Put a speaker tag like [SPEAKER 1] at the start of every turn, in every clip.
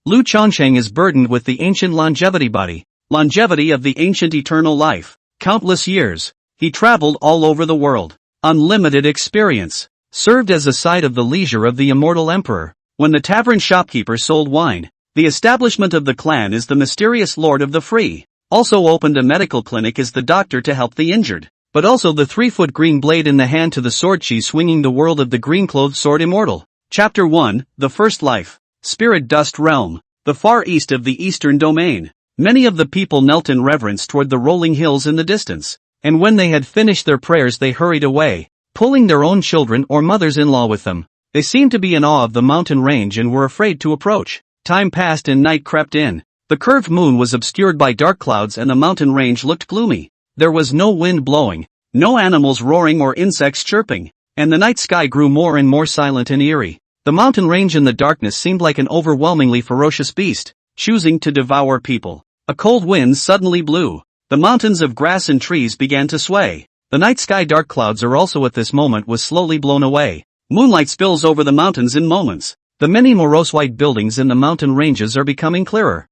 [SPEAKER 1] Lu Changsheng is burdened with the ancient longevity body, longevity of the ancient eternal life, countless years. He traveled all over the world. Unlimited experience. Served as a site of the leisure of the immortal emperor. When the tavern shopkeeper sold wine, the establishment of the clan is the mysterious lord of the free. Also opened a medical clinic is the doctor to help the injured. But also the 3-foot green blade in the hand to the sword she swinging the world of the green-clothed sword immortal. Chapter 1, The First Life. Spirit Dust Realm. The far east of the eastern domain. Many of the people knelt in reverence toward the rolling hills in the distance. And when they had finished their prayers they hurried away, pulling their own children or mothers-in-law with them. They seemed to be in awe of the mountain range and were afraid to approach. Time passed and night crept in. The curved moon was obscured by dark clouds and the mountain range looked gloomy. There was no wind blowing, no animals roaring or insects chirping, and the night sky grew more and more silent and eerie. The mountain range in the darkness seemed like an overwhelmingly ferocious beast, choosing to devour people. A cold wind suddenly blew. The mountains of grass and trees began to sway. The night sky dark clouds are also at this moment was slowly blown away. Moonlight spills over the mountains in moments. The many morose white buildings in the mountain ranges are becoming clearer.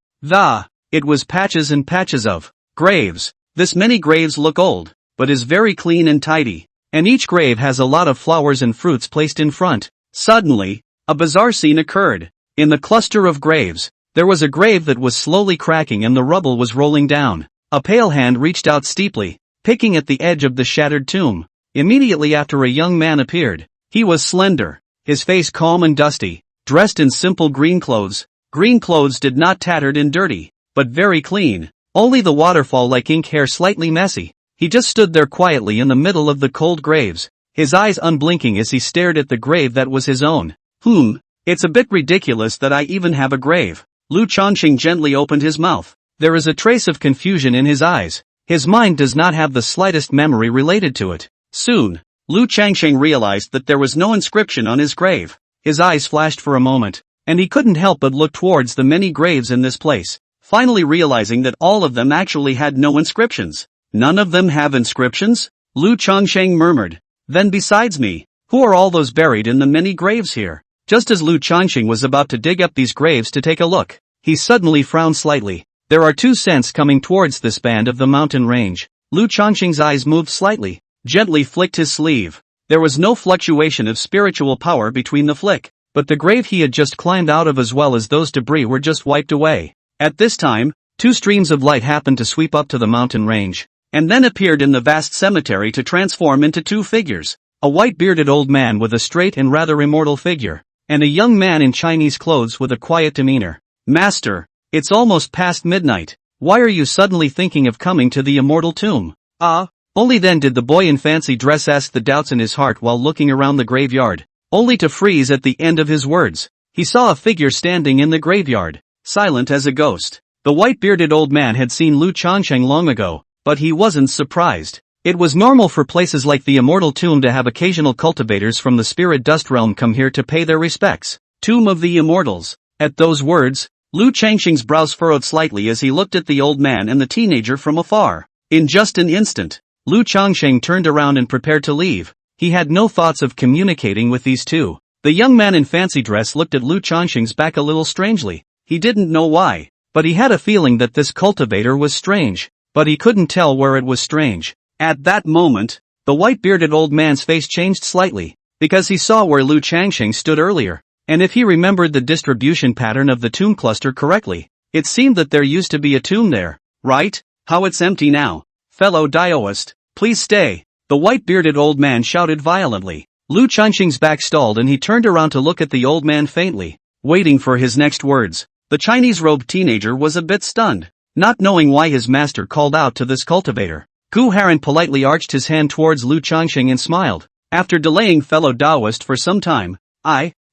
[SPEAKER 1] It was patches and patches of graves. This many graves look old, but is very clean and tidy. And each grave has a lot of flowers and fruits placed in front. Suddenly, a bizarre scene occurred. In the cluster of graves, there was a grave that was slowly cracking and the rubble was rolling down. A pale hand reached out steeply, picking at the edge of the shattered tomb. Immediately after a young man appeared. He was slender, his face calm and dusty, dressed in simple green clothes. Green clothes did not tattered and dirty, but very clean. Only the waterfall-like ink hair slightly messy. He just stood there quietly in the middle of the cold graves, his eyes unblinking as he stared at the grave that was his own. It's a bit ridiculous that I even have a grave. Lu Changsheng gently opened his mouth. There is a trace of confusion in his eyes. His mind does not have the slightest memory related to it. Soon, Lu Changsheng realized that there was no inscription on his grave. His eyes flashed for a moment, and he couldn't help but look towards the many graves in this place, finally realizing that all of them actually had no inscriptions. None of them have inscriptions? Lu Changsheng murmured. Then besides me, who are all those buried in the many graves here? Just as Lu Changsheng was about to dig up these graves to take a look, he suddenly frowned slightly. There are 2 scents coming towards this band of the mountain range. Lu Changsheng's eyes moved slightly, gently flicked his sleeve. There was no fluctuation of spiritual power between the flick, but the grave he had just climbed out of as well as those debris were just wiped away. At this time, 2 streams of light happened to sweep up to the mountain range, and then appeared in the vast cemetery to transform into 2 figures. A white-bearded old man with a straight and rather immortal figure, and a young man in Chinese clothes with a quiet demeanor. Master, it's almost past midnight. Why are you suddenly thinking of coming to the immortal tomb? Only then did the boy in fancy dress ask the doubts in his heart while looking around the graveyard, only to freeze at the end of his words. He saw a figure standing in the graveyard, silent as a ghost. The white-bearded old man had seen Lu Changsheng long ago, but he wasn't surprised. It was normal for places like the immortal tomb to have occasional cultivators from the spirit dust realm come here to pay their respects. Tomb of the Immortals. At those words, Lu Changsheng's brows furrowed slightly as he looked at the old man and the teenager from afar. In just an instant, Lu Changsheng turned around and prepared to leave. He had no thoughts of communicating with these 2. The young man in fancy dress looked at Lu Changsheng's back a little strangely. He didn't know why, but he had a feeling that this cultivator was strange, but he couldn't tell where it was strange. At that moment, the white-bearded old man's face changed slightly, because he saw where Lu Changsheng stood earlier, and if he remembered the distribution pattern of the tomb cluster correctly, it seemed that there used to be a tomb there, right? How it's empty now. Fellow Daoist, please stay. The white-bearded old man shouted violently. Lu Changsheng's back stalled and he turned around to look at the old man faintly, waiting for his next words. The Chinese-robed teenager was a bit stunned, not knowing why his master called out to this cultivator. Gu Haran politely arched his hand towards Lu Changsheng and smiled. After delaying fellow Daoist for some time,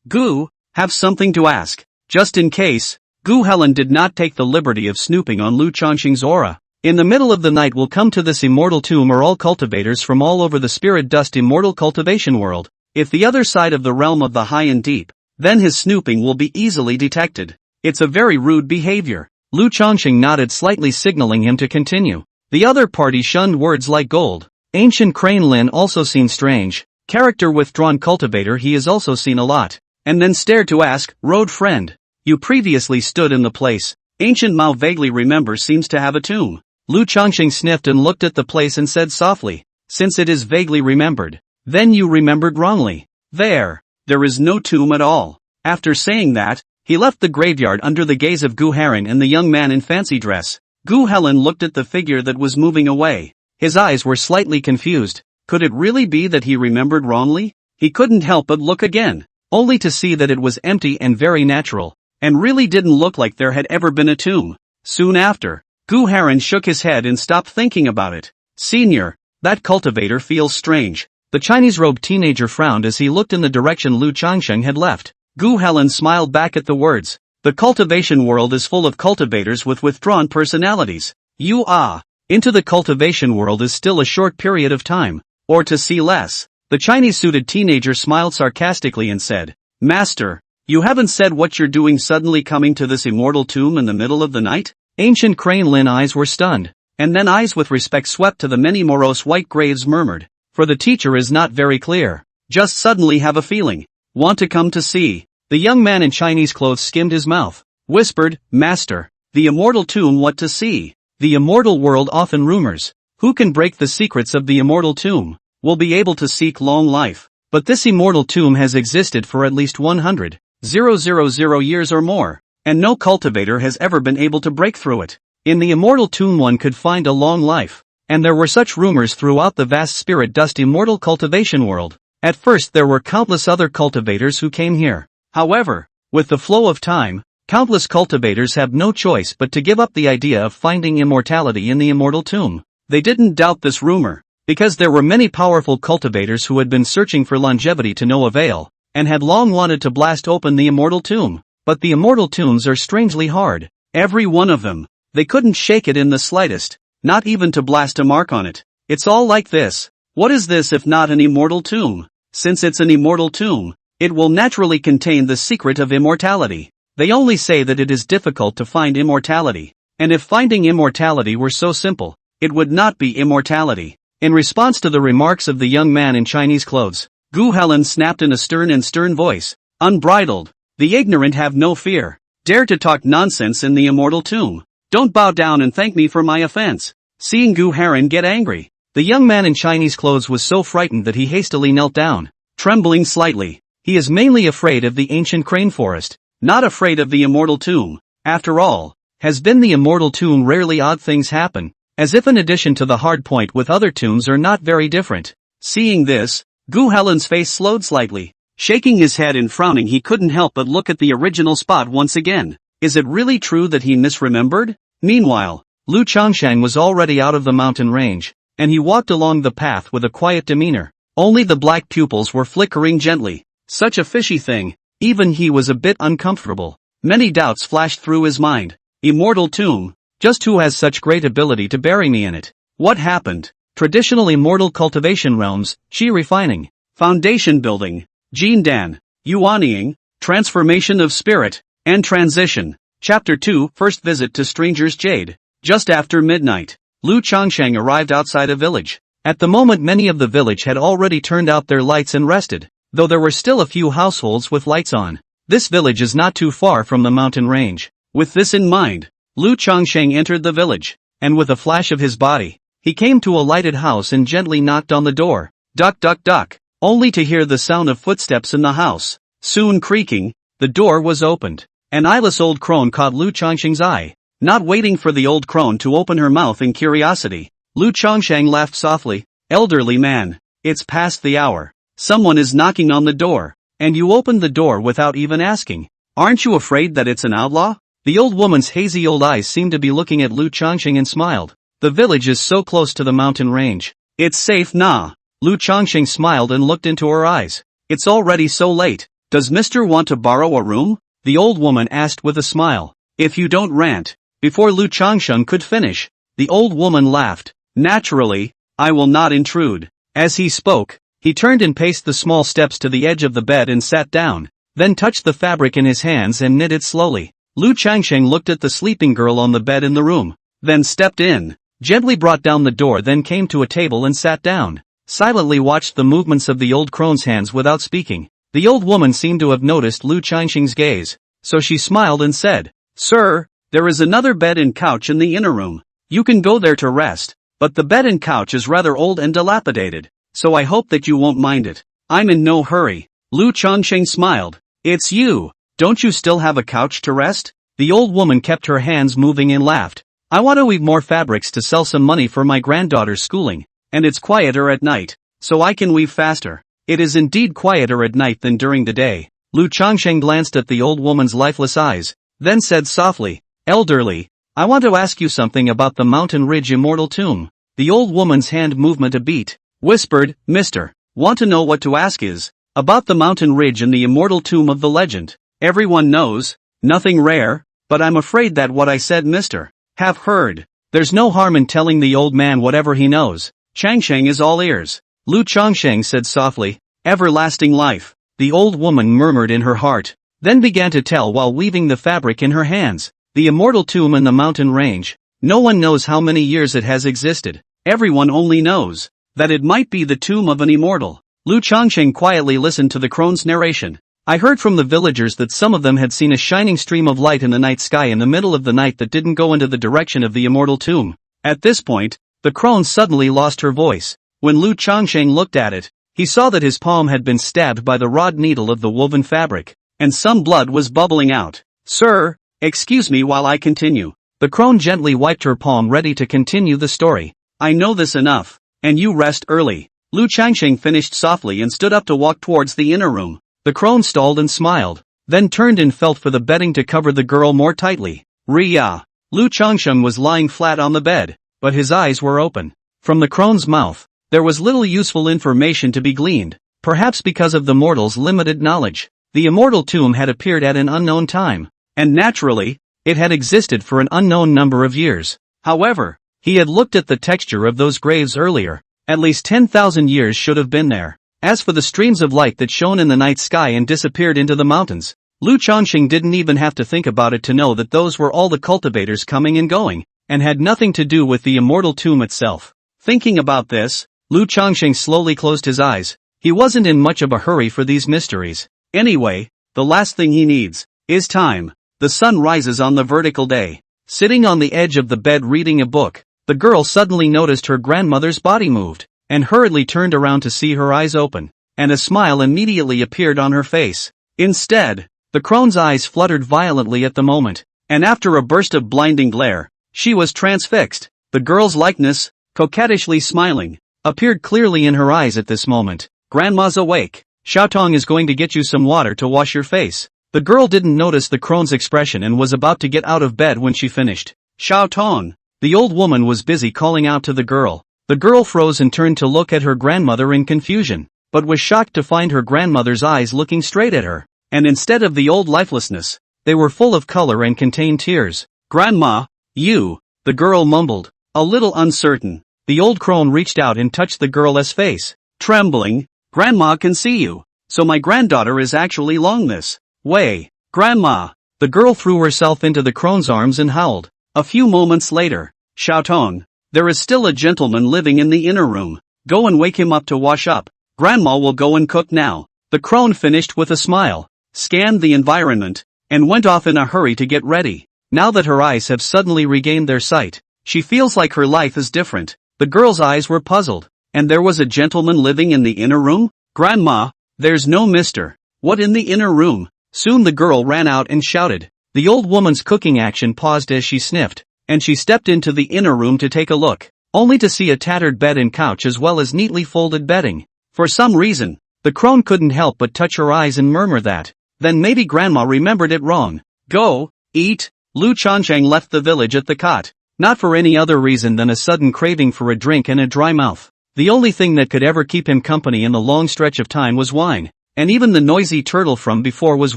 [SPEAKER 1] Gu, have something to ask. Just in case, Gu Helen did not take the liberty of snooping on Lu Changsheng's aura. In the middle of the night will come to this immortal tomb are all cultivators from all over the spirit dust immortal cultivation world. If the other side of the realm of the high and deep, then his snooping will be easily detected. It's a very rude behavior. Lu Changsheng nodded slightly signaling him to continue. The other party shunned words like gold. Ancient Crane Lin also seen strange. Character withdrawn cultivator he has also seen a lot. And then stared to ask, road friend. You previously stood in the place. Ancient Mao vaguely remembers seems to have a tomb. Lu Changxing sniffed and looked at the place and said softly, since it is vaguely remembered, then you remembered wrongly. There is no tomb at all. After saying that, he left the graveyard under the gaze of Gu Haran and the young man in fancy dress. Gu Helen looked at the figure that was moving away. His eyes were slightly confused. Could it really be that he remembered wrongly? He couldn't help but look again, only to see that it was empty and very natural, and really didn't look like there had ever been a tomb. Soon after, Gu Haran shook his head and stopped thinking about it. Senior, that cultivator feels strange. The Chinese-robed teenager frowned as he looked in the direction Lu Changsheng had left. Gu Helen smiled back at the words. The cultivation world is full of cultivators with withdrawn personalities. Into the cultivation world is still a short period of time, or to see less. The Chinese-suited teenager smiled sarcastically and said, Master, you haven't said what you're doing suddenly coming to this immortal tomb in the middle of the night? Ancient Crane Lin eyes were stunned, and then eyes with respect swept to the many morose white graves murmured, for the teacher is not very clear. Just suddenly have a feeling. Want to come to see? The young man in Chinese clothes skimmed his mouth, whispered, Master, the immortal tomb what to see? The immortal world often rumors. Who can break the secrets of the immortal tomb, will be able to seek long life. But this immortal tomb has existed for at least 100,000 years or more, and no cultivator has ever been able to break through it. In the immortal tomb one could find a long life, and there were such rumors throughout the vast spirit dust immortal cultivation world. At first there were countless other cultivators who came here. However, with the flow of time, countless cultivators have no choice but to give up the idea of finding immortality in the immortal tomb. They didn't doubt this rumor, because there were many powerful cultivators who had been searching for longevity to no avail, and had long wanted to blast open the immortal tomb. But the immortal tombs are strangely hard. Every one of them. They couldn't shake it in the slightest, not even to blast a mark on it. It's all like this. What is this if not an immortal tomb? Since it's an immortal tomb, it will naturally contain the secret of immortality. They only say that it is difficult to find immortality, and if finding immortality were so simple, it would not be immortality. In response to the remarks of the young man in Chinese clothes, Gu Helen snapped in a stern voice, unbridled. The ignorant have no fear. Dare to talk nonsense in the immortal tomb. Don't bow down and thank me for my offense. Seeing Gu Haran get angry, the young man in Chinese clothes was so frightened that he hastily knelt down, trembling slightly. He is mainly afraid of the ancient crane forest, not afraid of the immortal tomb. After all, has been the immortal tomb rarely odd things happen, as if in addition to the hard point with other tombs are not very different. Seeing this, Gu Helen's face slowed slightly. Shaking his head and frowning he couldn't help but look at the original spot once again. Is it really true that he misremembered? Meanwhile, Lu Changsheng was already out of the mountain range, and he walked along the path with a quiet demeanor. Only the black pupils were flickering gently. Such a fishy thing, even he was a bit uncomfortable. Many doubts flashed through his mind. Immortal tomb, just who has such great ability to bury me in it? What happened? Traditional immortal cultivation realms, Qi refining, foundation building, Jin Dan, Yuanying, transformation of spirit, and transition. Chapter 2, First Visit to Stranger's Jade. Just after midnight, Lu Changsheng arrived outside a village. At the moment many of the village had already turned out their lights and rested, though there were still a few households with lights on. This village is not too far from the mountain range. With this in mind, Lu Changsheng entered the village, and with a flash of his body, he came to a lighted house and gently knocked on the door. Duck duck duck, only to hear the sound of footsteps in the house. Soon creaking, the door was opened. An eyeless old crone caught Lu Changsheng's eye. Not waiting for the old crone to open her mouth in curiosity, Lu Changsheng laughed softly. Elderly man, it's past the hour. Someone is knocking on the door, and you opened the door without even asking. Aren't you afraid that it's an outlaw? The old woman's hazy old eyes seemed to be looking at Lu Changsheng and smiled. The village is so close to the mountain range. It's safe nah. Lu Changsheng smiled and looked into her eyes. It's already so late. Does Mr. want to borrow a room? The old woman asked with a smile. If you don't rant. Before Lu Changsheng could finish, the old woman laughed. Naturally, I will not intrude. As he spoke, he turned and paced the small steps to the edge of the bed and sat down, then touched the fabric in his hands and knitted slowly. Lu Changsheng looked at the sleeping girl on the bed in the room, then stepped in, gently brought down the door, then came to a table and sat down. Silently watched the movements of the old crone's hands without speaking. The old woman seemed to have noticed Lu Changsheng's gaze. so she smiled and said, "Sir, there is another bed and couch in the inner room. You can go there to rest, but the bed and couch is rather old and dilapidated, so I hope that you won't mind it. I'm in no hurry." Lu Changsheng smiled. "It's you. Don't you still have a couch to rest?" The old woman kept her hands moving and laughed. "I want to weave more fabrics to sell some money for my granddaughter's schooling, and it's quieter at night, so I can weave faster." It is indeed quieter at night than during the day. Lu Changsheng glanced at the old woman's lifeless eyes, then said softly, "Elderly, I want to ask you something about the Mountain Ridge Immortal Tomb." The old woman's hand movement a beat, whispered, "Mister, want to know what to ask is, about the Mountain Ridge and the Immortal Tomb of the legend. Everyone knows, nothing rare, but I'm afraid that what I said mister, have heard." There's no harm in telling the old man whatever he knows. Changsheng is all ears. Lu Changsheng said softly, "Everlasting life." The old woman murmured in her heart, then began to tell while weaving the fabric in her hands. The immortal tomb in the mountain range. No one knows how many years it has existed. Everyone only knows that it might be the tomb of an immortal. Lu Changsheng quietly listened to the crone's narration. "I heard from the villagers that some of them had seen a shining stream of light in the night sky in the middle of the night that didn't go into the direction of the immortal tomb." At this point, the crone suddenly lost her voice. When Lu Changsheng looked at it, he saw that his palm had been stabbed by the rod needle of the woven fabric, and some blood was bubbling out. "Sir, excuse me while I continue." The crone gently wiped her palm ready to continue the story. "I know this enough, and you rest early." Lu Changsheng finished softly and stood up to walk towards the inner room. The crone stalled and smiled, then turned and felt for the bedding to cover the girl more tightly. Ria. Lu Changsheng was lying flat on the bed, but his eyes were open. From the crone's mouth, there was little useful information to be gleaned, perhaps because of the mortal's limited knowledge. The immortal tomb had appeared at an unknown time, and naturally, it had existed for an unknown number of years. However, he had looked at the texture of those graves earlier. At least 10,000 years should have been there. As for the streams of light that shone in the night sky and disappeared into the mountains, Lu Changsheng didn't even have to think about it to know that those were all the cultivators coming and going, and had nothing to do with the immortal tomb itself. Thinking about this, Lu Changsheng slowly closed his eyes. He wasn't in much of a hurry for these mysteries. Anyway, the last thing he needs is time. The sun rises on the vertical day. Sitting on the edge of the bed reading a book, the girl suddenly noticed her grandmother's body moved, and hurriedly turned around to see her eyes open, and a smile immediately appeared on her face. Instead, the crone's eyes fluttered violently at the moment, and after a burst of blinding glare, she was transfixed. The girl's likeness, coquettishly smiling, appeared clearly in her eyes at this moment. "Grandma's awake. Xiaotong is going to get you some water to wash your face." The girl didn't notice the crone's expression and was about to get out of bed when she finished. "Xiaotong." The old woman was busy calling out to the girl. The girl froze and turned to look at her grandmother in confusion, but was shocked to find her grandmother's eyes looking straight at her, and instead of the old lifelessness, they were full of color and contained tears. "Grandma, you," the girl mumbled, a little uncertain. The old crone reached out and touched the girl's face, trembling. "Grandma can see you, so my granddaughter is actually long this way. Grandma." The girl threw herself into the crone's arms and howled. A few moments later, "Xiaotong, there is still a gentleman living in the inner room. Go and wake him up to wash up. Grandma will go and cook now." The crone finished with a smile, scanned the environment, and went off in a hurry to get ready. Now that her eyes have suddenly regained their sight, she feels like her life is different. The girl's eyes were puzzled. And there was a gentleman living in the inner room? "Grandma, there's no mister. What in the inner room?" Soon the girl ran out and shouted. The old woman's cooking action paused as she sniffed, and she stepped into the inner room to take a look, only to see a tattered bed and couch as well as neatly folded bedding. For some reason, the crone couldn't help but touch her eyes and murmur that, then maybe Grandma remembered it wrong. "Go, eat." Lu Changsheng left the village at the cot, not for any other reason than a sudden craving for a drink and a dry mouth. The only thing that could ever keep him company in the long stretch of time was wine, and even the noisy turtle from before was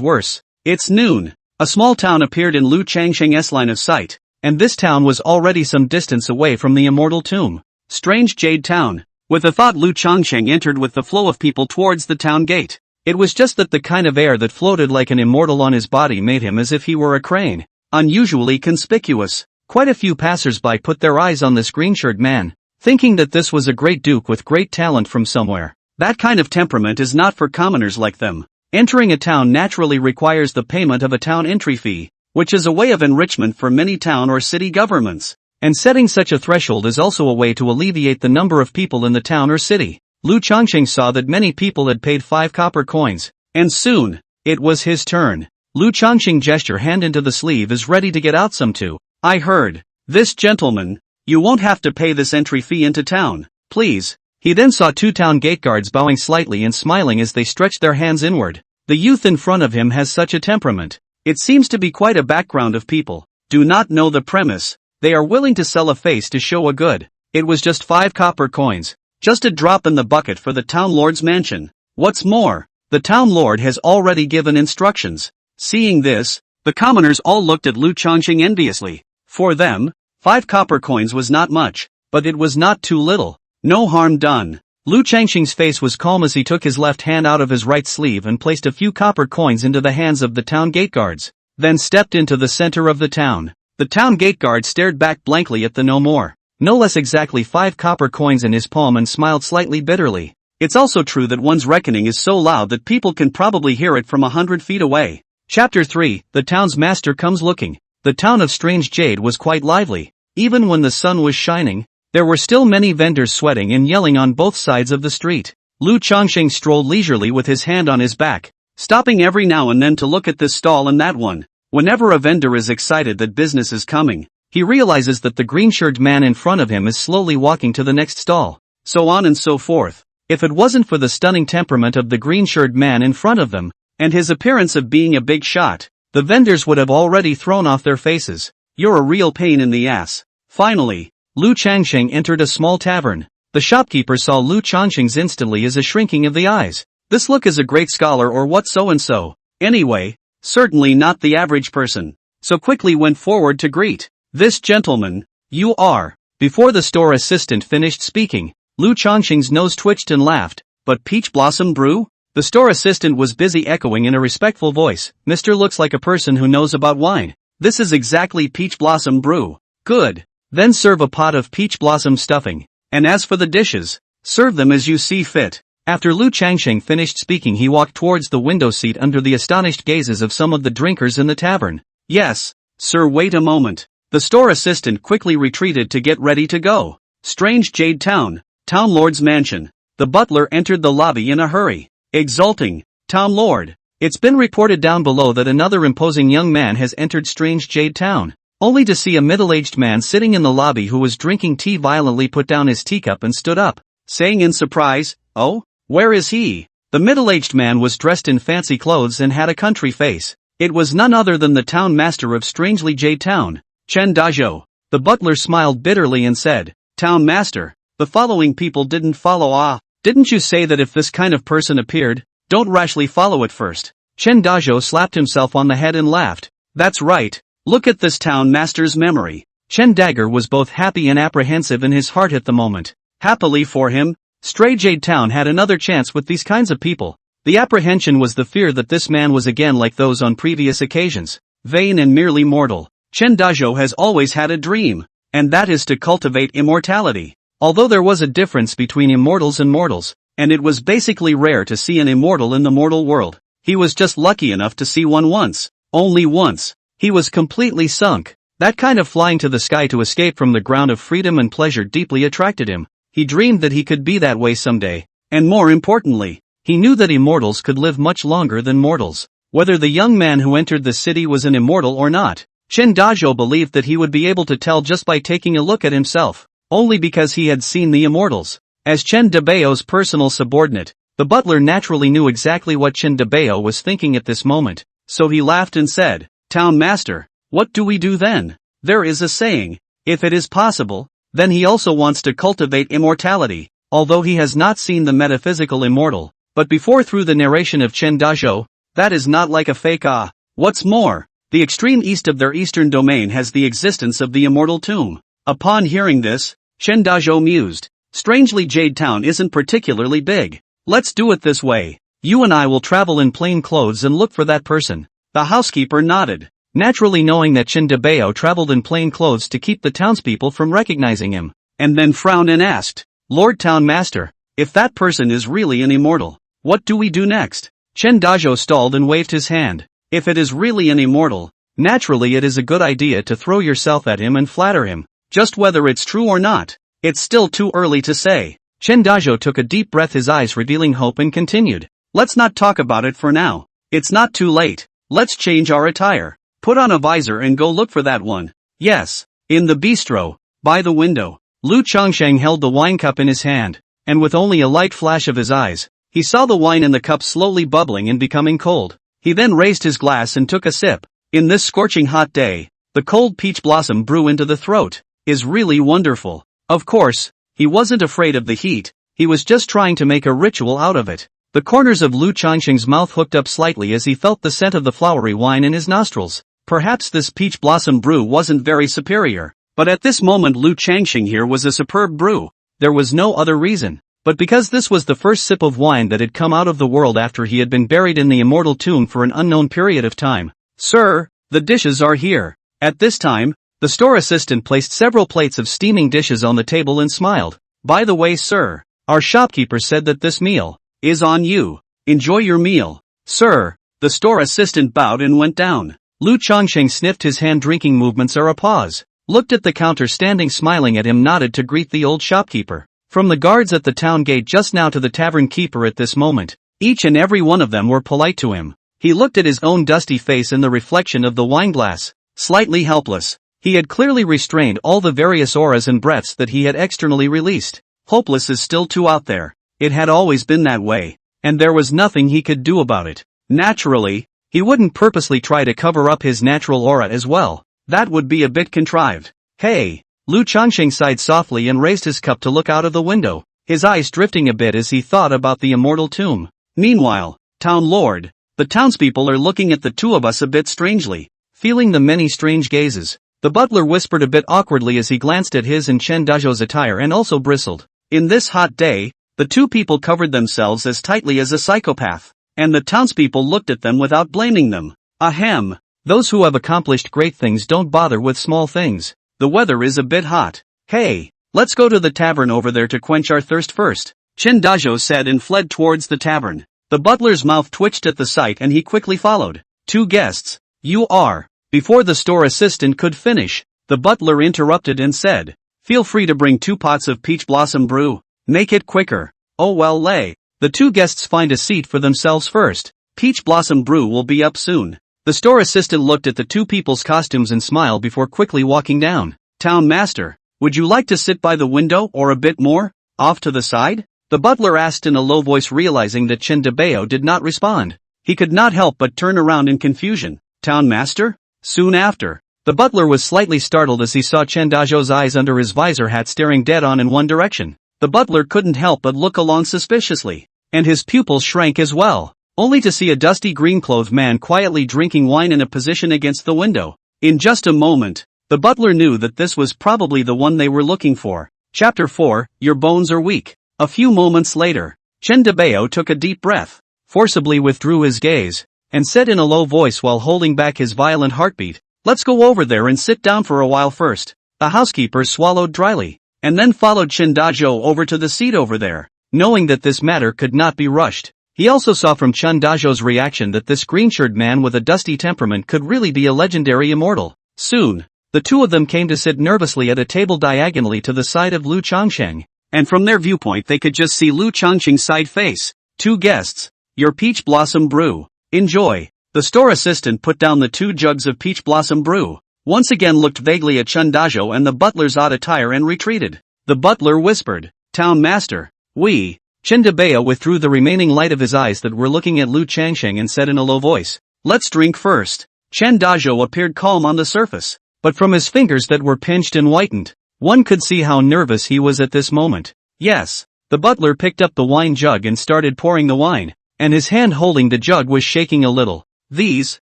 [SPEAKER 1] worse. It's noon. A small town appeared in Lu Changsheng's line of sight, and this town was already some distance away from the immortal tomb. Strange Jade Town. With a thought, Lu Changsheng entered with the flow of people towards the town gate. It was just that the kind of air that floated like an immortal on his body made him as if he were a crane, unusually conspicuous. Quite a few passers-by put their eyes on this green-shirted man, thinking that this was a great duke with great talent from somewhere. That kind of temperament is not for commoners like them. Entering a town naturally requires the payment of a town entry fee, which is a way of enrichment for many town or city governments. And setting such a threshold is also a way to alleviate the number of people in the town or city. Lu Changqing saw that many people had paid 5 copper coins, and soon, it was his turn. Lu Changqing gestured hand into the sleeve is ready to get out some too. I heard. This gentleman, you won't have to pay this entry fee into town, please. He then saw 2 town gate guards bowing slightly and smiling as they stretched their hands inward. The youth in front of him has such a temperament. It seems to be quite a background of people. Do not know the premise. They are willing to sell a face to show a good. It was just 5 copper coins. Just a drop in the bucket for the town lord's mansion. What's more, the town lord has already given instructions. Seeing this, the commoners all looked at Lu Changqing enviously. For them, 5 copper coins was not much, but it was not too little. No harm done. Lu Changqing's face was calm as he took his left hand out of his right sleeve and placed a few copper coins into the hands of the town gate guards, then stepped into the center of the town. The town gate guard stared back blankly at the no less exactly 5 copper coins in his palm and smiled slightly bitterly. It's also true that one's reckoning is so loud that people can probably hear it from 100 feet away. Chapter 3, The Town's Master Comes Looking. The town of Strange Jade was quite lively. Even when the sun was shining, there were still many vendors sweating and yelling on both sides of the street. Lu Changqing strolled leisurely with his hand on his back, stopping every now and then to look at this stall and that one. Whenever a vendor is excited that business is coming, he realizes that the green-shirted man in front of him is slowly walking to the next stall. So on and so forth. If it wasn't for the stunning temperament of the green-shirted man in front of them, and his appearance of being a big shot, the vendors would have already thrown off their faces. You're a real pain in the ass. Finally, Lu Changqing entered a small tavern. The shopkeeper saw Lu Changqing's instantly as a shrinking of the eyes. This look is a great scholar or what so-and-so. Anyway, certainly not the average person. So quickly went forward to greet. This gentleman, you are. Before the store assistant finished speaking, Lu Changqing's nose twitched and laughed. But peach blossom brew? The store assistant was busy echoing in a respectful voice. Mr. looks like a person who knows about wine. This is exactly peach blossom brew. Good. Then serve a pot of peach blossom stuffing. And as for the dishes, serve them as you see fit. After Lu Changqing finished speaking, he walked towards the window seat under the astonished gazes of some of the drinkers in the tavern. Yes, sir, wait a moment. The store assistant quickly retreated to get ready to go. Strange Jade Town, Town Lord's Mansion. The butler entered the lobby in a hurry, exulting, Town Lord. It's been reported down below that another imposing young man has entered Strange Jade Town. Only to see a middle-aged man sitting in the lobby who was drinking tea violently put down his teacup and stood up, saying in surprise, "Oh, where is he?" The middle-aged man was dressed in fancy clothes and had a country face. It was none other than the town master of Strangely Jade Town, Chen Dazhou. The butler smiled bitterly and said, "Town master, the following people didn't follow. Didn't you say that if this kind of person appeared, don't rashly follow it first?" Chen Dazhou slapped himself on the head and laughed. That's right. Look at this town master's memory. Chen Dagger was both happy and apprehensive in his heart at the moment. Happily for him, Stray Jade Town had another chance with these kinds of people. The apprehension was the fear that this man was again like those on previous occasions, vain and merely mortal. Chen Dazhou has always had a dream, and that is to cultivate immortality. Although there was a difference between immortals and mortals, and it was basically rare to see an immortal in the mortal world, he was just lucky enough to see one once. Only once. He was completely sunk. That kind of flying to the sky to escape from the ground of freedom and pleasure deeply attracted him. He dreamed that he could be that way someday. And more importantly, he knew that immortals could live much longer than mortals. Whether the young man who entered the city was an immortal or not, Chen Dazhou believed that he would be able to tell just by taking a look at himself, only because he had seen the immortals. As Chen Dabao's personal subordinate, the butler naturally knew exactly what Chen Dabao was thinking at this moment, so he laughed and said, "Town master, what do we do then? There is a saying, if it is possible, then he also wants to cultivate immortality, although he has not seen the metaphysical immortal." But before through the narration of Chen Dazhou, that is not like a fake. What's more, the extreme east of their eastern domain has the existence of the immortal tomb. Upon hearing this, Chen Dazhou mused, Strangely Jade Town isn't particularly big. Let's do it this way. You and I will travel in plain clothes and look for that person. The housekeeper nodded, naturally knowing that Chen Dabao traveled in plain clothes to keep the townspeople from recognizing him, and then frowned and asked, "Lord Town Master, if that person is really an immortal, what do we do next?" Chen Dazhou stalled and waved his hand. If it is really an immortal, naturally it is a good idea to throw yourself at him and flatter him. Just whether it's true or not, it's still too early to say. Chen Dazhou took a deep breath, his eyes revealing hope, and continued. Let's not talk about it for now. It's not too late. Let's change our attire. Put on a visor and go look for that one. Yes. In the bistro, by the window. Lu Changsheng held the wine cup in his hand, and with only a light flash of his eyes, he saw the wine in the cup slowly bubbling and becoming cold. He then raised his glass and took a sip. In this scorching hot day, the cold peach blossom brew into the throat is really wonderful. Of course, he wasn't afraid of the heat, he was just trying to make a ritual out of it. The corners of Lu Changsheng's mouth hooked up slightly as he felt the scent of the flowery wine in his nostrils. Perhaps this peach blossom brew wasn't very superior, but at this moment Lu Changsheng here was a superb brew. There was no other reason. But because this was the first sip of wine that had come out of the world after he had been buried in the immortal tomb for an unknown period of time. Sir, the dishes are here. At this time, the store assistant placed several plates of steaming dishes on the table and smiled. By the way, sir, our shopkeeper said that this meal is on you. Enjoy your meal. Sir, the store assistant bowed and went down. Lu Changsheng sniffed his hand, drinking movements or a pause, looked at the counter standing smiling at him, nodded to greet the old shopkeeper. From the guards at the town gate just now to the tavern keeper at this moment, each and every one of them were polite to him. He looked at his own dusty face in the reflection of the wineglass, slightly helpless. He had clearly restrained all the various auras and breaths that he had externally released. Hopeless is still too out there. It had always been that way, and there was nothing he could do about it. Naturally, he wouldn't purposely try to cover up his natural aura as well. That would be a bit contrived. Hey! Lu Changsheng sighed softly and raised his cup to look out of the window, his eyes drifting a bit as he thought about the immortal tomb. Meanwhile, Town Lord, the townspeople are looking at the two of us a bit strangely, feeling the many strange gazes. The butler whispered a bit awkwardly as he glanced at his and Chen Dazhou's attire and also bristled. In this hot day, the two people covered themselves as tightly as a psychopath, and the townspeople looked at them without blaming them. Ahem, those who have accomplished great things don't bother with small things. The weather is a bit hot. Hey, let's go to the tavern over there to quench our thirst first, Chen Dazhou said and fled towards the tavern. The butler's mouth twitched at the sight and he quickly followed. Two guests. You are. Before the store assistant could finish, the butler interrupted and said, feel free to bring 2 pots of peach blossom brew. Make it quicker. Oh well, the two guests find a seat for themselves first. Peach blossom brew will be up soon. The store assistant looked at the two people's costumes and smiled before quickly walking down. Town master, would you like to sit by the window or a bit more, off to the side? The butler asked in a low voice, realizing that Chen Dazhou did not respond. He could not help but turn around in confusion. Town master? Soon after, the butler was slightly startled as he saw Chen Dazhou's eyes under his visor hat staring dead on in one direction. The butler couldn't help but look along suspiciously, and his pupils shrank as well, only to see a dusty green-clothed man quietly drinking wine in a position against the window. In just a moment, the butler knew that this was probably the one they were looking for. Chapter 4, Your Bones Are Weak. A few moments later, Chen Dazhou took a deep breath, forcibly withdrew his gaze, and said in a low voice while holding back his violent heartbeat, let's go over there and sit down for a while first. The housekeeper swallowed dryly, and then followed Chen Dazhou over to the seat over there, knowing that this matter could not be rushed. He also saw from Chen Dazhou's reaction that this green-shirted man with a dusty temperament could really be a legendary immortal. Soon, the two of them came to sit nervously at a table diagonally to the side of Lu Changsheng, and from their viewpoint they could just see Lu Changsheng's side face. Two guests. Your peach blossom brew. Enjoy. The store assistant put down the 2 jugs of peach blossom brew, once again looked vaguely at Chen Dazhou and the butler's odd attire and retreated. The butler whispered, Town master, we. Chen Dazhou withdrew the remaining light of his eyes that were looking at Lu Changsheng and said in a low voice, let's drink first. Chen Dazhou appeared calm on the surface, but from his fingers that were pinched and whitened, one could see how nervous he was at this moment. Yes. The butler picked up the wine jug and started pouring the wine, and his hand holding the jug was shaking a little. These,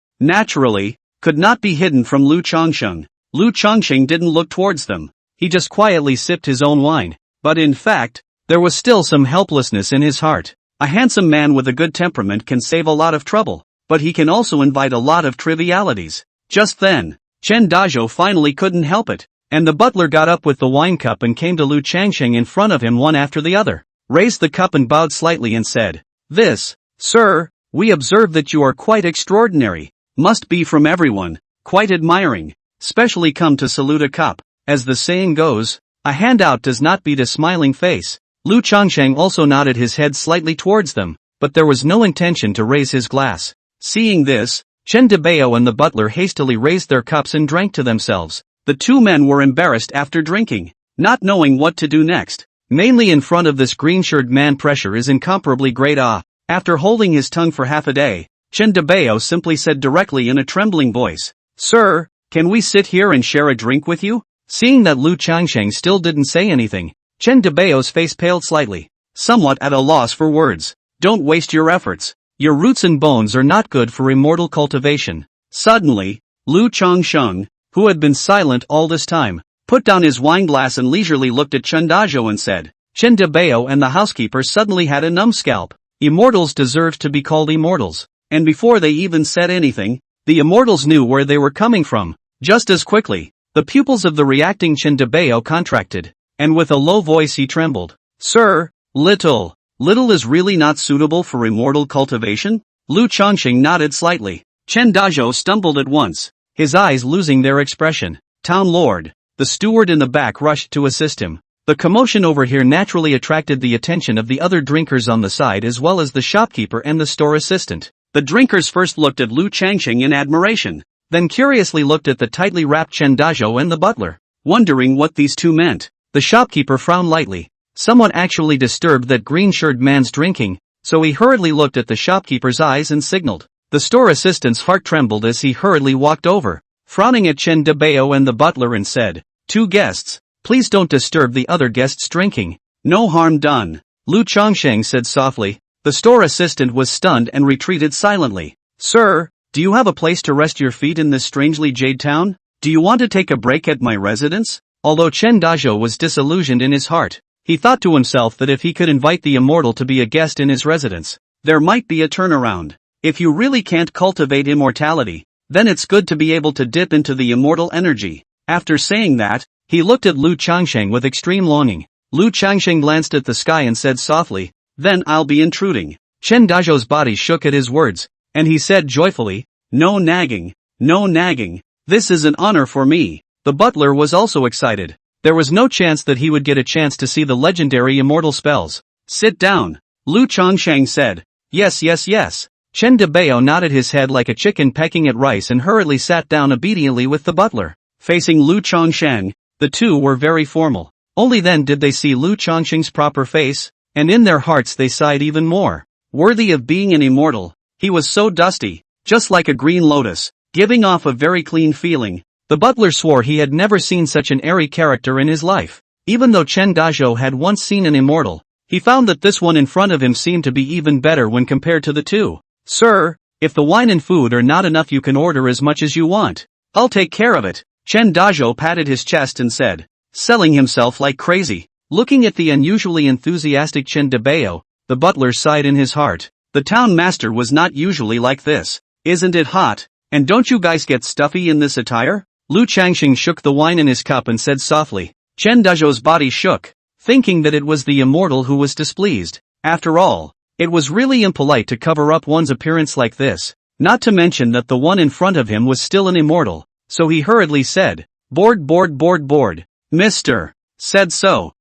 [SPEAKER 1] naturally, could not be hidden from Lu Changsheng. Lu Changsheng didn't look towards them. He just quietly sipped his own wine, but in fact, there was still some helplessness in his heart. A handsome man with a good temperament can save a lot of trouble, but he can also invite a lot of trivialities. Just then, Chen Dazhou finally couldn't help it, and the butler got up with the wine cup and came to Lu Changsheng in front of him one after the other, raised the cup and bowed slightly and said, this, sir, We observe that you are quite extraordinary. Must be from everyone, quite admiring. Specially come to salute a cup. As the saying goes, a handout does not beat a smiling face. Lu Changsheng also nodded his head slightly towards them, but there was no intention to raise his glass. Seeing this, Chen Debao and the butler hastily raised their cups and drank to themselves. The two men were embarrassed after drinking, not knowing what to do next. Mainly in front of this green-shirted man, pressure is incomparably great. After holding his tongue for half a day, Chen Debao simply said directly in a trembling voice, "Sir, can we sit here and share a drink with you?" Seeing that Lu Changsheng still didn't say anything, Chen Debao's face paled slightly, somewhat at a loss for words. "Don't waste your efforts. Your roots and bones are not good for immortal cultivation." Suddenly, Lu Changsheng, who had been silent all this time, put down his wineglass and leisurely looked at Chen Dazhou and said, Chen Debao and the housekeeper suddenly had a numbscalp. Immortals deserved to be called immortals, and before they even said anything, the immortals knew where they were coming from. Just as quickly, the pupils of the reacting Chen Debao contracted, and with a low voice he trembled. "Sir, little is really not suitable for immortal cultivation?" Lu Changsheng nodded slightly. Chen Dazhou stumbled at once, his eyes losing their expression. "Town Lord." The steward in the back rushed to assist him. The commotion over here naturally attracted the attention of the other drinkers on the side as well as the shopkeeper and the store assistant. The drinkers first looked at Lu Changsheng in admiration, then curiously looked at the tightly wrapped Chen Dazhou and the butler, wondering what these two meant. The shopkeeper frowned lightly, somewhat actually disturbed that green-shirted man's drinking, so he hurriedly looked at the shopkeeper's eyes and signaled. The store assistant's heart trembled as he hurriedly walked over, frowning at Chen Debao and the butler and said, "Two guests, please don't disturb the other guests drinking." "No harm done," Lu Changsheng said softly. The store assistant was stunned and retreated silently. "Sir, do you have a place to rest your feet in this strangely jade town? Do you want to take a break at my residence?" Although Chen Dazhou was disillusioned in his heart, he thought to himself that if he could invite the immortal to be a guest in his residence, there might be a turnaround. If you really can't cultivate immortality, then it's good to be able to dip into the immortal energy. After saying that, he looked at Lu Changsheng with extreme longing. Lu Changsheng glanced at the sky and said softly, "Then I'll be intruding." Chen Dazhou's body shook at his words, and he said joyfully, "No nagging, no nagging. This is an honor for me." The butler was also excited. There was no chance that he would get a chance to see the legendary immortal spells. "Sit down," Lu Changsheng said. Yes. Chen Debao nodded his head like a chicken pecking at rice and hurriedly sat down obediently with the butler. Facing Lu Changsheng, the two were very formal. Only then did they see Lu Changsheng's proper face, and in their hearts they sighed even more. Worthy of being an immortal, he was so dusty, just like a green lotus, giving off a very clean feeling. The butler swore he had never seen such an airy character in his life. Even though Chen Dazhou had once seen an immortal, he found that this one in front of him seemed to be even better when compared to the two. "Sir, if the wine and food are not enough you can order as much as you want. I'll take care of it." Chen Dazhou patted his chest and said, selling himself like crazy. Looking at the unusually enthusiastic Chen Debao, the butler sighed in his heart. The town master was not usually like this. "Isn't it hot? And don't you guys get stuffy in this attire?" Lu Changsheng shook the wine in his cup and said softly. Chen Dazhou's body shook, thinking that it was the immortal who was displeased. After all, it was really impolite to cover up one's appearance like this, not to mention that the one in front of him was still an immortal, so he hurriedly said, Board. "Mister." "Said so."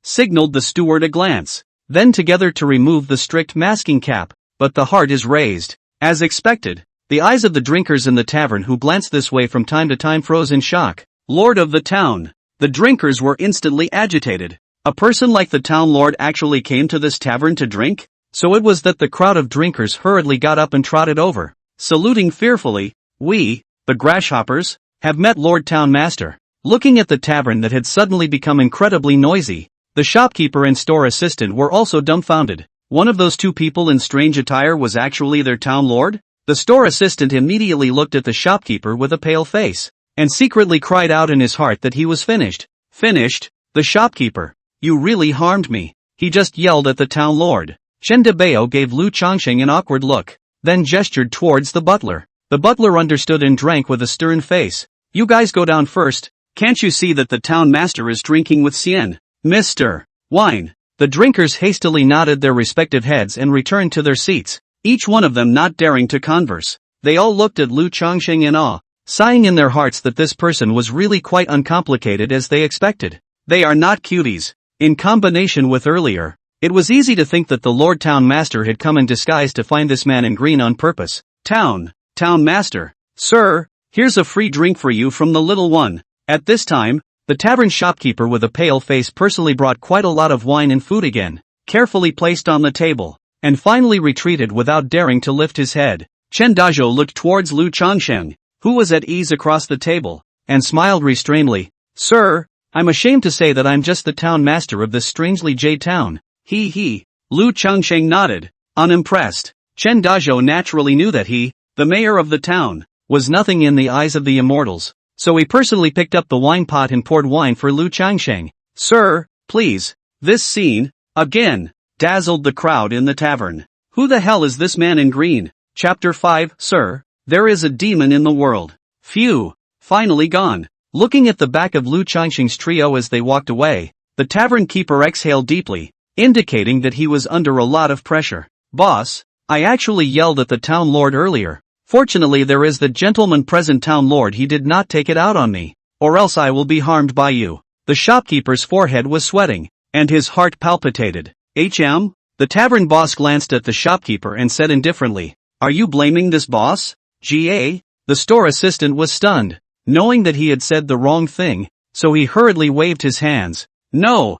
[SPEAKER 1] Signaled the steward a glance. Then together to remove the strict masking cap, but the heart is raised. As expected, the eyes of the drinkers in the tavern who glanced this way from time to time froze in shock. Lord of the town. The drinkers were instantly agitated. A person like the town lord actually came to this tavern to drink? So it was that the crowd of drinkers hurriedly got up and trotted over, saluting fearfully. "We, the grasshoppers, have met Lord Town Master." Looking at the tavern that had suddenly become incredibly noisy, the shopkeeper and store assistant were also dumbfounded. One of those two people in strange attire was actually their town lord? The store assistant immediately looked at the shopkeeper with a pale face, and secretly cried out in his heart that he was finished. "Finished? The shopkeeper. You really harmed me," he just yelled at the town lord. Chen Debao gave Lu Changsheng an awkward look, then gestured towards the butler. The butler understood and drank with a stern face. "You guys go down first. Can't you see that the town master is drinking with Xian? Mr. Wine." The drinkers hastily nodded their respective heads and returned to their seats. each one of them not daring to converse. They all looked at Lu Changsheng in awe, sighing in their hearts that this person was really quite uncomplicated as they expected. They are not cuties. In combination with earlier, it was easy to think that the Lord Town Master had come in disguise to find this man in green on purpose. Town Master. Sir, here's a free drink for you from the little one. At this time, the tavern shopkeeper with a pale face personally brought quite a lot of wine and food again, carefully placed on the table, and finally retreated without daring to lift his head. Chen Dazhou looked towards Lu Changsheng, who was at ease across the table, and smiled restrainedly. Sir, I'm ashamed to say that I'm just the town master of this strangely jade town. He. Lu Changsheng nodded, unimpressed. Chen Dazhou naturally knew that he, the mayor of the town, was nothing in the eyes of the immortals, so he personally picked up the wine pot and poured wine for Lu Changsheng. Sir, please. This scene, again, dazzled the crowd in the tavern. Who the hell is this man in green? Chapter 5. Sir, there is a demon in the world. Phew. Finally gone. Looking at the back of Lu Changsheng's trio as they walked away, the tavern keeper exhaled deeply, indicating that he was under a lot of pressure. Boss, I actually yelled at the town lord earlier. Fortunately there is the gentleman present town lord, he did not take it out on me, or else I will be harmed by you. The shopkeeper's forehead was sweating, and his heart palpitated. The tavern boss glanced at the shopkeeper and said indifferently, are you blaming this boss? The store assistant was stunned, knowing that he had said the wrong thing, so he hurriedly waved his hands. No,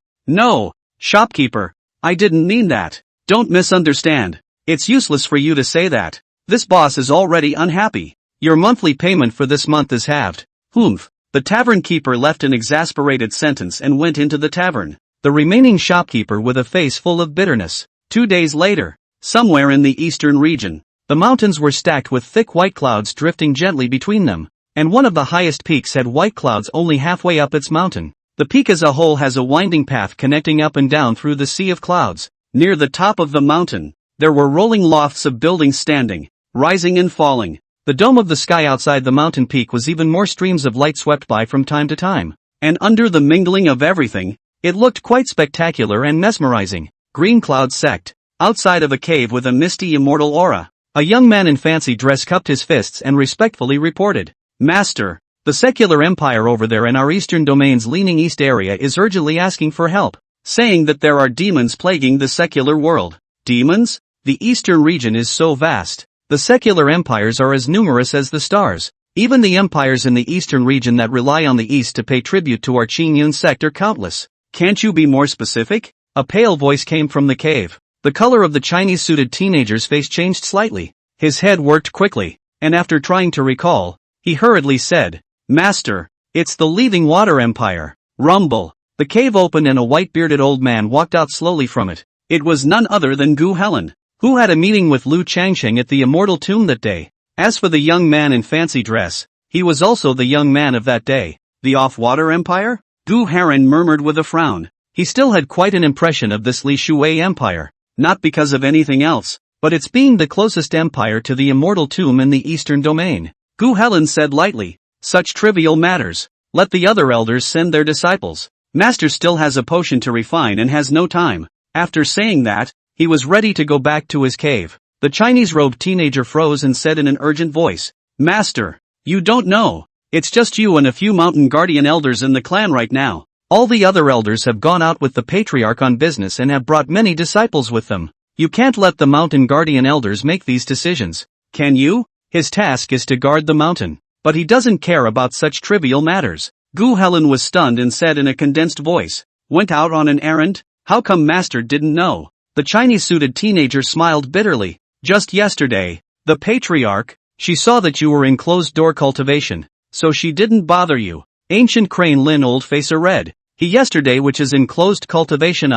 [SPEAKER 1] shopkeeper, I didn't mean that. Don't misunderstand. It's useless for you to say that. This boss is already unhappy. Your monthly payment for this month is halved. Humph. The tavern keeper left an exasperated sentence and went into the tavern, the remaining shopkeeper with a face full of bitterness. 2 days later, somewhere in the eastern region, the mountains were stacked with thick white clouds drifting gently between them, and one of the highest peaks had white clouds only halfway up its mountain. The peak as a whole has a winding path connecting up and down through the sea of clouds. Near the top of the mountain, there were rolling lofts of buildings standing, rising and falling. The dome of the sky outside the mountain peak was even more streams of light swept by from time to time, and under the mingling of everything, it looked quite spectacular and mesmerizing. Green cloud sect, outside of a cave with a misty immortal aura. A young man in fancy dress cupped his fists and respectfully reported, Master, the secular empire over there in our eastern domain's leaning east area is urgently asking for help, saying that there are demons plaguing the secular world. Demons? The eastern region is so vast. The secular empires are as numerous as the stars. Even the empires in the eastern region that rely on the east to pay tribute to our Qingyun sect are countless. Can't you be more specific? A pale voice came from the cave. The color of the Chinese-suited teenager's face changed slightly. His head worked quickly, and after trying to recall, he hurriedly said, Master, it's the Leaving Water Empire. Rumble. The cave opened and a white-bearded old man walked out slowly from it. It was none other than Gu Helen, who had a meeting with Lu Changsheng at the Immortal Tomb that day. As for the young man in fancy dress, he was also the young man of that day. The Off-Water Empire? Gu Heron murmured with a frown. He still had quite an impression of this Li Shui Empire, not because of anything else, but its being the closest empire to the Immortal Tomb in the eastern domain. Gu Helen said lightly, such trivial matters. Let the other elders send their disciples. Master still has a potion to refine and has no time. After saying that, he was ready to go back to his cave. The Chinese-robed teenager froze and said in an urgent voice, Master, you don't know. It's just you and a few mountain guardian elders in the clan right now. All the other elders have gone out with the patriarch on business and have brought many disciples with them. You can't let the mountain guardian elders make these decisions. Can you? His task is to guard the mountain, but he doesn't care about such trivial matters. Gu Helen was stunned and said in a condensed voice, Went out on an errand? How come Master didn't know? The Chinese-suited teenager smiled bitterly. Just yesterday, the patriarch, she saw that you were in closed-door cultivation, so she didn't bother you. Ancient Crane Lin old facer read. He yesterday which is in closed cultivation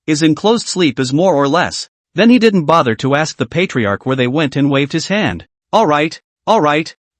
[SPEAKER 1] is in closed sleep is more or less. Then he didn't bother to ask the patriarch where they went and waved his hand. Alright,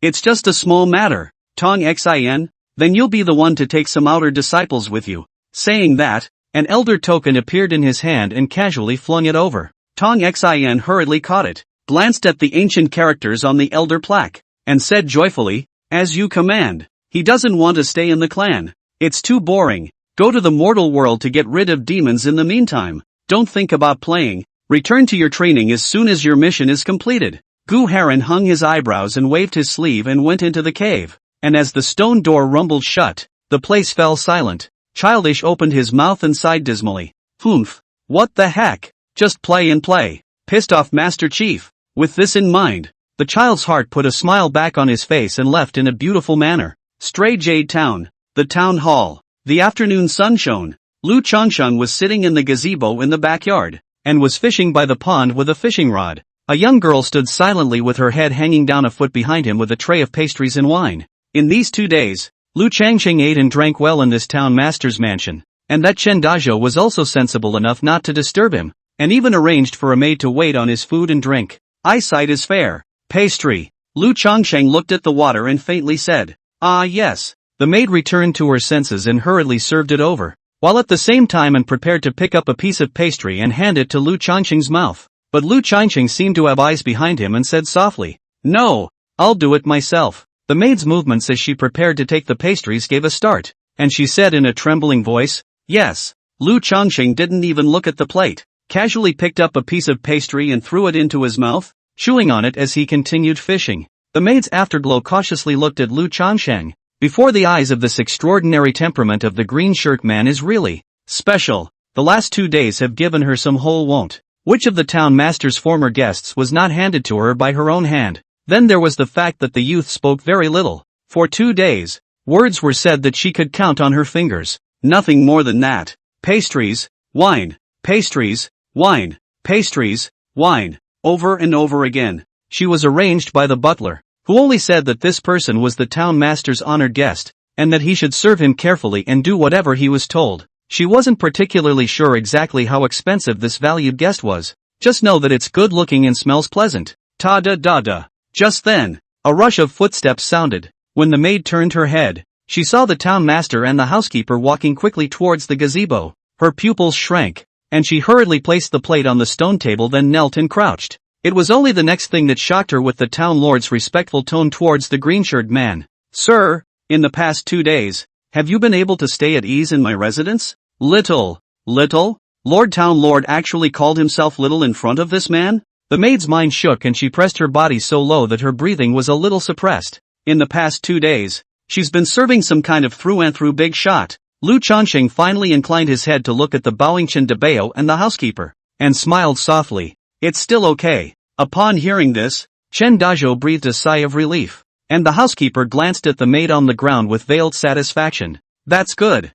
[SPEAKER 1] it's just a small matter. Tong Xin, then you'll be the one to take some outer disciples with you. Saying that, an elder token appeared in his hand and casually flung it over. Tong Xin hurriedly caught it, glanced at the ancient characters on the elder plaque, and said joyfully, As you command. He doesn't want to stay in the clan. It's too boring. Go to the mortal world to get rid of demons in the meantime. Don't think about playing, Return to your training as soon as your mission is completed. Gu Heron hung his eyebrows and waved his sleeve and went into the cave. And as the stone door rumbled shut, the place fell silent. Childish opened his mouth and sighed dismally. Humph. What the heck? Just play and play. Pissed off Master Chief. With this in mind, the child's heart put a smile back on his face and left in a beautiful manner. Stray Jade Town. The town hall. The afternoon sun shone. Lu Changsheng was sitting in the gazebo in the backyard, and was fishing by the pond with a fishing rod. A young girl stood silently with her head hanging down a foot behind him with a tray of pastries and wine. In these 2 days, Lu Changsheng ate and drank well in this town master's mansion, and that Chen Dazhou was also sensible enough not to disturb him, and even arranged for a maid to wait on his food and drink. Eyesight is fair. Pastry. Lu Changsheng looked at the water and faintly said, "Ah yes." The maid returned to her senses and hurriedly served it over, while at the same time and prepared to pick up a piece of pastry and hand it to Lu Changsheng's mouth. But Lu Changsheng seemed to have eyes behind him and said softly, "No, I'll do it myself." The maid's movements as she prepared to take the pastries gave a start, and she said in a trembling voice, "Yes." Lu Changsheng didn't even look at the plate, casually picked up a piece of pastry and threw it into his mouth, chewing on it as he continued fishing. The maid's afterglow cautiously looked at Lu Changsheng. Before the eyes of this extraordinary temperament of the green shirt man is really special. The last 2 days have given her some whole won't. Which of the town master's former guests was not handed to her by her own hand? Then there was the fact that the youth spoke very little. For 2 days, words were said that she could count on her fingers. Nothing more than that. Pastries, wine, pastries, wine, pastries, wine, over and over again. She was arranged by the butler, who only said that this person was the town master's honored guest, and that he should serve him carefully and do whatever he was told. She wasn't particularly sure exactly how expensive this valued guest was. Just know that it's good looking and smells pleasant. Ta-da-da-da. Just then, a rush of footsteps sounded. When the maid turned her head, she saw the town master and the housekeeper walking quickly towards the gazebo. Her pupils shrank, and she hurriedly placed the plate on the stone table, then knelt and crouched. It was only the next thing that shocked her with the town lord's respectful tone towards the green-shirt man. "Sir, in the past 2 days, have you been able to stay at ease in my residence?" Little? Lord Town Lord actually called himself little in front of this man? The maid's mind shook and she pressed her body so low that her breathing was a little suppressed. In the past 2 days, she's been serving some kind of through-and-through big shot. Lu Changsheng finally inclined his head to look at the bowing Chen Debao and the housekeeper, and smiled softly. "It's still okay." Upon hearing this, Chen Dazhou breathed a sigh of relief, and the housekeeper glanced at the maid on the ground with veiled satisfaction. That's good.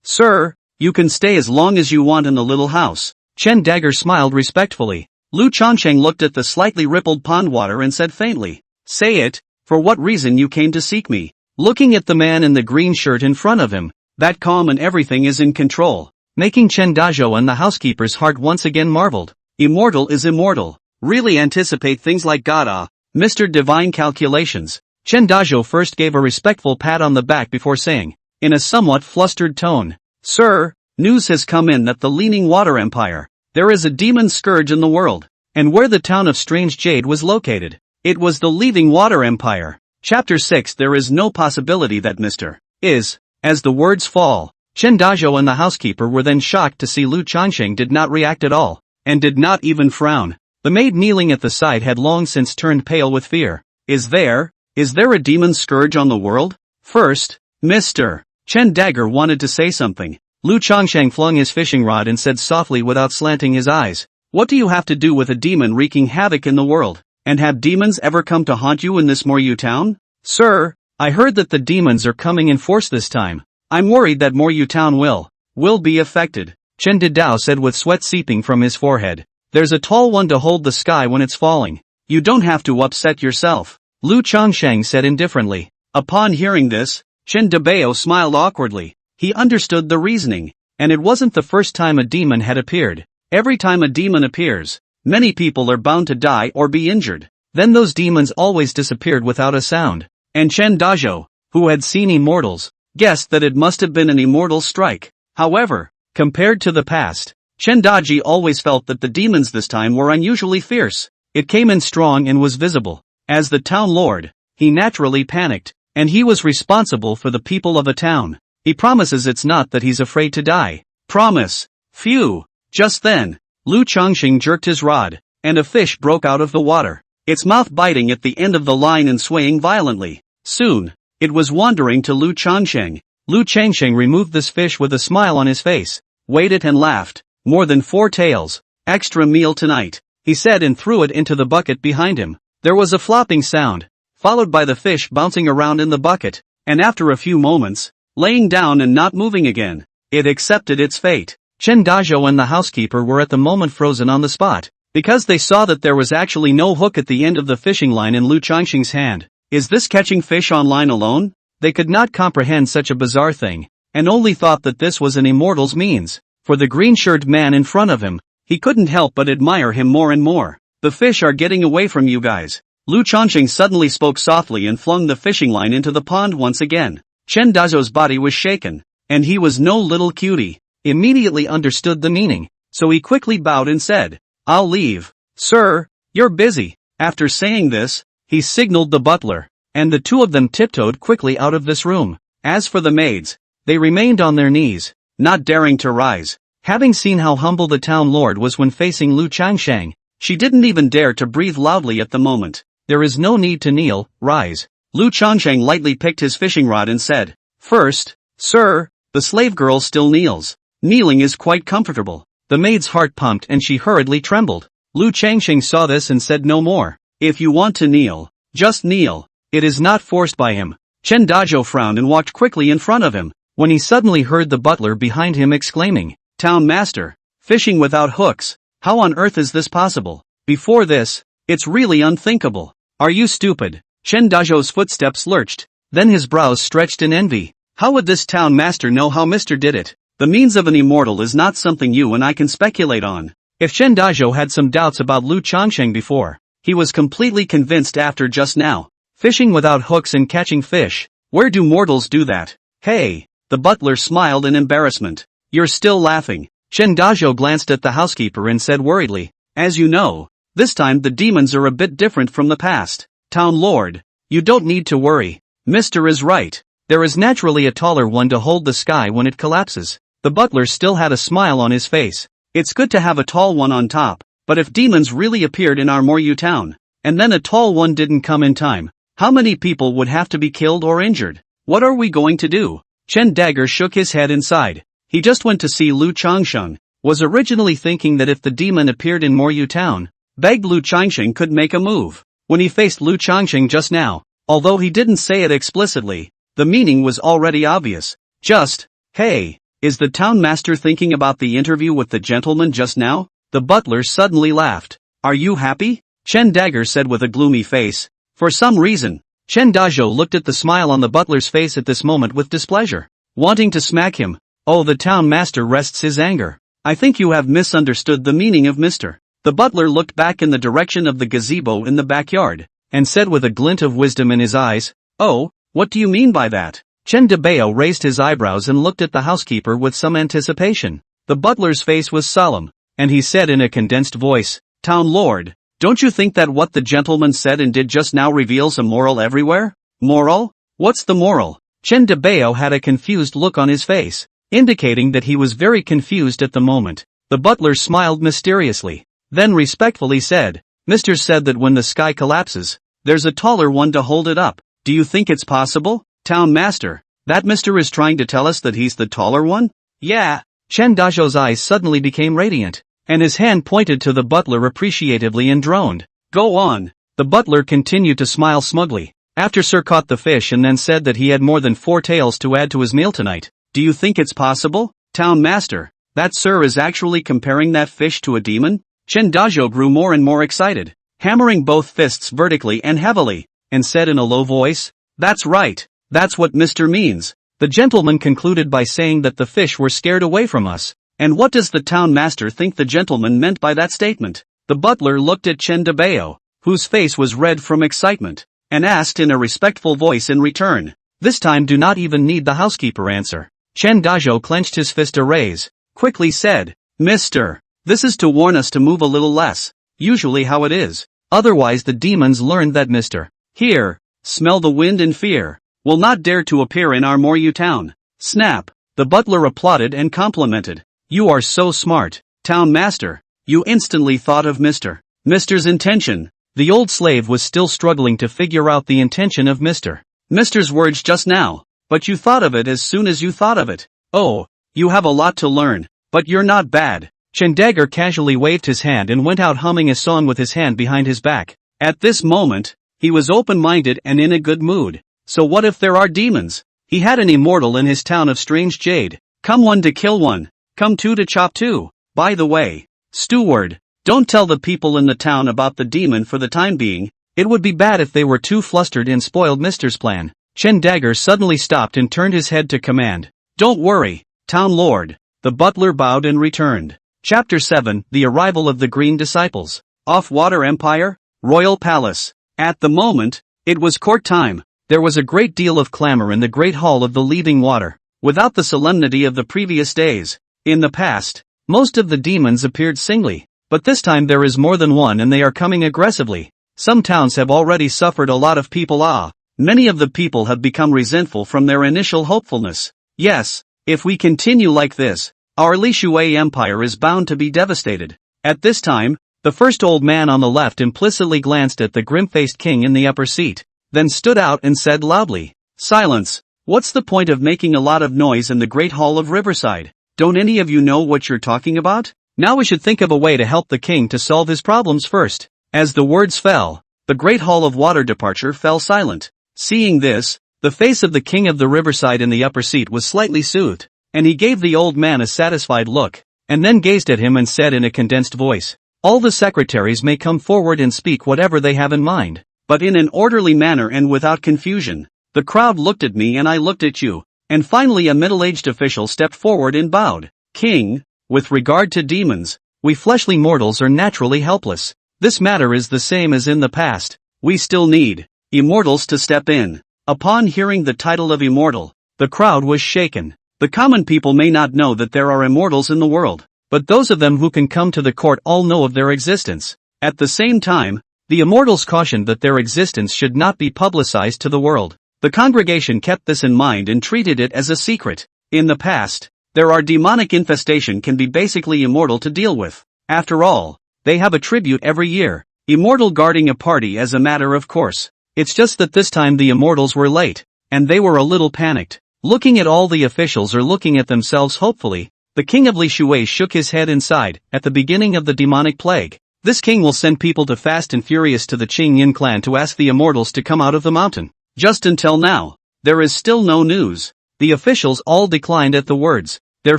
[SPEAKER 1] Sir, you can stay as long as you want in the little house." Chen Dagger smiled respectfully. Lu Changsheng looked at the slightly rippled pond water and said faintly, "Say it, for what reason you came to seek me?" Looking at the man in the green shirt in front of him, that calm and everything is in control, making Chen Dazhou and the housekeeper's heart once again marveled. Immortal is immortal. Really anticipate things like God, Mr. Divine Calculations. Chen Dazhou first gave a respectful pat on the back before saying, in a somewhat flustered tone, "Sir, news has come in that the Leaning Water Empire, there is a demon scourge in the world, and where the town of Strange Jade was located, it was the Leaving Water Empire." Chapter 6. There is no possibility that Mr. is. As the words fall, Chen Dazhou and the housekeeper were then shocked to see Lu Changsheng did not react at all, and did not even frown. The maid kneeling at the side had long since turned pale with fear. Is there a demon scourge on the world? First, Mr. Chen Dagger wanted to say something. Lu Changsheng flung his fishing rod and said softly without slanting his eyes, "What do you have to do with a demon wreaking havoc in the world? And have demons ever come to haunt you in this Moryu town?" "Sir, I heard that the demons are coming in force this time. I'm worried that Moryu town will be affected," Chen Didao said with sweat seeping from his forehead. "There's a tall one to hold the sky when it's falling. You don't have to upset yourself," Lu Changsheng said indifferently. Upon hearing this, Chen Debao smiled awkwardly. He understood the reasoning, and it wasn't the first time a demon had appeared. Every time a demon appears, many people are bound to die or be injured. Then those demons always disappeared without a sound. And Chen Dazhou, who had seen immortals, guessed that it must have been an immortal strike. However, compared to the past, Chen Daji always felt that the demons this time were unusually fierce. It came in strong and was visible. As the town lord, he naturally panicked, and he was responsible for the people of a town. He promises it's not that he's afraid to die. Promise. Phew. Just then, Lu Changxing jerked his rod, and a fish broke out of the water, its mouth biting at the end of the line and swaying violently. Soon, it was wandering to Lu Changxing. Lu Changxing removed this fish with a smile on his face, weighed it and laughed. More than 4 taels. Extra meal tonight, he said and threw it into the bucket behind him. There was a flopping sound, followed by the fish bouncing around in the bucket, and after a few moments, laying down and not moving again, it accepted its fate. Chen Dazhou and the housekeeper were at the moment frozen on the spot, because they saw that there was actually no hook at the end of the fishing line in Lu Changxing's hand. Is this catching fish on line alone? They could not comprehend such a bizarre thing, and only thought that this was an immortal's means. For the green-shirted man in front of him, he couldn't help but admire him more and more. The fish are getting away from you guys. Lu Changxing suddenly spoke softly and flung the fishing line into the pond once again. Chen Dazhou's body was shaken, and he was no little cutie. Immediately understood the meaning, so he quickly bowed and said, "I'll leave, sir, you're busy." After saying this, he signaled the butler, and the two of them tiptoed quickly out of this room. As for the maids, they remained on their knees, not daring to rise. Having seen how humble the town lord was when facing Lu Changxing, she didn't even dare to breathe loudly at the moment. There is no need to kneel, rise. Lu Changxing lightly picked his fishing rod and said, "First, sir." The slave girl still kneels. Kneeling is quite comfortable. The maid's heart pumped and she hurriedly trembled. Lu Changxing saw this and said no more. If you want to kneel, just kneel. It is not forced by him. Chen Dazhou frowned and walked quickly in front of him, when he suddenly heard the butler behind him exclaiming, "Town master, fishing without hooks, how on earth is this possible? Before this, it's really unthinkable. Are you stupid?" Chen Dazhou's footsteps lurched, then his brows stretched in envy. How would this town master know how Mr. did it? The means of an immortal is not something you and I can speculate on. If Chen Dazhou had some doubts about Lu Changxing before, he was completely convinced after just now. Fishing without hooks and catching fish, where do mortals do that? Hey! The butler smiled in embarrassment. You're still laughing. Chen Dazhou glanced at the housekeeper and said worriedly, "As you know, this time the demons are a bit different from the past. Town lord, you don't need to worry. Mr. is right. There is naturally a taller one to hold the sky when it collapses." The butler still had a smile on his face. It's good to have a tall one on top, but if demons really appeared in our Manhwa town, and then a tall one didn't come in time, how many people would have to be killed or injured? What are we going to do? Chen Dagger shook his head and sighed. He just went to see Lu Changxing, was originally thinking that if the demon appeared in Manhwa town, begged Lu Changxing could make a move. When he faced Lu Changxing just now, although he didn't say it explicitly, the meaning was already obvious. Just, hey, is the town master thinking about the interview with the gentleman just now? The butler suddenly laughed. Are you happy? Chen Dagger said with a gloomy face. For some reason, Chen Dazhou looked at the smile on the butler's face at this moment with displeasure, wanting to smack him. Oh, the town master rests his anger. I think you have misunderstood the meaning of Mr. The butler looked back in the direction of the gazebo in the backyard, and said with a glint of wisdom in his eyes, "Oh, what do you mean by that?" Chen Dazhou raised his eyebrows and looked at the housekeeper with some anticipation. The butler's face was solemn, and he said in a condensed voice, "Town lord, don't you think that what the gentleman said and did just now reveals a moral everywhere?" Moral? What's the moral? Chen Dazhou had a confused look on his face, indicating that he was very confused at the moment. The butler smiled mysteriously, then respectfully said, "Mr. said that when the sky collapses, there's a taller one to hold it up. Do you think it's possible, town master, that Mr. is trying to tell us that he's the taller one?" "Yeah." Chen Dazhou's eyes suddenly became radiant, and his hand pointed to the butler appreciatively and droned. "Go on." The butler continued to smile smugly. After Sir caught the fish and then said that he had more than 4 taels to add to his meal tonight. "Do you think it's possible, town master, that Sir is actually comparing that fish to a demon?" Chen Dazhou grew more and more excited, hammering both fists vertically and heavily, and said in a low voice, "That's right, that's what Mr. means." The gentleman concluded by saying that the fish were scared away from us. And what does the town master think the gentleman meant by that statement? The butler looked at Chen Dazhou, whose face was red from excitement, and asked in a respectful voice in return. This time do not even need the housekeeper answer. Chen Dazhou clenched his fist to raise, quickly said, "Mr. This is to warn us to move a little less, usually how it is. Otherwise the demons learned that Mr. Here, smell the wind and fear, will not dare to appear in our Manhwa town." Snap! The butler applauded and complimented. "You are so smart, town master. You instantly thought of Mr.'s intention. The old slave was still struggling to figure out the intention of Mr.'s words just now, but you thought of it as soon as you thought of it. Oh, you have a lot to learn, but you're not bad. Chandagar casually waved his hand and went out humming a song with his hand behind his back. At this moment, he was open-minded and in a good mood. So what if there are demons? He had an immortal in his town of strange jade. Come one to kill one, come two to chop two. By the way, steward, don't tell the people in the town about the demon for the time being. It would be bad if they were too flustered and spoiled Mister's plan. Chandagar suddenly stopped and turned his head to command. Don't worry, town lord. The butler bowed and returned. Chapter 7, The Arrival of the Green Disciples. Off-Water Empire, Royal Palace. At the moment, it was court time. There was a great deal of clamor in the great hall of the Leaving Water, without the solemnity of the previous days. In the past, most of the demons appeared singly, but this time there is more than one and they are coming aggressively. Some towns have already suffered a lot of people. Many of the people have become resentful from their initial hopefulness. Yes, if we continue like this, our Li Shui Empire is bound to be devastated. At this time, the first old man on the left implicitly glanced at the grim-faced king in the upper seat, then stood out and said loudly, "Silence! What's the point of making a lot of noise in the Great Hall of Riverside? Don't any of you know what you're talking about? Now we should think of a way to help the king to solve his problems first." As the words fell, the Great Hall of Water Departure fell silent. Seeing this, the face of the king of the riverside in the upper seat was slightly soothed, and he gave the old man a satisfied look, and then gazed at him and said in a condensed voice, "All the secretaries may come forward and speak whatever they have in mind, but in an orderly manner and without confusion." The crowd looked at me and I looked at you, and finally a middle-aged official stepped forward and bowed. "King, with regard to demons, we fleshly mortals are naturally helpless. This matter is the same as in the past. We still need immortals to step in." Upon hearing the title of immortal, the crowd was shaken. The common people may not know that there are immortals in the world, but those of them who can come to the court all know of their existence. At the same time, the immortals cautioned that their existence should not be publicized to the world. The congregation kept this in mind and treated it as a secret. In the past, there are demonic infestation can be basically immortal to deal with. After all, they have a tribute every year, immortal guarding a party as a matter of course. It's just that this time the immortals were late, and they were a little panicked. Looking at all the officials or looking at themselves hopefully, the king of Li Shui shook his head and sighed. At the beginning of the demonic plague, this king will send people to Fast and Furious to the Qing Yin clan to ask the immortals to come out of the mountain. Just until now, there is still no news. The officials all declined at the words, their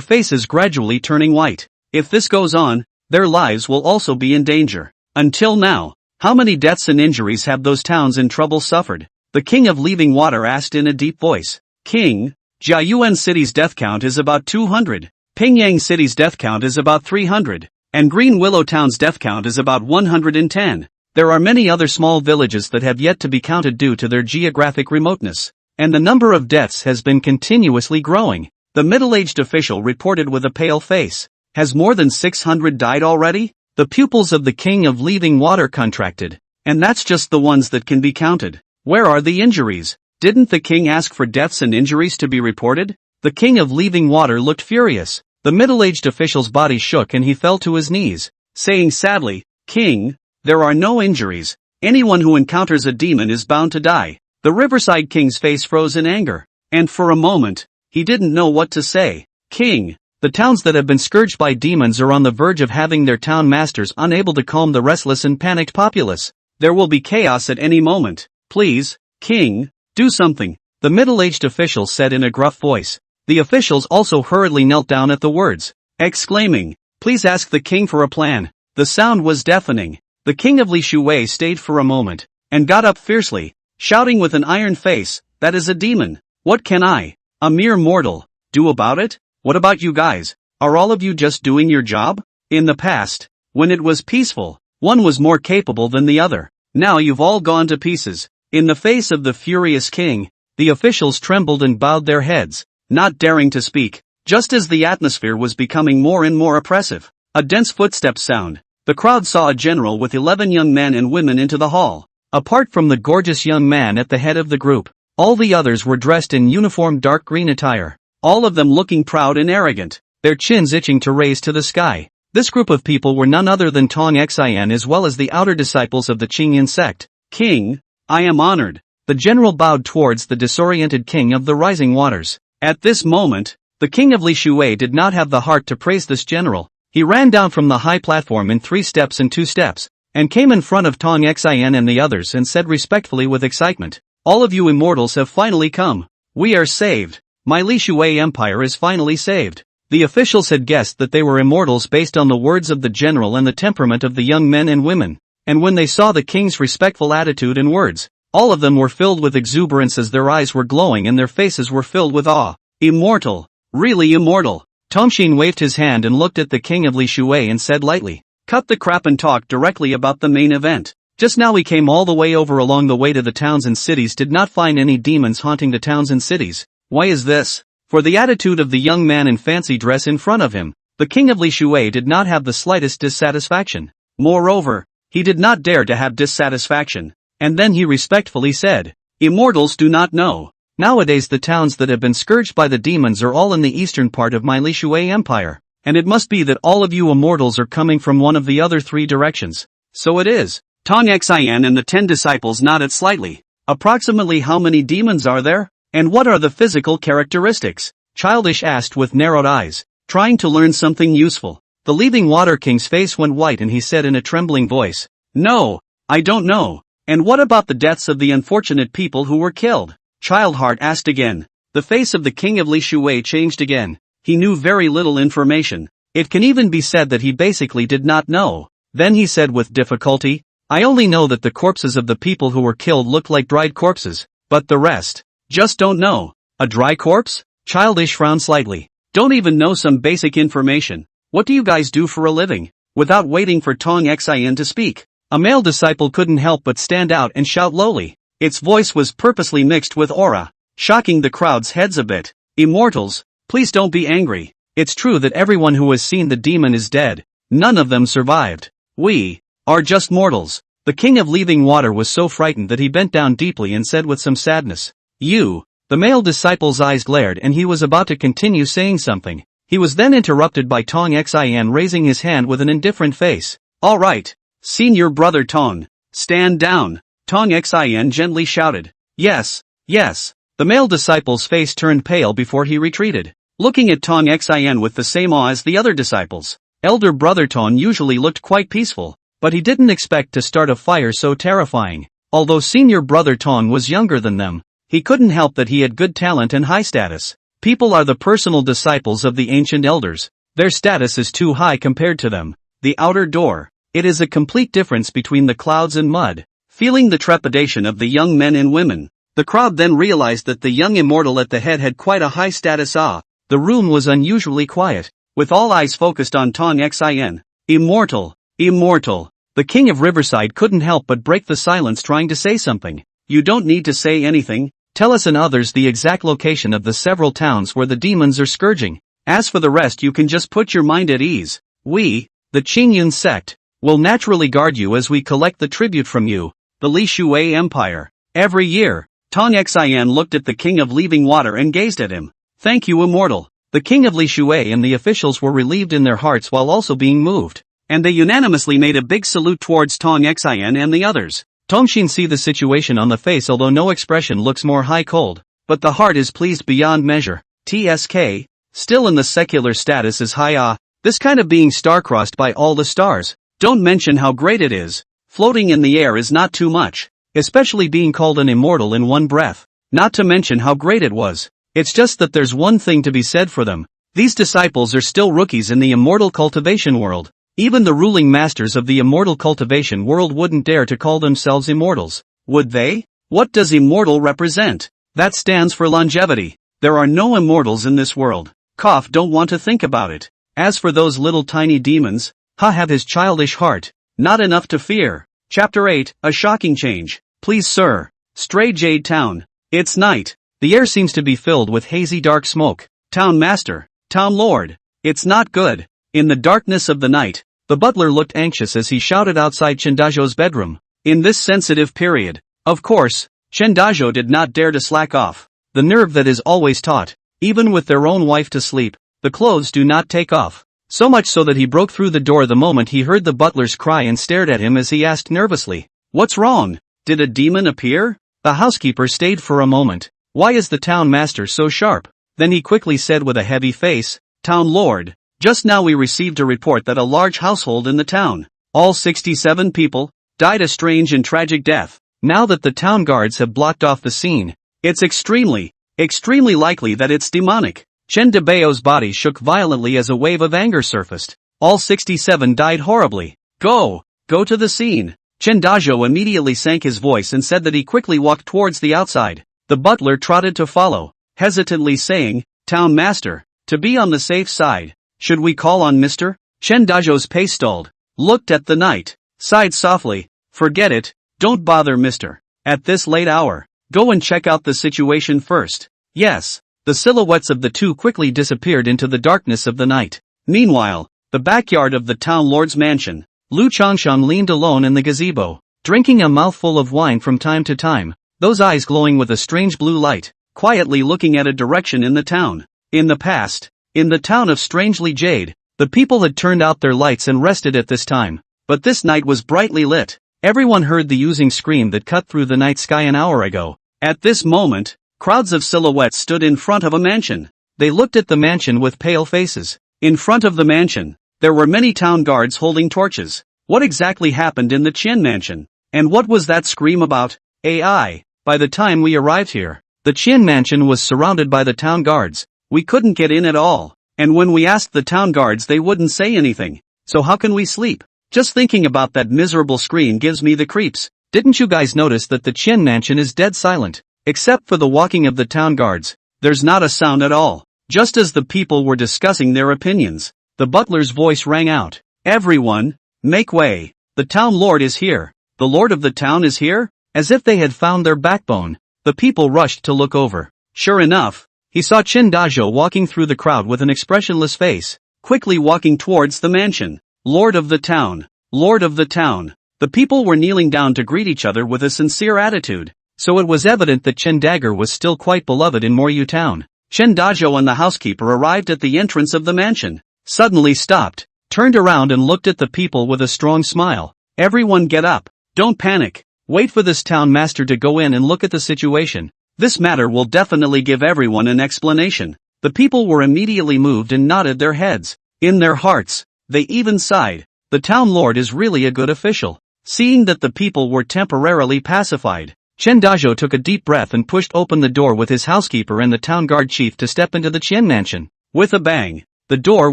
[SPEAKER 1] faces gradually turning white. If this goes on, their lives will also be in danger. Until now, how many deaths and injuries have those towns in trouble suffered? The king of Leaving Water asked in a deep voice. "King, Jiayuan City's death count is about 200, Pingyang City's death count is about 300, and Green Willow Town's death count is about 110. There are many other small villages that have yet to be counted due to their geographic remoteness, and the number of deaths has been continuously growing." The middle-aged official reported with a pale face. "Has more than 600 died already?" The pupils of the king of Leaving Water contracted. "And that's just the ones that can be counted. Where are the injuries? Didn't the king ask for deaths and injuries to be reported?" The king of Leaving Water looked furious. The middle-aged official's body shook and he fell to his knees, saying sadly, "King, there are no injuries. Anyone who encounters a demon is bound to die." The Riverside king's face froze in anger, and for a moment, he didn't know what to say. "King, the towns that have been scourged by demons are on the verge of having their town masters unable to calm the restless and panicked populace. There will be chaos at any moment. Please, King, do something," the middle-aged official said in a gruff voice. The officials also hurriedly knelt down at the words, exclaiming, "Please ask the king for a plan." The sound was deafening. The king of Li Shui stayed for a moment, and got up fiercely, shouting with an iron face, "That is a demon. What can I, a mere mortal, do about it? What about you guys? Are all of you just doing your job? In the past, when it was peaceful, one was more capable than the other. Now you've all gone to pieces." In the face of the furious king, the officials trembled and bowed their heads, not daring to speak. Just as the atmosphere was becoming more and more oppressive, a dense footstep sound. The crowd saw a general with 11 young men and women into the hall. Apart from the gorgeous young man at the head of the group, all the others were dressed in uniform dark green attire, all of them looking proud and arrogant, their chins itching to raise to the sky. This group of people were none other than Tong Xin as well as the outer disciples of the Qingyun sect. King, I am honored. The general bowed towards the disoriented king of the rising waters. At this moment, the king of Li Shui did not have the heart to praise this general. He ran down from the high platform in 3 steps and 2 steps, and came in front of Tong Xin and the others and said respectfully with excitement, "All of you immortals have finally come. We are saved. My Li Shui empire is finally saved." The officials had guessed that they were immortals based on the words of the general and the temperament of the young men and women, and when they saw the king's respectful attitude and words, all of them were filled with exuberance as their eyes were glowing and their faces were filled with awe. Immortal. Really immortal. Tongxin waved his hand and looked at the king of Li Shui and said lightly, "Cut the crap and talk directly about the main event. Just now we came all the way over along the way to the towns and cities, did not find any demons haunting the towns and cities. Why is this?" For the attitude of the young man in fancy dress in front of him, the king of Li Shui did not have the slightest dissatisfaction. Moreover, he did not dare to have dissatisfaction. And then he respectfully said, "Immortals do not know. Nowadays the towns that have been scourged by the demons are all in the eastern part of my Li Shui empire, and it must be that all of you immortals are coming from one of the other 3 directions." "So it is." Tong Xin and the 10 disciples nodded slightly. "Approximately how many demons are there? And what are the physical characteristics?" Childish asked with narrowed eyes, trying to learn something useful. The leaving Water King's face went white and he said in a trembling voice, "No, I don't know." "And what about the deaths of the unfortunate people who were killed?" Childheart asked again. The face of the king of Li Shui changed again. He knew very little information. It can even be said that he basically did not know. Then he said with difficulty, "I only know that the corpses of the people who were killed looked like dried corpses, but the rest, just don't know." "A dry corpse?" Childish frowned slightly. "Don't even know some basic information. What do you guys do for a living?" Without waiting for Tong Xin to speak, a male disciple couldn't help but stand out and shout lowly. Its voice was purposely mixed with aura, shocking the crowd's heads a bit. "Immortals, please don't be angry. It's true that everyone who has seen the demon is dead. None of them survived. We are just mortals." The king of Leaving Water was so frightened that he bent down deeply and said with some sadness, "You." The male disciple's eyes glared and he was about to continue saying something. He was then interrupted by Tong Xin raising his hand with an indifferent face. "All right, senior brother Tong, stand down." Tong Xin gently shouted, "Yes, yes." The male disciple's face turned pale before he retreated, looking at Tong Xin with the same awe as the other disciples. Elder brother Tong usually looked quite peaceful, but he didn't expect to start a fire so terrifying. Although senior brother Tong was younger than them, he couldn't help that he had good talent and high status. People are the personal disciples of the ancient elders. Their status is too high compared to them. The outer door. It is a complete difference between the clouds and mud. Feeling the trepidation of the young men and women, the crowd then realized that the young immortal at the head had quite a high status. The room was unusually quiet, with all eyes focused on Tong Xin. "Immortal, immortal." The king of Riverside couldn't help but break the silence trying to say something. "You don't need to say anything. Tell us and others the exact location of the several towns where the demons are scourging. As for the rest you can just put your mind at ease. We, the Qingyun sect, will naturally guard you as we collect the tribute from you, the Li Shui Empire, every year." Tong Xin looked at the king of Leaving Water and gazed at him. "Thank you, immortal." The king of Li Shui and the officials were relieved in their hearts while also being moved, and they unanimously made a big salute towards Tong Xin and the others. Tongxin see the situation on the face, although no expression looks more high cold, but the heart is pleased beyond measure. TSK, still in the secular status is high. This kind of being star-crossed by all the stars. Don't mention how great it is. Floating in the air is not too much, especially being called an immortal in one breath. Not to mention how great it was. It's just that there's one thing to be said for them. These disciples are still rookies in the immortal cultivation world. Even the ruling masters of the immortal cultivation world wouldn't dare to call themselves immortals, would they? What does immortal represent? That stands for longevity. There are no immortals in this world. Don't want to think about it. As for those little tiny demons, have his childish heart. Not enough to fear. Chapter 8, a shocking change. Please sir. Stray Jade Town. It's night. The air seems to be filled with hazy dark smoke. Town master. Town lord. It's not good. In the darkness of the night, the butler looked anxious as he shouted outside Chendajo's bedroom. In this sensitive period, of course, Chendajo did not dare to slack off. The nerve that is always taught, even with their own wife to sleep, the clothes do not take off. So much so that he broke through the door the moment he heard the butler's cry and stared at him as he asked nervously, "What's wrong? Did a demon appear?" The housekeeper stayed for a moment. "Why is the town master so sharp?" Then he quickly said with a heavy face, "Town lord, just now we received a report that a large household in the town, all 67 people, died a strange and tragic death. Now that the town guards have blocked off the scene, it's extremely likely that it's demonic." Chen Debao's body shook violently as a wave of anger surfaced. "All 67 died horribly. Go to the scene." Chen Dazhou immediately sank his voice and said that he quickly walked towards the outside. The butler trotted to follow, hesitantly saying, "Town master, to be on the safe side, should we call on Mr.?" Chen Dazhou's pace stalled, looked at the knight, sighed softly, "Forget it, don't bother Mr. At this late hour. Go and check out the situation first." "Yes." The silhouettes of the two quickly disappeared into the darkness of the night. Meanwhile, the backyard of the town lord's mansion, Lu Changshan leaned alone in the gazebo, drinking a mouthful of wine from time to time, those eyes glowing with a strange blue light, quietly looking at a direction in the town. In the past, in the town of Strangely Jade, the people had turned out their lights and rested at this time, but this night was brightly lit. Everyone heard the oozing scream that cut through the night sky an hour ago. At this moment, crowds of silhouettes stood in front of a mansion. They looked at the mansion with pale faces. In front of the mansion, there were many town guards holding torches. What exactly happened in the Qian mansion? And what was that scream about? AI. By the time we arrived here, the Qian mansion was surrounded by the town guards. We couldn't get in at all. And when we asked the town guards, they wouldn't say anything. So how can we sleep? Just thinking about that miserable scream gives me the creeps. Didn't you guys notice that the Qian mansion is dead silent? Except for the walking of the town guards, there's not a sound at all. Just as the people were discussing their opinions, the butler's voice rang out. "Everyone, make way. The town lord is here. The lord of the town is here?" As if they had found their backbone, the people rushed to look over. Sure enough, he saw Chen Dazhou walking through the crowd with an expressionless face, quickly walking towards the mansion. "Lord of the town. Lord of the town." The people were kneeling down to greet each other with a sincere attitude. So it was evident that Chen Dagger was still quite beloved in Moryu town. Chen Dazhou and the housekeeper arrived at the entrance of the mansion, suddenly stopped, turned around and looked at the people with a strong smile. "Everyone get up. Don't panic. Wait for this town master to go in and look at the situation. This matter will definitely give everyone an explanation." The people were immediately moved and nodded their heads. In their hearts, they even sighed. The town lord is really a good official. Seeing that the people were temporarily pacified, Chen Dazhou took a deep breath and pushed open the door with his housekeeper and the town guard chief to step into the Qian mansion. With a bang, the door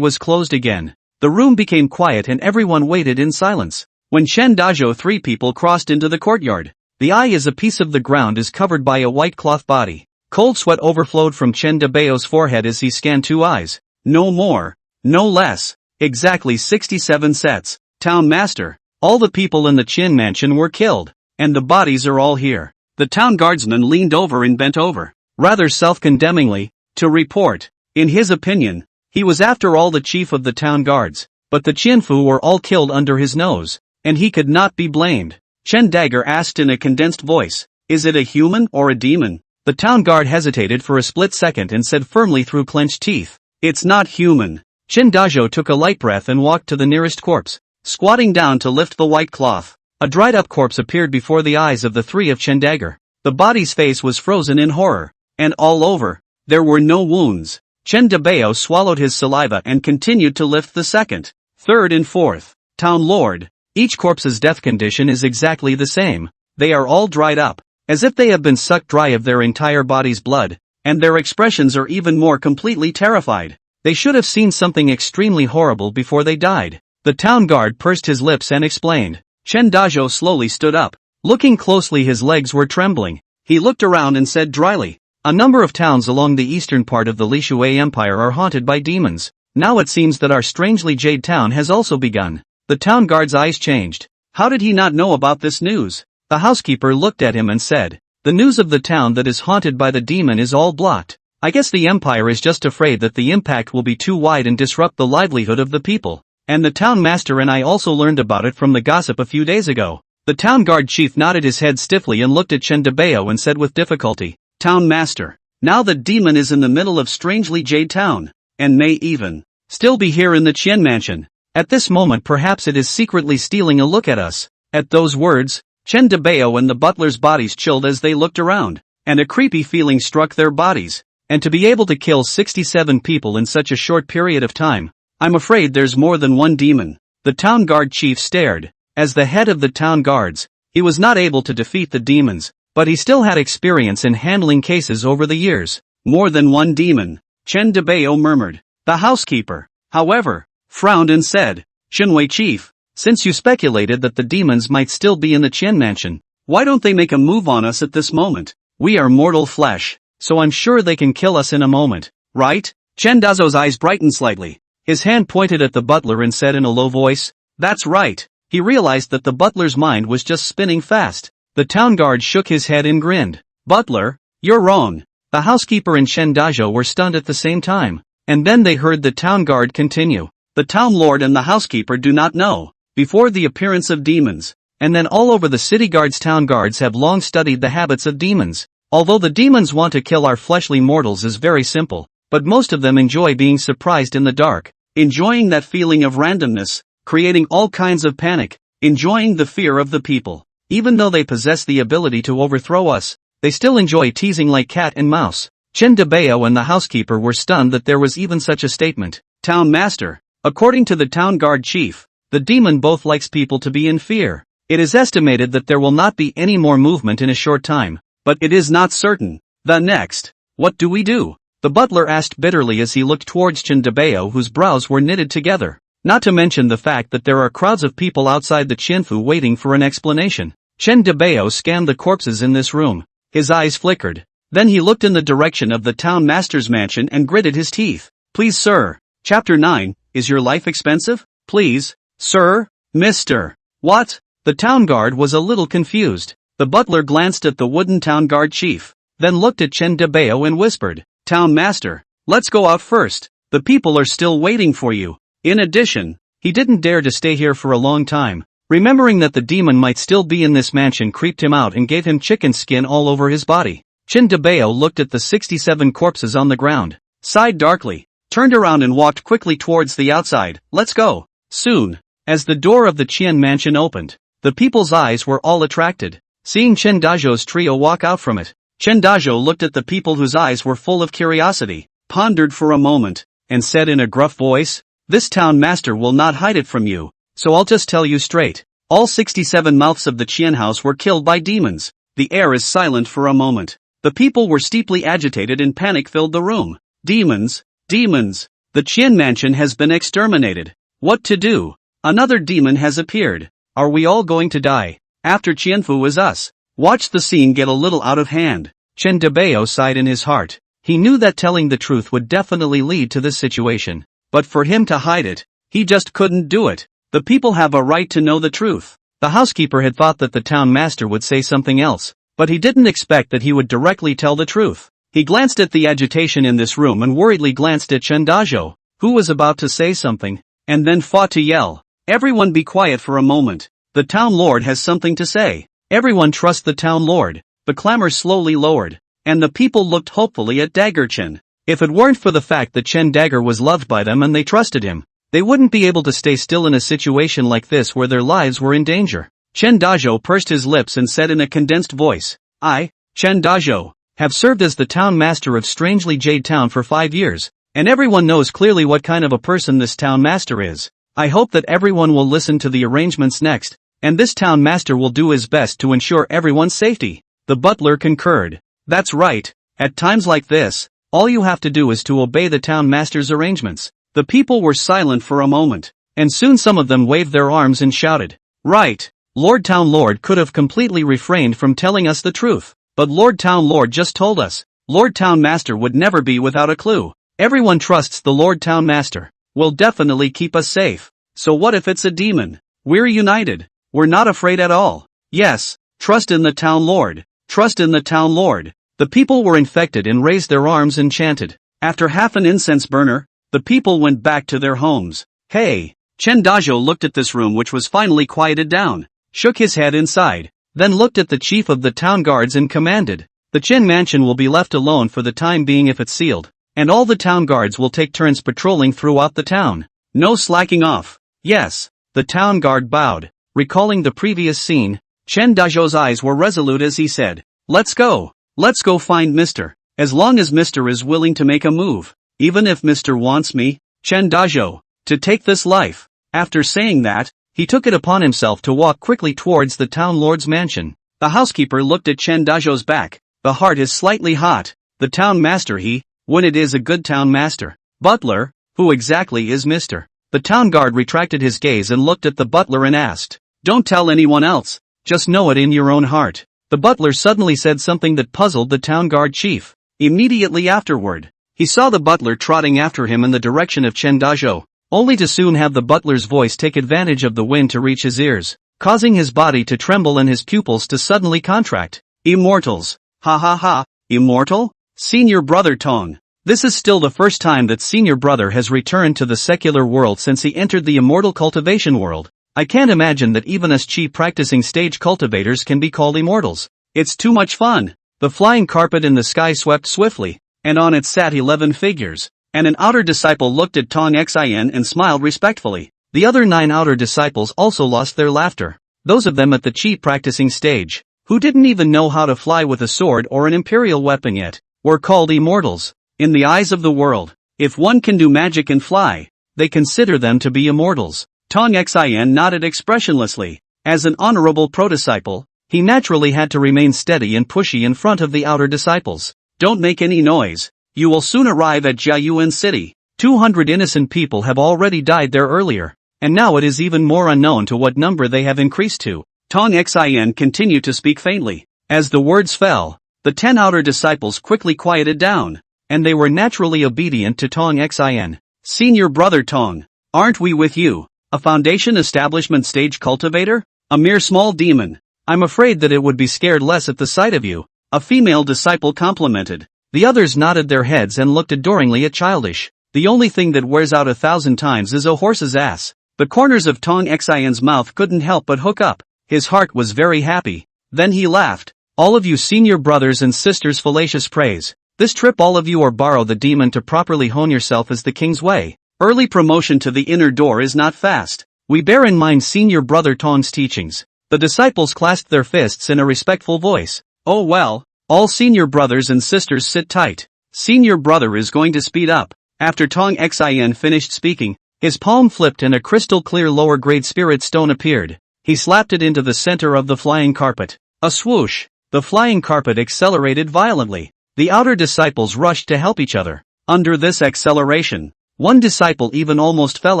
[SPEAKER 1] was closed again. The room became quiet and everyone waited in silence. When Chen Dazhou three people crossed into the courtyard, the eye as a piece of the ground is covered by a white cloth body. Cold sweat overflowed from Chen Debao's forehead as he scanned two eyes. No more, no less, exactly 67 sets. "Town master, all the people in the Qian mansion were killed. And the bodies are all here." The town guardsman leaned over and bent over, rather self-condemningly, to report. In his opinion, he was after all the chief of the town guards, but the Qianfu were all killed under his nose, and he could not be blamed. Chen Dagger asked in a condensed voice, "Is it a human or a demon?" The town guard hesitated for a split second and said firmly through clenched teeth, "It's not human." Chen Dazhou took a light breath and walked to the nearest corpse, squatting down to lift the white cloth. A dried-up corpse appeared before the eyes of the three of Chen Dagger. The body's face was frozen in horror, and all over, there were no wounds. Chen Debao swallowed his saliva and continued to lift the second, third and fourth. "Town lord, each corpse's death condition is exactly the same. They are all dried up, as if they have been sucked dry of their entire body's blood, and their expressions are even more completely terrified. They should have seen something extremely horrible before they died." The town guard pursed his lips and explained. Chen Dazhou slowly stood up. Looking closely, his legs were trembling. He looked around and said dryly, "A number of towns along the eastern part of the Lishui Empire are haunted by demons. Now it seems that our strangely Jade town has also begun." The town guard's eyes changed. How did he not know about this news? The housekeeper looked at him and said, "The news of the town that is haunted by the demon is all blocked. I guess the empire is just afraid that the impact will be too wide and disrupt the livelihood of the people. And the town master and I also learned about it from the gossip a few days ago." The town guard chief nodded his head stiffly and looked at Chen Debao and said with difficulty, "Town master, now the demon is in the middle of Strangely Jade town, and may even still be here in the Qian mansion. At this moment perhaps it is secretly stealing a look at us. At those words, Chen Debao and the butler's bodies chilled as they looked around, and a creepy feeling struck their bodies. And to be able to kill 67 people in such a short period of time, I'm afraid there's more than one demon. The town guard chief stared. As the head of the town guards, he was not able to defeat the demons, but he still had experience in handling cases over the years. More than one demon, Chen Debao murmured. The housekeeper, however, frowned and said, Shenwei chief, since you speculated that the demons might still be in the Qian mansion, why don't they make a move on us at this moment? We are mortal flesh, so I'm sure they can kill us in a moment, right? Chen Dazo's eyes brightened slightly. His hand pointed at the butler and said in a low voice, that's right. He realized that the butler's mind was just spinning fast. The town guard shook his head and grinned. Butler, you're wrong. The housekeeper and Chen Dajo were stunned at the same time. And then they heard the town guard continue. The town lord and the housekeeper do not know. Before the appearance of demons. And then all over the city guards, town guards have long studied the habits of demons. Although the demons want to kill our fleshly mortals is very simple, but most of them enjoy being surprised in the dark, enjoying that feeling of randomness, creating all kinds of panic, enjoying the fear of the people. Even though they possess the ability to overthrow us, they still enjoy teasing like cat and mouse. Chen Debao and the housekeeper were stunned that there was even such a statement. Town master, according to the town guard chief, the demon both likes people to be in fear. It is estimated that there will not be any more movement in a short time, but it is not certain. The next, what do we do? The butler asked bitterly as he looked towards Chen Debao, whose brows were knitted together. Not to mention the fact that there are crowds of people outside the Qianfu waiting for an explanation. Chen Debao scanned the corpses in this room. His eyes flickered. Then he looked in the direction of the town master's mansion and gritted his teeth. Please sir. Chapter 9, is your life expensive? Please, sir, Mr. What? The town guard was a little confused. The butler glanced at the wooden town guard chief, then looked at Chen Debao and whispered, Town master, let's go out first. The people are still waiting for you. In addition, he didn't dare to stay here for a long time. Remembering that the demon might still be in this mansion creeped him out and gave him chicken skin all over his body. Chen Debao looked at the 67 corpses on the ground, sighed darkly, turned around and walked quickly towards the outside. Let's go. Soon, as the door of the Qian mansion opened, the people's eyes were all attracted, seeing Chen Dajo's trio walk out from it. Chen Dajo looked at the people whose eyes were full of curiosity, pondered for a moment, and said in a gruff voice, This town master will not hide it from you, so I'll just tell you straight. All 67 mouths of the Qian house were killed by demons. The air is silent for a moment. The people were steeply agitated and panic filled the room. Demons, demons. The Qian mansion has been exterminated. What to do? Another demon has appeared. Are we all going to die? After Qianfu is us. Watch the scene get a little out of hand. Chen Debao sighed in his heart. He knew that telling the truth would definitely lead to this situation. But for him to hide it, he just couldn't do it. The people have a right to know the truth. The housekeeper had thought that the town master would say something else, but he didn't expect that he would directly tell the truth. He glanced at the agitation in this room and worriedly glanced at Chen Dajo, who was about to say something, and then fought to yell. Everyone be quiet for a moment. The town lord has something to say. Everyone trust the town lord. The clamor slowly lowered, and the people looked hopefully at Dagger Chen. If it weren't for the fact that Chen Dagger was loved by them and they trusted him, they wouldn't be able to stay still in a situation like this where their lives were in danger. Chen Dajo pursed his lips and said in a condensed voice, I, Chen Dajo, have served as the town master of Strangely Jade Town for 5 years, and everyone knows clearly what kind of a person this town master is. I hope that everyone will listen to the arrangements next, and this town master will do his best to ensure everyone's safety. The butler concurred. That's right, at times like this, all you have to do is to obey the town master's arrangements. The people were silent for a moment, and soon some of them waved their arms and shouted, Right, Lord Town Lord could have completely refrained from telling us the truth, but Lord Town Lord just told us. Lord Town Master would never be without a clue. Everyone trusts the Lord Town Master. Will definitely keep us safe. So what if it's a demon? We're united. We're not afraid at all. Yes, trust in the Town Lord. Trust in the Town Lord. The people were infected and raised their arms and chanted. After half an incense burner, the people went back to their homes. Hey! Chen Dajo looked at this room which was finally quieted down, shook his head inside, then looked at the chief of the town guards and commanded, The Chen mansion will be left alone for the time being if it's sealed. and all the town guards will take turns patrolling throughout the town. No slacking off. Yes. The town guard bowed. Recalling the previous scene, Chen Dajo's eyes were resolute as he said, "Let's go. Let's go find Mr. As long as Mr. is willing to make a move. Even if Mr. wants me, Chen Dajo, to take this life." After saying that, he took it upon himself to walk quickly towards the town lord's mansion. The housekeeper looked at Chen Dajo's back. The heart is slightly hot. The town master when it is a good town master. Butler, who exactly is Mr.? The town guard retracted his gaze and looked at the butler and asked, "Don't tell anyone else. Just know it in your own heart." The butler suddenly said something that puzzled the town guard chief. Immediately afterward, he saw the butler trotting after him in the direction of Chen Dajo, only to soon have the butler's voice take advantage of the wind to reach his ears, causing his body to tremble and his pupils to suddenly contract. Immortals. Ha ha ha, immortal? Senior brother Tong. This is still the first time that senior brother has returned to the secular world since he entered the immortal cultivation world. I can't imagine that even us chi practicing stage cultivators can be called immortals. It's too much fun. The flying carpet in the sky swept swiftly, and on it sat 11 figures, and an outer disciple looked at Tong Xin and smiled respectfully. The other 9 outer disciples also lost their laughter. Those of them at the chi practicing stage, who didn't even know how to fly with a sword or an imperial weapon yet, were called immortals. In the eyes of the world, if one can do magic and fly, they consider them to be immortals. Tong Xin nodded expressionlessly. As an honorable pro-disciple, he naturally had to remain steady and pushy in front of the outer disciples. Don't make any noise. You will soon arrive at Jiayuan City. 200 innocent people have already died there earlier, and now it is even more unknown to what number they have increased to. Tong Xin continued to speak faintly. As the words fell, the 10 outer disciples quickly quieted down, and they were naturally obedient to Tong Xin. Senior brother Tong, aren't we with you? A foundation establishment stage cultivator? A mere small demon. I'm afraid that it would be scared less at the sight of you. A female disciple complimented. The others nodded their heads and looked adoringly at Childish. The only thing that wears out 1,000 times is a horse's ass. The corners of Tong Xion's mouth couldn't help but hook up. His heart was very happy. Then he laughed. All of you senior brothers and sisters, fallacious praise. This trip all of you are borrow the demon to properly hone yourself as the king's way. Early promotion to the inner door is not fast. We bear in mind senior brother Tong's teachings. The disciples clasped their fists in a respectful voice. Oh well, all senior brothers and sisters sit tight. Senior brother is going to speed up. After Tong Xin finished speaking, his palm flipped and a crystal clear lower grade spirit stone appeared. He slapped it into the center of the flying carpet. A swoosh. The flying carpet accelerated violently. The outer disciples rushed to help each other. Under this acceleration, one disciple even almost fell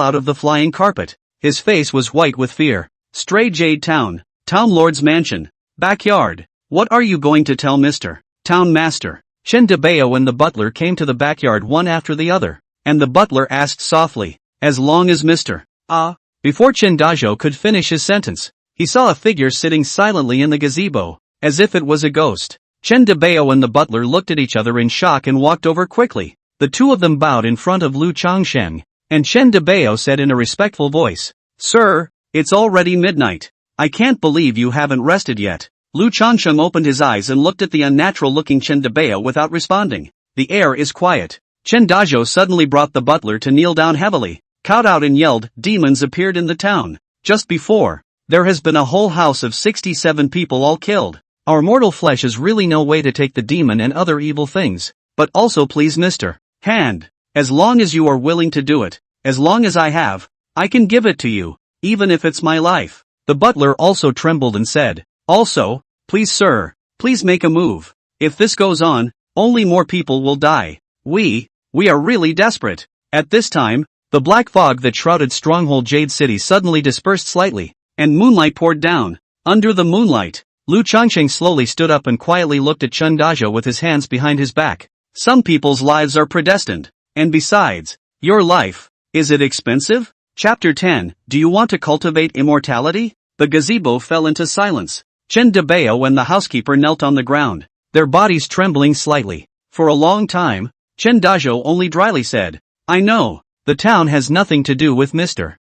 [SPEAKER 1] out of the flying carpet. His face was white with fear. Stray Jade Town. Town Lord's Mansion. Backyard. What are you going to tell Mr. Town Master? Chen Debao and the butler came to the backyard one after the other, and the butler asked softly, as long as Mr. Before Chen Dajo could finish his sentence, he saw a figure sitting silently in the gazebo, as if it was a ghost. Chen Debao and the butler looked at each other in shock and walked over quickly. The two of them bowed in front of Lu Changsheng, and Chen Debao said in a respectful voice, "Sir, it's already midnight. I can't believe you haven't rested yet." Lu Changsheng opened his eyes and looked at the unnatural-looking Chen Debao without responding. The air is quiet. Chen Dajo suddenly brought the butler to kneel down heavily, cowed out and yelled, "Demons appeared in the town. Just before, there has been a whole house of 67 people all killed. Our mortal flesh is really no way to take the demon and other evil things, but also please Mr. Hand, as long as you are willing to do it, as long as I can give it to you, even if it's my life." The butler also trembled and said, "Also, please sir, please make a move. If this goes on, only more people will die. We are really desperate." At this time, the black fog that shrouded Stronghold Jade City suddenly dispersed slightly, and moonlight poured down. Under the moonlight, Lu Changsheng slowly stood up and quietly looked at Chen Dajo with his hands behind his back. Some people's lives are predestined, and besides, your life, is it expensive? Chapter 10, Do you want to cultivate immortality? The gazebo fell into silence. Chen Debao and the housekeeper knelt on the ground, their bodies trembling slightly. For a long time, Chen Dajo only dryly said, "I know, the town has nothing to do with Mr.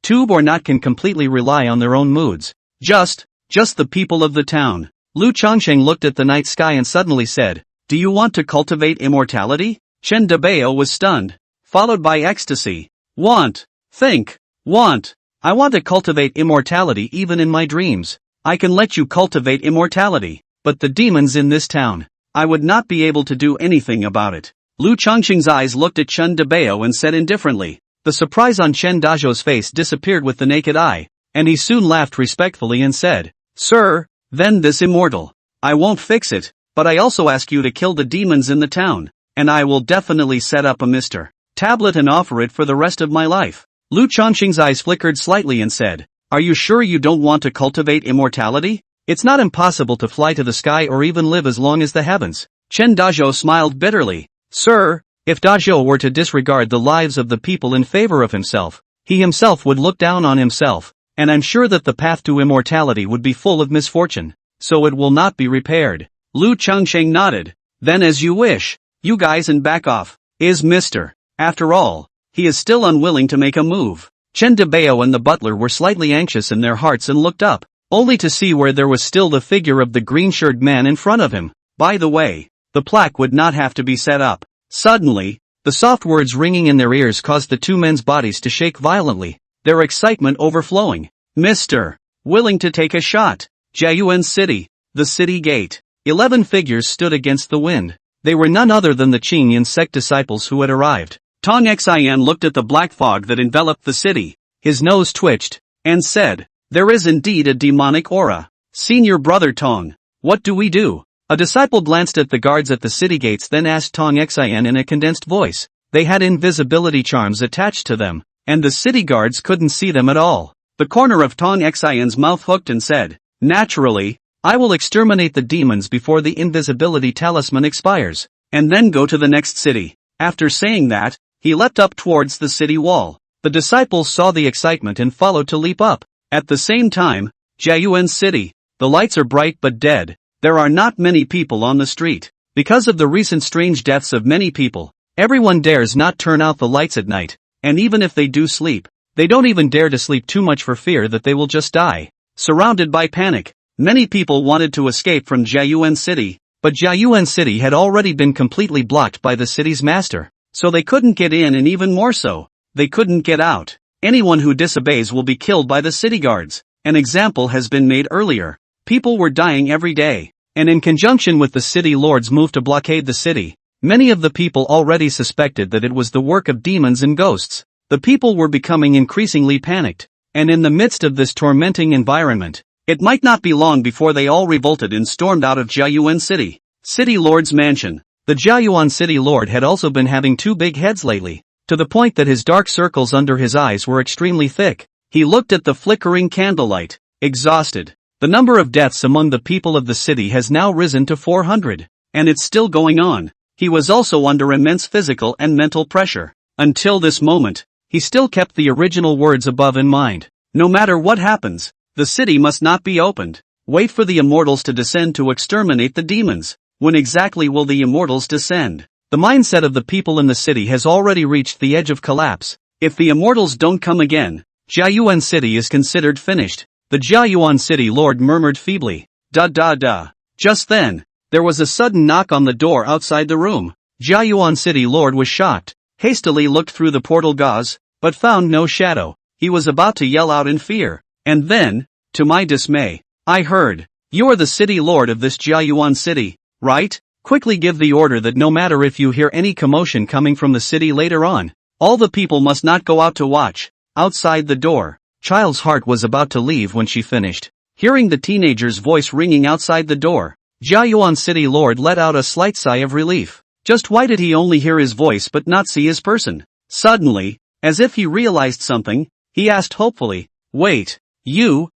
[SPEAKER 1] Tube or not can completely rely on their own moods. Just the people of the town." Lu Changsheng looked at the night sky and suddenly said, "Do you want to cultivate immortality?" Chen Dabeo was stunned, followed by ecstasy. Want. Think. Want. I want to cultivate immortality even in my dreams. I can let you cultivate immortality, but the demons in this town, I would not be able to do anything about it. Lu Chongqing's eyes looked at Chen Dabeo and said indifferently. The surprise on Chen Dazhou's face disappeared with the naked eye, and he soon laughed respectfully and said, Sir, then this immortal. I won't fix it, but I also ask you to kill the demons in the town, and I will definitely set up a Mr. Tablet and offer it for the rest of my life. Lu Chongqing's eyes flickered slightly and said, Are you sure you don't want to cultivate immortality? It's not impossible to fly to the sky or even live as long as the heavens. Chen Dazhou smiled bitterly. Sir, if Dazhou were to disregard the lives of the people in favor of himself, he himself would look down on himself, and I'm sure that the path to immortality would be full of misfortune, so it will not be repaired. Lu Chongqing nodded. Then as you wish. You guys and back off. Is Mr. After all, he is still unwilling to make a move. Chen Dabeo and the butler were slightly anxious in their hearts and looked up, only to see where there was still the figure of the green-shirted man in front of him. By the way, the plaque would not have to be set up. Suddenly, the soft words ringing in their ears caused the two men's bodies to shake violently, their excitement overflowing. Mr. Willing to take a shot. Jiayuan City, the city gate. 11 figures stood against the wind. They were none other than the Qingyan sect disciples who had arrived. Tong Xian looked at the black fog that enveloped the city. His nose twitched, and said, There is indeed a demonic aura. Senior brother Tong, what do we do? A disciple glanced at the guards at the city gates, then asked Tong Xian in a condensed voice. They had invisibility charms attached to them, and the city guards couldn't see them at all. The corner of Tong Xian's mouth hooked and said, Naturally, I will exterminate the demons before the invisibility talisman expires, and then go to the next city. After saying that, he leapt up towards the city wall. The disciples saw the excitement and followed to leap up. At the same time, Jiayuan City, the lights are bright but dead. There are not many people on the street. Because of the recent strange deaths of many people, everyone dares not turn out the lights at night, and even if they do sleep, they don't even dare to sleep too much for fear that they will just die. Surrounded by panic, many people wanted to escape from Jiayuan City, but Jiayuan City had already been completely blocked by the city's master, so they couldn't get in, and even more so, they couldn't get out. Anyone who disobeys will be killed by the city guards. An example has been made earlier. People were dying every day, and in conjunction with the city lord's move to blockade the city, many of the people already suspected that it was the work of demons and ghosts. The people were becoming increasingly panicked, and in the midst of this tormenting environment, it might not be long before they all revolted and stormed out of Jiayuan City. City Lord's mansion. The Jiayuan City Lord had also been having two big heads lately, to the point that his dark circles under his eyes were extremely thick. He looked at the flickering candlelight, exhausted. The number of deaths among the people of the city has now risen to 400, and it's still going on. He was also under immense physical and mental pressure. Until this moment, he still kept the original words above in mind. No matter what happens, the city must not be opened. Wait for the immortals to descend to exterminate the demons. When exactly will the immortals descend? The mindset of the people in the city has already reached the edge of collapse. If the immortals don't come again, Jiayuan City is considered finished. The Jiayuan City Lord murmured feebly. Just then, there was a sudden knock on the door outside the room. Jiayuan City Lord was shocked, hastily looked through the portal gauze, but found no shadow. He was about to yell out in fear, and then, to my dismay, I heard, You are the city lord of this Jiayuan City, right? Quickly give the order that no matter if you hear any commotion coming from the city later on, all the people must not go out to watch. Outside the door, Child's heart was about to leave when she finished. Hearing the teenager's voice ringing outside the door, Jiayuan City Lord let out a slight sigh of relief. Just why did he only hear his voice but not see his person? Suddenly, as if he realized something, he asked hopefully, Wait, you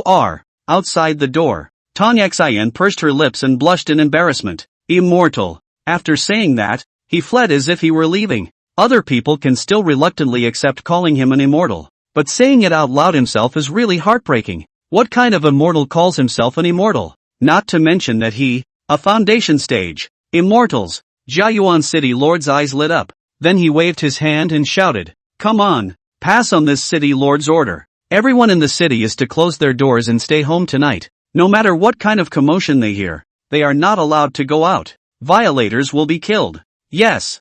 [SPEAKER 1] are outside the door. Tong Xian pursed her lips and blushed in embarrassment. Immortal. After saying that, he fled as if he were leaving. Other people can still reluctantly accept calling him an immortal, but saying it out loud himself is really heartbreaking. What kind of immortal calls himself an immortal? Not to mention that a foundation stage. Immortals. Jiayuan City Lord's eyes lit up. Then he waved his hand and shouted, Come on, pass on this city lord's order. Everyone in the city is to close their doors and stay home tonight. No matter what kind of commotion they hear, they are not allowed to go out. Violators will be killed. Yes,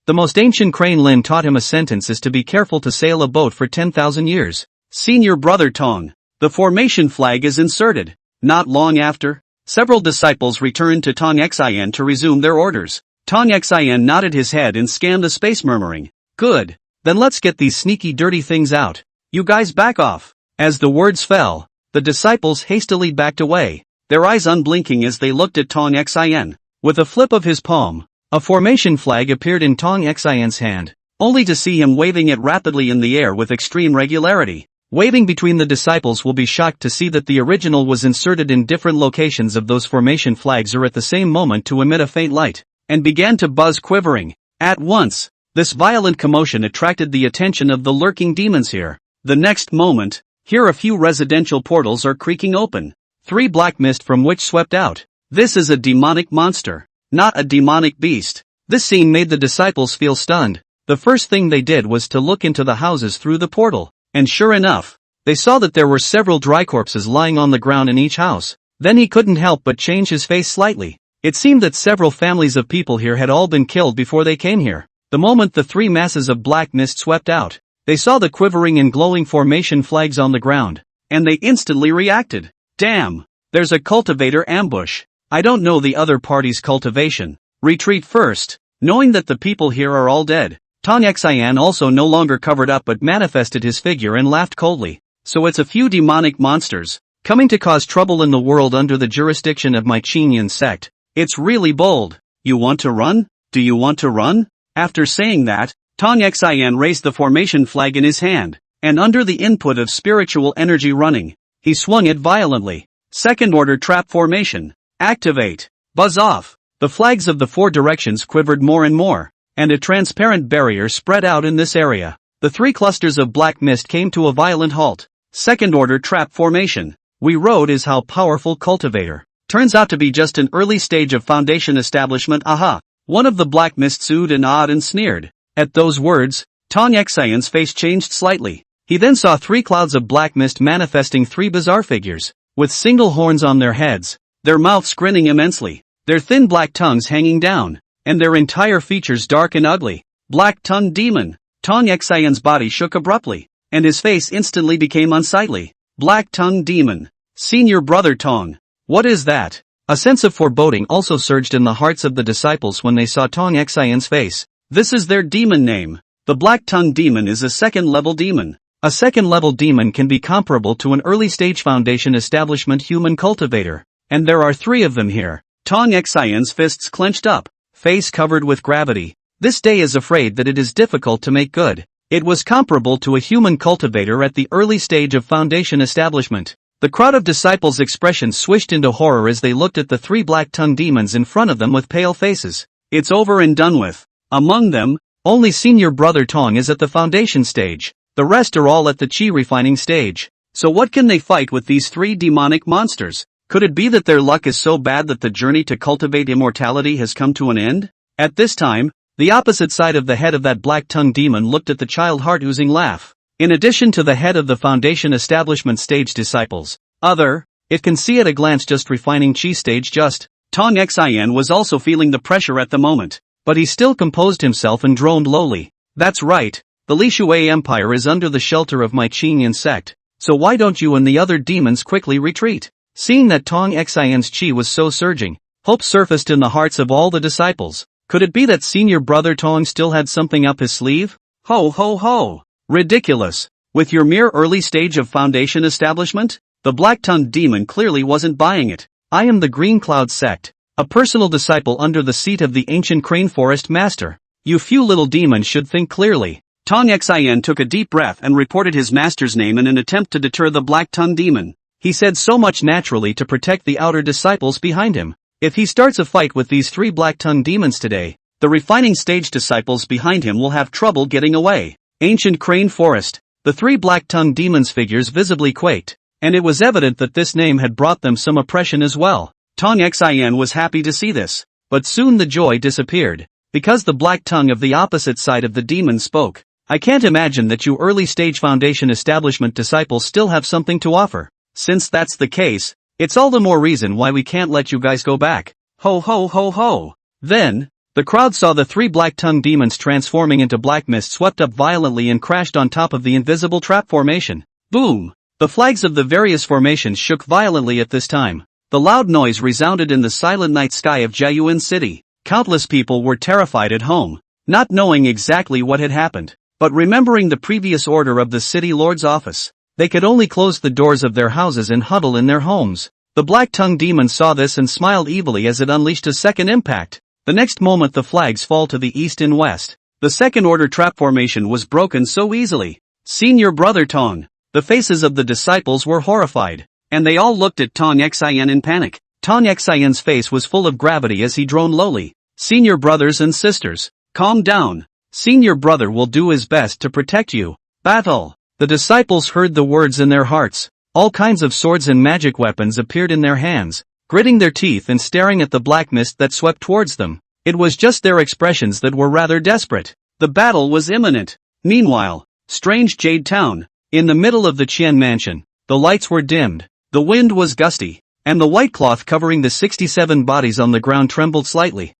[SPEAKER 1] The most ancient Crane Lin taught him a sentence is to be careful to sail a boat for 10,000 years. Senior brother Tong. The formation flag is inserted. Not long after, several disciples returned to Tong Xin to resume their orders. Tong Xin nodded his head and scanned the space, murmuring, "Good. Then let's get these sneaky dirty things out. You guys back off." As the words fell, the disciples hastily backed away, their eyes unblinking as they looked at Tong Xin. With a flip of his palm, a formation flag appeared in Tong Xin's hand, only to see him waving it rapidly in the air with extreme regularity. Waving between the disciples will be shocked to see that the original was inserted in different locations of those formation flags or at the same moment to emit a faint light, and began to buzz, quivering. At once, this violent commotion attracted the attention of the lurking demons here. The next moment, here a few residential portals are creaking open. 3 black mist from which swept out. This is a demonic monster, not a demonic beast. This scene made the disciples feel stunned. The first thing they did was to look into the houses through the portal. And sure enough, they saw that there were several dry corpses lying on the ground in each house. Then he couldn't help but change his face slightly. It seemed that several families of people here had all been killed before they came here. The moment the 3 masses of black mist swept out, they saw the quivering and glowing formation flags on the ground, and they instantly reacted. Damn! There's a cultivator ambush. I don't know the other party's cultivation. Retreat first. Knowing that the people here are all dead, Tong Xin also no longer covered up but manifested his figure and laughed coldly. So it's a few demonic monsters, coming to cause trouble in the world under the jurisdiction of my Qinyan sect. It's really bold. You want to run? Do you want to run? After saying that, Tong Xin raised the formation flag in his hand, and under the input of spiritual energy running, he swung it violently. Second order trap formation. Activate. Buzz off. The flags of the 4 directions quivered more and more, and a transparent barrier spread out in this area. The 3 clusters of black mist came to a violent halt. Second order trap formation. We wrote is how powerful cultivator. Turns out to be just an early stage of foundation establishment. Aha. One of the black mist sued and awed and sneered. At those words, Tong Xion's face changed slightly. He then saw 3 clouds of black mist manifesting 3 bizarre figures, with single horns on their heads, their mouths grinning immensely, their thin black tongues hanging down, and their entire features dark and ugly. Black-tongued demon. Tong Xion's body shook abruptly, and his face instantly became unsightly. Black-tongued demon. Senior brother Tong. What is that? A sense of foreboding also surged in the hearts of the disciples when they saw Tong Xion's face. This is their demon name. The black-tongued demon is a second-level demon. A second-level demon can be comparable to an early-stage foundation establishment human cultivator, and there are 3 of them here. Tong Xion's fists clenched up, face covered with gravity. This day is afraid that it is difficult to make good. It was comparable to a human cultivator at the early stage of foundation establishment. The crowd of disciples' expressions swished into horror as they looked at the 3 black-tongued demons in front of them with pale faces. It's over and done with. Among them, only senior brother Tong is at the foundation stage. The rest are all at the chi refining stage. So what can they fight with these 3 demonic monsters? Could it be that their luck is so bad that the journey to cultivate immortality has come to an end? At this time, the opposite side of the head of that black-tongued demon looked at the child heart-oozing laugh. In addition to the head of the foundation establishment stage disciples, it can see at a glance just refining chi stage just. Tong Xian was also feeling the pressure at the moment, but he still composed himself and droned lowly. That's right, the Li Shui Empire is under the shelter of my Qinyan sect, so why don't you and the other demons quickly retreat? Seeing that Tong Xian's chi was so surging, hope surfaced in the hearts of all the disciples. Could it be that senior brother Tong still had something up his sleeve? Ho ho ho! Ridiculous! With your mere early stage of foundation establishment? The black-tongued demon clearly wasn't buying it. I am the Green Cloud sect, a personal disciple under the seat of the ancient Crane Forest Master. You few little demons should think clearly. Tong Xian took a deep breath and reported his master's name in an attempt to deter the black-tongued demon. He said so much naturally to protect the outer disciples behind him. If he starts a fight with these 3 black-tongued demons today, the refining stage disciples behind him will have trouble getting away. Ancient Crane Forest. The 3 black-tongued demons' figures visibly quaked, and it was evident that this name had brought them some oppression as well. Tong Xian was happy to see this, but soon the joy disappeared, because the black tongue of the opposite side of the demon spoke. I can't imagine that you early-stage foundation establishment disciples still have something to offer. Since that's the case, it's all the more reason why we can't let you guys go back. Ho ho ho ho! Then, The crowd saw the three black-tongued demons transforming into black mist swept up violently and crashed on top of the invisible trap formation. Boom! The flags of the various formations shook violently at this time. The loud noise resounded in the silent night sky of Jiayuan City. Countless people were terrified at home, not knowing exactly what had happened, but remembering the previous order of the city lord's office. They could only close the doors of their houses and huddle in their homes. The black-tongued demon saw this and smiled evilly as it unleashed a second impact. The next moment the flags fall to the east and west. The second order trap formation was broken so easily. Senior brother Tong. The faces of the disciples were horrified, and they all looked at Tong Xian in panic. Tong Xian's face was full of gravity as he droned lowly. Senior brothers and sisters, calm down. Senior brother will do his best to protect you. Battle. The disciples heard the words in their hearts. All kinds of swords and magic weapons appeared in their hands, gritting their teeth and staring at the black mist that swept towards them. It was just their expressions that were rather desperate. The battle was imminent. Meanwhile, strange Jade Town. In the middle of the Qian mansion, the lights were dimmed, the wind was gusty, and the white cloth covering the 67 bodies on the ground trembled slightly.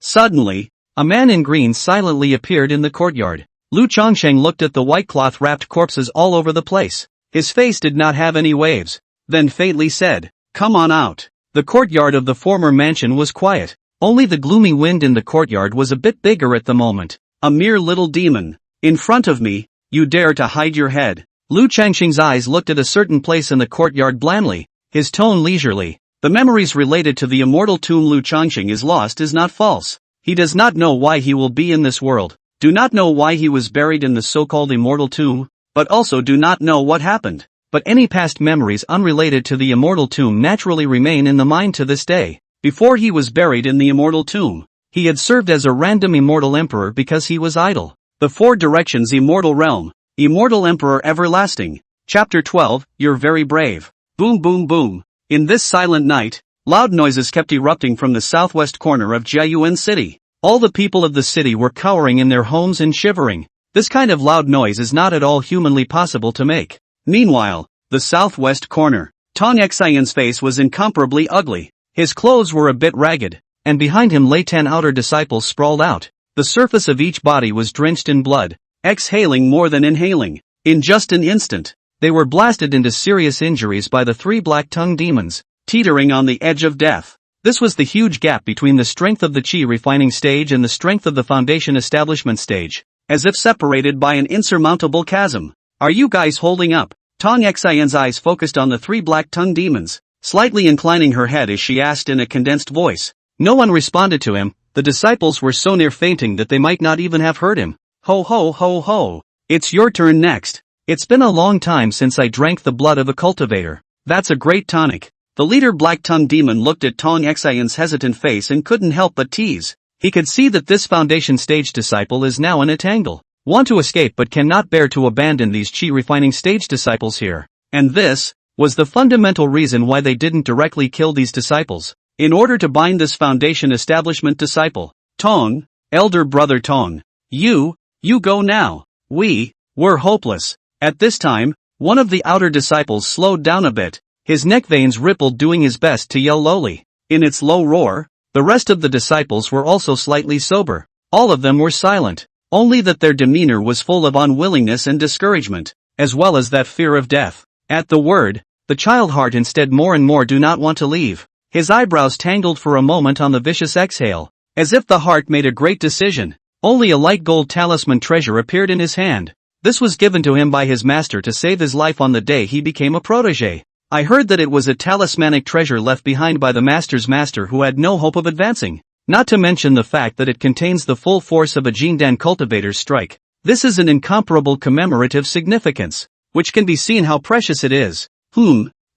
[SPEAKER 1] Suddenly, a man in green silently appeared in the courtyard. Lu Chongsheng looked at the white cloth wrapped corpses all over the place. His face did not have any waves, then faintly said, "Come on out." The courtyard of the former mansion was quiet. Only the gloomy wind in the courtyard was a bit bigger at the moment. A mere little demon. In front of me, you dare to hide your head. Lu Changxing's eyes looked at a certain place in the courtyard blandly, his tone leisurely. The memories related to the immortal tomb Lu Changxing is lost is not false. He does not know why he will be in this world, do not know why he was buried in the so-called immortal tomb, but also do not know what happened. But any past memories unrelated to the immortal tomb naturally remain in the mind to this day. Before he was buried in the immortal tomb, he had served as a random immortal emperor because he was idle. The Four Directions Immortal Realm, Immortal Emperor Everlasting. Chapter 12, You're Very Brave. Boom boom boom. In this silent night, loud noises kept erupting from the southwest corner of Jiayuan City. All the people of the city were cowering in their homes and shivering. This kind of loud noise is not at all humanly possible to make. Meanwhile, the southwest corner. Tong Xian's face was incomparably ugly. His clothes were a bit ragged, and behind him lay 10 outer disciples sprawled out. The surface of each body was drenched in blood, exhaling more than inhaling. In just an instant, they were blasted into serious injuries by the three black-tongued demons, teetering on the edge of death. This was the huge gap between the strength of the Qi refining stage and the strength of the foundation establishment stage, as if separated by an insurmountable chasm. Are you guys holding up? Tong Xian's eyes focused on the three black-tongued demons, slightly inclining her head as she asked in a condensed voice. No one responded to him. The disciples were so near fainting that they might not even have heard him. Ho ho ho ho. It's your turn next. It's been a long time since I drank the blood of a cultivator. That's a great tonic. The leader black-tongued demon looked at Tong Xian's hesitant face and couldn't help but tease. He could see that this foundation stage disciple is now in a tangle. Want to escape but cannot bear to abandon these Qi refining stage disciples here. And this was the fundamental reason why they didn't directly kill these disciples. In order to bind this foundation establishment disciple, Tong, elder brother Tong, you go now. We're hopeless. At this time, one of the outer disciples slowed down a bit, his neck veins rippled doing his best to yell lowly. In its low roar, the rest of the disciples were also slightly sober. All of them were silent, only that their demeanor was full of unwillingness and discouragement, as well as that fear of death. At the word, the child heart instead more and more do not want to leave. His eyebrows tangled for a moment on the vicious exhale, as if the heart made a great decision. Only a light gold talisman treasure appeared in his hand. This was given to him by his master to save his life on the day he became a protege. I heard that it was a talismanic treasure left behind by the master's master who had no hope of advancing. Not to mention the fact that it contains the full force of a Jindan cultivator's strike. This is an incomparable commemorative significance, which can be seen how precious it is.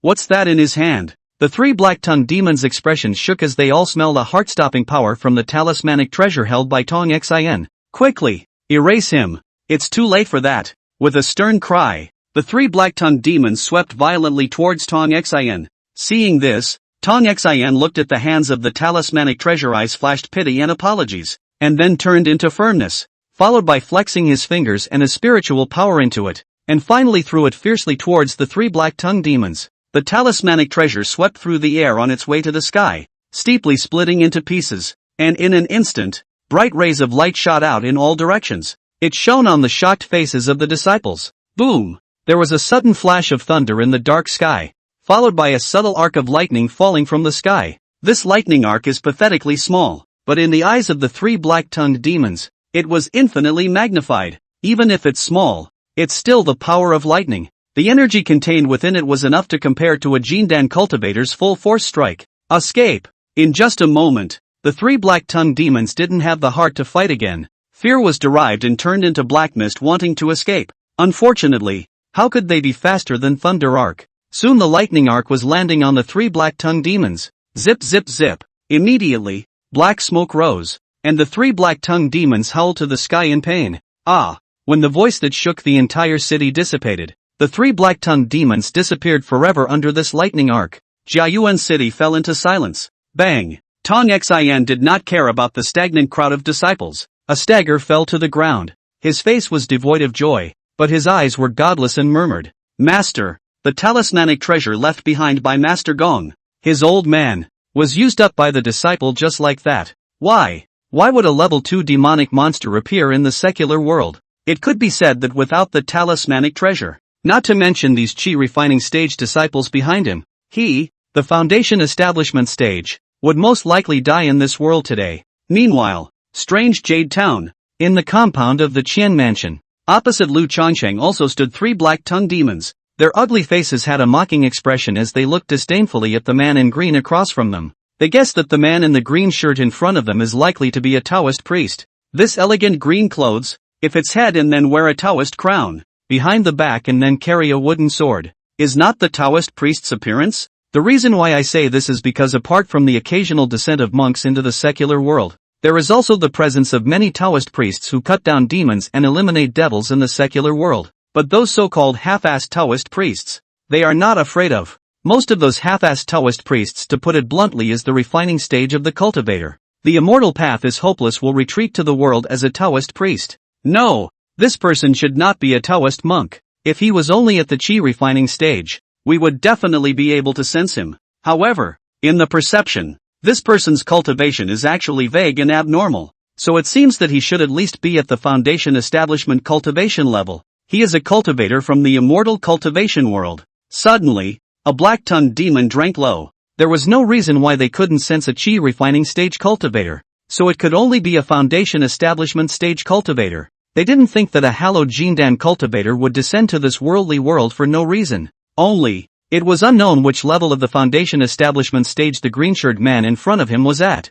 [SPEAKER 1] What's that in his hand? The three black-tongued demons' expressions shook as they all smelled a heart-stopping power from the talismanic treasure held by Tong Xian. Quickly, erase him. It's too late for that. With a stern cry, the three black-tongued demons swept violently towards Tong Xian. Seeing this, Tong Xian looked at the hands of the talismanic treasure, eyes flashed pity and apologies, and then turned into firmness, followed by flexing his fingers and a spiritual power into it, and finally threw it fiercely towards the three black-tongued demons. The talismanic treasure swept through the air on its way to the sky, steeply splitting into pieces. and in an instant, bright rays of light shot out in all directions. It shone on the shocked faces of the disciples. Boom! There was a sudden flash of thunder in the dark sky, followed by a subtle arc of lightning falling from the sky. This lightning arc is pathetically small, but in the eyes of the three black-tongued demons, it was infinitely magnified. Even if it's small, it's still the power of lightning. The energy contained within it was enough to compare to a Jindan cultivator's full-force strike. Escape! In just a moment, the three black-tongued demons didn't have the heart to fight again. Fear was derived and turned into black mist wanting to escape. Unfortunately, how could they be faster than Thunder Arc? Soon the lightning arc was landing on the three black-tongued demons. Zip zip zip. Immediately, black smoke rose, and the three black-tongued demons howled to the sky in pain. Ah! When the voice that shook the entire city dissipated, the three black-tongued demons disappeared forever under this lightning arc. Jiayuan City fell into silence. Bang! Tong Xian did not care about the stagnant crowd of disciples. A stagger fell to the ground. His face was devoid of joy, but his eyes were godless and murmured, "Master, the talismanic treasure left behind by Master Gong, his old man, was used up by the disciple just like that. Why? Why would a level 2 demonic monster appear in the secular world? It could be said that without the talismanic treasure, not to mention these chi refining stage disciples behind him, he, the foundation establishment stage, would most likely die in this world today." Meanwhile, strange Jade Town, in the compound of the Qian Mansion, opposite Lu Changsheng also stood three black-tongued demons. Their ugly faces had a mocking expression as they looked disdainfully at the man in green across from them. They guessed that the man in the green shirt in front of them is likely to be a Taoist priest. This elegant green clothes, if it's head and then wear a Taoist crown, behind the back and then carry a wooden sword, is not the Taoist priest's appearance? The reason why I say this is because apart from the occasional descent of monks into the secular world, there is also the presence of many Taoist priests who cut down demons and eliminate devils in the secular world. But those so-called half-assed Taoist priests, they are not afraid of. Most of those half-assed Taoist priests, to put it bluntly, is the refining stage of the cultivator. The immortal path is hopeless, will retreat to the world as a Taoist priest. No, this person should not be a Taoist monk. If he was only at the chi refining stage, we would definitely be able to sense him. However, in the perception, this person's cultivation is actually vague and abnormal, so it seems that he should at least be at the foundation establishment cultivation level. He is a cultivator from the immortal cultivation world. Suddenly, a black-tongued demon drank low. There was no reason why they couldn't sense a chi refining stage cultivator, so it could only be a foundation establishment stage cultivator. They didn't think that a hallowed Jindan cultivator would descend to this worldly world for no reason. Only, it was unknown which level of the foundation establishment stage the green-shirted man in front of him was at.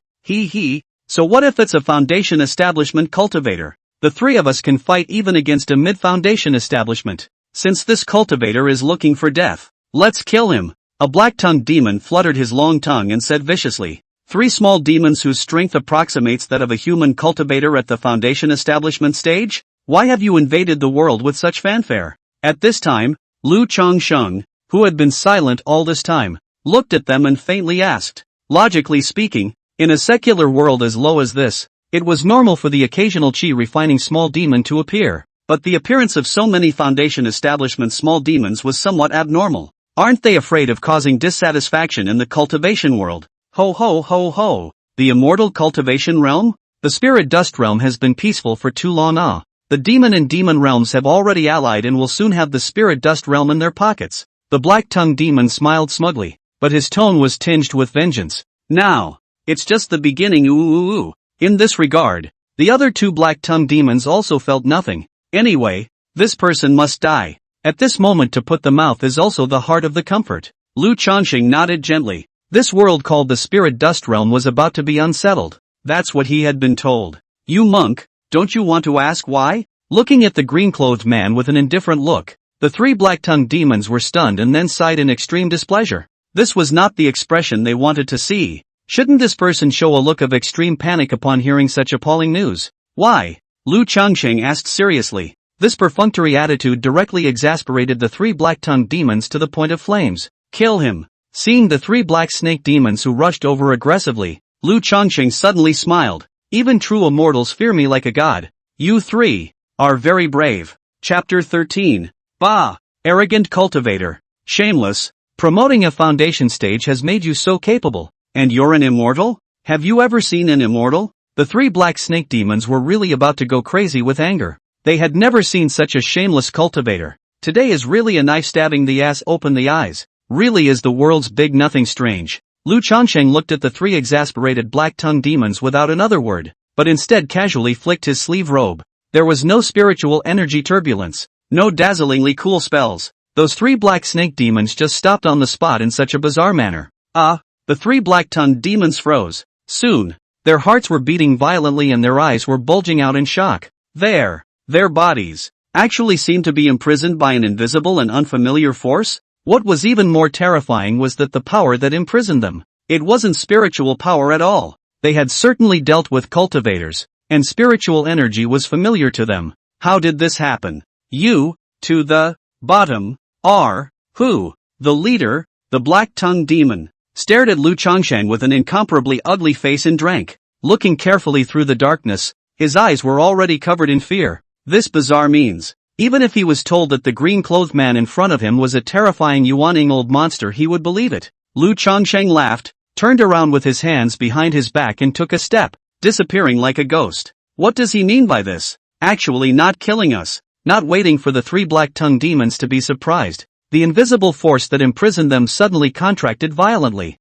[SPEAKER 1] So what if it's a foundation establishment cultivator? The three of us can fight even against a mid-foundation establishment. Since this cultivator is looking for death, let's kill him. A black-tongued demon fluttered his long tongue and said viciously. Three small demons whose strength approximates that of a human cultivator at the foundation establishment stage? Why have you invaded the world with such fanfare? At this time, Lu Changsheng, who had been silent all this time, looked at them and faintly asked. Logically speaking, in a secular world as low as this, it was normal for the occasional chi refining small demon to appear, but the appearance of so many foundation establishment small demons was somewhat abnormal. Aren't they afraid of causing dissatisfaction in the cultivation world? Ho ho ho ho! The immortal cultivation realm? The spirit dust realm has been peaceful for too long. The demon and demon realms have already allied and will soon have the spirit dust realm in their pockets. The black-tongued demon smiled smugly, but his tone was tinged with vengeance. Now, it's just the beginning. Ooh. In this regard, the other two black-tongued demons also felt nothing. Anyway, this person must die. At this moment to put the mouth is also the heart of the comfort. Lu Changsheng nodded gently. This world called the spirit dust realm was about to be unsettled. That's what he had been told. You monk, don't you want to ask why? Looking at the green-clothed man with an indifferent look, the three black-tongued demons were stunned and then sighed in extreme displeasure. This was not the expression they wanted to see. Shouldn't this person show a look of extreme panic upon hearing such appalling news? Why? Lu Changsheng asked seriously. This perfunctory attitude directly exasperated the three black-tongued demons to the point of flames. Kill him. Seeing the three black snake demons who rushed over aggressively, Lu Changsheng suddenly smiled. Even true immortals fear me like a god. You three are very brave. Chapter 13. Bah! Arrogant cultivator. Shameless. Promoting a foundation stage has made you so capable. And you're an immortal? Have you ever seen an immortal? The three black snake demons were really about to go crazy with anger. They had never seen such a shameless cultivator. Today is really a knife stabbing the ass open the eyes. Really is the world's big nothing strange. Lu Changsheng looked at the three exasperated black-tongued demons without another word, but instead casually flicked his sleeve robe. There was no spiritual energy turbulence, no dazzlingly cool spells. Those three black snake demons just stopped on the spot in such a bizarre manner. The three black-tongued demons froze. Soon, their hearts were beating violently and their eyes were bulging out in shock. Their bodies actually seemed to be imprisoned by an invisible and unfamiliar force? What was even more terrifying was that the power that imprisoned them, it wasn't spiritual power at all. They had certainly dealt with cultivators, and spiritual energy was familiar to them. How did this happen? You, to the bottom, are, who? The leader, the black-tongued demon, stared at Lu Changsheng with an incomparably ugly face and drank. Looking carefully through the darkness, his eyes were already covered in fear. This bizarre means, even if he was told that the green-clothed man in front of him was a terrifying yawning old monster, he would believe it. Lu Changsheng laughed, turned around with his hands behind his back and took a step, disappearing like a ghost. What does he mean by this? Actually not killing us, not waiting for the three black-tongued demons to be surprised. The invisible force that imprisoned them suddenly contracted violently.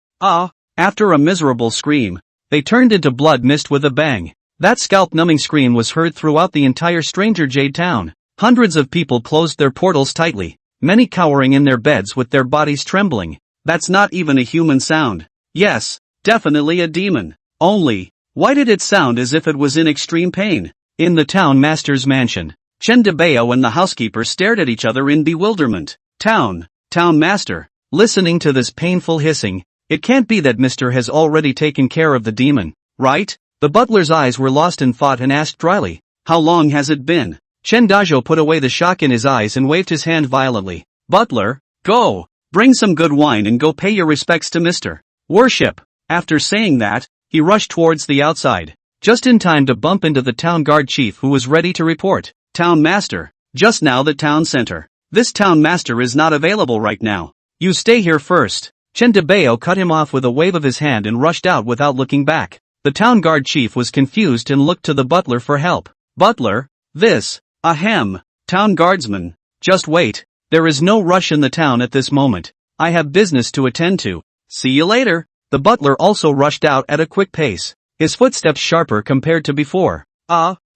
[SPEAKER 1] After a miserable scream, they turned into blood mist with a bang. That scalp-numbing scream was heard throughout the entire Stranger Jade town. Hundreds of people closed their portals tightly, many cowering in their beds with their bodies trembling. That's not even a human sound. Yes, definitely a demon. Only, why did it sound as if it was in extreme pain? In the town master's mansion, Chen Debao and the housekeeper stared at each other in bewilderment. Town master, listening to this painful hissing, it can't be that Mr. has already taken care of the demon, right? The butler's eyes were lost in thought and asked dryly, how long has it been? Chen Dazhou put away the shock in his eyes and waved his hand violently. Butler, go! Bring some good wine and go pay your respects to Mr. Worship. After saying that, he rushed towards the outside, just in time to bump into the town guard chief who was ready to report. Town master, just now the town center. This town master is not available right now. You stay here first. Chen Debao cut him off with a wave of his hand and rushed out without looking back. The town guard chief was confused and looked to the butler for help. Butler, this. Town guardsman, just wait, there is no rush in the town at this moment. I have business to attend to. See you later. The butler also rushed out at a quick pace, his footsteps sharper compared to before.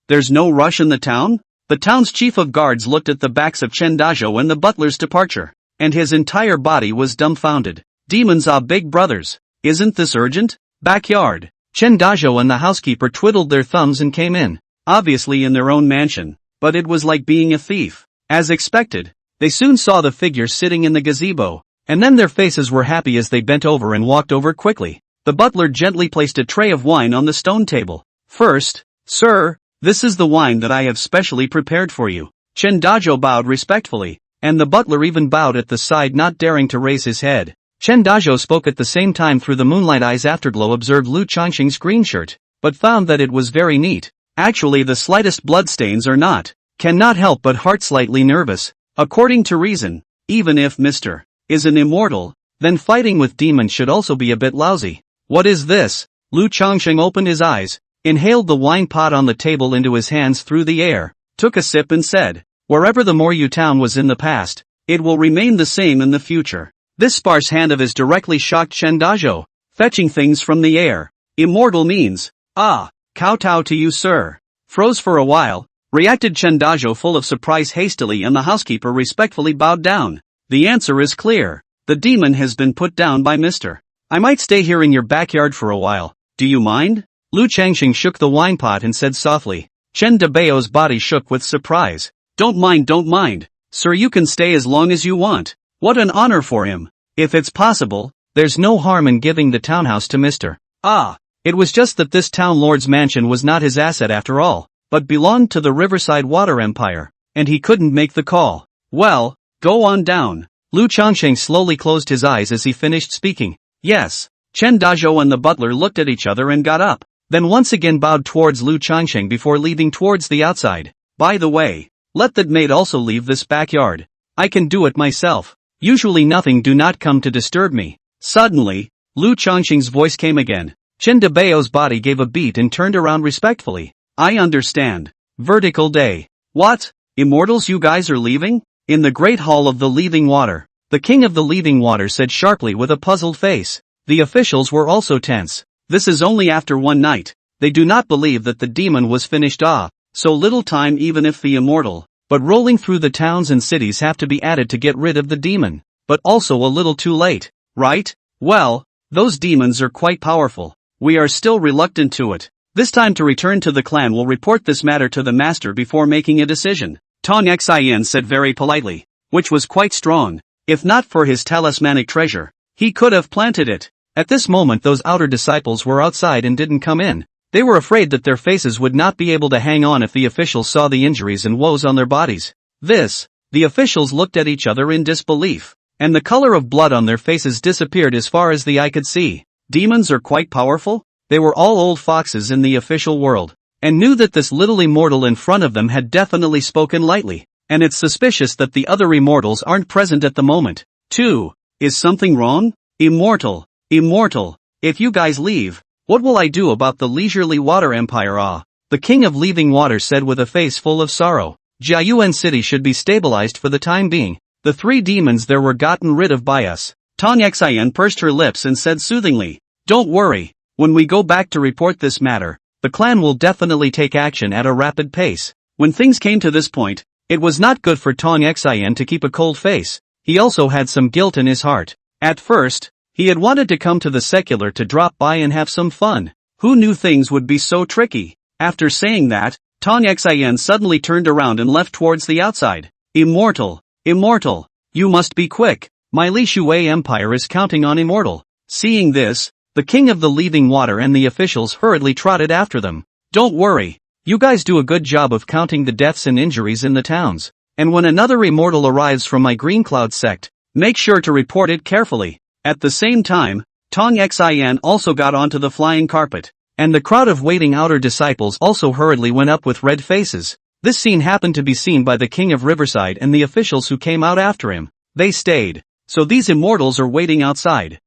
[SPEAKER 1] There's no rush in the town? The town's chief of guards looked at the backs of Chen Dazhou and the butler's departure, and his entire body was dumbfounded. Demons are big brothers. Isn't this urgent? Backyard. Chen Dazhou and the housekeeper twiddled their thumbs and came in, obviously in their own mansion. But it was like being a thief. As expected, they soon saw the figure sitting in the gazebo, and then their faces were happy as they bent over and walked over quickly. The butler gently placed a tray of wine on the stone table. First, sir, this is the wine that I have specially prepared for you. Chen Dazhou bowed respectfully, and the butler even bowed at the side, not daring to raise his head. Chen Dazhou spoke at the same time through the moonlight. Eyes afterglow observed Lu Changsheng's green shirt, but found that it was very neat. Actually, the slightest bloodstains are not. Cannot help but heart slightly nervous. According to reason, even if Mr. is an immortal, then fighting with demons should also be a bit lousy. What is this? Lu Changsheng opened his eyes, inhaled the wine pot on the table into his hands through the air, took a sip and said, wherever the Moryu town was in the past, it will remain the same in the future. This sparse hand of his directly shocked Chen Dazhou, fetching things from the air. Immortal means, kowtow to you, sir. Froze for a while, reacted Chen Dazhou full of surprise hastily, and the housekeeper respectfully bowed down. The answer is clear. The demon has been put down by Mr. I might stay here in your backyard for a while. Do you mind? Lu Changsheng shook the wine pot and said softly. Chen Debao's body shook with surprise. Don't mind. Sir, you can stay as long as you want. What an honor for him. If it's possible, there's no harm in giving the townhouse to Mr. It was just that this town lord's mansion was not his asset after all, but belonged to the Riverside Water Empire, and he couldn't make the call. Well, go on down. Lu Changsheng slowly closed his eyes as he finished speaking. Yes. Chen Dazhou and the butler looked at each other and got up, then once again bowed towards Lu Changsheng before leaving towards the outside. By the way, let that maid also leave this backyard. I can do it myself. Usually nothing do not come to disturb me. Suddenly, Lu Changsheng's voice came again. Chindabao's body gave a beat and turned around respectfully. I understand. Vertical day. What? Immortals, you guys are leaving? In the Great Hall of the Leaving Water, the King of the Leaving Water said sharply with a puzzled face. The officials were also tense. This is only after one night. They do not believe that the demon was finished off. So little time, even if the immortal, but rolling through the towns and cities have to be added to get rid of the demon. But also a little too late, right? Well, those demons are quite powerful. We are still reluctant to it. This time to return to the clan, will report this matter to the master before making a decision. Tong Xin said very politely, which was quite strong. If not for his talismanic treasure, he could have planted it. At this moment those outer disciples were outside and didn't come in. They were afraid that their faces would not be able to hang on if the officials saw the injuries and woes on their bodies. The officials looked at each other in disbelief, and the color of blood on their faces disappeared as far as the eye could see. Demons are quite powerful? They were all old foxes in the official world, and knew that this little immortal in front of them had definitely spoken lightly, and it's suspicious that the other immortals aren't present at the moment. 2. Is something wrong? Immortal, if you guys leave, what will I do about the leisurely water empire? The King of Leaving Water said with a face full of sorrow. Jiayuan City should be stabilized for the time being. The 3 demons there were gotten rid of by us. Tong Xian pursed her lips and said soothingly, don't worry, when we go back to report this matter, the clan will definitely take action at a rapid pace. When things came to this point, it was not good for Tong Xian to keep a cold face. He also had some guilt in his heart. At first, he had wanted to come to the secular to drop by and have some fun. Who knew things would be so tricky? After saying that, Tong Xian suddenly turned around and left towards the outside. Immortal, you must be quick. My Li Shui Empire is counting on Immortal. Seeing this, the King of the Leaving Water and the officials hurriedly trotted after them. Don't worry, you guys do a good job of counting the deaths and injuries in the towns. And when another immortal arrives from my Green Cloud sect, make sure to report it carefully. At the same time, Tong Xian also got onto the flying carpet, and the crowd of waiting outer disciples also hurriedly went up with red faces. This scene happened to be seen by the King of Riverside and the officials who came out after him. They stayed. So these immortals are waiting outside.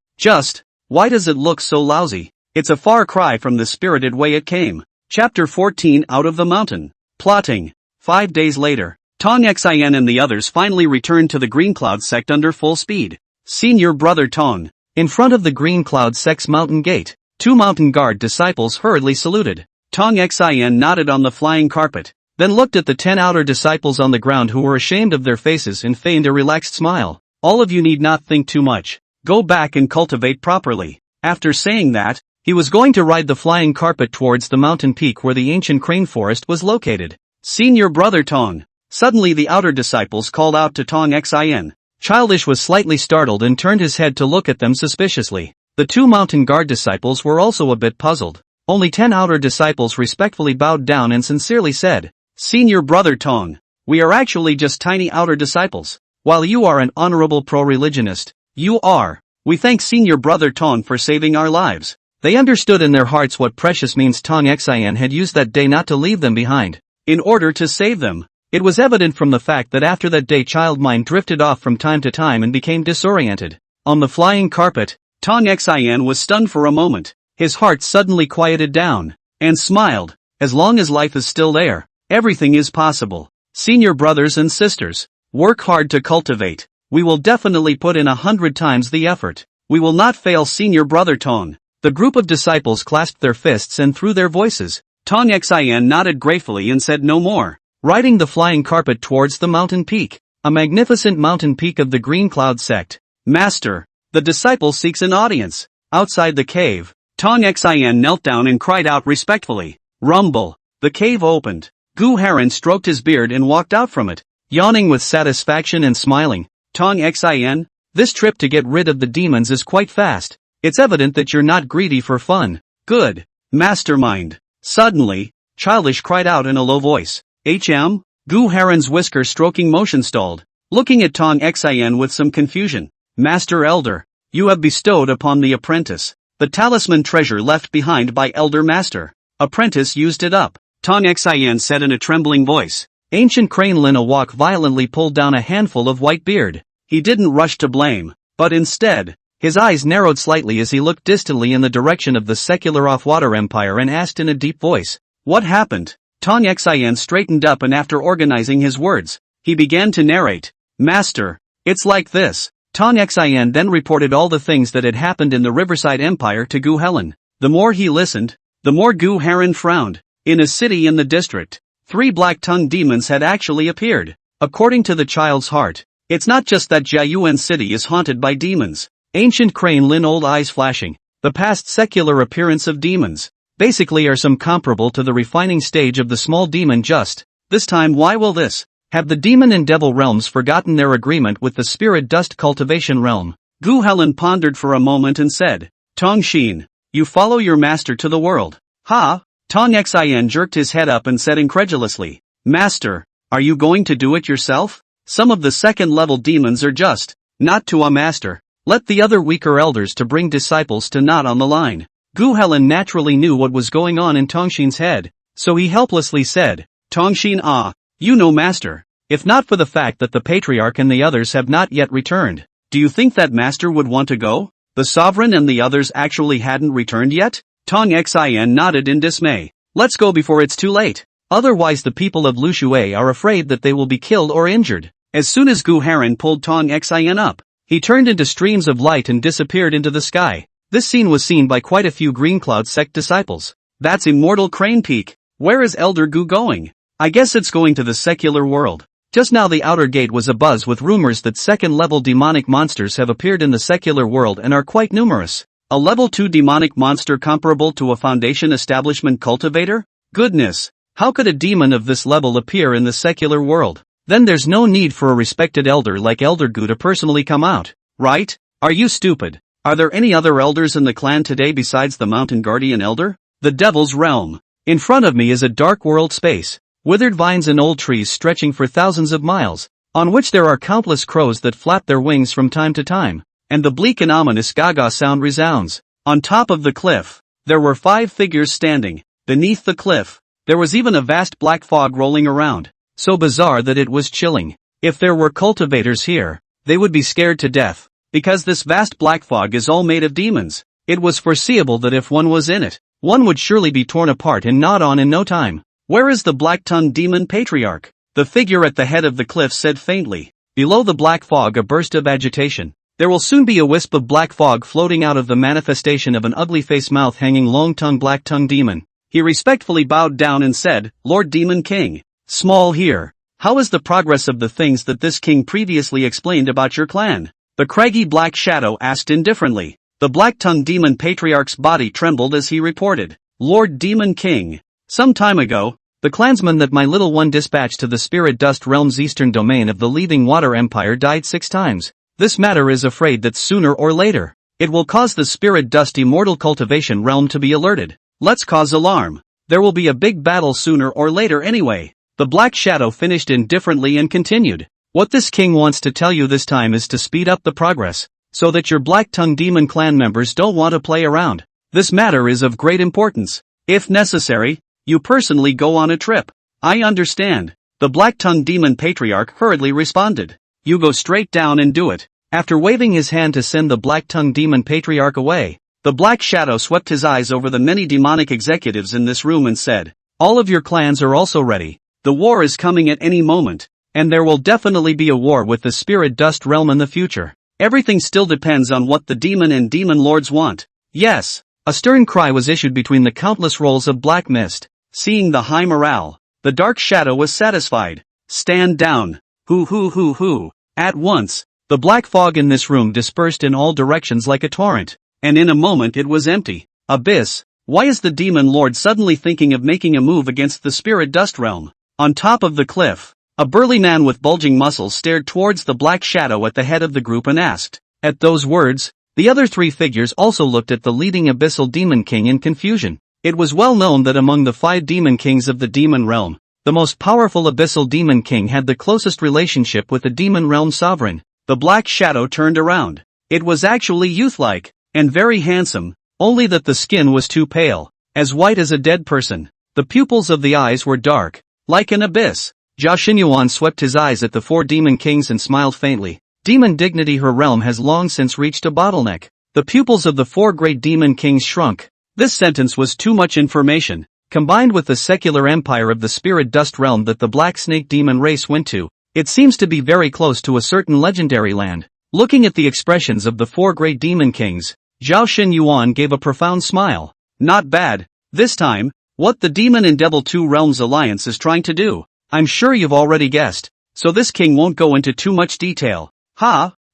[SPEAKER 1] Why does it look so lousy? It's a far cry from the spirited way it came. Chapter 14 Out of the Mountain. Plotting. 5 days later, Tong Xian and the others finally returned to the Green Cloud sect under full speed. Senior Brother Tong. In front of the Green Cloud sect's mountain gate, 2 mountain guard disciples hurriedly saluted. Tong Xian nodded on the flying carpet, then looked at the 10 outer disciples on the ground who were ashamed of their faces and feigned a relaxed smile. All of you need not think too much. Go back and cultivate properly. After saying that, he was going to ride the flying carpet towards the mountain peak where the ancient crane forest was located. Senior Brother Tong. Suddenly the outer disciples called out to Tong Xian. Childish was slightly startled and turned his head to look at them suspiciously. The 2 mountain guard disciples were also a bit puzzled. Only 10 outer disciples respectfully bowed down and sincerely said, Senior Brother Tong, we are actually just tiny outer disciples. While you are an honorable pro-religionist, we thank Senior Brother Tong for saving our lives. They understood in their hearts what precious means Tong Xian had used that day not to leave them behind, in order to save them. It was evident from the fact that after that day child mind drifted off from time to time and became disoriented. On the flying carpet, Tong Xian was stunned for a moment. His heart suddenly quieted down, and smiled. As long as life is still there, everything is possible. Senior brothers and sisters, work hard to cultivate. We will definitely put in 100 times the effort. We will not fail Senior Brother Tong. The group of disciples clasped their fists and threw their voices. Tong Xian nodded gratefully and said no more. Riding the flying carpet towards the mountain peak, a magnificent mountain peak of the Green Cloud sect. Master, the disciple seeks an audience. Outside the cave, Tong Xian knelt down and cried out respectfully. Rumble. The cave opened. Gu Heron stroked his beard and walked out from it, yawning with satisfaction and smiling. Tong Xian, this trip to get rid of the demons is quite fast. It's evident that you're not greedy for fun. Good. Mastermind. Suddenly, Childish cried out in a low voice. Gu Heron's whisker stroking motion stalled, looking at Tong Xian with some confusion. Master Elder, you have bestowed upon the apprentice the talisman treasure left behind by Elder Master. Apprentice used it up, Tong Xian said in a trembling voice. Ancient Crane Lin Awak violently pulled down a handful of white beard. He didn't rush to blame, but instead, His eyes narrowed slightly as he looked distantly in the direction of the secular off-water empire and asked in a deep voice, "What happened?" Tong Xian straightened up and after organizing his words, he began to narrate. "Master, it's like this." Tong Xian then reported all the things that had happened in the Riverside Empire to Gu Helen. The more he listened, the more Gu Heron frowned. In a city in the district, 3 black-tongued demons had actually appeared. According to the child's heart, it's not just that Jiayuan city is haunted by demons. Ancient Crane Lin, old eyes flashing. The past secular appearance of demons, basically are some comparable to the refining stage of the small demon just. This time why will this? Have the demon and devil realms forgotten their agreement with the spirit dust cultivation realm? Gu Helen pondered for a moment and said, Tong Xin, you follow your master to the world. Ha? Tong Xian jerked his head up and said incredulously, Master, are you going to do it yourself? Some of the second-level demons are just not to a master. Let the other weaker elders to bring disciples to not on the line. Gu Helen naturally knew what was going on in Tongxin's head, so he helplessly said, Tongxin, you know master, if not for the fact that the patriarch and the others have not yet returned, do you think that master would want to go? The sovereign and the others actually hadn't returned yet? Tong Xian nodded in dismay. Let's go before it's too late. Otherwise the people of Lushui are afraid that they will be killed or injured. As soon as Gu Heron pulled Tong Xian up, he turned into streams of light and disappeared into the sky. This scene was seen by quite a few Green Cloud sect disciples. That's Immortal Crane Peak. Where is Elder Gu going? I guess it's going to the secular world. Just now the outer gate was abuzz with rumors that second-level demonic monsters have appeared in the secular world and are quite numerous. A level 2 demonic monster comparable to a Foundation establishment cultivator? Goodness! How could a demon of this level appear in the secular world? Then there's no need for a respected elder like Elder Gu to personally come out, right? Are you stupid? Are there any other elders in the clan today besides the Mountain Guardian Elder? The Devil's Realm. In front of me is a dark world space, withered vines and old trees stretching for thousands of miles, on which there are countless crows that flap their wings from time to time, and the bleak and ominous gaga sound resounds. On top of the cliff, there were 5 figures standing. Beneath the cliff, there was even a vast black fog rolling around, so bizarre that it was chilling. If there were cultivators here, they would be scared to death, because this vast black fog is all made of demons. It was foreseeable that if one was in it, one would surely be torn apart and gnawed on in no time. Where is the black-tongued demon patriarch? The figure at the head of the cliff said faintly. Below the black fog a burst of agitation. There will soon be a wisp of black fog floating out of the manifestation of an ugly-faced mouth hanging long-tongued black-tongued demon. He respectfully bowed down and said, Lord Demon King. Small here. How is the progress of the things that this king previously explained about your clan? The craggy black shadow asked indifferently. The black-tongued demon patriarch's body trembled as he reported. Lord Demon King. Some time ago, the clansman that my little one dispatched to the Spirit Dust Realm's eastern domain of the Leaving Water Empire died 6 times. This matter is afraid that sooner or later, it will cause the Spirit Dust Immortal Cultivation Realm to be alerted. Let's cause alarm. There will be a big battle sooner or later anyway. The black shadow finished indifferently and continued. What this king wants to tell you this time is to speed up the progress, so that your black-tongued demon clan members don't want to play around. This matter is of great importance. If necessary, you personally go on a trip. I understand. The black-tongued demon patriarch hurriedly responded. You go straight down and do it. After waving his hand to send the black-tongued demon patriarch away, the black shadow swept his eyes over the many demonic executives in this room and said, all of your clans are also ready. The war is coming at any moment, and there will definitely be a war with the Spirit Dust Realm in the future. Everything still depends on what the demon and demon lords want. Yes. A stern cry was issued between the countless rolls of black mist. Seeing the high morale, the dark shadow was satisfied. Stand down. Hoo. At once, the black fog in this room dispersed in all directions like a torrent, and in a moment it was empty. Abyss, why is the demon lord suddenly thinking of making a move against the Spirit Dust Realm? On top of the cliff, a burly man with bulging muscles stared towards the black shadow at the head of the group and asked. At those words, the other 3 figures also looked at the leading abyssal demon king in confusion. It was well known that among the 5 demon kings of the demon realm, the most powerful abyssal demon king had the closest relationship with the demon realm sovereign. The black shadow turned around. It was actually youth-like, and very handsome, only that the skin was too pale, as white as a dead person. The pupils of the eyes were dark, like an abyss. Jia Xinyuan swept his eyes at the 4 demon kings and smiled faintly. Demon dignity. Her realm has long since reached a bottleneck. The pupils of the 4 great demon kings shrunk. This sentence was too much information. Combined with the secular empire of the spirit dust realm that the black snake demon race went to, it seems to be very close to a certain legendary land. Looking at the expressions of the 4 great demon kings, Zhao Xinyuan gave a profound smile. Not bad. This time, what the Demon and Devil 2 Realms Alliance is trying to do, I'm sure you've already guessed, so this king won't go into too much detail.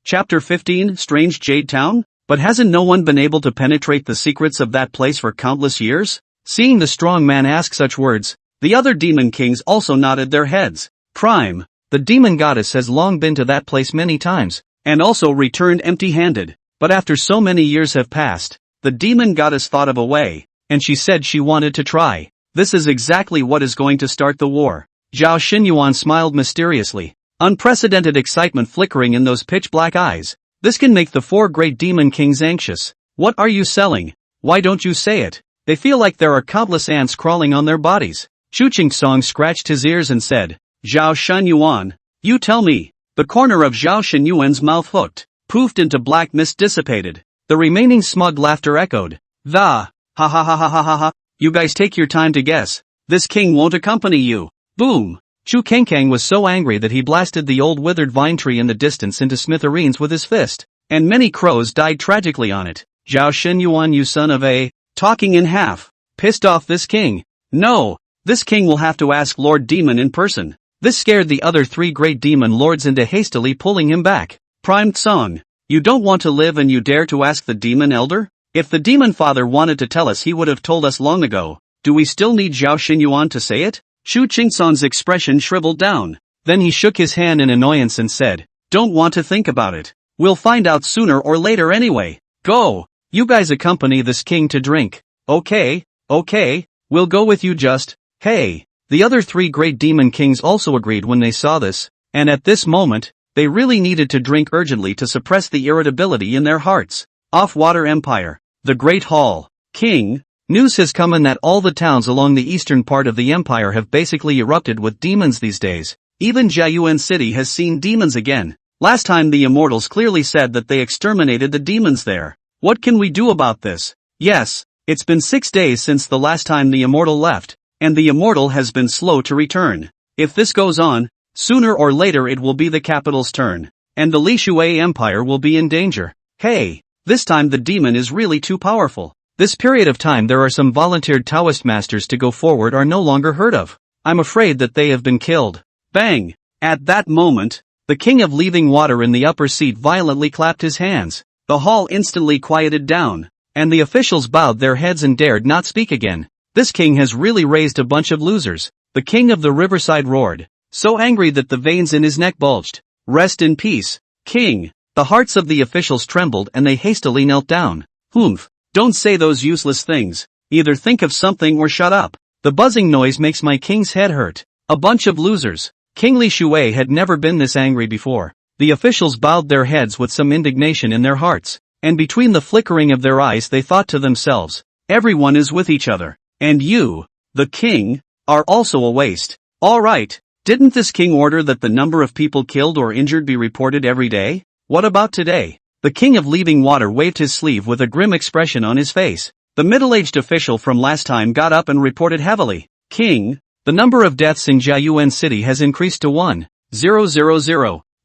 [SPEAKER 1] Chapter 15, Strange Jade Town? But hasn't no one been able to penetrate the secrets of that place for countless years? Seeing the strong man ask such words, the other demon kings also nodded their heads. Prime, the demon goddess has long been to that place many times, and also returned empty-handed. But after so many years have passed, the demon goddess thought of a way, and she said she wanted to try. This is exactly what is going to start the war. Zhao Xinyuan smiled mysteriously, unprecedented excitement flickering in those pitch-black eyes. This can make the 4 great demon kings anxious. What are you selling? Why don't you say it? They feel like there are countless ants crawling on their bodies. Chu Qingsong scratched his ears and said, Zhao Xinyuan, you tell me. The corner of Zhao Xinyuan's mouth hooked, poofed into black mist dissipated. The remaining smug laughter echoed. Ha ha ha ha ha ha ha. You guys take your time to guess. This king won't accompany you. Boom. Chu Kangkang was so angry that he blasted the old withered vine tree in the distance into smithereens with his fist, and many crows died tragically on it. Zhao Xinyuan, you son of a... Talking in half. Pissed off this king. No, this king will have to ask Lord Demon in person. This scared the other 3 great demon lords into hastily pulling him back. Prime Tsong, you don't want to live and you dare to ask the demon elder? If the demon father wanted to tell us he would have told us long ago. Do we still need Zhao Xinyuan to say it? Chu Qingsong's expression shriveled down. Then he shook his hand in annoyance and said, don't want to think about it. We'll find out sooner or later anyway. Go! You guys accompany this king to drink. Okay, we'll go with you just. Hey! The other 3 great demon kings also agreed when they saw this, and at this moment, they really needed to drink urgently to suppress the irritability in their hearts. Off-Water Empire. The Great Hall. King, news has come in that all the towns along the eastern part of the empire have basically erupted with demons these days. Even Jiayuan City has seen demons again. Last time the immortals clearly said that they exterminated the demons there. What can we do about this? Yes, it's been 6 days since the last time the immortal left, and the immortal has been slow to return. If this goes on, sooner or later it will be the capital's turn, and the Li Shui Empire will be in danger. Hey, this time the demon is really too powerful. This period of time there are some volunteered Taoist masters to go forward are no longer heard of. I'm afraid that they have been killed. Bang! At that moment, the king of Leaving Water in the upper seat violently clapped his hands. The hall instantly quieted down, and the officials bowed their heads and dared not speak again. This king has really raised a bunch of losers. The king of the riverside roared, so angry that the veins in his neck bulged. Rest in peace, king. The hearts of the officials trembled and they hastily knelt down. Humph, don't say those useless things. Either think of something or shut up. The buzzing noise makes my king's head hurt. A bunch of losers. King Li Shui had never been this angry before. The officials bowed their heads with some indignation in their hearts, and between the flickering of their eyes they thought to themselves, everyone is with each other, and you, the king, are also a waste. Alright, didn't this king order that the number of people killed or injured be reported every day? What about today? The king of Leaving Water waved his sleeve with a grim expression on his face. The middle-aged official from last time got up and reported heavily. King, the number of deaths in Jiayuan City has increased to 1,000.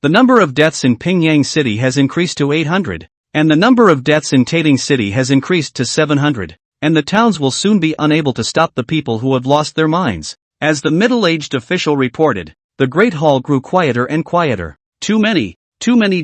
[SPEAKER 1] The number of deaths in Pingyang City has increased to 800, and the number of deaths in Tating City has increased to 700, and the towns will soon be unable to stop the people who have lost their minds. As the middle-aged official reported, the Great Hall grew quieter and quieter. Too many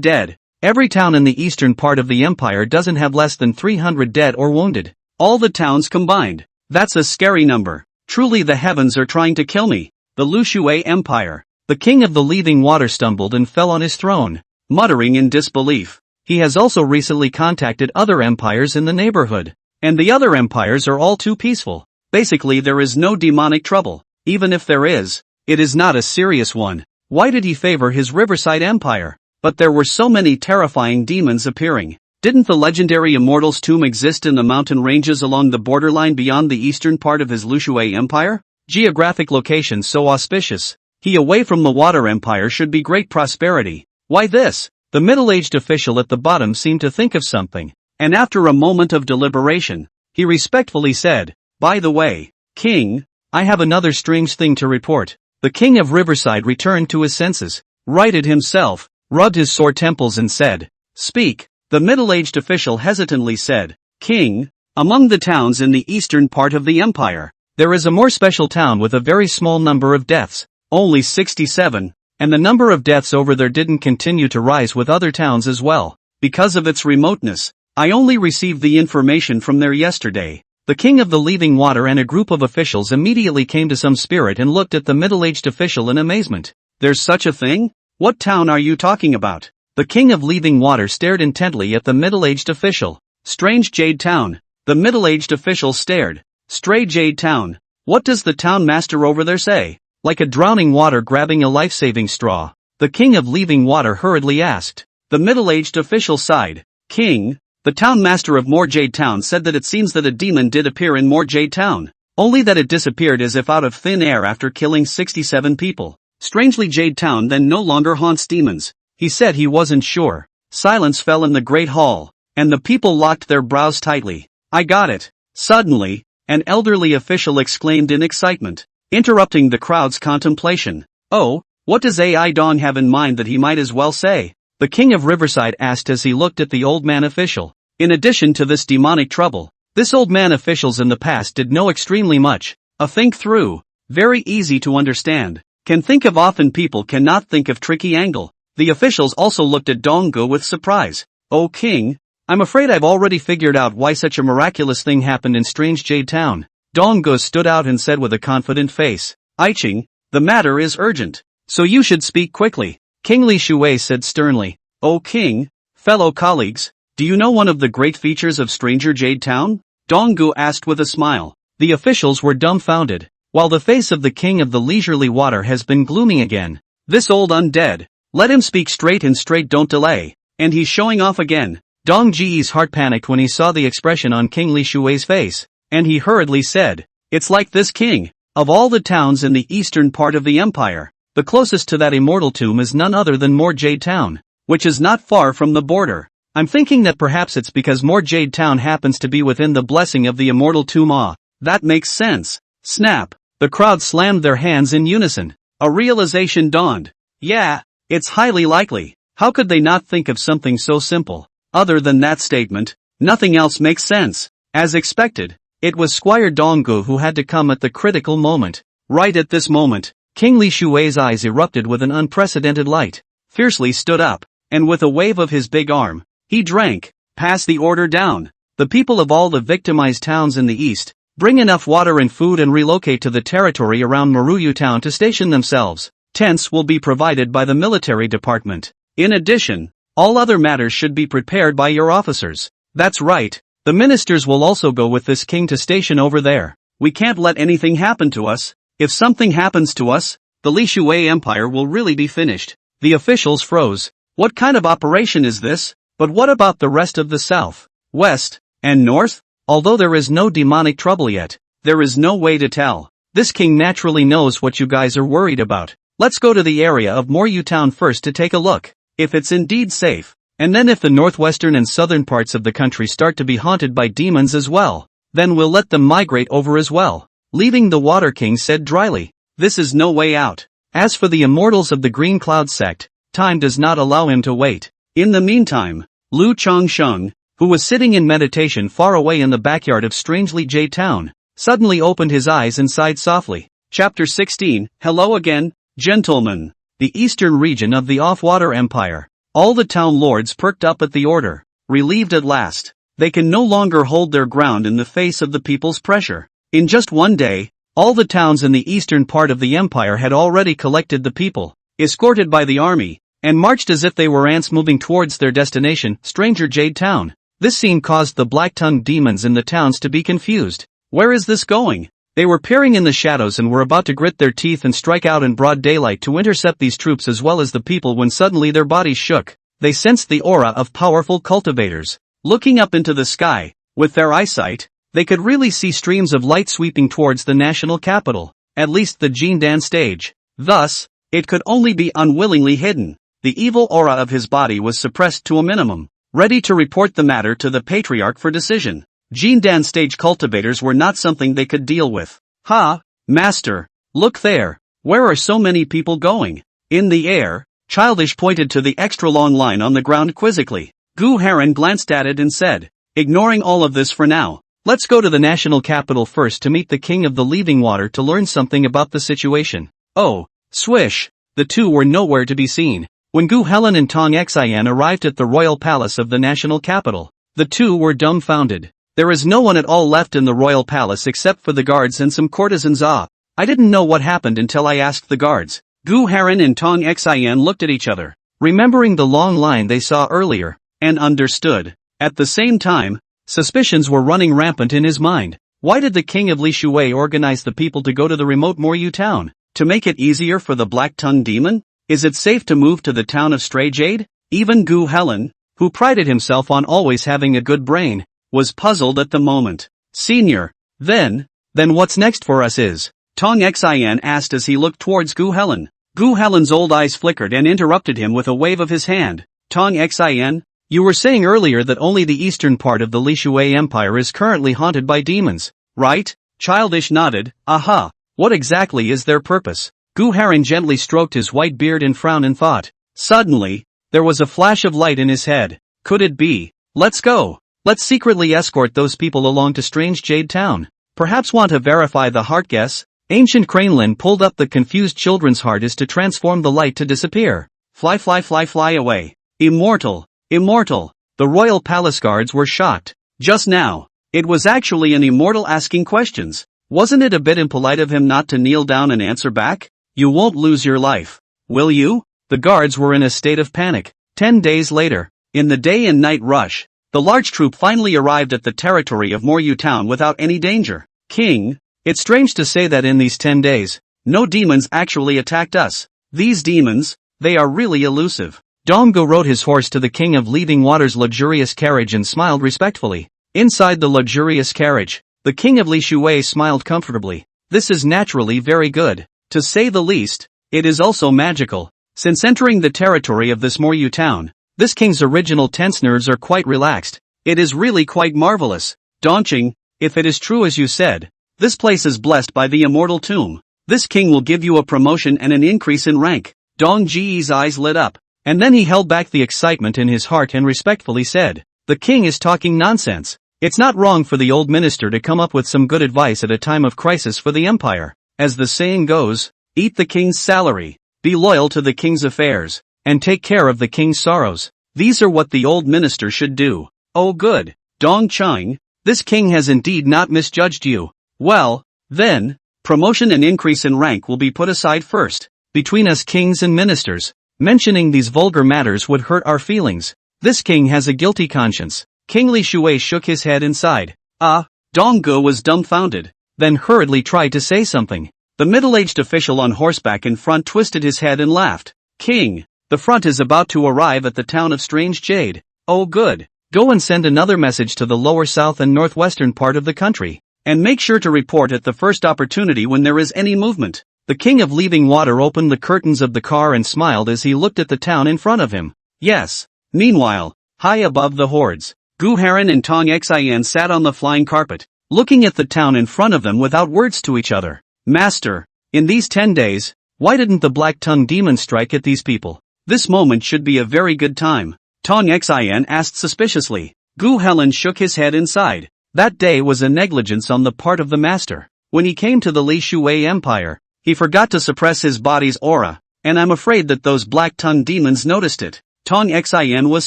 [SPEAKER 1] dead. Every town in the eastern part of the empire doesn't have less than 300 dead or wounded. All the towns combined. That's a scary number. Truly the heavens are trying to kill me. The Lu Shui Empire. The king of the Leaving Water stumbled and fell on his throne, muttering in disbelief. He has also recently contacted other empires in the neighborhood, and the other empires are all too peaceful. Basically there is no demonic trouble. Even if there is, it is not a serious one. Why did he favor his Riverside Empire? But there were so many terrifying demons appearing. Didn't the legendary Immortal's tomb exist in the mountain ranges along the borderline beyond the eastern part of his Lu Shui Empire? Geographic location so auspicious. He away from the Water Empire should be great prosperity. Why this? The middle-aged official at the bottom seemed to think of something, and after a moment of deliberation, he respectfully said, "By the way, King, I have another strange thing to report." The king of Riverside returned to his senses, righted himself, rubbed his sore temples and said, "Speak." The middle-aged official hesitantly said, "King, among the towns in the eastern part of the empire, there is a more special town with a very small number of deaths, only 67, and the number of deaths over there didn't continue to rise with other towns as well, because of its remoteness. I only received the information from there yesterday." The king of the Leaving Water and a group of officials immediately came to some spirit and looked at the middle-aged official in amazement. "There's such a thing? What town are you talking about?" The king of Leaving Water stared intently at the middle-aged official. "Strange Jade Town." The middle-aged official stared. "Stray Jade Town. What does the town master over there say?" Like a drowning water grabbing a life-saving straw, the king of Leaving Water hurriedly asked. The middle-aged official sighed. "King, the town master of More Jade Town said that it seems that a demon did appear in More Jade Town, only that it disappeared as if out of thin air after killing 67 people. Strangely, Jade Town then no longer haunts demons." He said he wasn't sure. Silence fell in the great hall, and the people locked their brows tightly. "I got it." Suddenly, an elderly official exclaimed in excitement, interrupting the crowd's contemplation. "Oh, what does AI Dong have in mind that he might as well say?" The king of Riverside asked as he looked at the old man official. In addition to this demonic trouble, this old man officials in the past did know extremely much. A think through, very easy to understand, can think of often people cannot think of tricky angle. The officials also looked at Donggu with surprise. "Oh king, I'm afraid I've already figured out why such a miraculous thing happened in Strange Jade Town." Donggu stood out and said with a confident face, "Aiching, the matter is urgent, so you should speak quickly." King Li Shui said sternly, "Oh king, fellow colleagues, do you know one of the great features of Stranger Jade Town?" Donggu asked with a smile. The officials were dumbfounded, while the face of the king of the Leisurely Water has been gloomy again. "This old undead, let him speak straight and straight, don't delay, and he's showing off again." Dong Ji's heart panicked when he saw the expression on King Li Shui's face, and he hurriedly said, "It's like this, king. Of all the towns in the eastern part of the empire, the closest to that immortal tomb is none other than More Jade Town, which is not far from the border. I'm thinking that perhaps it's because More Jade Town happens to be within the blessing of the immortal tomb. Ah, that makes sense." Snap! The crowd slammed their hands in unison. A realization dawned. Yeah, it's highly likely. How could they not think of something so simple? Other than that statement, nothing else makes sense. As expected, it was Squire Donggu who had to come at the critical moment. Right at this moment, King Li Shui's eyes erupted with an unprecedented light, fiercely stood up, and with a wave of his big arm, he drank, "Pass the order down. The people of all the victimized towns in the east, bring enough water and food and relocate to the territory around Maruyu Town to station themselves. Tents will be provided by the military department. In addition, all other matters should be prepared by your officers." That's right, the ministers will also go with this king to station over there. We can't let anything happen to us. If something happens to us, the Li Shui Empire will really be finished. The officials froze. What kind of operation is this? But what about the rest of the south, west, and north? Although there is no demonic trouble yet, there is no way to tell. This king naturally knows what you guys are worried about. Let's go to the area of Moruyu Town first to take a look. If it's indeed safe, and then if the northwestern and southern parts of the country start to be haunted by demons as well, then we'll let them migrate over as well. Leaving the Water King said dryly, "This is no way out. As for the immortals of the Green Cloud sect, time does not allow him to wait." In the meantime, Lu Changsheng, who was sitting in meditation far away in the backyard of Strangely Jade Town, suddenly opened his eyes and sighed softly. Chapter 16, Hello again, gentlemen. The eastern region of the Off-Water Empire. All the town lords perked up at the order, relieved at last. They can no longer hold their ground in the face of the people's pressure. In just one day, all the towns in the eastern part of the empire had already collected the people, escorted by the army, and marched as if they were ants moving towards their destination, Stranger Jade Town. This scene caused the black-tongued demons in the towns to be confused. Where is this going? They were peering in the shadows and were about to grit their teeth and strike out in broad daylight to intercept these troops as well as the people when suddenly their bodies shook. They sensed the aura of powerful cultivators. Looking up into the sky, with their eyesight, they could really see streams of light sweeping towards the national capital, at least the Jindan stage. Thus, it could only be unwillingly hidden. the evil aura of his body was suppressed to a minimum, ready to report the matter to the patriarch for decision. Jindan stage cultivators were not something they could deal with. Ha, master, look there. Where are so many people going? In the air, Childish pointed to the extra long line on the ground quizzically. Gu Heron glanced at it and said, ignoring all of this for now, let's go to the national capital first to meet the king of the leaving water to learn something about the situation. Oh, swish, the two were nowhere to be seen. When Gu Helen and Tong Xian arrived at the royal palace of the national capital, the two were dumbfounded. There is no one at all left in the royal palace except for the guards and some courtesans. I didn't know what happened until I asked the guards. Gu Heron and Tong Xian looked at each other, remembering the long line they saw earlier, and understood. At the same time, suspicions were running rampant in his mind. Why did the king of Li Shui organize the people to go to the remote Moryu town? To make it easier for the black-tongued demon? Is it safe to move to the town of Stray Jade? Even Gu Helen, who prided himself on always having a good brain, was puzzled at the moment. Senior, then what's next for us is? Tong Xian asked as he looked towards Gu Helen. Gu Helen's old eyes flickered and interrupted him with a wave of his hand. Tong Xian, you were saying earlier that only the eastern part of the Li Shui Empire is currently haunted by demons, right? Childish nodded. Aha, what exactly is their purpose? Gu Heron gently stroked his white beard and frowned in thought. Suddenly, there was a flash of light in his head. Could it be? Let's go. Let's secretly escort those people along to Strange Jade Town. Perhaps want to verify the heart guess? Ancient Cranelin pulled up the confused children's heart is to transform the light to disappear. Fly fly fly fly away. Immortal. Immortal. The royal palace guards were shocked. Just now, it was actually an immortal asking questions. Wasn't it a bit impolite of him not to kneel down and answer back? You won't lose your life, will you? The guards were in a state of panic. 10 days later, in the day and night rush, the large troop finally arrived at the territory of Moryu town without any danger. King, it's strange to say that in these 10 days, no demons actually attacked us. These demons, they are really elusive. Donggo rode his horse to the king of Leaving Water's luxurious carriage and smiled respectfully. Inside the luxurious carriage, the king of Li Shui smiled comfortably. This is naturally very good. To say the least, it is also magical. Since entering the territory of this Moryu town, this king's original tense nerves are quite relaxed. It is really quite marvelous. Daunting, if it is true as you said. This place is blessed by the immortal tomb. This king will give you a promotion and an increase in rank. Dong Ji's eyes lit up, and then he held back the excitement in his heart and respectfully said, the king is talking nonsense. It's not wrong for the old minister to come up with some good advice at a time of crisis for the empire. As the saying goes, eat the king's salary, be loyal to the king's affairs, and take care of the king's sorrows. These are what the old minister should do. Oh good, Dong Chang, this king has indeed not misjudged you. Well, then, promotion and increase in rank will be put aside first. Between us kings and ministers, mentioning these vulgar matters would hurt our feelings. This king has a guilty conscience. King Li Shui shook his head and sighed. Donggo was dumbfounded, then hurriedly tried to say something. The middle-aged official on horseback in front twisted his head and laughed. King, the front is about to arrive at the town of Strange Jade. Oh good, go and send another message to the lower south and northwestern part of the country. And make sure to report at the first opportunity when there is any movement. The king of Leaving Water opened the curtains of the car and smiled as he looked at the town in front of him. Yes. Meanwhile, high above the hordes, Gu Heron and Tong Xian sat on the flying carpet, looking at the town in front of them without words to each other. Master, in these 10 days, why didn't the black-tongued demon strike at these people? This moment should be a very good time. Tong Xian asked suspiciously. Gu Helen shook his head and sighed. That day was a negligence on the part of the master. When he came to the Li Shui Empire, he forgot to suppress his body's aura, and I'm afraid that those black-tongued demons noticed it. Tong Xian was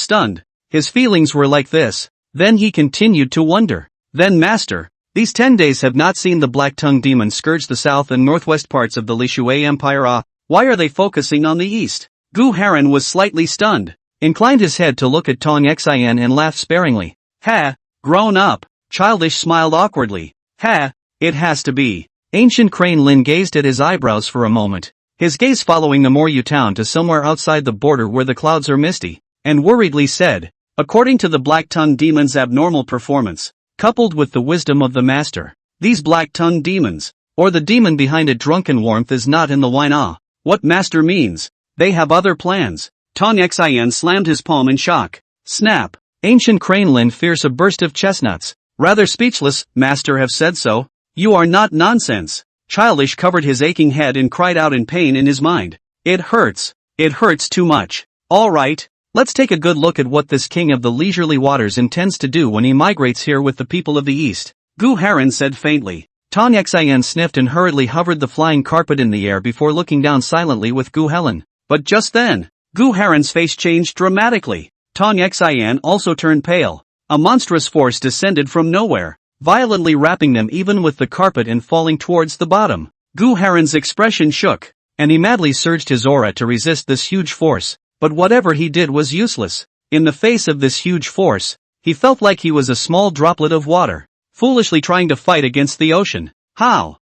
[SPEAKER 1] stunned. His feelings were like this. Then he continued to wonder. Then master, these 10 days have not seen the black-tongued demons scourge the south and northwest parts of the Li Shui Empire. Why are they focusing on the east? Gu Heron was slightly stunned, inclined his head to look at Tong Xian and laughed sparingly. Ha, grown up. Childish smiled awkwardly. Ha, it has to be. Ancient Crane Lin gazed at his eyebrows for a moment, his gaze following the Moryu town to somewhere outside the border where the clouds are misty, and worriedly said, according to the black-tongued demon's abnormal performance, coupled with the wisdom of the master, these black-tongued demons, or the demon behind it drunken warmth is not in the wine. What master means, they have other plans. Tong Xin slammed his palm in shock. Snap! Ancient Crane Lin fierce a burst of chestnuts. Rather speechless, master have said so. You are not nonsense. Childish covered his aching head and cried out in pain in his mind. It hurts. It hurts too much. Alright, let's take a good look at what this king of the leisurely waters intends to do when he migrates here with the people of the east. Gu Haran said faintly. Tong Xin sniffed and hurriedly hovered the flying carpet in the air before looking down silently with Gu Helen. But just then, Gu Haran's face changed dramatically. Tong Xin also turned pale. A monstrous force descended from nowhere, violently wrapping them even with the carpet and falling towards the bottom. Gu Haran's expression shook, and he madly surged his aura to resist this huge force, but whatever he did was useless. In the face of this huge force, he felt like he was a small droplet of water, foolishly trying to fight against the ocean. How?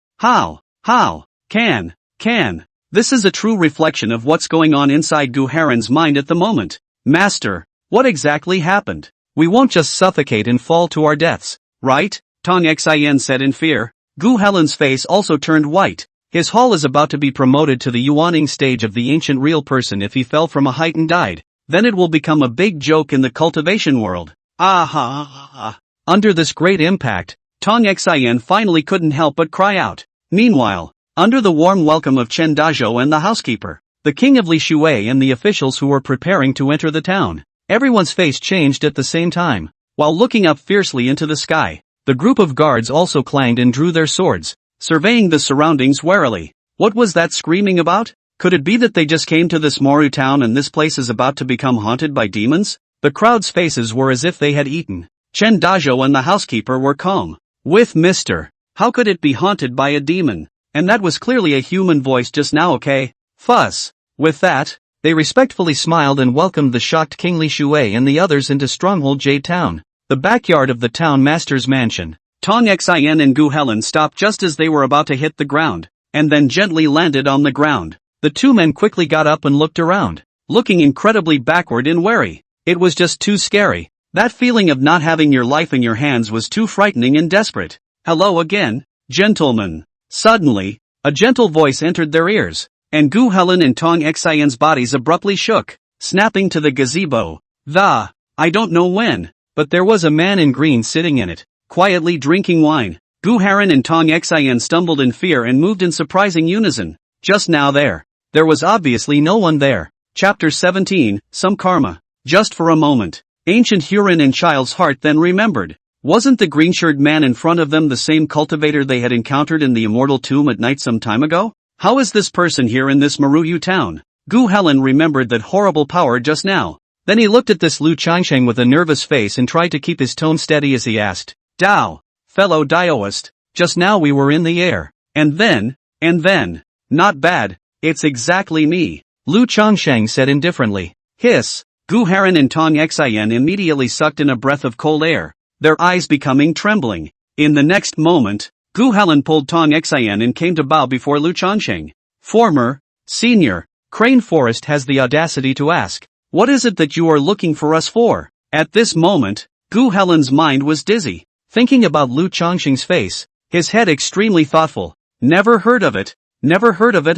[SPEAKER 1] Can? This is a true reflection of what's going on inside Gu Haran's mind at the moment. Master, what exactly happened? We won't just suffocate and fall to our deaths, right? Tong Xin said in fear. Gu Helen's face also turned white. His hall is about to be promoted to the yuaning stage of the ancient real person. If he fell from a height and died, then it will become a big joke in the cultivation world. Under this great impact, Tong Xin finally couldn't help but cry out. Meanwhile, under the warm welcome of Chen Dazhou and the housekeeper, the king of Li Shui and the officials who were preparing to enter the town, everyone's face changed at the same time. While looking up fiercely into the sky, the group of guards also clanged and drew their swords, surveying the surroundings warily. What was that screaming about? Could it be that they just came to this Moru town and this place is about to become haunted by demons? The crowd's faces were as if they had eaten. Chen Dazhou and the housekeeper were calm. With Mr. How could it be haunted by a demon? And that was clearly a human voice just now, okay? Fuss. With that, they respectfully smiled and welcomed the shocked King Li Shui and the others into Stronghold Jade Town, the backyard of the town master's mansion. Tong Xin and Gu Helen stopped just as they were about to hit the ground, and then gently landed on the ground. The two men quickly got up and looked around, looking incredibly backward and wary. It was just too scary. That feeling of not having your life in your hands was too frightening and desperate. Hello again, gentlemen. Suddenly, a gentle voice entered their ears, and Gu Helen and Tong Xin's bodies abruptly shook, snapping to the gazebo. I don't know when, but there was a man in green sitting in it, quietly drinking wine. Gu Haran and Tong Xin stumbled in fear and moved in surprising unison. Just now there was obviously no one there. Chapter 17, Some Karma. Just for a moment, ancient Huron and Child's heart then remembered. Wasn't the green-shirted man in front of them the same cultivator they had encountered in the immortal tomb at night some time ago? How is this person here in this Maruyu town? Gu Helen remembered that horrible power just now. Then he looked at this Lu Changsheng with a nervous face and tried to keep his tone steady as he asked, Dao, fellow Daoist, just now we were in the air. And then, not bad, it's exactly me, Lu Changsheng said indifferently. Hiss. Gu Haran and Tong Xin immediately sucked in a breath of cold air, their eyes becoming trembling. In the next moment, Gu Helen pulled Tong Xin and came to bow before Lu Changsheng. Senior, Crane Forest has the audacity to ask, what is it that you are looking for us for? At this moment, Gu Helen's mind was dizzy, thinking about Lu Changsheng's face, his head extremely thoughtful. Never heard of it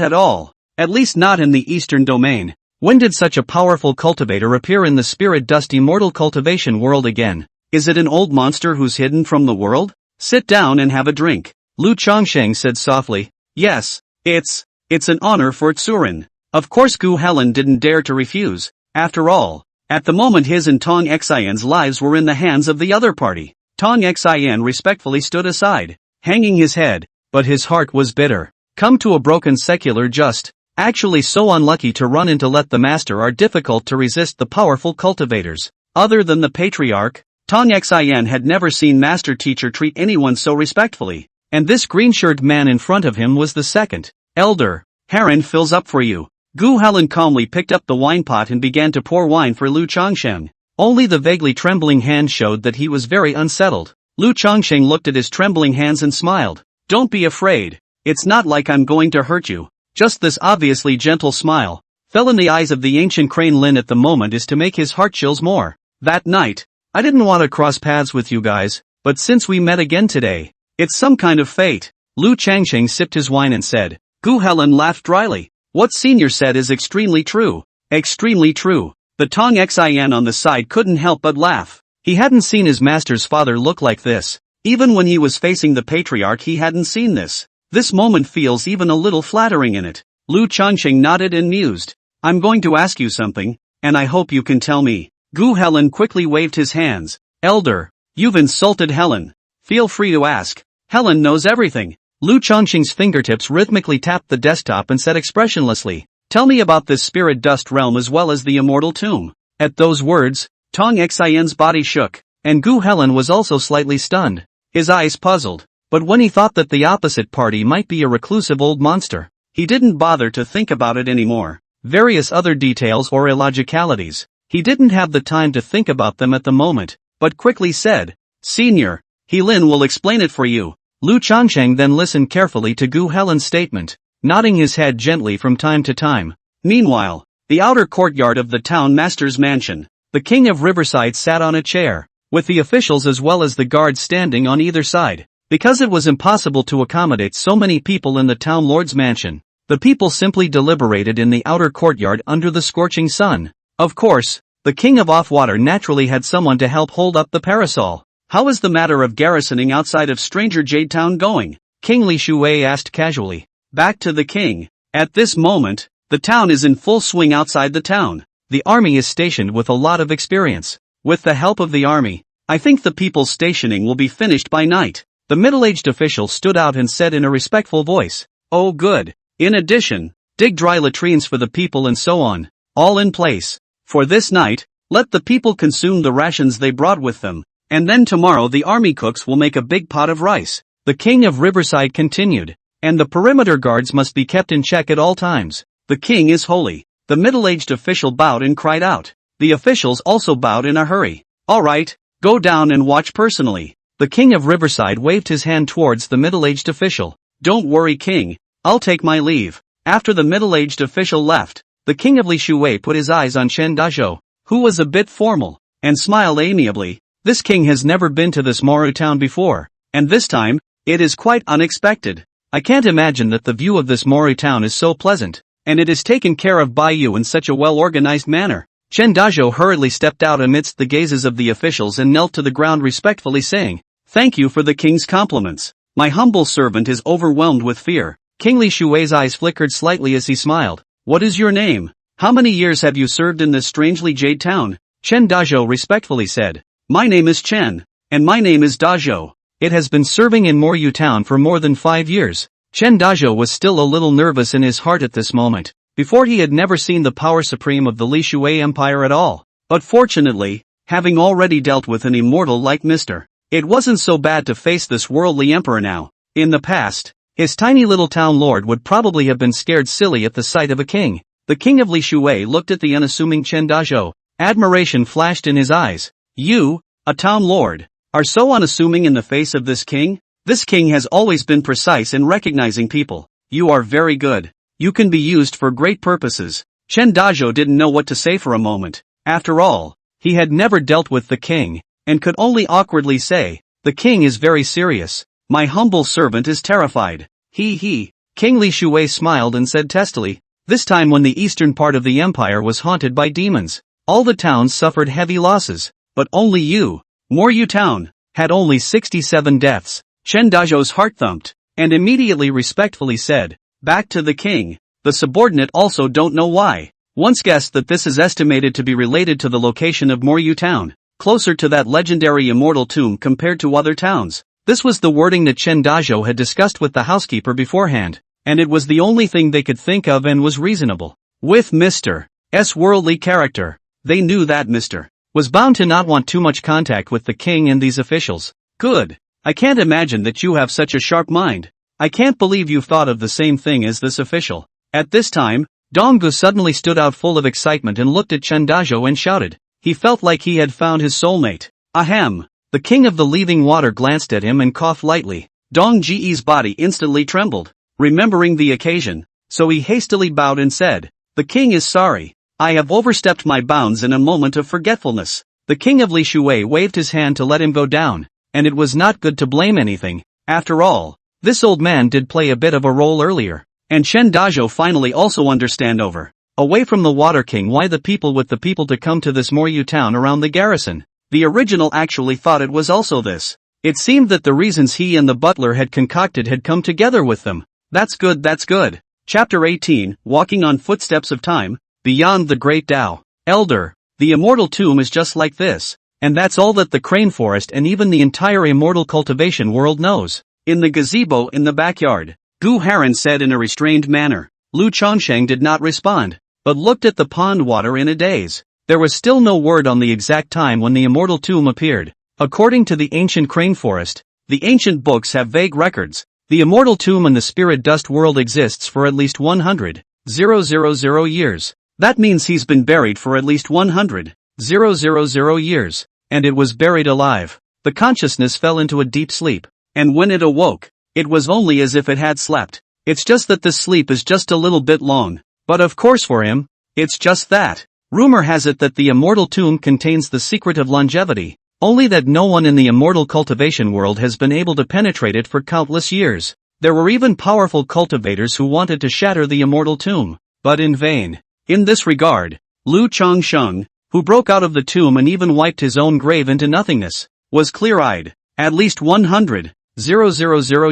[SPEAKER 1] at all, at least not in the eastern domain. When did such a powerful cultivator appear in the spirit dust immortal cultivation world again? Is it an old monster who's hidden from the world? Sit down and have a drink, Lu Changsheng said softly. Yes, it's an honor for Tsurin. Of course Gu Helen didn't dare to refuse. After all, at the moment his and Tong Xin's lives were in the hands of the other party. Tong Xin respectfully stood aside, hanging his head, but his heart was bitter. Come to a broken secular just, actually so unlucky to run into let the master are difficult to resist the powerful cultivators. Other than the patriarch, Tong Xin had never seen master teacher treat anyone so respectfully, and this green-shirted man in front of him was the second. Elder, Haran fills up for you. Gu Helen calmly picked up the wine pot and began to pour wine for Lu Changsheng. Only the vaguely trembling hand showed that he was very unsettled. Lu Changsheng looked at his trembling hands and smiled. Don't be afraid. It's not like I'm going to hurt you. Just this obviously gentle smile fell in the eyes of the ancient Crane Lin at the moment is to make his heart chills more. That night, I didn't want to cross paths with you guys, but since we met again today, it's some kind of fate. Lu Changsheng sipped his wine and said. Gu Helen laughed dryly. What Senior said is extremely true, Extremely true. The Tong Xian on the side couldn't help but laugh. He hadn't seen his master's father look like this. Even when he was facing the patriarch he hadn't seen this. This moment feels even a little flattering in it. Lu Changqing nodded and mused. I'm going to ask you something, and I hope you can tell me. Gu Helen quickly waved his hands. Elder, you've insulted Helen. Feel free to ask. Helen knows everything. Lu Changqing's fingertips rhythmically tapped the desktop and said expressionlessly, tell me about this spirit dust realm as well as the immortal tomb. At those words, Tong Xian's body shook, and Gu Helen was also slightly stunned. His eyes puzzled, but when he thought that the opposite party might be a reclusive old monster, he didn't bother to think about it anymore. Various other details or illogicalities, he didn't have the time to think about them at the moment, but quickly said, Senior, Helin will explain it for you. Lu Changqing then listened carefully to Gu Helen's statement, nodding his head gently from time to time. Meanwhile, the outer courtyard of the town master's mansion, the king of Riverside sat on a chair, with the officials as well as the guards standing on either side. Because it was impossible to accommodate so many people in the town lord's mansion, the people simply deliberated in the outer courtyard under the scorching sun. Of course, the king of Offwater naturally had someone to help hold up the parasol. How is the matter of garrisoning outside of Stranger Jade Town going? King Li Shui asked casually. Back to the king. At this moment, the town is in full swing outside the town. The army is stationed with a lot of experience. With the help of the army, I think the people's stationing will be finished by night. The middle-aged official stood out and said in a respectful voice, oh good. In addition, dig dry latrines for the people and so on. All in place. For this night, let the people consume the rations they brought with them. And then tomorrow the army cooks will make a big pot of rice. The king of Riverside continued. And the perimeter guards must be kept in check at all times. The king is holy. The middle-aged official bowed and cried out. The officials also bowed in a hurry. All right, go down and watch personally. The king of Riverside waved his hand towards the middle-aged official. Don't worry, king. I'll take my leave. After the middle-aged official left, the king of Li Shui put his eyes on Chen Dazhou, who was a bit formal, and smiled amiably. This king has never been to this Moru town before, and this time, it is quite unexpected. I can't imagine that the view of this Moru town is so pleasant, and it is taken care of by you in such a well-organized manner. Chen Dazhou hurriedly stepped out amidst the gazes of the officials and knelt to the ground respectfully saying, thank you for the king's compliments. My humble servant is overwhelmed with fear. King Li Shui's eyes flickered slightly as he smiled. What is your name? How many years have you served in this strangely jade town? Chen Dazhou respectfully said. My name is Chen, and my name is Dazhou. It has been serving in Moryu town for more than 5 years. Chen Dazhou was still a little nervous in his heart at this moment. Before he had never seen the power supreme of the Li Shui Empire at all. But fortunately, having already dealt with an immortal like Mr. It wasn't so bad to face this worldly emperor now. In the past, his tiny little town lord would probably have been scared silly at the sight of a king. The king of Li Shui looked at the unassuming Chen Dazhou. Admiration flashed in his eyes. You, a town lord, are so unassuming in the face of this king? This king has always been precise in recognizing people. You are very good. You can be used for great purposes. Chen Dazhou didn't know what to say for a moment. After all, he had never dealt with the king, and could only awkwardly say, the king is very serious. My humble servant is terrified. He. King Li Shui smiled and said testily, this time when the eastern part of the empire was haunted by demons, all the towns suffered heavy losses, but only you, Moryu town, had only 67 deaths. Chen Dazhou's heart thumped, and immediately respectfully said, back to the king. The subordinate also don't know why. Once guessed that this is estimated to be related to the location of Moryu town, closer to that legendary immortal tomb compared to other towns. This was the wording that Chen Dazhou had discussed with the housekeeper beforehand, and it was the only thing they could think of and was reasonable. With Mr. S worldly character, they knew that Mr. was bound to not want too much contact with the king and these officials. Good. I can't imagine that you have such a sharp mind. I can't believe you've thought of the same thing as this official. At this time, Donggu suddenly stood out full of excitement and looked at Chen Dazhou and shouted. He felt like he had found his soulmate. Ahem. The king of the leaving water glanced at him and coughed lightly. Dong Ji's body instantly trembled, remembering the occasion, so he hastily bowed and said, the king is sorry. I have overstepped my bounds in a moment of forgetfulness. The king of Li Shui waved his hand to let him go down, and it was not good to blame anything. After all, this old man did play a bit of a role earlier, and Chen Dazhou finally also understand over. Away from the Water King, why the people with the people to come to this Moryu town around the garrison? The original actually thought it was also this. It seemed that the reasons he and the butler had concocted had come together with them. That's good, that's good. Chapter 18, Walking on Footsteps of Time, Beyond the Great Tao. Elder, the immortal tomb is just like this. And that's all that the crane forest and even the entire immortal cultivation world knows. In the gazebo in the backyard, Gu Haran said in a restrained manner. Lu Chongsheng did not respond, but looked at the pond water in a daze. There was still no word on the exact time when the immortal tomb appeared. According to the ancient crane forest, the ancient books have vague records. The immortal tomb in the spirit dust world exists for at least 100,000 years. That means he's been buried for at least 100,000 years. And it was buried alive. The consciousness fell into a deep sleep. And when it awoke, it was only as if it had slept. It's just that this sleep is just a little bit long. But of course for him, it's just that. Rumor has it that the immortal tomb contains the secret of longevity. Only that no one in the immortal cultivation world has been able to penetrate it for countless years. There were even powerful cultivators who wanted to shatter the immortal tomb, but in vain. In this regard, Lu Chongsheng, who broke out of the tomb and even wiped his own grave into nothingness, was clear-eyed. At least 100,000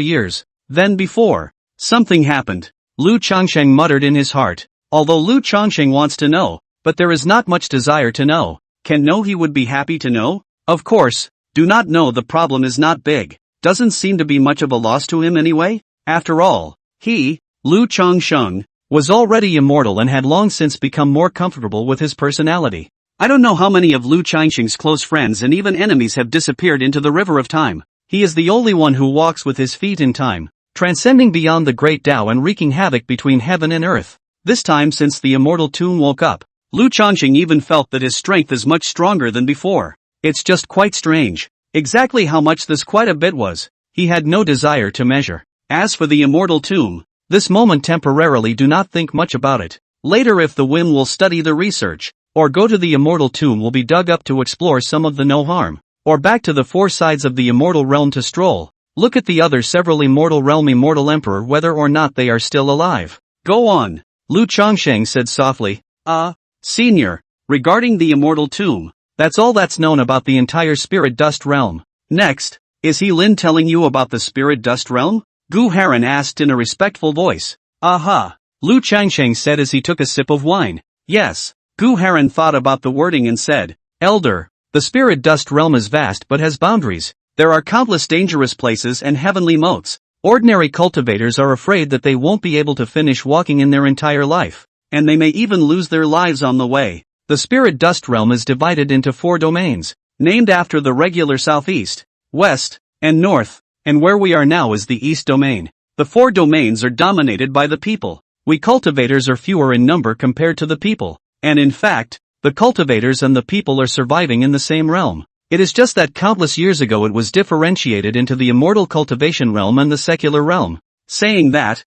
[SPEAKER 1] years. Then before something happened, Lu Chongsheng muttered in his heart. Although Lu Chongsheng wants to know, but there is not much desire to know. Can know he would be happy to know? Of course, do not know the problem is not big. Doesn't seem to be much of a loss to him anyway. After all, he, Lu Chongsheng, was already immortal and had long since become more comfortable with his personality. I don't know how many of Lu Chongsheng's close friends and even enemies have disappeared into the river of time. He is the only one who walks with his feet in time, transcending beyond the great Tao and wreaking havoc between heaven and earth. This time since the immortal tomb woke up, Lu Chongsheng even felt that his strength is much stronger than before. It's just quite strange. Exactly how much this quite a bit was, he had no desire to measure. As for the immortal tomb, this moment temporarily do not think much about it. Later if the whim will study the research, or go to the immortal tomb will be dug up to explore some of the no harm, or back to the four sides of the immortal realm to stroll. Look at the other several immortal realm immortal emperor whether or not they are still alive. Go on, Lu Chongsheng said softly. Senior, regarding the immortal tomb, that's all that's known about the entire spirit dust realm. Next, is he Lin telling you about the spirit dust realm? Gu Haran asked in a respectful voice. Aha, Lu Chongsheng said as he took a sip of wine. Yes. Gu Haran thought about the wording and said, Elder, the spirit dust realm is vast but has boundaries. There are countless dangerous places and heavenly moats. Ordinary cultivators are afraid that they won't be able to finish walking in their entire life, and they may even lose their lives on the way. The spirit dust realm is divided into 4 domains, named after the regular southeast, west, and north, and where we are now is the east domain. The 4 domains are dominated by the people. We cultivators are fewer in number compared to the people, and in fact, the cultivators and the people are surviving in the same realm. It is just that countless years ago it was differentiated into the immortal cultivation realm and the secular realm. Saying that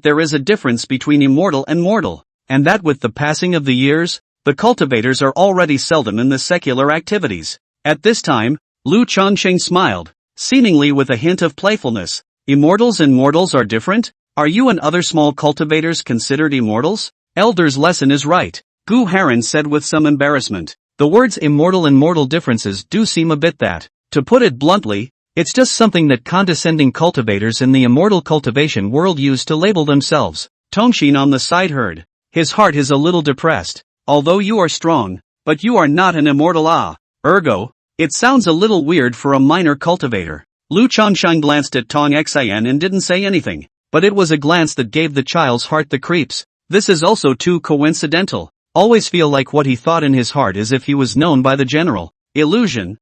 [SPEAKER 1] there is a difference between immortal and mortal, and that with the passing of the years, the cultivators are already seldom in the secular activities. At this time, Lu Chongsheng smiled, seemingly with a hint of playfulness. Immortals and mortals are different? Are you and other small cultivators considered immortals? Elder's lesson is right, Gu Haran said with some embarrassment. The words immortal and mortal differences do seem a bit that, to put it bluntly, it's just something that condescending cultivators in the immortal cultivation world use to label themselves. Tongshin on the side heard. His heart is a little depressed. Although you are strong, but you are not an immortal ergo, it sounds a little weird for a minor cultivator. Lu Chongsheng glanced at Tong Xian and didn't say anything, but it was a glance that gave the child's heart the creeps. This is also too coincidental. Always feel like what he thought in his heart as if he was known by the general. Illusion,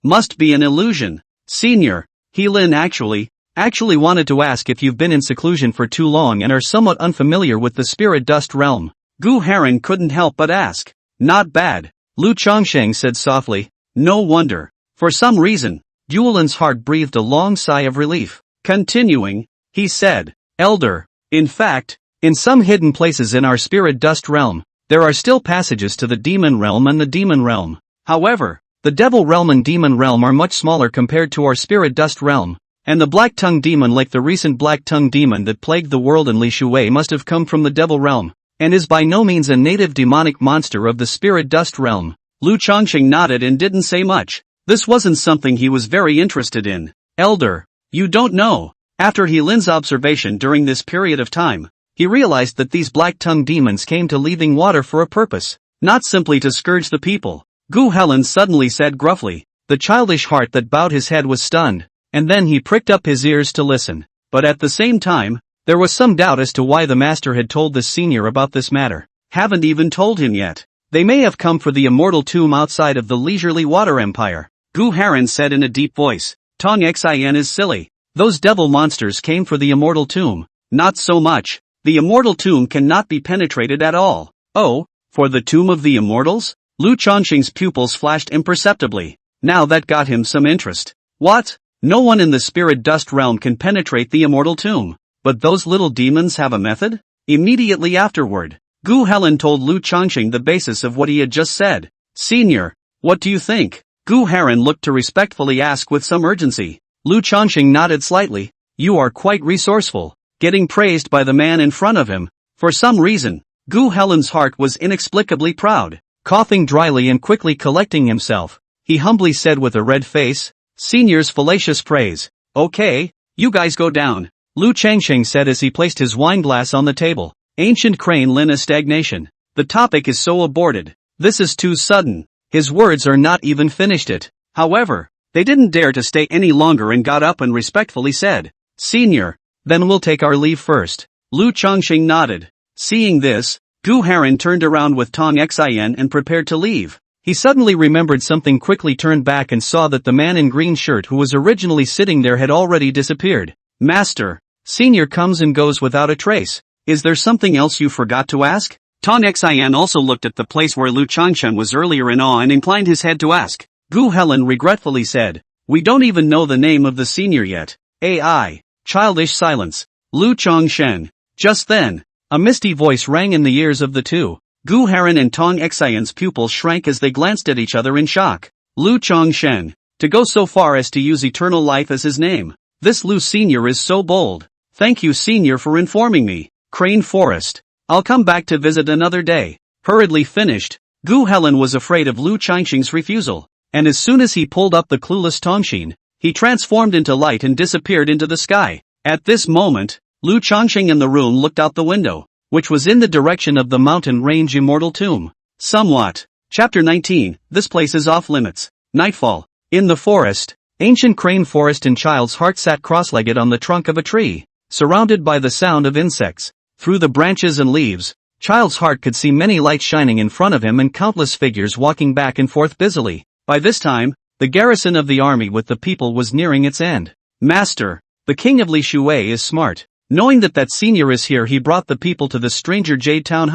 [SPEAKER 1] must be an illusion. Senior, He Lin actually wanted to ask if you've been in seclusion for too long and are somewhat unfamiliar with the spirit dust realm. Gu Haran couldn't help but ask. Not bad, Lu Chongsheng said softly. No wonder. For some reason, Yuelin's heart breathed a long sigh of relief. Continuing, he said, Elder, in fact, in some hidden places in our spirit dust realm, there are still passages to the demon realm and the demon realm. However, the devil realm and demon realm are much smaller compared to our spirit dust realm, and the black-tongued demon like the recent black-tongued demon that plagued the world in Li Shui must have come from the devil realm. and is by no means a native demonic monster of the spirit dust realm. Lu Chongqing nodded and didn't say much. This wasn't something he was very interested in. Elder, you don't know. After He Lin's observation during this period of time, he realized that these black-tongued demons came to Leaving Water for a purpose, not simply to scourge the people. Gu Helen suddenly said gruffly. The childish heart that bowed his head was stunned, and then he pricked up his ears to listen. But at the same time, there was some doubt as to why the master had told the senior about this matter. Haven't even told him yet. They may have come for the immortal tomb outside of the leisurely water empire. Gu Haran said in a deep voice. Tong Xin is silly. Those devil monsters came for the immortal tomb. Not so much. The immortal tomb cannot be penetrated at all. Oh, for the tomb of the immortals? Lu Chongqing's pupils flashed imperceptibly. Now that got him some interest. What? No one in the spirit dust realm can penetrate the immortal tomb. But those little demons have a method? Immediately afterward, Gu Helen told Lu Chongqing the basis of what he had just said. Senior, what do you think? Gu Haran looked to respectfully ask with some urgency. Lu Chongqing nodded slightly. You are quite resourceful. Getting praised by the man in front of him. For some reason, Gu Helen's heart was inexplicably proud. Coughing dryly and quickly collecting himself, he humbly said with a red face, Senior's fallacious praise. Okay, you guys go down. Lu Changqing said as he placed his wineglass on the table. Ancient Crane Lin a stagnation. The topic is so aborted. This is too sudden. His words are not even finished it. However, they didn't dare to stay any longer and got up and respectfully said, Senior, then we'll take our leave first. Lu Chongqing nodded. Seeing this, Gu Haran turned around with Tong Xin and prepared to leave. He suddenly remembered something, quickly turned back and saw that the man in green shirt who was originally sitting there had already disappeared. Master, Senior comes and goes without a trace. Is there something else you forgot to ask? Tong Xin also looked at the place where Lu Chongqing was earlier in awe and inclined his head to ask. Gu Helen regretfully said, We don't even know the name of the senior yet. AI. Childish silence. Lu Chongqing. Just then, a misty voice rang in the ears of the two. Gu Haran and Tong Xian's pupils shrank as they glanced at each other in shock. Lu Chongqing. To go so far as to use eternal life as his name. This Lu Senior is so bold. Thank you, Senior, for informing me. Crane Forest. I'll come back to visit another day. Hurriedly finished. Gu Helen was afraid of Lu Changqing's refusal, and as soon as he pulled up the clueless Tongxin, he transformed into light and disappeared into the sky. At this moment, Lu Chongqing in the room looked out the window, which was in the direction of the mountain range immortal tomb. Somewhat. Chapter 19, This place is off limits. Nightfall. In the forest, ancient Crane Forest and Child's Heart sat cross-legged on the trunk of a tree, surrounded by the sound of insects. Through the branches and leaves, Child's Heart could see many lights shining in front of him and countless figures walking back and forth busily. By this time, the garrison of the army with the people was nearing its end. Master, the king of Li Shui is smart. Knowing that senior is here, he brought the people to the stranger Jade Town.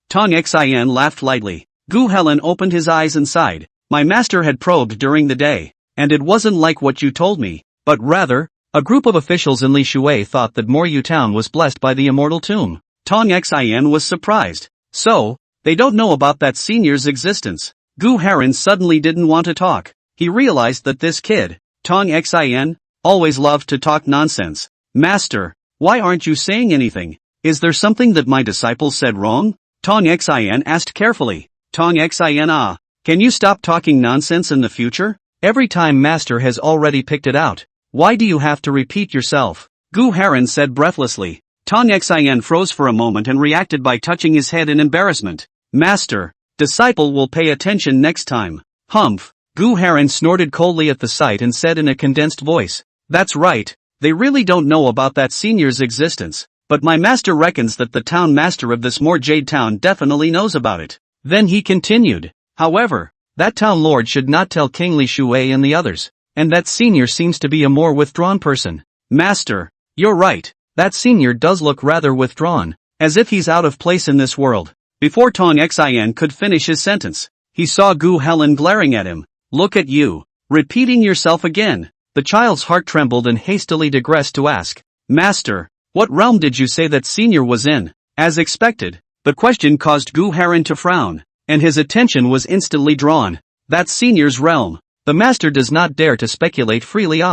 [SPEAKER 1] Tong Xin laughed lightly. Gu Helen opened his eyes and sighed. My master had probed during the day, and it wasn't like what you told me, but rather, a group of officials in Li Shui thought that Moryu Town was blessed by the immortal tomb. Tong Xin was surprised. So, they don't know about that senior's existence. Gu Haran suddenly didn't want to talk. He realized that this kid, Tong Xin, always loved to talk nonsense. Master, why aren't you saying anything? Is there something that my disciple said wrong? Tong Xin asked carefully. Tong Xin, can you stop talking nonsense in the future? Every time Master has already picked it out. Why do you have to repeat yourself? Gu Haran said breathlessly. Tong Xin froze for a moment and reacted by touching his head in embarrassment. Master, disciple will pay attention next time. Humph. Gu Haran snorted coldly at the sight and said in a condensed voice. That's right, they really don't know about that senior's existence, but my master reckons that the town master of this more Jade Town definitely knows about it. Then he continued. However, that town lord should not tell King Li Shui and the others, and that senior seems to be a more withdrawn person. Master, you're right, that senior does look rather withdrawn, as if he's out of place in this world. Before Tong Xin could finish his sentence, he saw Gu Helen glaring at him. Look at you, repeating yourself again. The child's heart trembled and hastily digressed to ask, Master, what realm did you say that senior was in? As expected, the question caused Gu Haran to frown, and his attention was instantly drawn. That's senior's realm. The master does not dare to speculate freely.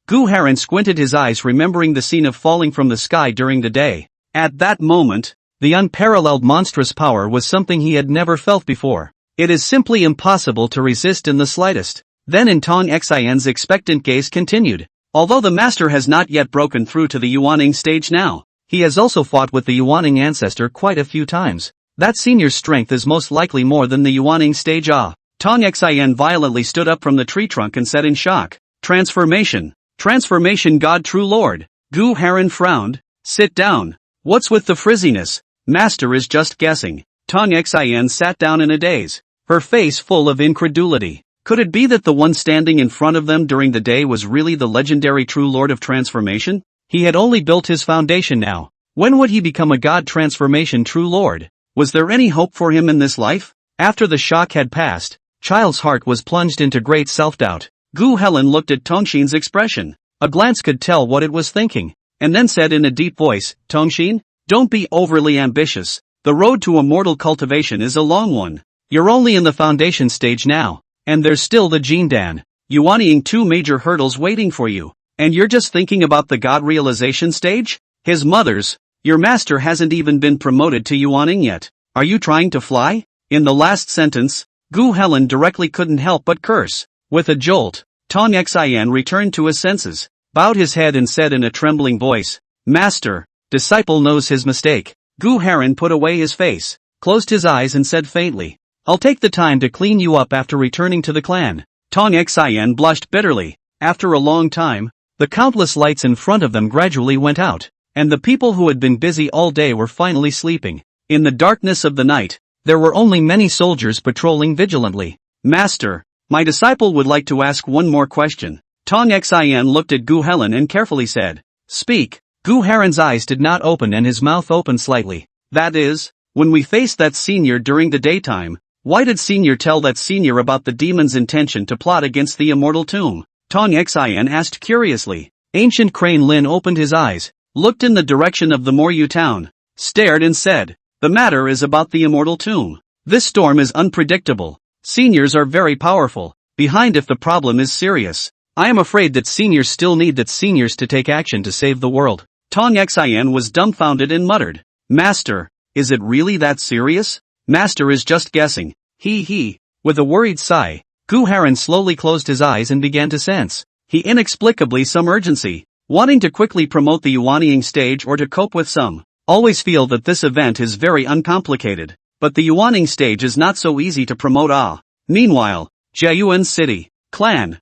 [SPEAKER 1] Gu Haran squinted his eyes, remembering the scene of falling from the sky during the day. At that moment, The unparalleled monstrous power was something he had never felt before. It is simply impossible to resist in the slightest. Then in Tong Xian's expectant gaze continued. Although the master has not yet broken through to the Yuaning stage now, he has also fought with the Yuaning ancestor quite a few times. That senior's strength is most likely more than the Yuaning stage. Tong Xian violently stood up from the tree trunk and said in shock, Transformation! Transformation God True Lord! Gu Heron frowned. Sit down. What's with the frizziness? Master is just guessing. Tong Xian sat down in a daze, her face full of incredulity. Could it be that the one standing in front of them during the day was really the legendary True Lord of Transformation? He had only built his foundation now. When would he become a God Transformation True Lord? Was there any hope for him in this life? After the shock had passed, Child's heart was plunged into great self-doubt. Gu Helen looked at Tongxin's expression. A glance could tell what it was thinking, and then said in a deep voice, Tongxin, don't be overly ambitious. The road to immortal cultivation is a long one. You're only in the foundation stage now, and there's still the Jindan, Yuanying two major hurdles waiting for you. And you're just thinking about the God realization stage? His mother's, your master hasn't even been promoted to Yuanying yet. Are you trying to fly? In the last sentence, Gu Helen directly couldn't help but curse. With a jolt, Tong Xian returned to his senses, bowed his head and said in a trembling voice, Master, disciple knows his mistake. Gu Heron put away his face, closed his eyes and said faintly, I'll take the time to clean you up after returning to the clan. Tong Xian blushed bitterly. After a long time, the countless lights in front of them gradually went out, and the people who had been busy all day were finally sleeping. In the darkness of the night, there were only many soldiers patrolling vigilantly. Master, my disciple would like to ask one more question. Tong Xian looked at Gu Helen and carefully said, Speak. Gu Heron's eyes did not open and his mouth opened slightly. That is, when we faced that senior during the daytime, why did senior tell that senior about the demon's intention to plot against the immortal tomb? Tong Xian asked curiously. Ancient Crane Lin opened his eyes, looked in the direction of the Moryu town, stared and said, The matter is about the immortal tomb. This storm is unpredictable. Seniors are very powerful, behind if the problem is serious. I am afraid that seniors still need that seniors to take action to save the world. Tong Xian was dumbfounded and muttered, Master, is it really that serious? Master is just guessing. He. With a worried sigh, Gu Heron slowly closed his eyes and began to sense, inexplicably some urgency, wanting to quickly promote the Yuanying stage or to cope with some. Always feel that this event is very uncomplicated, but the Yuanying stage is not so easy to promote. Meanwhile, Jiayuan City, Clan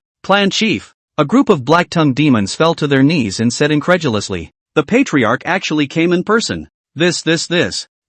[SPEAKER 1] Chief, a group of black-tongued demons fell to their knees and said incredulously, The Patriarch actually came in person. This.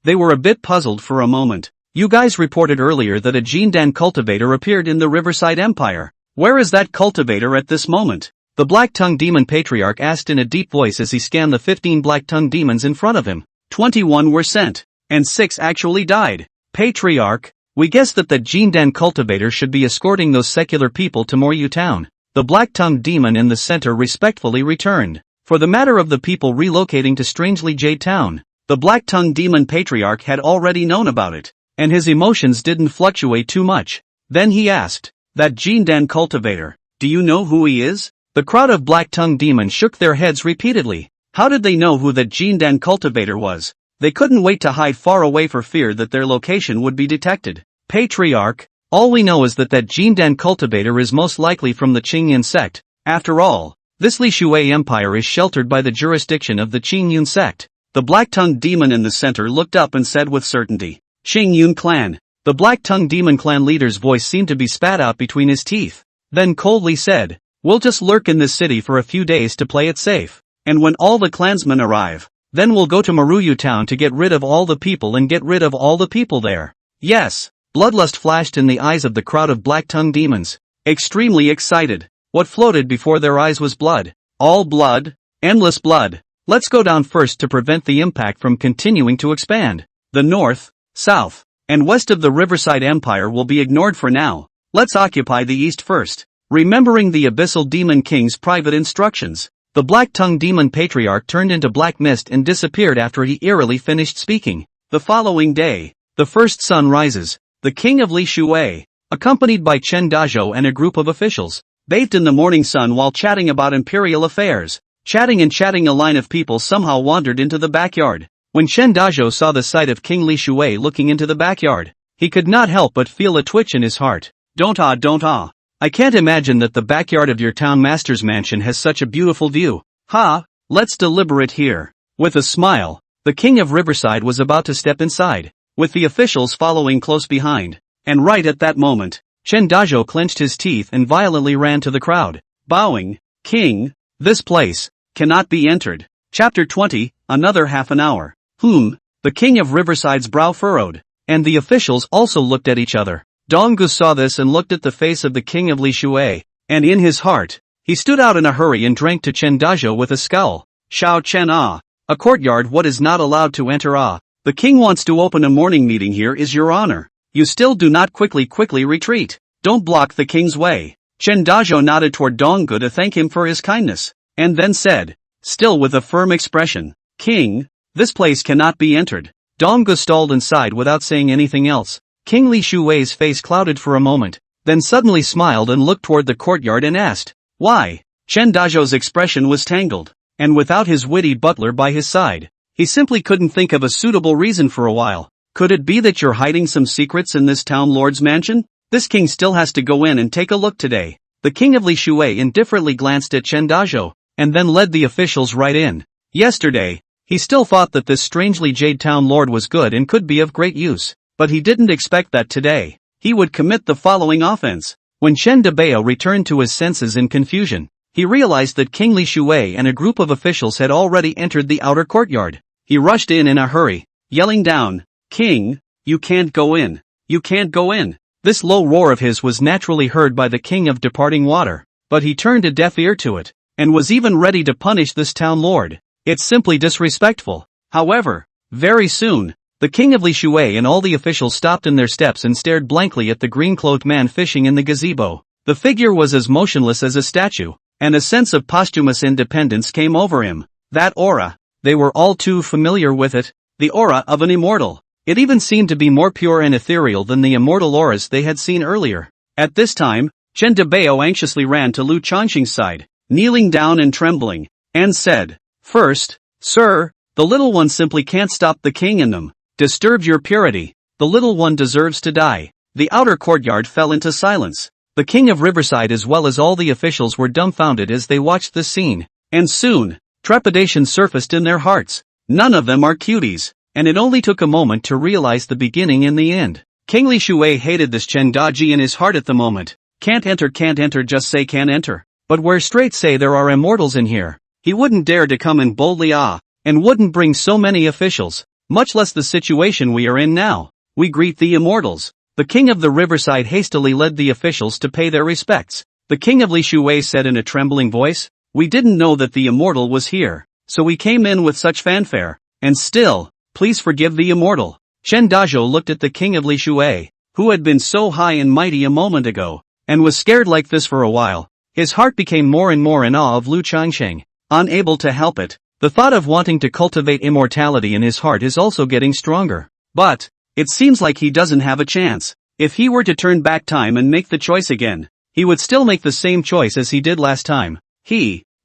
[SPEAKER 1] They were a bit puzzled for a moment. You guys reported earlier that a Jindan cultivator appeared in the Riverside Empire. Where is that cultivator at this moment? The black-tongued demon patriarch asked in a deep voice as he scanned the 15 black-tongued demons in front of him. 21 were sent, and 6 actually died. Patriarch, we guessed that the Jindan cultivator should be escorting those secular people to Moryu town. The black-tongued demon in the center respectfully returned. For the matter of the people relocating to Strangely Jade Town, the black-tongued demon patriarch had already known about it, and his emotions didn't fluctuate too much. Then he asked, That Jindan cultivator, do you know who he is? The crowd of black-tongued demons shook their heads repeatedly. How did they know who that Jindan cultivator was? They couldn't wait to hide far away for fear that their location would be detected. Patriarch, all we know is that Jindan cultivator is most likely from the Qingyun sect. After all, this Li Shui Empire is sheltered by the jurisdiction of the Qingyun sect. The black-tongued demon in the center looked up and said with certainty, Qingyun clan. The black-tongued demon clan leader's voice seemed to be spat out between his teeth. Then coldly said, We'll just lurk in this city for a few days to play it safe. And when all the clansmen arrive, then we'll go to Moryu town to get rid of all the people and get rid of all the people there. Yes. Bloodlust flashed in the eyes of the crowd of black-tongued demons. Extremely excited. What floated before their eyes was blood. All blood. Endless blood. Let's go down first to prevent the impact from continuing to expand. The north, south, and west of the Riverside Empire will be ignored for now. Let's occupy the east first. Remembering the Abyssal Demon King's private instructions, the black-tongued demon patriarch turned into black mist and disappeared after he eerily finished speaking. The following day, the first sun rises. The king of Li Shui, accompanied by Chen Dazhou and a group of officials, bathed in the morning sun while chatting about imperial affairs. Chatting, a line of people somehow wandered into the backyard. When Chen Dazhou saw the sight of King Li Shui looking into the backyard, he could not help but feel a twitch in his heart. Don't ah. I can't imagine that the backyard of your town master's mansion has such a beautiful view. Ha, let's deliberate here. With a smile, the king of Riverside was about to step inside, with the officials following close behind. And right at that moment, Chen Dazhou clenched his teeth and violently ran to the crowd, bowing. King, this place cannot be entered. Chapter 20, another half an hour. The king of Riverside's brow furrowed, and the officials also looked at each other. Donggu saw this and looked at the face of the king of Li Shui, and in his heart, he stood out in a hurry and drank to Chen Dazhou with a scowl. Shao Chen ah. A courtyard what is not allowed to enter ah. The king wants to open a morning meeting here is your honor. You still do not quickly retreat. Don't block the king's way. Chen Dazhou nodded toward Donggu to thank him for his kindness, and then said, still with a firm expression, King, this place cannot be entered. Donggu stalled and sighed without saying anything else. King Li Shui's face clouded for a moment, then suddenly smiled and looked toward the courtyard and asked, why? Chen Dazhou's expression was tangled, and without his witty butler by his side, he simply couldn't think of a suitable reason for a while. Could it be that you're hiding some secrets in this town lord's mansion? This king still has to go in and take a look today. The king of Li Shui indifferently glanced at Chen Dazhou, and then led the officials right in. Yesterday, he still thought that this strangely jade town lord was good and could be of great use, but he didn't expect that today he would commit the following offense. When Chen Dazhou returned to his senses in confusion, he realized that King Li Shui and a group of officials had already entered the outer courtyard. He rushed in a hurry, yelling down, King, you can't go in. You can't go in. This low roar of his was naturally heard by the king of departing water, but he turned a deaf ear to it, and was even ready to punish this town lord. It's simply disrespectful. However, very soon, the king of Li Shui and all the officials stopped in their steps and stared blankly at the green-clothed man fishing in the gazebo. The figure was as motionless as a statue, and a sense of posthumous independence came over him. That aura, they were all too familiar with it, the aura of an immortal. It even seemed to be more pure and ethereal than the immortal auras they had seen earlier. At this time, Chen Dazhou anxiously ran to Lu Changxing's side, kneeling down and trembling, and said, First, sir, the little one simply can't stop the king in them. Disturbed your purity. The little one deserves to die. The outer courtyard fell into silence. The king of Riverside as well as all the officials were dumbfounded as they watched this scene, and soon, trepidation surfaced in their hearts. None of them are cuties, and it only took a moment to realize the beginning and the end. King Li Shui hated this Chen Daji in his heart at the moment. Can't enter, just say can't enter. But where straight say there are immortals in here, he wouldn't dare to come in boldly and wouldn't bring so many officials, much less the situation we are in now. We greet the immortals. The king of the Riverside hastily led the officials to pay their respects. The king of Li Shui said in a trembling voice, we didn't know that the immortal was here, so we came in with such fanfare, and still, please forgive the immortal. Chen Dazhou looked at the king of Li Shui, who had been so high and mighty a moment ago, and was scared like this for a while. His heart became more and more in awe of Lu Changxing. Unable to help it, the thought of wanting to cultivate immortality in his heart is also getting stronger. But, it seems like he doesn't have a chance. If he were to turn back time and make the choice again, he would still make the same choice as he did last time.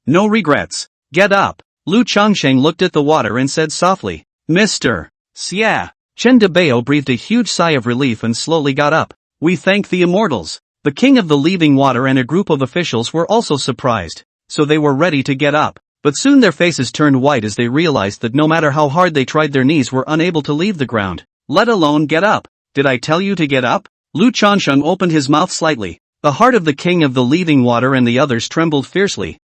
[SPEAKER 1] No regrets. Get up. Lu Changxing looked at the water and said softly, Mr. Xia. Chen Dazhou breathed a huge sigh of relief and slowly got up. We thank the immortals. The king of the leaving water and a group of officials were also surprised, so they were ready to get up. But soon their faces turned white as they realized that no matter how hard they tried their knees were unable to leave the ground, let alone get up. Did I tell you to get up? Lu Changxing opened his mouth slightly. The heart of the king of the leaving water and the others trembled fiercely.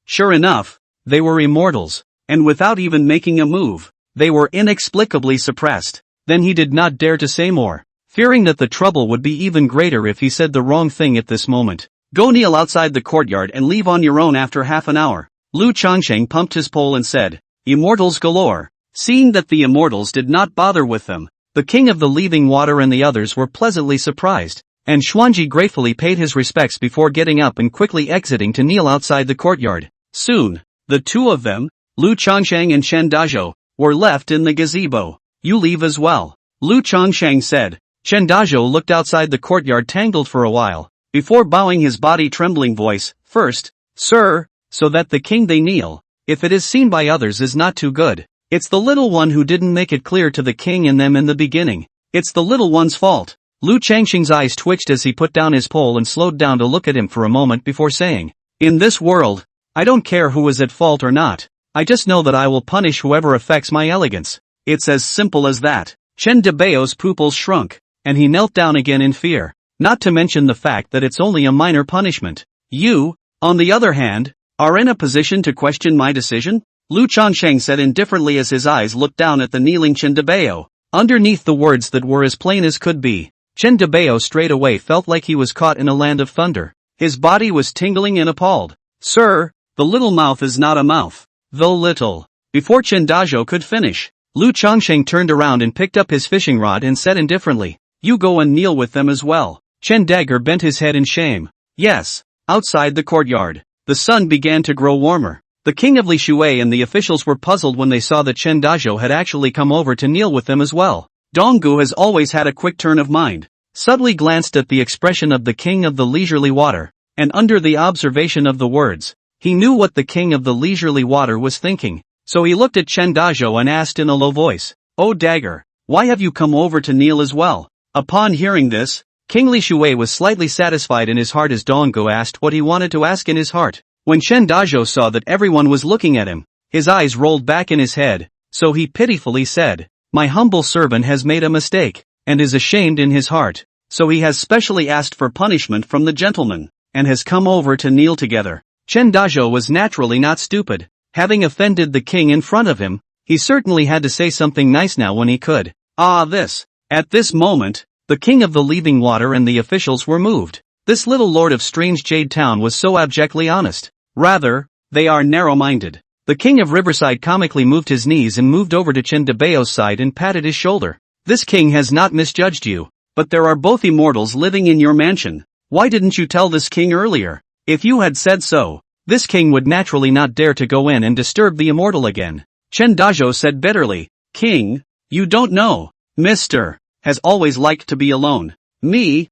[SPEAKER 1] Sure enough, they were immortals, and without even making a move, they were inexplicably suppressed. Then he did not dare to say more, fearing that the trouble would be even greater if he said the wrong thing at this moment. Go kneel outside the courtyard and leave on your own after half an hour. Lu Changxing pumped his pole and said, Immortals galore. Seeing that the immortals did not bother with them, the king of the leaving water and the others were pleasantly surprised, and Xuanji gratefully paid his respects before getting up and quickly exiting to kneel outside the courtyard. Soon, the two of them, Lu Changxing and Chen Dazhou, were left in the gazebo. You leave as well, Lu Changxing said. Chen Dazhou looked outside the courtyard tangled for a while, before bowing his body trembling voice, First, sir, so that the king they kneel, if it is seen by others is not too good. It's the little one who didn't make it clear to the king and them in the beginning. It's the little one's fault. Lu Changxing's eyes twitched as he put down his pole and slowed down to look at him for a moment before saying, "In this world, I don't care who is at fault or not. I just know that I will punish whoever affects my elegance. It's as simple as that." Chen Debao's pupils shrunk, and he knelt down again in fear, not to mention the fact that it's only a minor punishment. "You, on the other hand, are in a position to question my decision?" Lu Changsheng said indifferently as his eyes looked down at the kneeling Chen Debao. Underneath the words that were as plain as could be, Chen Debao straight away felt like he was caught in a land of thunder. His body was tingling and appalled. "Sir, the little mouth is not a mouth, though little." Before Chen Dazhou could finish, Lu Changsheng turned around and picked up his fishing rod and said indifferently, "You go and kneel with them as well." Chen Dagger bent his head in shame. Yes. Outside the courtyard, the sun began to grow warmer. The king of Li Shui and the officials were puzzled when they saw that Chen Dazhou had actually come over to kneel with them as well. Donggu has always had a quick turn of mind. Subtly glanced at the expression of the king of the leisurely water, and under the observation of the words, he knew what the king of the leisurely water was thinking. So he looked at Chen Dazhou and asked in a low voice, "Oh Dagger, why have you come over to kneel as well?" Upon hearing this, King Li Shui was slightly satisfied in his heart as Donggu asked what he wanted to ask in his heart. When Chen Dazhou saw that everyone was looking at him, his eyes rolled back in his head, so he pitifully said, "My humble servant has made a mistake, and is ashamed in his heart, so he has specially asked for punishment from the gentleman, and has come over to kneel together." Chen Dazhou was naturally not stupid. Having offended the king in front of him, he certainly had to say something nice now when he could. At this moment, the king of the leaving water and the officials were moved. This little lord of strange Jade Town was so abjectly honest. Rather, they are narrow-minded. The king of Riverside comically moved his knees and moved over to Chen Debao's side and patted his shoulder. "This king has not misjudged you, but there are both immortals living in your mansion. Why didn't you tell this king earlier? If you had said so, this king would naturally not dare to go in and disturb the immortal again." Chen Dazhou said bitterly, "King, you don't know. Mr. has always liked to be alone. Me.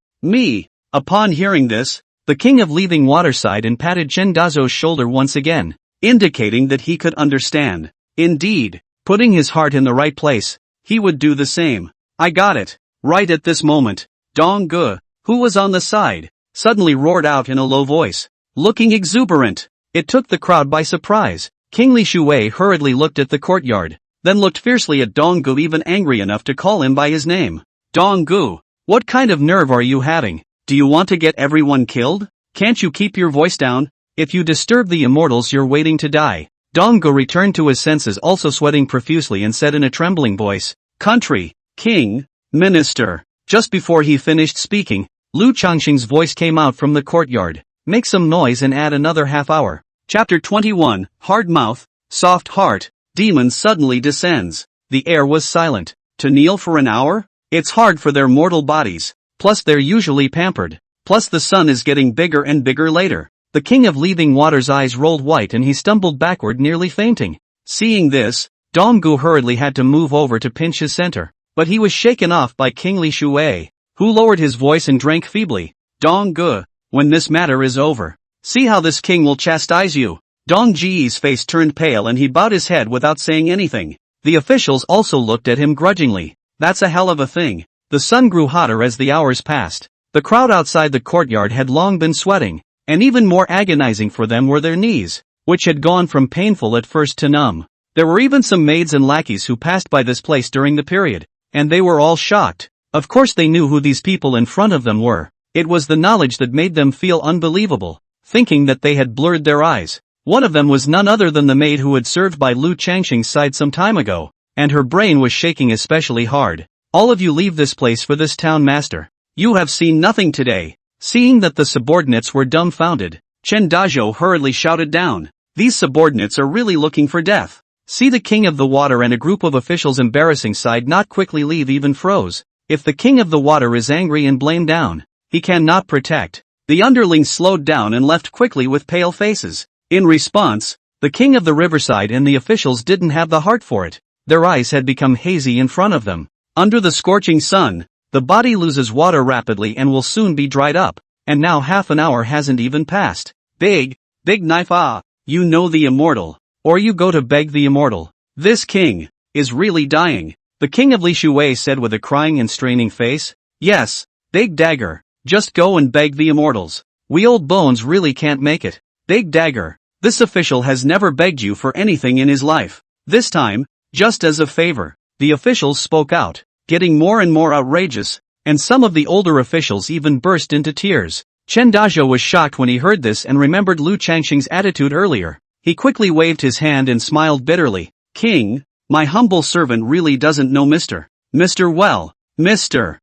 [SPEAKER 1] Upon hearing this, the king of leaving water sighed and patted Chen Dazhou's shoulder once again, indicating that he could understand. Indeed, putting his heart in the right place, he would do the same. "I got it." Right at this moment, Dong Gu, who was on the side, suddenly roared out in a low voice, looking exuberant. It took the crowd by surprise. King Li Shui hurriedly looked at the courtyard, then looked fiercely at Dong Gu, even angry enough to call him by his name. "Dong Gu, what kind of nerve are you having? Do you want to get everyone killed? Can't you keep your voice down? If you disturb the immortals, you're waiting to die." Dong Gu returned to his senses, also sweating profusely, and said in a trembling voice, "Country, king, minister." Just before he finished speaking, Lu Changxing's voice came out from the courtyard. "Make some noise and add another half hour." Chapter 21, Hard Mouth, Soft Heart, Demon suddenly descends. The air was silent. To kneel for an hour? It's hard for their mortal bodies. Plus they're usually pampered. Plus the sun is getting bigger and bigger later. The king of leaving water's eyes rolled white and he stumbled backward, nearly fainting. Seeing this, Donggu hurriedly had to move over to pinch his center. But he was shaken off by King Li Shui, who lowered his voice and drank feebly. "Donggu, when this matter is over, see how this king will chastise you." Dong Ji's face turned pale and he bowed his head without saying anything. The officials also looked at him grudgingly. That's a hell of a thing. The sun grew hotter as the hours passed. The crowd outside the courtyard had long been sweating, and even more agonizing for them were their knees, which had gone from painful at first to numb. There were even some maids and lackeys who passed by this place during the period, and they were all shocked. Of course they knew who these people in front of them were. It was the knowledge that made them feel unbelievable, thinking that they had blurred their eyes. One of them was none other than the maid who had served by Lu Changxing's side some time ago, and her brain was shaking especially hard. "All of you leave this place for this town master. You have seen nothing today." Seeing that the subordinates were dumbfounded, Chen Dazhou hurriedly shouted down, "These subordinates are really looking for death." See, the king of the water and a group of officials embarrassing side not quickly leave, even froze. If the king of the water is angry and blamed down, he cannot protect. The underlings slowed down and left quickly with pale faces. In response, the king of the riverside and the officials didn't have the heart for it. Their eyes had become hazy in front of them. Under the scorching sun, the body loses water rapidly and will soon be dried up, and now half an hour hasn't even passed. Big knife, you know the immortal, or you go to beg the immortal. This king is really dying. The king of Lishui said with a crying and straining face. Yes, Big Dagger, just go and beg the immortals. We old bones really can't make it. Big Dagger, this official has never begged you for anything in his life. This time, just as a favor. The officials spoke out, getting more and more outrageous, and some of the older officials even burst into tears. Chen Dazhou was shocked when he heard this and remembered Lu Changxing's attitude earlier. He quickly waved his hand and smiled bitterly. King, my humble servant really doesn't know Mr. Well, Mr.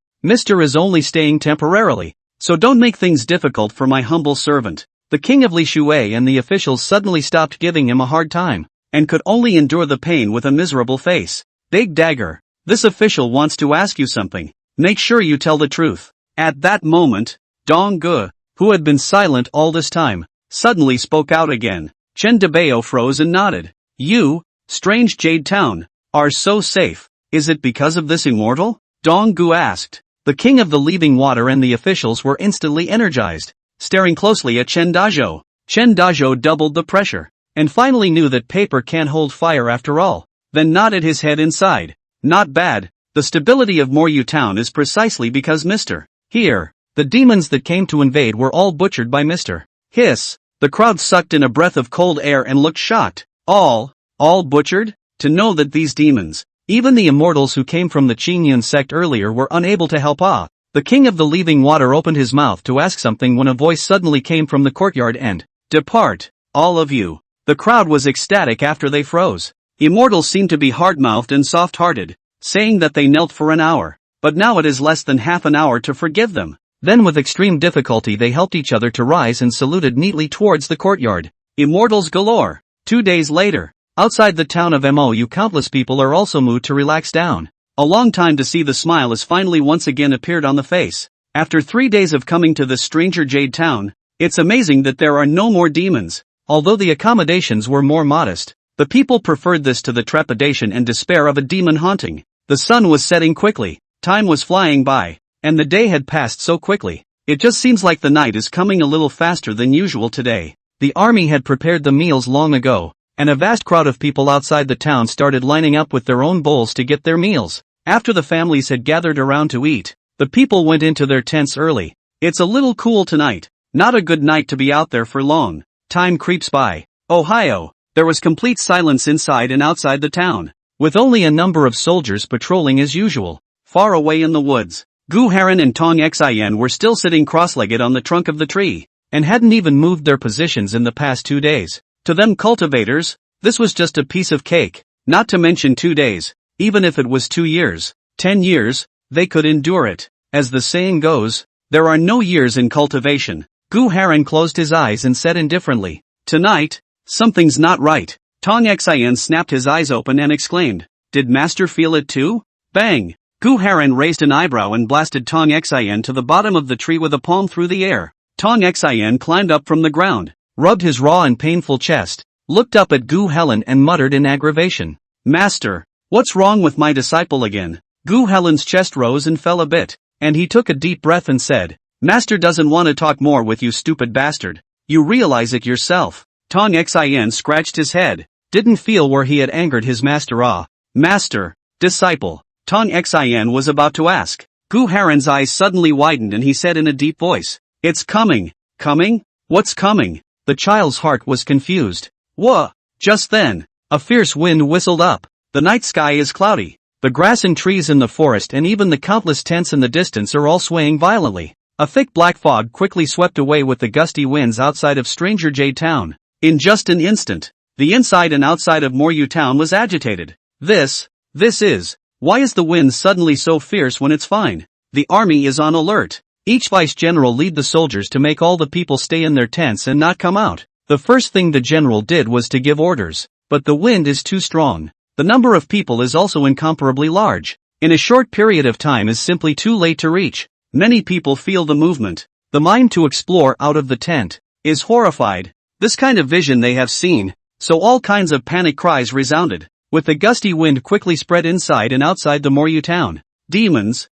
[SPEAKER 1] is only staying temporarily, so don't make things difficult for my humble servant. The king of Lishui and the officials suddenly stopped giving him a hard time, and could only endure the pain with a miserable face. Big Dagger, this official wants to ask you something. Make sure you tell the truth. At that moment, Dong Gu, who had been silent all this time, suddenly spoke out again. Chen Debao froze and nodded. You, strange Jade Town, are so safe. Is it because of this immortal? Dong Gu asked. The king of the leaving water and the officials were instantly energized, staring closely at Chen Dazhou. Chen Dazhou doubled the pressure, and finally knew that paper can't hold fire after all, then nodded his head inside. Not bad. The stability of Moryu Town is precisely because Mr. Here, the demons that came to invade were all butchered by Mr. Hiss. The crowd sucked in a breath of cold air and looked shocked. All butchered? To know that these demons, even the immortals who came from the Qingyun sect earlier, were unable to help. The king of the leaving water opened his mouth to ask something when a voice suddenly came from the courtyard and, depart, all of you. The crowd was ecstatic after they froze. Immortals seemed to be hard-mouthed and soft-hearted, saying that they knelt for an hour, but now it is less than half an hour to forgive them. Then with extreme difficulty they helped each other to rise and saluted neatly towards the courtyard. Immortals galore. 2 days later, outside the town of Mou, countless people are also moved to relax down. A long time to see the smile has finally once again appeared on the face. After 3 days of coming to this stranger Jade Town, it's amazing that there are no more demons. Although the accommodations were more modest, the people preferred this to the trepidation and despair of a demon haunting. The sun was setting quickly, time was flying by, and the day had passed so quickly. It just seems like the night is coming a little faster than usual today. The army had prepared the meals long ago, and a vast crowd of people outside the town started lining up with their own bowls to get their meals. After the families had gathered around to eat, the people went into their tents early. It's a little cool tonight. Not a good night to be out there for long. Time creeps by. Ohio. There was complete silence inside and outside the town, with only a number of soldiers patrolling as usual. Far away in the woods, Gu Heron and Tong Xin were still sitting cross-legged on the trunk of the tree, and hadn't even moved their positions in the past 2 days. To them cultivators, this was just a piece of cake, not to mention 2 days. Even if it was 2 years, 10 years, they could endure it. As the saying goes, there are no years in cultivation. Gu Heron closed his eyes and said indifferently, tonight, something's not right. Tong Xin snapped his eyes open and exclaimed, did Master feel it too? Bang! Gu Heron raised an eyebrow and blasted Tong Xin to the bottom of the tree with a palm through the air. Tong Xin climbed up from the ground, rubbed his raw and painful chest, looked up at Gu Helen and muttered in aggravation, Master, what's wrong with my disciple again? Gu Helen's chest rose and fell a bit, and he took a deep breath and said, Master doesn't want to talk more with you, stupid bastard. You realize it yourself. Tong Xin scratched his head, didn't feel where he had angered his master. Master, disciple. Tong Xin was about to ask. Gu Heron's eyes suddenly widened and he said in a deep voice, it's coming. Coming? What's coming? The child's heart was confused. Whoa! Just then, a fierce wind whistled up. The night sky is cloudy. The grass and trees in the forest and even the countless tents in the distance are all swaying violently. A thick black fog quickly swept away with the gusty winds outside of Stranger Jade Town. In just an instant, the inside and outside of Moryu Town was agitated. Why is the wind suddenly so fierce when it's fine? The army is on alert. Each vice general lead the soldiers to make all the people stay in their tents and not come out. The first thing the general did was to give orders, but the wind is too strong. The number of people is also incomparably large. In a short period of time is simply too late to reach. Many people feel the movement. The mind to explore out of the tent is horrified. This kind of vision they have seen, so all kinds of panic cries resounded, with the gusty wind quickly spread inside and outside the Moryu Town. Demons,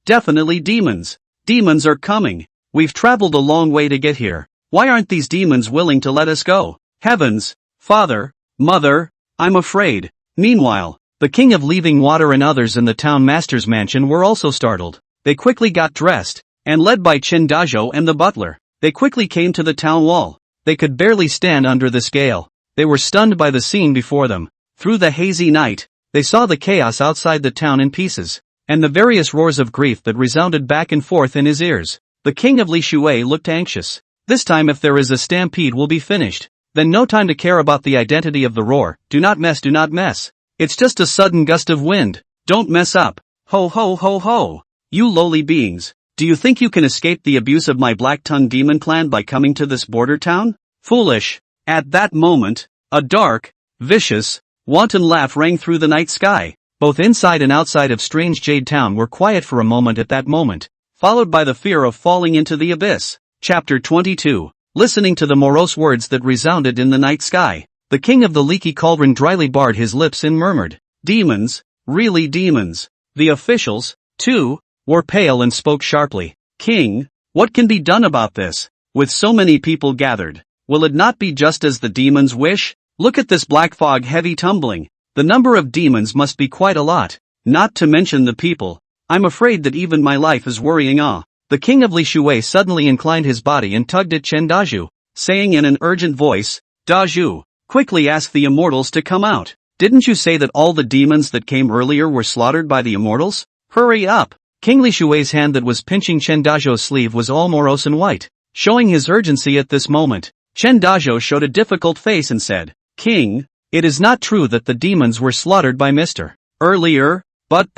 [SPEAKER 1] definitely demons. Demons are coming. We've traveled a long way to get here. Why aren't these demons willing to let us go? Heavens, Father, Mother, I'm afraid. Meanwhile, the king of leaving water and others in the town master's mansion were also startled. They quickly got dressed, and led by Chen Dajo and the butler, they quickly came to the town wall. They could barely stand under the scale. They were stunned by the scene before them. Through the hazy night, they saw the chaos outside the town in pieces, and the various roars of grief that resounded back and forth in his ears. The king of Li Shui looked anxious. This time if there is a stampede will be finished. Then no time to care about the identity of the roar. Do not mess. It's just a sudden gust of wind. Don't mess up. Ho ho ho ho. You lowly beings. Do you think you can escape the abuse of my black-tongued demon clan by coming to this border town? Foolish. At that moment, a dark, vicious, wanton laugh rang through the night sky. Both inside and outside of Strange Jade Town were quiet for a moment at that moment, followed by the fear of falling into the abyss. Chapter 22. Listening to the morose words that resounded in the night sky, the king of the leaky cauldron dryly barred his lips and murmured, "Demons, really demons." The officials, too, were pale and spoke sharply. "King, what can be done about this? With so many people gathered, will it not be just as the demons wish? Look at this black fog heavy tumbling. The number of demons must be quite a lot, not to mention the people. I'm afraid that even my life is worrying." The king of Li Shui suddenly inclined his body and tugged at Chen Daju, saying in an urgent voice, "Daju, quickly ask the immortals to come out. Didn't you say that all the demons that came earlier were slaughtered by the immortals? Hurry up!" King Li Shui's hand that was pinching Chen Dajo's sleeve was all morose and white, showing his urgency at this moment. Chen Dajo showed a difficult face and said, "King, it is not true that the demons were slaughtered by Mr. earlier, but,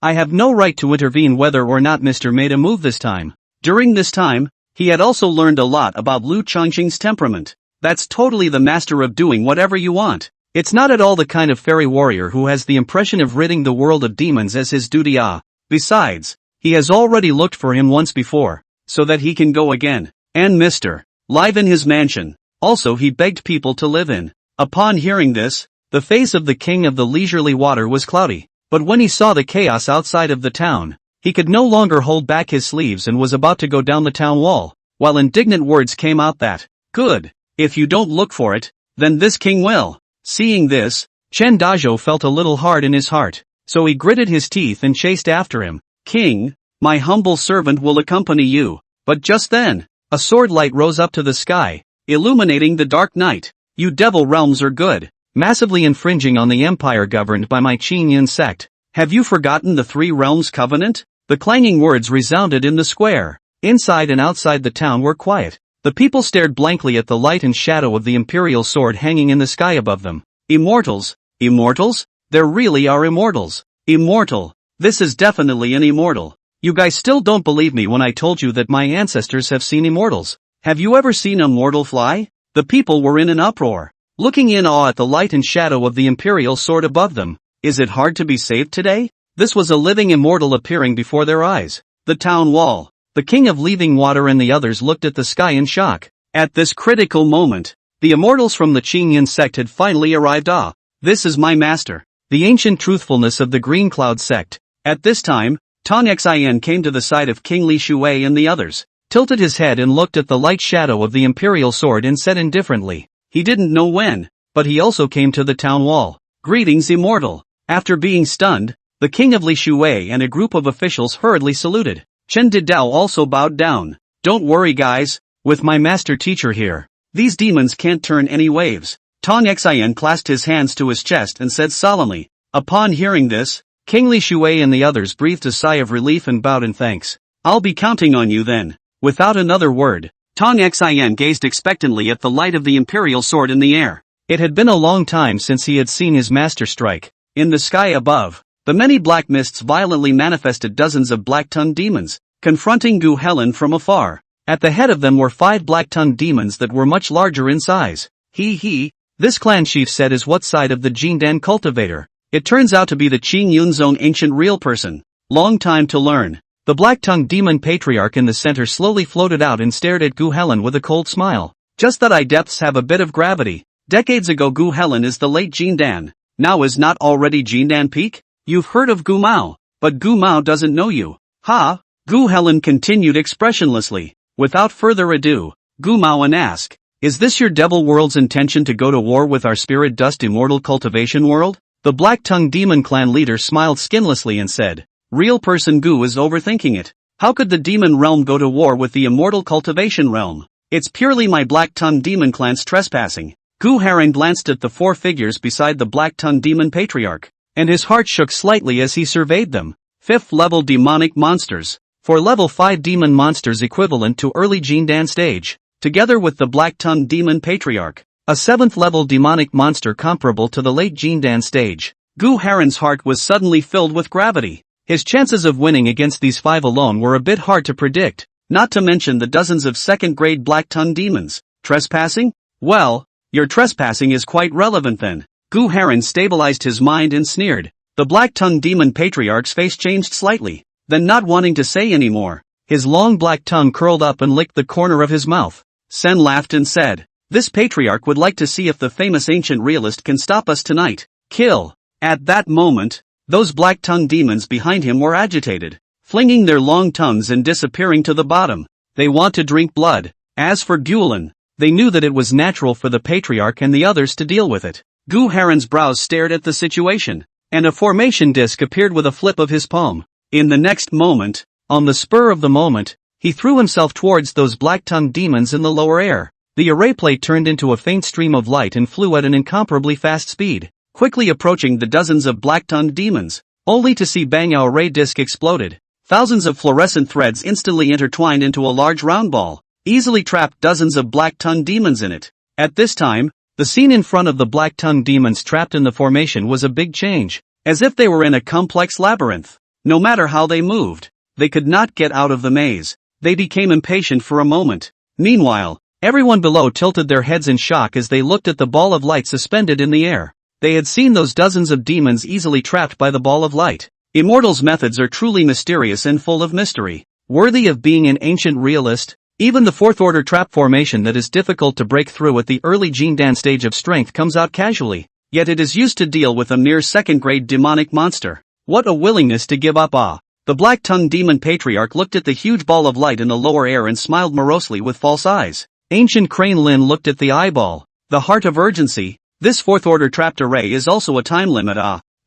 [SPEAKER 1] I have no right to intervene whether or not Mr. made a move this time." During this time, he had also learned a lot about Lu Chongqing's temperament. That's totally the master of doing whatever you want. It's not at all the kind of fairy warrior who has the impression of ridding the world of demons as his duty. Besides, he has already looked for him once before, so that he can go again. And Mr. live in his mansion. Also he begged people to live in. Upon hearing this, the face of the king of the leisurely water was cloudy. But when he saw the chaos outside of the town, he could no longer hold back his sleeves and was about to go down the town wall, while indignant words came out that, "Good, if you don't look for it, then this king will." Seeing this, Chen Dajo felt a little hard in his heart, so he gritted his teeth and chased after him. "King, my humble servant will accompany you." But just then, a sword light rose up to the sky, illuminating the dark night. "You devil realms are good, massively infringing on the empire governed by my Qin Yin sect. Have you forgotten the Three Realms Covenant?" The clanging words resounded in the square. Inside and outside the town were quiet. The people stared blankly at the light and shadow of the imperial sword hanging in the sky above them. Immortals? Immortals? There really are immortals. Immortal. This is definitely an immortal. You guys still don't believe me when I told you that my ancestors have seen immortals. Have you ever seen a mortal fly? The people were in an uproar, looking in awe at the light and shadow of the imperial sword above them. Is it hard to be saved today? This was a living immortal appearing before their eyes. The town wall. The king of leaving water and the others looked at the sky in shock. At this critical moment, the immortals from the Qin Yin sect had finally arrived. This is my master, the ancient truthfulness of the Green Cloud sect. At this time, Tong Xin came to the side of King Li Shui and the others, tilted his head and looked at the light shadow of the imperial sword and said indifferently, he didn't know when, but he also came to the town wall. "Greetings, immortal." After being stunned, the king of Li Shui and a group of officials hurriedly saluted. Chen Didao also bowed down. "Don't worry guys, with my master teacher here, these demons can't turn any waves." Tong Xin clasped his hands to his chest and said solemnly. Upon hearing this, King Li Shui and the others breathed a sigh of relief and bowed in thanks. "I'll be counting on you then." Without another word, Tong Xin gazed expectantly at the light of the imperial sword in the air. It had been a long time since he had seen his master strike. In the sky above, the many black mists violently manifested dozens of black-tongued demons, confronting Gu Helen from afar. At the head of them were 5 black-tongued demons that were much larger in size. This clan chief said is what side of the Jindan cultivator. It turns out to be the Qing Yunzong ancient real person. Long time to learn. The black-tongued demon patriarch in the center slowly floated out and stared at Gu Helen with a cold smile. "Just that I depths have a bit of gravity. Decades ago Gu Helen is the late Jindan. Now is not already Jindan peak? You've heard of Gu Mao, but Gu Mao doesn't know you." Gu Helen continued expressionlessly. Without further ado, Gu Mao asked, Is this your devil world's intention to go to war with our spirit dust immortal cultivation world? The black-tongued demon clan leader smiled skinlessly and said, Real person Gu is overthinking it. How could the demon realm go to war with the immortal cultivation realm? It's purely my black-tongued demon clan's trespassing. Gu Haran glanced at the four figures beside the black-tongued demon patriarch, and his heart shook slightly as he surveyed them. 5th level demonic monsters. For level 5 demon monsters equivalent to early Jindan stage, together with the black-tongued demon patriarch. A 7th level demonic monster comparable to the late Jindan stage. Gu Haran's heart was suddenly filled with gravity. His chances of winning against these 5 alone were a bit hard to predict, not to mention the dozens of second-grade black-tongued demons. Trespassing? Well, your trespassing is quite relevant then. Gu Haran stabilized his mind and sneered. The black-tongued demon patriarch's face changed slightly, then not wanting to say any more, his long black tongue curled up and licked the corner of his mouth. Sen laughed and said, This patriarch would like to see if the famous ancient realist can stop us tonight. Kill. At that moment, those black-tongued demons behind him were agitated, flinging their long tongues and disappearing to the bottom. They want to drink blood. As for Gulen, they knew that it was natural for the patriarch and the others to deal with it. Gu Haran's brows stared at the situation, and a formation disc appeared with a flip of his palm. In the next moment, on the spur of the moment, he threw himself towards those black-tongued demons in the lower air. The array plate turned into a faint stream of light and flew at an incomparably fast speed, quickly approaching the dozens of black-tongued demons, only to see bang, a array disc exploded. Thousands of fluorescent threads instantly intertwined into a large round ball, easily trapped dozens of black-tongued demons in it. At this time, the scene in front of the black-tongued demons trapped in the formation was a big change, as if they were in a complex labyrinth. No matter how they moved, they could not get out of the maze. They became impatient for a moment. Meanwhile, everyone below tilted their heads in shock as they looked at the ball of light suspended in the air. They had seen those dozens of demons easily trapped by the ball of light. Immortals' methods are truly mysterious and full of mystery, worthy of being an ancient realist. Even the fourth-order trap formation that is difficult to break through at the early Jindan stage of strength comes out casually, yet it is used to deal with a mere second-grade demonic monster. What a willingness to give up! The black-tongued demon patriarch looked at the huge ball of light in the lower air and smiled morosely with false eyes. Ancient Crane Lin looked at the eyeball, the heart of urgency. This fourth-order trapped array is also a time limit.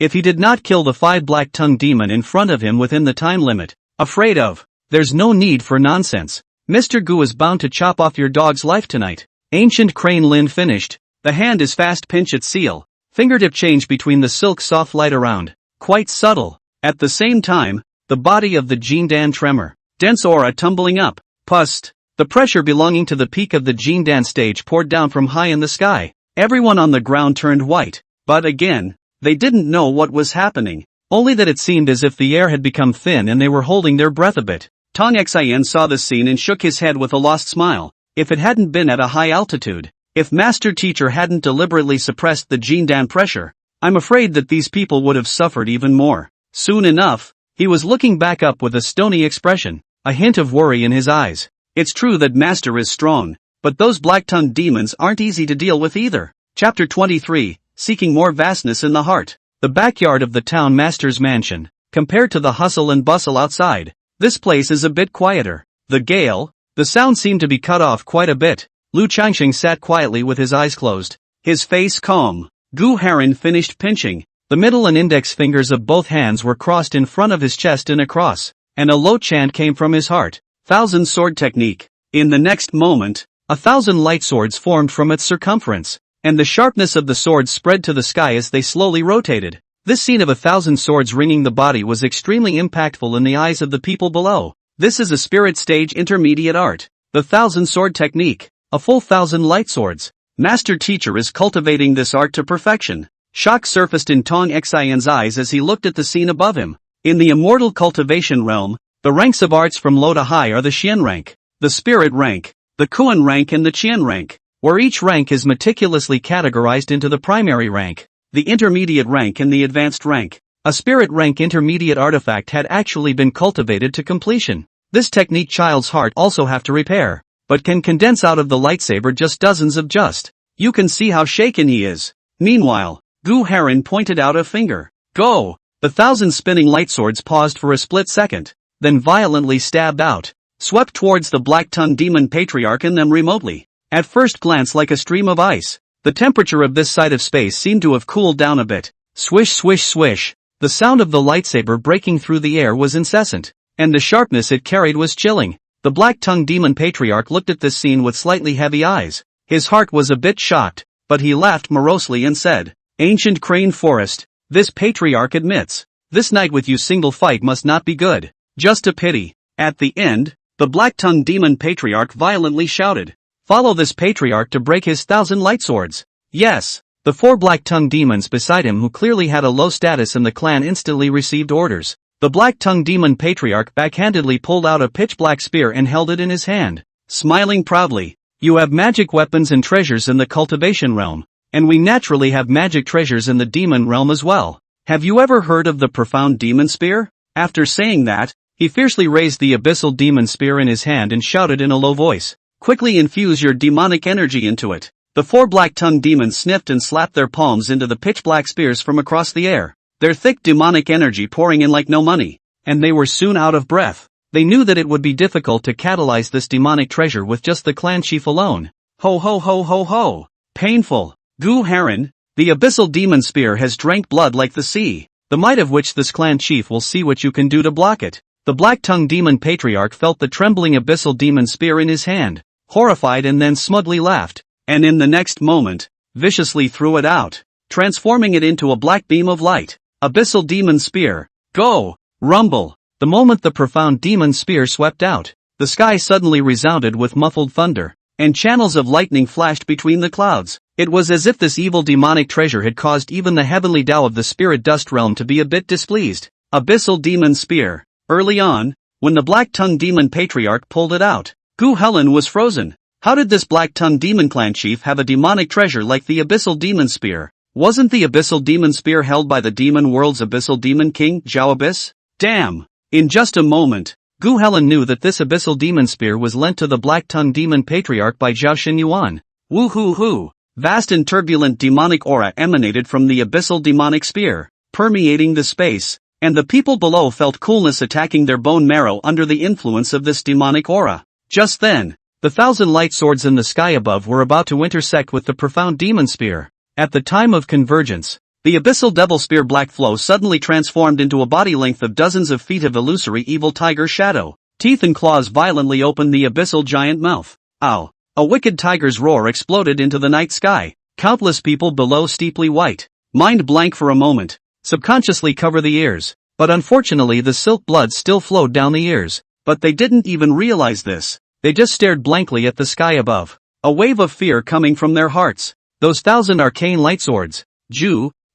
[SPEAKER 1] If he did not kill the 5 black-tongued demon in front of him within the time limit, afraid of, there's no need for nonsense. Mr. Gu is bound to chop off your dog's life tonight. Ancient Crane Lin finished. The hand is fast pinch its seal. Fingertip change between the silk soft light around. Quite subtle. At the same time, the body of the Jindan tremor. Dense aura tumbling up. Pust. The pressure belonging to the peak of the Jindan stage poured down from high in the sky. Everyone on the ground turned white. But again, they didn't know what was happening. Only that it seemed as if the air had become thin and they were holding their breath a bit. Tong Xian saw the scene and shook his head with a lost smile. If it hadn't been at a high altitude, if Master Teacher hadn't deliberately suppressed the Jindan pressure, I'm afraid that these people would have suffered even more. Soon enough, he was looking back up with a stony expression, a hint of worry in his eyes. It's true that Master is strong, but those black-tongued demons aren't easy to deal with either. Chapter 23, Seeking More Vastness in the Heart. The backyard of the town master's mansion, compared to the hustle and bustle outside, this place is a bit quieter. The gale, the sound seemed to be cut off quite a bit. Lu Changxing sat quietly with his eyes closed, his face calm. Gu Haran finished pinching. The middle and index fingers of both hands were crossed in front of his chest in a cross, and a low chant came from his heart. Thousand Sword Technique. In the next moment, 1,000 light swords formed from its circumference, and the sharpness of the swords spread to the sky as they slowly rotated. This scene of 1,000 swords ringing the body was extremely impactful in the eyes of the people below. This is a spirit stage intermediate art. The 1,000 Sword Technique. A full 1,000 light swords. Master Teacher is cultivating this art to perfection. Shock surfaced in Tong Xian's eyes as he looked at the scene above him. In the immortal cultivation realm, the ranks of arts from low to high are the Xian rank, the spirit rank, the Kuan rank and the Qian rank, where each rank is meticulously categorized into the primary rank, the intermediate rank and the advanced rank. A spirit rank intermediate artifact had actually been cultivated to completion. This technique child's heart also have to repair, but can condense out of the lightsaber just dozens of just. You can see how shaken he is. Meanwhile, Gu Haran pointed out a finger. Go! The 1,000 spinning light swords paused for a split second, then violently stabbed out, swept towards the black-tongued demon patriarch and them remotely. At first glance like a stream of ice. The temperature of this side of space seemed to have cooled down a bit. Swish swish swish. The sound of the lightsaber breaking through the air was incessant, and the sharpness it carried was chilling. The black-tongued demon patriarch looked at this scene with slightly heavy eyes. His heart was a bit shocked, but he laughed morosely and said, "Ancient Crane Forest, this patriarch admits. This night with you single fight must not be good. Just a pity." At the end, the black-tongued demon patriarch violently shouted, "Follow this patriarch to break his 1,000 light swords." Yes. The 4 black-tongued demons beside him who clearly had a low status in the clan instantly received orders. The black-tongued demon patriarch backhandedly pulled out a pitch-black spear and held it in his hand, smiling proudly. "You have magic weapons and treasures in the cultivation realm, and we naturally have magic treasures in the demon realm as well. Have you ever heard of the profound demon spear?" After saying that, he fiercely raised the abyssal demon spear in his hand and shouted in a low voice, "Quickly infuse your demonic energy into it." The 4 black-tongued demons sniffed and slapped their palms into the pitch-black spears from across the air, their thick demonic energy pouring in like no money, and they were soon out of breath. They knew that it would be difficult to catalyze this demonic treasure with just the clan chief alone. Ho ho ho ho ho! Painful! Gu Heron, the abyssal demon spear has drank blood like the sea, the might of which this clan chief will see what you can do to block it. The black-tongued demon patriarch felt the trembling abyssal demon spear in his hand, horrified, and then smugly laughed, and in the next moment, viciously threw it out, transforming it into a black beam of light. Abyssal demon spear, go! Rumble! The moment the profound demon spear swept out, the sky suddenly resounded with muffled thunder, and channels of lightning flashed between the clouds. It was as if this evil demonic treasure had caused even the heavenly Tao of the spirit dust realm to be a bit displeased. Abyssal demon spear. Early on, when the black-tongued demon patriarch pulled it out, Gu Helen was frozen. How did this black-tongued demon clan chief have a demonic treasure like the abyssal demon spear? Wasn't the abyssal demon spear held by the demon world's abyssal demon king, Zhao Abyss? Damn! In just a moment, Gu Helen knew that this abyssal demon spear was lent to the black-tongued demon patriarch by Zhao Xinyuan. Woo-hoo-hoo! Vast and turbulent demonic aura emanated from the abyssal demonic spear, permeating the space, and the people below felt coolness attacking their bone marrow under the influence of this demonic aura. Just then, the 1,000 light swords in the sky above were about to intersect with the profound demon spear. At the time of convergence, the abyssal devil spear black flow suddenly transformed into a body length of dozens of feet of illusory evil tiger shadow. Teeth and claws violently opened the abyssal giant mouth. Ow! A wicked tiger's roar exploded into the night sky. Countless people below steeply white, mind blank for a moment, subconsciously cover the ears. But unfortunately the silk blood still flowed down the ears. But they didn't even realize this. They just stared blankly at the sky above. A wave of fear coming from their hearts. Those 1,000 arcane light swords,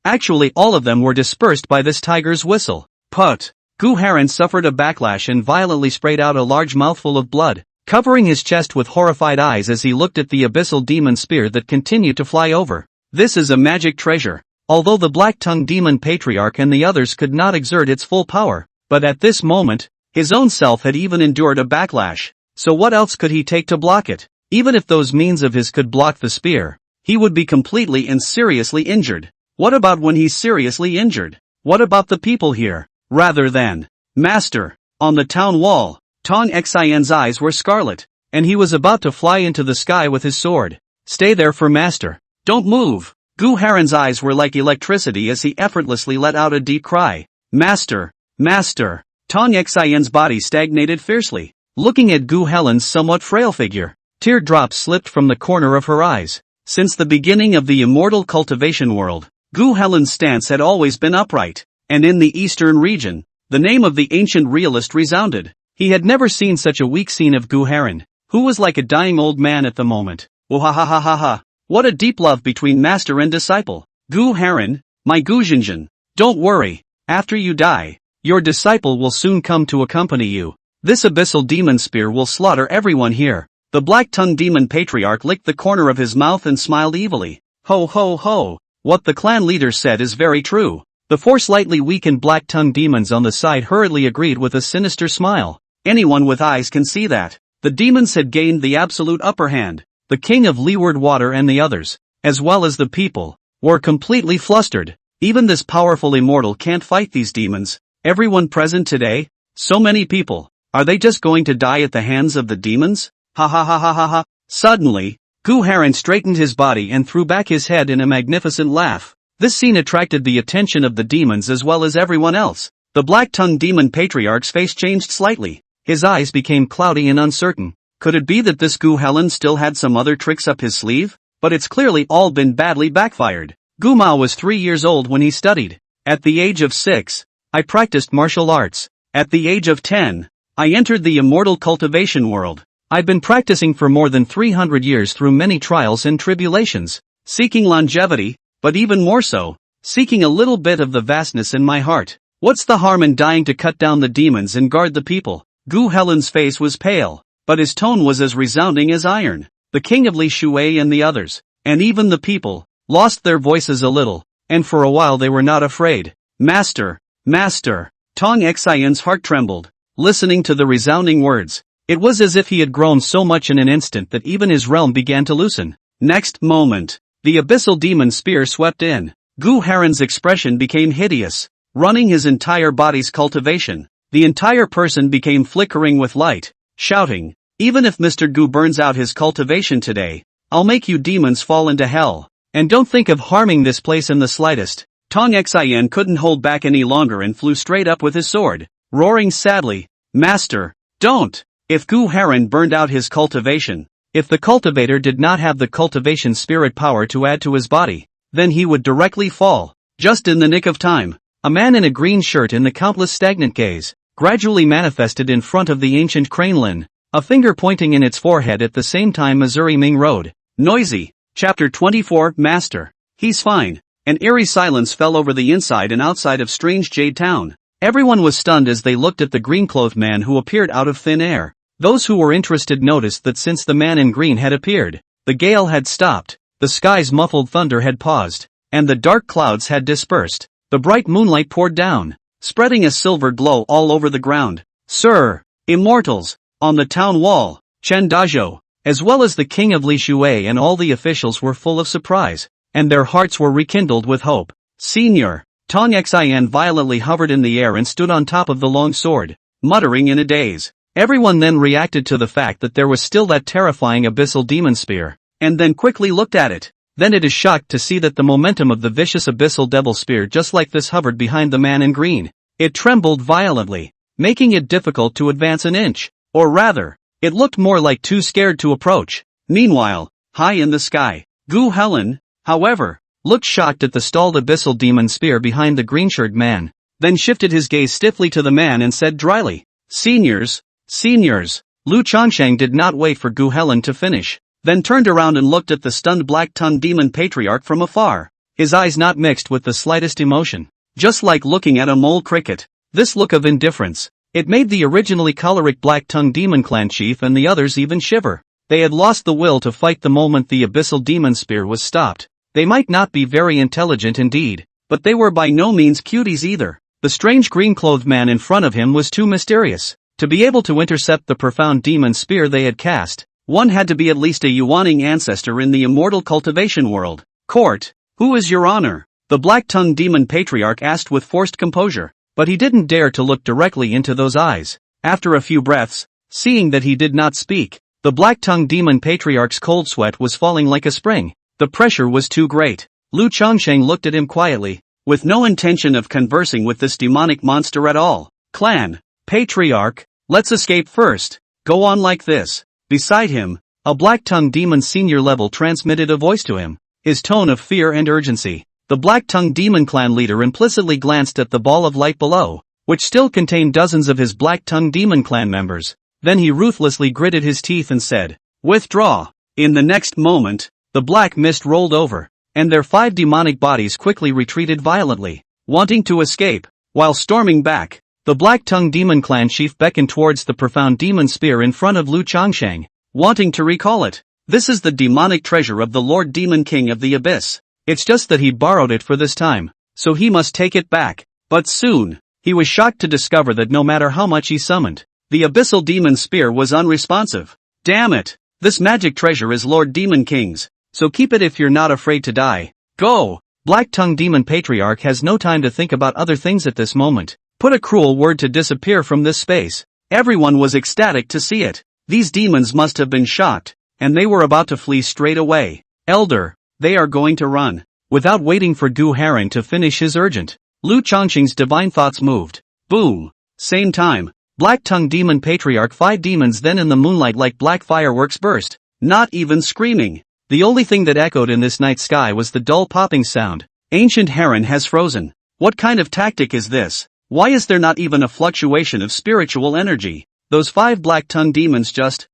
[SPEAKER 1] actually all of them were dispersed by this tiger's whistle. Put! Gu Heron suffered a backlash and violently sprayed out a large mouthful of blood, covering his chest with horrified eyes as he looked at the abyssal demon spear that continued to fly over. This is a magic treasure. Although the black-tongued demon patriarch and the others could not exert its full power, but at this moment, his own self had even endured a backlash. So what else could he take to block it? Even if those means of his could block the spear, he would be completely and seriously injured. What about when he's seriously injured? What about the people here? Rather than, Master, on the town wall, Tong Xian's eyes were scarlet, and he was about to fly into the sky with his sword. Stay there for Master. Don't move. Gu Heron's eyes were like electricity as he effortlessly let out a deep cry. Master, Master. Tong Xian's body stagnated fiercely, looking at Gu Helen's somewhat frail figure. Teardrops slipped from the corner of her eyes. Since the beginning of the immortal cultivation world, Gu Helen's stance had always been upright, and in the eastern region, the name of the ancient realist resounded. He had never seen such a weak scene of Gu Heron, who was like a dying old man at the moment. Wahahahaha. What a deep love between master and disciple. Gu Heron, my Gu Jinjin, don't worry, after you die, your disciple will soon come to accompany you. This abyssal demon spear will slaughter everyone here. The black-tongued demon patriarch licked the corner of his mouth and smiled evilly. Ho ho ho, what the clan leader said is very true. The 4 slightly weakened black-tongued demons on the side hurriedly agreed with a sinister smile. Anyone with eyes can see that. The demons had gained the absolute upper hand. The king of Leeward Water and the others, as well as the people, were completely flustered. Even this powerful immortal can't fight these demons. Everyone present today? So many people. Are they just going to die at the hands of the demons? Ha ha ha ha ha ha. Suddenly, Gu Haran straightened his body and threw back his head in a magnificent laugh. This scene attracted the attention of the demons as well as everyone else. The black-tongued demon patriarch's face changed slightly. His eyes became cloudy and uncertain. Could it be that this Gu Haran still had some other tricks up his sleeve? But it's clearly all been badly backfired. Gu Mao was 3 years old when he studied. At the age of 6, I practiced martial arts. At the age of 10, I entered the immortal cultivation world. I've been practicing for more than 300 years through many trials and tribulations, seeking longevity, but even more so, seeking a little bit of the vastness in my heart. What's the harm in dying to cut down the demons and guard the people? Gu Haran's face was pale, but his tone was as resounding as iron. The king of Li Shui and the others, and even the people, lost their voices a little, and for a while they were not afraid. Master, Master, Tong Xian's heart trembled, listening to the resounding words. It was as if he had grown so much in an instant that even his realm began to loosen. Next moment, the abyssal demon spear swept in. Gu Haran's expression became hideous, running his entire body's cultivation. The entire person became flickering with light, shouting, "Even if Mr. Gu burns out his cultivation today, I'll make you demons fall into hell. And don't think of harming this place in the slightest." Tong Xian couldn't hold back any longer and flew straight up with his sword, roaring sadly, "Master, don't! If Gu Haran burned out his cultivation, if the cultivator did not have the cultivation spirit power to add to his body, then he would directly fall." Just in the nick of time, a man in a green shirt in the countless stagnant gaze, gradually manifested in front of the ancient crane Lin, a finger pointing in its forehead at the same time Missouri Ming Road. Noisy. Chapter 24. Master. He's fine. An eerie silence fell over the inside and outside of Strange Jade Town. Everyone was stunned as they looked at the green-clothed man who appeared out of thin air. Those who were interested noticed that since the man in green had appeared, the gale had stopped, the sky's muffled thunder had paused, and the dark clouds had dispersed. The bright moonlight poured down, spreading a silver glow all over the ground. "Sir, immortals!" On the town wall, Chen Dazhou, as well as the king of Li Shui and all the officials were full of surprise, and their hearts were rekindled with hope. "Senior!" Tong Xian violently hovered in the air and stood on top of the long sword, muttering in a daze. Everyone then reacted to the fact that there was still that terrifying abyssal demon spear, and then quickly looked at it. Then it is shocked to see that the momentum of the vicious abyssal devil spear just like this hovered behind the man in green. It trembled violently, making it difficult to advance an inch. Or rather, it looked more like too scared to approach. Meanwhile, high in the sky, Gu Haran, however, looked shocked at the stalled abyssal demon spear behind the green-shirted man, then shifted his gaze stiffly to the man and said dryly, "Seniors, seniors." Lu Changsheng did not wait for Gu Haran to finish, then turned around and looked at the stunned black-tongued demon patriarch from afar, his eyes not mixed with the slightest emotion. Just like looking at a mole cricket, this look of indifference, it made the originally choleric black-tongued demon clan chief and the others even shiver. They had lost the will to fight the moment the abyssal demon spear was stopped. They might not be very intelligent indeed, but they were by no means cuties either. The strange green-clothed man in front of him was too mysterious. To be able to intercept the profound demon spear they had cast, one had to be at least a Yuaning ancestor in the immortal cultivation world. "Court, who is your honor?" the black-tongued demon patriarch asked with forced composure. But he didn't dare to look directly into those eyes. After a few breaths, seeing that he did not speak, the black-tongued demon patriarch's cold sweat was falling like a spring. The pressure was too great. Lu Changsheng looked at him quietly, with no intention of conversing with this demonic monster at all. "Clan, patriarch, let's escape first. Go on like this." Beside him, a black-tongued demon senior level transmitted a voice to him, his tone of fear and urgency. The black-tongued demon clan leader implicitly glanced at the ball of light below, which still contained dozens of his black-tongued demon clan members. Then he ruthlessly gritted his teeth and said, "Withdraw." In the next moment, the black mist rolled over, and their 5 demonic bodies quickly retreated violently, wanting to escape. While storming back, the black-tongued demon clan chief beckoned towards the profound demon spear in front of Lu Changsheng, wanting to recall it. "This is the demonic treasure of the Lord Demon King of the Abyss. It's just that he borrowed it for this time, so he must take it back." But soon, he was shocked to discover that no matter how much he summoned, the abyssal demon spear was unresponsive. "Damn it! This magic treasure is Lord Demon King's, so keep it if you're not afraid to die. Go!" Black-tongued demon patriarch has no time to think about other things at this moment. Put a cruel word to disappear from this space. Everyone was ecstatic to see it. These demons must have been shocked, and they were about to flee straight away. Elder, they are going to run. Without waiting for Gu Haran to finish his urgent, Lu Chongqing's divine thoughts moved. Boom. Same time, Black-tongued demon patriarch 5 demons then in the moonlight like black fireworks burst. Not even screaming. The only thing that echoed in this night sky was the dull popping sound. Ancient Heron has frozen. What kind of tactic is this? Why is there not even a fluctuation of spiritual energy? Those 5 black-tongued demons just,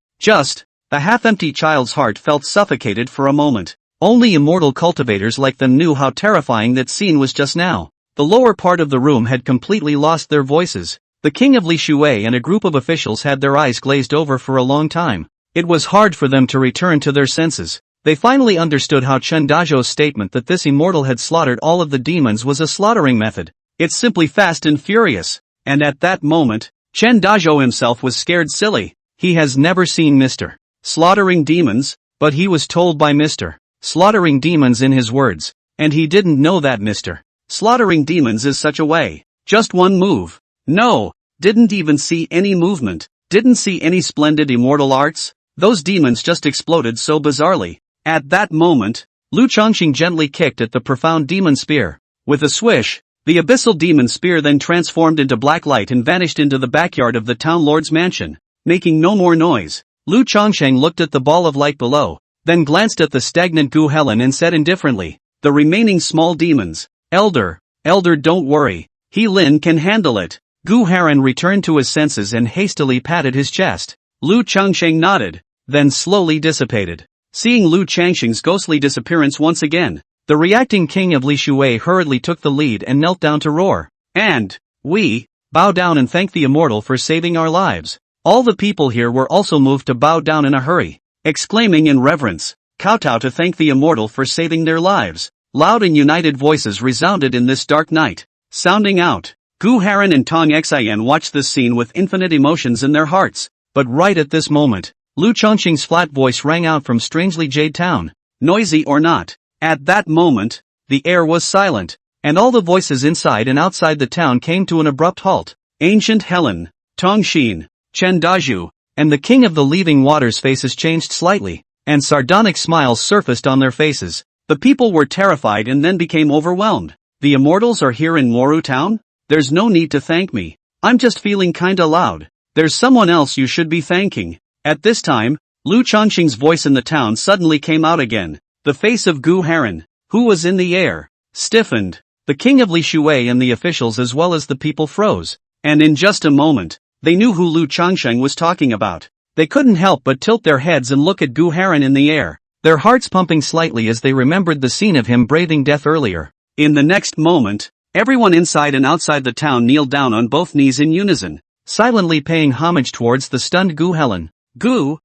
[SPEAKER 1] the half-empty child's heart felt suffocated for a moment. Only immortal cultivators like them knew how terrifying that scene was just now. The lower part of the room had completely lost their voices. The king of Li Shui and a group of officials had their eyes glazed over for a long time. It was hard for them to return to their senses. They finally understood how Chen Dazhou's statement that this immortal had slaughtered all of the demons was a slaughtering method. It's simply fast and furious. And at that moment, Chen Dazhou himself was scared silly. He has never seen Mr. Slaughtering demons, but he was told by Mr. Slaughtering demons in his words. And he didn't know that Mr. Slaughtering demons is such a way. Just one move. No, didn't even see any movement. Didn't see any splendid immortal arts. Those demons just exploded so bizarrely. At that moment, Lu Chongqing gently kicked at the profound demon spear. With a swish, the abyssal demon spear then transformed into black light and vanished into the backyard of the town lord's mansion, making no more noise. Lu Chongqing looked at the ball of light below, then glanced at the stagnant Gu Helen and said indifferently, "The remaining small demons. Elder, don't worry. He Lin can handle it." Gu Haran returned to his senses and hastily patted his chest. Lu Chongqing nodded, then slowly dissipated. Seeing Lu Chongqing's ghostly disappearance once again, the reacting king of Li Shui hurriedly took the lead and knelt down to roar. "And we bow down and thank the immortal for saving our lives." All the people here were also moved to bow down in a hurry, exclaiming in reverence, "Kowtow to thank the immortal for saving their lives." Loud and united voices resounded in this dark night, sounding out. Gu Haran and Tong Xian watched this scene with infinite emotions in their hearts, but right at this moment, Lu Chongqing's flat voice rang out from strangely Jade Town. Noisy or not, at that moment, the air was silent, and all the voices inside and outside the town came to an abrupt halt. Ancient Helen, Tong Xin, Chen Dazhou, and the King of the Leaving Waters' faces changed slightly, and sardonic smiles surfaced on their faces. The people were terrified and then became overwhelmed. The immortals are here in Moru Town? There's no need to thank me. I'm just feeling kinda loud. There's someone else you should be thanking. At this time, Lu Chongqing's voice in the town suddenly came out again. The face of Gu Haran, who was in the air, stiffened. The king of Li Shui and the officials as well as the people froze. And in just a moment, they knew who Lu Chongqing was talking about. They couldn't help but tilt their heads and look at Gu Haran in the air, their hearts pumping slightly as they remembered the scene of him braving death earlier. In the next moment, everyone inside and outside the town kneeled down on both knees in unison, silently paying homage towards the stunned Gu Helen. Gu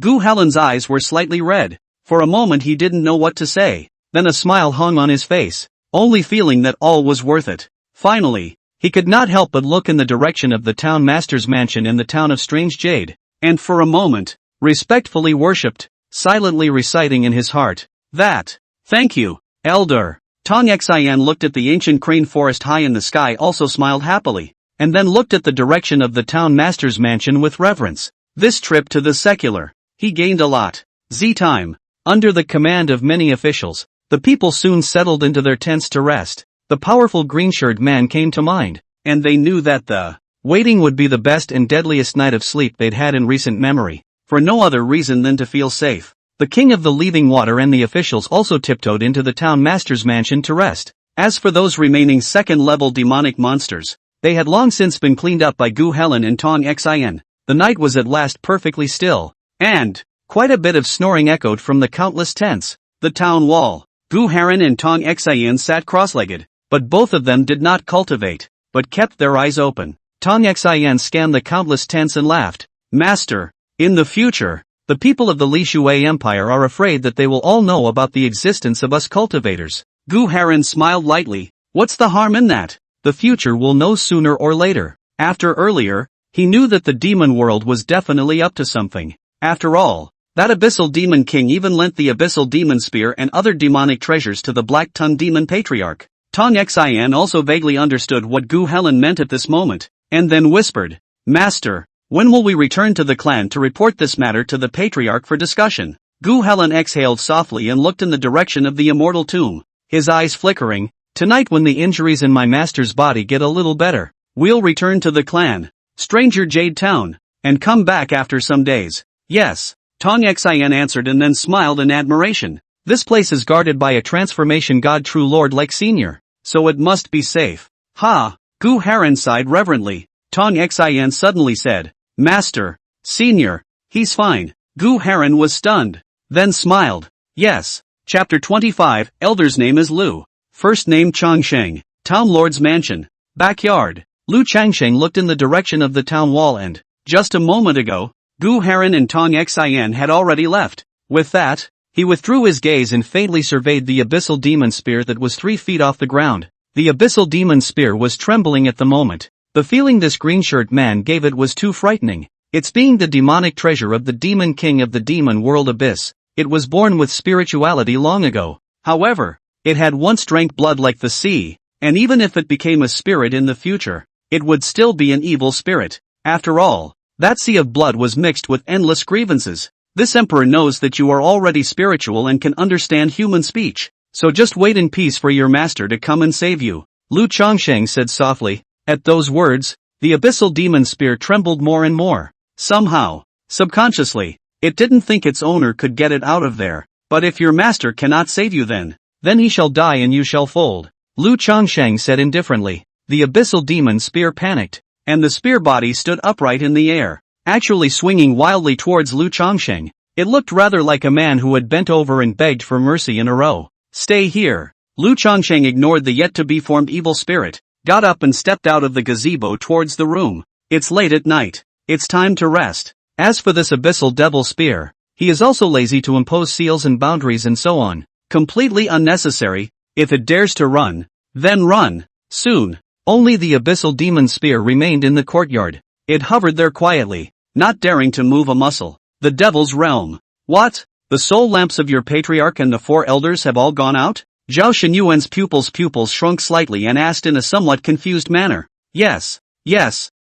[SPEAKER 1] Helen's eyes were slightly red. For a moment he didn't know what to say, then a smile hung on his face, only feeling that all was worth it. Finally, he could not help but look in the direction of the town master's mansion in the town of Strange Jade, and for a moment, respectfully worshipped, silently reciting in his heart, that, "Thank you, Elder." Tong Xian looked at the ancient crane forest high in the sky, also smiled happily, and then looked at the direction of the town master's mansion with reverence. This trip to the secular, he gained a lot. Z-time. Under the command of many officials, the people soon settled into their tents to rest. The powerful green-shirted man came to mind, and they knew that the waiting would be the best and deadliest night of sleep they'd had in recent memory, for no other reason than to feel safe. The king of the leaving water and the officials also tiptoed into the town master's mansion to rest. As for those remaining second-level demonic monsters, they had long since been cleaned up by Gu Helen and Tong Xian. The night was at last perfectly still, and quite a bit of snoring echoed from the countless tents. The town wall. Gu Haran and Tong Xian sat cross-legged, but both of them did not cultivate, but kept their eyes open. Tong Xian scanned the countless tents and laughed. "Master, in the future, the people of the Li Shui Empire are afraid that they will all know about the existence of us cultivators." Gu Haran smiled lightly. "What's the harm in that? The future will know sooner or later." After earlier, he knew that the demon world was definitely up to something. After all, that abyssal demon king even lent the abyssal demon spear and other demonic treasures to the black-tongued demon patriarch. Tong Xian also vaguely understood what Gu Helen meant at this moment, and then whispered, "Master, When will we return to the clan to report this matter to the patriarch for discussion? Gu Helen exhaled softly and looked in the direction of the immortal tomb, his eyes flickering. Tonight, when the injuries in my master's body get a little better, we'll return to the clan, Stranger Jade Town, and come back after some days. Yes, Tong Xian answered and then smiled in admiration. This place is guarded by a transformation god true lord like Senior, so it must be safe. Ha! Gu Haran sighed reverently. Tong Xian suddenly said, Master, Senior, he's fine. Gu Haran was stunned, then smiled. Yes. Chapter 25, Elder's name is Lu. First name Changsheng. Town Lord's mansion. Backyard. Lu Changsheng looked in the direction of the town wall and, just a moment ago, Gu Haran and Tong Xian had already left. With that, he withdrew his gaze and faintly surveyed the abyssal demon spear that was 3 feet off the ground. The abyssal demon spear was trembling at the moment. The feeling this green-shirt man gave it was too frightening. It's being the demonic treasure of the demon king of the demon world abyss. It was born with spirituality long ago. However, it had once drank blood like the sea, and even if it became a spirit in the future, it would still be an evil spirit. After all, that sea of blood was mixed with endless grievances. This emperor knows that you are already spiritual and can understand human speech, so just wait in peace for your master to come and save you. Lu Changsheng said softly. At those words, the abyssal demon spear trembled more and more. Somehow, subconsciously, it didn't think its owner could get it out of there. But if your master cannot save you then he shall die and you shall fold. Lu Changsheng said indifferently. The abyssal demon spear panicked, and the spear body stood upright in the air, actually swinging wildly towards Lu Changsheng. It looked rather like a man who had bent over and begged for mercy in a row. Stay here. Lu Changsheng ignored the yet-to-be-formed evil spirit, got up and stepped out of the gazebo towards the room. It's late at night. It's time to rest. As for this abyssal devil spear, he is also lazy to impose seals and boundaries and so on. Completely unnecessary. If it dares to run, then run. Soon, only the abyssal demon spear remained in the courtyard. It hovered there quietly, not daring to move a muscle. The devil's realm. What? The soul lamps of your patriarch and the 4 elders have all gone out? Zhao Shenyuan's pupils shrunk slightly and asked in a somewhat confused manner. Yes,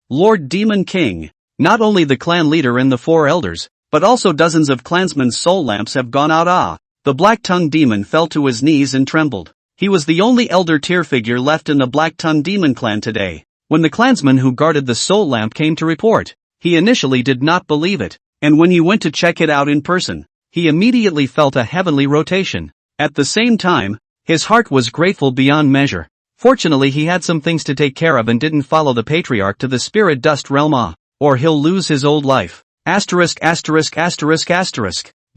[SPEAKER 1] Lord Demon King. Not only the clan leader and the 4 elders, but also dozens of clansmen's soul lamps have gone out. Ah! The black-tongued demon fell to his knees and trembled. He was the only elder tier figure left in the black-tongued demon clan today. When the clansman who guarded the soul lamp came to report, he initially did not believe it, and when he went to check it out in person, he immediately felt a heavenly rotation. At the same time, his heart was grateful beyond measure. Fortunately, he had some things to take care of and didn't follow the patriarch to the spirit dust realm, or he'll lose his old life. Zhao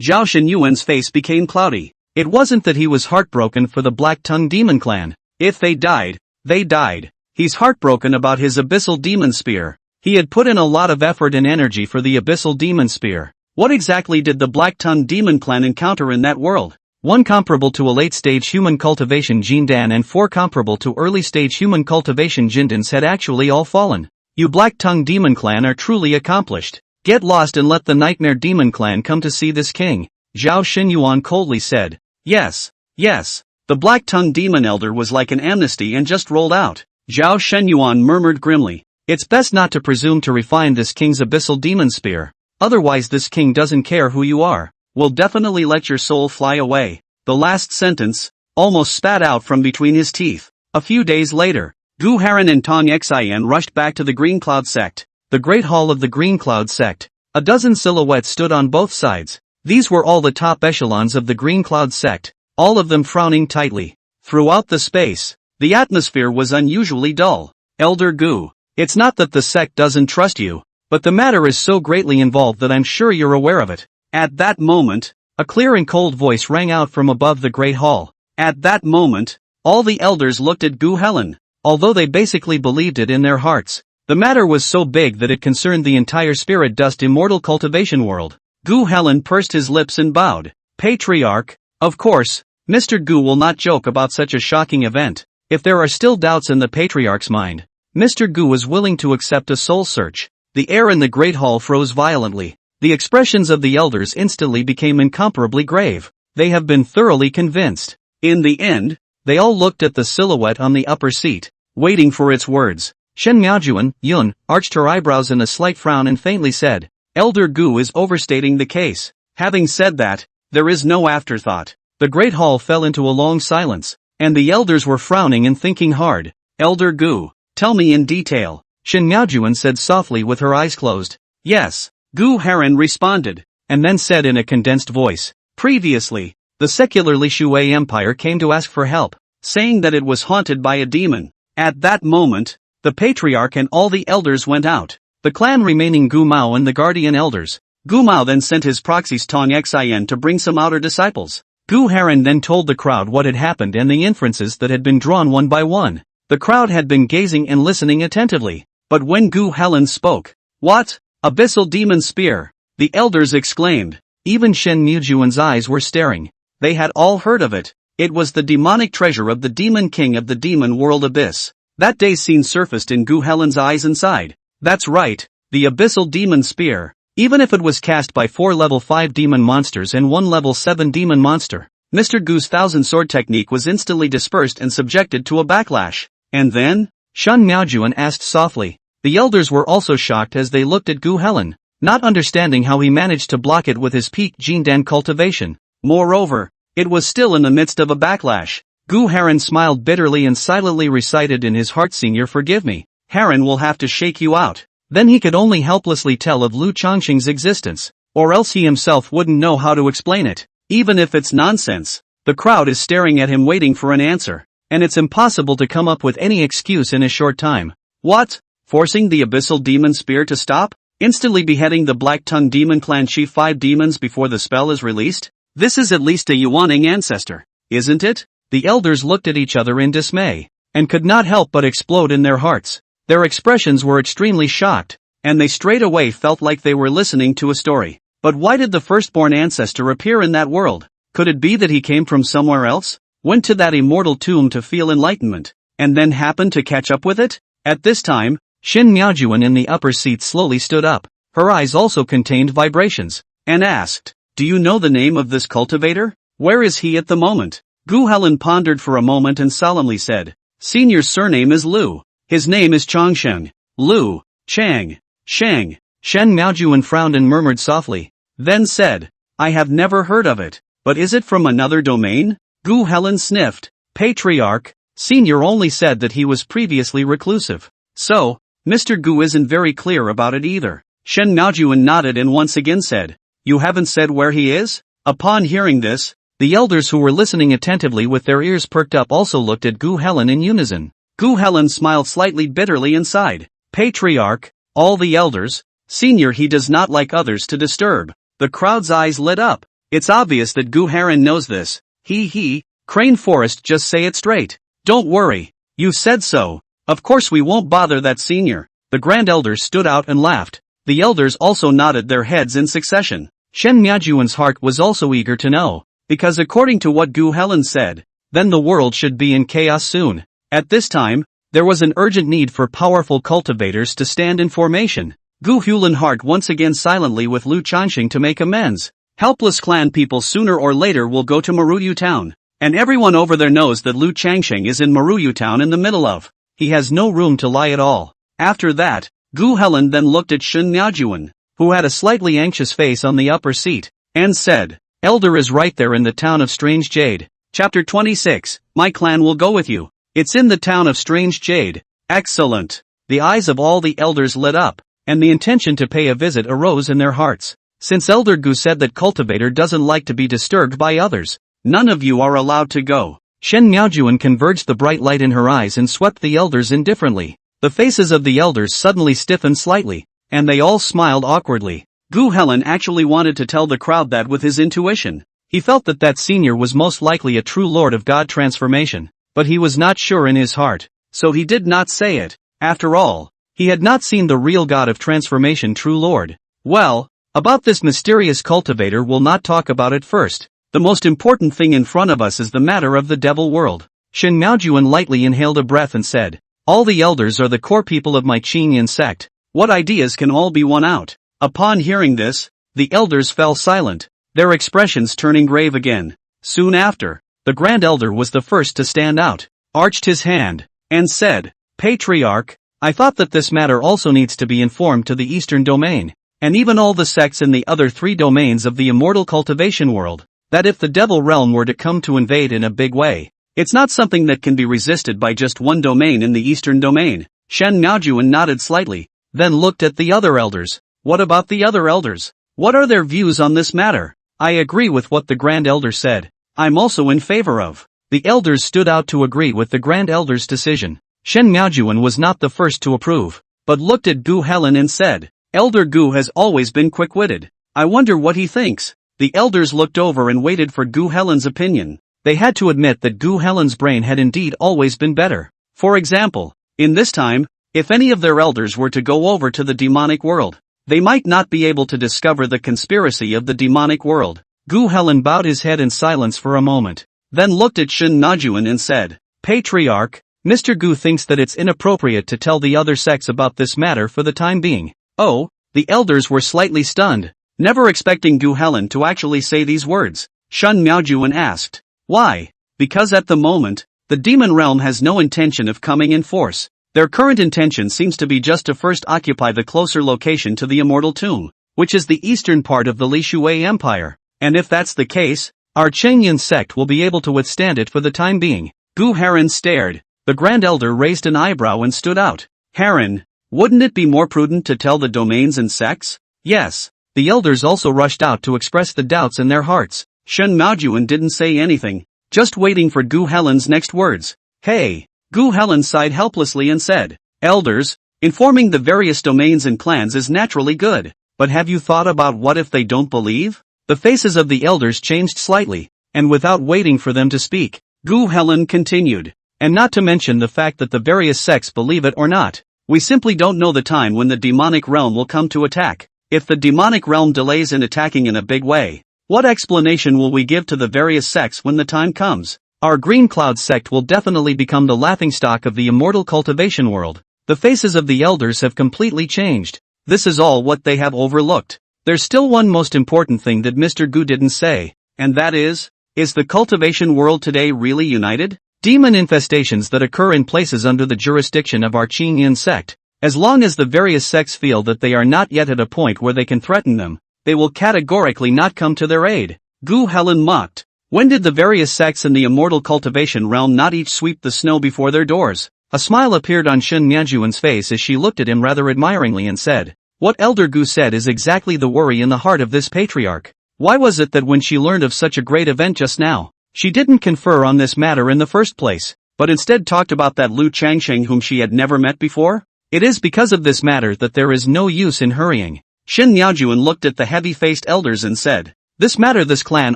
[SPEAKER 1] Shenyuan's face became cloudy. It wasn't that he was heartbroken for the black-tongued demon clan. If they died, they died. He's heartbroken about his abyssal demon spear. He had put in a lot of effort and energy for the abyssal demon spear. What exactly did the black-tongued demon clan encounter in that world? 1 comparable to a late-stage human cultivation Jindan and 4 comparable to early-stage human cultivation Jindans had actually all fallen. You black-tongued demon clan are truly accomplished. Get lost and let the nightmare demon clan come to see this king. Zhao Shenyuan coldly said. Yes. The black-tongued demon elder was like an amnesty and just rolled out. Zhao Shenyuan murmured grimly. It's best not to presume to refine this king's abyssal demon spear. Otherwise this king doesn't care who you are. Will definitely let your soul fly away. The last sentence, almost spat out from between his teeth. A few days later, Gu Haran and Tong Xian rushed back to the Green Cloud sect. The Great Hall of the Green Cloud sect. A dozen silhouettes stood on both sides. These were all the top echelons of the Green Cloud sect, all of them frowning tightly. Throughout the space, the atmosphere was unusually dull. Elder Gu, it's not that the sect doesn't trust you, but the matter is so greatly involved that I'm sure you're aware of it. At that moment, a clear and cold voice rang out from above the Great Hall. At that moment, all the elders looked at Gu Helen, although they basically believed it in their hearts. The matter was so big that it concerned the entire spirit dust immortal cultivation world. Gu Helen pursed his lips and bowed. Patriarch, of course, Mr. Gu will not joke about such a shocking event. If there are still doubts in the patriarch's mind, Mr. Gu was willing to accept a soul search. The air in the Great Hall froze violently. The expressions of the elders instantly became incomparably grave. They have been thoroughly convinced. In the end, they all looked at the silhouette on the upper seat, waiting for its words. Shen Miaojuan, Yun, arched her eyebrows in a slight frown and faintly said, Elder Gu is overstating the case. Having said that, there is no afterthought. The great hall fell into a long silence, and the elders were frowning and thinking hard. Elder Gu, tell me in detail, Shen Miaojuan said softly with her eyes closed. Yes, Gu Heron responded, and then said in a condensed voice, previously, the secular Lishui Empire came to ask for help, saying that it was haunted by a demon. At that moment, the patriarch and all the elders went out, the clan remaining Gu Mao and the guardian elders. Gu Mao then sent his proxies Tong Xin to bring some outer disciples. Gu Heron then told the crowd what had happened and the inferences that had been drawn one by one. The crowd had been gazing and listening attentively, but when Gu Helen spoke, what? Abyssal demon spear! The elders exclaimed. Even Shen Miaojuan's eyes were staring. They had all heard of it. It was the demonic treasure of the demon king of the demon world Abyss. That day's scene surfaced in Gu Helen's eyes and sighed. That's right, the abyssal demon spear. Even if it was cast by 4 level 5 demon monsters and 1 level 7 demon monster, Mr. Gu's thousand sword technique was instantly dispersed and subjected to a backlash. And then? Shen Miaojuan asked softly. The elders were also shocked as they looked at Gu Helen, not understanding how he managed to block it with his peak Jindan cultivation. Moreover, it was still in the midst of a backlash. Gu Heron smiled bitterly and silently recited in his heart, Senior, forgive me. Heron will have to shake you out. Then he could only helplessly tell of Lu Changxing's existence, or else he himself wouldn't know how to explain it. Even if it's nonsense, the crowd is staring at him waiting for an answer, and it's impossible to come up with any excuse in a short time. What? Forcing the abyssal demon spear to stop? Instantly beheading the Black Tongue Demon Clan chief 5 demons before the spell is released? This is at least a Yuaning ancestor, isn't it? The elders looked at each other in dismay, and could not help but explode in their hearts. Their expressions were extremely shocked, and they straight away felt like they were listening to a story. But why did the firstborn ancestor appear in that world? Could it be that he came from somewhere else, went to that immortal tomb to feel enlightenment, and then happened to catch up with it? At this time, Shen Miaojuan in the upper seat slowly stood up. Her eyes also contained vibrations, and asked, do you know the name of this cultivator? Where is he at the moment? Gu Helen pondered for a moment and solemnly said, Senior's surname is Lu. His name is Changsheng. Lu, Chang, Sheng. Shen Miaojuan frowned and murmured softly, then said, I have never heard of it, but is it from another domain? Gu Helen sniffed. Patriarch, Senior only said that he was previously reclusive. So, Mr. Gu isn't very clear about it either. Shen Miaojuan nodded and once again said, you haven't said where he is? Upon hearing this, the elders who were listening attentively with their ears perked up also looked at Gu Helen in unison. Gu Helen smiled slightly bitterly and sighed. Patriarch, all the elders, Senior, he does not like others to disturb. The crowd's eyes lit up. It's obvious that Gu Heron knows this. Crane Forest, just say it straight. Don't worry. You said so. Of course we won't bother that, Senior. The grand elders stood out and laughed. The elders also nodded their heads in succession. Shen Miaojuan's heart was also eager to know, because according to what Gu Helen said, then the world should be in chaos soon. At this time, there was an urgent need for powerful cultivators to stand in formation. Gu Hulan heart once again silently with Lu Changxing to make amends. Helpless clan people sooner or later will go to Maruyu Town. And everyone over there knows that Lu Changxing is in Maruyu Town in the middle of. He has no room to lie at all. After that, Gu Helen then looked at Shen Miaojuan, who had a slightly anxious face on the upper seat, and said, Elder is right there in the town of Strange Jade. Chapter 26, My clan will go with you. It's in the town of Strange Jade. Excellent. The eyes of all the elders lit up, and the intention to pay a visit arose in their hearts. Since Elder Gu said that cultivator doesn't like to be disturbed by others, none of you are allowed to go. Shen Miaojuan converged the bright light in her eyes and swept the elders indifferently. The faces of the elders suddenly stiffened slightly, and they all smiled awkwardly. Gu Helen actually wanted to tell the crowd that with his intuition. He felt that Senior was most likely a true Lord of God transformation, but he was not sure in his heart, so he did not say it. After all, he had not seen the real God of transformation, true Lord. Well, about this mysterious cultivator we'll not talk about it first. The most important thing in front of us is the matter of the devil world. Shen Miaojuan lightly inhaled a breath and said, all the elders are the core people of my Qingyan sect. What ideas can all be won out? Upon hearing this, the elders fell silent, their expressions turning grave again. Soon after, the Grand Elder was the first to stand out, arched his hand, and said, Patriarch, I thought that this matter also needs to be informed to the Eastern Domain, and even all the sects in the other 3 domains of the immortal cultivation world, that if the Devil Realm were to come to invade in a big way, it's not something that can be resisted by just one domain in the Eastern Domain. Shen Miaojuan nodded slightly, then looked at the other elders. What about the other elders? What are their views on this matter? I agree with what the Grand Elder said. I'm also in favor of. The elders stood out to agree with the Grand Elder's decision. Shen Miaojuan was not the first to approve, but looked at Gu Helen and said, Elder Gu has always been quick-witted. I wonder what he thinks. The elders looked over and waited for Gu Helen's opinion. They had to admit that Gu Helen's brain had indeed always been better. For example, in this time, if any of their elders were to go over to the demonic world, they might not be able to discover the conspiracy of the demonic world. Gu Helen bowed his head in silence for a moment, then looked at Shen Miaojuan and said, Patriarch, Mr. Gu thinks that it's inappropriate to tell the other sects about this matter for the time being. Oh, the elders were slightly stunned, never expecting Gu Helen to actually say these words. Shen Miaojuan asked, why? Because at the moment, the demon realm has no intention of coming in force. Their current intention seems to be just to first occupy the closer location to the immortal tomb, which is the eastern part of the Li Shui Empire, and if that's the case, our Chengyan sect will be able to withstand it for the time being. Gu Heron stared. The Grand Elder raised an eyebrow and stood out. Heron, wouldn't it be more prudent to tell the domains and sects? Yes. The elders also rushed out to express the doubts in their hearts. Shen Miaojuan didn't say anything, just waiting for Gu Helen's next words. Hey! Gu Helen sighed helplessly and said, Elders, informing the various domains and clans is naturally good, but have you thought about what if they don't believe? The faces of the elders changed slightly, and without waiting for them to speak, Gu Helen continued, and not to mention the fact that the various sects believe it or not, we simply don't know the time when the demonic realm will come to attack. If the demonic realm delays in attacking in a big way, what explanation will we give to the various sects when the time comes? Our Green Cloud sect will definitely become the laughingstock of the immortal cultivation world. The faces of the elders have completely changed. This is all what they have overlooked. There's still one most important thing that Mr. Gu didn't say, and that is the cultivation world today really united? Demon infestations that occur in places under the jurisdiction of our Qingyan sect, as long as the various sects feel that they are not yet at a point where they can threaten them, they will categorically not come to their aid. Gu Helen mocked. When did the various sects in the immortal cultivation realm not each sweep the snow before their doors? A smile appeared on Shen Miaojuan's face as she looked at him rather admiringly and said, what Elder Gu said is exactly the worry in the heart of this patriarch. Why was it that when she learned of such a great event just now, she didn't confer on this matter in the first place, but instead talked about that Lu Changsheng whom she had never met before? It is because of this matter that there is no use in hurrying. Shen Miaojuan looked at the heavy-faced elders and said, this clan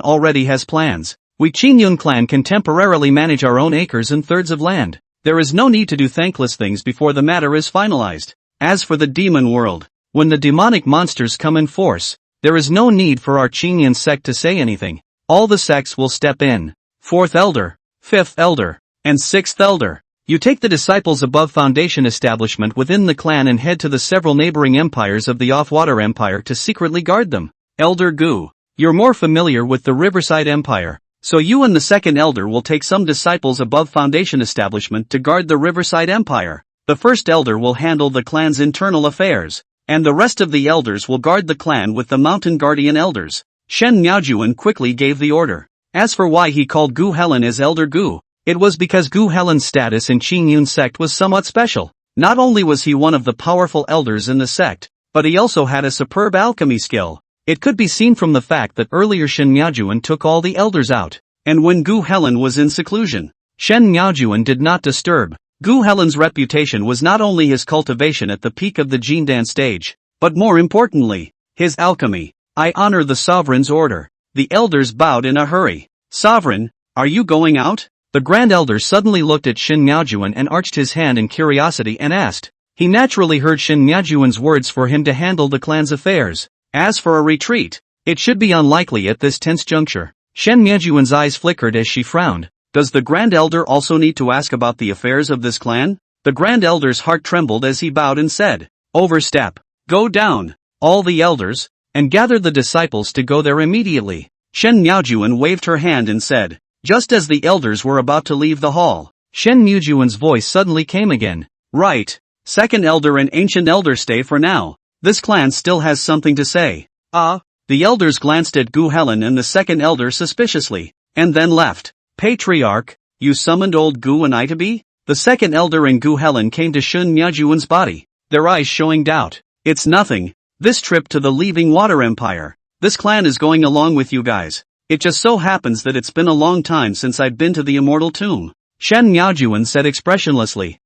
[SPEAKER 1] already has plans. We Qingyun clan can temporarily manage our own acres and thirds of land. There is no need to do thankless things before the matter is finalized. As for the demon world, when the demonic monsters come in force, there is no need for our Qingyun sect to say anything. All the sects will step in. 4th Elder, 5th Elder, and 6th Elder. You take the disciples above foundation establishment within the clan and head to the several neighboring empires of the Off-Water Empire to secretly guard them. Elder Gu, you're more familiar with the Riverside Empire, so you and the 2nd Elder will take some disciples above foundation establishment to guard the Riverside Empire. The 1st Elder will handle the clan's internal affairs, and the rest of the elders will guard the clan with the Mountain Guardian Elders. Shen Miaojuan quickly gave the order. As for why he called Gu Helen as Elder Gu, it was because Gu Helen's status in Qingyun sect was somewhat special. Not only was he one of the powerful elders in the sect, but he also had a superb alchemy skill. It could be seen from the fact that earlier Shen Miaojuan took all the elders out, and when Gu Helen was in seclusion, Shen Miaojuan did not disturb. Gu Helen's reputation was not only his cultivation at the peak of the Jindan stage, but more importantly, his alchemy. I honor the sovereign's order. The elders bowed in a hurry. Sovereign, are you going out? The Grand Elder suddenly looked at Shen Miaojuan and arched his hand in curiosity and asked. He naturally heard Shen Miaojuan's words for him to handle the clan's affairs. As for a retreat, it should be unlikely at this tense juncture. Shen Miaojuan's eyes flickered as she frowned. Does the Grand Elder also need to ask about the affairs of this clan? The Grand Elder's heart trembled as he bowed and said, overstep, go down, all the elders, and gather the disciples to go there immediately. Shen Miaojuan waved her hand and said, just as the elders were about to leave the hall, Shen Miaojuan's voice suddenly came again. Right, Second elder and ancient elder stay for now. This clan still has something to say. The elders glanced at Gu Helen and the second elder suspiciously, and then left. Patriarch, you summoned old Gu and I to be? The second elder and Gu Helen came to Shun Miajuan's body, their eyes showing doubt. It's nothing. This trip to the Leaving Water Empire. This clan is going along with you guys. It just so happens that it's been a long time since I've been to the Immortal Tomb. Shen Miajuan said expressionlessly.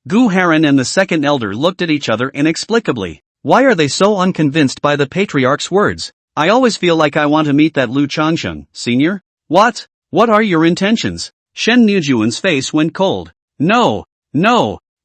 [SPEAKER 1] Gu Heron and the second elder looked at each other inexplicably. Why are they so unconvinced by the patriarch's words? I always feel like I want to meet that Lu Changsheng, senior. What? What are your intentions? Shen Miajuan's face went cold. No.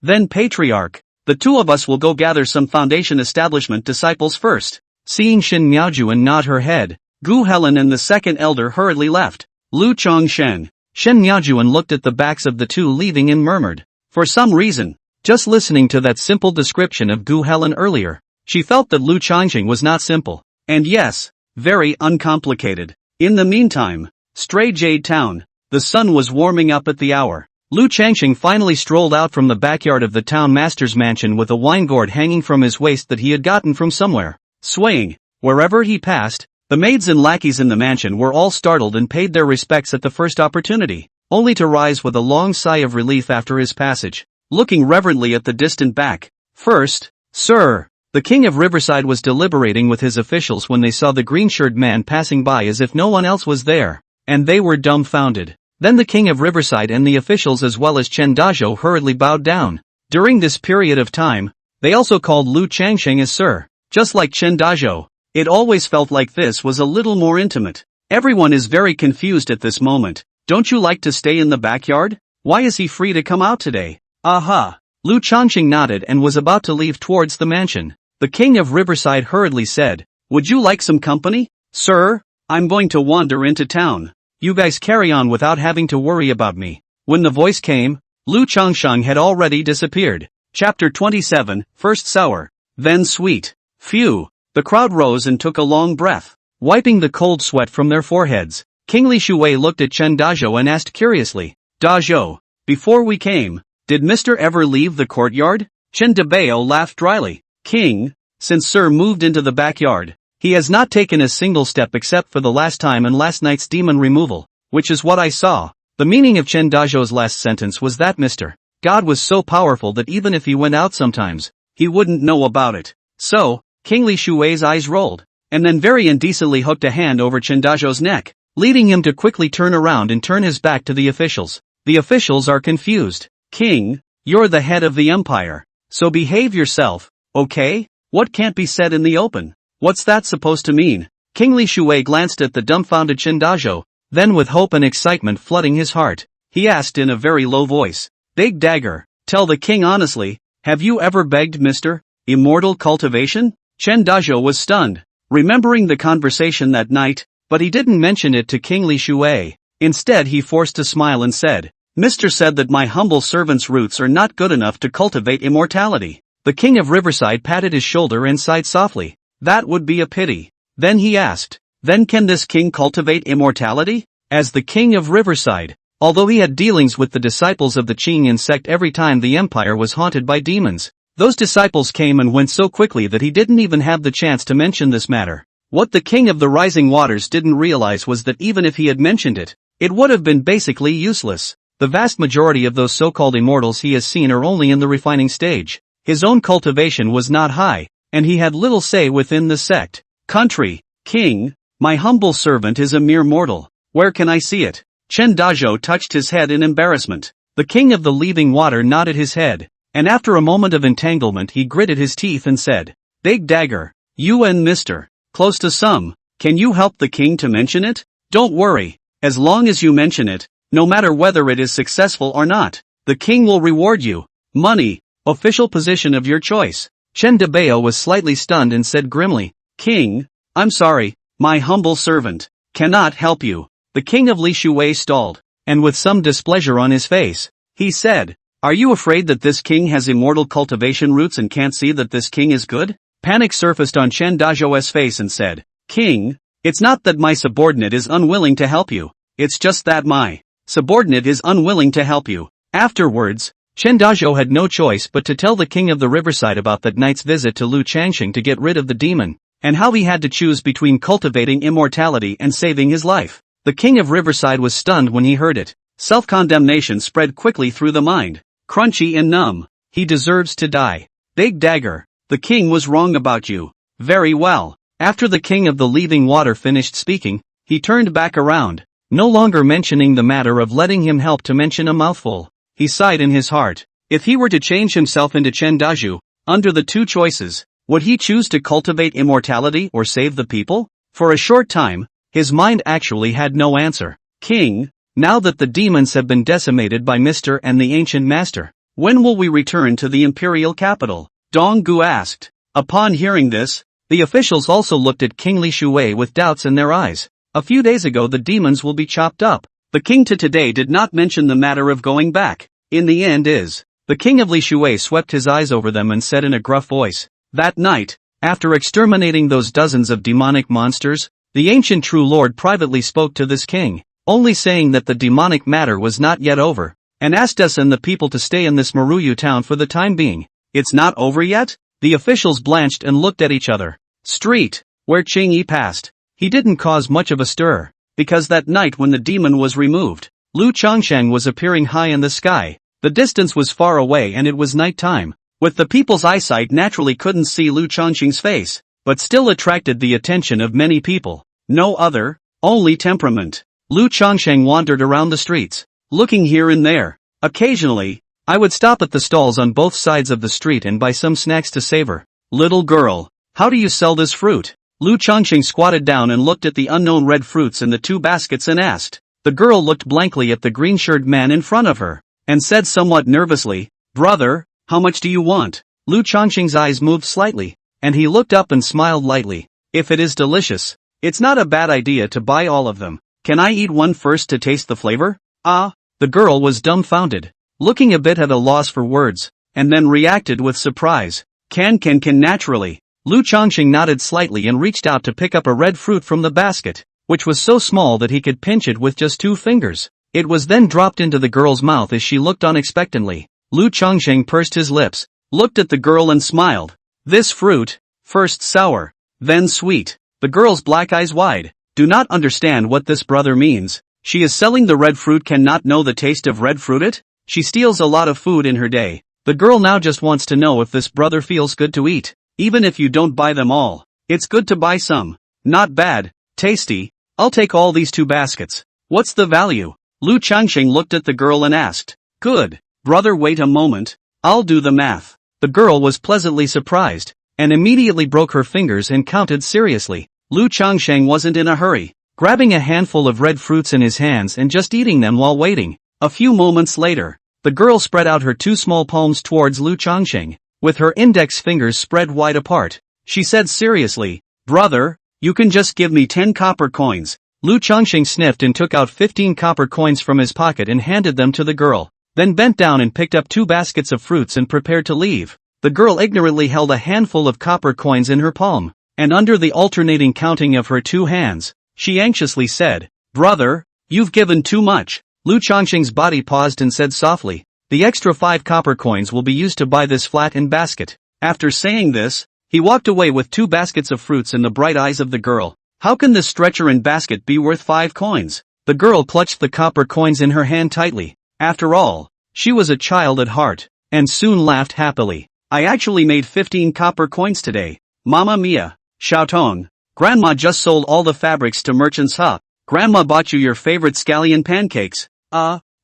[SPEAKER 1] Then patriarch, the two of us will go gather some foundation establishment disciples first. Seeing Shen Miajuan nod her head, Gu Helen and the second elder hurriedly left. Lu Changsheng. Shen Miajuan looked at the backs of the two leaving and murmured. For some reason, just listening to that simple description of Gu Helen earlier, she felt that Lu Changsheng was not simple. And yes, very uncomplicated. In the meantime, Stray Jade Town. The sun was warming up at the hour. Lu Changsheng finally strolled out from the backyard of the town master's mansion with a wine gourd hanging from his waist that he had gotten from somewhere. Swaying, wherever he passed, the maids and lackeys in the mansion were all startled and paid their respects at the first opportunity, only to rise with a long sigh of relief after his passage, looking reverently at the distant back. First, sir. The king of Riverside was deliberating with his officials when they saw the green-shirted man passing by as if no one else was there, and they were dumbfounded. Then the king of Riverside and the officials as well as Chen Dazhou hurriedly bowed down. During this period of time, they also called Lu Changsheng as sir, just like Chen Dazhou. It always felt like this was a little more intimate. Everyone is very confused at this moment. Don't you like to stay in the backyard? Why is he free to come out today? Aha! Lu Changsheng nodded and was about to leave towards the mansion. The king of Riverside hurriedly said, would you like some company? Sir, I'm going to wander into town. You guys carry on without having to worry about me. When the voice came, Lu Changsheng had already disappeared. Chapter 27, First sour, then sweet. Phew. The crowd rose and took a long breath, wiping the cold sweat from their foreheads. King Li Shuwei looked at Chen Dazhou and asked curiously, Dazhou, before we came, did Mr. ever leave the courtyard? Chen Debao laughed dryly. King, since Sir moved into the backyard, he has not taken a single step except for the last time and last night's demon removal, which is what I saw. The meaning of Chen Dazhou's last sentence was that Mr. God was so powerful that even if he went out sometimes, he wouldn't know about it. So, King Li Shuwei's eyes rolled, and then very indecently hooked a hand over Chen Dazhou's neck, leading him to quickly turn around and turn his back to the officials. The officials are confused. King, you're the head of the empire, so behave yourself, okay? What can't be said in the open? What's that supposed to mean? King Li Shuwei glanced at the dumbfounded Chen Dazhou, then with hope and excitement flooding his heart, he asked in a very low voice, Big Dagger, tell the king honestly, have you ever begged Mr. Immortal Cultivation? Chen Dazhou was stunned, remembering the conversation that night, but he didn't mention it to King Li Shuwei. Instead he forced a smile and said, Mr. said that my humble servant's roots are not good enough to cultivate immortality. The king of Riverside patted his shoulder and sighed softly. That would be a pity. Then he asked, then can this king cultivate immortality? As the king of Riverside, although he had dealings with the disciples of the Qing sect every time the empire was haunted by demons, those disciples came and went so quickly that he didn't even have the chance to mention this matter. What the king of the rising waters didn't realize was that even if he had mentioned it, it would have been basically useless. The vast majority of those so-called immortals he has seen are only in the refining stage. His own cultivation was not high, and he had little say within the sect. Country, king, my humble servant is a mere mortal. Where can I see it? Chen Dazhou touched his head in embarrassment. The king of the Leaving Water nodded his head, and after a moment of entanglement he gritted his teeth and said, Big Dagger, you and Mr. Close to some, can you help the king to mention it? Don't worry, as long as you mention it, no matter whether it is successful or not, the king will reward you. Money, official position of your choice. Chen Debao was slightly stunned and said grimly, King, I'm sorry, my humble servant cannot help you. The king of Li Shuwei stalled, and with some displeasure on his face, he said, Are you afraid that this king has immortal cultivation roots and can't see that this king is good? Panic surfaced on Chen Dazhou's face and said, King, it's not that my subordinate is unwilling to help you, it's just that my subordinate is unwilling to help you. Afterwards, Chen Dazhou had no choice but to tell the king of the riverside about that night's visit to Lu Changxing to get rid of the demon, and how he had to choose between cultivating immortality and saving his life. The king of Riverside was stunned when he heard it. Self-condemnation spread quickly through the mind. Crunchy and numb. He deserves to die. Big dagger. The king was wrong about you. Very well. After the king of the leaving water finished speaking, he turned back around, no longer mentioning the matter of letting him help to mention a mouthful. He sighed in his heart. If he were to change himself into Chen Dazhou, under the two choices, would he choose to cultivate immortality or save the people? For a short time, his mind actually had no answer. King, now that the demons have been decimated by Mr. and the ancient master, when will we return to the imperial capital? Dong Gu asked. Upon hearing this, the officials also looked at King Li Shui with doubts in their eyes. A few days ago the demons will be chopped up. The king to today did not mention the matter of going back. In the end is. The king of Li Shui swept his eyes over them and said in a gruff voice. That night, after exterminating those dozens of demonic monsters, the ancient true lord privately spoke to this king, only saying that the demonic matter was not yet over, and asked us and the people to stay in this Maruyu town for the time being. It's not over yet? The officials blanched and looked at each other. Street, where Ching Yi passed. He didn't cause much of a stir, because that night when the demon was removed, Lu Changsheng was appearing high in the sky. The distance was far away and it was night time. With the people's eyesight naturally couldn't see Lu Changsheng's face, but still attracted the attention of many people. No other, only temperament. Lu Changsheng wandered around the streets, looking here and there. Occasionally, I would stop at the stalls on both sides of the street and buy some snacks to savor. Little girl, how do you sell this fruit? Lu Changsheng squatted down and looked at the unknown red fruits in the two baskets and asked. The girl looked blankly at the green-shirted man in front of her, and said somewhat nervously, Brother, how much do you want? Lu Changsheng's eyes moved slightly, and he looked up and smiled lightly. If it is delicious, it's not a bad idea to buy all of them. Can I eat one first to taste the flavor? Ah, the girl was dumbfounded, looking a bit at a loss for words, and then reacted with surprise. Can naturally. Lu Changsheng nodded slightly and reached out to pick up a red fruit from the basket, which was so small that he could pinch it with just 2 fingers. It was then dropped into the girl's mouth as she looked on expectantly. Lu Changsheng pursed his lips, looked at the girl and smiled. This fruit, first sour, then sweet. The girl's black eyes wide. Do not understand what this brother means. She is selling the red fruit, cannot know the taste of red fruit it? She steals a lot of food in her day. The girl now just wants to know if this brother feels good to eat. Even if you don't buy them all, it's good to buy some. Not bad, tasty. I'll take all these 2 baskets. What's the value? Lu Changsheng looked at the girl and asked. Good. Brother, wait a moment. I'll do the math. The girl was pleasantly surprised, and immediately broke her fingers and counted seriously. Lu Changsheng wasn't in a hurry, grabbing a handful of red fruits in his hands and just eating them while waiting. A few moments later, the girl spread out her 2 small palms towards Lu Changsheng, with her index fingers spread wide apart. She said seriously, Brother, you can just give me 10 copper coins. Lu Changsheng sniffed and took out 15 copper coins from his pocket and handed them to the girl, then bent down and picked up 2 baskets of fruits and prepared to leave. The girl ignorantly held a handful of copper coins in her palm, and under the alternating counting of her 2 hands, she anxiously said, Brother, you've given too much. Lu Changsheng's body paused and said softly, the extra 5 copper coins will be used to buy this flat and basket. After saying this, he walked away with 2 baskets of fruits in the bright eyes of the girl. How can this stretcher and basket be worth 5 coins? The girl clutched the copper coins in her hand tightly. After all, she was a child at heart, and soon laughed happily. I actually made 15 copper coins today. Mamma mia. Xiaotong, Grandma just sold all the fabrics to Merchant's Hut. Grandma bought you your favorite scallion pancakes.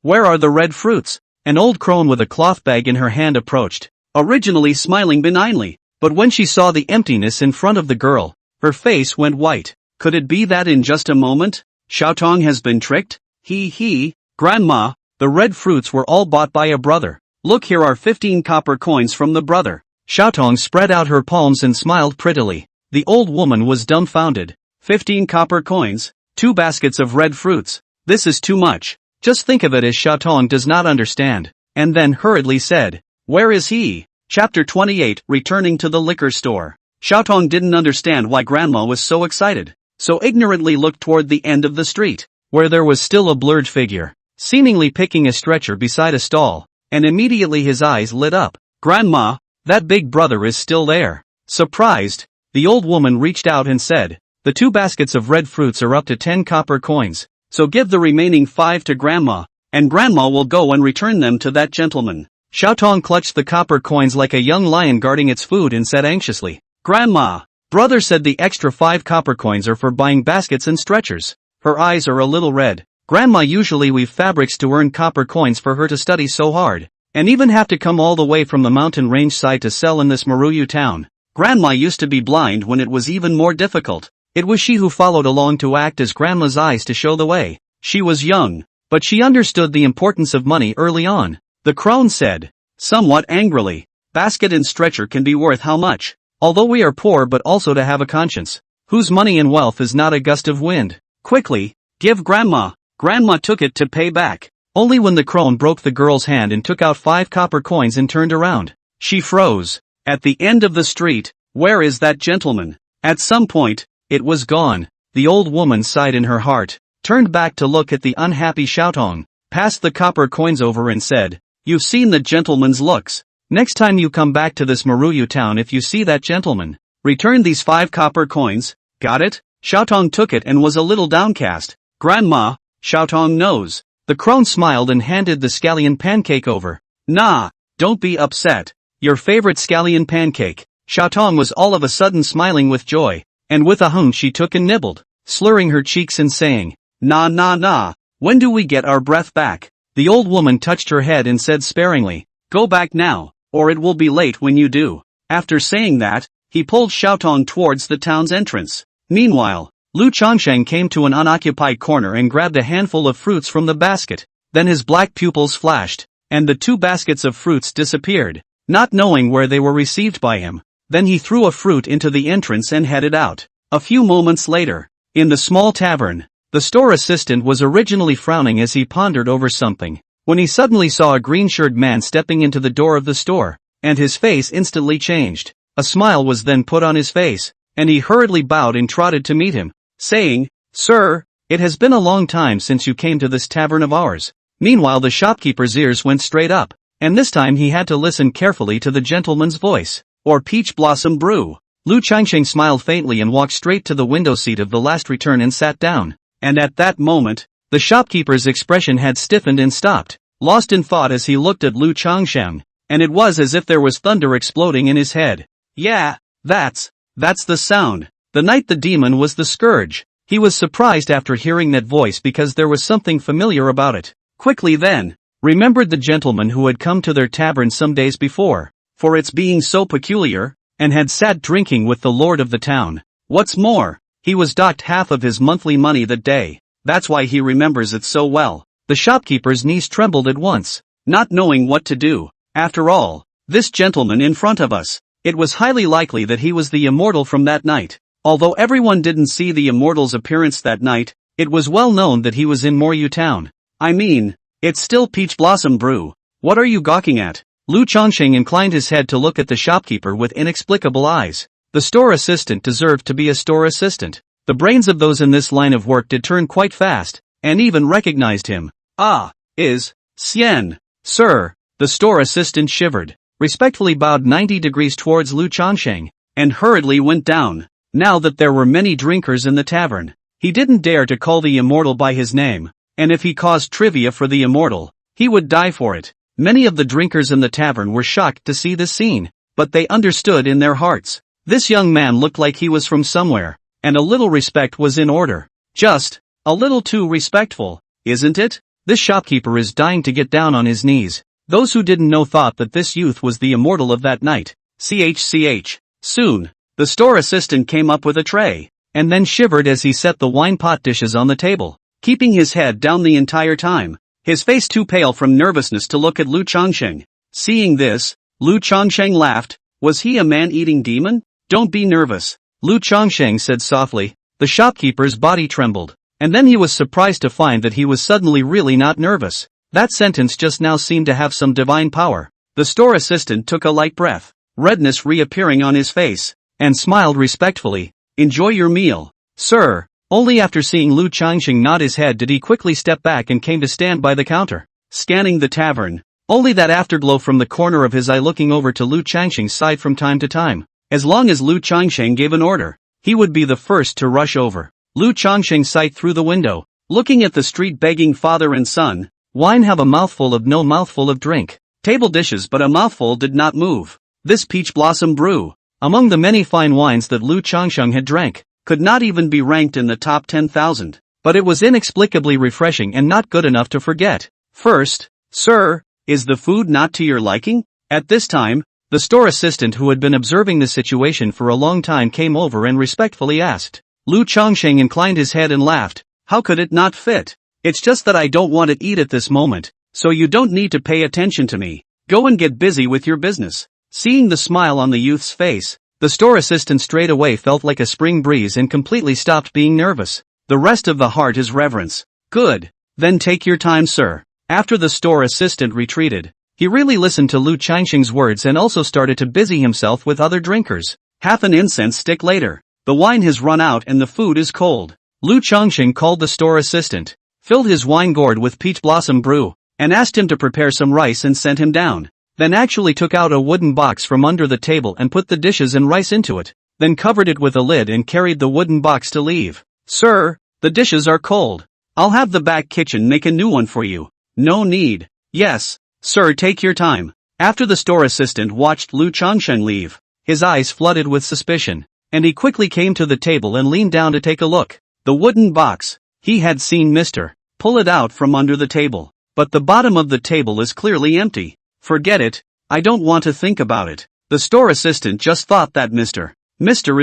[SPEAKER 1] Where are the red fruits? An old crone with a cloth bag in her hand approached, originally smiling benignly, but when she saw the emptiness in front of the girl, her face went white. Could it be that in just a moment, Xiaotong has been tricked? Grandma, the red fruits were all bought by a brother. Look, here are 15 copper coins from the brother. Xiaotong spread out her palms and smiled prettily. The old woman was dumbfounded. 15 copper coins, 2 baskets of red fruits. This is too much. Just think of it as Xiaotong does not understand, and then hurriedly said, Where is he? Chapter 28, Returning to the liquor store. Xiaotong didn't understand why Grandma was so excited, so ignorantly looked toward the end of the street, where there was still a blurred figure, seemingly picking a stretcher beside a stall, and immediately his eyes lit up. "Grandma, that big brother is still there." Surprised, the old woman reached out and said, "The 2 baskets of red fruits are up to 10 copper coins, so give the remaining 5 to Grandma, and Grandma will go and return them to that gentleman." Xiaotong clutched the copper coins like a young lion guarding its food and said anxiously, "Grandma, brother said the extra 5 copper coins are for buying baskets and stretchers." Her eyes are a little red. Grandma usually weave fabrics to earn copper coins for her to study so hard, and even have to come all the way from the mountain range side to sell in this Maruyu town. Grandma used to be blind when it was even more difficult. It was she who followed along to act as Grandma's eyes to show the way. She was young, but she understood the importance of money early on. The crone said, somewhat angrily, "Basket and stretcher can be worth how much? Although we are poor but also to have a conscience. Whose money and wealth is not a gust of wind? Quickly, give Grandma." Grandma took it to pay back. Only when the crone broke the girl's hand and took out 5 copper coins and turned around, she froze. At the end of the street, where is that gentleman? At some point, it was gone. The old woman sighed in her heart, turned back to look at the unhappy Xiaotong, passed the copper coins over and said, "You've seen the gentleman's looks. Next time you come back to this Maruyu town, if you see that gentleman, return these 5 copper coins. Got it?" Xiaotong took it and was a little downcast. "Grandma, Xiaotong knows." The crone smiled and handed the scallion pancake over. "Nah, don't be upset. Your favorite scallion pancake." Xiaotong was all of a sudden smiling with joy, and with a hum she took and nibbled, slurring her cheeks and saying, "Nah nah nah, when do we get our breath back?" The old woman touched her head and said sparingly, "Go back now, or it will be late when you do." After saying that, he pulled Xiaotong towards the town's entrance. Meanwhile, Lu Changsheng came to an unoccupied corner and grabbed a handful of fruits from the basket. Then his black pupils flashed, and the 2 baskets of fruits disappeared, not knowing where they were received by him. Then he threw a fruit into the entrance and headed out. A few moments later, in the small tavern, the store assistant was originally frowning as he pondered over something, when he suddenly saw a green-shirted man stepping into the door of the store, and his face instantly changed. A smile was then put on his face, and he hurriedly bowed and trotted to meet him, saying, "Sir, it has been a long time since you came to this tavern of ours." Meanwhile the shopkeeper's ears went straight up, and this time he had to listen carefully to the gentleman's voice. "Or peach blossom brew." Lu Changsheng smiled faintly and walked straight to the window seat of the last return and sat down. And at that moment, the shopkeeper's expression had stiffened and stopped, lost in thought as he looked at Lu Changsheng, and it was as if there was thunder exploding in his head. "Yeah, that's the sound." The night the demon was the scourge. He was surprised after hearing that voice because there was something familiar about it. Quickly then, remembered the gentleman who had come to their tavern some days before, for its being so peculiar, and had sat drinking with the lord of the town. What's more, he was docked half of his monthly money that day. That's why he remembers it so well. The shopkeeper's knees trembled at once, not knowing what to do. After all, this gentleman in front of us, it was highly likely that he was the immortal from that night. Although everyone didn't see the immortal's appearance that night, it was well known that he was in Maruyu town. I mean, it's still peach blossom brew. What are you gawking at? Lu Changsheng inclined his head to look at the shopkeeper with inexplicable eyes. The store assistant deserved to be a store assistant. The brains of those in this line of work did turn quite fast, and even recognized him. "Ah, is Xian, sir." The store assistant shivered, respectfully bowed 90 degrees towards Lu Changsheng, and hurriedly went down. Now that there were many drinkers in the tavern, he didn't dare to call the immortal by his name, and if he caused trivia for the immortal, he would die for it. Many of the drinkers in the tavern were shocked to see this scene, but they understood in their hearts. This young man looked like he was from somewhere, and a little respect was in order. Just a little too respectful, isn't it? This shopkeeper is dying to get down on his knees. Those who didn't know thought that this youth was the immortal of that night. Ch. Soon, the store assistant came up with a tray, and then shivered as he set the wine pot dishes on the table, keeping his head down the entire time, his face too pale from nervousness to look at Lu Changsheng. Seeing this, Lu Changsheng laughed. Was he a man-eating demon? "Don't be nervous," Lu Changsheng said softly. The shopkeeper's body trembled, and then he was surprised to find that he was suddenly really not nervous. That sentence just now seemed to have some divine power. The store assistant took a light breath, redness reappearing on his face, and smiled respectfully. "Enjoy your meal, sir." Only after seeing Lu Changsheng nod his head did he quickly step back and came to stand by the counter. Scanning the tavern, Only that afterglow from the corner of his eye looking over to Lu Changsheng's side from time to time. As long as Lu Changsheng gave an order, he would be the first to rush over. Lu Changsheng sight through the window, looking at the street begging father and son, wine have a mouthful of no mouthful of drink. Table dishes but a mouthful did not move. This peach blossom brew, among the many fine wines that Lu Changsheng had drank, could not even be ranked in the top 10,000. But it was inexplicably refreshing and not good enough to forget. First, sir, is the food not to your liking? At this time, the store assistant who had been observing the situation for a long time came over and respectfully asked. Lu Changsheng inclined his head and laughed. How could it not fit? It's just that I don't want to eat at this moment, so you don't need to pay attention to me. Go and get busy with your business. Seeing the smile on the youth's face, the store assistant straight away felt like a spring breeze and completely stopped being nervous. The rest of the heart is reverence. Good. Then take your time, sir. After the store assistant retreated, he really listened to Lu Changsheng's words and also started to busy himself with other drinkers. Half an incense stick later, the wine has run out and the food is cold. Lu Changsheng called the store assistant, filled his wine gourd with peach blossom brew, and asked him to prepare some rice and sent him down. Then actually took out a wooden box from under the table and put the dishes and rice into it, then covered it with a lid and carried the wooden box to leave. Sir, the dishes are cold. I'll have the back kitchen make a new one for you. No need. Yes, sir, take your time. After the store assistant watched Lu Changsheng leave, his eyes flooded with suspicion, and he quickly came to the table and leaned down to take a look. The wooden box. He had seen Mr. pull it out from under the table, but the bottom of the table is clearly empty. Forget it, I don't want to think about it. The store assistant just thought that Mr.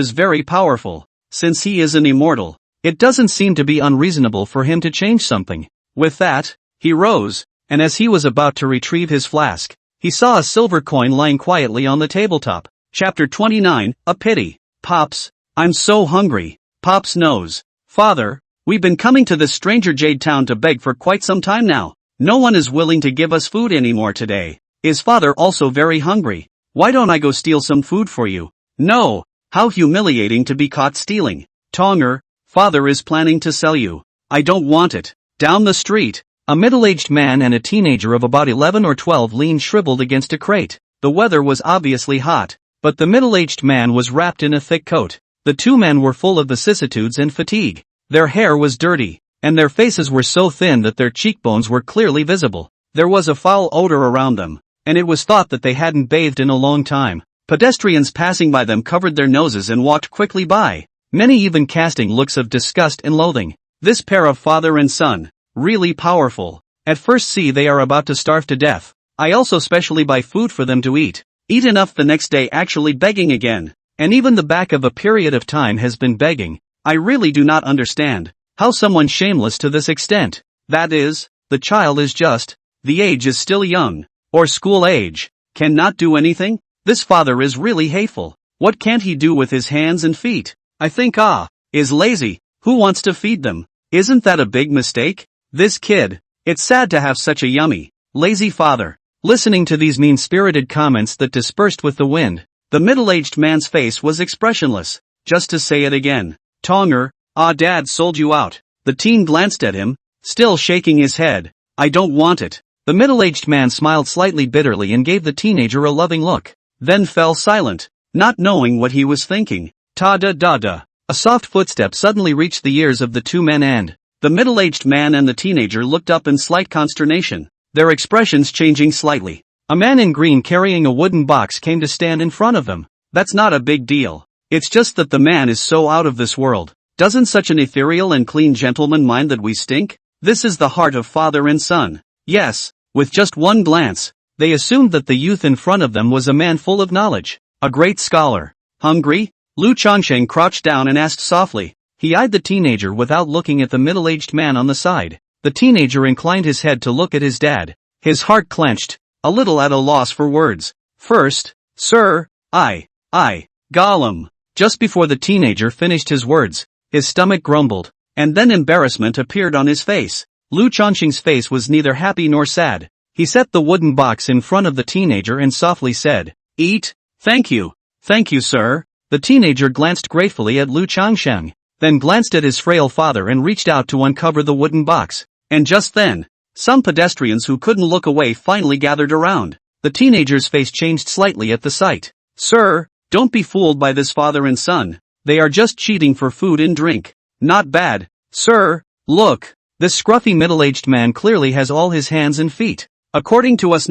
[SPEAKER 1] is very powerful. Since he is an immortal, it doesn't seem to be unreasonable for him to change something. With that, he rose, and as he was about to retrieve his flask, he saw a silver coin lying quietly on the tabletop. Chapter 29, A Pity. Pops, I'm so hungry. Pops knows. Father, we've been coming to this stranger Jade town to beg for quite some time now. No one is willing to give us food anymore today. Is father also very hungry? Why don't I go steal some food for you? No, how humiliating to be caught stealing. Tonger, father is planning to sell you. I don't want it. Down the street, a middle-aged man and a teenager of about 11 or 12 leaned shriveled against a crate. The weather was obviously hot, but the middle-aged man was wrapped in a thick coat. The two men were full of vicissitudes and fatigue. Their hair was dirty, and their faces were so thin that their cheekbones were clearly visible. There was a foul odor around them, and it was thought that they hadn't bathed in a long time. Pedestrians passing by them covered their noses and walked quickly by, many even casting looks of disgust and loathing. This pair of father and son, really powerful. At first see they are about to starve to death. I also specially buy food for them to eat. Eat enough the next day actually begging again. And even the back of a period of time has been begging. I really do not understand how someone shameless to this extent. That is, the child is just, the age is still young, or school age, cannot do anything. This father is really hateful. What can't he do with his hands and feet? I think is lazy. Who wants to feed them? Isn't that a big mistake? This kid, it's sad to have such a yummy, lazy father. Listening to these mean-spirited comments that dispersed with the wind, the middle-aged man's face was expressionless. Just to say it again. Tonger, dad sold you out. The teen glanced at him, still shaking his head. I don't want it. The middle-aged man smiled slightly bitterly and gave the teenager a loving look, then fell silent, not knowing what he was thinking. Ta-da-da-da. A soft footstep suddenly reached the ears of the two men and the middle-aged man and the teenager looked up in slight consternation, their expressions changing slightly. A man in green carrying a wooden box came to stand in front of them. That's not a big deal. It's just that the man is so out of this world. Doesn't such an ethereal and clean gentleman mind that we stink? This is the heart of father and son. Yes, with just one glance, they assumed that the youth in front of them was a man full of knowledge, a great scholar. Hungry? Lu Changsheng crouched down and asked softly. He eyed the teenager without looking at the middle-aged man on the side. The teenager inclined his head to look at his dad. His heart clenched, a little at a loss for words. First, sir, I, Gollum. Just before the teenager finished his words, his stomach grumbled, and then embarrassment appeared on his face. Lu Changsheng's face was neither happy nor sad. He set the wooden box in front of the teenager and softly said, Eat. Thank you, sir. The teenager glanced gratefully at Lu Changsheng, then glanced at his frail father and reached out to uncover the wooden box. And just then, Some pedestrians who couldn't look away finally gathered around. The teenager's face changed slightly at the sight. Sir, don't be fooled by this father and son. They are just cheating for food and drink. Not bad. Sir, look. This scruffy middle-aged man clearly has all his hands and feet. According to us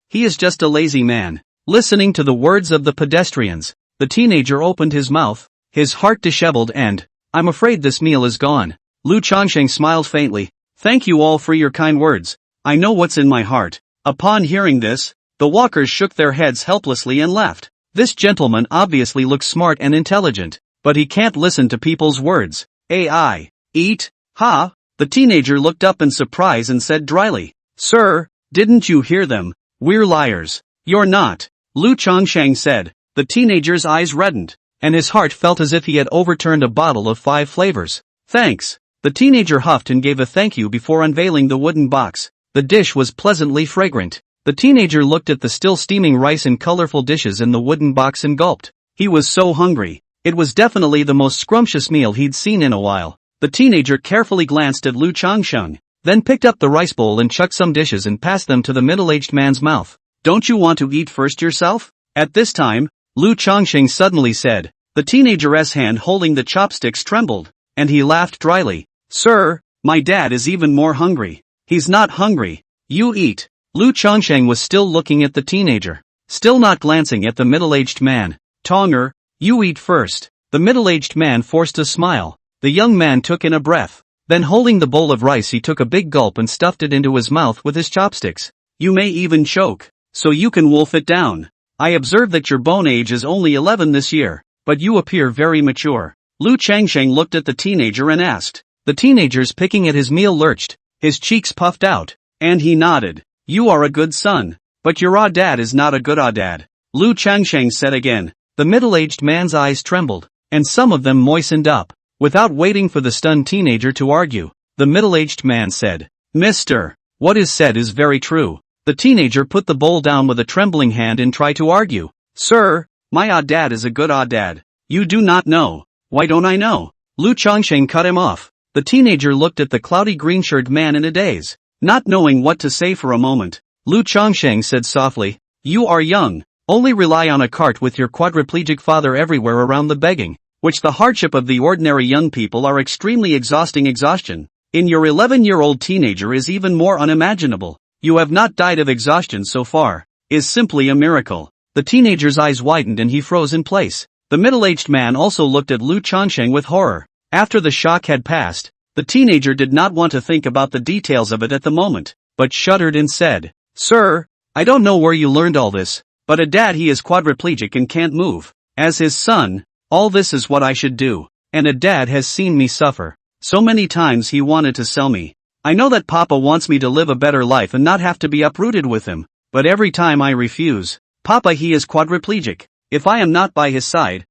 [SPEAKER 1] he is just a lazy man. Listening to the words of the pedestrians, the teenager opened his mouth, his heart disheveled and, I'm afraid this meal is gone. Lu Changsheng smiled faintly. Thank you all for your kind words. I know what's in my heart. Upon hearing this, the walkers shook their heads helplessly and laughed. This gentleman obviously looks smart and intelligent, but he can't listen to people's words. AI. Eat? Ha? The teenager looked up in surprise and said dryly. Sir, didn't you hear them? We're liars. You're not. Lu Changsheng said. The teenager's eyes reddened, and his heart felt as if he had overturned a bottle of 5 flavors. Thanks. The teenager huffed and gave a thank you before unveiling the wooden box. The dish was pleasantly fragrant. The teenager looked at the still steaming rice and colorful dishes in the wooden box and gulped. He was so hungry. It was definitely the most scrumptious meal he'd seen in a while. The teenager carefully glanced at Lu Changsheng, then picked up the rice bowl and chucked some dishes and passed them to the middle-aged man's mouth. Don't you want to eat first yourself? At this time, Lu Changsheng suddenly said. The teenager's hand holding the chopsticks trembled, and he laughed dryly. Sir, my dad is even more hungry. He's not hungry. You eat. Lu Changsheng was still looking at the teenager, still not glancing at the middle-aged man. Tonger, you eat first. The middle-aged man forced a smile. The young man took in a breath. Then holding the bowl of rice he took a big gulp and stuffed it into his mouth with his chopsticks. You may even choke, so you can wolf it down. I observe that your bone age is only 11 this year, but you appear very mature. Lu Changsheng looked at the teenager and asked. The teenager's picking at his meal lurched, his cheeks puffed out, and he nodded. You are a good son, but your dad is not a good dad. Lu Changsheng said again. The middle-aged man's eyes trembled, and some of them moistened up. Without waiting for the stunned teenager to argue, the middle-aged man said, Mister, what is said is very true. The teenager put the bowl down with a trembling hand and tried to argue. Sir, my dad is a good dad. You do not know. Why don't I know? Lu Changsheng cut him off. The teenager looked at the cloudy green-shirted man in a daze. Not knowing what to say for a moment, Lu Changsheng said softly, You are young. Only rely on a cart with your quadriplegic father everywhere around the begging, which the hardship of the ordinary young people are extremely exhausting exhaustion. In your 11-year-old teenager is even more unimaginable. You have not died of exhaustion so far, is simply a miracle. The teenager's eyes widened and he froze in place. The middle-aged man also looked at Lu Changsheng with horror. After the shock had passed, the teenager did not want to think about the details of it at the moment, but shuddered and said, Sir, I don't know where you learned all this, but a dad he is quadriplegic and can't move. As his son, all this is what I should do, and a dad has seen me suffer. So many times he wanted to sell me. I know that Papa wants me to live a better life and not have to be uprooted with him, but every time I refuse. Papa he is quadriplegic. If I am not by his side,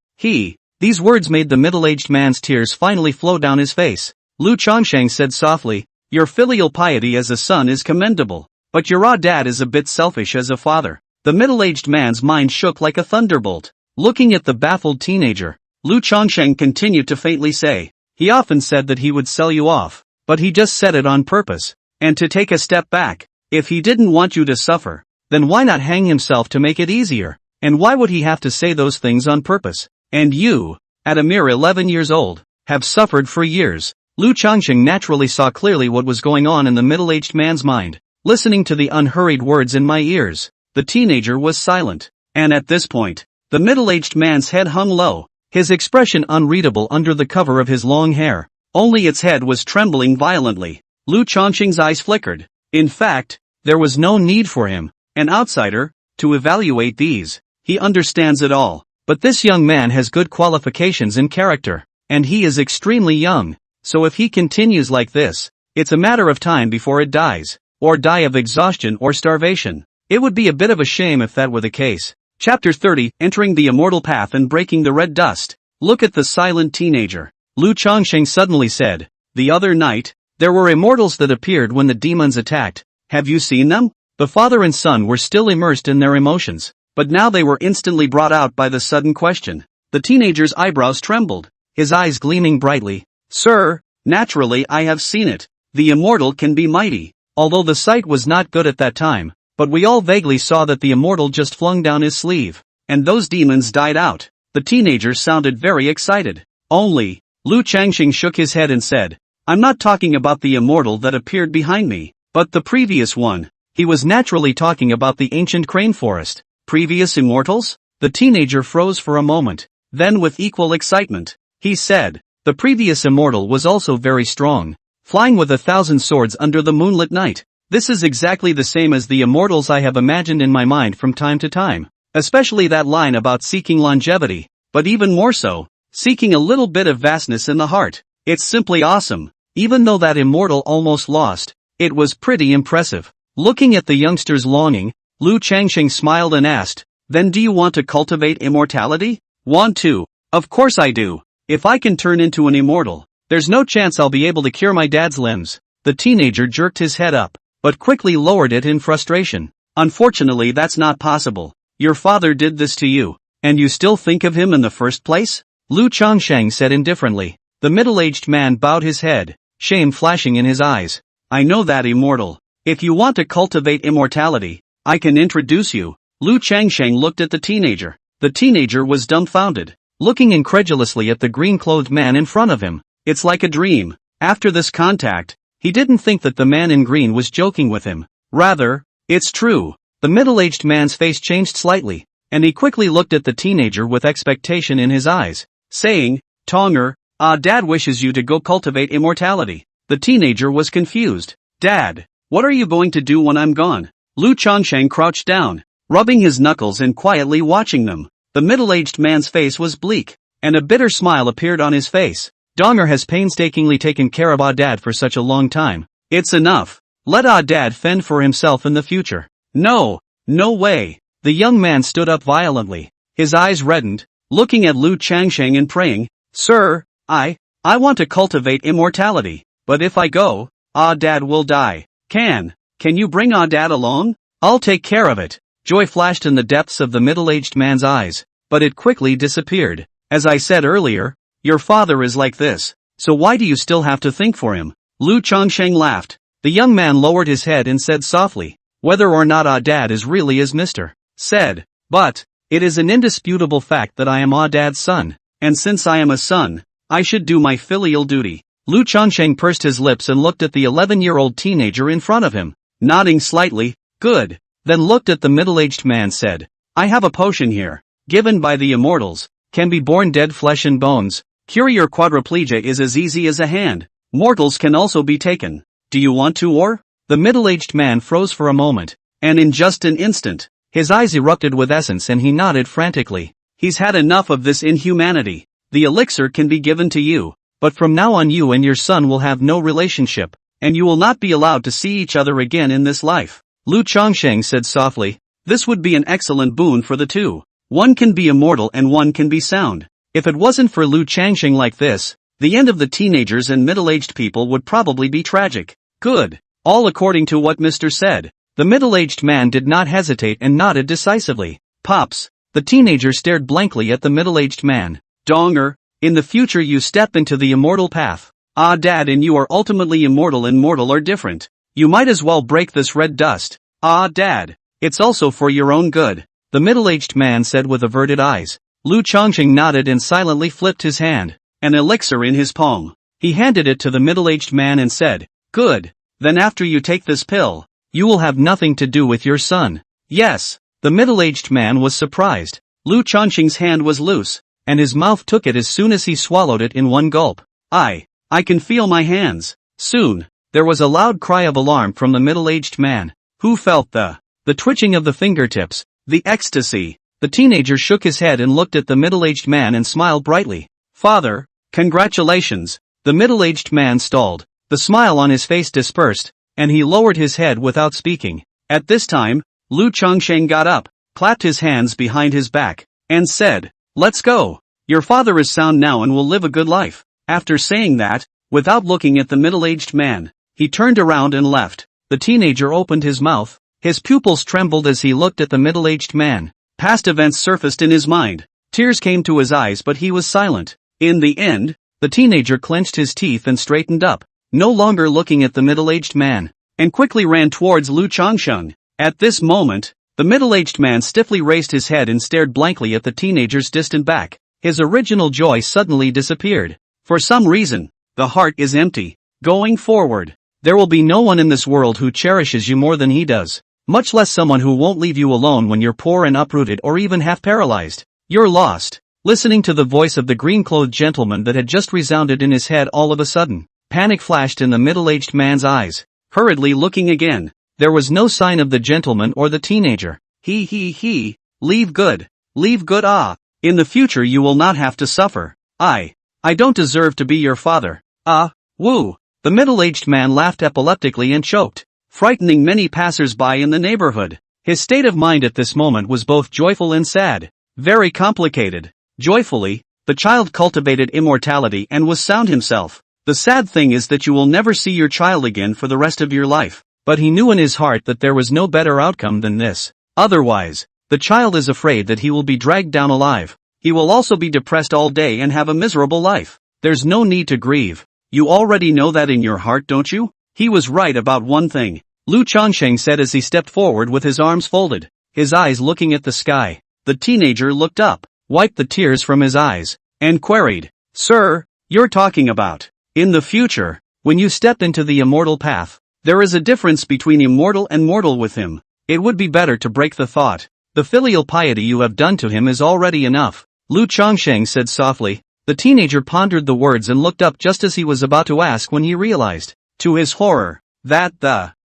[SPEAKER 1] These words made the middle-aged man's tears finally flow down his face. Lu Changsheng said softly, Your filial piety as a son is commendable, but your dad is a bit selfish as a father. The middle-aged man's mind shook like a thunderbolt. Looking at the baffled teenager, Lu Changsheng continued to faintly say, He often said that he would sell you off, but he just said it on purpose, and to take a step back. If he didn't want you to suffer, then why not hang himself to make it easier? And why would he have to say those things on purpose? And you, at a mere 11 years old, have suffered for years. Lu Changsheng naturally saw clearly what was going on in the middle-aged man's mind. Listening to the unhurried words in my ears, the teenager was silent. And at this point, the middle-aged man's head hung low, his expression unreadable under the cover of his long hair. Only its head was trembling violently. Lu Changsheng's eyes flickered. In fact, there was no need for him, an outsider, to evaluate these. He understands it all. But this young man has good qualifications and character, and he is extremely young. So if he continues like this, it's a matter of time before it dies, or die of exhaustion or starvation. It would be a bit of a shame if that were the case. Chapter 30, Entering the Immortal Path and Breaking the Red Dust. Look at the silent teenager. Lu Changsheng suddenly said, The other night, there were immortals that appeared when the demons attacked. Have you seen them? The father and son were still immersed in their emotions, but now they were instantly brought out by the sudden question. The teenager's eyebrows trembled, his eyes gleaming brightly. Sir, naturally I have seen it. The immortal can be mighty. although the sight was not good at that time, but we all vaguely saw that the immortal just flung down his sleeve, and those demons died out. The teenager sounded very excited. Only, Lu Changxing shook his head and said, I'm not talking about the immortal that appeared behind me, but the previous one. He was naturally talking about the ancient crane forest. Previous immortals? The teenager froze for a moment. Then with equal excitement, he said, the previous immortal was also very strong, flying with 1,000 swords under the moonlit night. This is exactly the same as the immortals I have imagined in my mind from time to time, especially that line about seeking longevity, but even more so, seeking a little bit of vastness in the heart. It's simply awesome. Even though that immortal almost lost, it was pretty impressive. Looking at the youngster's longing, Lu Changxing smiled and asked, then do you want to cultivate immortality? Want to? Of course I do. If I can turn into an immortal, there's no chance I'll be able to cure my dad's limbs. The teenager jerked his head up, but quickly lowered it in frustration. Unfortunately, that's not possible. Your father did this to you, and you still think of him in the first place? Lu Changsheng said indifferently. The middle-aged man bowed his head, shame flashing in his eyes. I know that immortal. If you want to cultivate immortality, I can introduce you. Lu Changsheng looked at the teenager. The teenager was dumbfounded, looking incredulously at the green-clothed man in front of him. It's like a dream. After this contact, he didn't think that the man in green was joking with him. Rather, it's true. The middle-aged man's face changed slightly, and he quickly looked at the teenager with expectation in his eyes, saying, Tonger, Dad wishes you to go cultivate immortality. The teenager was confused. Dad, what are you going to do when I'm gone? Lu Changsheng crouched down, rubbing his knuckles and quietly watching them. The middle-aged man's face was bleak, and a bitter smile appeared on his face. Donger has painstakingly taken care of Dad for such a long time. It's enough. Let Dad fend for himself in the future. No, no way. The young man stood up violently, his eyes reddened, looking at Lu Changsheng and praying, Sir, I want to cultivate immortality, but if I go, Dad will die. Can you bring Dad along? I'll take care of it. Joy flashed in the depths of the middle-aged man's eyes, but it quickly disappeared. As I said earlier, your father is like this, so why do you still have to think for him? Lu Changsheng laughed. The young man lowered his head and said softly, whether or not Dad is really as Mr. said, but it is an indisputable fact that I am Dad's son, and since I am a son, I should do my filial duty. Lu Changsheng pursed his lips and looked at the 11-year-old teenager in front of him, nodding slightly, good, then looked at the middle-aged man said, I have a potion here, given by the immortals, can be born dead flesh and bones, cure your quadriplegia is as easy as a hand, mortals can also be taken. Do you want to or? The middle-aged man froze for a moment, and in just an instant, his eyes erupted with essence and he nodded frantically. He's had enough of this inhumanity. The elixir can be given to you, but from now on you and your son will have no relationship, and you will not be allowed to see each other again in this life. Lu Changsheng said softly, this would be an excellent boon for the two. One can be immortal and one can be sound. If it wasn't for Lu Changsheng like this, the end of the teenagers and middle-aged people would probably be tragic. Good. All according to what Mr. said. The middle-aged man did not hesitate and nodded decisively. Pops. The teenager stared blankly at the middle-aged man. Donger, in the future you step into the immortal path. Dad and you are ultimately immortal and mortal are different. You might as well break this red dust. Dad. It's also for your own good. The middle-aged man said with averted eyes. Lu Changxing nodded and silently flipped his hand, an elixir in his palm. He handed it to the middle-aged man and said, good. Then after you take this pill, you will have nothing to do with your son. Yes. The middle-aged man was surprised. Lu Changxing's hand was loose, and his mouth took it as soon as he swallowed it in one gulp. I can feel my hands. Soon, there was a loud cry of alarm from the middle-aged man, who felt the twitching of the fingertips, the ecstasy. The teenager shook his head and looked at the middle-aged man and smiled brightly. Father, congratulations. The middle-aged man stalled. The smile on his face dispersed, and he lowered his head without speaking. At this time, Lu Changsheng got up, clapped his hands behind his back, and said, let's go. Your father is sound now and will live a good life. After saying that, without looking at the middle-aged man, he turned around and left. The teenager opened his mouth. His pupils trembled as he looked at the middle-aged man. Past events surfaced in his mind. Tears came to his eyes but he was silent. In the end, the teenager clenched his teeth and straightened up, no longer looking at the middle-aged man. and quickly ran towards Lu Changsheng. At this moment, the middle-aged man stiffly raised his head and stared blankly at the teenager's distant back. His original joy suddenly disappeared. For some reason, the heart is empty. Going forward, there will be no one in this world who cherishes you more than he does. Much less someone who won't leave you alone when you're poor and uprooted or even half paralyzed. You're lost. Listening to the voice of the green-clothed gentleman that had just resounded in his head, all of a sudden, panic flashed in the middle-aged man's eyes. Hurriedly looking again, there was no sign of the gentleman or the teenager. He. Leave good. Leave good. Ah. In the future you will not have to suffer. I don't deserve to be your father. Ah. Woo. The middle-aged man laughed epileptically and choked, frightening many passers-by in the neighborhood. His state of mind at this moment was both joyful and sad. Very complicated. Joyfully, the child cultivated immortality and was sound himself. The sad thing is that you will never see your child again for the rest of your life. But he knew in his heart that there was no better outcome than this. Otherwise, the child is afraid that he will be dragged down alive. He will also be depressed all day and have a miserable life. There's no need to grieve. You already know that in your heart, don't you? He was right about one thing, Lu Changsheng said as he stepped forward with his arms folded, his eyes looking at the sky. The teenager looked up, wiped the tears from his eyes, and queried, "Sir, you're talking about, in the future, when you step into the immortal path, there is a difference between immortal and mortal with him. It would be better to break the thought. The filial piety you have done to him is already enough," Lu Changsheng said softly. The teenager pondered the words and looked up just as he was about to ask when he realized, to his horror, that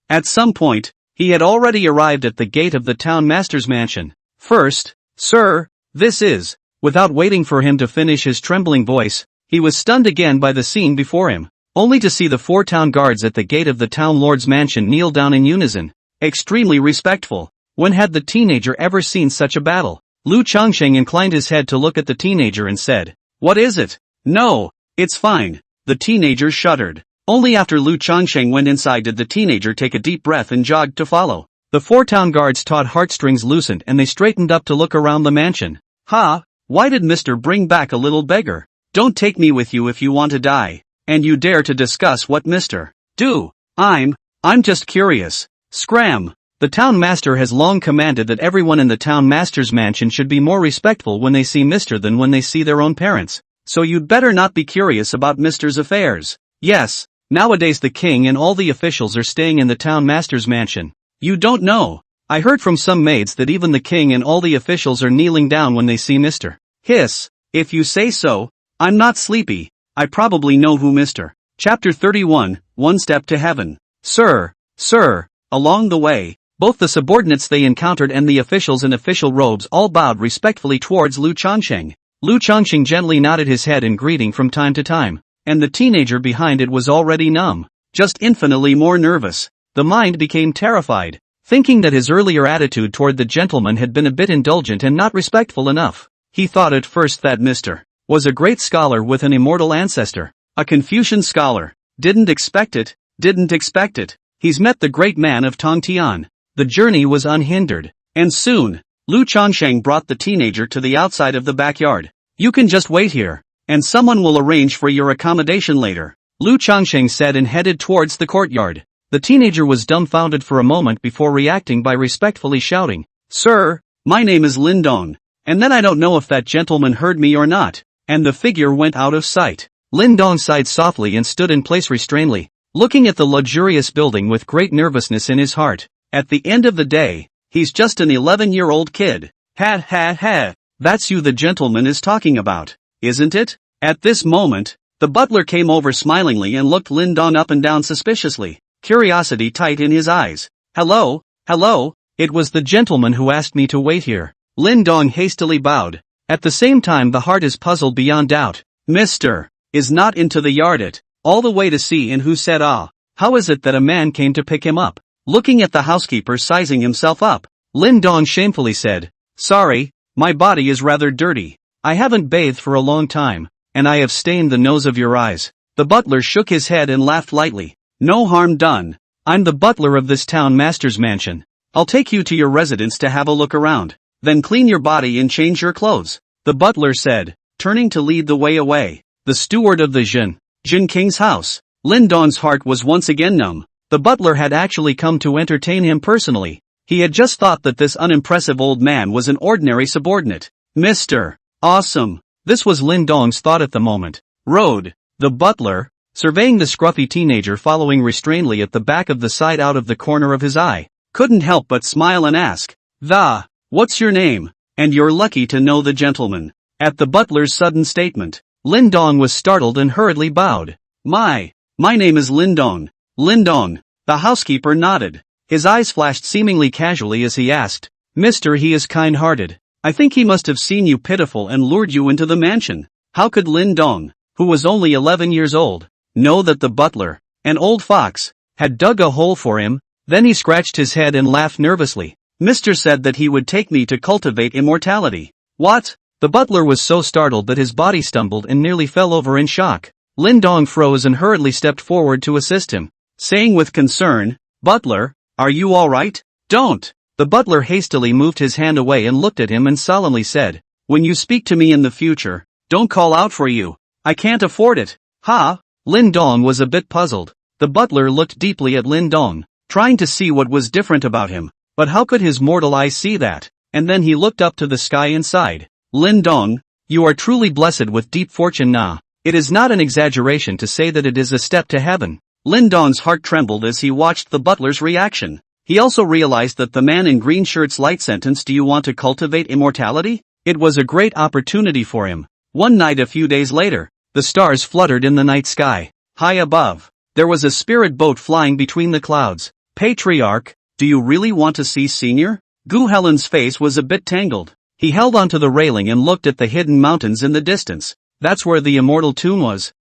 [SPEAKER 1] at some point, he had already arrived at the gate of the town master's mansion. "First, sir, this is," without waiting for him to finish his trembling voice, he was stunned again by the scene before him, only to see the 4 town guards at the gate of the town lord's mansion kneel down in unison, extremely respectful. When had the teenager ever seen such a battle? Lu Changsheng inclined his head to look at the teenager and said, "What is it?" "No, it's fine." The teenager shuddered. Only after Lu Changsheng went inside did the teenager take a deep breath and jogged to follow. The 4 town guards' taut heartstrings loosened and they straightened up to look around the mansion. "Ha, why did Mr. bring back a little beggar? Don't take me with you if you want to die. And you dare to discuss what Mr. do? I'm just curious." Scram! The town master has long commanded that everyone in the town master's mansion should be more respectful when they see Mr. than when they see their own parents. So you'd better not be curious about Mr.'s affairs. Yes, nowadays the king and all the officials are staying in the town master's mansion. You don't know. I heard from some maids that even the king and all the officials are kneeling down when they see Mr. Hiss, if you say so. I'm not sleepy. I probably know who Mr. Chapter 31, One Step to Heaven. Sir. Along the way, both the subordinates they encountered and the officials in official robes all bowed respectfully towards Lu Changsheng. Lu Changsheng gently nodded his head in greeting from time to time, and the teenager behind it was already numb, just infinitely more nervous. The mind became terrified, thinking that his earlier attitude toward the gentleman had been a bit indulgent and not respectful enough. He thought at first that Mr. was a great scholar with an immortal ancestor, a Confucian scholar. Didn't expect it. He's met the great man of Tongtian. The journey was unhindered, and soon, Lu Changsheng brought the teenager to the outside of the backyard. "You can just wait here, and someone will arrange for your accommodation later," Lu Changsheng said and headed towards the courtyard. The teenager was dumbfounded for a moment before reacting by respectfully shouting, "Sir, my name is Lindong," and then I don't know if that gentleman heard me or not, and the figure went out of sight. Lindong sighed softly and stood in place restrainedly, looking at the luxurious building with great nervousness in his heart. At the end of the day, he's just an 11-year-old kid. Ha. That's you the gentleman is talking about, isn't it? At this moment, the butler came over smilingly and looked Lindong up and down suspiciously, curiosity tight in his eyes. Hello, it was the gentleman who asked me to wait here. Lindong hastily bowed. At the same time the heart is puzzled beyond doubt. Mr. is not into the yard all the way to see and who said how is it that a man came to pick him up? Looking at the housekeeper sizing himself up, Lindong shamefully said, "Sorry, my body is rather dirty. I haven't bathed for a long time, and I have stained the nose of your eyes." The butler shook his head and laughed lightly. "No harm done. I'm the butler of this town master's mansion. I'll take you to your residence to have a look around, then clean your body and change your clothes," the butler said, turning to lead the way away. The steward of the Jin King's house. Lindong's heart was once again numb. The butler had actually come to entertain him personally. He had just thought that this unimpressive old man was an ordinary subordinate. Mr. Awesome. This was Lin Dong's thought at the moment. Road. The butler, surveying the scruffy teenager following restrainedly at the back of the side out of the corner of his eye, couldn't help but smile and ask, what's your name? And you're lucky to know the gentleman. At the butler's sudden statement, Lin Dong was startled and hurriedly bowed. My name is Lin Dong. Lin Dong. The housekeeper nodded. His eyes flashed seemingly casually as he asked, Mister, he is kind-hearted. I think he must have seen you pitiful and lured you into the mansion. How could Lin Dong, who was only 11 years old, know that the butler, an old fox, had dug a hole for him? Then he scratched his head and laughed nervously. Mister said that he would take me to cultivate immortality. What? The butler was so startled that his body stumbled and nearly fell over in shock. Lin Dong froze and hurriedly stepped forward to assist him, saying with concern, Butler, are you all right? Don't. The butler hastily moved his hand away and looked at him and solemnly said, When you speak to me in the future, don't call out for you. I can't afford it. Ha? Lin Dong was a bit puzzled. The butler looked deeply at Lin Dong, trying to see what was different about him. But how could his mortal eyes see that? And then he looked up to the sky and sighed. Lin Dong, you are truly blessed with deep fortune na. It is not an exaggeration to say that it is a step to heaven. Lin Dong's heart trembled as he watched the butler's reaction. He also realized that the man in green shirt's light sentence, do you want to cultivate immortality? It was a great opportunity for him. One night a few days later, the stars fluttered in the night sky. High above, there was a spirit boat flying between the clouds. Patriarch, do you really want to see Senior? Gu Helen's face was a bit tangled. He held onto the railing and looked at the hidden mountains in the distance. That's where the immortal tomb was.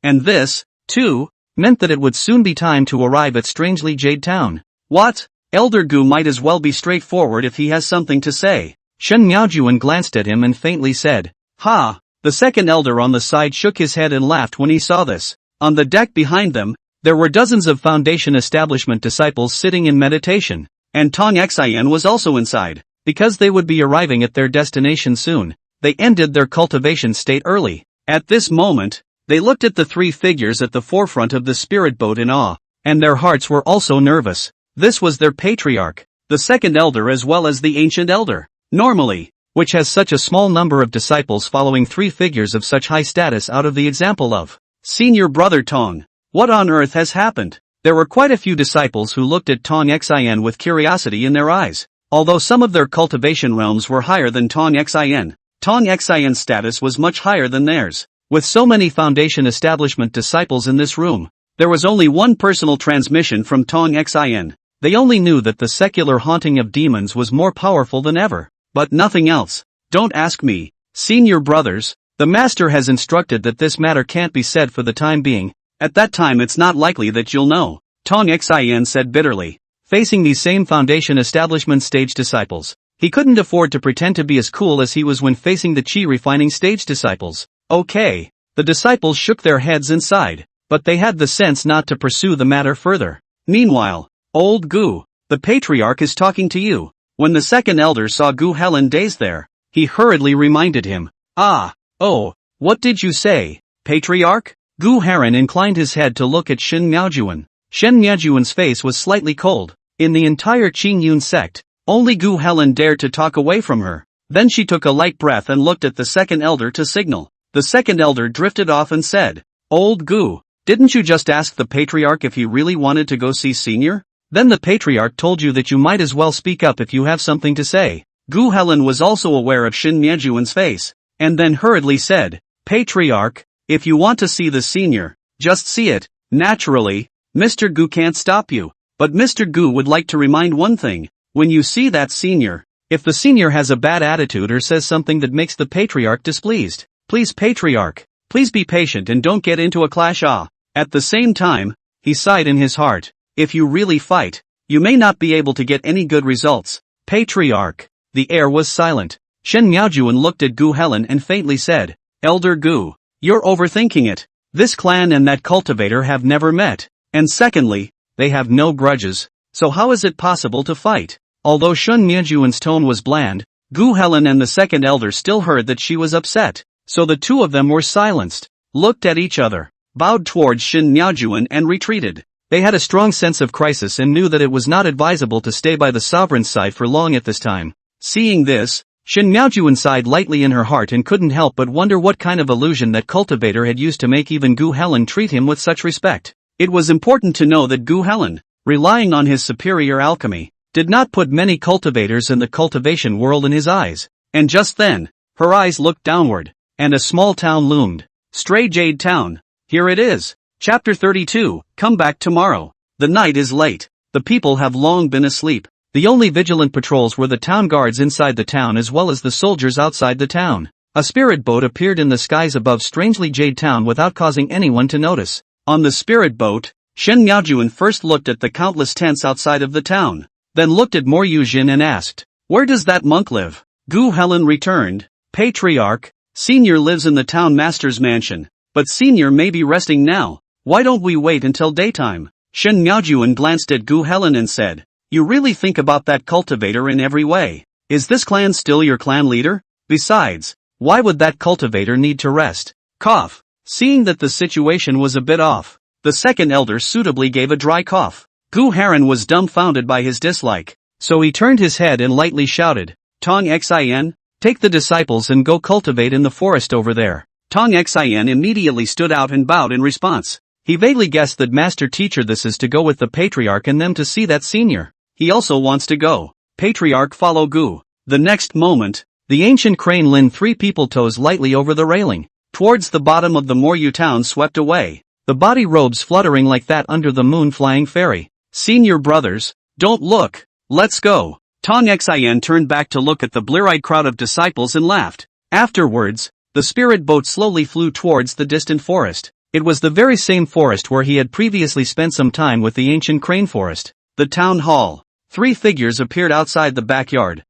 [SPEAKER 1] And this, too, meant that it would soon be time to arrive at strangely Jade Town. What? Elder Gu might as well be straightforward if he has something to say. Shen Miaojuan glanced at him and faintly said, Ha! The second elder on the side shook his head and laughed when he saw this. On the deck behind them, there were dozens of Foundation Establishment disciples sitting in meditation, and Tong Xian was also inside. Because they would be arriving at their destination soon, they ended their cultivation state early. At this moment, they looked at the three figures at the forefront of the spirit boat in awe, and their hearts were also nervous. This was their patriarch, the second elder as well as the ancient elder. Normally, which has such a small number of disciples following three figures of such high status out of the example of Senior Brother Tong. What on earth has happened? There were quite a few disciples who looked at Tong Xian with curiosity in their eyes. Although some of their cultivation realms were higher than Tong Xian's status was much higher than theirs. With so many Foundation Establishment disciples in this room, there was only one personal transmission from Tong Xian. They only knew that the secular haunting of demons was more powerful than ever, but nothing else. Don't ask me, Senior Brothers. The master has instructed that this matter can't be said for the time being. At that time it's not likely that you'll know, Tong Xian said bitterly. Facing these same Foundation Establishment stage disciples, he couldn't afford to pretend to be as cool as he was when facing the Qi refining stage disciples. Okay. The disciples shook their heads and sighed, but they had the sense not to pursue the matter further. Meanwhile, old Gu, the patriarch is talking to you. When the second elder saw Gu Helen dazed there, he hurriedly reminded him. What did you say, patriarch? Gu Heron inclined his head to look at Shen Miaojuan. Shen Miaojuan's face was slightly cold. In the entire Qingyun sect, only Gu Helen dared to talk away from her. Then she took a light breath and looked at the second elder to signal. The second elder drifted off and said, Old Gu, didn't you just ask the patriarch if he really wanted to go see Senior? Then the patriarch told you that you might as well speak up if you have something to say. Gu Helen was also aware of Shen Miaojuan's face, and then hurriedly said, Patriarch, if you want to see the Senior, just see it. Naturally, Mr. Gu can't stop you. But Mr. Gu would like to remind one thing. When you see that Senior, if the Senior has a bad attitude or says something that makes the patriarch displeased, please patriarch, please be patient and don't get into a clash. At the same time, he sighed in his heart, if you really fight, you may not be able to get any good results. Patriarch. The air was silent. Shen Miaojuan looked at Gu Helen and faintly said, Elder Gu, you're overthinking it. This clan and that cultivator have never met. And secondly, they have no grudges, so how is it possible to fight? Although Shen Miaojuan's tone was bland, Gu Helen and the second elder still heard that she was upset, so the two of them were silenced, looked at each other, bowed towards Shen Miaojuan and retreated. They had a strong sense of crisis and knew that it was not advisable to stay by the sovereign's side for long at this time. Seeing this, Shen Miaojuan sighed lightly in her heart and couldn't help but wonder what kind of illusion that cultivator had used to make even Gu Helen treat him with such respect. It was important to know that Gu Helen, relying on his superior alchemy, did not put many cultivators in the cultivation world in his eyes. And just then, her eyes looked downward, and a small town loomed. Stray Jade Town. Here it is. Chapter 32, Come Back Tomorrow. The night is late. The people have long been asleep. The only vigilant patrols were the town guards inside the town as well as the soldiers outside the town. A spirit boat appeared in the skies above strangely Jade Town without causing anyone to notice. On the spirit boat, Shen Miaojuan first looked at the countless tents outside of the town, then looked at Mo Yujin and asked, "Where does that monk live?" Gu Helen returned, "Patriarch, Senior lives in the town master's mansion, but Senior may be resting now. Why don't we wait until daytime?" Shen Miaojuan glanced at Gu Helen and said, "You really think about that cultivator in every way. Is this clan still your clan leader? Besides, why would that cultivator need to rest?" Cough. Seeing that the situation was a bit off, the second elder suitably gave a dry cough. Gu Haran was dumbfounded by his dislike, so he turned his head and lightly shouted, "Tong Xin, take the disciples and go cultivate in the forest over there." Tong Xin immediately stood out and bowed in response. He vaguely guessed that Master Teacher this is to go with the Patriarch and them to see that Senior. He also wants to go. Patriarch follow Gu. The next moment, the ancient crane Lin three people toes lightly over the railing. Towards the bottom of the Moryu town swept away, the body robes fluttering like that under the moon flying fairy. "Senior brothers, don't look, let's go." Tong Xin turned back to look at the blear-eyed crowd of disciples and laughed. Afterwards, the spirit boat slowly flew towards the distant forest. It was the very same forest where he had previously spent some time with the ancient crane forest. The town hall. 3 figures appeared outside the backyard.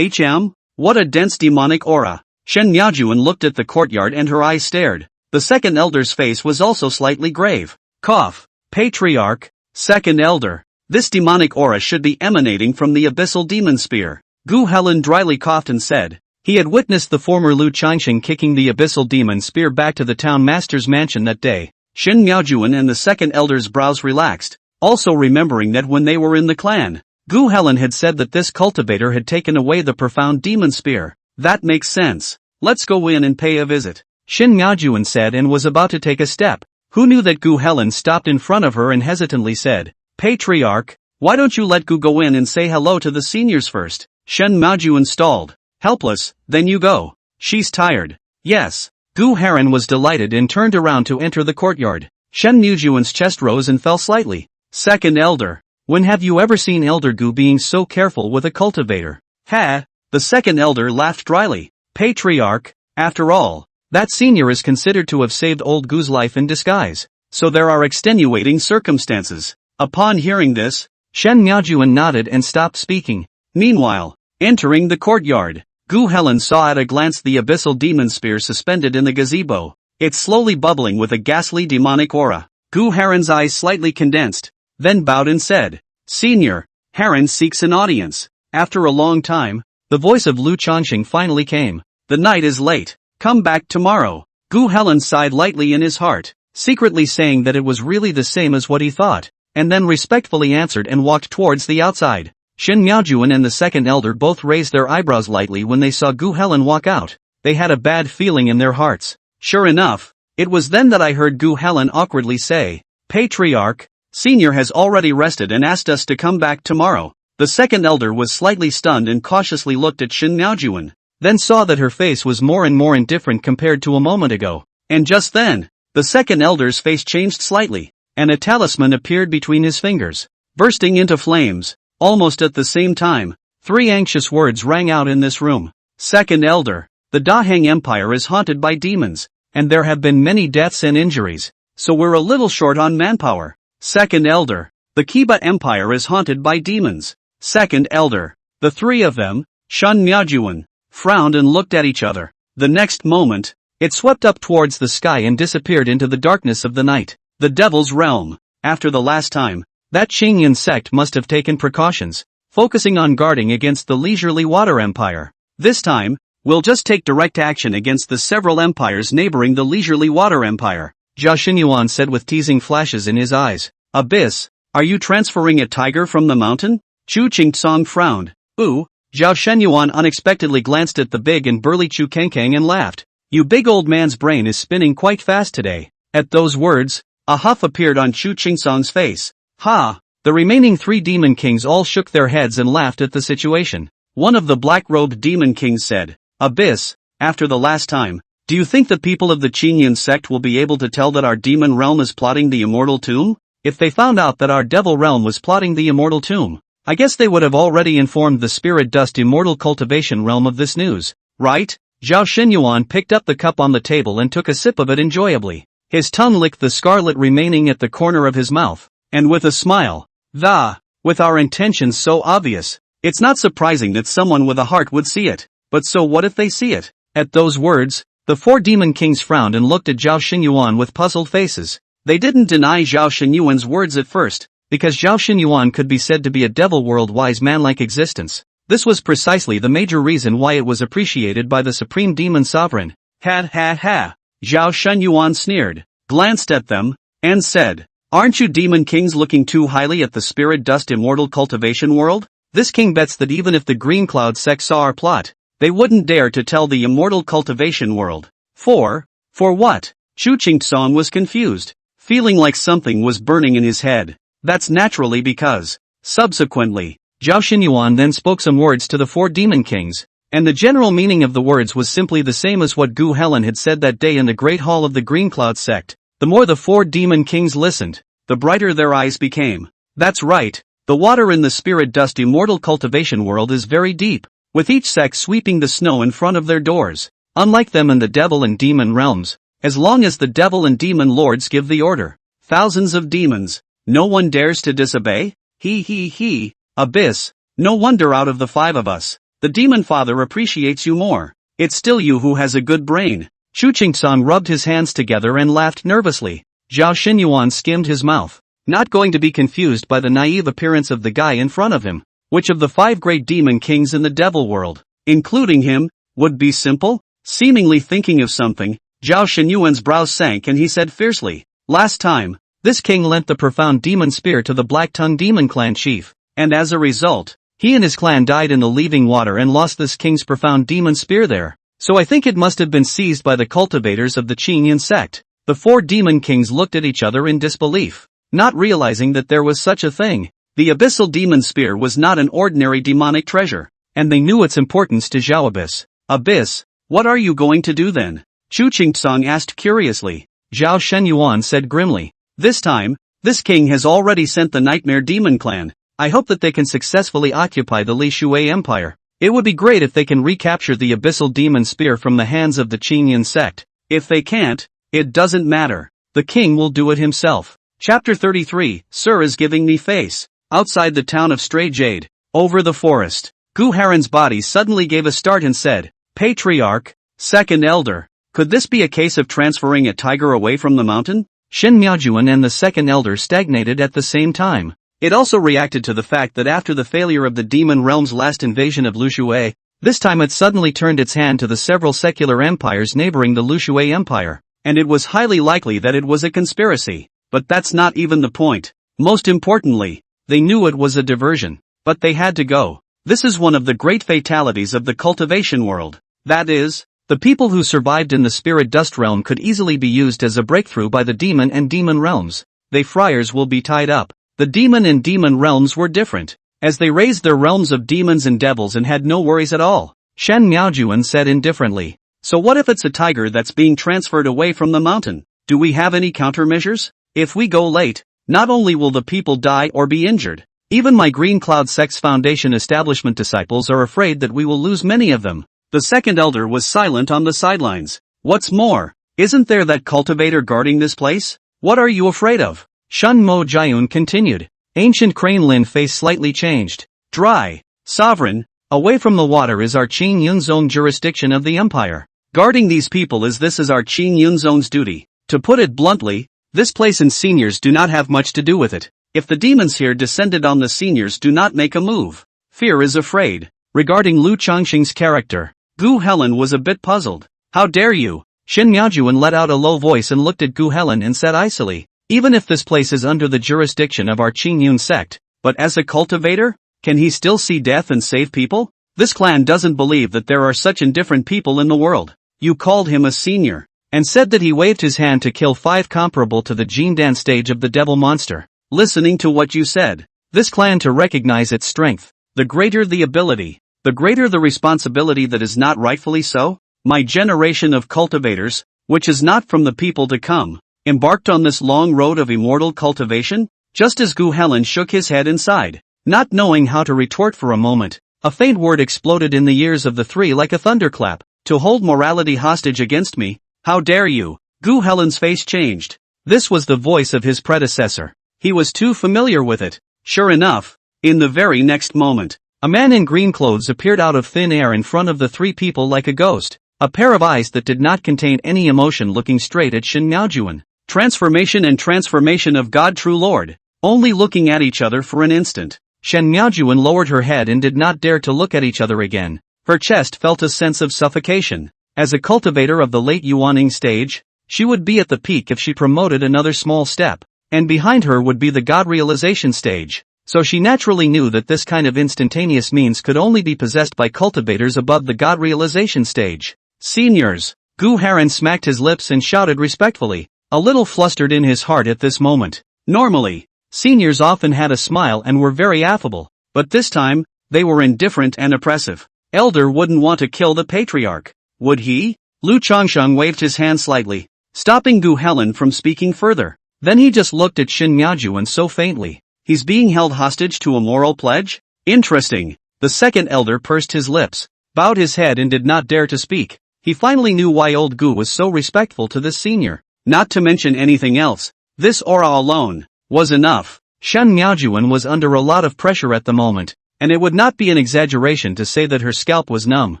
[SPEAKER 1] What a dense demonic aura. Shen Miaojuan looked at the courtyard and her eyes stared. The second elder's face was also slightly grave. Cough. Patriarch, second elder. This demonic aura should be emanating from the abyssal demon spear. Gu Helen dryly coughed and said. He had witnessed the former Lu Changxing kicking the abyssal demon spear back to the town master's mansion that day. Shen Miaojuan and the second elder's brows relaxed, also remembering that when they were in the clan, Gu Helen had said that this cultivator had taken away the profound demon spear. That makes sense. Let's go in and pay a visit, Shen Miaojuan said and was about to take a step. Who knew that Gu Helen stopped in front of her and hesitantly said, Patriarch, why don't you let Gu go in and say hello to the seniors first? Shen Miaojuan stalled. Helpless, then you go. She's tired. Yes. Gu Haran was delighted and turned around to enter the courtyard. Shen Miaojuan's chest rose and fell slightly. Second elder. When have you ever seen Elder Gu being so careful with a cultivator? Ha! The second elder laughed dryly. Patriarch, after all, that senior is considered to have saved old Gu's life in disguise, so there are extenuating circumstances. Upon hearing this, Shen Miaojuan nodded and stopped speaking. Meanwhile, entering the courtyard, Gu Helen saw at a glance the abyssal demon spear suspended in the gazebo. It's slowly bubbling with a ghastly demonic aura. Gu Haran's eyes slightly condensed, then bowed and said, Senior, Haran seeks an audience. After a long time, the voice of Lu Changxing finally came. The night is late. Come back tomorrow. Gu Helen sighed lightly in his heart, secretly saying that it was really the same as what he thought, and then respectfully answered and walked towards the outside. Shen Miaojuan and the second elder both raised their eyebrows lightly when they saw Gu Helen walk out. They had a bad feeling in their hearts. Sure enough, it was then that I heard Gu Helen awkwardly say, Patriarch, Senior has already rested and asked us to come back tomorrow. The second elder was slightly stunned and cautiously looked at Shen Miaojuan, then saw that her face was more and more indifferent compared to a moment ago. And just then, the second elder's face changed slightly, and a talisman appeared between his fingers, bursting into flames. Almost at the same time, 3 anxious words rang out in this room. Second elder, the Daheng Empire is haunted by demons, and there have been many deaths and injuries, so we're a little short on manpower. Second elder, the Kiba Empire is haunted by demons. Second elder, the 3 of them, Shen Miaojuan, frowned and looked at each other. The next moment, it swept up towards the sky and disappeared into the darkness of the night. The Devil's Realm. After the last time, that Qingyan sect must have taken precautions, focusing on guarding against the leisurely Water Empire. This time, we'll just take direct action against the several empires neighboring the leisurely Water Empire, Jia Xinyuan said with teasing flashes in his eyes. Abyss, Are you transferring a tiger from the mountain? Chu Qingtsong frowned. Ooh. Zhao Shenyuan unexpectedly glanced at the big and burly Chu Kengkeng and laughed. You big old man's brain is spinning quite fast today. At those words, a huff appeared on Chu Qingtsong's face. Ha! The remaining 3 demon kings all shook their heads and laughed at the situation. One of the black-robed demon kings said, Abyss, after the last time, do you think the people of the Qingyun sect will be able to tell that our demon realm is plotting the immortal tomb? If they found out that our devil realm was plotting the immortal tomb, I guess they would have already informed the spirit dust immortal cultivation realm of this news, right? Zhao Shenyuan picked up the cup on the table and took a sip of it enjoyably. His tongue licked the scarlet remaining at the corner of his mouth, and with a smile, with our intentions so obvious, it's not surprising that someone with a heart would see it. But so what if they see it? At those words, the 4 demon kings frowned and looked at Zhao Shenyuan with puzzled faces. They didn't deny Zhao Shenyuan's words at first, because Zhao Shenyuan could be said to be a devil world-wise man-like existence. This was precisely the major reason why it was appreciated by the supreme demon sovereign. Ha ha ha. Zhao Shenyuan sneered, glanced at them, and said, Aren't you demon kings looking too highly at the spirit dust immortal cultivation world? This king bets that even if the Green Cloud sect saw our plot, they wouldn't dare to tell the immortal cultivation world. For what? Chu Qingtsong was confused, feeling like something was burning in his head. That's naturally because, subsequently, Zhao Shenyuan then spoke some words to the 4 demon kings, and the general meaning of the words was simply the same as what Gu Helen had said that day in the Great Hall of the Green Cloud sect. The more the 4 demon kings listened, the brighter their eyes became. That's right, the water in the spirit dust immortal cultivation world is very deep, with each sect sweeping the snow in front of their doors. Unlike them in the devil and demon realms, as long as the devil and demon lords give the order, thousands of demons, no one dares to disobey? He, Abyss, no wonder out of the 5 of us, the demon father appreciates you more. It's still you who has a good brain. Chu Qingtsong rubbed his hands together and laughed nervously. Zhao Shenyuan skimmed his mouth, not going to be confused by the naive appearance of the guy in front of him. Which of the 5 great demon kings in the devil world, including him, would be simple? Seemingly thinking of something, Zhao Shenyuan's brows sank and he said fiercely, Last time, this king lent the profound demon spear to the Black-Tongue demon clan chief, and as a result, he and his clan died in the leaving water and lost this king's profound demon spear there. So I think it must have been seized by the cultivators of the Qingyun sect. The 4 demon kings looked at each other in disbelief, not realizing that there was such a thing. The abyssal demon spear was not an ordinary demonic treasure, and they knew its importance to Zhao Abyss. Abyss, what are you going to do then? Chu Qingtsong asked curiously. Zhao Shenyuan said grimly, This time, this king has already sent the Nightmare Demon Clan. I hope that they can successfully occupy the Li Shui Empire. It would be great if they can recapture the abyssal demon spear from the hands of the Qingyun sect. If they can't, it doesn't matter. The king will do it himself. Chapter 33, Sir is giving me face. Outside the town of Stray Jade, over the forest, Gu Haren's body suddenly gave a start and said, Patriarch, Second Elder, could this be a case of transferring a tiger away from the mountain? Shen Miaojuan and the Second Elder stagnated at the same time. It also reacted to the fact that after the failure of the demon realm's last invasion of Lu Shui, this time it suddenly turned its hand to the several secular empires neighboring the Lu Shui Empire, and it was highly likely that it was a conspiracy. But that's not even the point. Most importantly, they knew it was a diversion, but they had to go. This is one of the great fatalities of the cultivation world. That is, the people who survived in the spirit dust realm could easily be used as a breakthrough by the demon and demon realms. They friars will be tied up. The demon and demon realms were different, as they raised their realms of demons and devils and had no worries at all. Shen Miaojuan said indifferently, So what if it's a tiger that's being transferred away from the mountain? Do we have any countermeasures? If we go late, not only will the people die or be injured, even my Green Cloud Sect's Foundation establishment disciples are afraid that we will lose many of them. The Second Elder was silent on the sidelines. What's more, isn't there that cultivator guarding this place? What are you afraid of? Shun Mo Jiayun continued. Ancient Crane Lin face slightly changed. Dry. Sovereign, away from the water is our Qin Yun Zone jurisdiction of the empire. Guarding these people is our Qin Yun Zone's duty. To put it bluntly, this place and seniors do not have much to do with it. If the demons here descended on the seniors do not make a move, fear is afraid. Regarding Lu Changxing's character, Gu Helen was a bit puzzled. How dare you? Shen Miaojuan let out a low voice and looked at Gu Helen and said icily, Even if this place is under the jurisdiction of our Qingyun sect, but as a cultivator, can he still see death and save people? This clan doesn't believe that there are such indifferent people in the world. You called him a senior, and said that he waved his hand to kill 5 comparable to the Jindan stage of the devil monster. Listening to what you said, this clan to recognize its strength, the greater the ability, the greater the responsibility that is not rightfully so. My generation of cultivators, which is not from the people to come, embarked on this long road of immortal cultivation, just as Gu Helen shook his head inside, not knowing how to retort for a moment. A faint word exploded in the ears of the three like a thunderclap. To hold morality hostage against me? How dare you? Gu Helen's face changed. This was the voice of his predecessor. He was too familiar with it. Sure enough, in the very next moment, a man in green clothes appeared out of thin air in front of the three people like a ghost, a pair of eyes that did not contain any emotion looking straight at Shen Miaojuan. Transformation and transformation of God true Lord, only looking at each other for an instant. Shen Miaojuan lowered her head and did not dare to look at each other again. Her chest felt a sense of suffocation. As a cultivator of the late Yuaning stage, she would be at the peak if she promoted another small step, and behind her would be the God realization stage. So she naturally knew that this kind of instantaneous means could only be possessed by cultivators above the God realization stage. Seniors, Gu Haran smacked his lips and shouted respectfully, a little flustered in his heart at this moment. Normally, seniors often had a smile and were very affable, but this time, they were indifferent and oppressive. Elder wouldn't want to kill the patriarch, would he? Lu Changsheng waved his hand slightly, stopping Gu Helen from speaking further. Then he just looked at Shen Miaojuan so faintly. He's being held hostage to a moral pledge? Interesting. The second elder pursed his lips, bowed his head and did not dare to speak. He finally knew why old Gu was so respectful to this senior. Not to mention anything else, this aura alone was enough. Shen Miaojuan was under a lot of pressure at the moment, and it would not be an exaggeration to say that her scalp was numb.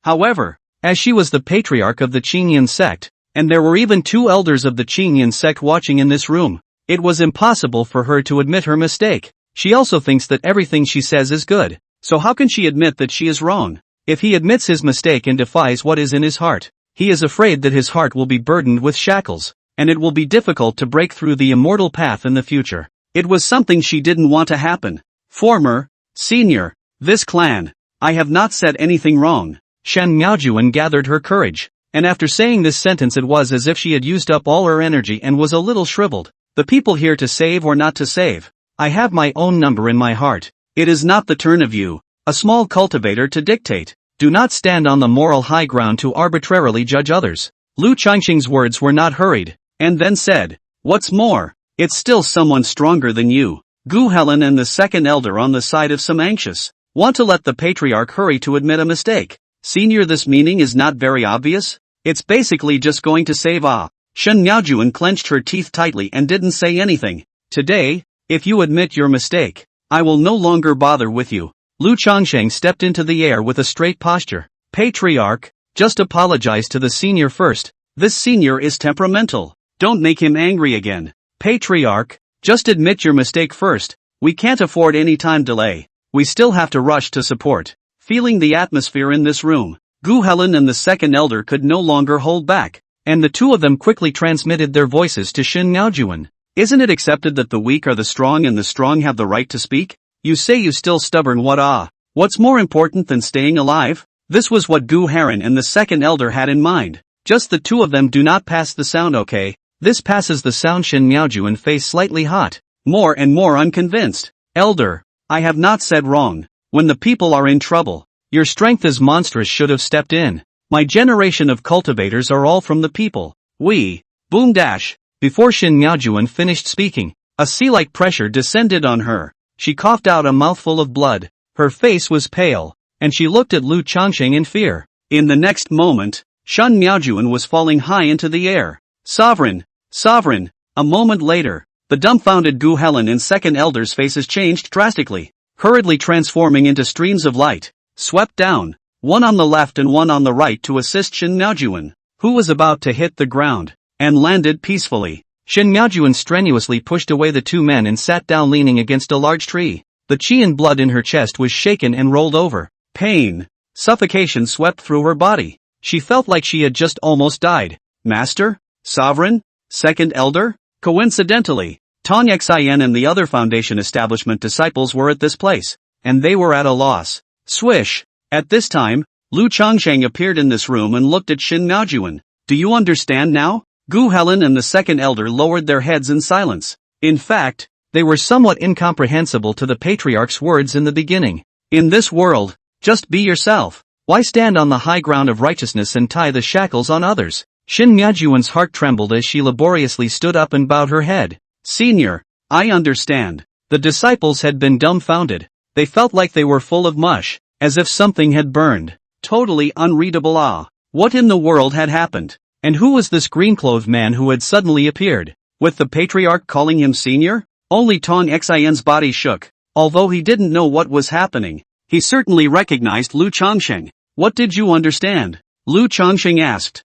[SPEAKER 1] However, as she was the patriarch of the Qingyun sect, and there were even 2 elders of the Qingyun sect watching in this room, it was impossible for her to admit her mistake. She also thinks that everything she says is good, so how can she admit that she is wrong? If he admits his mistake and defies what is in his heart, he is afraid that his heart will be burdened with shackles, and it will be difficult to break through the immortal path in the future. It was something she didn't want to happen. Former, senior, this clan, I have not said anything wrong. Shen Miaojuan gathered her courage, and after saying this sentence it was as if she had used up all her energy and was a little shriveled. The people here to save or not to save. I have my own number in my heart. It is not the turn of you, a small cultivator, to dictate. Do not stand on the moral high ground to arbitrarily judge others. Lu Changxing's words were not hurried, and then said, what's more, it's still someone stronger than you. Gu Helen and the second elder on the side of some anxious, want to let the patriarch hurry to admit a mistake. Senior, this meaning is not very obvious? It's basically just going to save Shen Miaojuan clenched her teeth tightly and didn't say anything. Today, if you admit your mistake, I will no longer bother with you. Lu Changsheng stepped into the air with a straight posture. Patriarch, just apologize to the senior first. This senior is temperamental. Don't make him angry again. Patriarch, just admit your mistake first. We can't afford any time delay. We still have to rush to support. Feeling the atmosphere in this room, Gu Helen and the second elder could no longer hold back, and the 2 of them quickly transmitted their voices to Shen Miaojuan. Isn't it accepted that the weak are the strong and the strong have the right to speak? You say you still stubborn, what's more important than staying alive? This was what Gu Haran and the second elder had in mind. Just the 2 of them do not pass the sound, okay? This passes the sound. Shen Miaojuan face slightly hot, more and more unconvinced. Elder, I have not said wrong. When the people are in trouble, your strength as monstrous should have stepped in. My generation of cultivators are all from the people. We, boom dash. Before Shen Miaojuan finished speaking, a sea-like pressure descended on her. She coughed out a mouthful of blood. Her face was pale, and she looked at Lu Changsheng in fear. In the next moment, Shen Miaojuan was falling high into the air. Sovereign, sovereign. A moment later, the dumbfounded Gu Helen and second elder's faces changed drastically, hurriedly transforming into streams of light, swept down, one on the left and one on the right to assist Shen Miaojuan, who was about to hit the ground, and landed peacefully. Shen Miaojuan strenuously pushed away the 2 men and sat down leaning against a large tree. The qi and blood in her chest was shaken and rolled over. Pain, suffocation swept through her body. She felt like she had just almost died. Master? Sovereign? Second elder? Coincidentally, Tong Xin and the other Foundation establishment disciples were at this place, and they were at a loss. Swish! At this time, Lu Changsheng appeared in this room and looked at Shin Miaojuan. Do you understand now? Gu Helen and the second elder lowered their heads in silence. In fact, they were somewhat incomprehensible to the patriarch's words in the beginning. In this world, just be yourself. Why stand on the high ground of righteousness and tie the shackles on others? Shin Miaojuan's heart trembled as she laboriously stood up and bowed her head. Senior, I understand. The disciples had been dumbfounded. They felt like they were full of mush, as if something had burned. Totally unreadable. What in the world had happened? And who was this green-clothed man who had suddenly appeared? With the patriarch calling him senior? Only Tong Xian's body shook. Although he didn't know what was happening, he certainly recognized Lu Changsheng. What did you understand? Lu Changsheng asked.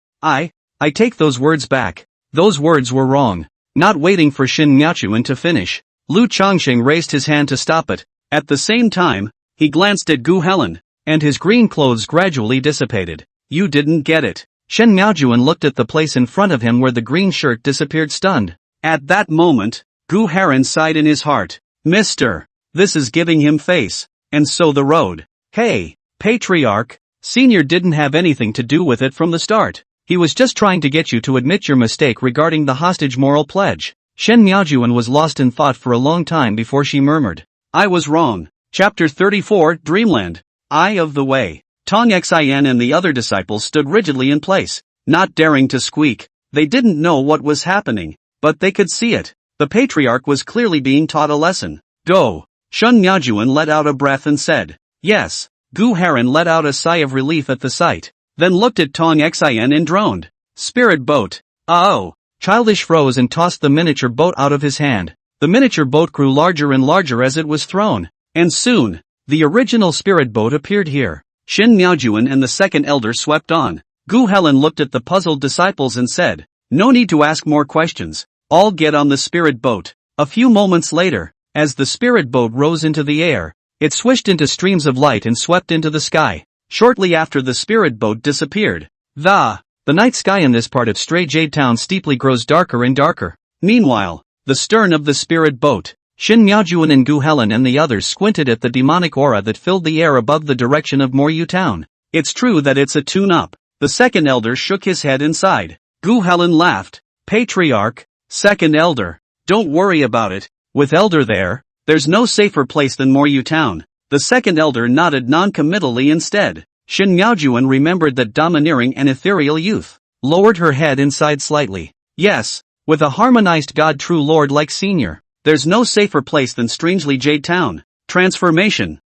[SPEAKER 1] I take those words back. Those words were wrong. Not waiting for Shin Miaojuan to finish, Lu Changsheng raised his hand to stop it. At the same time, he glanced at Gu Helen, and his green clothes gradually dissipated. You didn't get it. Shin Miaojuan looked at the place in front of him where the green shirt disappeared stunned. At that moment, Gu Haren sighed in his heart. Mister, this is giving him face. And so the road. Hey, Patriarch, Senior didn't have anything to do with it from the start. He was just trying to get you to admit your mistake regarding the hostage moral pledge. Shen Miaojuan was lost in thought for a long time before she murmured. I was wrong. Chapter 34, Dreamland. Eye of the Way. Tong Xin and the other disciples stood rigidly in place, not daring to squeak. They didn't know what was happening, but they could see it. The patriarch was clearly being taught a lesson. Go. Shun Miaojuan let out a breath and said, yes. Gu Haren let out a sigh of relief at the sight, then looked at Tong Xin and droned. Spirit boat. Oh. Childish froze and tossed the miniature boat out of his hand. The miniature boat grew larger and larger as it was thrown, and soon, the original spirit boat appeared here. Shin Miaojuan and the second elder swept on. Gu Helen looked at the puzzled disciples and said, no need to ask more questions. All get on the spirit boat. A few moments later, as the spirit boat rose into the air, it swished into streams of light and swept into the sky. Shortly after the spirit boat disappeared, the night sky in this part of Stray Jade Town steeply grows darker and darker. Meanwhile, the stern of the spirit boat, Shin Miaojuan and Gu Helen and the others squinted at the demonic aura that filled the air above the direction of Moryu Town. It's true that it's a tune-up. The second elder shook his head and sighed. Gu Helen laughed. Patriarch, second elder, don't worry about it. With elder there's no safer place than Moryu Town. The second elder nodded non-committally instead. Shin Miaojuan remembered that domineering and ethereal youth, lowered her head and sighed slightly. Yes, with a harmonized god true lord like Senior, there's no safer place than strangely Jade Town. Transformation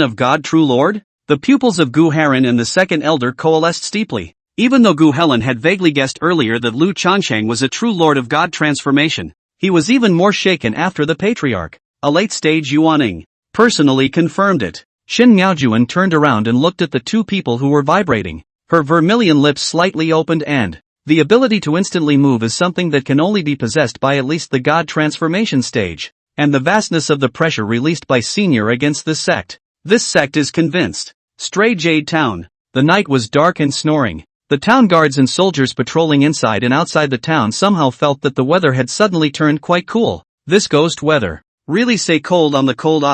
[SPEAKER 1] of god true lord? The pupils of Gu Haren and the second elder coalesced steeply. Even though Gu Helen had vaguely guessed earlier that Lu Changsheng was a true lord of god transformation, he was even more shaken after the patriarch, a late-stage Yuaning, personally confirmed it. Shin Miaojuan turned around and looked at the two people who were vibrating. Her vermilion lips slightly opened and, the ability to instantly move is something that can only be possessed by at least the god transformation stage, and the vastness of the pressure released by Senior against this sect. This sect is convinced. Stray Jade Town. The night was dark and snoring. The town guards and soldiers patrolling inside and outside the town somehow felt that the weather had suddenly turned quite cool. This ghost weather. Really say cold on the cold.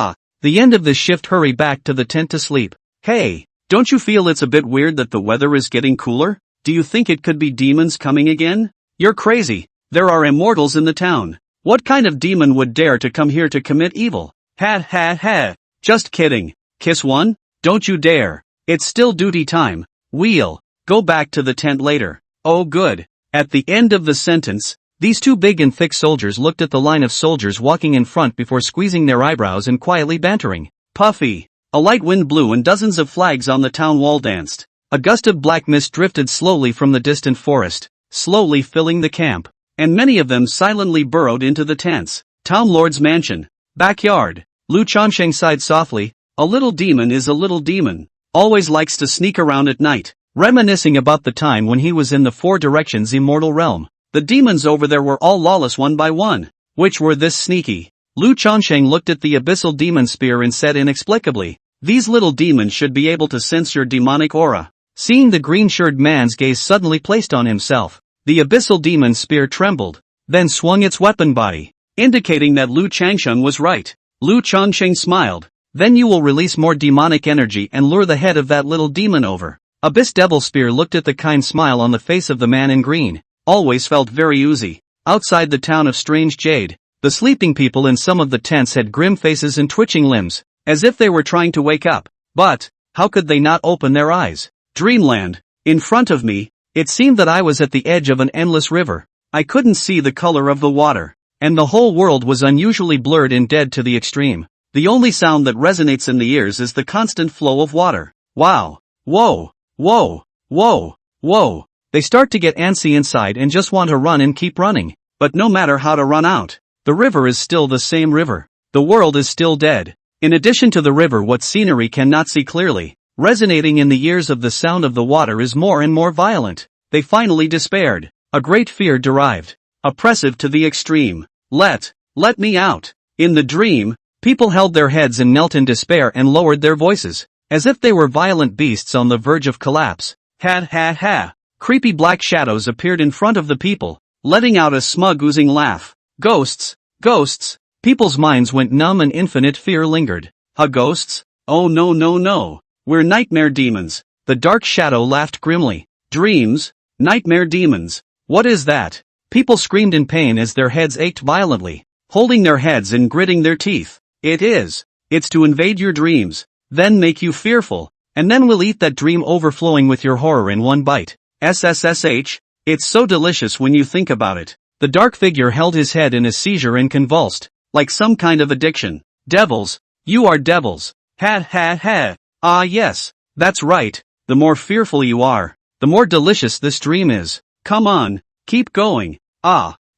[SPEAKER 1] The end of the shift hurry back to the tent to sleep. Hey, don't you feel it's a bit weird that the weather is getting cooler? Do you think it could be demons coming again? You're crazy. There are immortals in the town. What kind of demon would dare to come here to commit evil? Ha. Just kidding. Kiss one? Don't you dare. It's still duty time. We'll go back to the tent later. Oh good. At the end of the sentence, these two big and thick soldiers looked at the line of soldiers walking in front before squeezing their eyebrows and quietly bantering. Puffy. A light wind blew and dozens of flags on the town wall danced. A gust of black mist drifted slowly from the distant forest, slowly filling the camp, and many of them silently burrowed into the tents. Town Lord's mansion. Backyard. Lu Changsheng sighed softly. A little demon is a little demon. Always likes to sneak around at night, reminiscing about the time when he was in the Four Directions immortal realm. The demons over there were all lawless one by one. Which were this sneaky? Lu Changsheng looked at the abyssal demon spear and said inexplicably, these little demons should be able to sense your demonic aura. Seeing the green-shirted man's gaze suddenly placed on himself, the abyssal demon spear trembled. then swung its weapon body, indicating that Lu Changsheng was right. Lu Changsheng smiled. Then you will release more demonic energy and lure the head of that little demon over. Abyss Devil Spear looked at the kind smile on the face of the man in green. Always felt very oozy. Outside the town of Strange Jade, the sleeping people in some of the tents had grim faces and twitching limbs, as if they were trying to wake up. But, how could they not open their eyes? Dreamland. In front of me, it seemed that I was at the edge of an endless river. I couldn't see the color of the water, and the whole world was unusually blurred and dead to the extreme. The only sound that resonates in the ears is the constant flow of water. Wow. Whoa. Whoa. Whoa. Whoa. They start to get antsy inside and just want to run and keep running. But no matter how to run out, the river is still the same river. The world is still dead. In addition to the river, what scenery cannot see clearly, resonating in the ears of the sound of the water is more and more violent. They finally despaired. A great fear derived. Oppressive to the extreme. Let me out. In the dream, people held their heads and knelt in despair and lowered their voices, as if they were violent beasts on the verge of collapse. Ha ha ha. Creepy black shadows appeared in front of the people, letting out a smug oozing laugh. Ghosts. Ghosts. People's minds went numb and infinite fear lingered. Ghosts? Oh no no no. We're nightmare demons. The dark shadow laughed grimly. Dreams? Nightmare demons. What is that? People screamed in pain as their heads ached violently, holding their heads and gritting their teeth. It's to invade your dreams, then make you fearful, and then we'll eat that dream overflowing with your horror in one bite. SSSH, it's so delicious when you think about it. The dark figure held his head in a seizure and convulsed, like some kind of addiction. Devils, you are devils. Ha ha ha. Ah yes, that's right, the more fearful you are, the more delicious this dream is. Come on, keep going.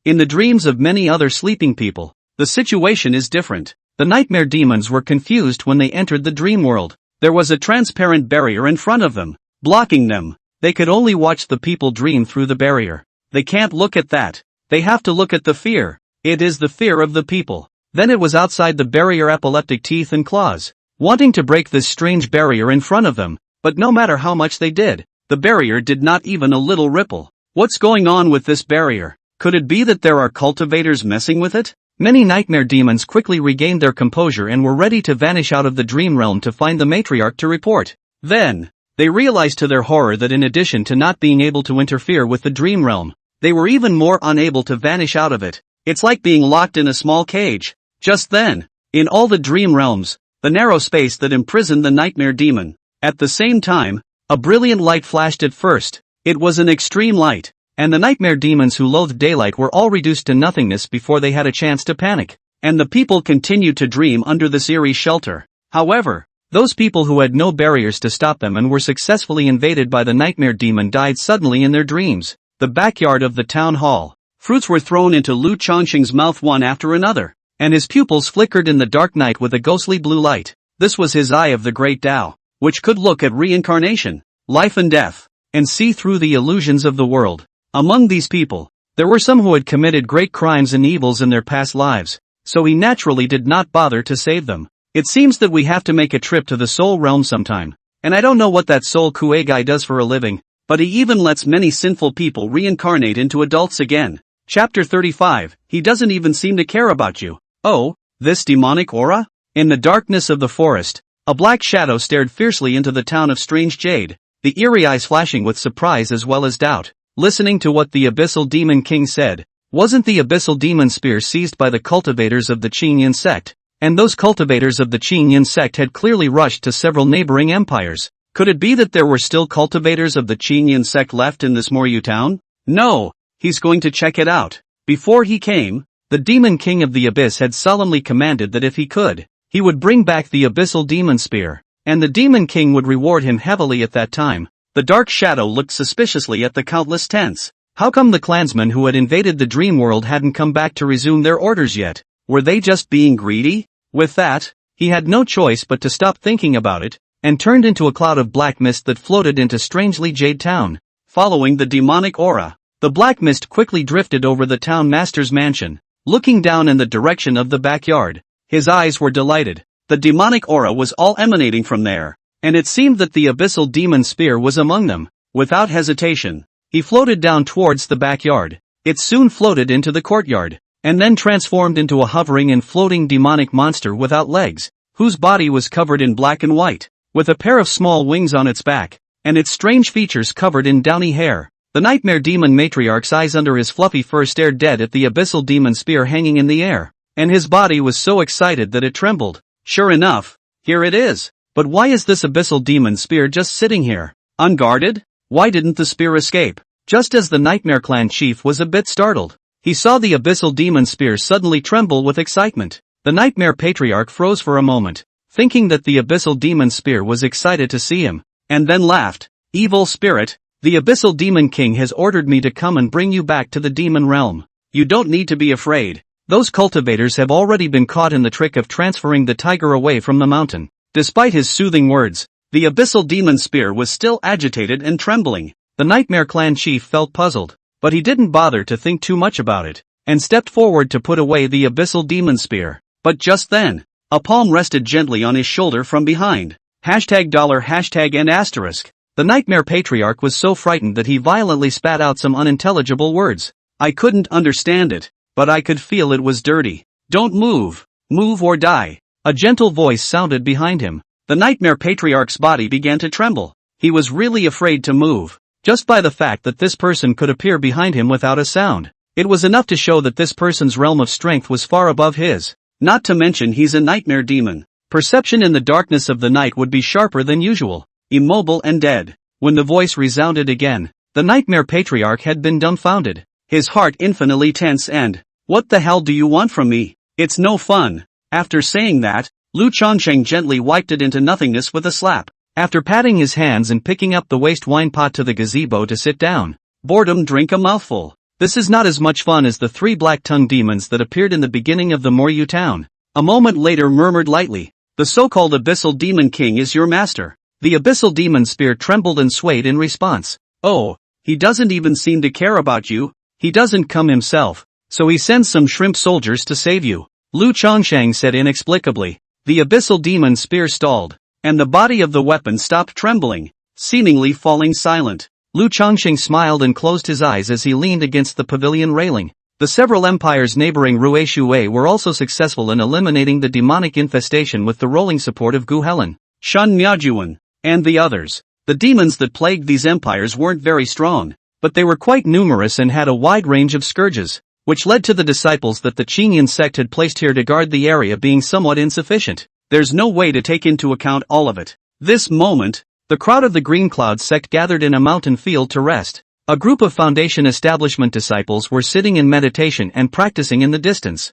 [SPEAKER 1] In the dreams of many other sleeping people, the situation is different. The nightmare demons were confused when they entered the dream world. There was a transparent barrier in front of them, blocking them. They could only watch the people dream through the barrier. They can't look at that. They have to look at the fear. It is the fear of the people. Then it was outside the barrier epileptic teeth and claws, wanting to break this strange barrier in front of them, but no matter how much they did, the barrier did not even a little ripple. What's going on with this barrier? Could it be that there are cultivators messing with it? Many nightmare demons quickly regained their composure and were ready to vanish out of the dream realm to find the matriarch to report. Then, they realized to their horror that in addition to not being able to interfere with the dream realm, they were even more unable to vanish out of it. It's like being locked in a small cage. Just then, in all the dream realms, the narrow space that imprisoned the nightmare demon. At the same time, a brilliant light flashed at first. It was an extreme light, and the nightmare demons who loathed daylight were all reduced to nothingness before they had a chance to panic. And the people continued to dream under this eerie shelter. However, those people who had no barriers to stop them and were successfully invaded by the nightmare demon died suddenly in their dreams. The backyard of the town hall. Fruits were thrown into Lu Changsheng's mouth one after another, and his pupils flickered in the dark night with a ghostly blue light. This was his eye of the great Tao, which could look at reincarnation, life and death, and see through the illusions of the world. Among these people, there were some who had committed great crimes and evils in their past lives, so he naturally did not bother to save them. It seems that we have to make a trip to the soul realm sometime, and I don't know what that soul Kue guy does for a living, but he even lets many sinful people reincarnate into adults again. Chapter 35, he doesn't even seem to care about you. Oh, this demonic aura? In the darkness of the forest, a black shadow stared fiercely into the town of Strange Jade, the eerie eyes flashing with surprise as well as doubt. Listening to what the Abyssal Demon King said, wasn't the Abyssal Demon Spear seized by the cultivators of the Qingyan sect? And those cultivators of the Qingyan sect had clearly rushed to several neighboring empires. Could it be that there were still cultivators of the Qingyan sect left in this Moryu town? No, he's going to check it out. Before he came, the Demon King of the Abyss had solemnly commanded that if he could, he would bring back the Abyssal Demon Spear, and the Demon King would reward him heavily at that time. The dark shadow looked suspiciously at the countless tents. How come the clansmen who had invaded the dream world hadn't come back to resume their orders yet? Were they just being greedy? With that, he had no choice but to stop thinking about it, and turned into a cloud of black mist that floated into Strangely Jade Town. Following the demonic aura, the black mist quickly drifted over the town master's mansion, looking down in the direction of the backyard. His eyes were delighted. The demonic aura was all emanating from there, and it seemed that the Abyssal Demon Spear was among them. Without hesitation, he floated down towards the backyard. It soon floated into the courtyard, and then transformed into a hovering and floating demonic monster without legs, whose body was covered in black and white, with a pair of small wings on its back, and its strange features covered in downy hair. The nightmare demon matriarch's eyes under his fluffy fur stared dead at the abyssal demon spear hanging in the air, and his body was so excited that it trembled. Sure enough, here it is. But why is this abyssal demon spear just sitting here, unguarded? Why didn't the spear escape? Just as the Nightmare Clan chief was a bit startled, he saw the abyssal demon spear suddenly tremble with excitement. The Nightmare Patriarch froze for a moment, thinking that the abyssal demon spear was excited to see him, and then laughed. Evil spirit, the abyssal demon king has ordered me to come and bring you back to the demon realm. You don't need to be afraid. Those cultivators have already been caught in the trick of transferring the tiger away from the mountain. Despite his soothing words, the abyssal demon spear was still agitated and trembling. The Nightmare Clan chief felt puzzled, but he didn't bother to think too much about it, and stepped forward to put away the abyssal demon spear. But just then, a palm rested gently on his shoulder from behind. $hashtag and asterisk. The Nightmare Patriarch was so frightened that he violently spat out some unintelligible words. I couldn't understand it, but I could feel it was dirty. Don't move. Move or die. A gentle voice sounded behind him. The Nightmare Patriarch's body began to tremble. He was really afraid to move. Just by the fact that this person could appear behind him without a sound, it was enough to show that this person's realm of strength was far above his. Not to mention he's a nightmare demon. Perception in the darkness of the night would be sharper than usual, immobile and dead. When the voice resounded again, the Nightmare Patriarch had been dumbfounded, his heart infinitely tense and, what the hell do you want from me? It's no fun. After saying that, Lu Chongsheng gently wiped it into nothingness with a slap. After patting his hands and picking up the waste wine pot to the gazebo to sit down, boredom drink a mouthful. This is not as much fun as the 3 black-tongued demons that appeared in the beginning of the Moryu town. A moment later murmured lightly, the so-called Abyssal Demon King is your master. The Abyssal Demon Spear trembled and swayed in response. Oh, he doesn't even seem to care about you. He doesn't come himself, so he sends some shrimp soldiers to save you. Lu Chongsheng said inexplicably. The Abyssal Demon Spear stalled, and the body of the weapon stopped trembling, seemingly falling silent. Lu Chongsheng smiled and closed his eyes as he leaned against the pavilion railing. The several empires neighboring Ruishui were also successful in eliminating the demonic infestation with the rolling support of Gu Helen, Shan Miaojuan, and the others. The demons that plagued these empires weren't very strong, but they were quite numerous and had a wide range of scourges, which led to the disciples that the Qingyan sect had placed here to guard the area being somewhat insufficient. There's no way to take into account all of it. This moment, the crowd of the Green Cloud sect gathered in a mountain field to rest. A group of Foundation Establishment disciples were sitting in meditation and practicing in the distance.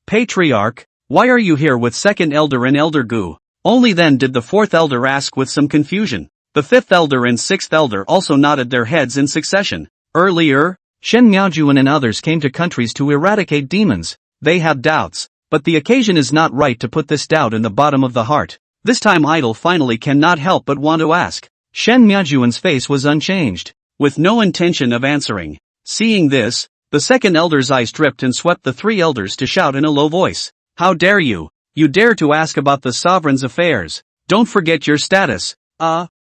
[SPEAKER 1] Patriarch, why are you here with second elder and elder Gu? Only then did the fourth elder ask with some confusion. The fifth elder and sixth elder also nodded their heads in succession. Earlier, Shen Miaojuan and others came to countries to eradicate demons. They have doubts, but the occasion is not right to put this doubt in the bottom of the heart. This time Idol finally cannot help but want to ask. Shen Miaojuan's face was unchanged, with no intention of answering. Seeing this, the second elder's eyes dripped and swept the 3 elders to shout in a low voice. How dare you? You dare to ask about the sovereign's affairs. Don't forget your status.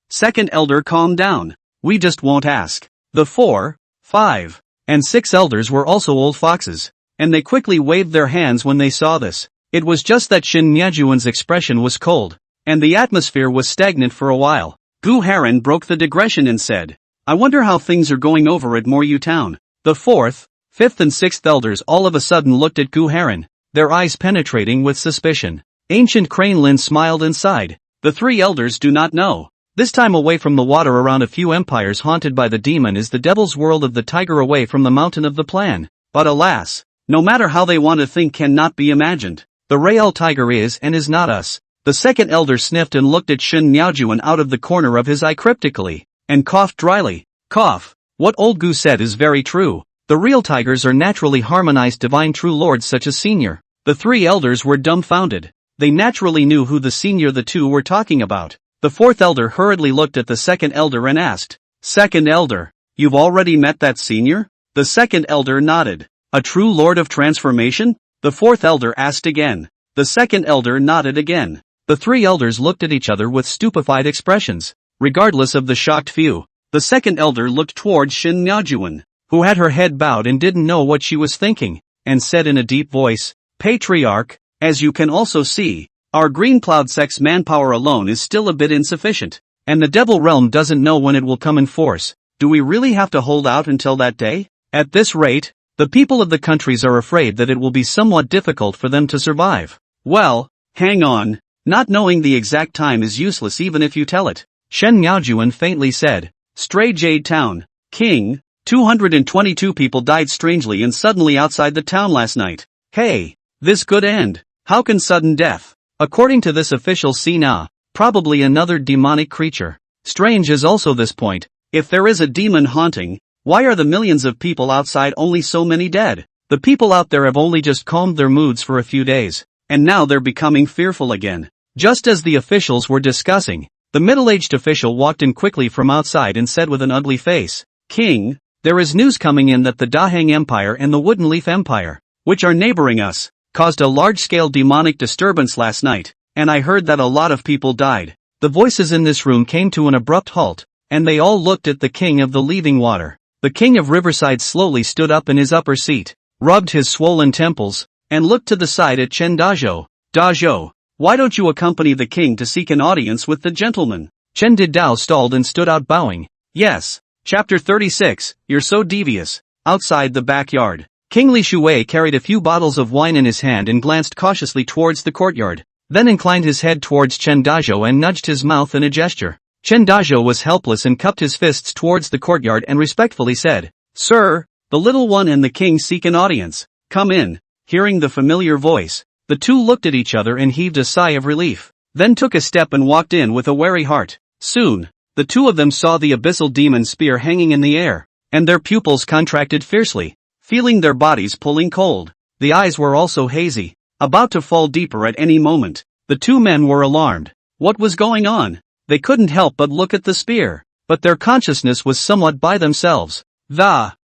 [SPEAKER 1] Second elder, calm down. We just won't ask. The 4, 5, and 6 elders were also old foxes, and they quickly waved their hands when they saw this. It was just that Shin Miaojuan's expression was cold, and the atmosphere was stagnant for a while. Gu Heron broke the digression and said, I wonder how things are going over at Moryu Town. The 4th, 5th and 6th elders all of a sudden looked at Gu Heron, their eyes penetrating with suspicion. Ancient Crane Lin smiled and sighed. The 3 elders do not know. This time away from the water around a few empires haunted by the demon is the devil's world of the tiger away from the mountain of the plan. But alas, no matter how they want to think cannot be imagined. The real tiger is and is not us. The second elder sniffed and looked at Shin Miaojuan out of the corner of his eye cryptically, and coughed dryly. Cough. What old Gu said is very true. The real tigers are naturally harmonized divine true lords such as Senior. The 3 elders were dumbfounded. They naturally knew who the Senior the 2 were talking about. The 4th elder hurriedly looked at the second elder and asked, Second elder, you've already met that Senior? The second elder nodded. A true lord of transformation? The 4th elder asked again. The second elder nodded again. The 3 elders looked at each other with stupefied expressions. Regardless of the shocked few, the second elder looked towards Shin Miaojuan. who had her head bowed and didn't know what she was thinking, and said in a deep voice, "Patriarch, as you can also see, our green cloud sect's manpower alone is still a bit insufficient, and the devil realm doesn't know when it will come in force. Do we really have to hold out until that day? At this rate, the people of the countries are afraid that it will be somewhat difficult for them to survive." "Well, hang on, not knowing the exact time is useless even if you tell it," Shen Miaojuan faintly said. "Stray Jade Town, King, 222 people died strangely and suddenly outside the town last night. Hey, this could end. How can sudden death? According to this official Sina, probably another demonic creature. Strange is also this point. If there is a demon haunting, why are the millions of people outside only so many dead? The people out there have only just calmed their moods for a few days, and now they're becoming fearful again." Just as the officials were discussing, the middle-aged official walked in quickly from outside and said with an ugly face, "King, there is news coming in that the Dahang Empire and the Wooden Leaf Empire, which are neighboring us, caused a large-scale demonic disturbance last night, and I heard that a lot of people died." The voices in this room came to an abrupt halt, and they all looked at the king of the leaving water. The king of Riverside slowly stood up in his upper seat, rubbed his swollen temples, and looked to the side at Chen Dazhou. "Dazhou, why don't you accompany the king to seek an audience with the gentleman?" Chen Didao stalled and stood out bowing. "Yes." Chapter 36, You're So Devious. Outside the backyard, King Li Shuwei carried a few bottles of wine in his hand and glanced cautiously towards the courtyard, then inclined his head towards Chen Dazhou and nudged his mouth in a gesture. Chen Dazhou was helpless and cupped his fists towards the courtyard and respectfully said, "Sir, the little one and the king seek an audience. Come in." Hearing the familiar voice, the two looked at each other and heaved a sigh of relief, then took a step and walked in with a wary heart. Soon, the two of them saw the abyssal demon spear hanging in the air, and their pupils contracted fiercely, feeling their bodies pulling cold. The eyes were also hazy, about to fall deeper at any moment. The two men were alarmed. What was going on? They couldn't help but look at the spear, but their consciousness was somewhat by themselves.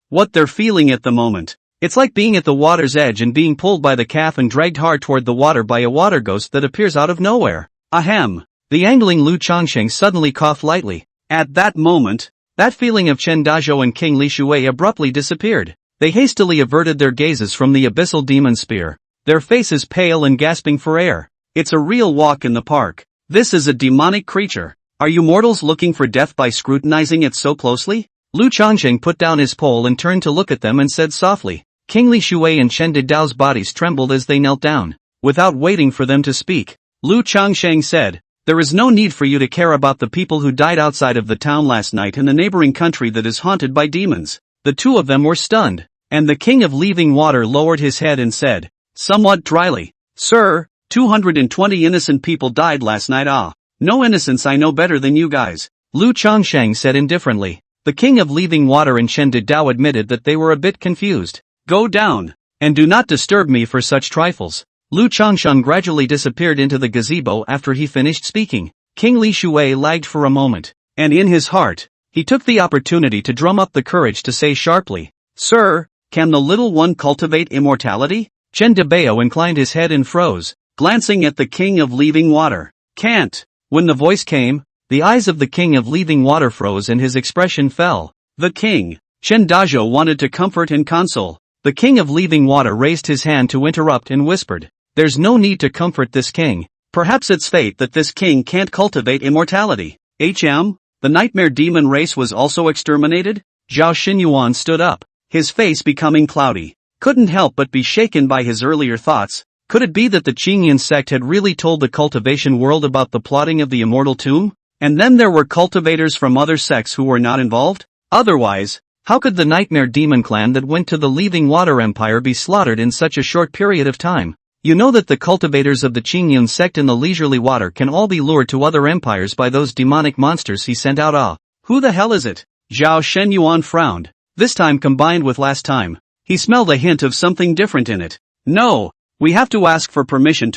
[SPEAKER 1] What they're feeling at the moment. It's like being at the water's edge and being pulled by the calf and dragged hard toward the water by a water ghost that appears out of nowhere. Ahem. The angling Lu Chongsheng suddenly coughed lightly. At that moment, that feeling of Chen Dazhou and King Li Shuwei abruptly disappeared. They hastily averted their gazes from the abyssal demon spear, their faces pale and gasping for air. It's a real walk in the park. This is a demonic creature. Are you mortals looking for death by scrutinizing it so closely? Lu Chongsheng put down his pole and turned to look at them and said softly. King Li Shuwei and Chen Didao's bodies trembled as they knelt down. Without waiting for them to speak, Lu Chongsheng said, "There is no need for you to care about the people who died outside of the town last night in the neighboring country that is haunted by demons." The two of them were stunned, and the king of leaving water lowered his head and said, somewhat dryly, "Sir, 220 innocent people died last night. No innocence, I know better than you guys." Lu Chongsheng said indifferently. The king of leaving water and Chen Didao admitted that they were a bit confused. "Go down, and do not disturb me for such trifles." Lu Chongsheng gradually disappeared into the gazebo after he finished speaking. King Li Shuwei lagged for a moment, and in his heart, he took the opportunity to drum up the courage to say sharply, "Sir, can the little one cultivate immortality?" Chen Didao inclined his head and froze, glancing at the king of leaving water. "Can't." When the voice came, the eyes of the king of leaving water froze and his expression fell. The king, Chen Dazhou, wanted to comfort and console. The king of leaving water raised his hand to interrupt and whispered, "There's no need to comfort this king. Perhaps it's fate that this king can't cultivate immortality." The nightmare demon race was also exterminated? Zhao Xinyuan stood up, his face becoming cloudy. Couldn't help but be shaken by his earlier thoughts. Could it be that the Qingyan sect had really told the cultivation world about the plotting of the immortal tomb? And then there were cultivators from other sects who were not involved? Otherwise, how could the nightmare demon clan that went to the leaving water empire be slaughtered in such a short period of time? You know that the cultivators of the Qingyun sect in the leisurely water can all be lured to other empires by those demonic monsters he sent out. Who the hell is it? Zhao Shenyuan frowned. This time combined with last time, he smelled a hint of something different in it. "No, we have to ask for permission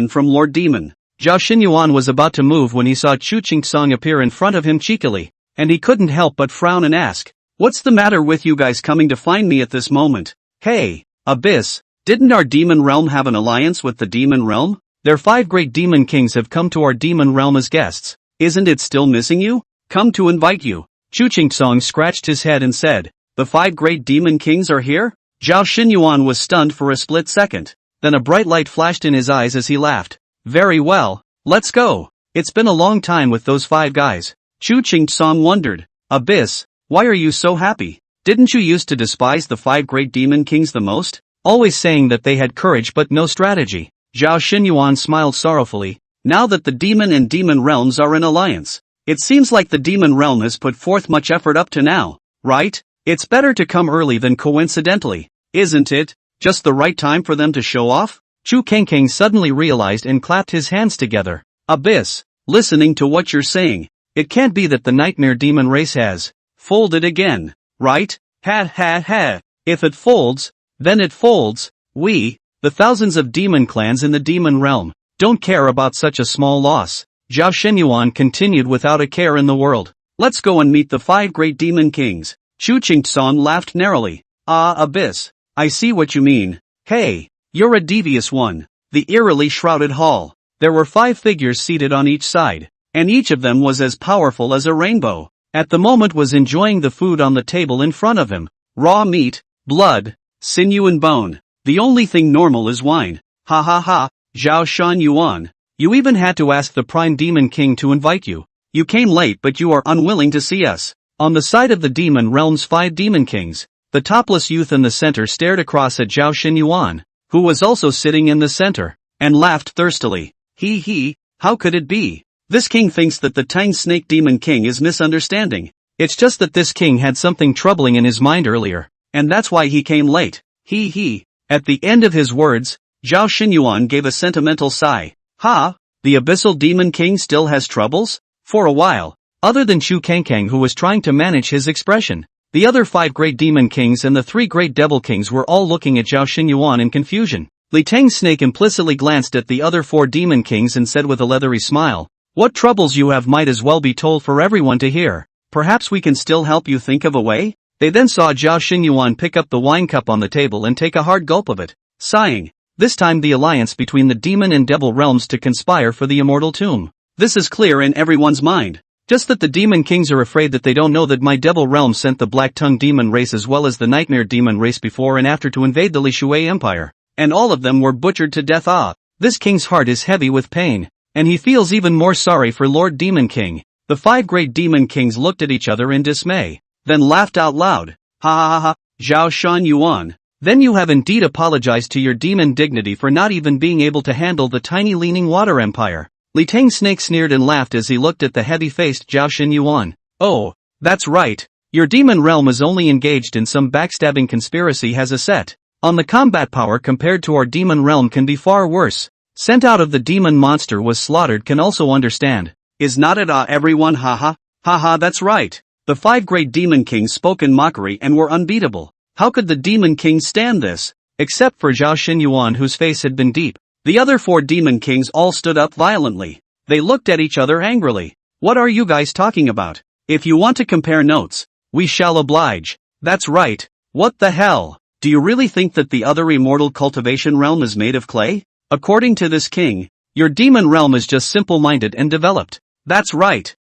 [SPEAKER 1] from Lord Demon." Zhao Shenyuan was about to move when he saw Chu Qingsong appear in front of him cheekily, and he couldn't help but frown and ask, "What's the matter with you guys coming to find me at this moment?" "Hey, Abyss, didn't our demon realm have an alliance with the demon realm? Their 5 great demon kings have come to our demon realm as guests. Isn't it still missing you? Come to invite you." Chu Qingsong scratched his head and said, The 5 great demon kings are here? Zhao Xinyuan was stunned for a split second. Then a bright light flashed in his eyes as he laughed. Very well, let's go. It's been a long time with those 5 guys. Chu Qingtsong wondered. Abyss, why are you so happy? Didn't you used to despise the 5 great demon kings the most? Always saying that they had courage but no strategy. Zhao Xinyuan smiled sorrowfully. Now that the demon and demon realms are in alliance, it seems like the demon realm has put forth much effort up to now, right? It's better to come early than coincidentally, isn't it? Just the right time for them to show off? Chu Kangkang suddenly realized and clapped his hands together. Abyss, listening to what you're saying, it can't be that the nightmare demon race has folded again, right? Ha ha ha. If it folds, then it folds. We, the thousands of demon clans in the demon realm, don't care about such a small loss. Zhao Xinyuan continued without a care in the world. Let's go and meet the 5 great demon kings. Chu Qingtsong laughed narrowly. Ah, Abyss, I see what you mean. Hey, you're a devious one. The eerily shrouded hall. There were 5 figures seated on each side, and each of them was as powerful as a rainbow. At the moment was enjoying the food on the table in front of him. Raw meat, blood, sinew and bone. The only thing normal is wine. Ha ha ha, Zhao Xinyuan. You even had to ask the Prime Demon King to invite you. You came late but you are unwilling to see us. On the side of the demon realm's 5 demon kings, the topless youth in the center stared across at Zhao Xinyuan, who was also sitting in the center, and laughed thirstily. He, how could it be? This king thinks that the Tang Snake Demon King is misunderstanding. It's just that this king had something troubling in his mind earlier, and that's why he came late. He. At the end of his words, Zhao Xinyuan gave a sentimental sigh. Ha, the Abyssal Demon King still has troubles? For a while, other than Chu Kangkang who was trying to manage his expression, the other 5 great demon kings and the 3 great devil kings were all looking at Zhao Xinyuan in confusion. Li Tang's snake implicitly glanced at the other 4 demon kings and said with a leathery smile, what troubles you have might as well be told for everyone to hear. Perhaps we can still help you think of a way? They then saw Zhao Xinyuan pick up the wine cup on the table and take a hard gulp of it, sighing. This time the alliance between the demon and devil realms to conspire for the immortal tomb. This is clear in everyone's mind. Just that the demon kings are afraid that they don't know that my devil realm sent the black-tongued demon race as well as the nightmare demon race before and after to invade the Li Shui Empire. And all of them were butchered to death. This king's heart is heavy with pain, and he feels even more sorry for Lord Demon King. The 5 great demon kings looked at each other in dismay, then laughed out loud. Ha ha ha ha, Zhao Xinyuan. Then you have indeed apologized to your demon dignity for not even being able to handle the tiny leaning water empire. Li Tang Snake sneered and laughed as he looked at the heavy-faced Zhao Xinyuan. Oh, that's right. Your demon realm is only engaged in some backstabbing conspiracy has a set. On the combat power compared to our demon realm can be far worse. Sent out of the demon monster was slaughtered can also understand. Is not it everyone haha? Haha that's right. The 5 great demon kings spoke in mockery and were unbeatable. How could the demon king stand this? Except for Zhao Xinyuan whose face had been deep. The other 4 demon kings all stood up violently. They looked at each other angrily. What are you guys talking about? If you want to compare notes, we shall oblige. That's right. What the hell? Do you really think that the other immortal cultivation realm is made of clay? According to this king, your demon realm is just simple-minded and developed. That's right.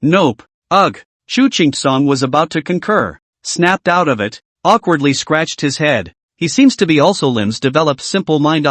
[SPEAKER 1] Nope. Ugh. Chu Qingtsong was about to concur. Snapped out of it, awkwardly scratched his head. He seems to be also limbs developed simple mind.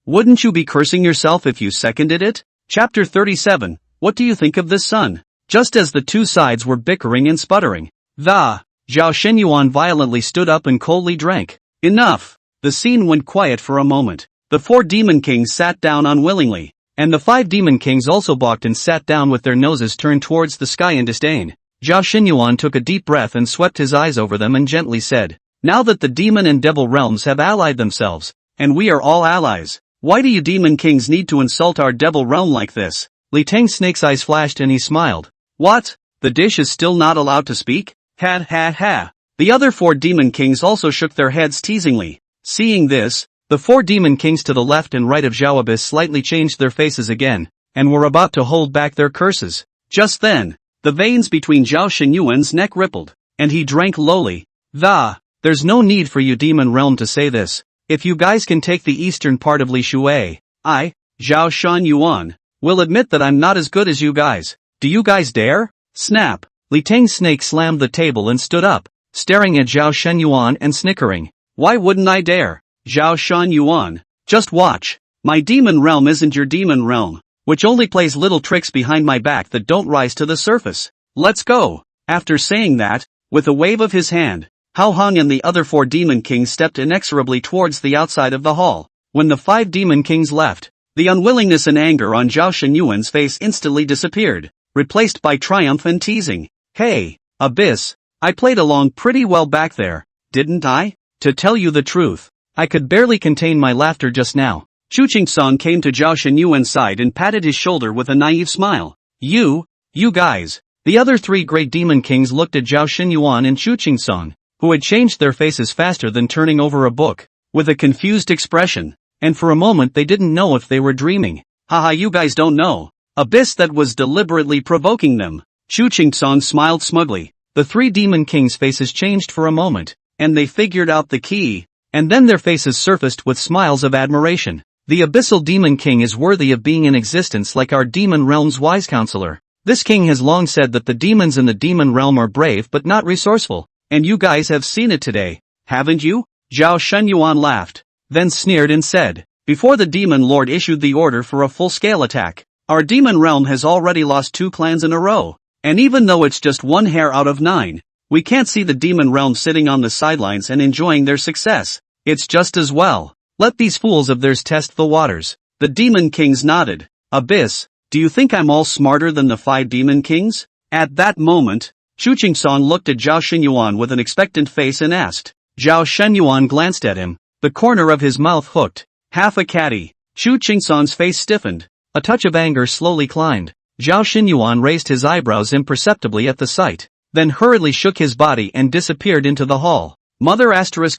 [SPEAKER 1] Wouldn't you be cursing yourself if you seconded it? Chapter 37, What do you think of this son? Just as the 2 sides were bickering and sputtering, Zhao Xinyuan violently stood up and coldly drank. Enough. The scene went quiet for a moment. The 4 demon kings sat down unwillingly, and the 5 demon kings also balked and sat down with their noses turned towards the sky in disdain. Zhao Xinyuan took a deep breath and swept his eyes over them and gently said, now that the demon and devil realms have allied themselves, and we are all allies, why do you demon kings need to insult our devil realm like this? Li Tang Snake's eyes flashed and he smiled. What? The dish is still not allowed to speak? Ha ha ha. The other 4 demon kings also shook their heads teasingly. Seeing this, the 4 demon kings to the left and right of Zhao Abyss slightly changed their faces again, and were about to hold back their curses. Just then, the veins between Zhao Xinyuan's neck rippled, and he drank lowly. There's no need for you demon realm to say this. If you guys can take the eastern part of Li Shui, I, Zhao Xinyuan, will admit that I'm not as good as you guys. Do you guys dare? Snap. Li Tang Snake slammed the table and stood up. staring at Zhao Shenyuan and snickering. Why wouldn't I dare? Zhao Shenyuan. Just watch. My demon realm isn't your demon realm, which only plays little tricks behind my back that don't rise to the surface. Let's go. After saying that, with a wave of his hand, Hao Hong and the other 4 demon kings stepped inexorably towards the outside of the hall. When the 5 demon kings left, the unwillingness and anger on Zhao Shenyuan's face instantly disappeared, replaced by triumph and teasing. Hey, Abyss, I played along pretty well back there, didn't I? To tell you the truth, I could barely contain my laughter just now. Chu Qingsong came to Zhao Shenyuan's side and patted his shoulder with a naive smile. You guys. The other 3 great demon kings looked at Zhao Shenyuan and Chu Qingsong, who had changed their faces faster than turning over a book, with a confused expression, and for a moment they didn't know if they were dreaming. Haha, you guys don't know. Abyss that was deliberately provoking them. Chu Qingsong smiled smugly. The 3 demon kings' faces changed for a moment, and they figured out the key, and then their faces surfaced with smiles of admiration. The abyssal demon king is worthy of being in existence like our demon realm's wise counselor. This king has long said that the demons in the demon realm are brave but not resourceful, and you guys have seen it today, haven't you? Zhao Shenyuan laughed, then sneered and said, before the demon lord issued the order for a full-scale attack, our demon realm has already lost 2 clans in a row, and even though it's just 1 hair out of 9, we can't see the demon realm sitting on the sidelines and enjoying their success. It's just as well. Let these fools of theirs test the waters. The demon kings nodded. Abyss, do you think I'm all smarter than the 5 demon kings? At that moment, Chu Qingsong looked at Zhao Shenyuan with an expectant face and asked. Zhao Shenyuan glanced at him, the corner of his mouth hooked. Half a catty. Chu Qingsong's face stiffened. A touch of anger slowly climbed. Zhao Shenyuan raised his eyebrows imperceptibly at the sight, then hurriedly shook his body and disappeared into the hall. Mother ********* ing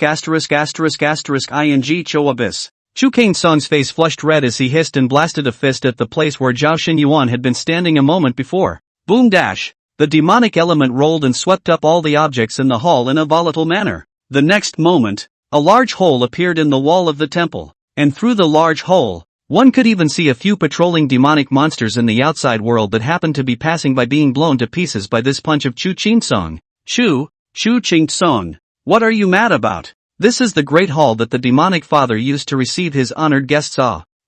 [SPEAKER 1] Cho Abyss. Chu Qingsong's face flushed red as he hissed and blasted a fist at the place where Zhao Shenyuan had been standing a moment before. Boom dash! The demonic element rolled and swept up all the objects in the hall in a volatile manner. The next moment, a large hole appeared in the wall of the temple, and through the large hole, one could even see a few patrolling demonic monsters in the outside world that happened to be passing by being blown to pieces by this punch of Chu Qingsong. Chu Qingsong, what are you mad about? This is the great hall that the demonic father used to receive his honored guests.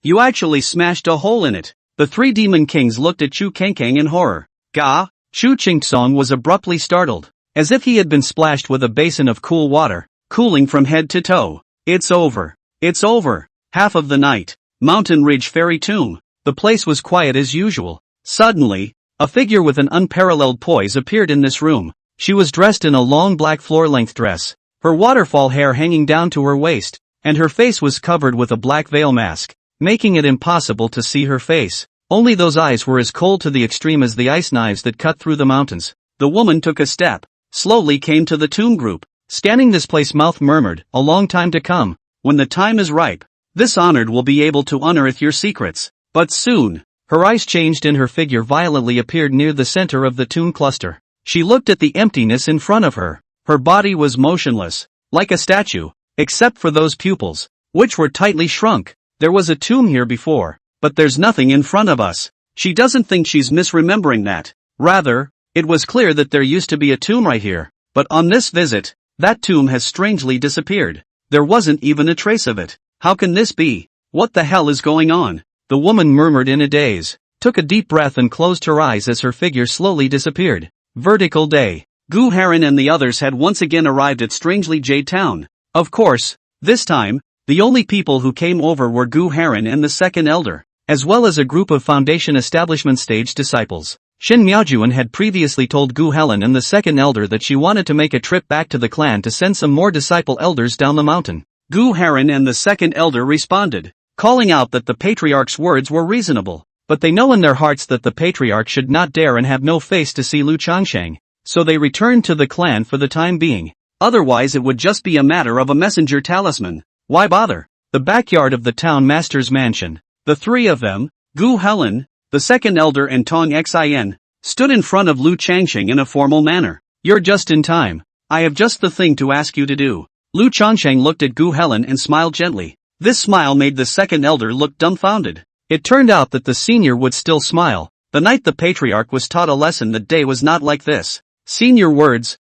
[SPEAKER 1] You actually smashed a hole in it. The 3 demon kings looked at Chu Qingsong in horror. Gah! Chu Qingsong was abruptly startled, as if he had been splashed with a basin of cool water, cooling from head to toe. It's over. It's over. Half of the night. Mountain Ridge Fairy Tomb. The place was quiet as usual. Suddenly, a figure with an unparalleled poise appeared in this room. She was dressed in a long black floor-length dress, her waterfall hair hanging down to her waist, and her face was covered with a black veil mask, making it impossible to see her face. Only those eyes were as cold to the extreme as the ice knives that cut through the mountains. The woman took a step, slowly came to the tomb group. Scanning this place, mouth murmured, a long time to come. When the time is ripe, this honored will be able to unearth your secrets. But soon, her eyes changed and her figure violently appeared near the center of the tomb cluster. She looked at the emptiness in front of her. Her body was motionless, like a statue, except for those pupils, which were tightly shrunk. There was a tomb here before, but there's nothing in front of us. She doesn't think she's misremembering that. Rather, it was clear that there used to be a tomb right here, but on this visit, that tomb has strangely disappeared. There wasn't even a trace of it. How can this be? What the hell is going on? The woman murmured in a daze, took a deep breath and closed her eyes as her figure slowly disappeared. Vertical day. Gu Heron and the others had once again arrived at Strangely Jade Town. Of course, this time, the only people who came over were Gu Heron and the second elder, as well as a group of Foundation Establishment stage disciples. Shin Miaojuan had previously told Gu Helen and the second elder that she wanted to make a trip back to the clan to send some more disciple elders down the mountain. Gu Heron and the second elder responded, calling out that the patriarch's words were reasonable, but they know in their hearts that the patriarch should not dare and have no face to see Lu Changsheng, so they returned to the clan for the time being. Otherwise it would just be a matter of a messenger talisman. Why bother? The backyard of the town master's mansion. The 3 of them, Gu Helen, the second elder and Tong Xin, stood in front of Lu Changsheng in a formal manner. You're just in time. I have just the thing to ask you to do. Lu Changsheng looked at Gu Helen and smiled gently. This smile made the second elder look dumbfounded. It turned out that the senior would still smile. The night the patriarch was taught a lesson that day was not like this. Senior words.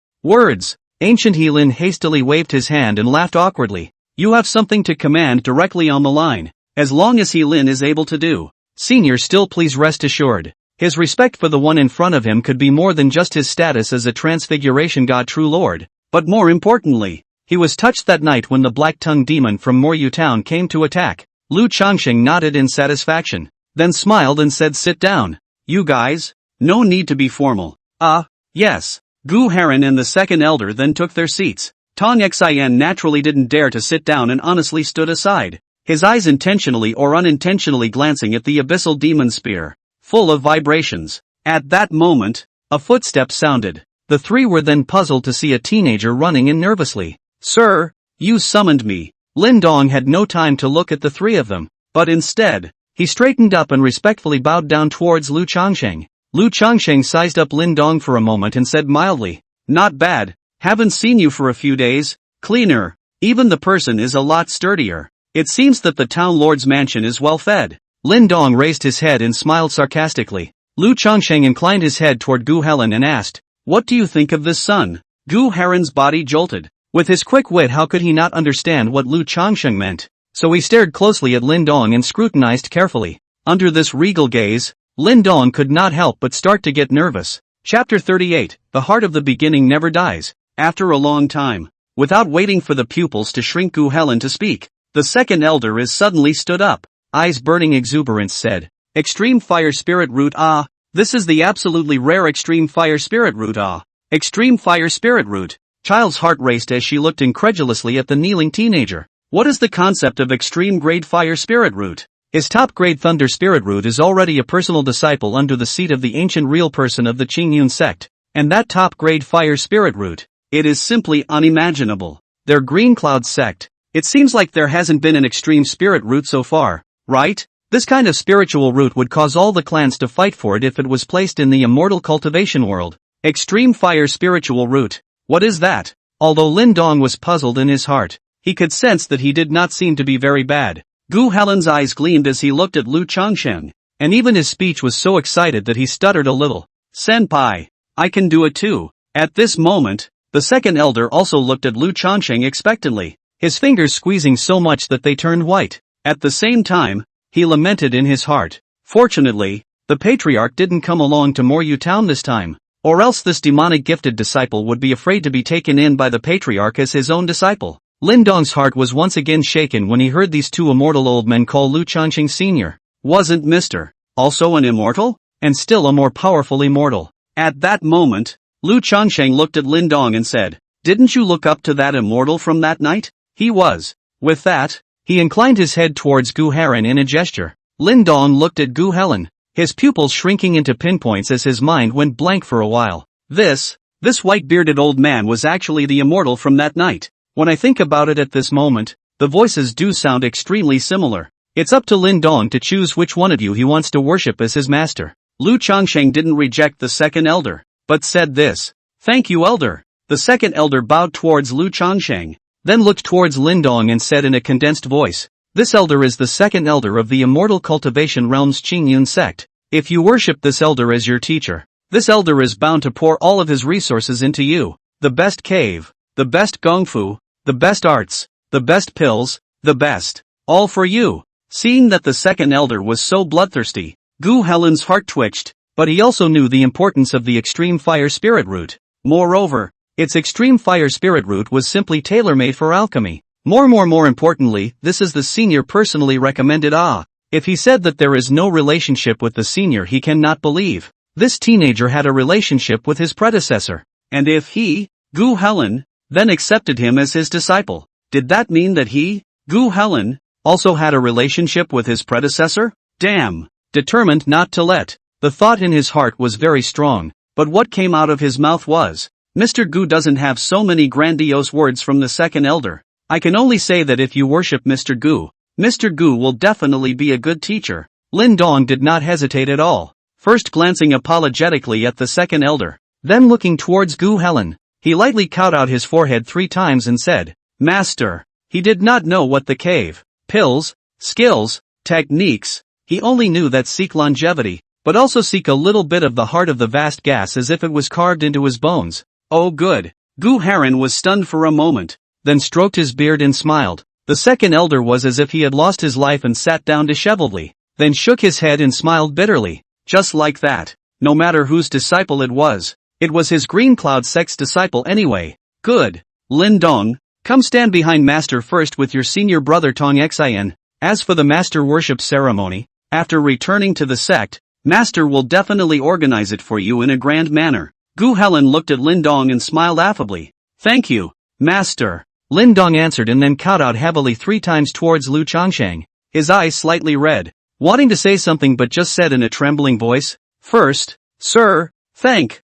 [SPEAKER 1] Ancient Helin hastily waved his hand and laughed awkwardly. You have something to command directly on the line. As long as Helin is able to do. Senior still, please rest assured. His respect for the one in front of him could be more than just his status as a transfiguration god true lord, but more importantly, he was touched that night when the black-tongued demon from Moryu Town came to attack. Lu Changsheng nodded in satisfaction, then smiled and said, sit down. You guys? No need to be formal. Yes. Gu Heron and the second elder then took their seats. Tong Xin naturally didn't dare to sit down and honestly stood aside, his eyes intentionally or unintentionally glancing at the abyssal demon spear, full of vibrations. At that moment, a footstep sounded. The three were then puzzled to see a teenager running in nervously. Sir, you summoned me. Lin Dong had no time to look at the three of them, but instead, he straightened up and respectfully bowed down towards Lu Changsheng. Lu Changsheng sized up Lin Dong for a moment and said mildly, not bad, haven't seen you for a few days, cleaner, even the person is a lot sturdier. It seems that the town lord's mansion is well fed. Lin Dong raised his head and smiled sarcastically. Lu Changsheng inclined his head toward Gu Helen and asked, what do you think of this son? Gu Heron's body jolted. With his quick wit, how could he not understand what Lu Changsheng meant? So he stared closely at Lin Dong and scrutinized carefully. Under this regal gaze, Lin Dong could not help but start to get nervous. Chapter 38, The Heart of the Beginning Never Dies. After a long time, without waiting for the pupils to shrink Gu Helen to speak, the second elder is suddenly stood up, eyes burning exuberance said, Extreme Fire Spirit Root this is the absolutely rare Extreme Fire Spirit Root Extreme Fire Spirit Root. Child's heart raced as she looked incredulously at the kneeling teenager. What is the concept of Extreme Grade Fire Spirit Root? His top-grade Thunder Spirit Root is already a personal disciple under the seat of the ancient real person of the Qingyun sect, and that top-grade Fire Spirit Root, it is simply unimaginable. Their Green Cloud sect, it seems like there hasn't been an Extreme Spirit Root so far, right? This kind of spiritual root would cause all the clans to fight for it if it was placed in the immortal cultivation world. Extreme Fire Spiritual Root. What is that? Although Lin Dong was puzzled in his heart, he could sense that he did not seem to be very bad. Gu Helen's eyes gleamed as he looked at Lu Changsheng, and even his speech was so excited that he stuttered a little. Senpai, I can do it too. At this moment, the second elder also looked at Lu Changsheng expectantly, his fingers squeezing so much that they turned white. At the same time, he lamented in his heart. Fortunately, the patriarch didn't come along to Moryu Town this time, or else this demonic gifted disciple would be afraid to be taken in by the patriarch as his own disciple. Lin Dong's heart was once again shaken when he heard these two immortal old men call Lu Changsheng Sr. Wasn't Mr. also an immortal? And still a more powerful immortal. At that moment, Lu Changsheng looked at Lin Dong and said, didn't you look up to that immortal from that night? He was. With that, he inclined his head towards Gu Heron in a gesture. Lin Dong looked at Gu Helen, his pupils shrinking into pinpoints as his mind went blank for a while. This white-bearded old man was actually the immortal from that night. When I think about it at this moment, the voices do sound extremely similar. It's up to Lin Dong to choose which one of you he wants to worship as his master. Lu Changsheng didn't reject the second elder, but said this. Thank you, elder. The second elder bowed towards Lu Changsheng, then looked towards Lin Dong and said in a condensed voice. This elder is the second elder of the Immortal Cultivation Realm's Qingyun sect. If you worship this elder as your teacher, this elder is bound to pour all of his resources into you. The best cave, the best gong fu, the best arts, the best pills, the best. All for you. Seeing that the second elder was so bloodthirsty, Gu Helen's heart twitched, but he also knew the importance of the Extreme Fire Spirit Root. Moreover, its Extreme Fire Spirit Root was simply tailor-made for alchemy. More importantly, this is the senior personally recommended. If he said that there is no relationship with the senior, he cannot believe. This teenager had a relationship with his predecessor. And if he, Gu Helen, then accepted him as his disciple, did that mean that he, Gu Helen, also had a relationship with his predecessor? Damn! Determined not to let the thought in his heart was very strong, but what came out of his mouth was, Mr. Gu doesn't have so many grandiose words from the second elder. I can only say that if you worship Mr. Gu will definitely be a good teacher. Lin Dong did not hesitate at all, first glancing apologetically at the second elder, then looking towards Gu Helen. He lightly cowed out his forehead 3 times and said, Master. He did not know what the cave, pills, skills, techniques, he only knew that seek longevity, but also seek a little bit of the heart of the vast gas as if it was carved into his bones. Oh good, Gu Haran was stunned for a moment, then stroked his beard and smiled. The second elder was as if he had lost his life and sat down disheveledly, then shook his head and smiled bitterly. Just like that, no matter whose disciple it was his green cloud sect's disciple anyway. Good. Lin Dong, come stand behind master first with your senior brother Tong Xin. As for the master worship ceremony, after returning to the sect, master will definitely organize it for you in a grand manner. Gu Helen looked at Lin Dong and smiled affably. Thank you, master. Lin Dong answered and then kowed out heavily 3 times towards Lu Changsheng, his eyes slightly red, wanting to say something but just said in a trembling voice, "First, sir, thank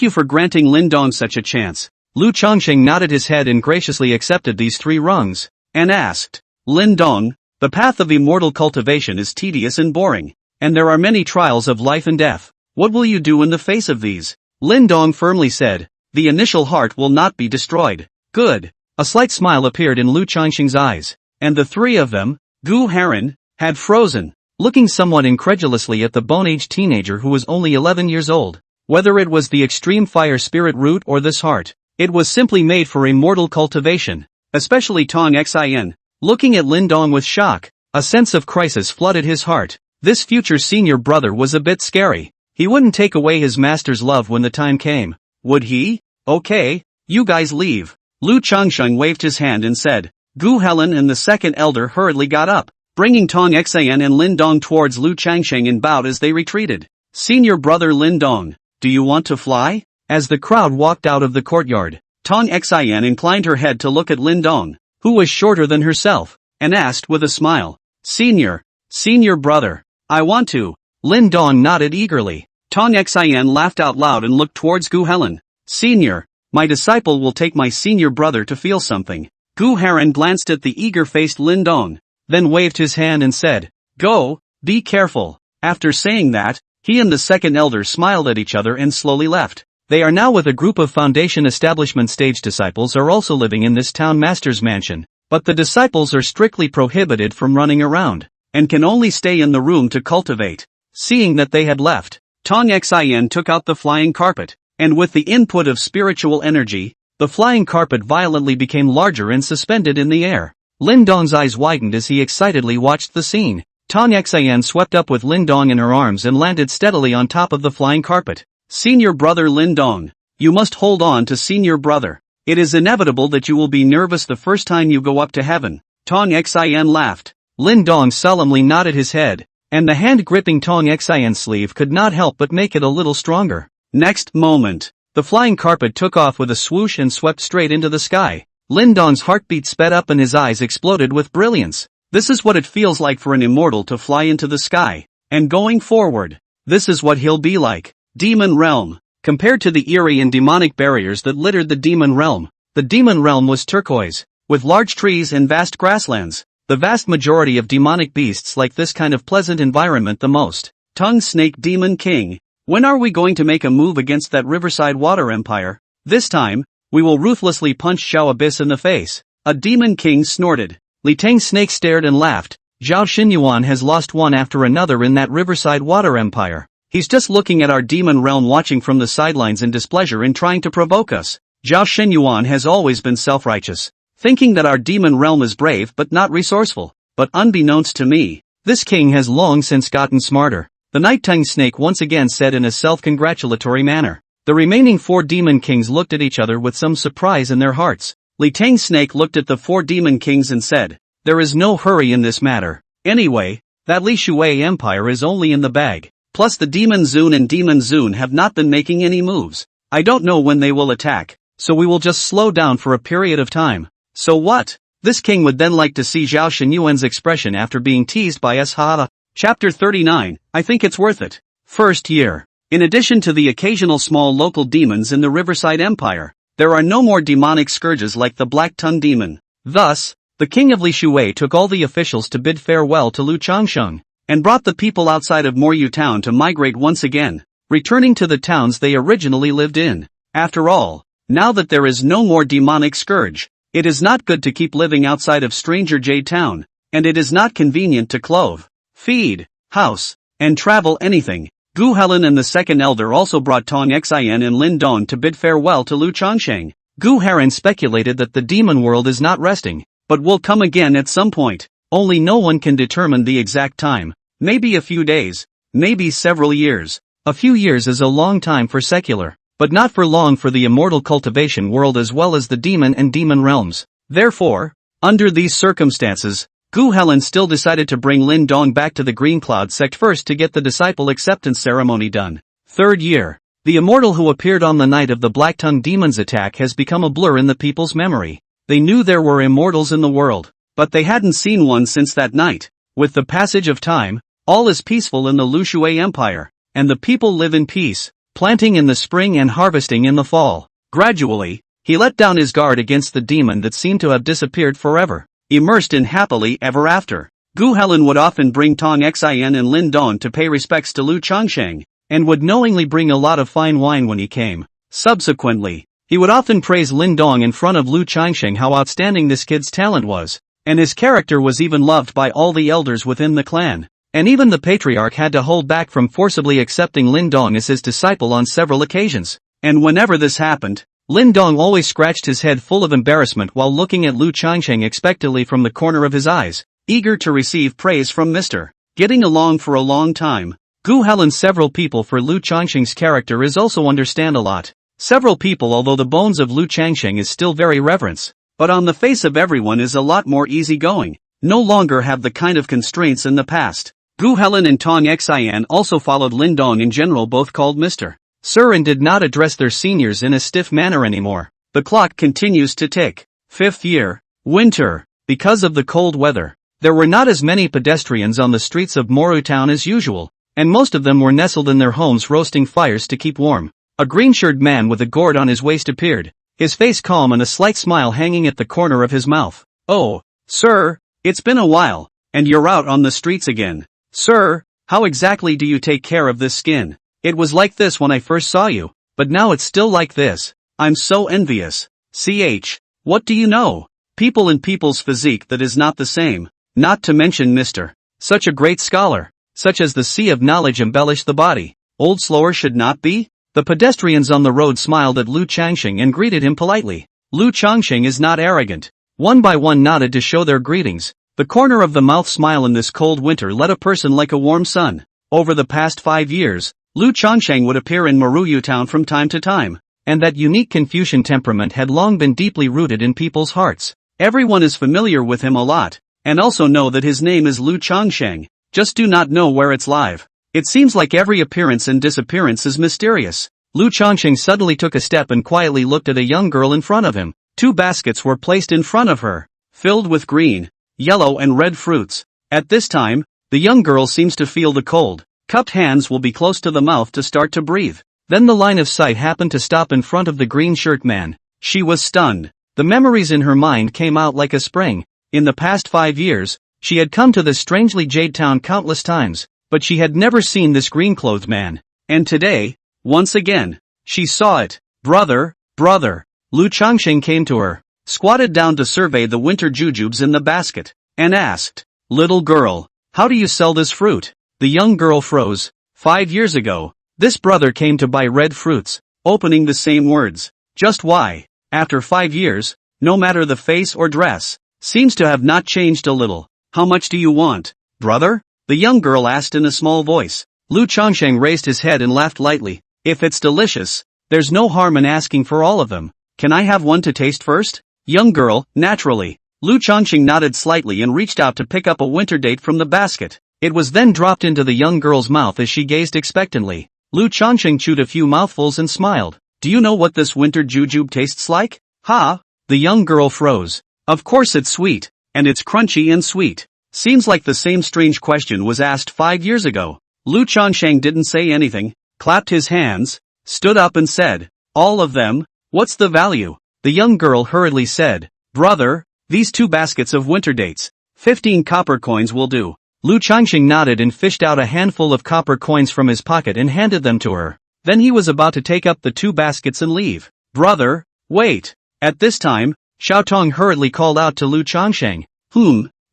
[SPEAKER 1] you for granting Lin Dong such a chance." Lu Changsheng nodded his head and graciously accepted these 3 rungs, and asked, "Lin Dong, the path of immortal cultivation is tedious and boring, and there are many trials of life and death. What will you do in the face of these?" Lin Dong firmly said, "The initial heart will not be destroyed." Good. A slight smile appeared in Lu Changsheng's eyes, and the 3 of them, Gu Haran, had frozen, looking somewhat incredulously at the bone-aged teenager who was only 11 years old. Whether it was the extreme fire spirit root or this heart, it was simply made for immortal cultivation, especially Tong Xin. Looking at Lin Dong with shock, a sense of crisis flooded his heart. This future senior brother was a bit scary. He wouldn't take away his master's love when the time came, would he? Okay, you guys leave. Lu Changsheng waved his hand and said. Gu Helen and the second elder hurriedly got up, bringing Tong Xian and Lin Dong towards Lu Changsheng and bowed as they retreated. Senior brother Lin Dong, do you want to fly? As the crowd walked out of the courtyard, Tong Xian inclined her head to look at Lin Dong, who was shorter than herself, and asked with a smile, Senior brother, I want to. Lin Dong nodded eagerly. Tong Xian laughed out loud and looked towards Gu Helen. Senior, my disciple will take my senior brother to feel something. Gu Haran glanced at the eager-faced Lin Dong, then waved his hand and said, Go, be careful. After saying that, he and the second elder smiled at each other and slowly left. They are now with a group of foundation establishment stage disciples are also living in this town master's mansion, but the disciples are strictly prohibited from running around, and can only stay in the room to cultivate. Seeing that they had left, Tong Xian took out the flying carpet, and with the input of spiritual energy, the flying carpet violently became larger and suspended in the air. Lin Dong's eyes widened as he excitedly watched the scene. Tong Xian swept up with Lin Dong in her arms and landed steadily on top of the flying carpet. Senior brother Lin Dong, you must hold on to senior brother. It is inevitable that you will be nervous the first time you go up to heaven. Tong Xian laughed. Lin Dong solemnly nodded his head, and the hand gripping Tong Xian's sleeve could not help but make it a little stronger. Next moment, the flying carpet took off with a swoosh and swept straight into the sky. Lin Dong's heartbeat sped up and his eyes exploded with brilliance. This is what it feels like for an immortal to fly into the sky. And going forward, this is what he'll be like. Demon Realm. Compared to the eerie and demonic barriers that littered the Demon Realm, the Demon Realm was turquoise, with large trees and vast grasslands. The vast majority of demonic beasts like this kind of pleasant environment the most. Tongue Snake Demon King, when are we going to make a move against that Riverside Water Empire? This time, we will ruthlessly punch Xiao Abyss in the face. A Demon King snorted. Li Tang Snake stared and laughed. Zhao Xinyuan has lost one after another in that Riverside Water Empire. He's just looking at our demon realm watching from the sidelines in displeasure and trying to provoke us. Zhao Xinyuan has always been self-righteous, thinking that our demon realm is brave but not resourceful. But unbeknownst to me, this king has long since gotten smarter. The Night-Tongue Snake once again said in a self-congratulatory manner. The remaining 4 demon kings looked at each other with some surprise in their hearts. Li Tang Snake looked at the 4 demon kings and said, There is no hurry in this matter. Anyway, that Li Shui Empire is only in the bag. Plus the Demon Zun and Demon Zun have not been making any moves. I don't know when they will attack, so we will just slow down for a period of time. So what? This king would then like to see Zhao Xinyuan's expression after being teased by Shada. Chapter 39, I think it's worth it. First year. In addition to the occasional small local demons in the Riverside Empire, there are no more demonic scourges like the Black Tongue Demon. Thus, the king of Li Shui took all the officials to bid farewell to Lu Changsheng, and brought the people outside of Moryu town to migrate once again, returning to the towns they originally lived in. After all, now that there is no more demonic scourge, it is not good to keep living outside of Stranger Jade Town, and it is not convenient to clothe, feed, house, and travel anything. Gu Helen and the second elder also brought Tong Xian and Lin Dong to bid farewell to Lu Changsheng. Gu Haran speculated that the demon world is not resting, but will come again at some point. Only no one can determine the exact time. Maybe a few days. Maybe several years. A few years is a long time for secular, but not for long for the immortal cultivation world as well as the demon and demon realms. Therefore, under these circumstances, Gu Helen still decided to bring Lin Dong back to the Green Cloud sect first to get the disciple acceptance ceremony done. Third year. The immortal who appeared on the night of the Black-Tongued Demon's attack has become a blur in the people's memory. They knew there were immortals in the world, but they hadn't seen one since that night. With the passage of time, all is peaceful in the Lu Shui Empire, and the people live in peace, planting in the spring and harvesting in the fall. Gradually, he let down his guard against the demon that seemed to have disappeared forever. Immersed in happily ever after, Gu Helen would often bring Tong Xin and Lin Dong to pay respects to Lu Changsheng, and would knowingly bring a lot of fine wine when he came. Subsequently, he would often praise Lin Dong in front of Lu Changsheng how outstanding this kid's talent was, and his character was even loved by all the elders within the clan. And even the patriarch had to hold back from forcibly accepting Lin Dong as his disciple on several occasions. And whenever this happened, Lin Dong always scratched his head full of embarrassment while looking at Lu Changsheng expectantly from the corner of his eyes, eager to receive praise from Mr. Getting along for a long time. Gu Helen's several people for Lu Changsheng's character is also understand a lot. Several people although the bones of Lu Changsheng is still very reverence, but on the face of everyone is a lot more easygoing, no longer have the kind of constraints in the past. Gu Helen and Tong Xian also followed Lin Dong in general both called Mr. Sir and did not address their seniors in a stiff manner anymore. The clock continues to tick. 5th year, winter. Because of the cold weather, there were not as many pedestrians on the streets of Moru town as usual, and most of them were nestled in their homes roasting fires to keep warm. A green-shirted man with a gourd on his waist appeared, his face calm and a slight smile hanging at the corner of his mouth. Oh, sir, it's been a while, and you're out on the streets again. Sir, how exactly do you take care of this skin? It was like this when I first saw you, but now it's still like this. I'm so envious. What do you know? People and people's physique that is not the same, not to mention Mr. Such a great scholar, such as the sea of knowledge embellish the body. Old slower should not be? The pedestrians on the road smiled at Lu Changsheng and greeted him politely. Lu Changsheng is not arrogant. One by one nodded to show their greetings. The corner of the mouth smile in this cold winter let a person like a warm sun. Over the past 5 years, Lu Changsheng would appear in Maruyu town from time to time, and that unique Confucian temperament had long been deeply rooted in people's hearts. Everyone is familiar with him a lot, and also know that his name is Lu Changsheng, just do not know where it's live. It seems like every appearance and disappearance is mysterious. Lu Changsheng suddenly took a step and quietly looked at a young girl in front of him. 2 baskets were placed in front of her, filled with green, yellow and red fruits. At this time, the young girl seems to feel the cold. Cupped hands will be close to the mouth to start to breathe. Then the line of sight happened to stop in front of the green shirt man. She was stunned. The memories in her mind came out like a spring. In the past 5 years, she had come to this strangely Jade Town countless times, but she had never seen this green-clothed man. And today, once again, she saw it. Brother, Lu Changsheng came to her, squatted down to survey the winter jujubes in the basket, and asked, "Little girl, how do you sell this fruit?" The young girl froze. 5 years ago, this brother came to buy red fruits, opening the same words. Just why, after 5 years, no matter the face or dress, seems to have not changed a little. How much do you want, brother? The young girl asked in a small voice. Lu Changsheng raised his head and laughed lightly. If it's delicious, there's no harm in asking for all of them. Can I have one to taste first? Young girl, naturally. Lu Changsheng nodded slightly and reached out to pick up a winter date from the basket. It was then dropped into the young girl's mouth as she gazed expectantly. Lu Changsheng chewed a few mouthfuls and smiled. Do you know what this winter jujube tastes like? Ha! The young girl froze. Of course it's sweet, and it's crunchy and sweet. Seems like the same strange question was asked 5 years ago. Lu Changsheng didn't say anything, clapped his hands, stood up and said, "All of them? What's the value?" The young girl hurriedly said, "Brother, these 2 baskets of winter dates. 15 copper coins will do." Lu Changsheng nodded and fished out a handful of copper coins from his pocket and handed them to her. Then he was about to take up the 2 baskets and leave. "Brother, wait." At this time, Xiao Tong hurriedly called out to Lu Changsheng.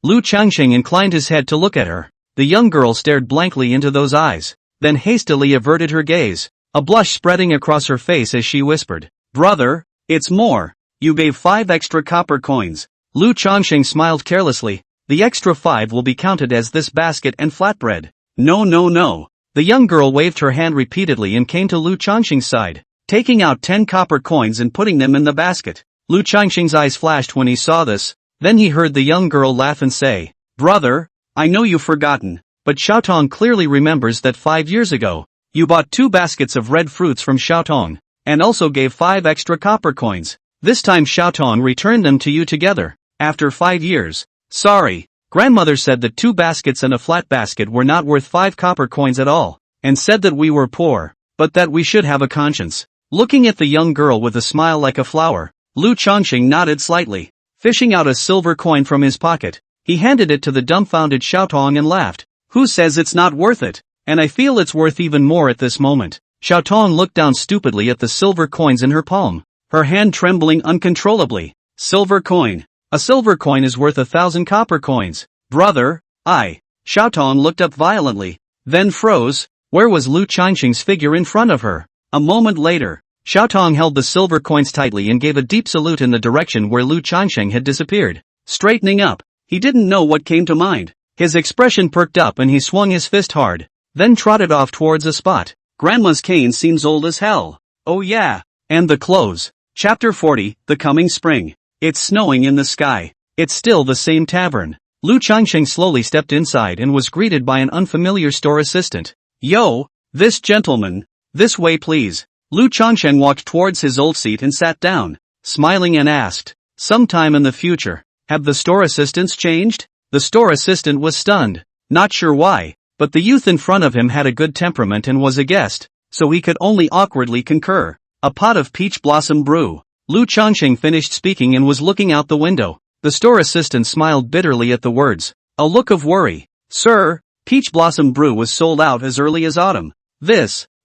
[SPEAKER 1] Lu Changsheng inclined his head to look at her. The young girl stared blankly into those eyes, then hastily averted her gaze, a blush spreading across her face as she whispered, "Brother, it's more." You gave 5 extra copper coins. Lu Changsheng smiled carelessly. The extra 5 will be counted as this basket and flatbread. No, no, no. The young girl waved her hand repeatedly and came to Lu Changsheng's side, taking out 10 copper coins and putting them in the basket. Lu Changsheng's eyes flashed when he saw this. Then he heard the young girl laugh and say, "Brother, I know you've forgotten, but Xiaotong clearly remembers that 5 years ago, you bought 2 baskets of red fruits from Xiaotong, and also gave 5 extra copper coins. This time Xiaotong returned them to you together, after 5 years. Sorry, grandmother said that 2 baskets and a flat basket were not worth 5 copper coins at all, and said that we were poor, but that we should have a conscience." Looking at the young girl with a smile like a flower, Lu Changsheng nodded slightly. Fishing out a silver coin from his pocket, he handed it to the dumbfounded Xiaotong and laughed. "Who says it's not worth it? And I feel it's worth even more at this moment." Xiaotong looked down stupidly at the silver coins in her palm, her hand trembling uncontrollably. Silver coin. A silver coin is worth 1,000 copper coins. Brother, Xiaotong looked up violently, then froze. Where was Lu Changsheng's figure in front of her? A moment later, Xiaotong held the silver coins tightly and gave a deep salute in the direction where Lu Changsheng had disappeared. Straightening up, he didn't know what came to mind. His expression perked up and he swung his fist hard, then trotted off towards a spot. Grandma's cane seems old as hell. Oh yeah. And the clothes. Chapter 40, The Coming Spring. It's snowing in the sky. It's still the same tavern. Lu Changsheng slowly stepped inside and was greeted by an unfamiliar store assistant. "Yo, this gentleman. This way please." Lu Changsheng walked towards his old seat and sat down, smiling and asked, "Sometime in the future, have the store assistants changed?" The store assistant was stunned, not sure why, but the youth in front of him had a good temperament and was a guest, so he could only awkwardly concur. "A pot of peach blossom brew." Lu Changsheng finished speaking and was looking out the window. The store assistant smiled bitterly at the words, a look of worry. "Sir, peach blossom brew was sold out as early as autumn."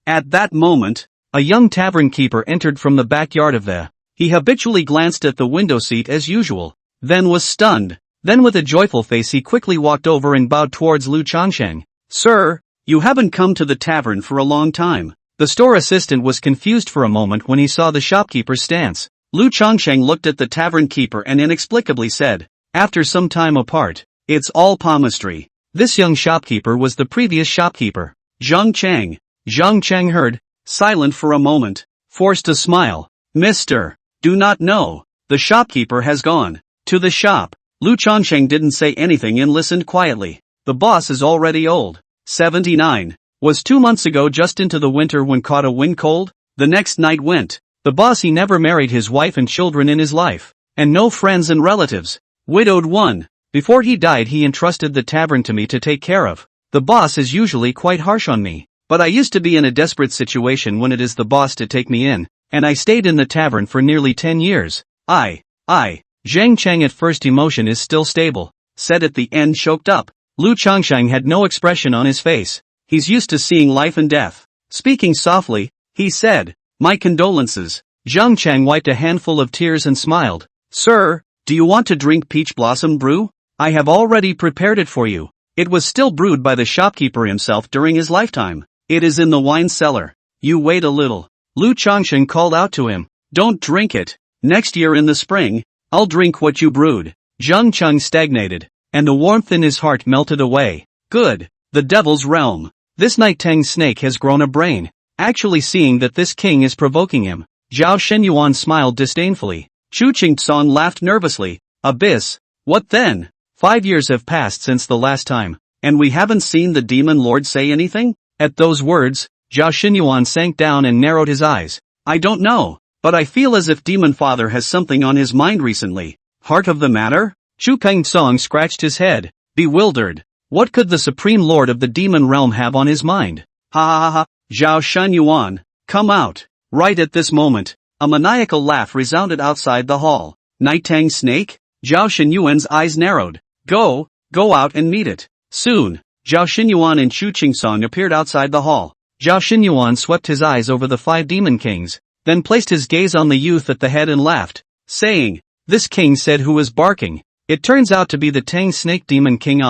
[SPEAKER 1] At that moment, a young tavern keeper entered from the backyard of the. He habitually glanced at the window seat as usual, then was stunned. Then with a joyful face he quickly walked over and bowed towards Lu Changsheng. "Sir, you haven't come to the tavern for a long time." The store assistant was confused for a moment when he saw the shopkeeper's stance. Lu Changsheng looked at the tavern keeper and inexplicably said, after some time apart, "It's all palmistry." This young shopkeeper was the previous shopkeeper, Zhang Chang. Zhang Chang heard, silent for a moment, forced a smile. "Mr. Do not know. The shopkeeper has gone to the shop." Lu Changsheng didn't say anything and listened quietly. "The boss is already old. 79. Was 2 months ago just into the winter when caught a wind cold. The next night went. The boss he never married his wife and children in his life. And no friends and relatives. Widowed one. Before he died he entrusted the tavern to me to take care of. The boss is usually quite harsh on me. But I used to be in a desperate situation when it is the boss to take me in, and I stayed in the tavern for nearly 10 years. Zhang Chang at first emotion is still stable, said at the end choked up. Lu Changsheng had no expression on his face. He's used to seeing life and death. Speaking softly, he said, "My condolences." Zhang Chang wiped a handful of tears and smiled. "Sir, do you want to drink peach blossom brew? I have already prepared it for you. It was still brewed by the shopkeeper himself during his lifetime. It is in the wine cellar." "You wait a little." Lu Changsheng called out to him. "Don't drink it. Next year in the spring, I'll drink what you brewed." Zhang Chang stagnated, and the warmth in his heart melted away. Good. The devil's realm. This night Tang's snake has grown a brain. Actually seeing that this king is provoking him. Zhao Shenyuan smiled disdainfully. Chu Qingtsong laughed nervously. Abyss. What then? 5 years have passed since the last time, and we haven't seen the demon lord say anything? At those words, Zhao Shenyuan sank down and narrowed his eyes. "I don't know, but I feel as if demon father has something on his mind recently." Heart of the matter? Chu Qingtsong scratched his head, bewildered. What could the supreme lord of the demon realm have on his mind? "Ha ha ha, Zhao Shenyuan, come out." Right at this moment, a maniacal laugh resounded outside the hall. "Night Tang snake?" Zhao Shenyuan's eyes narrowed. Go out and meet it. Soon, Zhao Shenyuan and Chu Qingtsong appeared outside the hall. Zhao Shenyuan swept his eyes over the 5 demon kings, then placed his gaze on the youth at the head and laughed, saying, "This king said who was barking. It turns out to be the Tang Snake Demon King.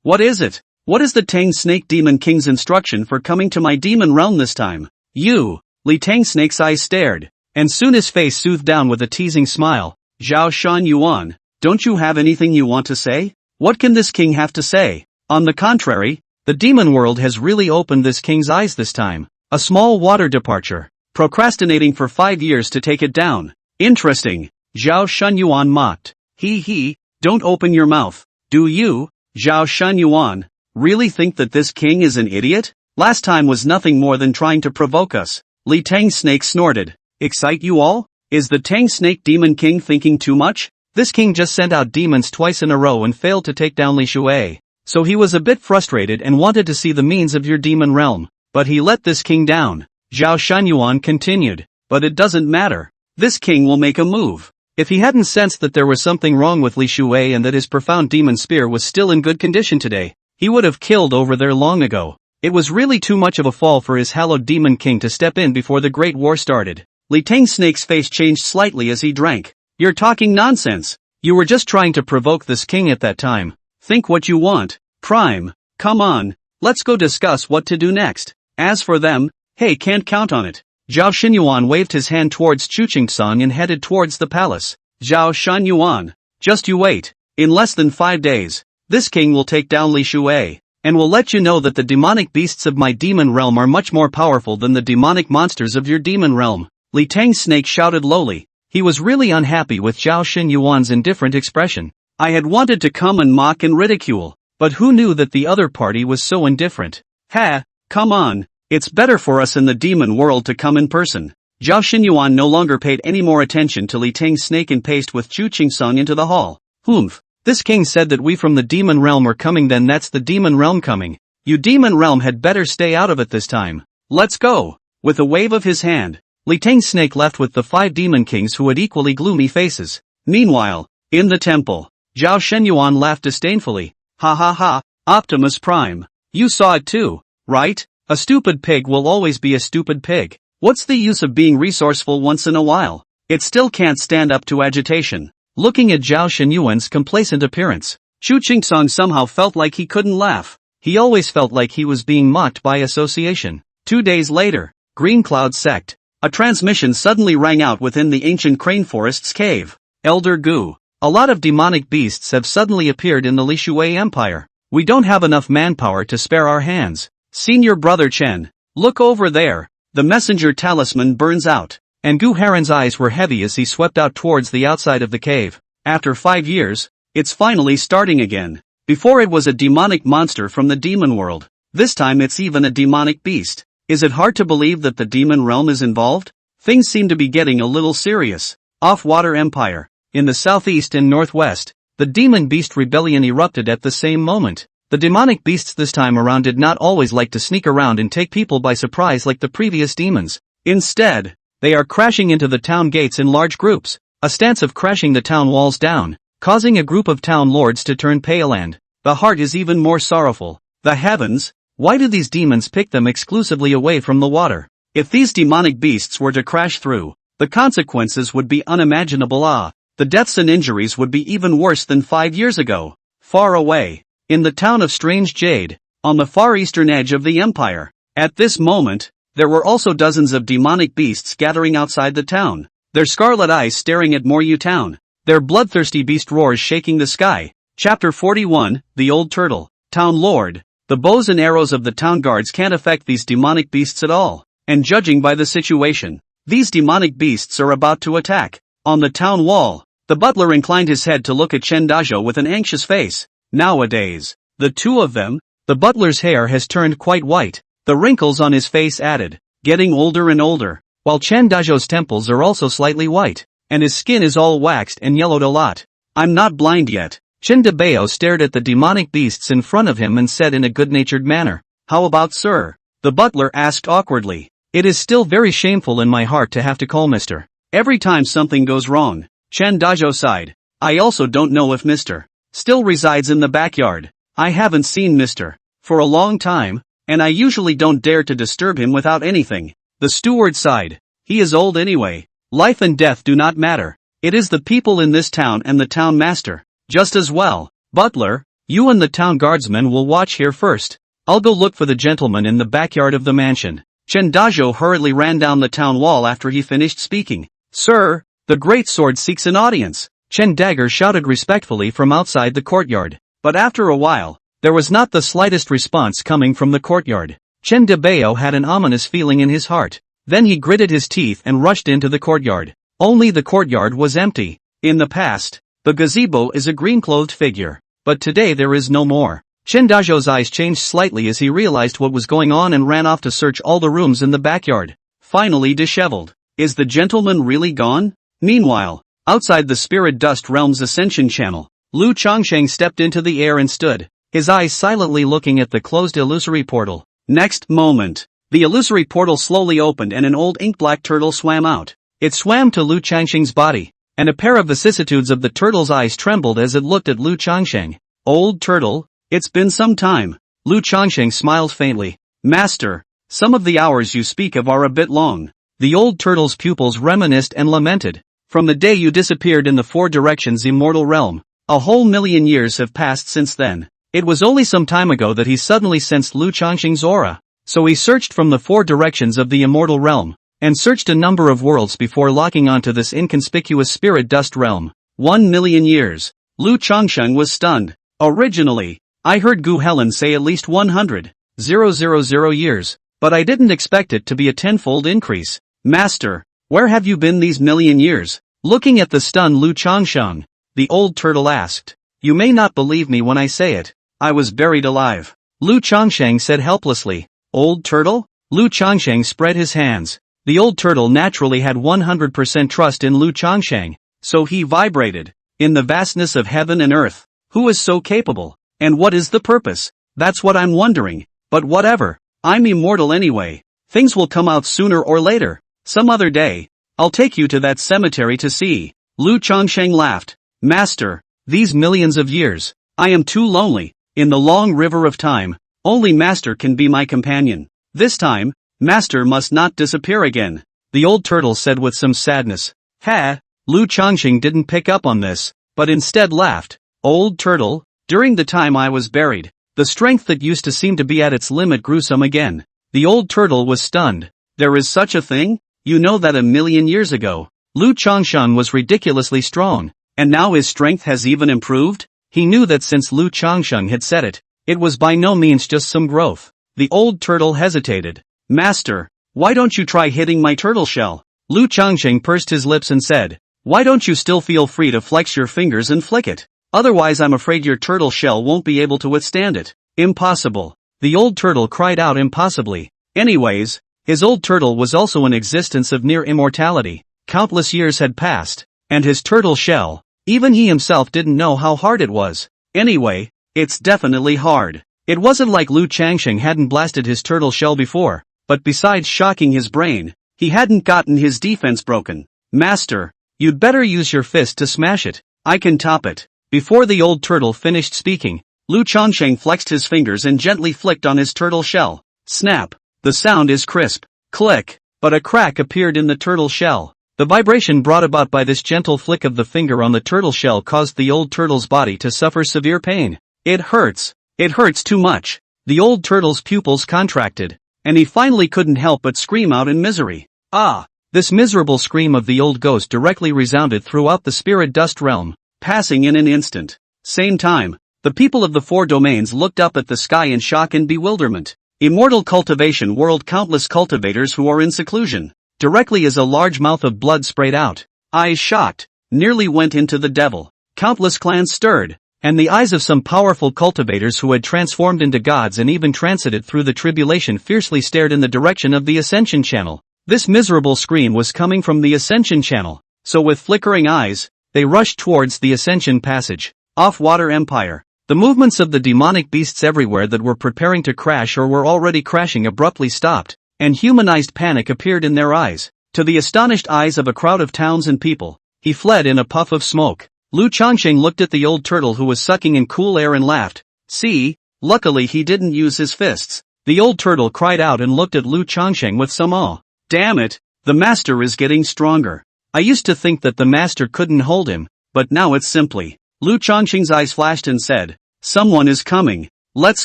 [SPEAKER 1] What is it? What is the Tang Snake Demon King's instruction for coming to my demon realm this time?" "You." Li Tang Snake's eyes stared. and soon his face soothed down with a teasing smile. Zhao Shan Yuan, don't you have anything you want to say? What can this king have to say? On the contrary, the demon world has really opened this king's eyes this time. A small water departure. Procrastinating for 5 years to take it down. Interesting. Zhao Shunyuan mocked. He, don't open your mouth. Do you, Zhao Shunyuan, really think that this king is an idiot? Last time was nothing more than trying to provoke us. Li Tang Snake snorted. Excite you all? Is the Tang Snake Demon King thinking too much? This king just sent out demons twice in a row and failed to take down Li Shui. So he was a bit frustrated and wanted to see the means of your demon realm. But he let this king down. Zhao Shunyuan continued. But it doesn't matter. This king will make a move. If he hadn't sensed that there was something wrong with Li Shui and that his profound demon spear was still in good condition today, he would have killed over there long ago. It was really too much of a fall for his hallowed demon king to step in before the Great War started. Li Tang Snake's face changed slightly as he drank. You're talking nonsense. You were just trying to provoke this king at that time. Think what you want. Prime. Come on. Let's go discuss what to do next. As for them, hey, can't count on it. Zhao Xinyuan waved his hand towards Chuqingsong and headed towards the palace. Zhao Xinyuan. Just you wait. In less than 5 days, this king will take down Li Shui, and will let you know that the demonic beasts of my demon realm are much more powerful than the demonic monsters of your demon realm. Li Tang Snake shouted lowly. He was really unhappy with Zhao Xinyuan's indifferent expression. I had wanted to come and mock and ridicule, but who knew that the other party was so indifferent? Ha, come on, it's better for us in the demon world to come in person. Zhao Xinyuan no longer paid any more attention to Li Tang's snake and paced with Chu Qingsong into the hall. Humph, this king said that we from the demon realm were coming, then that's the demon realm coming. You demon realm had better stay out of it this time. Let's go. With a wave of his hand, Li Tang's snake left with the 5 demon kings who had equally gloomy faces. Meanwhile, in the temple, Zhao Shenyuan laughed disdainfully. Ha ha ha, Optimus Prime. You saw it too, right? A stupid pig will always be a stupid pig. What's the use of being resourceful once in a while? It still can't stand up to agitation. Looking at Zhao Shenyuan's complacent appearance, Chu Qingsong somehow felt like he couldn't laugh. He always felt like he was being mocked by association. 2 days later, Green Cloud Sect. A transmission suddenly rang out within the ancient crane forest's cave. Elder Gu. A lot of demonic beasts have suddenly appeared in the Li Shui Empire. We don't have enough manpower to spare our hands. Senior Brother Chen. Look over there. The messenger talisman burns out. And Gu Heron's eyes were heavy as he swept out towards the outside of the cave. After 5 years, it's finally starting again. Before it was a demonic monster from the demon world. This time it's even a demonic beast. Is it hard to believe that the demon realm is involved? Things seem to be getting a little serious. Off-Water Empire. In the southeast and northwest, the demon beast rebellion erupted at the same moment. The demonic beasts this time around did not always like to sneak around and take people by surprise like the previous demons. Instead, they are crashing into the town gates in large groups, a stance of crashing the town walls down, causing a group of town lords to turn pale, and the heart is even more sorrowful. The heavens! Why do these demons pick them exclusively away from the water? If these demonic beasts were to crash through, the consequences would be unimaginable. The deaths and injuries would be even worse than 5 years ago. Far away, in the town of Strange Jade, on the far eastern edge of the empire. At this moment, there were also dozens of demonic beasts gathering outside the town, their scarlet eyes staring at Moryu Town, their bloodthirsty beast roars shaking the sky. Chapter 41, The Old Turtle. Town Lord. The bows and arrows of the town guards can't affect these demonic beasts at all, and judging by the situation, these demonic beasts are about to attack. On the town wall, the butler inclined his head to look at Chen Dazhou with an anxious face. Nowadays, the two of them, the butler's hair has turned quite white, the wrinkles on his face added, getting older and older, while Chen Dazhou's temples are also slightly white, and his skin is all waxed and yellowed a lot. I'm not blind yet. Chen Debao stared at the demonic beasts in front of him and said in a good-natured manner, How about sir? The butler asked awkwardly. It is still very shameful in my heart to have to call Mr. Every time something goes wrong. Chen Dazhou sighed. I also don't know if Mr. still resides in the backyard. I haven't seen Mr. for a long time, and I usually don't dare to disturb him without anything. The steward sighed. He is old anyway. Life and death do not matter. It is the people in this town and the town master. Just as well. Butler, you and the town guardsmen will watch here first. I'll go look for the gentleman in the backyard of the mansion. Chen Dazhou hurriedly ran down the town wall after he finished speaking. Sir, the great sword seeks an audience, Chen Dagger shouted respectfully from outside the courtyard. But after a while, there was not the slightest response coming from the courtyard. Chen Debao had an ominous feeling in his heart. Then he gritted his teeth and rushed into the courtyard. Only the courtyard was empty. In the past, the gazebo is a green-clothed figure. But today there is no more. Chen Dazhou's eyes changed slightly as he realized what was going on and ran off to search all the rooms in the backyard. Finally disheveled. Is the gentleman really gone? Meanwhile, outside the Spirit Dust Realm's Ascension Channel, Lu Changsheng stepped into the air and stood, his eyes silently looking at the closed illusory portal. Next moment, the illusory portal slowly opened and an old ink-black turtle swam out. It swam to Lu Changsheng's body, and a pair of vicissitudes of the turtle's eyes trembled as it looked at Lu Changsheng. Old turtle? It's been some time. Lu Changsheng smiled faintly. Master, some of the hours you speak of are a bit long. The old turtle's pupils reminisced and lamented. From the day you disappeared in the Four Directions Immortal Realm, a whole million years have passed since then. It was only some time ago that he suddenly sensed Lu Changsheng's aura. So he searched from the four directions of the Immortal Realm, and searched a number of worlds before locking onto this inconspicuous Spirit Dust Realm. 1 million years. Lu Changsheng was stunned. Originally, I heard Gu Helen say at least 100,000 years, but I didn't expect it to be a tenfold increase. Master, where have you been these million years? Looking at the stunned Lu Changsheng, the old turtle asked. You may not believe me when I say it. I was buried alive. Lu Changsheng said helplessly. Old turtle? Lu Changsheng spread his hands. The old turtle naturally had 100% trust in Lu Changsheng, so he vibrated. In the vastness of heaven and earth, who is so capable? And what is the purpose? That's what I'm wondering. But whatever. I'm immortal anyway. Things will come out sooner or later. Some other day. I'll take you to that cemetery to see. Lu Changsheng laughed. Master, these millions of years, I am too lonely. In the long river of time, only Master can be my companion. This time, Master must not disappear again. The old turtle said with some sadness. Ha! Lu Changsheng didn't pick up on this, but instead laughed. Old turtle, during the time I was buried, the strength that used to seem to be at its limit grew some again. The old turtle was stunned. There is such a thing? You know that a million years ago, Lu Changsheng was ridiculously strong, and now his strength has even improved? He knew that since Lu Changsheng had said it, it was by no means just some growth. The old turtle hesitated. Master, why don't you try hitting my turtle shell? Lu Changsheng pursed his lips and said, why don't you still feel free to flex your fingers and flick it? Otherwise I'm afraid your turtle shell won't be able to withstand it. Impossible. The old turtle cried out impossibly. Anyways, his old turtle was also in existence of near immortality. Countless years had passed, and his turtle shell, even he himself didn't know how hard it was. Anyway, it's definitely hard. It wasn't like Lu Changsheng hadn't blasted his turtle shell before, but besides shocking his brain, he hadn't gotten his defense broken. Master, you'd better use your fist to smash it. I can top it. Before the old turtle finished speaking, Lu Changsheng flexed his fingers and gently flicked on his turtle shell. Snap! The sound is crisp. Click! But a crack appeared in the turtle shell. The vibration brought about by this gentle flick of the finger on the turtle shell caused the old turtle's body to suffer severe pain. It hurts. It hurts too much. The old turtle's pupils contracted, and he finally couldn't help but scream out in misery. Ah! This miserable scream of the old ghost directly resounded throughout the Spirit Dust Realm, passing in an instant. Same time, the people of the four domains looked up at the sky in shock and bewilderment. Immortal cultivation world, countless cultivators who are in seclusion. Directly as a large mouth of blood sprayed out, eyes shocked, nearly went into the devil. Countless clans stirred, and the eyes of some powerful cultivators who had transformed into gods and even transited through the tribulation fiercely stared in the direction of the Ascension Channel. This miserable scream was coming from the Ascension Channel, so with flickering eyes, they rushed towards the Ascension Passage. Off-Water Empire. The movements of the demonic beasts everywhere that were preparing to crash or were already crashing abruptly stopped, and humanized panic appeared in their eyes. To the astonished eyes of a crowd of towns and people, he fled in a puff of smoke. Lu Changsheng looked at the old turtle who was sucking in cool air and laughed. See, luckily he didn't use his fists. The old turtle cried out and looked at Lu Changsheng with some awe. Damn it, the master is getting stronger. I used to think that the master couldn't hold him, but now it's simply. Lu Changsheng's eyes flashed and said, someone is coming. Let's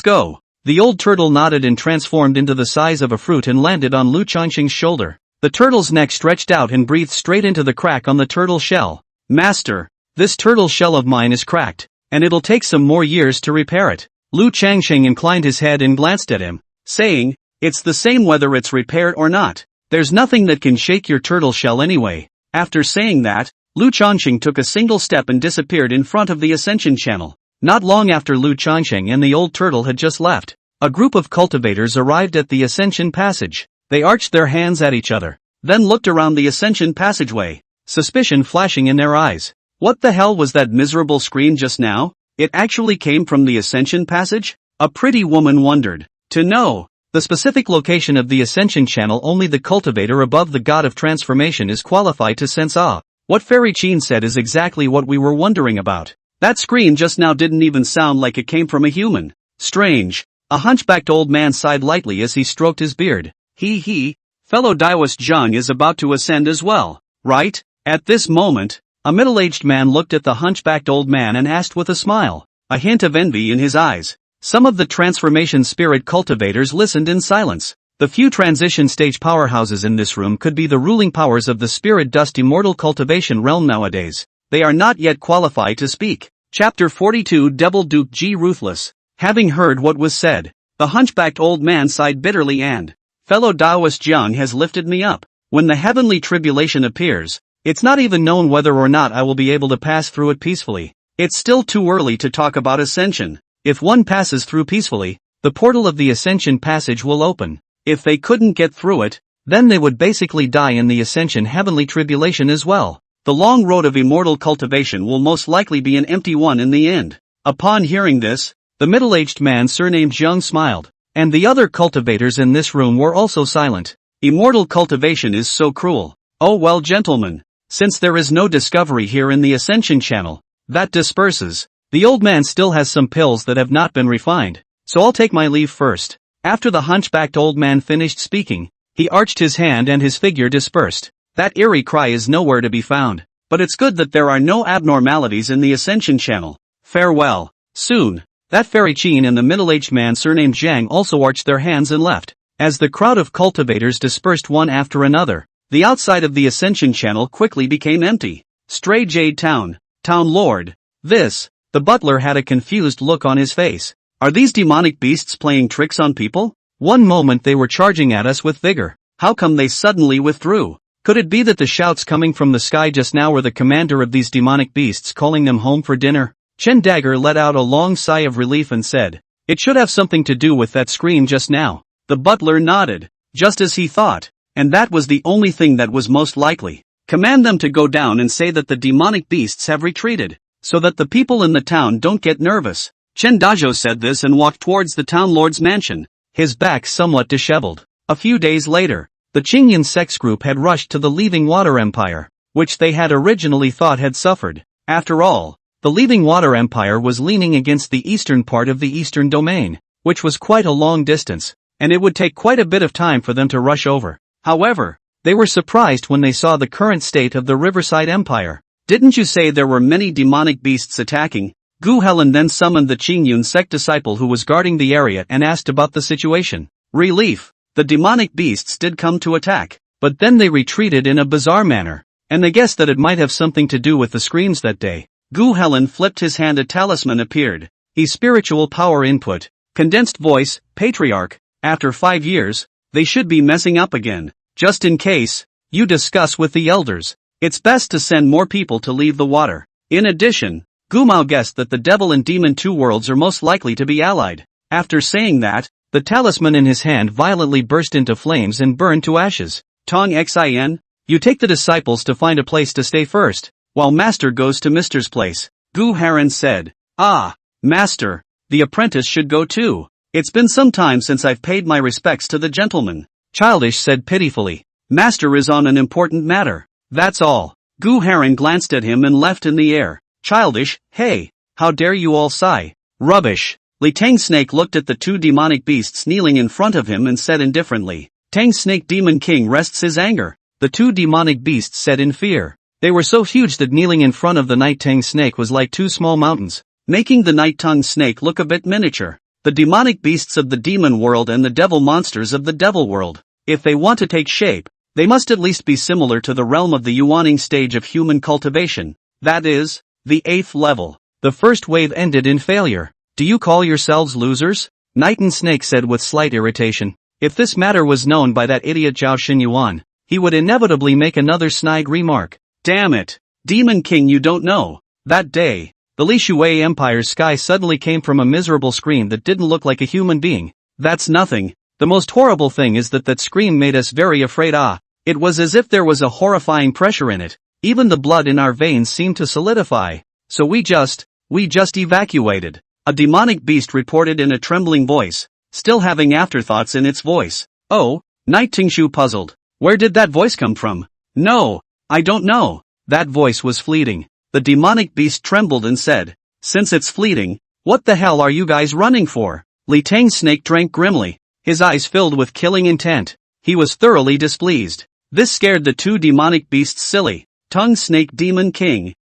[SPEAKER 1] go. The old turtle nodded and transformed into the size of a fruit and landed on Lu Changxing's shoulder. The turtle's neck stretched out and breathed straight into the crack on the turtle shell. Master, this turtle shell of mine is cracked, and it'll take some more years to repair it. Lu Changxing inclined his head and glanced at him, saying, it's the same whether it's repaired or not. There's nothing that can shake your turtle shell anyway. After saying that, Lu Changxing took a single step and disappeared in front of the ascension channel. Not long after Lu Changxing and the old turtle had just left, a group of cultivators arrived at the ascension passage. They arched their hands at each other, then looked around the ascension passageway, suspicion flashing in their eyes. What the hell was that miserable scream just now? It actually came from the ascension passage? A pretty woman wondered. To know the specific location of the ascension channel, only the cultivator above the god of transformation is qualified to sense awe. What Fairy Chin said is exactly what we were wondering about. That scream just now didn't even sound like it came from a human. Strange. A hunchbacked old man sighed lightly as he stroked his beard. Fellow Daiwas Zhang is about to ascend as well, right? At this moment, a middle-aged man looked at the hunchbacked old man and asked with a smile, a hint of envy in his eyes. Some of the transformation spirit cultivators listened in silence. The few transition stage powerhouses in this room could be the ruling powers of the spirit dust immortal cultivation realm nowadays. They are not yet qualified to speak. Chapter 42 Devil Duke G Ruthless. Having heard what was said, the hunchbacked old man sighed bitterly and, fellow Daoist Jiang has lifted me up. When the heavenly tribulation appears, it's not even known whether or not I will be able to pass through it peacefully. It's still too early to talk about ascension. If one passes through peacefully, the portal of the ascension passage will open. If they couldn't get through it, then they would basically die in the ascension heavenly tribulation as well. The long road of immortal cultivation will most likely be an empty one in the end. Upon hearing this, the middle-aged man surnamed Zhang smiled, and the other cultivators in this room were also silent. Immortal cultivation is so cruel. Oh well, gentlemen, since there is no discovery here in the ascension channel, that disperses. The old man still has some pills that have not been refined, so I'll take my leave first. After the hunchbacked old man finished speaking, he arched his hand and his figure dispersed. That eerie cry is nowhere to be found, but it's good that there are no abnormalities in the ascension channel. Farewell. Soon, that Fairy Chin and the middle-aged man surnamed Zhang also arched their hands and left. As the crowd of cultivators dispersed one after another, the outside of the ascension channel quickly became empty. Stray Jade Town. Town Lord. The butler had a confused look on his face. Are these demonic beasts playing tricks on people? One moment they were charging at us with vigor. How come they suddenly withdrew? Could it be that the shouts coming from the sky just now were the commander of these demonic beasts calling them home for dinner? Chen Dagger let out a long sigh of relief and said, it should have something to do with that scream just now. The butler nodded, just as he thought, and that was the only thing that was most likely. Command them to go down and say that the demonic beasts have retreated, so that the people in the town don't get nervous. Chen Dajo said this and walked towards the town lord's mansion, his back somewhat disheveled. A few days later, the Qingyan sex group had rushed to the Leaving Water Empire, which they had originally thought had suffered. After all, the Leaving Water Empire was leaning against the eastern part of the eastern domain, which was quite a long distance, and it would take quite a bit of time for them to rush over. However, they were surprised when they saw the current state of the Riverside Empire. Didn't you say there were many demonic beasts attacking? Gu Helen then summoned the Qingyun sect disciple who was guarding the area and asked about the situation. Relief. The demonic beasts did come to attack, but then they retreated in a bizarre manner, and they guessed that it might have something to do with the screams that day. Gu Helen flipped his hand, a talisman appeared. Spiritual power input. Condensed voice, Patriarch. After 5 years, they should be messing up again. Just in case, you discuss with the elders. It's best to send more people to leave the water. In addition, Gu Mao guessed that the devil and demon two worlds are most likely to be allied. After saying that, the talisman in his hand violently burst into flames and burned to ashes. Tong Xin, you take the disciples to find a place to stay first, while Master goes to Mister's place. Gu Haran said. Ah, Master, the apprentice should go too. It's been some time since I've paid my respects to the gentleman. Childish said pitifully. Master is on an important matter. That's all. Gu Haran glanced at him and left in the air. Childish, hey, how dare you all sigh? Rubbish. Li Tang Snake looked at the two demonic beasts kneeling in front of him and said indifferently. Tang Snake Demon King rests his anger. The two demonic beasts said in fear. They were so huge that kneeling in front of the Night Tang Snake was like two small mountains, making the Night Tongue Snake look a bit miniature. the demonic beasts of the demon world and the devil monsters of the devil world. If they want to take shape, they must at least be similar to the realm of the yuaning stage of human cultivation. That is, the 8th level. The first wave ended in failure. Do you call yourselves losers? Knight and Snake said with slight irritation. If this matter was known by that idiot Zhao Xinyuan, he would inevitably make another snide remark. Damn it! Demon King, you don't know. That day, the Li Shui Empire's sky suddenly came from a miserable scream that didn't look like a human being. That's nothing. The most horrible thing is that scream made us very afraid. It was as if there was a horrifying pressure in it. Even the blood in our veins seemed to solidify. So we just evacuated. A demonic beast reported in a trembling voice, still having afterthoughts in its voice. Oh, Knight Tingshu puzzled. Where did that voice come from? No, I don't know. That voice was fleeting. The demonic beast trembled and said, since it's fleeting, what the hell are you guys running for? Li Tang's snake drank grimly, his eyes filled with killing intent. He was thoroughly displeased. This scared the two demonic beasts silly. Tongue Snake Demon King.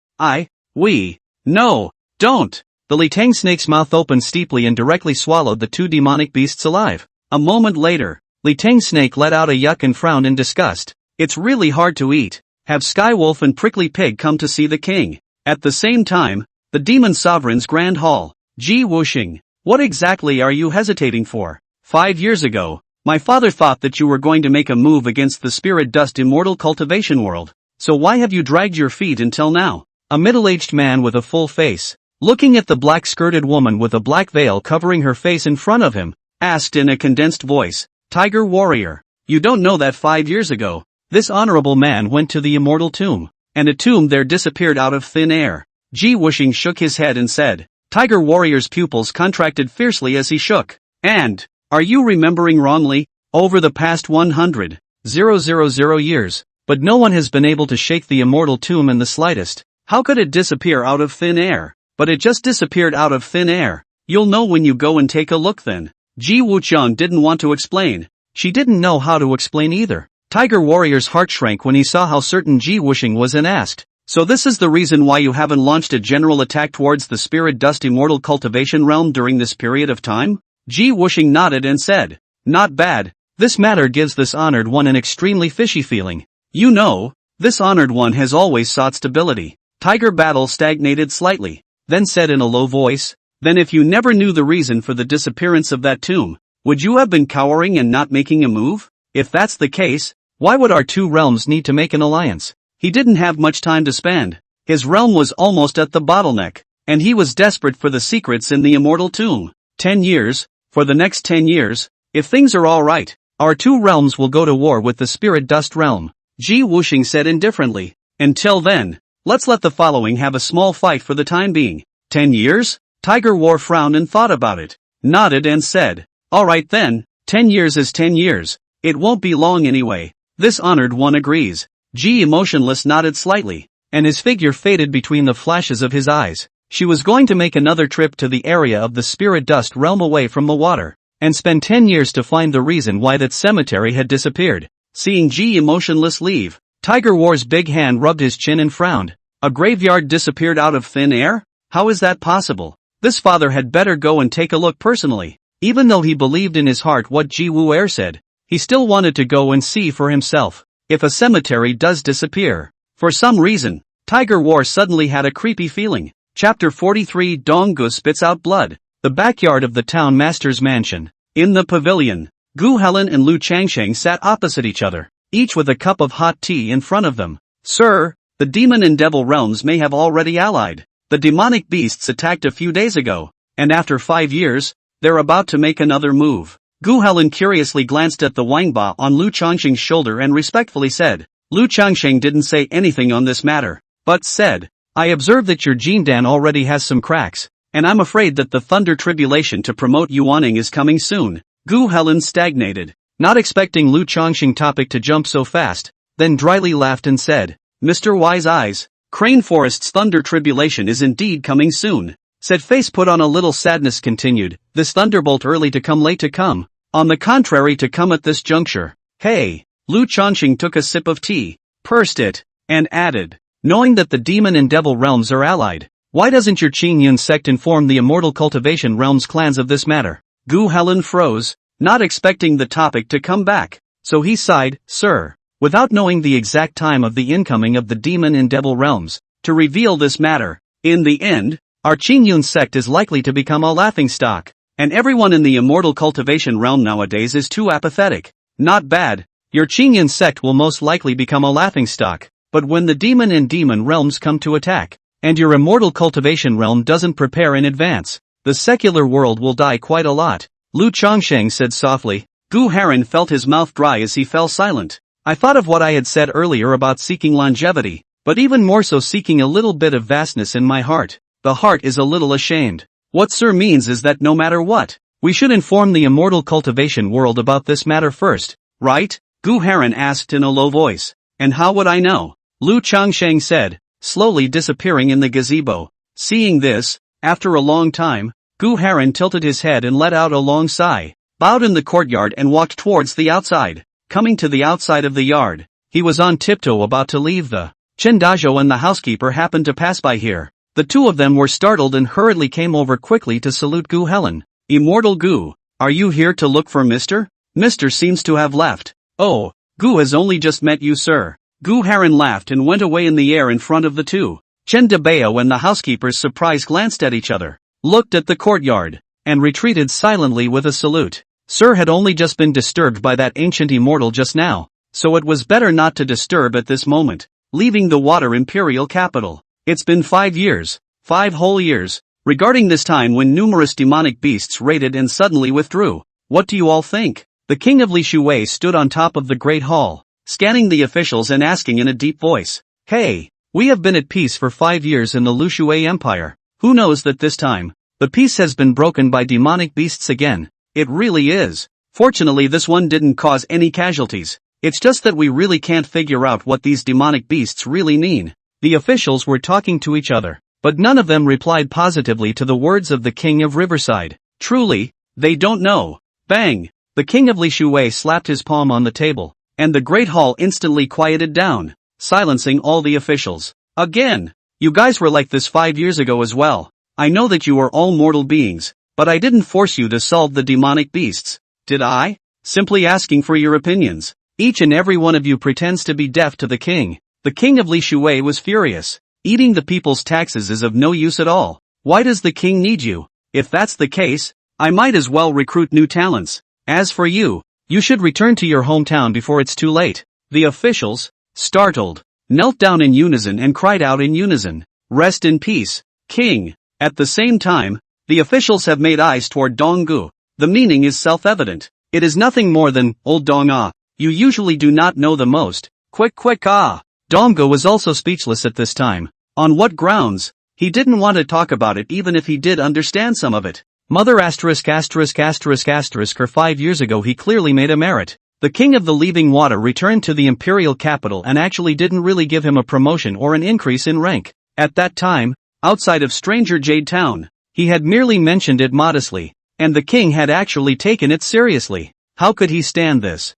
[SPEAKER 1] No, don't. The Li Tang snake's mouth opened steeply and directly swallowed the two demonic beasts alive. A moment later, Li Tang snake let out a yuck and frowned in disgust. It's really hard to eat. Have Skywolf and Prickly Pig come to see the king. At the same time, the Demon Sovereign's Grand Hall. Ji Wuxing, what exactly are you hesitating for? 5 years ago, my father thought that you were going to make a move against the Spirit Dust Immortal Cultivation World. So why have you dragged your feet until now? A middle-aged man with a full face, looking at the black-skirted woman with a black veil covering her face in front of him, asked in a condensed voice, Tiger Warrior, you don't know that 5 years ago, this honorable man went to the immortal tomb, and a tomb there disappeared out of thin air. Ji Wuxing shook his head and said, Tiger Warrior's pupils contracted fiercely as he shook. And, are you remembering wrongly? Over the past 100,000 years, but no one has been able to shake the immortal tomb in the slightest. How could it disappear out of thin air? But it just disappeared out of thin air. You'll know when you go and take a look then. Ji Wuchang didn't want to explain. She didn't know how to explain either. Tiger Warrior's heart shrank when he saw how certain Ji Wuxing was and asked, so this is the reason why you haven't launched a general attack towards the Spirit Dust Immortal Cultivation Realm during this period of time? Ji Wuxing nodded and said, not bad. This matter gives this honored one an extremely fishy feeling. You know, this honored one has always sought stability. Tiger Battle stagnated slightly, then said in a low voice, then if you never knew the reason for the disappearance of that tomb, would you have been cowering and not making a move? If that's the case, why would our two realms need to make an alliance? He didn't have much time to spend. His realm was almost at the bottleneck, and he was desperate for the secrets in the immortal tomb. 10 years, for the next 10 years, if things are alright, our two realms will go to war with the Spirit Dust Realm. Ji Wuxing said indifferently. Until then, let's let the following have a small fight for the time being. 10 years? Tiger War frowned and thought about it, nodded and said, alright then, 10 years is 10 years. It won't be long anyway. This honored one agrees. Ji emotionless nodded slightly, and his figure faded between the flashes of his eyes. She was going to make another trip to the area of the Spirit Dust Realm away from the water, and spend 10 years to find the reason why that cemetery had disappeared. Seeing Ji emotionless leave, Tiger War's big hand rubbed his chin and frowned. A graveyard disappeared out of thin air? How is that possible? This father had better go and take a look personally. Even though he believed in his heart what Ji Wu'er said, he still wanted to go and see for himself. If a cemetery does disappear, for some reason, Tiger War suddenly had a creepy feeling. Chapter 43 Donggu spits out blood. The backyard of the town master's mansion. In the pavilion, Gu Helen and Lu Changsheng sat opposite each other, each with a cup of hot tea in front of them. Sir, the demon and devil realms may have already allied. The demonic beasts attacked a few days ago, and after 5 years, they're about to make another move. Gu Helen curiously glanced at the Wangba on Lu Changsheng's shoulder and respectfully said. Lu Changsheng didn't say anything on this matter, but said, I observe that your Jindan already has some cracks, and I'm afraid that the Thunder Tribulation to promote Yuaning is coming soon. Gu Helen stagnated, not expecting Lu Changsheng topic to jump so fast, then dryly laughed and said, Mr. Wise Eyes, Crane Forest's Thunder Tribulation is indeed coming soon. Said face put on a little sadness continued, this thunderbolt early to come late to come. On the contrary to come at this juncture. Hey, Lu Changsheng took a sip of tea, pursed it, and added, knowing that the demon and devil realms are allied, why doesn't your Qing Yun sect inform the immortal cultivation realms clans of this matter? Gu Helen froze, not expecting the topic to come back, so he sighed, "Sir," without knowing the exact time of the incoming of the demon in devil realms, to reveal this matter. In the end, our Qingyun sect is likely to become a laughingstock, and everyone in the immortal cultivation realm nowadays is too apathetic. Not bad, your Qingyun sect will most likely become a laughingstock, but when the demon and demon realms come to attack, and your immortal cultivation realm doesn't prepare in advance, the secular world will die quite a lot, Lu Chongsheng said softly. Gu Heron felt his mouth dry as he fell silent. I thought of what I had said earlier about seeking longevity, but even more so seeking a little bit of vastness in my heart. The heart is a little ashamed. What Sir means is that no matter what, we should inform the immortal cultivation world about this matter first, right? Gu Heron asked in a low voice. And how would I know? Lu Chongsheng said, slowly disappearing in the gazebo. Seeing this, after a long time, Gu Heron tilted his head and let out a long sigh, bowed in the courtyard and walked towards the outside. Coming to the outside of the yard, he was on tiptoe about to leave. The Chendajo and the housekeeper happened to pass by here. The two of them were startled and hurriedly came over quickly to salute Gu Helen. Immortal Gu, are you here to look for Mr.? Mr. seems to have left. Oh, Gu has only just met you, sir. Gu Heron laughed and went away in the air in front of the two. Chen Debao and the housekeeper's surprise glanced at each other, looked at the courtyard, and retreated silently with a salute. Sir had only just been disturbed by that ancient immortal just now, so it was better not to disturb at this moment. Leaving the water imperial capital. It's been 5 years, 5 whole years, regarding this time when numerous demonic beasts raided and suddenly withdrew. What do you all think? The king of Li Shui stood on top of the great hall, scanning the officials and asking in a deep voice, "Hey, we have been at peace for 5 years in the Lu Shui Empire. Who knows that this time, the peace has been broken by demonic beasts again? It really is. Fortunately this one didn't cause any casualties. It's just that we really can't figure out what these demonic beasts really mean." The officials were talking to each other, but none of them replied positively to the words of the king of Riverside. Truly, they don't know. Bang! The king of Li Shui slapped his palm on the table, and the great hall instantly quieted down, silencing all the officials. Again! You guys were like this 5 years ago as well. I know that you are all mortal beings, but I didn't force you to solve the demonic beasts. Did I? Simply asking for your opinions. Each and every one of you pretends to be deaf to the king. The king of Li Shui was furious. Eating the people's taxes is of no use at all. Why does the king need you? If that's the case, I might as well recruit new talents. As for you, you should return to your hometown before it's too late. The officials, startled, knelt down in unison and cried out in unison, "Rest in peace, king." At the same time, the officials have made eyes toward Donggu. The meaning is self-evident. It is nothing more than, "Old Dong ah, you usually do not know the most. Quick ah." Donggu was also speechless at this time. On what grounds? He didn't want to talk about it even if he did understand some of it. Mother asterisk asterisk asterisk asterisk or 5 years ago he clearly made a merit. The king of the leaving water returned to the imperial capital and actually didn't really give him a promotion or an increase in rank. At that time, outside of Stranger Jade Town, he had merely mentioned it modestly, and the king had actually taken it seriously. How could he stand this?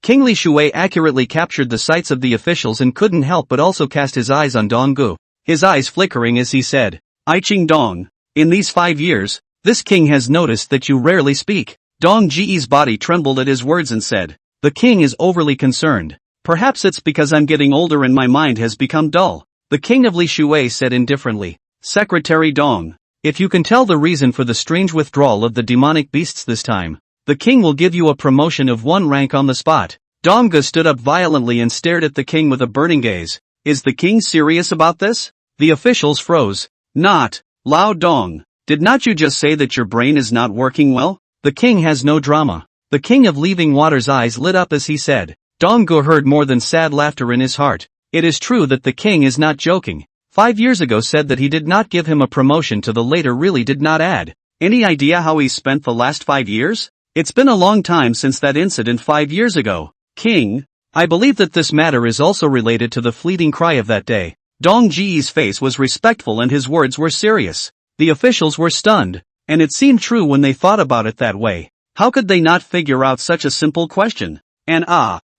[SPEAKER 1] King Li Shui accurately captured the sights of the officials and couldn't help but also cast his eyes on Donggu, his eyes flickering as he said, "I Ching Dong, in these 5 years, this king has noticed that you rarely speak." Dong Ji's body trembled at his words and said, "The king is overly concerned. Perhaps it's because I'm getting older and my mind has become dull." The king of Li Shui said indifferently, "Secretary Dong, if you can tell the reason for the strange withdrawal of the demonic beasts this time, the king will give you a promotion of 1 rank on the spot." Donggu stood up violently and stared at the king with a burning gaze. Is the king serious about this? The officials froze. Not. Lao Dong, did not you just say that your brain is not working well? The king has no drama. The king of leaving water's eyes lit up as he said. Donggu heard more than sad laughter in his heart. It is true that the king is not joking. 5 years ago said that he did not give him a promotion to the later really did not add. Any idea how he spent the last 5 years? It's been a long time since that incident 5 years ago. King, I believe that this matter is also related to the fleeting cry of that day. Dong Ji's face was respectful and his words were serious. The officials were stunned, and it seemed true when they thought about it that way. How could they not figure out such a simple question? And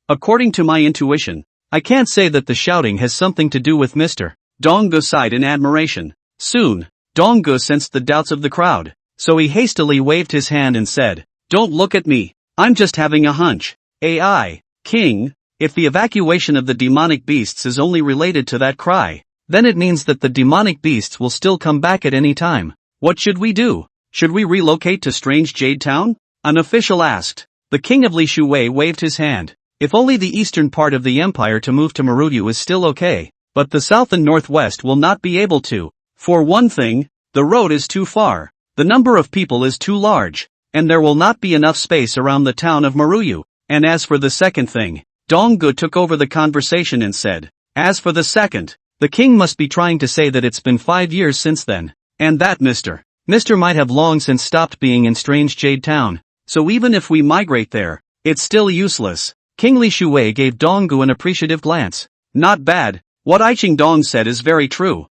[SPEAKER 1] according to my intuition, I can't say that the shouting has something to do with Mr. Donggu sighed in admiration. Soon, Donggu sensed the doubts of the crowd. so he hastily waved his hand and said, "Don't look at me, I'm just having a hunch. AI, King, if the evacuation of the demonic beasts is only related to that cry, then it means that the demonic beasts will still come back at any time. What should we do? Should we relocate to Strange Jade Town?" An official asked. The king of Li Shuwei waved his hand. If only the eastern part of the empire to move to Maruyu is still okay, but the south and northwest will not be able to. For one thing, the road is too far, the number of people is too large, and there will not be enough space around the town of Maruyu. And as for the second thing, Donggu took over the conversation and said, "As for the second, the king must be trying to say that it's been 5 years since then, and that Mr. might have long since stopped being in Strange Jade Town, so even if we migrate there, it's still useless." King Li Shuwei gave Donggu an appreciative glance. "Not bad, what Iching Dong said is very true.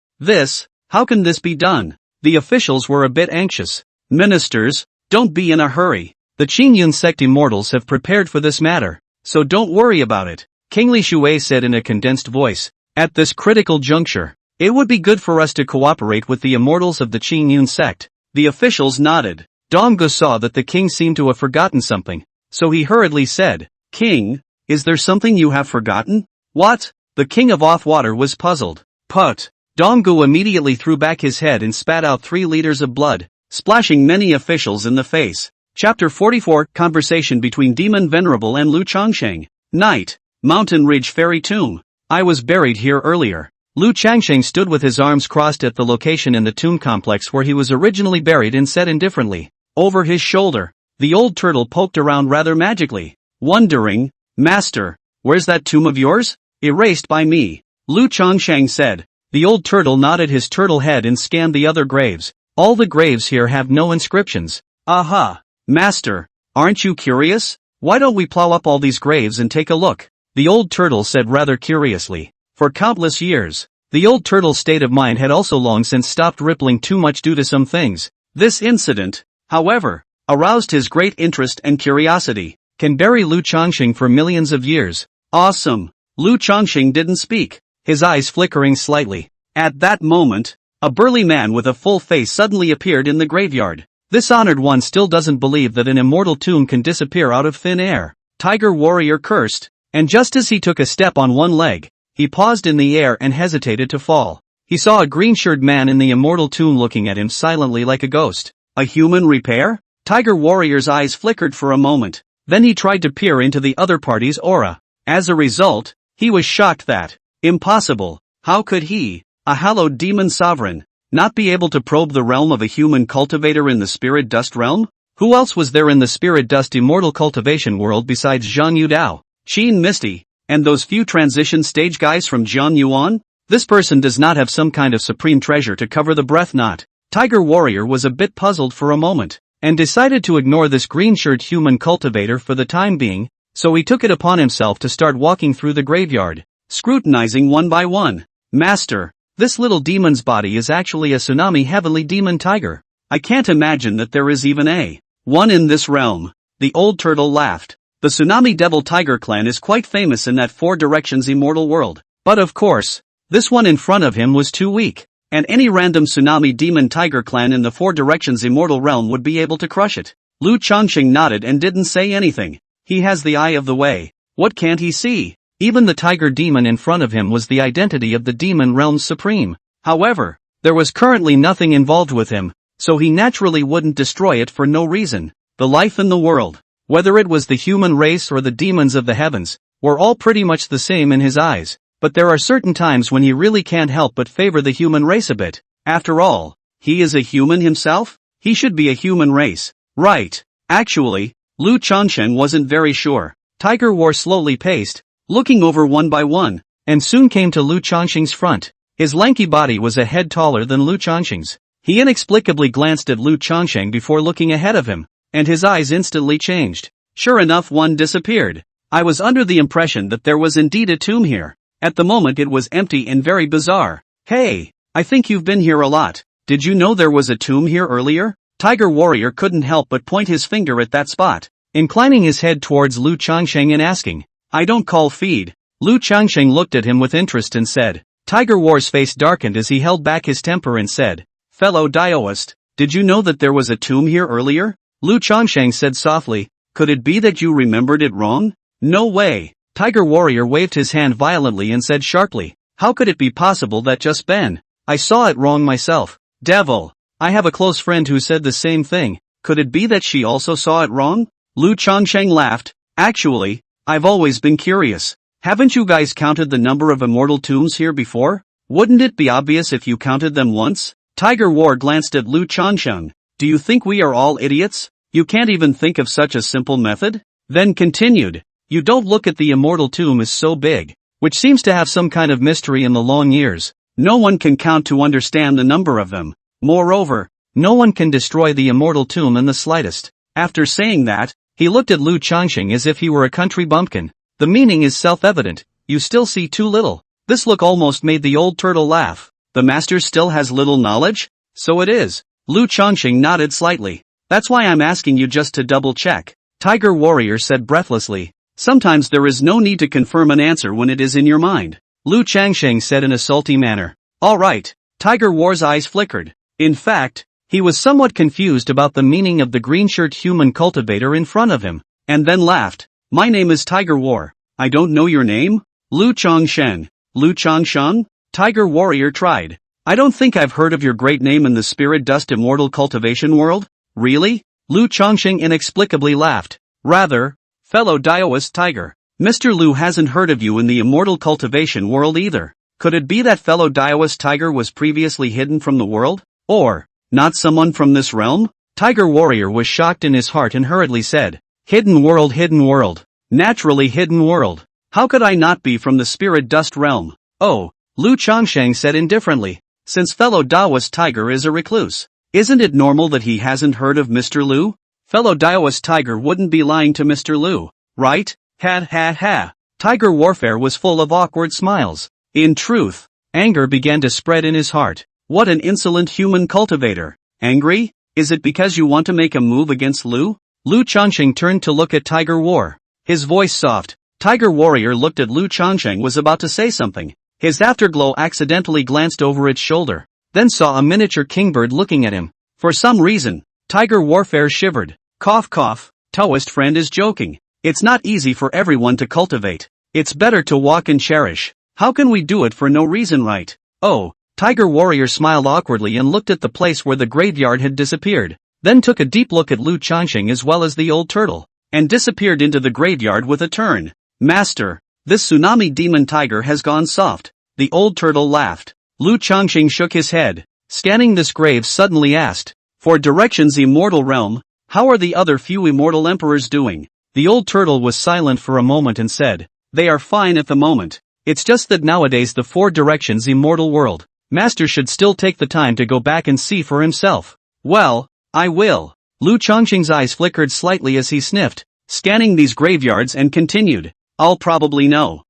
[SPEAKER 1] How can this be done?" The officials were a bit anxious. "Ministers, don't be in a hurry. The Qingyun sect immortals have prepared for this matter, so don't worry about it," King Li Shuwei said in a condensed voice. "At this critical juncture, it would be good for us to cooperate with the immortals of the Qingyun sect." The officials nodded. Donggu saw that the king seemed to have forgotten something, so he hurriedly said, "King, is there something you have forgotten?" "What?" The king of Offwater was puzzled. "Put." Donggu immediately threw back his head and spat out 3 liters of blood, splashing many officials in the face. Chapter 44, Conversation between Demon Venerable and Lu Changsheng. Night, Mountain Ridge Fairy Tomb. "I was buried here earlier." Lu Changsheng stood with his arms crossed at the location in the tomb complex where he was originally buried and said indifferently. Over his shoulder, the old turtle poked around rather magically, wondering, "Master, where's that tomb of yours?" "Erased by me," Lu Changsheng said. The old turtle nodded his turtle head and scanned the other graves. "All the graves here have no inscriptions." "Aha! Master, aren't you curious? Why don't we plow up all these graves and take a look?" The old turtle said rather curiously. For countless years, the old turtle's state of mind had also long since stopped rippling too much due to some things. This incident, however, aroused his great interest and curiosity. "Can bury Lu Changsheng for millions of years." "Awesome." Lu Changsheng didn't speak, his eyes flickering slightly. At that moment, a burly man with a full face suddenly appeared in the graveyard. This honored one still doesn't believe that an immortal tomb can disappear out of thin air. Tiger Warrior cursed, and just as he took a step on one leg, he paused in the air and hesitated to fall. He saw a green-shirted man in the immortal tomb looking at him silently like a ghost. A human repair? Tiger Warrior's eyes flickered for a moment. Then he tried to peer into the other party's aura. As a result, he was shocked that, impossible, how could he, a hallowed demon sovereign, not be able to probe the realm of a human cultivator in the spirit dust realm? Who else was there in the spirit dust immortal cultivation world besides Zhang Yudao, Qin Misty, and those few transition stage guys from Jian Yuan? This person does not have some kind of supreme treasure to cover the breath knot. Tiger Warrior was a bit puzzled for a moment, and decided to ignore this green-shirted human cultivator for the time being, so he took it upon himself to start walking through the graveyard, scrutinizing one by one. "Master, this little demon's body is actually a tsunami heavenly demon tiger. I can't imagine that there is even a one in this realm." The old turtle laughed. "The Tsunami Devil Tiger clan is quite famous in that Four Directions immortal world. But of course, this one in front of him was too weak, and any random Tsunami Demon Tiger clan in the Four Directions immortal realm would be able to crush it." Lu Changsheng nodded and didn't say anything. He has the eye of the way. What can't he see? Even the tiger demon in front of him was the identity of the demon realm's supreme. However, there was currently nothing involved with him, so he naturally wouldn't destroy it for no reason. The life in the world, whether it was the human race or the demons of the heavens, were all pretty much the same in his eyes, but there are certain times when he really can't help but favor the human race a bit. After all, he is a human himself? He should be a human race, right? Actually, Lu Changsheng wasn't very sure. Tiger War slowly paced, looking over one by one, and soon came to Lu Changsheng's front. His lanky body was a head taller than Lu Changsheng's. He inexplicably glanced at Lu Changsheng before looking ahead of him, and his eyes instantly changed. Sure enough, one disappeared. I was under the impression that there was indeed a tomb here. At the moment it was empty and very bizarre. "Hey, I think you've been here a lot. Did you know there was a tomb here earlier?" Tiger Warrior couldn't help but point his finger at that spot, inclining his head towards Lu Changsheng and asking, "I don't call feed." Lu Changsheng looked at him with interest and said. Tiger War's face darkened as he held back his temper and said, "Fellow Daoist, Did you know that there was a tomb here earlier? Lu Changsheng said softly. Could it be that you remembered it wrong? No way. Tiger Warrior waved his hand violently and said sharply. How could it be possible that just then? I saw it wrong myself. Devil. I have a close friend who said the same thing. Could it be that she also saw it wrong? Lu Changsheng laughed. Actually, I've always been curious. Haven't you guys counted the number of immortal tombs here before? Wouldn't it be obvious if you counted them once? Tiger War glanced at Lu Changsheng. Do you think we are all idiots? You can't even think of such a simple method? Then continued. You don't look at the immortal tomb as so big, which seems to have some kind of mystery in the long years. No one can count to understand the number of them. Moreover, no one can destroy the immortal tomb in the slightest. After saying that, he looked at Lu Changsheng as if he were a country bumpkin. The meaning is self-evident. You still see too little. This look almost made the old turtle laugh. The master still has little knowledge? So it is. Lu Changsheng nodded slightly. That's why I'm asking you just to double check. Tiger Warrior said breathlessly. Sometimes there is no need to confirm an answer when it is in your mind. Lu Changsheng said in a salty manner. Alright. Tiger War's eyes flickered. In fact, he was somewhat confused about the meaning of the green-shirt human cultivator in front of him, and then laughed. My name is Tiger War. I don't know your name? Lu Changshen. Lu Changsheng? Tiger Warrior tried. I don't think I've heard of your great name in the spirit dust immortal cultivation world. Really? Lu Changsheng inexplicably laughed. Rather, fellow Daoist Tiger. Mr. Lu hasn't heard of you in the immortal cultivation world either. Could it be that fellow Daoist Tiger was previously hidden from the world? Or, not someone from this realm? Tiger Warrior was shocked in his heart and hurriedly said, hidden world. Naturally hidden world. How could I not be from the spirit dust realm? Oh, Lu Changsheng said indifferently. Since fellow Daoist Tiger is a recluse, isn't it normal that he hasn't heard of Mr. Lu? Fellow Daoist Tiger wouldn't be lying to Mr. Lu, right? Ha. Tiger Warfare was full of awkward smiles. In truth, anger began to spread in his heart. What an insolent human cultivator. Angry? Is it because you want to make a move against Lu? Lu Changsheng turned to look at Tiger War. His voice soft. Tiger Warrior looked at Lu Changsheng was about to say something. His afterglow accidentally glanced over its shoulder, then saw a miniature kingbird looking at him. For some reason, Tiger Warfare shivered. Cough. Taoist friend is joking. It's not easy for everyone to cultivate. It's better to walk and cherish. How can we do it for no reason, right? Oh, Tiger Warrior smiled awkwardly and looked at the place where the graveyard had disappeared, then took a deep look at Lu Changsheng as well as the old turtle, and disappeared into the graveyard with a turn. Master, this tsunami demon tiger has gone soft. The old turtle laughed. Lu Changsheng shook his head. Scanning this grave suddenly asked, for directions immortal realm, how are the other few immortal emperors doing? The old turtle was silent for a moment and said, they are fine at the moment. It's just that nowadays the 4 directions immortal world, master should still take the time to go back and see for himself. Well, I will. Lu Changsheng's eyes flickered slightly as he sniffed, scanning these graveyards and continued. I'll probably know.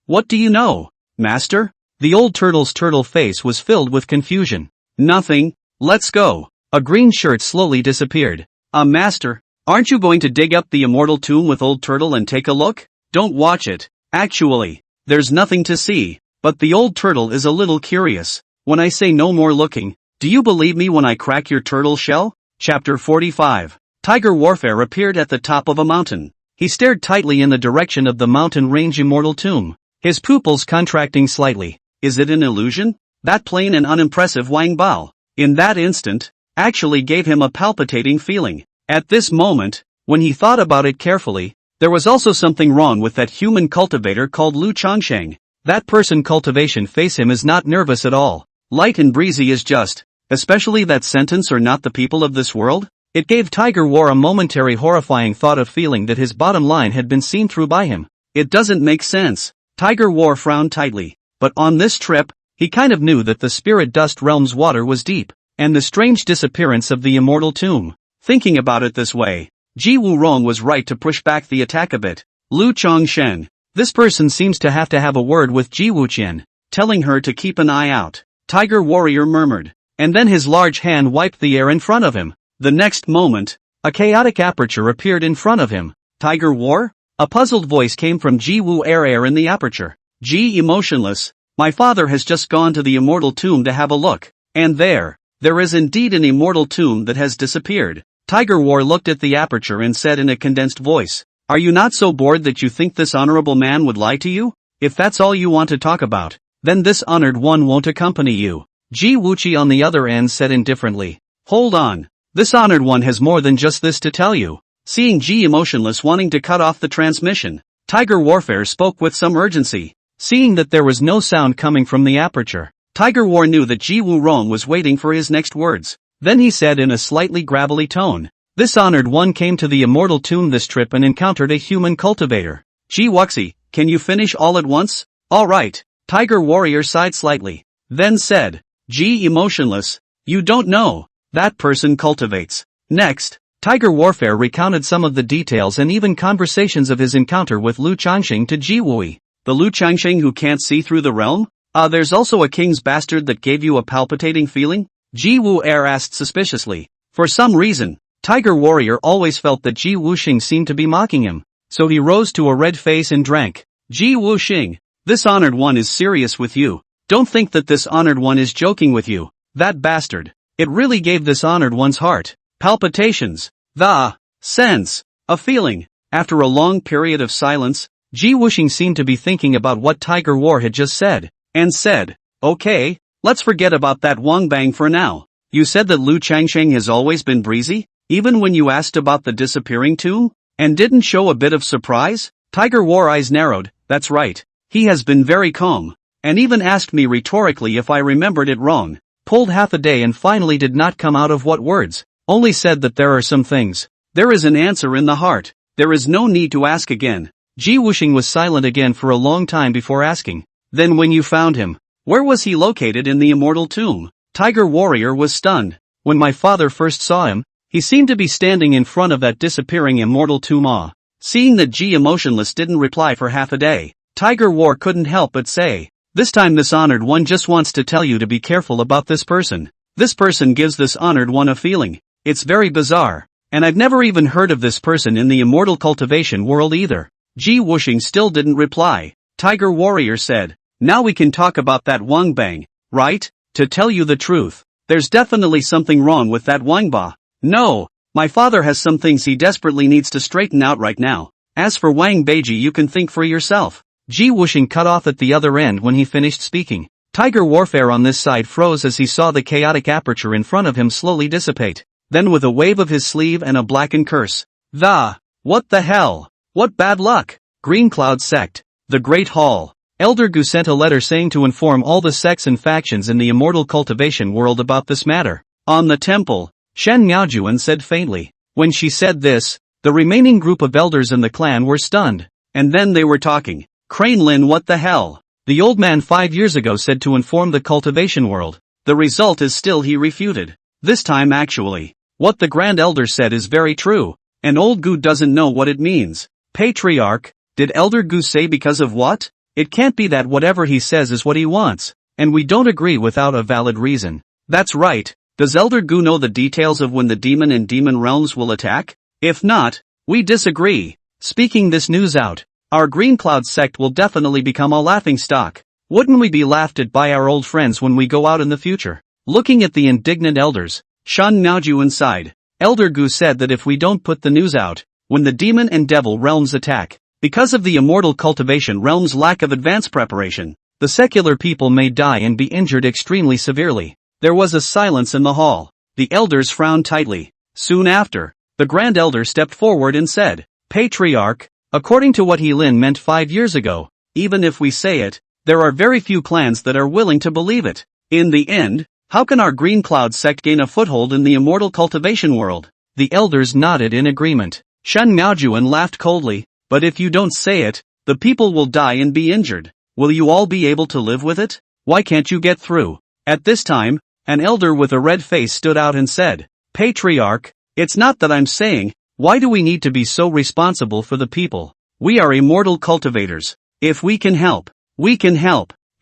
[SPEAKER 1] What do you know, master? The old turtle's turtle face was filled with confusion. Nothing. Let's go. A green shirt slowly disappeared. Master, aren't you going to dig up the immortal tomb with old turtle and take a look? Don't watch it. Actually, there's nothing to see, but the old turtle is a little curious. When I say no more looking, do you believe me when I crack your turtle shell? Chapter 45. Tiger Warfare appeared at the top of a mountain. He stared tightly in the direction of the mountain range immortal tomb, his pupils contracting slightly. Is it an illusion? That plain and unimpressive Wang Bao, in that instant, actually gave him a palpitating feeling. At this moment, when he thought about it carefully, there was also something wrong with that human cultivator called Lu Changsheng. That person cultivation face him is not nervous at all. Light and breezy is just, especially that sentence are not the people of this world? It gave Tiger War a momentary horrifying thought of feeling that his bottom line had been seen through by him. It doesn't make sense. Tiger War frowned tightly. But on this trip, he kind of knew that the spirit dust realm's water was deep, and the strange disappearance of the immortal tomb. Thinking about it this way, Ji Wurong was right to push back the attack a bit. Lu Changshen. This person seems to have a word with Ji Wuqian, telling her to keep an eye out. Tiger Warrior murmured, and then his large hand wiped the air in front of him. The next moment, a chaotic aperture appeared in front of him. Tiger War? A puzzled voice came from Ji Wu air in the aperture. Ji emotionless. My father has just gone to the immortal tomb to have a look, and there, There is indeed an immortal tomb that has disappeared. Tiger War looked at the aperture and said in a condensed voice, "Are you not so bored that you think this honorable man would lie to you? If that's all you want to talk about, then this honored one won't accompany you." Ji Wuqi on the other end said indifferently, "Hold on. This honored one has more than just this to tell you." Seeing Ji emotionless wanting to cut off the transmission, Tiger Warfare spoke with some urgency. Seeing that there was no sound coming from the aperture, Tiger War knew that Ji Wurong was waiting for his next words. Then he said in a slightly gravelly tone, "This honored one came to the immortal tomb this trip and encountered a human cultivator. Ji Wuxi, can you finish all at once?" "All right." Tiger Warrior sighed slightly. Then said, "Ji emotionless, you don't know. That person cultivates." Next, Tiger Warfare recounted some of the details and even conversations of his encounter with Lu Changxing to Ji Wui. "The Lu Changxing who can't see through the realm? There's also a king's bastard that gave you a palpitating feeling?" Ji Wu asked suspiciously. For some reason, Tiger Warrior always felt that Ji Wuxing seemed to be mocking him, so he rose to a red face and drank. "Ji Wuxing, this honored one is serious with you. Don't think that this honored one is joking with you. That bastard. It really gave this honored one's heart palpitations. The sense, a feeling." After a long period of silence, Ji Wuxing seemed to be thinking about what Tiger War had just said, and said, "Okay, let's forget about that Wang Bang for now. You said that Lu Changsheng has always been breezy, even when you asked about the disappearing tomb, and didn't show a bit of surprise?" Tiger War eyes narrowed. "That's right. He has been very calm, and even asked me rhetorically if I remembered it wrong. Pulled half a day and finally did not come out of what words, only said that there are some things. There is an answer in the heart. There is no need to ask again." Ji Wuxing was silent again for a long time before asking, "Then when you found him, where was he located in the immortal tomb?" Tiger Warrior was stunned. "When my father first saw him, he seemed to be standing in front of that disappearing immortal tomb." Seeing that Ji emotionless didn't reply for half a day, Tiger War couldn't help but say, "This time this honored one just wants to tell you to be careful about this person. This person gives this honored one a feeling. It's very bizarre, and I've never even heard of this person in the immortal cultivation world either." Ji Wuxing still didn't reply. Tiger Warrior said, "Now we can talk about that Wang Bang, right? To tell you the truth, there's definitely something wrong with that Wang Ba. No, my father has some things he desperately needs to straighten out right now. As for Wang Beiji, you can think for yourself." Ji Wuxing cut off at the other end when he finished speaking. Tiger Warfare on this side froze as he saw the chaotic aperture in front of him slowly dissipate. Then with a wave of his sleeve and a blackened curse, "What the hell? What bad luck!" Green Cloud Sect. The Great Hall. Elder Gu sent a letter saying to inform all the sects and factions in the immortal cultivation world about this matter. "On the temple," Shen Miaojuan said faintly. When she said this, the remaining group of elders in the clan were stunned. And then they were talking. "Crane Lin, what the hell? The old man 5 years ago said to inform the cultivation world. The result is still he refuted. This time actually. What the Grand Elder said is very true. And old Gu doesn't know what it means. Patriarch, did Elder Gu say because of what? It can't be that whatever he says is what he wants, and we don't agree without a valid reason." "That's right. Does Elder Gu know the details of when the demon and demon realms will attack? If not, we disagree. Speaking this news out, our Green Cloud sect will definitely become a laughingstock. Wouldn't we be laughed at by our old friends when we go out in the future?" Looking at the indignant elders, Shan Miaojuan sighed. Elder Gu said that if we don't put the news out, when the demon and devil realms attack, because of the immortal cultivation realm's lack of advanced preparation, the secular people may die and be injured extremely severely. There was a silence in the hall. The elders frowned tightly. Soon after, the Grand Elder stepped forward and said, "Patriarch, according to what He Lin meant 5 years ago, even if we say it, there are very few clans that are willing to believe it. In the end, how can our Green Cloud sect gain a foothold in the immortal cultivation world?" The elders nodded in agreement. Shen Miaojuan laughed coldly. "But if you don't say it, the people will die and be injured. Will you all be able to live with it? Why can't you get through?" At this time, an elder with a red face stood out and said, "Patriarch, it's not that I'm saying, why do we need to be so responsible for the people? We are immortal cultivators. If we can help,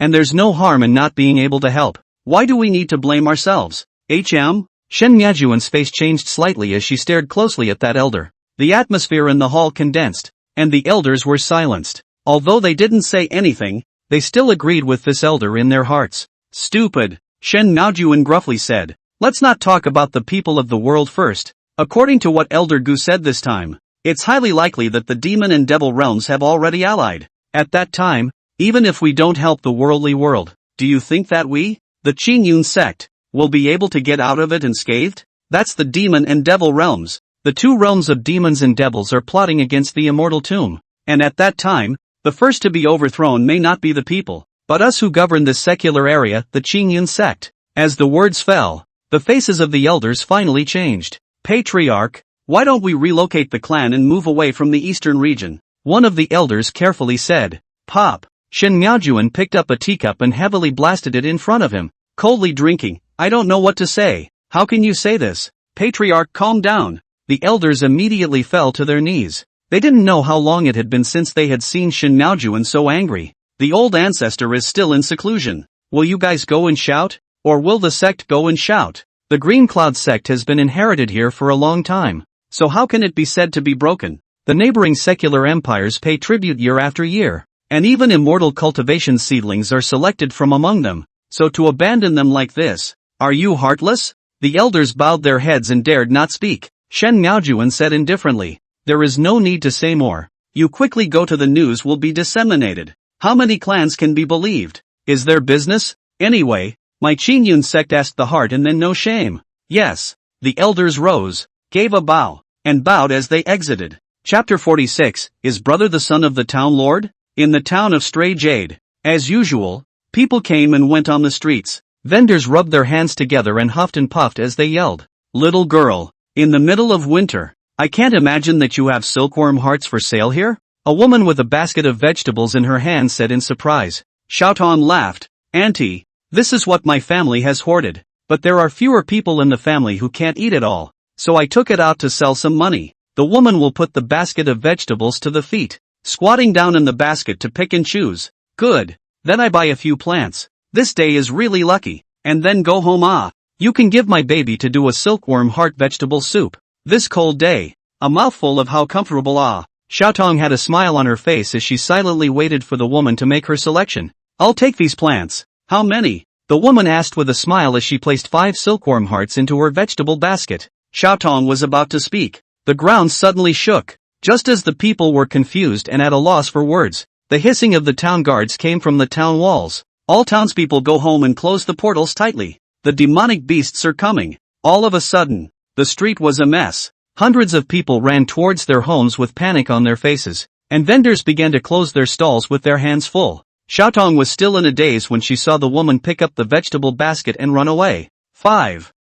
[SPEAKER 1] and there's no harm in not being able to help. Why do we need to blame ourselves?" Shen Miaojuan's face changed slightly as she stared closely at that elder. The atmosphere in the hall condensed, and the elders were silenced. Although they didn't say anything, they still agreed with this elder in their hearts. "Stupid," Shen Miaojuan gruffly said. Let's not talk about the people of the world first. According to what Elder Gu said this time, it's highly likely that the demon and devil realms have already allied. At that time, even if we don't help the worldly world, do you think that we, the Qingyun sect, will be able to get out of it unscathed? That's the demon and devil realms. The two realms of demons and devils are plotting against the immortal tomb. And at that time, the first to be overthrown may not be the people, but us who govern this secular area, the Qingyun sect. As the words fell, the faces of the elders finally changed. Patriarch, why don't we relocate the clan and move away from the eastern region? One of the elders carefully said. Pop. Shen Miaojuan picked up a teacup and heavily blasted it in front of him, coldly drinking. I don't know what to say. How can you say this? Patriarch, calm down. The elders immediately fell to their knees. They didn't know how long it had been since they had seen Shen Miaojuan so angry. The old ancestor is still in seclusion. Will you guys go and shout? Or will the sect go and shout? The Green Cloud sect has been inherited here for a long time. So how can it be said to be broken? The neighboring secular empires pay tribute year after year. And even immortal cultivation seedlings are selected from among them. So to abandon them like this, are you heartless? The elders bowed their heads and dared not speak. Shen Miaojuan said indifferently. There is no need to say more. You quickly go to the news will be disseminated. How many clans can be believed? Is there business? Anyway, my Qingyun sect asked the heart and then no shame. Yes. The elders rose, gave a bow, and bowed as they exited. Chapter 46, Is Brother the son of the town lord? In the town of Stray Jade, as usual, people came and went on the streets. Vendors rubbed their hands together and huffed and puffed as they yelled. Little girl, in the middle of winter, I can't imagine that you have silkworm hearts for sale here? A woman with a basket of vegetables in her hand said in surprise. Xiaoton laughed. Auntie, this is what my family has hoarded. But there are fewer people in the family who can't eat it all. So I took it out to sell some money. The woman will put the basket of vegetables to the feet, squatting down in the basket to pick and choose. Good. Then I buy a few plants. This day is really lucky. And then go home. You can give my baby to do a silkworm heart vegetable soup. This cold day. A mouthful of how comfortable. Xiaotong had a smile on her face as she silently waited for the woman to make her selection. I'll take these plants. How many? The woman asked with a smile as she placed 5 silkworm hearts into her vegetable basket. Xiaotong was about to speak. The ground suddenly shook. Just as the people were confused and at a loss for words, the hissing of the town guards came from the town walls. All townspeople go home and close the portals tightly. The demonic beasts are coming. All of a sudden, the street was a mess. Hundreds of people ran towards their homes with panic on their faces, and vendors began to close their stalls with their hands full. Xiaotong was still in a daze when she saw the woman pick up the vegetable basket and run away. 5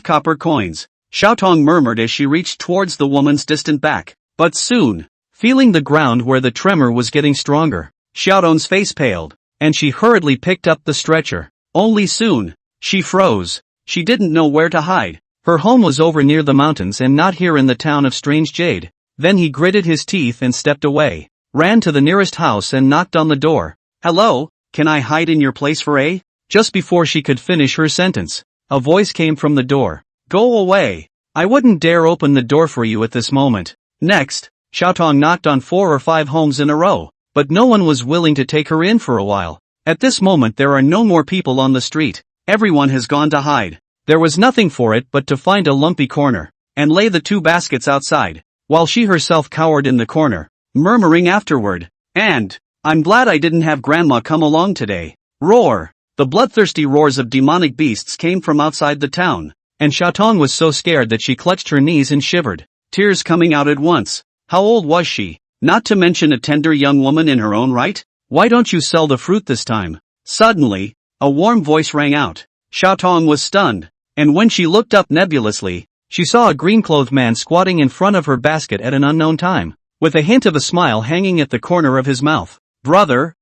[SPEAKER 1] copper coins. Xiaotong murmured as she reached towards the woman's distant back. But soon, feeling the ground where the tremor was getting stronger, Xiaotong's face paled, and she hurriedly picked up the stretcher. Only soon, she froze. She didn't know where to hide. Her home was over near the mountains and not here in the town of Strange Jade. Then he gritted his teeth and stepped away, ran to the nearest house and knocked on the door. Hello, can I hide in your place for a? Just before she could finish her sentence, a voice came from the door. Go away. I wouldn't dare open the door for you at this moment. Next, Xiaotong knocked on 4 or 5 homes in a row, but no one was willing to take her in for a while. At this moment there are no more people on the street. Everyone has gone to hide. There was nothing for it but to find a lumpy corner, and lay the 2 baskets outside, while she herself cowered in the corner, murmuring afterward, and, I'm glad I didn't have grandma come along today. Roar! The bloodthirsty roars of demonic beasts came from outside the town, and Xiaotong was so scared that she clutched her knees and shivered, tears coming out at once. How old was she? Not to mention a tender young woman in her own right? Why don't you sell the fruit this time? Suddenly, a warm voice rang out. Xiaotong was stunned, and when she looked up nebulously, she saw a green-clothed man squatting in front of her basket at an unknown time, with a hint of a smile hanging at the corner of his mouth. Brother.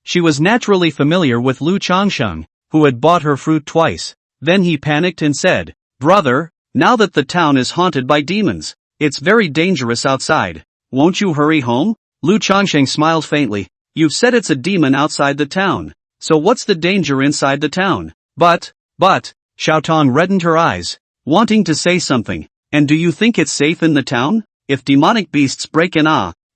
[SPEAKER 1] She was naturally familiar with Lu Changsheng, who had bought her fruit twice. Then he panicked and said, Brother, now that the town is haunted by demons, it's very dangerous outside. Won't you hurry home? Lu Changsheng smiled faintly. You've said it's a demon outside the town. So what's the danger inside the town? But, Xiaotong reddened her eyes, wanting to say something. And do you think it's safe in the town? If demonic beasts break in,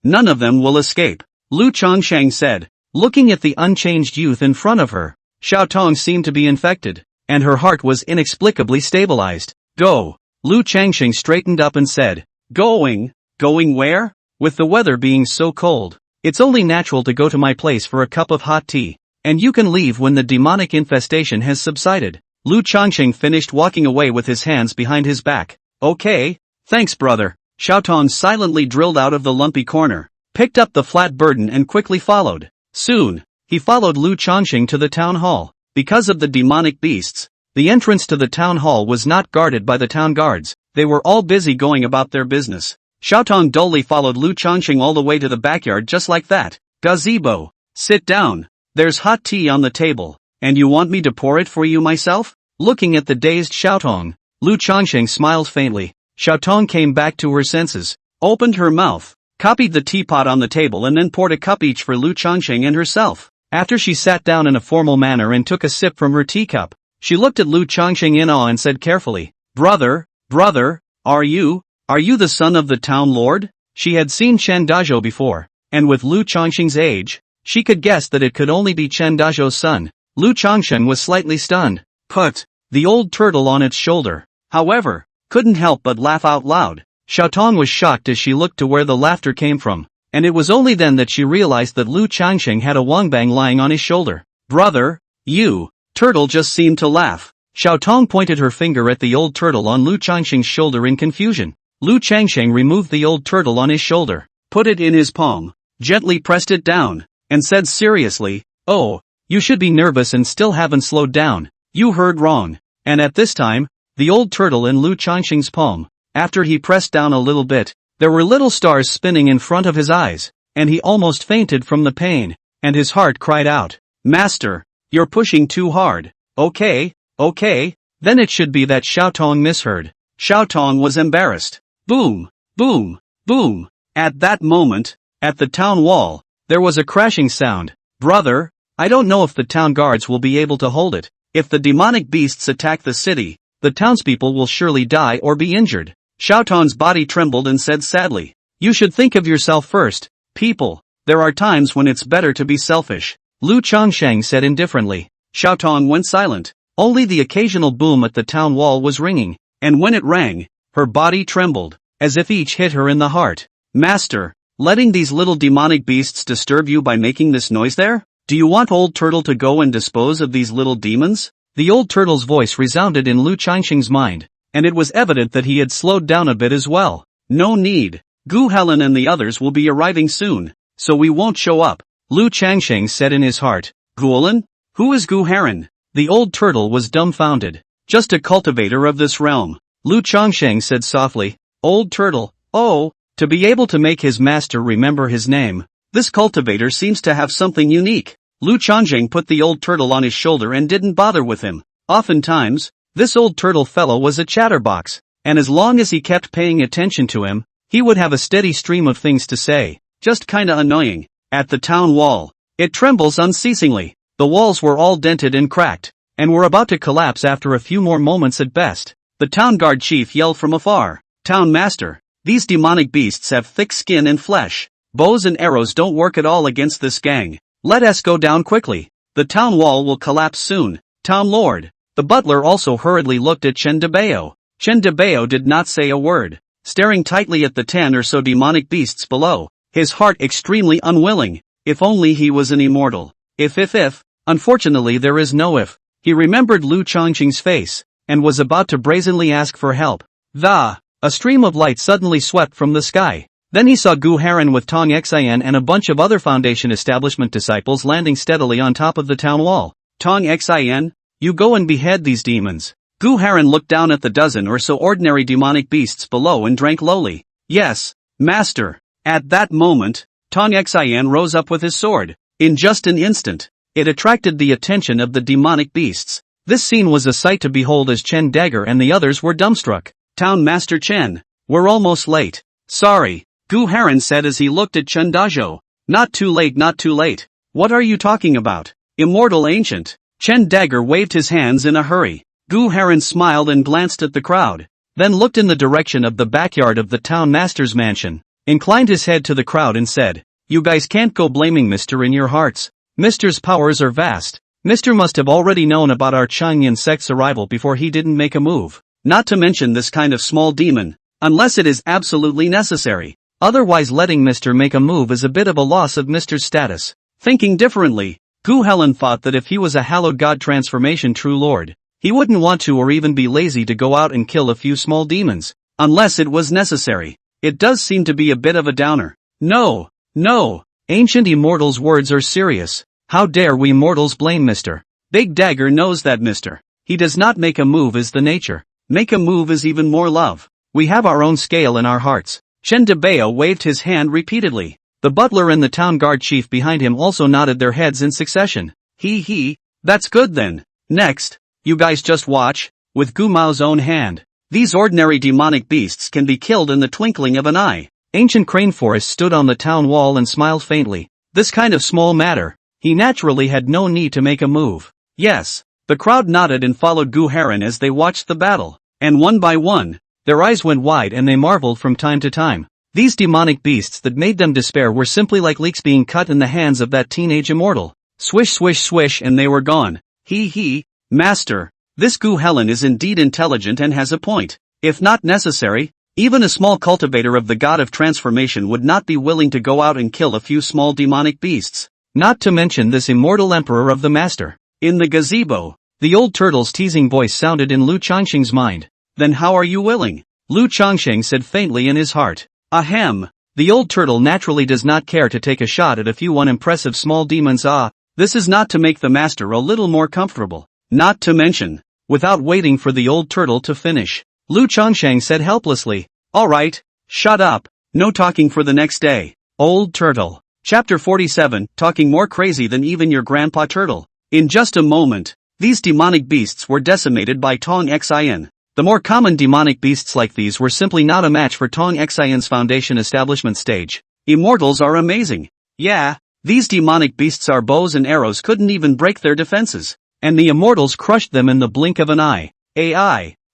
[SPEAKER 1] none of them will escape. Lu Changsheng said, looking at the unchanged youth in front of her. Xiaotong seemed to be infected. and her heart was inexplicably stabilized. Go. Lu Changxing straightened up and said. Going? Going where? With the weather being so cold, it's only natural to go to my place for a cup of hot tea, and you can leave when the demonic infestation has subsided. Lu Changxing finished walking away with his hands behind his back. Okay, thanks brother. Xiaotong silently drilled out of the lumpy corner, picked up the flat burden and quickly followed. Soon, he followed Lu Changxing to the town hall. Because of the demonic beasts, the entrance to the town hall was not guarded by the town guards. They were all busy going about their business. Xiaotong dully followed Lu Changxing all the way to the backyard just like that. Gazebo. Sit down. There's hot tea on the table. And you want me to pour it for you myself? Looking at the dazed Xiaotong, Lu Changxing smiled faintly. Xiaotong came back to her senses, opened her mouth, copied the teapot on the table and then poured a cup each for Lu Changxing and herself. After she sat down in a formal manner and took a sip from her teacup, she looked at Lu Changxing in awe and said carefully, Brother, are you the son of the town lord? She had seen Chen Dazhou before, and with Lu Changxing's age, she could guess that it could only be Chen Dazhou's son. Lu Changxing was slightly stunned. Put the old turtle on its shoulder, however, couldn't help but laugh out loud. Xiaotong was shocked as she looked to where the laughter came from, and it was only then that she realized that Lu Changxing had a wangbang lying on his shoulder. Brother, you, turtle just seemed to laugh. Xiaotong pointed her finger at the old turtle on Lu Changxing's shoulder in confusion. Lu Changxing removed the old turtle on his shoulder, put it in his palm, gently pressed it down, and said seriously, Oh, you should be nervous and still haven't slowed down. You heard wrong. And at this time, the old turtle in Lu Changxing's palm, after he pressed down a little bit, there were little stars spinning in front of his eyes, and he almost fainted from the pain, and his heart cried out, Master, you're pushing too hard. Okay, then it should be that Xiaotong misheard. Xiaotong was embarrassed. Boom, boom, boom. At that moment, at the town wall, there was a crashing sound. Brother, I don't know if the town guards will be able to hold it. If the demonic beasts attack the city, the townspeople will surely die or be injured. Xiaotong's body trembled and said sadly, You should think of yourself first, people. There are times when it's better to be selfish. Lu Changxing said indifferently. Xiaotong went silent. Only the occasional boom at the town wall was ringing, and when it rang, her body trembled, as if each hit her in the heart. Master, letting these little demonic beasts disturb you by making this noise there? Do you want old turtle to go and dispose of these little demons? The old turtle's voice resounded in Lu Changxing's mind, and it was evident that he had slowed down a bit as well. No need. Gu Helen and the others will be arriving soon, so we won't show up. Lu Changxing said in his heart. Guolin? Who is Gu Heron? The old turtle was dumbfounded. Just a cultivator of this realm. Lu Changxing said softly. Old turtle, oh, to be able to make his master remember his name. This cultivator seems to have something unique. Lu Changxing put the old turtle on his shoulder and didn't bother with him. Oftentimes, this old turtle fellow was a chatterbox, and as long as he kept paying attention to him, he would have a steady stream of things to say. Just kinda annoying. At the town wall, it trembles unceasingly. The walls were all dented and cracked, and were about to collapse after a few more moments at best. The town guard chief yelled from afar. Town master, these demonic beasts have thick skin and flesh. Bows and arrows don't work at all against this gang. Let us go down quickly. The town wall will collapse soon. Town lord. The butler also hurriedly looked at Chen Debao. Chen Debao did not say a word, staring tightly at the 10 or so demonic beasts below, his heart extremely unwilling. If only he was an immortal. If. Unfortunately there is no if. He remembered Lu Changxing's face, and was about to brazenly ask for help. A stream of light suddenly swept from the sky. Then he saw Gu Heron with Tong Xian and a bunch of other Foundation establishment disciples landing steadily on top of the town wall. Tong Xian, you go and behead these demons. Gu Heron looked down at the dozen or so ordinary demonic beasts below and drank lowly. Yes, master. At that moment, Tong Xian rose up with his sword. In just an instant, it attracted the attention of the demonic beasts. This scene was a sight to behold as Chen Dagger and the others were dumbstruck. Town Master Chen, we're almost late. Sorry. Gu Heron said as he looked at Chen Dazhou. Not too late. What are you talking about? Immortal ancient. Chen Dagger waved his hands in a hurry. Gu Heron smiled and glanced at the crowd, then looked in the direction of the backyard of the town master's mansion, inclined his head to the crowd and said, You guys can't go blaming Mr. in your hearts. Mr.'s powers are vast. Mr. must have already known about our Changyan sect's arrival before he didn't make a move. Not to mention this kind of small demon, unless it is absolutely necessary. Otherwise letting Mr. make a move is a bit of a loss of Mr.'s status. Thinking differently, Gu Helen thought that if he was a hallowed god transformation true lord, he wouldn't want to or even be lazy to go out and kill a few small demons, unless it was necessary. It does seem to be a bit of a downer. No, ancient immortals' words are serious. How dare we mortals blame Mr. Big Dagger knows that Mr. He does not make a move is the nature. Make a move is even more love. We have our own scale in our hearts. Chen Debao waved his hand repeatedly. The butler and the town guard chief behind him also nodded their heads in succession. That's good then. Next, you guys just watch. With Gu Mao's own hand, these ordinary demonic beasts can be killed in the twinkling of an eye. Ancient Crane Forest stood on the town wall and smiled faintly. This kind of small matter, he naturally had no need to make a move. Yes, the crowd nodded and followed Gu Heron as they watched the battle, and one by one, their eyes went wide and they marveled from time to time. These demonic beasts that made them despair were simply like leeks being cut in the hands of that teenage immortal. Swish swish swish and they were gone. Master, this Gu Helen is indeed intelligent and has a point. If not necessary, even a small cultivator of the god of transformation would not be willing to go out and kill a few small demonic beasts. Not to mention this immortal emperor of the master. In the gazebo, the old turtle's teasing voice sounded in Lu Changsheng's mind. Then how are you willing? Lu Changsheng said faintly in his heart. Ahem. The old turtle naturally does not care to take a shot at a few unimpressive small demons. This is not to make the master a little more comfortable. Not to mention, without waiting for the old turtle to finish, Lu Changsheng said helplessly, Alright, shut up, no talking for the next day. Old Turtle. Chapter 47, talking more crazy than even your grandpa turtle. In just a moment, these demonic beasts were decimated by Tong Xin. The more common demonic beasts like these were simply not a match for Tong Xin's foundation establishment stage. Immortals are amazing. Yeah, these demonic beasts' bows and arrows couldn't even break their defenses, and the immortals crushed them in the blink of an eye.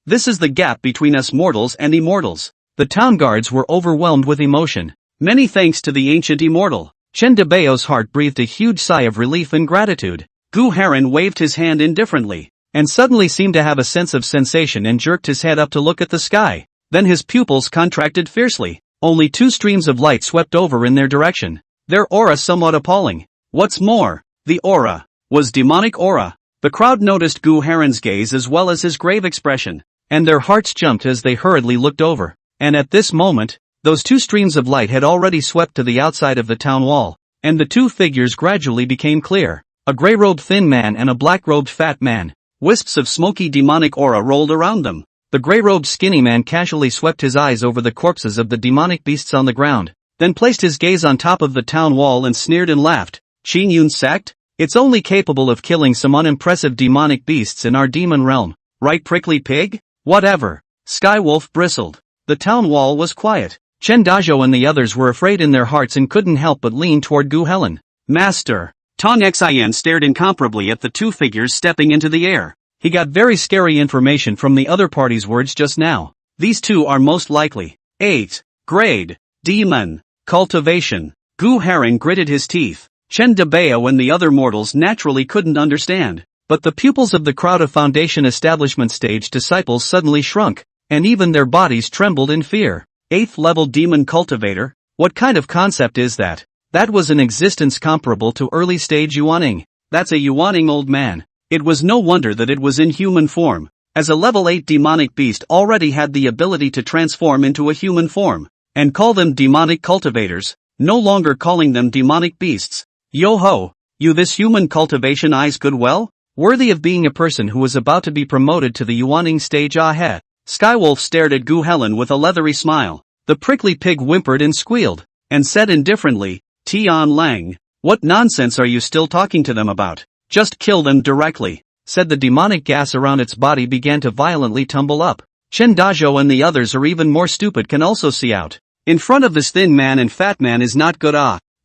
[SPEAKER 1] This is the gap between us mortals and immortals. The town guards were overwhelmed with emotion. Many thanks to the ancient immortal. Chen Debao's heart breathed a huge sigh of relief and gratitude. Gu Heron waved his hand indifferently, and suddenly seemed to have a sense of sensation and jerked his head up to look at the sky. Then his pupils contracted fiercely. Only two streams of light swept over in their direction, their aura somewhat appalling. What's more, the aura was demonic aura. The crowd noticed Gu Heron's gaze as well as his grave expression, and their hearts jumped as they hurriedly looked over. And at this moment, those two streams of light had already swept to the outside of the town wall, and the two figures gradually became clear. A gray-robed thin man and a black-robed fat man. Wisps of smoky demonic aura rolled around them. The gray-robed skinny man casually swept his eyes over the corpses of the demonic beasts on the ground, then placed his gaze on top of the town wall and sneered and laughed. Qin Yun sect? It's only capable of killing some unimpressive demonic beasts in our demon realm, right prickly pig? Whatever. Skywolf bristled. The town wall was quiet. Chen Dazhou and the others were afraid in their hearts and couldn't help but lean toward Gu Helen. Master. Tong Xin stared incomparably at the two figures stepping into the air. He got very scary information from the other party's words just now. These two are most likely 8th grade demon cultivation. Gu Heron gritted his teeth. Chen Debao and the other mortals naturally couldn't understand, but the pupils of the crowd of foundation establishment stage disciples suddenly shrunk, and even their bodies trembled in fear. 8th level demon cultivator? What kind of concept is that? That was an existence comparable to early stage Yuaning. That's a Yuaning old man. It was no wonder that it was in human form, as a level 8 demonic beast already had the ability to transform into a human form, and call them demonic cultivators, no longer calling them demonic beasts. Yo-ho, you this human cultivation eyes good well? Worthy of being a person who was about to be promoted to the Yuaning stage ah. Skywolf stared at Gu Helen with a leathery smile. The prickly pig whimpered and squealed, and said indifferently, Tian Lang, what nonsense are you still talking to them about? Just kill them directly, said the demonic gas around its body began to violently tumble up. Chen Dazhou and the others are even more stupid can also see out. In front of this thin man and fat man is not good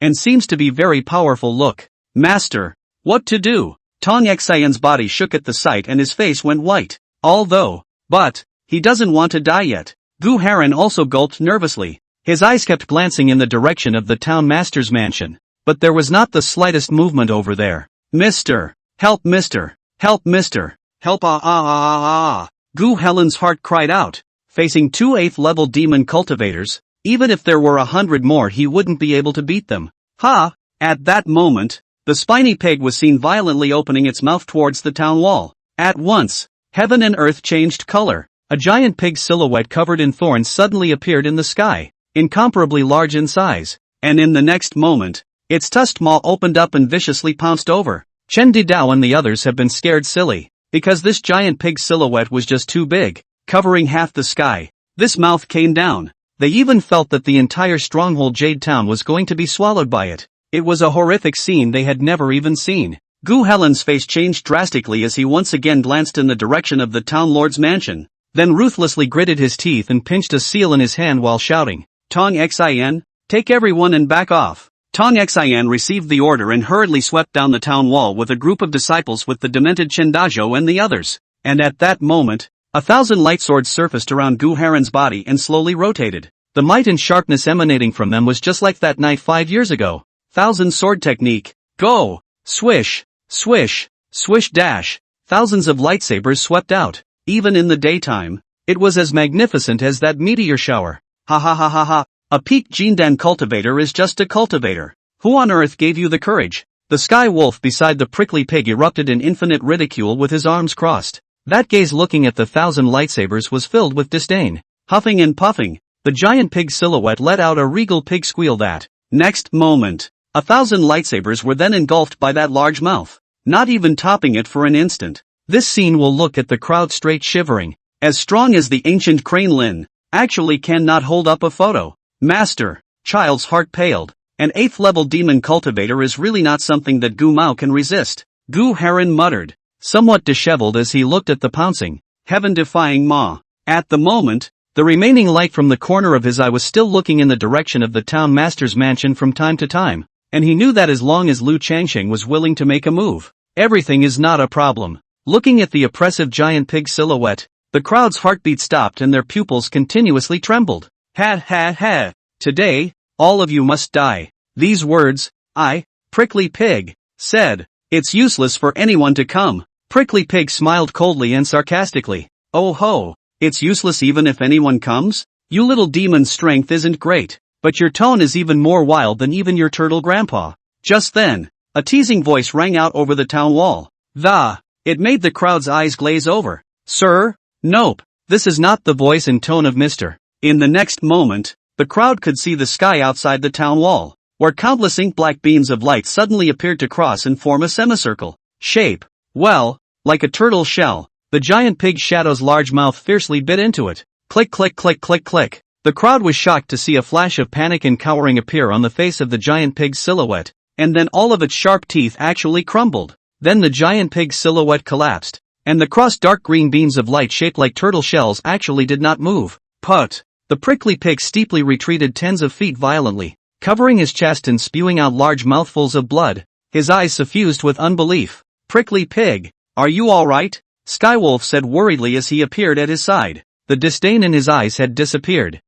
[SPEAKER 1] and seems to be very powerful look. Master, what to do? Tong Xion's body shook at the sight and his face went white. But, he doesn't want to die yet. Gu Heron also gulped nervously. His eyes kept glancing in the direction of the town master's mansion, but there was not the slightest movement over there. Mr. Help mister! Help mister! Help ah ah ah ah ah! Gu Helen's heart cried out. Facing two 8th level demon cultivators, even if there were 100 more he wouldn't be able to beat them. Ha! At that moment, the spiny pig was seen violently opening its mouth towards the town wall. At once, heaven and earth changed color. A giant pig silhouette covered in thorns suddenly appeared in the sky, incomparably large in size, and in the next moment, its tusked maw opened up and viciously pounced over. Chen Didao and the others have been scared silly, because this giant pig silhouette was just too big, covering half the sky. This mouth came down. They even felt that the entire stronghold Jade Town was going to be swallowed by it. It was a horrific scene they had never even seen. Gu Helen's face changed drastically as he once again glanced in the direction of the town lord's mansion, then ruthlessly gritted his teeth and pinched a seal in his hand while shouting, Tong Xin, take everyone and back off. Tong Xin received the order and hurriedly swept down the town wall with a group of disciples with the demented Chendajo and the others. And at that moment, 1,000 light swords surfaced around Gu Heron's body and slowly rotated. The might and sharpness emanating from them was just like that knife 5 years ago. 1,000 sword technique. Go! Swish! Swish! Swish dash! Thousands of lightsabers swept out. Even in the daytime, it was as magnificent as that meteor shower. Ha ha ha ha ha. A peak Jindan cultivator is just a cultivator. Who on earth gave you the courage? The sky wolf beside the prickly pig erupted in infinite ridicule with his arms crossed. That gaze looking at the 1,000 lightsabers was filled with disdain. Huffing and puffing, the giant pig silhouette let out a regal pig squeal that next moment, 1,000 lightsabers were then engulfed by that large mouth, not even topping it for an instant. This scene will look at the crowd straight shivering. As strong as the ancient crane Lin, actually cannot hold up a photo. Master, child's heart paled. An 8th level demon cultivator is really not something that Gu Mao can resist. Gu Heron muttered, somewhat disheveled as he looked at the pouncing, heaven-defying maw. At the moment, the remaining light from the corner of his eye was still looking in the direction of the town master's mansion from time to time, and he knew that as long as Lu Changsheng was willing to make a move, everything is not a problem. Looking at the oppressive giant pig silhouette, the crowd's heartbeat stopped and their pupils continuously trembled. Ha ha ha! Today, all of you must die. These words, I, Prickly Pig, said. It's useless for anyone to come. Prickly Pig smiled coldly and sarcastically. Oh ho, it's useless even if anyone comes? You little demon's strength isn't great, but your tone is even more wild than even your turtle grandpa. Just then, a teasing voice rang out over the town wall. It made the crowd's eyes glaze over. Sir? Nope, this is not the voice and tone of Mr. In the next moment, the crowd could see the sky outside the town wall, where countless ink-black beams of light suddenly appeared to cross and form a semicircle shape. Well, like a turtle shell, the giant pig shadow's large mouth fiercely bit into it. Click click click click click. The crowd was shocked to see a flash of panic and cowering appear on the face of the giant pig's silhouette, and then all of its sharp teeth actually crumbled. Then the giant pig's silhouette collapsed, and the crossed dark green beams of light shaped like turtle shells actually did not move. Put! The prickly pig steeply retreated tens of feet violently, covering his chest and spewing out large mouthfuls of blood, his eyes suffused with unbelief. Prickly Pig, are you alright? Skywolf said worriedly as he appeared at his side. The disdain in his eyes had disappeared.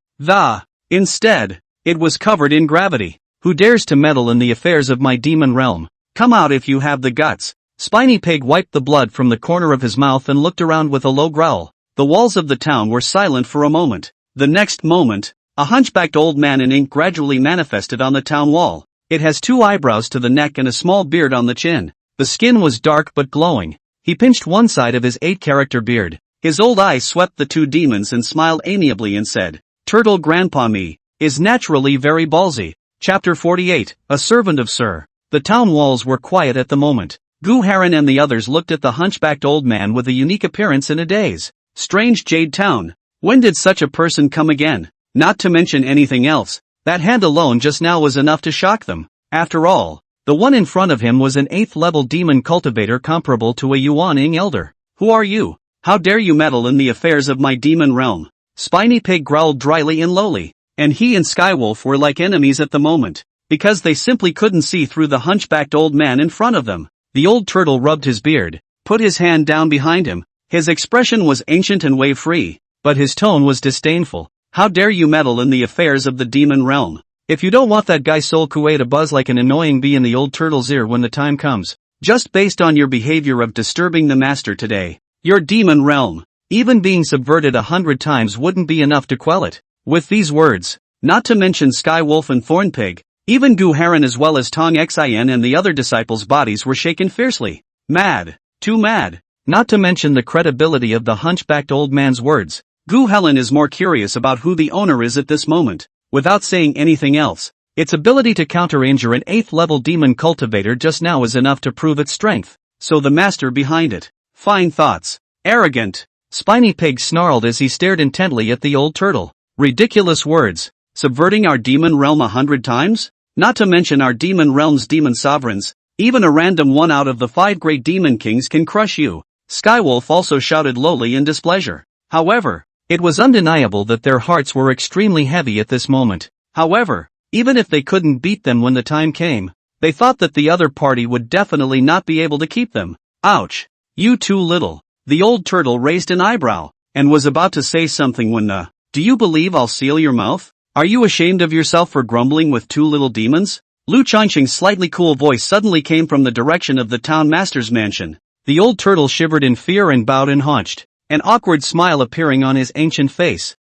[SPEAKER 1] Instead, it was covered in gravity. Who dares to meddle in the affairs of my demon realm? Come out if you have the guts. Spiny Pig wiped the blood from the corner of his mouth and looked around with a low growl. The walls of the town were silent for a moment. The next moment, a hunchbacked old man in ink gradually manifested on the town wall. It has 2 eyebrows to the neck and a small beard on the chin. The skin was dark but glowing. He pinched one side of his 8-character beard. His old eyes swept the 2 demons and smiled amiably and said, Turtle Grandpa me, is naturally very ballsy. Chapter 48, A Servant of Sir. The town walls were quiet at the moment. Gu Heron and the others looked at the hunchbacked old man with a unique appearance in a daze. Strange Jade Town. When did such a person come again? Not to mention anything else, that hand alone just now was enough to shock them. After all, the one in front of him was an 8th-level demon cultivator comparable to a Yuan-ing elder. Who are you? How dare you meddle in the affairs of my demon realm? Spiny Pig growled dryly and lowly, and he and Skywolf were like enemies at the moment, because they simply couldn't see through the hunchbacked old man in front of them. The old turtle rubbed his beard, put his hand down behind him. His expression was ancient and wave-free, but his tone was disdainful. How dare you meddle in the affairs of the demon realm? If you don't want that guy Sol Kuei to buzz like an annoying bee in the old turtle's ear when the time comes, Just based on your behavior of disturbing the master today. Your demon realm. Even being subverted 100 times wouldn't be enough to quell it. With these words, not to mention Skywolf and Thornpig, even Gu Haran as well as Tong Xin and the other disciples' bodies were shaken fiercely. Mad. Too mad. Not to mention the credibility of the hunchbacked old man's words. Gu Helen is more curious about who the owner is at this moment. Without saying anything else, its ability to counter-injure an 8th level demon cultivator just now is enough to prove its strength. So the master behind it. Fine thoughts. Arrogant. Spiny Pig snarled as he stared intently at the old turtle. Ridiculous words. Subverting our demon realm 100 times? Not to mention our demon realm's demon sovereigns. Even a random one out of the 5 great demon kings can crush you. Skywolf also shouted lowly in displeasure. However, it was undeniable that their hearts were extremely heavy at this moment. However, even if they couldn't beat them when the time came, they thought that the other party would definitely not be able to keep them. Ouch. You too little. The old turtle raised an eyebrow, and was about to say something when do you believe I'll seal your mouth? Are you ashamed of yourself for grumbling with 2 little demons? Lu Changqing's slightly cool voice suddenly came from the direction of the town master's mansion. The old turtle shivered in fear and bowed and hunched, an awkward smile appearing on his ancient face.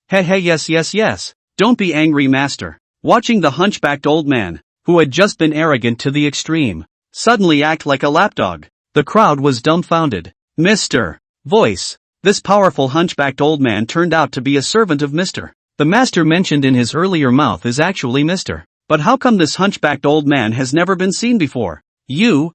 [SPEAKER 1] Hey yes. Don't be angry, master. Watching the hunchbacked old man, who had just been arrogant to the extreme, suddenly act like a lapdog. The crowd was dumbfounded. Mr. Voice. This powerful hunchbacked old man turned out to be a servant of Mr. The master mentioned in his earlier mouth is actually Mr. But how come this hunchbacked old man has never been seen before? You.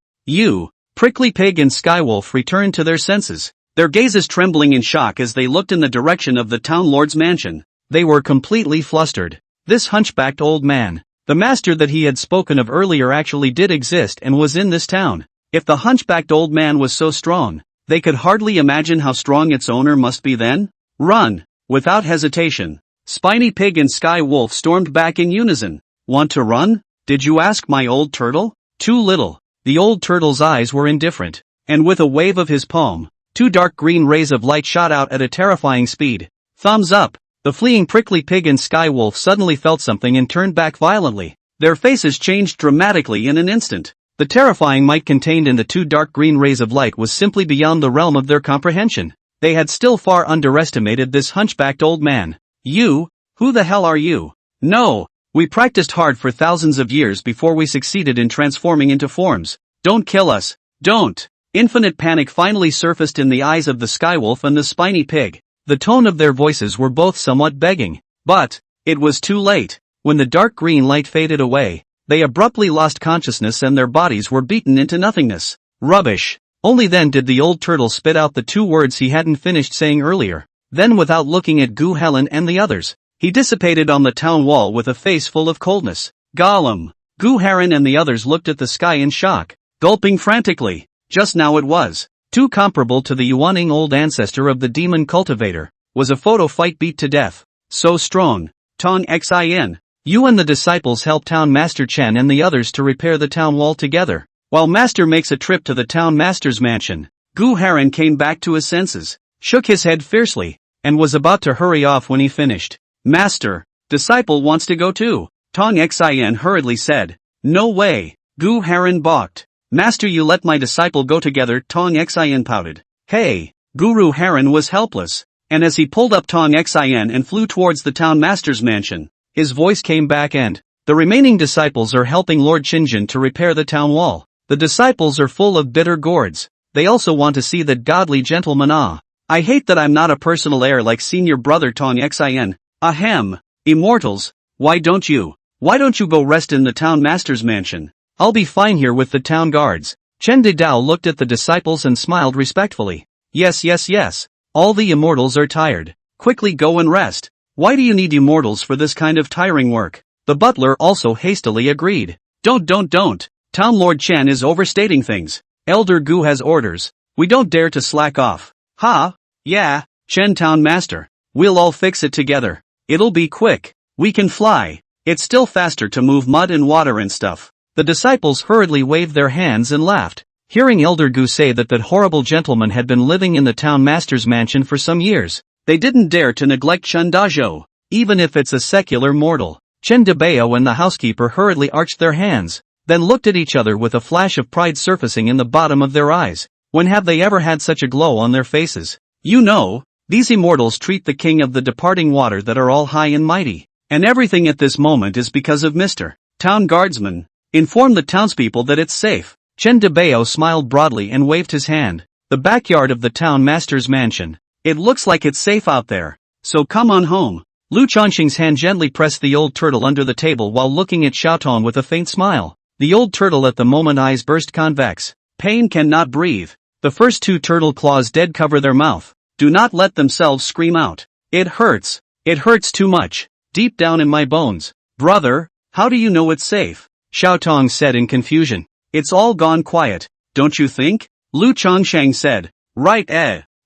[SPEAKER 1] Prickly Pig and Skywolf returned to their senses, their gazes trembling in shock as they looked in the direction of the town lord's mansion. They were completely flustered. This hunchbacked old man, the master that he had spoken of earlier, actually did exist and was in this town. If the hunchbacked old man was so strong, they could hardly imagine how strong its owner must be then. Run! Without hesitation, Spiny Pig and Sky Wolf stormed back in unison. Want to run? Did you ask, my old turtle? Too little. The old turtle's eyes were indifferent, and with a wave of his palm, 2 dark green rays of light shot out at a terrifying speed. Thumbs up! The fleeing Prickly Pig and Sky Wolf suddenly felt something and turned back violently. Their faces changed dramatically in an instant. The terrifying might contained in the 2 dark green rays of light was simply beyond the realm of their comprehension. They had still far underestimated this hunchbacked old man. You? Who the hell are you? No! We practiced hard for thousands of years before we succeeded in transforming into forms. Don't kill us. Don't! Infinite panic finally surfaced in the eyes of the Skywolf and the Spiny Pig. The tone of their voices were both somewhat begging. But it was too late. When the dark green light faded away, they abruptly lost consciousness and their bodies were beaten into nothingness. Rubbish! Only then did the old turtle spit out the 2 words he hadn't finished saying earlier. Then, without looking at Gu Helen and the others, he dissipated on the town wall with a face full of coldness. Gollum! Gu Haran and the others looked at the sky in shock, gulping frantically. Just now it was too comparable to the yawning old ancestor of the demon cultivator. Was a photo fight beat to death. So strong. Tong Xin. You and the disciples help Town Master Chen and the others to repair the town wall together. While Master makes a trip to the Town Master's mansion, Gu Haran came back to his senses, shook his head fiercely, and was about to hurry off when he finished. Master, disciple wants to go too. Tong Xin hurriedly said. No way. Gu Haran balked. Master, you let my disciple go together. Tong Xin pouted. Hey! Guru Haran was helpless, and as he pulled up Tong Xin and flew towards the Town Master's mansion, his voice came back and, the remaining disciples are helping Lord Qingjin to repair the town wall. The disciples are full of bitter gourds. They also want to see that godly gentleman. I hate that I'm not a personal heir like senior brother Tong Xin. Ahem. Immortals, why don't you go rest in the Town Master's mansion? I'll be fine here with the town guards. Chen De Dao looked at the disciples and smiled respectfully. Yes. All the immortals are tired. Quickly go and rest. Why do you need immortals for this kind of tiring work? The butler also hastily agreed. Don't. Town Lord Chen is overstating things. Elder Gu has orders. We don't dare to slack off. Ha? Yeah, Chen Town Master. We'll all fix it together. It'll be quick. We can fly. It's still faster to move mud and water and stuff. The disciples hurriedly waved their hands and laughed. Hearing Elder Gu say that horrible gentleman had been living in the Town Master's mansion for some years, they didn't dare to neglect Chen Dazhou, even if it's a secular mortal. Chen De Bao and the housekeeper hurriedly arched their hands. then looked at each other with a flash of pride surfacing in the bottom of their eyes. When have they ever had such a glow on their faces? You know, these immortals treat the king of the departing water that are all high and mighty. And everything at this moment is because of Mr. Town Guardsman. Inform the townspeople that it's safe. Chen DeBao smiled broadly and waved his hand. The backyard of the town master's mansion. It looks like it's safe out there. So come on home. Lu Chongqing's hand gently pressed the old turtle under the table while looking at Xiaotong with a faint smile. The old turtle at the moment eyes burst convex. Pain cannot breathe. The first two turtle claws dead cover their mouth. Do not let themselves scream out. It hurts. It hurts too much. Deep down in my bones. Brother, how do you know it's safe? Xiaotong said in confusion. It's all gone quiet, don't you think? Lu Chongsheng said. Right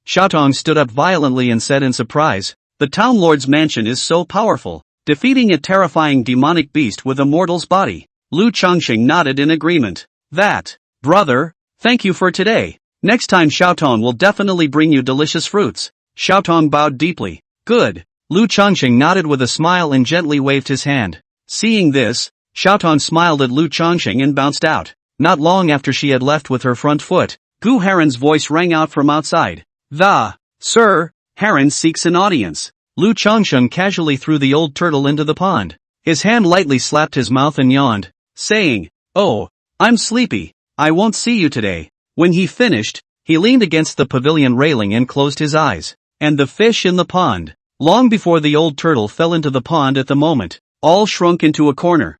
[SPEAKER 1] Xiaotong stood up violently and said in surprise. The town lord's mansion is so powerful, defeating a terrifying demonic beast with a mortal's body. Lu Chongsheng nodded in agreement. That, brother, thank you for today. Next time Xiaotong will definitely bring you delicious fruits. Xiaotong bowed deeply. Good. Lu Chongsheng nodded with a smile and gently waved his hand. Seeing this, Xiaotong smiled at Lu Chongsheng and bounced out. Not long after she had left with her front foot, Gu Heron's voice rang out from outside. Sir, Heron seeks an audience. Lu Chongsheng casually threw the old turtle into the pond. His hand lightly slapped his mouth and yawned, saying, Oh, I'm sleepy. I won't see you today. When he finished, he leaned against the pavilion railing and closed his eyes. And the fish in the pond, long before the old turtle fell into the pond at the moment, all shrunk into a corner.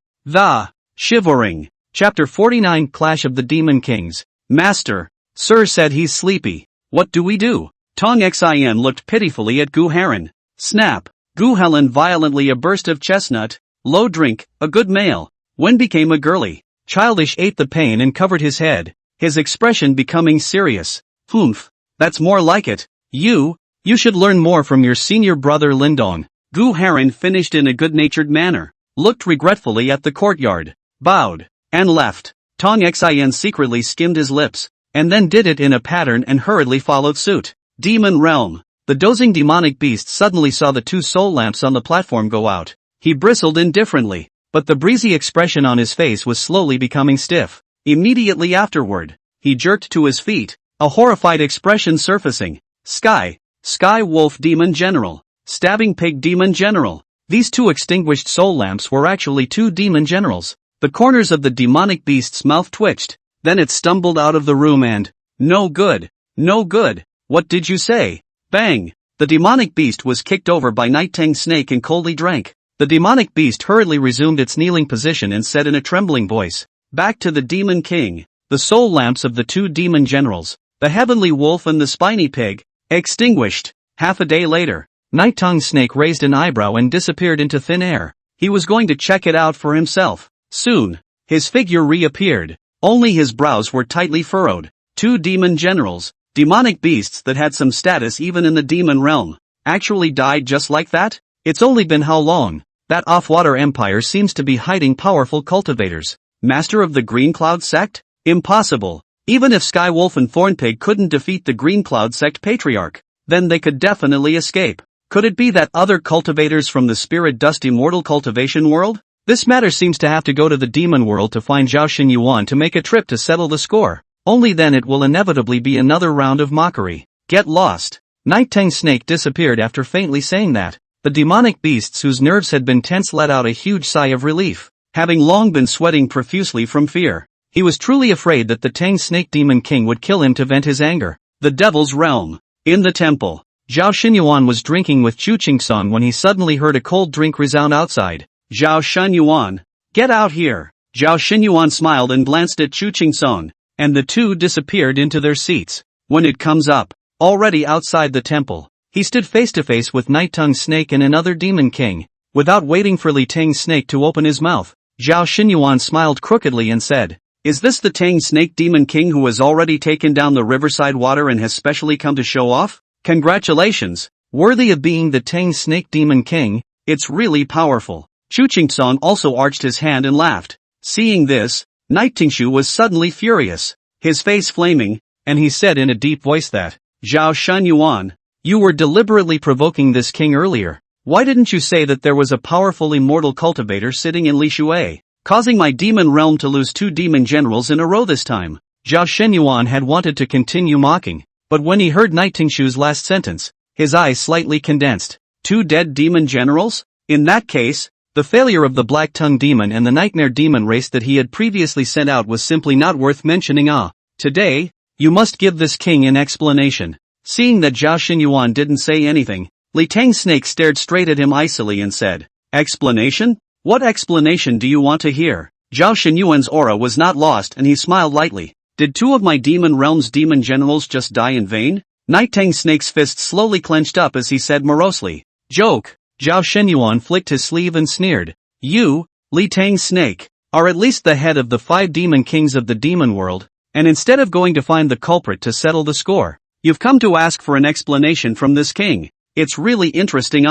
[SPEAKER 1] Shivering. Chapter 49 Clash of the Demon Kings. Master, Sir said he's sleepy. What do we do? Tong Xin looked pitifully at Gu Heron. Snap. Gu Helen violently a burst of chestnut, low drink, a good male. When became a girly. Childish ate the pain and covered his head, his expression becoming serious. Humph. That's more like it. You should learn more from your senior brother Lindong. Gu Heron finished in a good-natured manner, looked regretfully at the courtyard, bowed, and left. Tong Xin secretly skimmed his lips, and then did it in a pattern and hurriedly followed suit. Demon Realm. The dozing demonic beast suddenly saw the two soul lamps on the platform go out. He bristled indifferently, but the breezy expression on his face was slowly becoming stiff. Immediately afterward, he jerked to his feet, a horrified expression surfacing. Sky Wolf Demon General. Stabbing Pig Demon General. These two extinguished soul lamps were actually two demon generals. The corners of the demonic beast's mouth twitched, then it stumbled out of the room and, No good. What did you say? Bang! The demonic beast was kicked over by Night Tang Snake and coldly drank. The demonic beast hurriedly resumed its kneeling position and said in a trembling voice, Back to the Demon King. The soul lamps of the two demon generals, the Heavenly Wolf and the Spiny Pig, extinguished. Half a day later, Night Tongue Snake raised an eyebrow and disappeared into thin air. He was going to check it out for himself. Soon, his figure reappeared. Only his brows were tightly furrowed. Two demon generals, demonic beasts that had some status even in the demon realm, actually died just like that? It's only been how long? That off-water empire seems to be hiding powerful cultivators. Master of the Green Cloud sect? Impossible. Even if Skywolf and Thornpig couldn't defeat the Green Cloud sect patriarch, then they could definitely escape. Could it be that other cultivators from the Spirit Dust Immortal cultivation world? This matter seems to have to go to the demon world to find Zhao Xinyuan to make a trip to settle the score. Only then it will inevitably be another round of mockery. Get lost. Night Tang Snake disappeared after faintly saying that. The demonic beasts whose nerves had been tense let out a huge sigh of relief, having long been sweating profusely from fear. He was truly afraid that the Tang Snake Demon King would kill him to vent his anger. The Devil's Realm. In the temple, Zhao Xinyuan was drinking with Chu Qingson when he suddenly heard a cold drink resound outside. Zhao Xinyuan, get out here. Zhao Xinyuan smiled and glanced at Chu Qingson, and the two disappeared into their seats. When it comes up, already outside the temple, he stood face to face with Night Tongue Snake and another Demon King. Without waiting for Li Tang Snake to open his mouth, Zhao Xinyuan smiled crookedly and said, Is this the Tang Snake Demon King who has already taken down the riverside water and has specially come to show off? Congratulations! Worthy of being the Tang Snake Demon King, it's really powerful. Chu Qingson also arched his hand and laughed. Seeing this, Night Tingshu was suddenly furious, his face flaming, and he said in a deep voice that, Zhao Xinyuan, you were deliberately provoking this king earlier. Why didn't you say that there was a powerful immortal cultivator sitting in Li Shui? causing my demon realm to lose 2 demon generals in a row this time. Zhao Shenyuan had wanted to continue mocking, but when he heard Night Tingshu's last sentence, his eyes slightly condensed. 2 dead demon generals? In that case, the failure of the Black Tongue Demon and the Nightmare Demon race that he had previously sent out was simply not worth mentioning. Today, you must give this king an explanation. Seeing that Zhao Shenyuan didn't say anything, Li Tang Snake stared straight at him icily and said, "Explanation? What explanation do you want to hear?" Zhao Shenyuan's aura was not lost and he smiled lightly. "Did 2 of my demon realm's demon generals just die in vain?" Night Tang Snake's fist slowly clenched up as he said morosely. "Joke." Zhao Shenyuan flicked his sleeve and sneered. "You, Li Tang Snake, are at least the head of the 5 demon kings of the demon world, and instead of going to find the culprit to settle the score, you've come to ask for an explanation from this king. It's really interesting.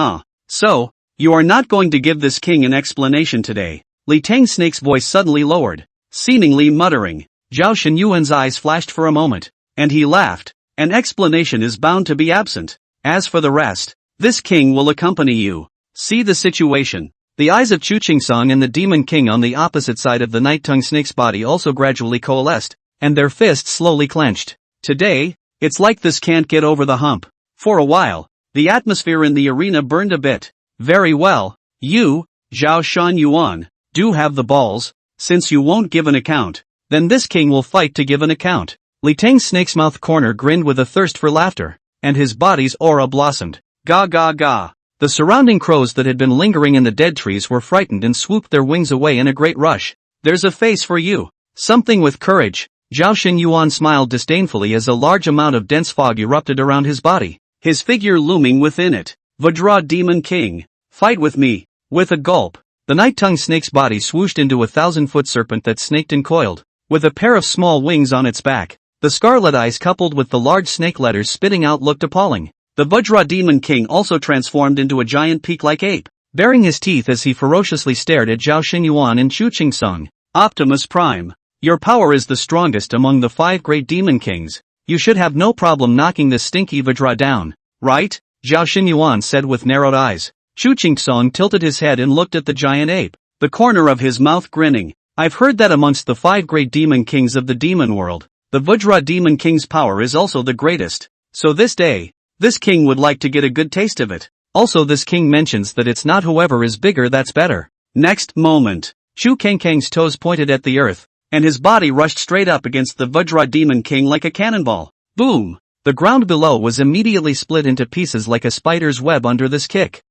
[SPEAKER 1] So, you are not going to give this king an explanation today." Li Tang Snake's voice suddenly lowered, seemingly muttering. Zhao Shenyuan's eyes flashed for a moment, and he laughed. "An explanation is bound to be absent. As for the rest, this king will accompany you. See the situation." The eyes of Chu Qingsong and the Demon King on the opposite side of the Night Tongue Snake's body also gradually coalesced, and their fists slowly clenched. Today, it's like this can't get over the hump. For a while, the atmosphere in the arena burned a bit. "Very well, you, Zhao Shenyuan, do have the balls. Since you won't give an account, then this king will fight to give an account." Li Tang Snake's mouth corner grinned with a thirst for laughter, and his body's aura blossomed. Ga ga ga. The surrounding crows that had been lingering in the dead trees were frightened and swooped their wings away in a great rush. "There's a face for you. Something with courage." Zhao Shenyuan smiled disdainfully as a large amount of dense fog erupted around his body, his figure looming within it. "Vajra Demon King, fight with me." With a gulp, the Night Tongue Snake's body swooshed into a 1,000-foot serpent that snaked and coiled, with a pair of small wings on its back. The scarlet eyes coupled with the large snake letters spitting out looked appalling. The Vajra Demon King also transformed into a giant peak-like ape, baring his teeth as he ferociously stared at Zhao Shenyuan and Chu Qingsong. "Optimus Prime, your power is the strongest among the 5 great demon kings. You should have no problem knocking this stinky Vajra down, right?" Zhao Shenyuan said with narrowed eyes. Chu Qingsong tilted his head and looked at the giant ape, the corner of his mouth grinning. "I've heard that amongst the 5 great demon kings of the demon world, the Vajra Demon King's power is also the greatest. So this day, this king would like to get a good taste of it. Also this king mentions that it's not whoever is bigger that's better." Next moment, Chu Kangkang's toes pointed at the earth, and his body rushed straight up against the Vajra Demon King like a cannonball. Boom! The ground below was immediately split into pieces like a spider's web under this kick.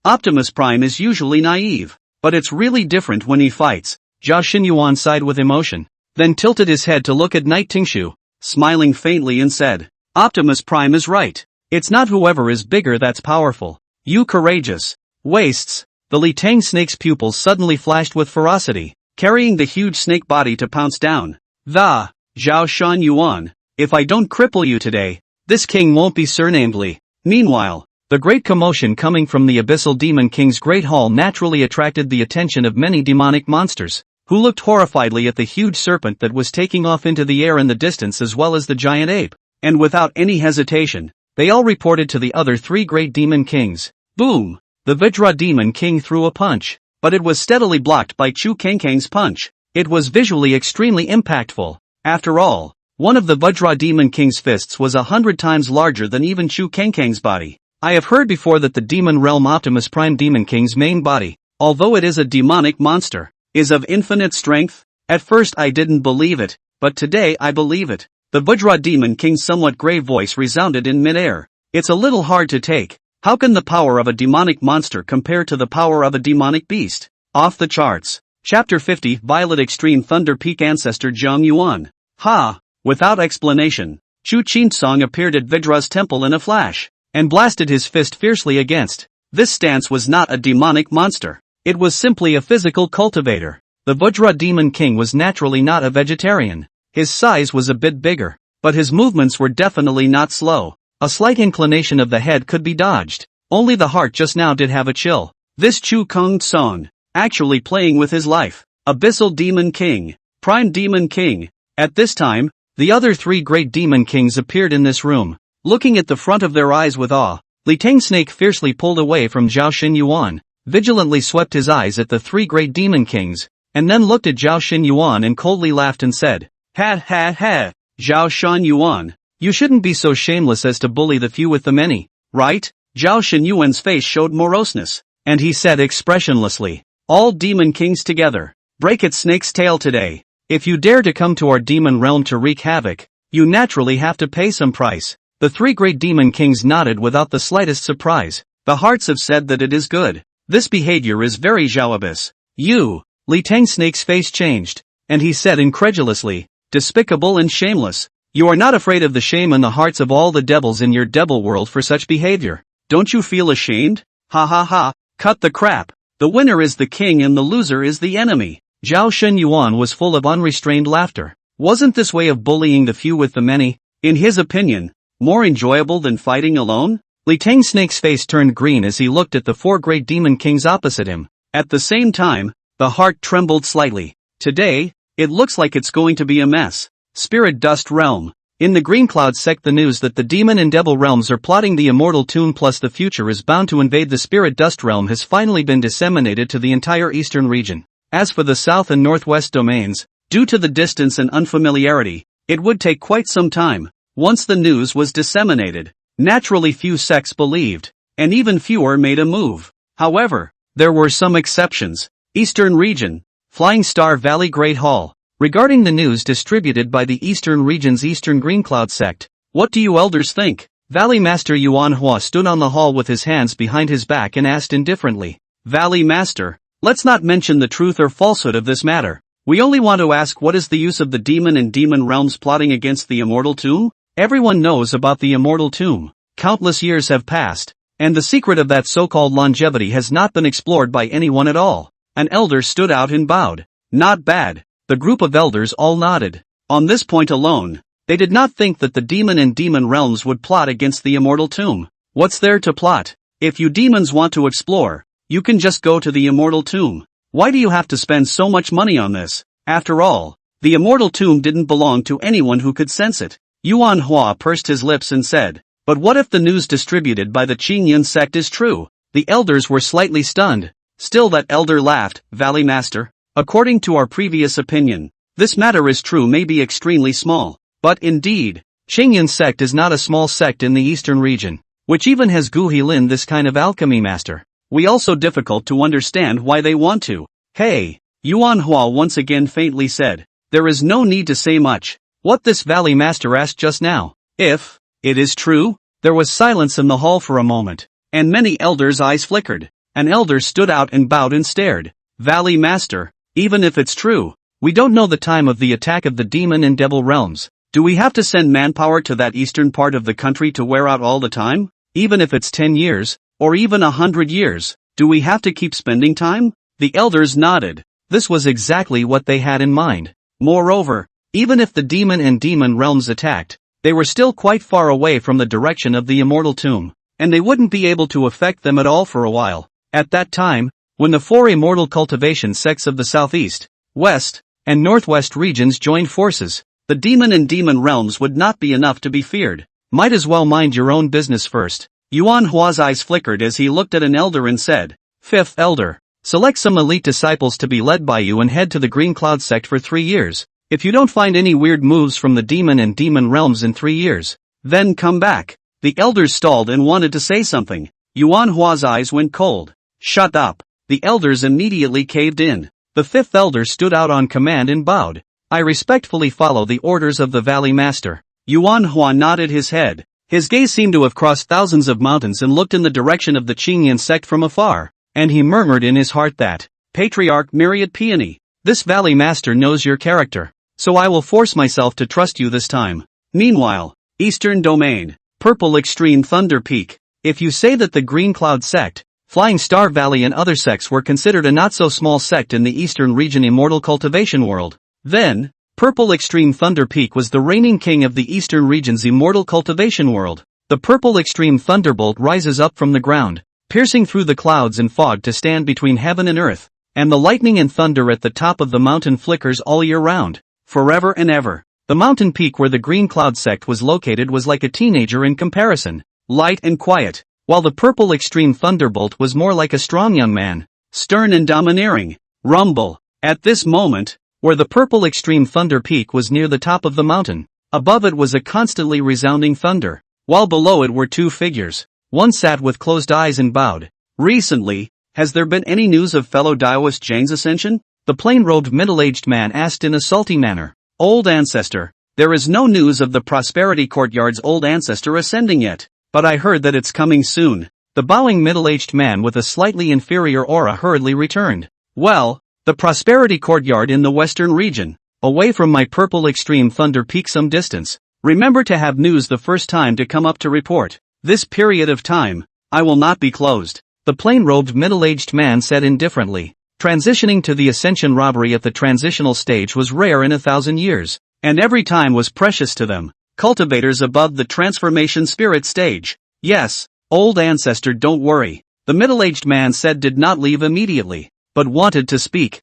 [SPEAKER 1] Optimus Prime is usually naive, but it's really different when he fights. Zhao Shenyuan sighed with emotion, then tilted his head to look at Night Tingshu, smiling faintly and said, "Optimus Prime is right. It's not whoever is bigger that's powerful. You courageous wastes." The Li Tang Snake's pupils suddenly flashed with ferocity, carrying the huge snake body to pounce down. "The Zhao Shenyuan, if I don't cripple you today, this king won't be surnamed Li." Meanwhile, the great commotion coming from the Abyssal Demon King's Great Hall naturally attracted the attention of many demonic monsters, who looked horrifiedly at the huge serpent that was taking off into the air in the distance as well as the giant ape, and without any hesitation, they all reported to the other 3 great demon kings. Boom! The Vajra Demon King threw a punch, but it was steadily blocked by Chu Kangkang's punch. It was visually extremely impactful. After all, one of the Vajra Demon King's fists was 100 times larger than even Chu Kangkang's body. I have heard before that the Demon Realm Optimus Prime Demon King's main body, although it is a demonic monster, is of infinite strength. At first I didn't believe it, but today I believe it. The Vajra Demon King's somewhat grave voice resounded in midair. "It's a little hard to take. How can the power of a demonic monster compare to the power of a demonic beast? Off the charts." Chapter 50 Violet Extreme Thunder Peak Ancestor Zhang Yuan. Ha! Without explanation, Chu Qingsong appeared at Vajra's temple in a flash, and blasted his fist fiercely against. This stance was not a demonic monster. It was simply a physical cultivator. The Vajra Demon King was naturally not a vegetarian. His size was a bit bigger, but his movements were definitely not slow. A slight inclination of the head could be dodged. Only the heart just now did have a chill. This Chu Qingsong, actually playing with his life. Abyssal Demon King, Prime Demon King. At this time, the other 3 great demon kings appeared in this room, looking at the front of their eyes with awe. Li Tang Snake fiercely pulled away from Zhao Shenyuan, vigilantly swept his eyes at the 3 great demon kings, and then looked at Zhao Xinyuan and coldly laughed and said, "Ha ha ha, Zhao Xinyuan, you shouldn't be so shameless as to bully the few with the many, right?" Zhao Xinyuan's face showed moroseness, and he said expressionlessly, "All demon kings together, break its snake's tail today. If you dare to come to our demon realm to wreak havoc, you naturally have to pay some price." The three great demon kings nodded without the slightest surprise. The hearts have said that it is good. This behavior is very Zhaoabis. You, Li Tang Snake's face changed, and he said incredulously, "Despicable and shameless. You are not afraid of the shame in the hearts of all the devils in your devil world for such behavior. Don't you feel ashamed? Ha ha ha, cut the crap. The winner is the king and the loser is the enemy." Zhao Xinyuan was full of unrestrained laughter. Wasn't this way of bullying the few with the many, in his opinion, more enjoyable than fighting alone? Li Tang Snake's face turned green as he looked at the four great demon kings opposite him. At the same time, the heart trembled slightly. Today, it looks like it's going to be a mess. Spirit Dust Realm. In the Green Cloud sect, the news that the demon and devil realms are plotting the immortal tomb plus the future is bound to invade the Spirit Dust Realm has finally been disseminated to the entire eastern region. As for the south and northwest domains, due to the distance and unfamiliarity, it would take quite some time. Once the news was disseminated, naturally few sects believed, and even fewer made a move. However, there were some exceptions. Eastern Region, Flying Star Valley Great Hall. Regarding the news distributed by the Eastern Region's Eastern Green Cloud sect, what do you elders think? Valley Master Yuan Hua stood on the hall with his hands behind his back and asked indifferently, "Valley Master, let's not mention the truth or falsehood of this matter. We only want to ask, what is the use of the demon and demon realms plotting against the immortal tomb? Everyone knows about the immortal tomb. Countless years have passed, and the secret of that so-called longevity has not been explored by anyone at all." An elder stood out and bowed. Not bad. The group of elders all nodded. On this point alone, they did not think that the demon and demon realms would plot against the immortal tomb. What's there to plot? If you demons want to explore, you can just go to the immortal tomb. Why do you have to spend so much money on this? After all, the immortal tomb didn't belong to anyone who could sense it. Yuan Hua pursed his lips and said, "But what if the news distributed by the Qingyan sect is true?" The elders were slightly stunned. Still that elder laughed, "Valley Master, according to our previous opinion, this matter is true may be extremely small. But indeed, Qingyan sect is not a small sect in the eastern region, which even has Gu Heilin this kind of alchemy master. We also difficult to understand why they want to." "Hey," Yuan Hua once again faintly said, "there is no need to say much. What this Valley Master asked just now, if it is true?" There was silence in the hall for a moment, and many elders' eyes flickered. An elder stood out and bowed and stared. "Valley Master, even if it's true, we don't know the time of the attack of the demon and devil realms. Do we have to send manpower to that eastern part of the country to wear out all the time? Even if it's 10 years, or even 100 years, do we have to keep spending time?" The elders nodded. This was exactly what they had in mind. Moreover, even if the demon and demon realms attacked, they were still quite far away from the direction of the immortal tomb, and they wouldn't be able to affect them at all for a while. At that time, when the four immortal cultivation sects of the southeast, west, and northwest regions joined forces, the demon and demon realms would not be enough to be feared. Might as well mind your own business first. Yuan Hua's eyes flickered as he looked at an elder and said, "Fifth elder, select some elite disciples to be led by you and head to the Green Cloud sect for 3 years. If you don't find any weird moves from the demon and demon realms in 3 years, then come back." The elders stalled and wanted to say something. Yuan Hua's eyes went cold. "Shut up." The elders immediately caved in. The fifth elder stood out on command and bowed. "I respectfully follow the orders of the Valley Master." Yuan Hua nodded his head. His gaze seemed to have crossed thousands of mountains and looked in the direction of the Qingyan sect from afar, and he murmured in his heart that, "Patriarch Myriad Peony, this Valley Master knows your character, so I will force myself to trust you this time." Meanwhile, Eastern Domain, Purple Extreme Thunder Peak. If you say that the Green Cloud sect, Flying Star Valley and other sects were considered a not-so-small sect in the Eastern Region immortal cultivation world, then, Purple Extreme Thunder Peak was the reigning king of the Eastern Region's immortal cultivation world. The Purple Extreme Thunderbolt rises up from the ground, piercing through the clouds and fog to stand between heaven and earth, and the lightning and thunder at the top of the mountain flickers all year round, forever and ever. The mountain peak where the Green Cloud sect was located was like a teenager in comparison, light and quiet, while the Purple Extreme Thunderbolt was more like a strong young man, stern and domineering. Rumble. At this moment, where the purple extreme thunder peak was near the top of the mountain, above it was a constantly resounding thunder, while below it were two figures. One sat with closed eyes and bowed. Recently, has there been any news of fellow Daoist Zhang's ascension? The plain-robed middle-aged man asked in a salty manner. Old ancestor, there is no news of the Prosperity Courtyard's old ancestor ascending yet, but I heard that it's coming soon. The bowing middle-aged man with a slightly inferior aura hurriedly returned. Well, the Prosperity Courtyard in the western region, away from my purple extreme thunder peak some distance. Remember to have news the first time to come up to report. This period of time, I will not be closed, the plain-robed middle-aged man said indifferently. Transitioning to the ascension robbery at the transitional stage was rare in 1,000 years, and every time was precious to them, cultivators above the transformation spirit stage. Yes, old ancestor, don't worry, the middle-aged man said, did not leave immediately, but wanted to speak.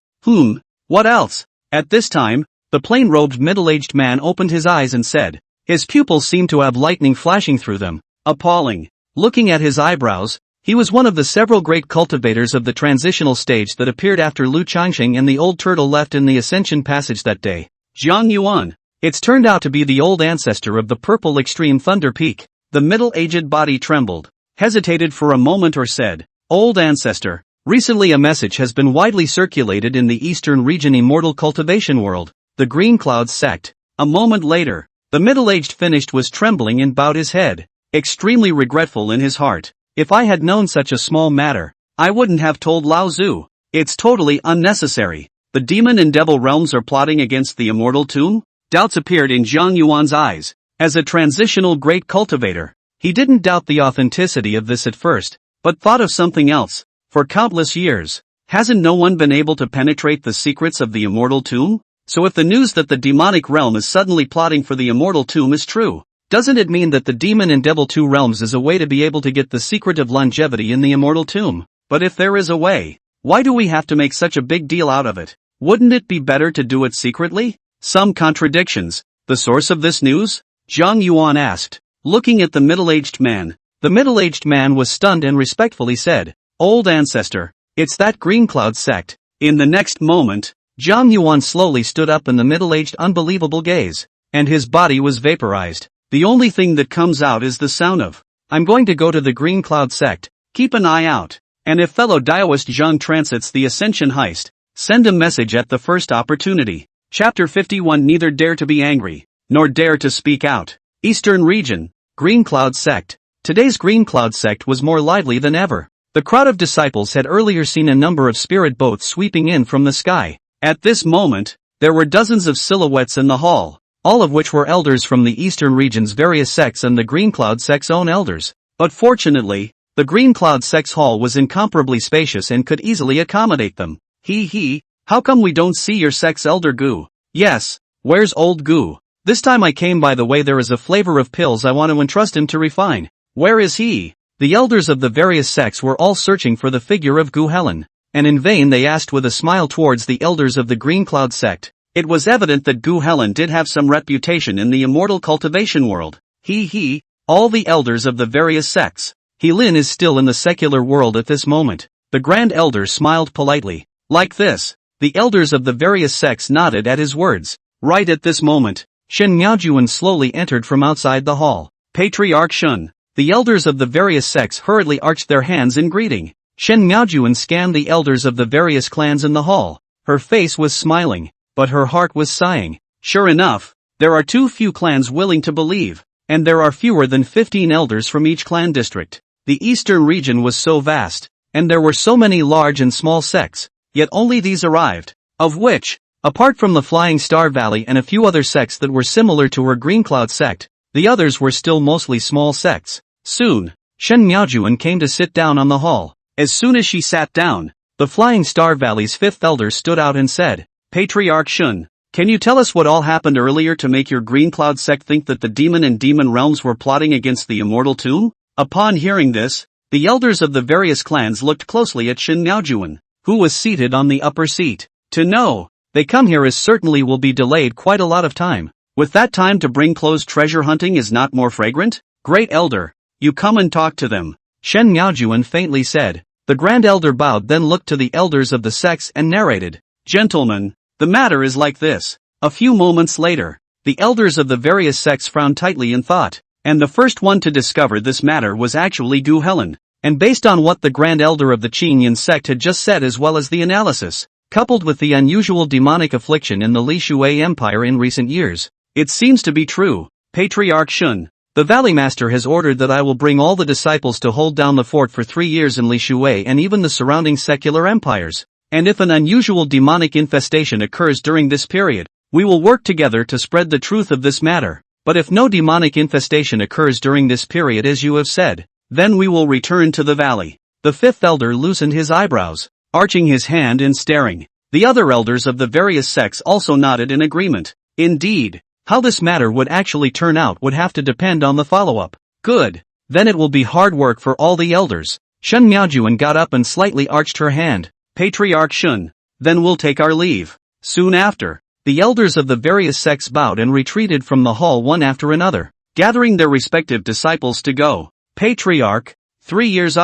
[SPEAKER 1] What else? At this time, the plain-robed middle-aged man opened his eyes and said, his pupils seemed to have lightning flashing through them. Appalling. Looking at his eyebrows, he was one of the several great cultivators of the transitional stage that appeared after Lu Changxing and the old turtle left in the ascension passage that day. Zhang Yuan. It's turned out to be the old ancestor of the purple extreme thunder peak. The middle-aged body trembled, hesitated for a moment or said, old ancestor, recently a message has been widely circulated in the eastern region immortal cultivation world, the Green Cloud sect. A moment later, the middle-aged finished was trembling and bowed his head, extremely regretful in his heart. If I had known such a small matter, I wouldn't have told Lao Zhu. It's totally unnecessary. The demon and devil realms are plotting against the immortal tomb? Doubts appeared in Zhang Yuan's eyes. As a transitional great cultivator, he didn't doubt the authenticity of this at first, but thought of something else. For countless years, hasn't no one been able to penetrate the secrets of the immortal tomb? So if the news that the demonic realm is suddenly plotting for the immortal tomb is true, doesn't it mean that the demon and devil two realms is a way to be able to get the secret of longevity in the immortal tomb? But if there is a way, why do we have to make such a big deal out of it? Wouldn't it be better to do it secretly? Some contradictions. The source of this news? Zhang Yuan asked, looking at the middle-aged man. The middle-aged man was stunned and respectfully said, old ancestor, it's that Green Cloud sect. In the next moment, Zhang Yuan slowly stood up in the middle-aged unbelievable gaze, and his body was vaporized. The only thing that comes out is the sound of, I'm going to go to the Green Cloud sect, keep an eye out, and if fellow Daoist Zhang transits the Ascension heist, send a message at the first opportunity. Chapter 51. Neither dare to be angry, nor dare to speak out. Eastern region, Green Cloud sect. Today's Green Cloud sect was more lively than ever. The crowd of disciples had earlier seen a number of spirit boats sweeping in from the sky. At this moment, there were dozens of silhouettes in the hall, all of which were elders from the eastern region's various sects and the Green Cloud sect's own elders. But fortunately, the Green Cloud sect's hall was incomparably spacious and could easily accommodate them. How come we don't see your sect's elder Gu? Yes, where's old Gu? This time I came by the way. There is a flavor of pills I want to entrust him to refine. Where is he? The elders of the various sects were all searching for the figure of Gu Helen, and in vain they asked with a smile towards the elders of the Green Cloud sect. It was evident that Gu Helen did have some reputation in the immortal cultivation world. All the elders of the various sects. He Lin is still in the secular world at this moment. The Grand Elder smiled politely. Like this. The elders of the various sects nodded at his words. Right at this moment, Shen Miaojuan slowly entered from outside the hall. Patriarch Shun. The elders of the various sects hurriedly arched their hands in greeting. Shen Miaojuan scanned the elders of the various clans in the hall. Her face was smiling, but her heart was sighing. Sure enough, there are too few clans willing to believe, and there are fewer than 15 elders from each clan district. The eastern region was so vast, and there were so many large and small sects, yet only these arrived, of which, apart from the Flying Star Valley and a few other sects that were similar to her Green Cloud sect, the others were still mostly small sects. Soon, Shen Miaojuan came to sit down on the hall. As soon as she sat down, the Flying Star Valley's fifth elder stood out and said, Patriarch Shun, can you tell us what all happened earlier to make your Green Cloud sect think that the demon and demon realms were plotting against the immortal tomb? Upon hearing this, the elders of the various clans looked closely at Shen Miaojuan, who was seated on the upper seat. To know, they come here as certainly will be delayed quite a lot of time. With that time to bring closed treasure hunting is not more fragrant? Great Elder, you come and talk to them. Shen Miaojuan faintly said. The Grand Elder bowed, then looked to the elders of the sects and narrated. Gentlemen, the matter is like this. A few moments later, the elders of the various sects frowned tightly in thought, and the first one to discover this matter was actually Du Helen. And based on what the Grand Elder of the Qingyun sect had just said as well as the analysis, coupled with the unusual demonic affliction in the Li Shui Empire in recent years, it seems to be true. Patriarch Shun, the Valley Master has ordered that I will bring all the disciples to hold down the fort for 3 years in Li Shui and even the surrounding secular empires. And if an unusual demonic infestation occurs during this period, we will work together to spread the truth of this matter. But if no demonic infestation occurs during this period as you have said, then we will return to the valley. The fifth elder loosened his eyebrows, arching his hand and staring. The other elders of the various sects also nodded in agreement. Indeed, how this matter would actually turn out would have to depend on the follow-up. Good. Then it will be hard work for all the elders. Shen Miaojuan got up and slightly arched her hand. Patriarch Shun, then we'll take our leave. Soon after, the elders of the various sects bowed and retreated from the hall one after another, gathering their respective disciples to go. Patriarch, 3 years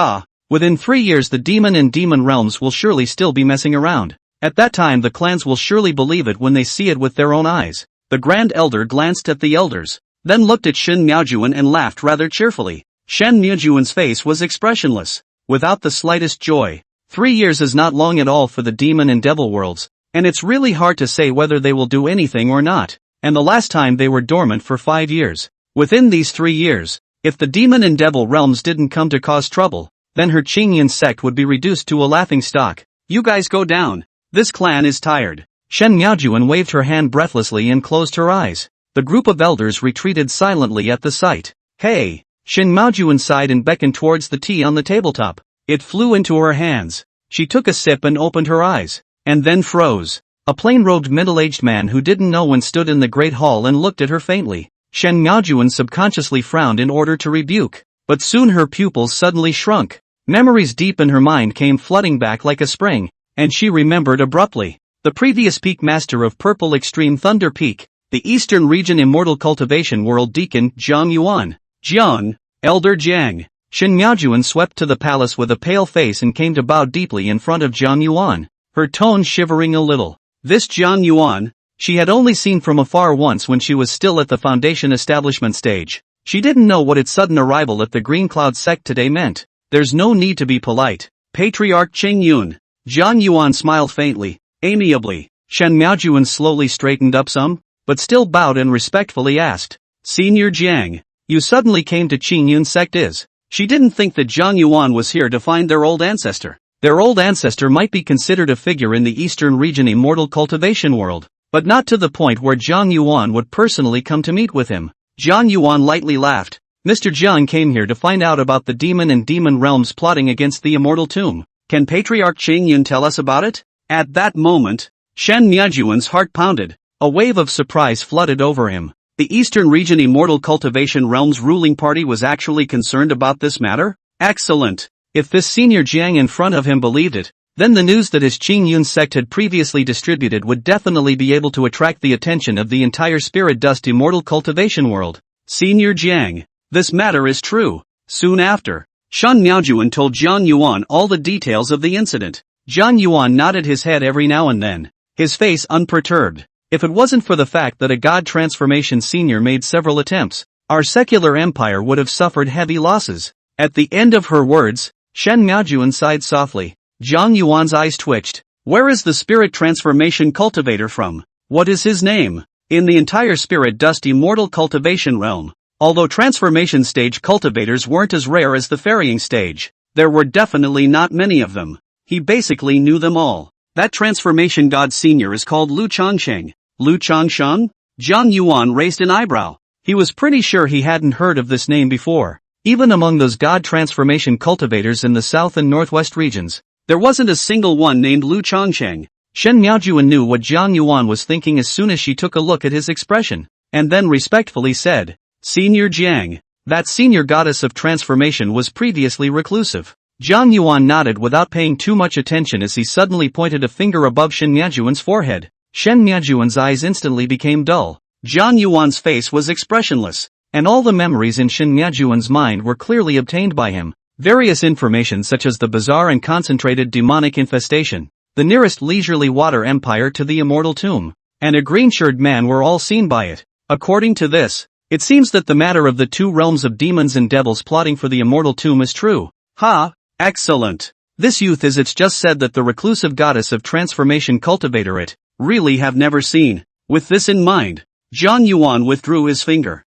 [SPEAKER 1] within 3 years the demon and demon realms will surely still be messing around. At that time the clans will surely believe it when they see it with their own eyes. The Grand Elder glanced at the elders, then looked at Shen Miaojuan and laughed rather cheerfully. Shen Miaojuan's face was expressionless, without the slightest joy. 3 years is not long at all for the demon and devil worlds, and it's really hard to say whether they will do anything or not, and the last time they were dormant for 5 years. Within these 3 years, if the demon and devil realms didn't come to cause trouble, then her Qingyun sect would be reduced to a laughingstock. You guys go down. This clan is tired. Shen Miaojuan waved her hand breathlessly and closed her eyes. The group of elders retreated silently at the sight. Hey! Shen Miaojuan sighed and beckoned towards the tea on the tabletop. It flew into her hands. She took a sip and opened her eyes, and then froze. A plain-robed middle-aged man who didn't know when stood in the great hall and looked at her faintly. Shen Miaojuan subconsciously frowned in order to rebuke, but soon her pupils suddenly shrunk. Memories deep in her mind came flooding back like a spring, and she remembered abruptly. The previous peak master of Purple Extreme Thunder Peak, the Eastern Region Immortal Cultivation World Deacon Jiang Yuan. Jiang, Elder Jiang. Shen Miaojuan swept to the palace with a pale face and came to bow deeply in front of Jiang Yuan, her tone shivering a little. This Jiang Yuan, she had only seen from afar once when she was still at the foundation establishment stage. She didn't know what its sudden arrival at the Green Cloud sect today meant. There's no need to be polite. Patriarch Cheng Yun. Jiang Yuan smiled faintly, amiably. Shen Miaojuan slowly straightened up some, but still bowed and respectfully asked, Senior Jiang, you suddenly came to Qingyun sect is? She didn't think that Jiang Yuan was here to find their old ancestor. Their old ancestor might be considered a figure in the Eastern Region Immortal Cultivation World, but not to the point where Jiang Yuan would personally come to meet with him. Jiang Yuan lightly laughed. Mr. Jiang came here to find out about the demon and demon realms plotting against the immortal tomb. Can Patriarch Cheng Yun tell us about it? At that moment, Shen Miaojuan's heart pounded. A wave of surprise flooded over him. The Eastern Region Immortal Cultivation Realms ruling party was actually concerned about this matter? Excellent. If this senior Jiang in front of him believed it, then the news that his Qingyun sect had previously distributed would definitely be able to attract the attention of the entire Spirit Dust Immortal Cultivation world. Senior Jiang, this matter is true. Soon after, Shen Miaojuan told Jiang Yuan all the details of the incident. Jiang Yuan nodded his head every now and then, his face unperturbed. If it wasn't for the fact that a God Transformation Senior made several attempts, our secular empire would have suffered heavy losses. At the end of her words, Shen Miaojuan sighed softly. Jiang Yuan's eyes twitched. Where is the Spirit Transformation Cultivator from? What is his name? In the entire Spirit Dust Immortal Cultivation realm, although transformation stage cultivators weren't as rare as the ferrying stage, there were definitely not many of them. He basically knew them all. That transformation god senior is called Lu Changsheng. Lu Changsheng? Jiang Yuan raised an eyebrow. He was pretty sure he hadn't heard of this name before. Even among those god transformation cultivators in the south and northwest regions, there wasn't a single one named Lu Changsheng. Shen Miaojuan knew what Jiang Yuan was thinking as soon as she took a look at his expression, and then respectfully said, Senior Jiang, that senior goddess of transformation was previously reclusive. Jiang Yuan nodded without paying too much attention as he suddenly pointed a finger above Shen Miaojuan's forehead. Shen Miaojuan's eyes instantly became dull. Jiang Yuan's face was expressionless, and all the memories in Shen Miaojuan's mind were clearly obtained by him. Various information such as the bizarre and concentrated demonic infestation, the nearest leisurely water empire to the immortal tomb, and a green-shirted man were all seen by it. According to this, it seems that the matter of the two realms of demons and devils plotting for the immortal tomb is true. Ha! Excellent! This youth is it's just said that the reclusive goddess of transformation cultivator it, really have never seen. With this in mind, Zhang Yuan withdrew his finger.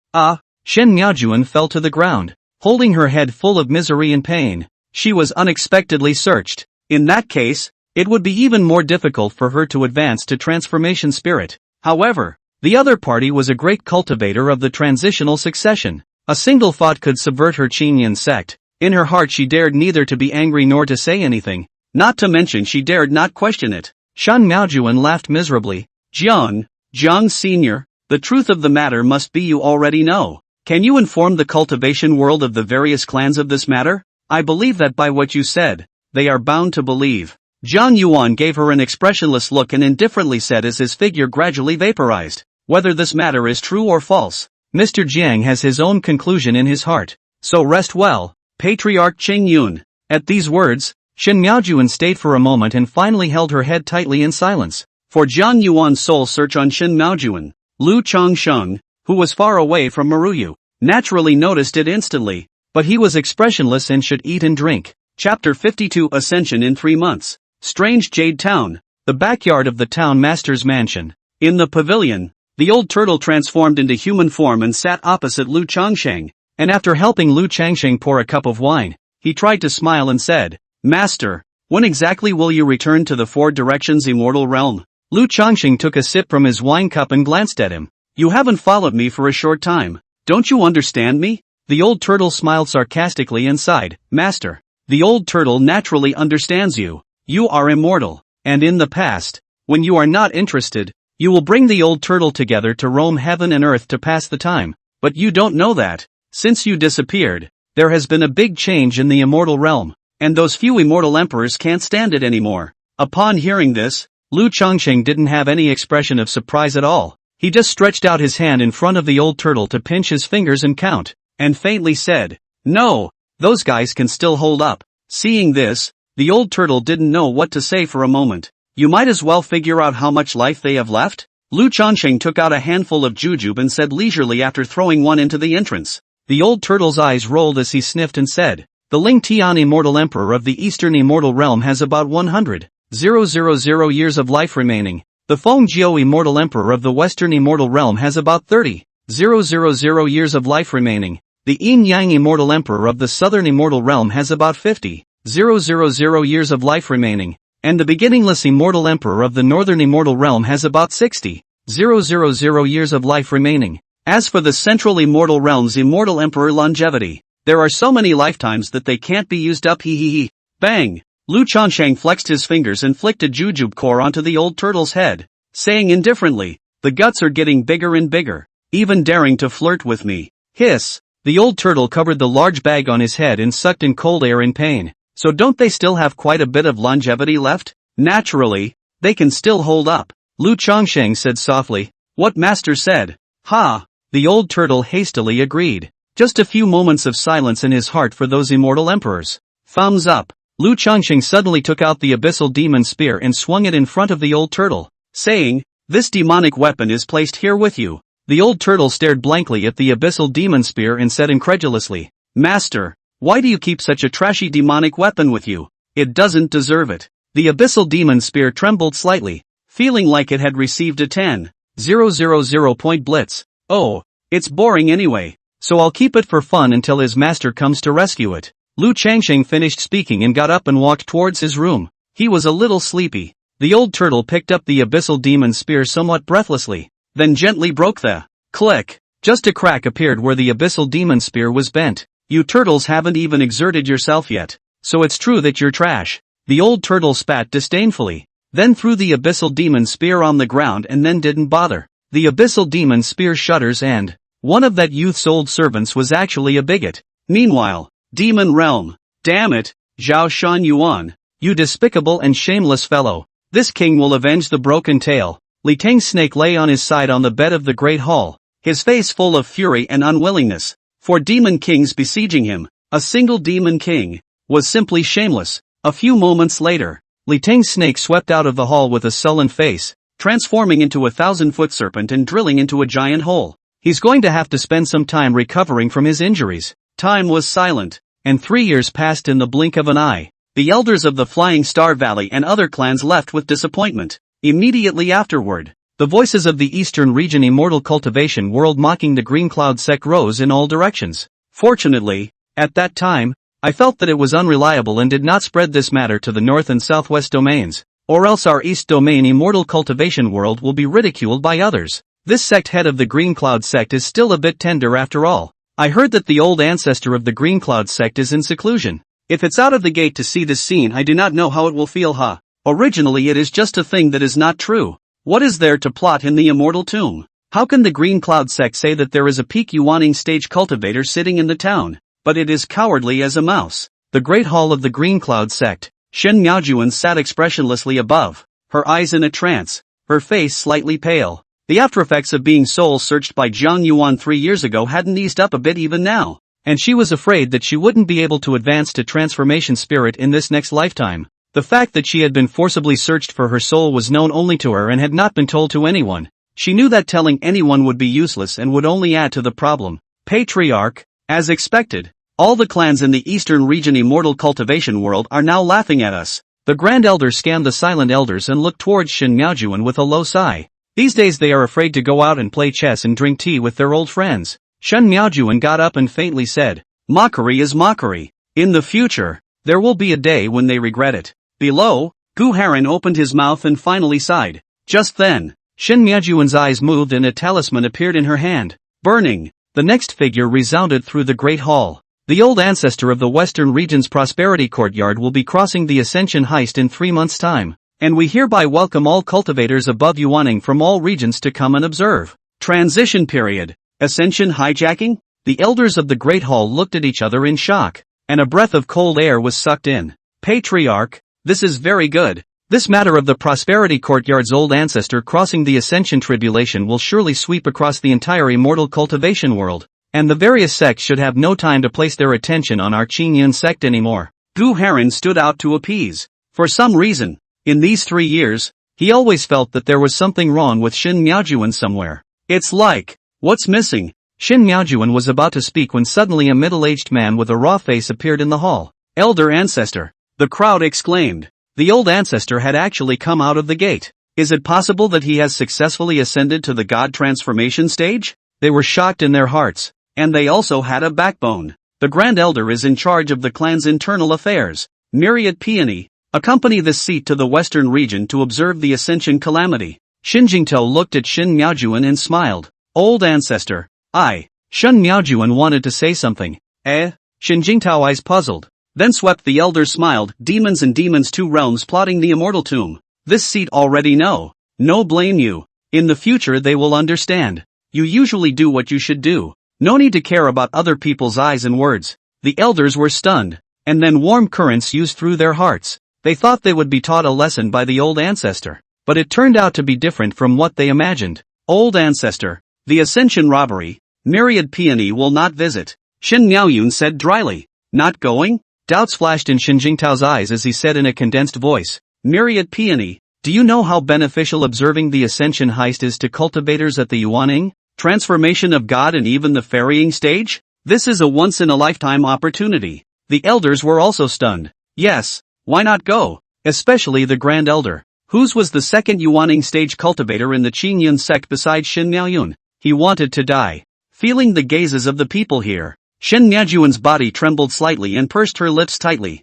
[SPEAKER 1] Shen Miaojuan fell to the ground, holding her head full of misery and pain. She was unexpectedly searched. In that case, it would be even more difficult for her to advance to transformation spirit. However, the other party was a great cultivator of the transitional succession. A single thought could subvert her Qingyan sect. In her heart she dared neither to be angry nor to say anything, not to mention she dared not question it. Shen Miaojuan laughed miserably. Jiang Senior, the truth of the matter must be you already know. Can you inform the cultivation world of the various clans of this matter? I believe that by what you said, they are bound to believe. Zhang Yuan gave her an expressionless look and indifferently said as his figure gradually vaporized. Whether this matter is true or false, Mr. Jiang has his own conclusion in his heart. So rest well, Patriarch Qing Yun. At these words, Shen Miaojuan stayed for a moment and finally held her head tightly in silence. For Zhang Yuan's soul search on Shen Miaojuan, Lu Changsheng, who was far away from Maruyu, naturally noticed it instantly, but he was expressionless and should eat and drink. Chapter 52 Ascension in 3 months. Strange Jade Town, the backyard of the town master's mansion. In the pavilion, the old turtle transformed into human form and sat opposite Lu Changsheng, and after helping Lu Changsheng pour a cup of wine, he tried to smile and said, "Master, when exactly will you return to the Four Directions Immortal Realm?" Lu Changsheng took a sip from his wine cup and glanced at him. "You haven't followed me for a short time. Don't you understand me?" The old turtle smiled sarcastically and sighed. "Master, the old turtle naturally understands you. You are immortal, and in the past, when you are not interested, you will bring the old turtle together to roam heaven and earth to pass the time. But you don't know that. Since you disappeared, there has been a big change in the immortal realm, and those few immortal emperors can't stand it anymore." Upon hearing this, Lu Changsheng didn't have any expression of surprise at all. He just stretched out his hand in front of the old turtle to pinch his fingers and count, and faintly said, "No, those guys can still hold up." Seeing this, the old turtle didn't know what to say for a moment. "You might as well figure out how much life they have left." Lu Changsheng took out a handful of jujube and said leisurely after throwing one into the entrance. The old turtle's eyes rolled as he sniffed and said, "The Ling Tian Immortal Emperor of the Eastern Immortal Realm has about 100,000 years of life remaining. The Feng Jiao Immortal Emperor of the Western Immortal Realm has about 30,000 years of life remaining. The Yin Yang Immortal Emperor of the Southern Immortal Realm has about 50,000 years of life remaining. And the Beginningless Immortal Emperor of the Northern Immortal Realm has about 60,000 years of life remaining. As for the Central Immortal Realm's Immortal Emperor longevity, there are so many lifetimes that they can't be used up. He. Bang! Lu Changsheng flexed his fingers and flicked a jujube core onto the old turtle's head, saying indifferently, "The guts are getting bigger and bigger, even daring to flirt with me." Hiss! The old turtle covered the large bag on his head and sucked in cold air in pain. "So don't they still have quite a bit of longevity left?" "Naturally, they can still hold up," Lu Changsheng said softly. "What master said." "Ha!" The old turtle hastily agreed. Just a few moments of silence in his heart for those immortal emperors. Thumbs up. Lu Changsheng suddenly took out the abyssal demon spear and swung it in front of the old turtle, saying, "This demonic weapon is placed here with you." The old turtle stared blankly at the abyssal demon spear and said incredulously, "Master, why do you keep such a trashy demonic weapon with you? It doesn't deserve it." The abyssal demon spear trembled slightly, feeling like it had received a 10,000 point blitz. "Oh, it's boring anyway, so I'll keep it for fun until his master comes to rescue it." Lu Changsheng finished speaking and got up and walked towards his room. He was a little sleepy. The old turtle picked up the abyssal demon spear somewhat breathlessly, then gently broke the click. Just a crack appeared where the abyssal demon spear was bent. "You turtles haven't even exerted yourself yet, so it's true that you're trash." The old turtle spat disdainfully, then threw the abyssal demon spear on the ground and then didn't bother. The abyssal demon spear shudders and one of that youth's old servants was actually a bigot. Meanwhile, Demon Realm. "Damn it, Zhao Shan Yuan, you despicable and shameless fellow. This king will avenge the broken tail." Li Teng's snake lay on his side on the bed of the great hall, his face full of fury and unwillingness. For demon kings besieging him, a single demon king, was simply shameless. A few moments later, Li Teng's snake swept out of the hall with a sullen face, transforming into a 1,000-foot serpent and drilling into a giant hole. He's going to have to spend some time recovering from his injuries. Time was silent, and 3 years passed in the blink of an eye. The elders of the Flying Star Valley and other clans left with disappointment. Immediately afterward, the voices of the Eastern Region Immortal Cultivation World mocking the Green Cloud sect rose in all directions. Fortunately, at that time, I felt that it was unreliable and did not spread this matter to the North and Southwest domains, or else our East Domain Immortal Cultivation World will be ridiculed by others. This sect head of the Green Cloud sect is still a bit tender after all. I heard that the old ancestor of the Green Cloud sect is in seclusion. If it's out of the gate to see this scene, I do not know how it will feel, huh? Originally it is just a thing that is not true. What is there to plot in the immortal tomb? How can the Green Cloud sect say that there is a peak Yuaning stage cultivator sitting in the town? But it is cowardly as a mouse. The great hall of the Green Cloud sect. Shen Miaojuan sat expressionlessly above, her eyes in a trance, her face slightly pale. The aftereffects of being soul-searched by Jiang Yuan 3 years ago hadn't eased up a bit even now, and she was afraid that she wouldn't be able to advance to transformation spirit in this next lifetime. The fact that she had been forcibly searched for her soul was known only to her and had not been told to anyone. She knew that telling anyone would be useless and would only add to the problem. Patriarch, as expected, all the clans in the Eastern Region Immortal Cultivation World are now laughing at us. The Grand Elder scanned the silent elders and looked towards Shen Miaojuan with a low sigh. These days they are afraid to go out and play chess and drink tea with their old friends. Shen Miaojuan got up and faintly said, "Mockery is mockery. In the future, there will be a day when they regret it." Below, Gu Haran opened his mouth and finally sighed. Just then, Shen Miaojuan's eyes moved and a talisman appeared in her hand. Burning, the next figure resounded through the great hall. The old ancestor of the Western Region's Prosperity Courtyard will be crossing the Ascension Heist in 3 months' time. And we hereby welcome all cultivators above Yuaning from all regions to come and observe. Transition period. Ascension hijacking? The elders of the Great Hall looked at each other in shock, and a breath of cold air was sucked in. Patriarch, this is very good. This matter of the Prosperity Courtyard's old ancestor crossing the Ascension Tribulation will surely sweep across the entire immortal cultivation world, and the various sects should have no time to place their attention on our Qingyun sect anymore. Gu Haran stood out to appease. For some reason, in these 3 years, he always felt that there was something wrong with Shen Miaojuan somewhere. It's like, what's missing? Shen Miaojuan was about to speak when suddenly a middle-aged man with a raw face appeared in the hall. Elder Ancestor, the crowd exclaimed. The old ancestor had actually come out of the gate. Is it possible that he has successfully ascended to the God transformation stage? They were shocked in their hearts, and they also had a backbone. The Grand Elder is in charge of the clan's internal affairs. Myriad Peony, accompany this seat to the Western region to observe the Ascension calamity. Shin Jingtao looked at Shen Miaojuan and smiled. Old ancestor, Shen Miaojuan wanted to say something. Shin Jingtao eyes puzzled. Then swept the elder smiled. Demons and demons 2 realms plotting the immortal tomb. This seat already know. No blame you. In the future they will understand. You usually do what you should do. No need to care about other people's eyes and words. The elders were stunned, and then warm currents used through their hearts. They thought they would be taught a lesson by the old ancestor, but it turned out to be different from what they imagined. Old ancestor, the Ascension robbery, Myriad Peony will not visit. Shen Miaoyun said dryly. Not going? Doubts flashed in Shin Jingtao's eyes as he said in a condensed voice. Myriad Peony, do you know how beneficial observing the Ascension heist is to cultivators at the Yuaning, transformation of God and even the ferrying stage? This is a once-in-a-lifetime opportunity. The elders were also stunned. Yes, why not go? Especially the Grand Elder. Whose was the second Yuaning stage cultivator in the Qingyun sect besides Shen Miaoyun? He wanted to die. Feeling the gazes of the people here, Shen Miaojuan's body trembled slightly and pursed her lips tightly.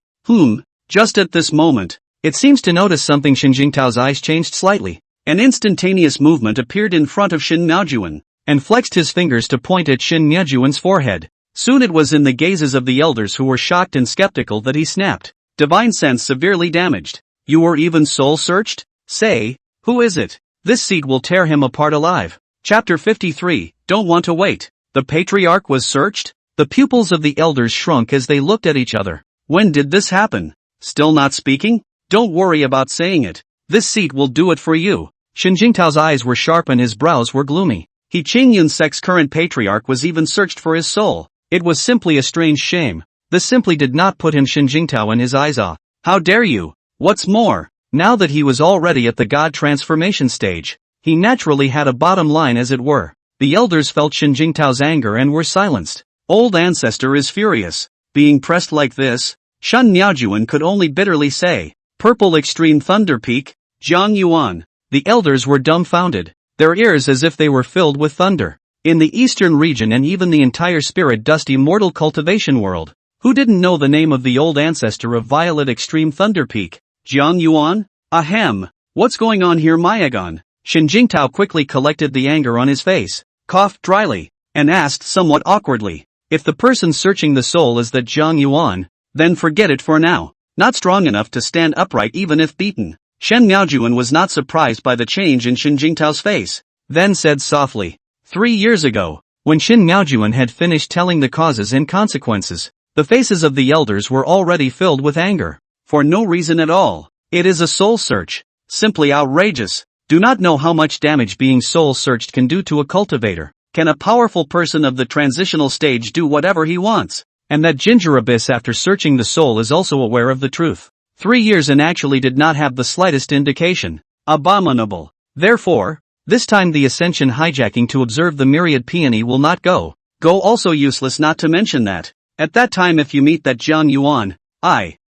[SPEAKER 1] Just at this moment, it seems to notice something. Shin Jingtao's eyes changed slightly. An instantaneous movement appeared in front of Shen Miaojuan, and flexed his fingers to point at Shen Miaojuan's forehead. Soon it was in the gazes of the elders who were shocked and skeptical that he snapped. Divine sense severely damaged. You were even soul-searched? Say, who is it? This seat will tear him apart alive. Chapter 53, Don't Want to Wait. The Patriarch was searched? The pupils of the elders shrunk as they looked at each other. When did this happen? Still not speaking? Don't worry about saying it. This seat will do it for you. Shin Jingtao's eyes were sharp and his brows were gloomy. Qingyun sect's current patriarch was even searched for his soul. It was simply a strange shame. This simply did not put him. Shin Jingtao and his eyes awe. How dare you? What's more, Now that he was already at the god transformation stage, he naturally had a bottom line as it were. The elders felt Shen Jingtao's anger and were silenced. Old ancestor is furious. Being pressed like this, Shen Miaojuan could only bitterly say, Purple Extreme Thunder Peak, Jiang Yuan. The elders were dumbfounded, their ears as if they were filled with thunder. In the eastern region and even the entire spirit dust immortal cultivation world, who didn't know the name of the old ancestor of Violet Extreme Thunder Peak? Jiang Yuan? Ahem. What's going on here, Myagon? Shen Jingtao quickly collected the anger on his face, coughed dryly, and asked somewhat awkwardly, if the person searching the soul is that Jiang Yuan, then forget it for now. Not strong enough to stand upright even if beaten. Shen Miaojuan was not surprised by the change in Shen Jingtao's face, then said softly, 3 years ago, when Shen Miaojuan had finished telling the causes and consequences, the faces of the elders were already filled with anger. For no reason at all. It is a soul search. Simply outrageous. Do not know how much damage being soul searched can do to a cultivator. Can a powerful person of the transitional stage do whatever he wants? And that Ginger Abyss after searching the soul is also aware of the truth. 3 years and actually did not have the slightest indication. Abominable. Therefore, this time the ascension hijacking to observe the myriad peony will not go. Go also useless, not to mention that. At that time if you meet that Jiang Yuan,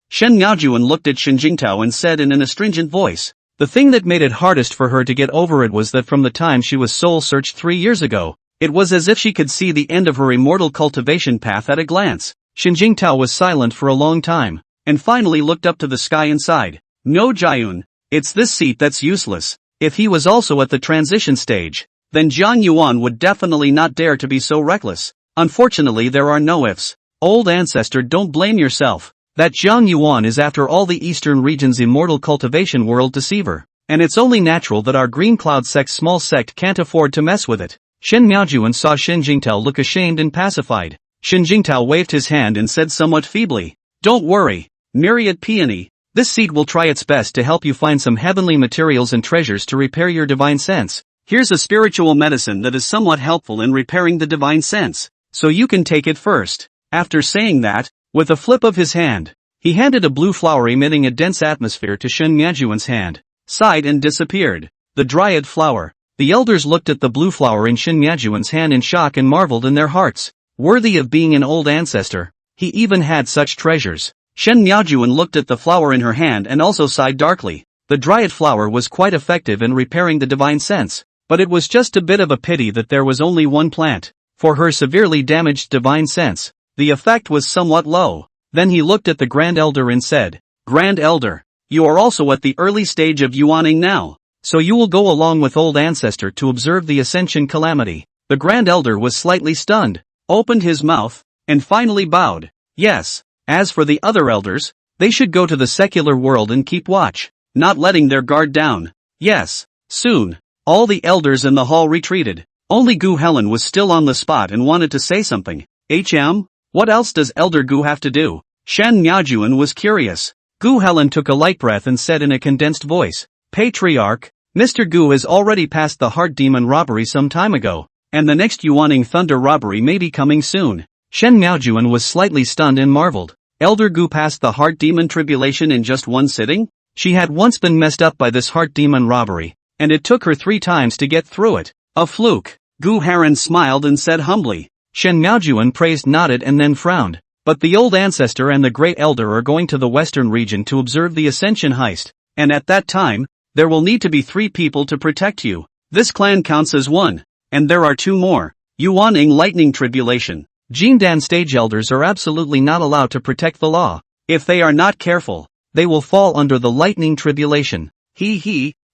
[SPEAKER 1] Shen Miaojuan looked at Shen Jingtao and said in an astringent voice. The thing that made it hardest for her to get over it was that from the time she was soul searched 3 years ago, it was as if she could see the end of her immortal cultivation path at a glance. Shen Jingtao was silent for a long time, and finally looked up to the sky and sighed. No, Jiayun, it's this seat that's useless. If he was also at the transition stage, then Jiang Yuan would definitely not dare to be so reckless. Unfortunately there are no ifs. Old ancestor, don't blame yourself. That Jiang Yuan is after all the eastern region's immortal cultivation world deceiver, and it's only natural that our Green Cloud sect's small sect can't afford to mess with it. Shen Miaojuan saw Shen Jingtao look ashamed and pacified. Shen Jingtao waved his hand and said somewhat feebly, Don't worry, Myriad Peony, this seed will try its best to help you find some heavenly materials and treasures to repair your divine sense. Here's a spiritual medicine that is somewhat helpful in repairing the divine sense, so you can take it first. After saying that, with a flip of his hand, he handed a blue flower emitting a dense atmosphere to Shen Miaojuan's hand, sighed and disappeared. The dryad flower. The elders looked at the blue flower in Shen Miaojuan's hand in shock and marveled in their hearts. Worthy of being an old ancestor, he even had such treasures. Shen Miaojuan looked at the flower in her hand and also sighed darkly. The dryad flower was quite effective in repairing the divine sense, but it was just a bit of a pity that there was only one plant. For her severely damaged divine sense, the effect was somewhat low. Then he looked at the Grand Elder and said, Grand Elder, you are also at the early stage of yuaning now, so you will go along with old ancestor to observe the ascension calamity. The Grand Elder was slightly stunned, opened his mouth, and finally bowed. Yes. As for the other elders, they should go to the secular world and keep watch, not letting their guard down. Yes. Soon, all the elders in the hall retreated. Only Gu Helen was still on the spot and wanted to say something. What else does Elder Gu have to do? Shen Miaojuan was curious. Gu Helen took a light breath and said in a condensed voice, Patriarch, Mr. Gu has already passed the heart demon robbery some time ago, and the next Yuaning Thunder robbery may be coming soon. Shen Miaojuan was slightly stunned and marveled. Elder Gu passed the heart demon tribulation in just one sitting? She had once been messed up by this heart demon robbery, and it took her 3 times to get through it. A fluke. Gu Haran smiled and said humbly. Shen Miaojuan praised, nodded and then frowned. But the old ancestor and the great elder are going to the western region to observe the ascension heist, and at that time, there will need to be 3 people to protect you. This clan counts as 1, and there are 2 more. Yuaning Lightning Tribulation. Jindan stage elders are absolutely not allowed to protect the law. If they are not careful, they will fall under the Lightning Tribulation.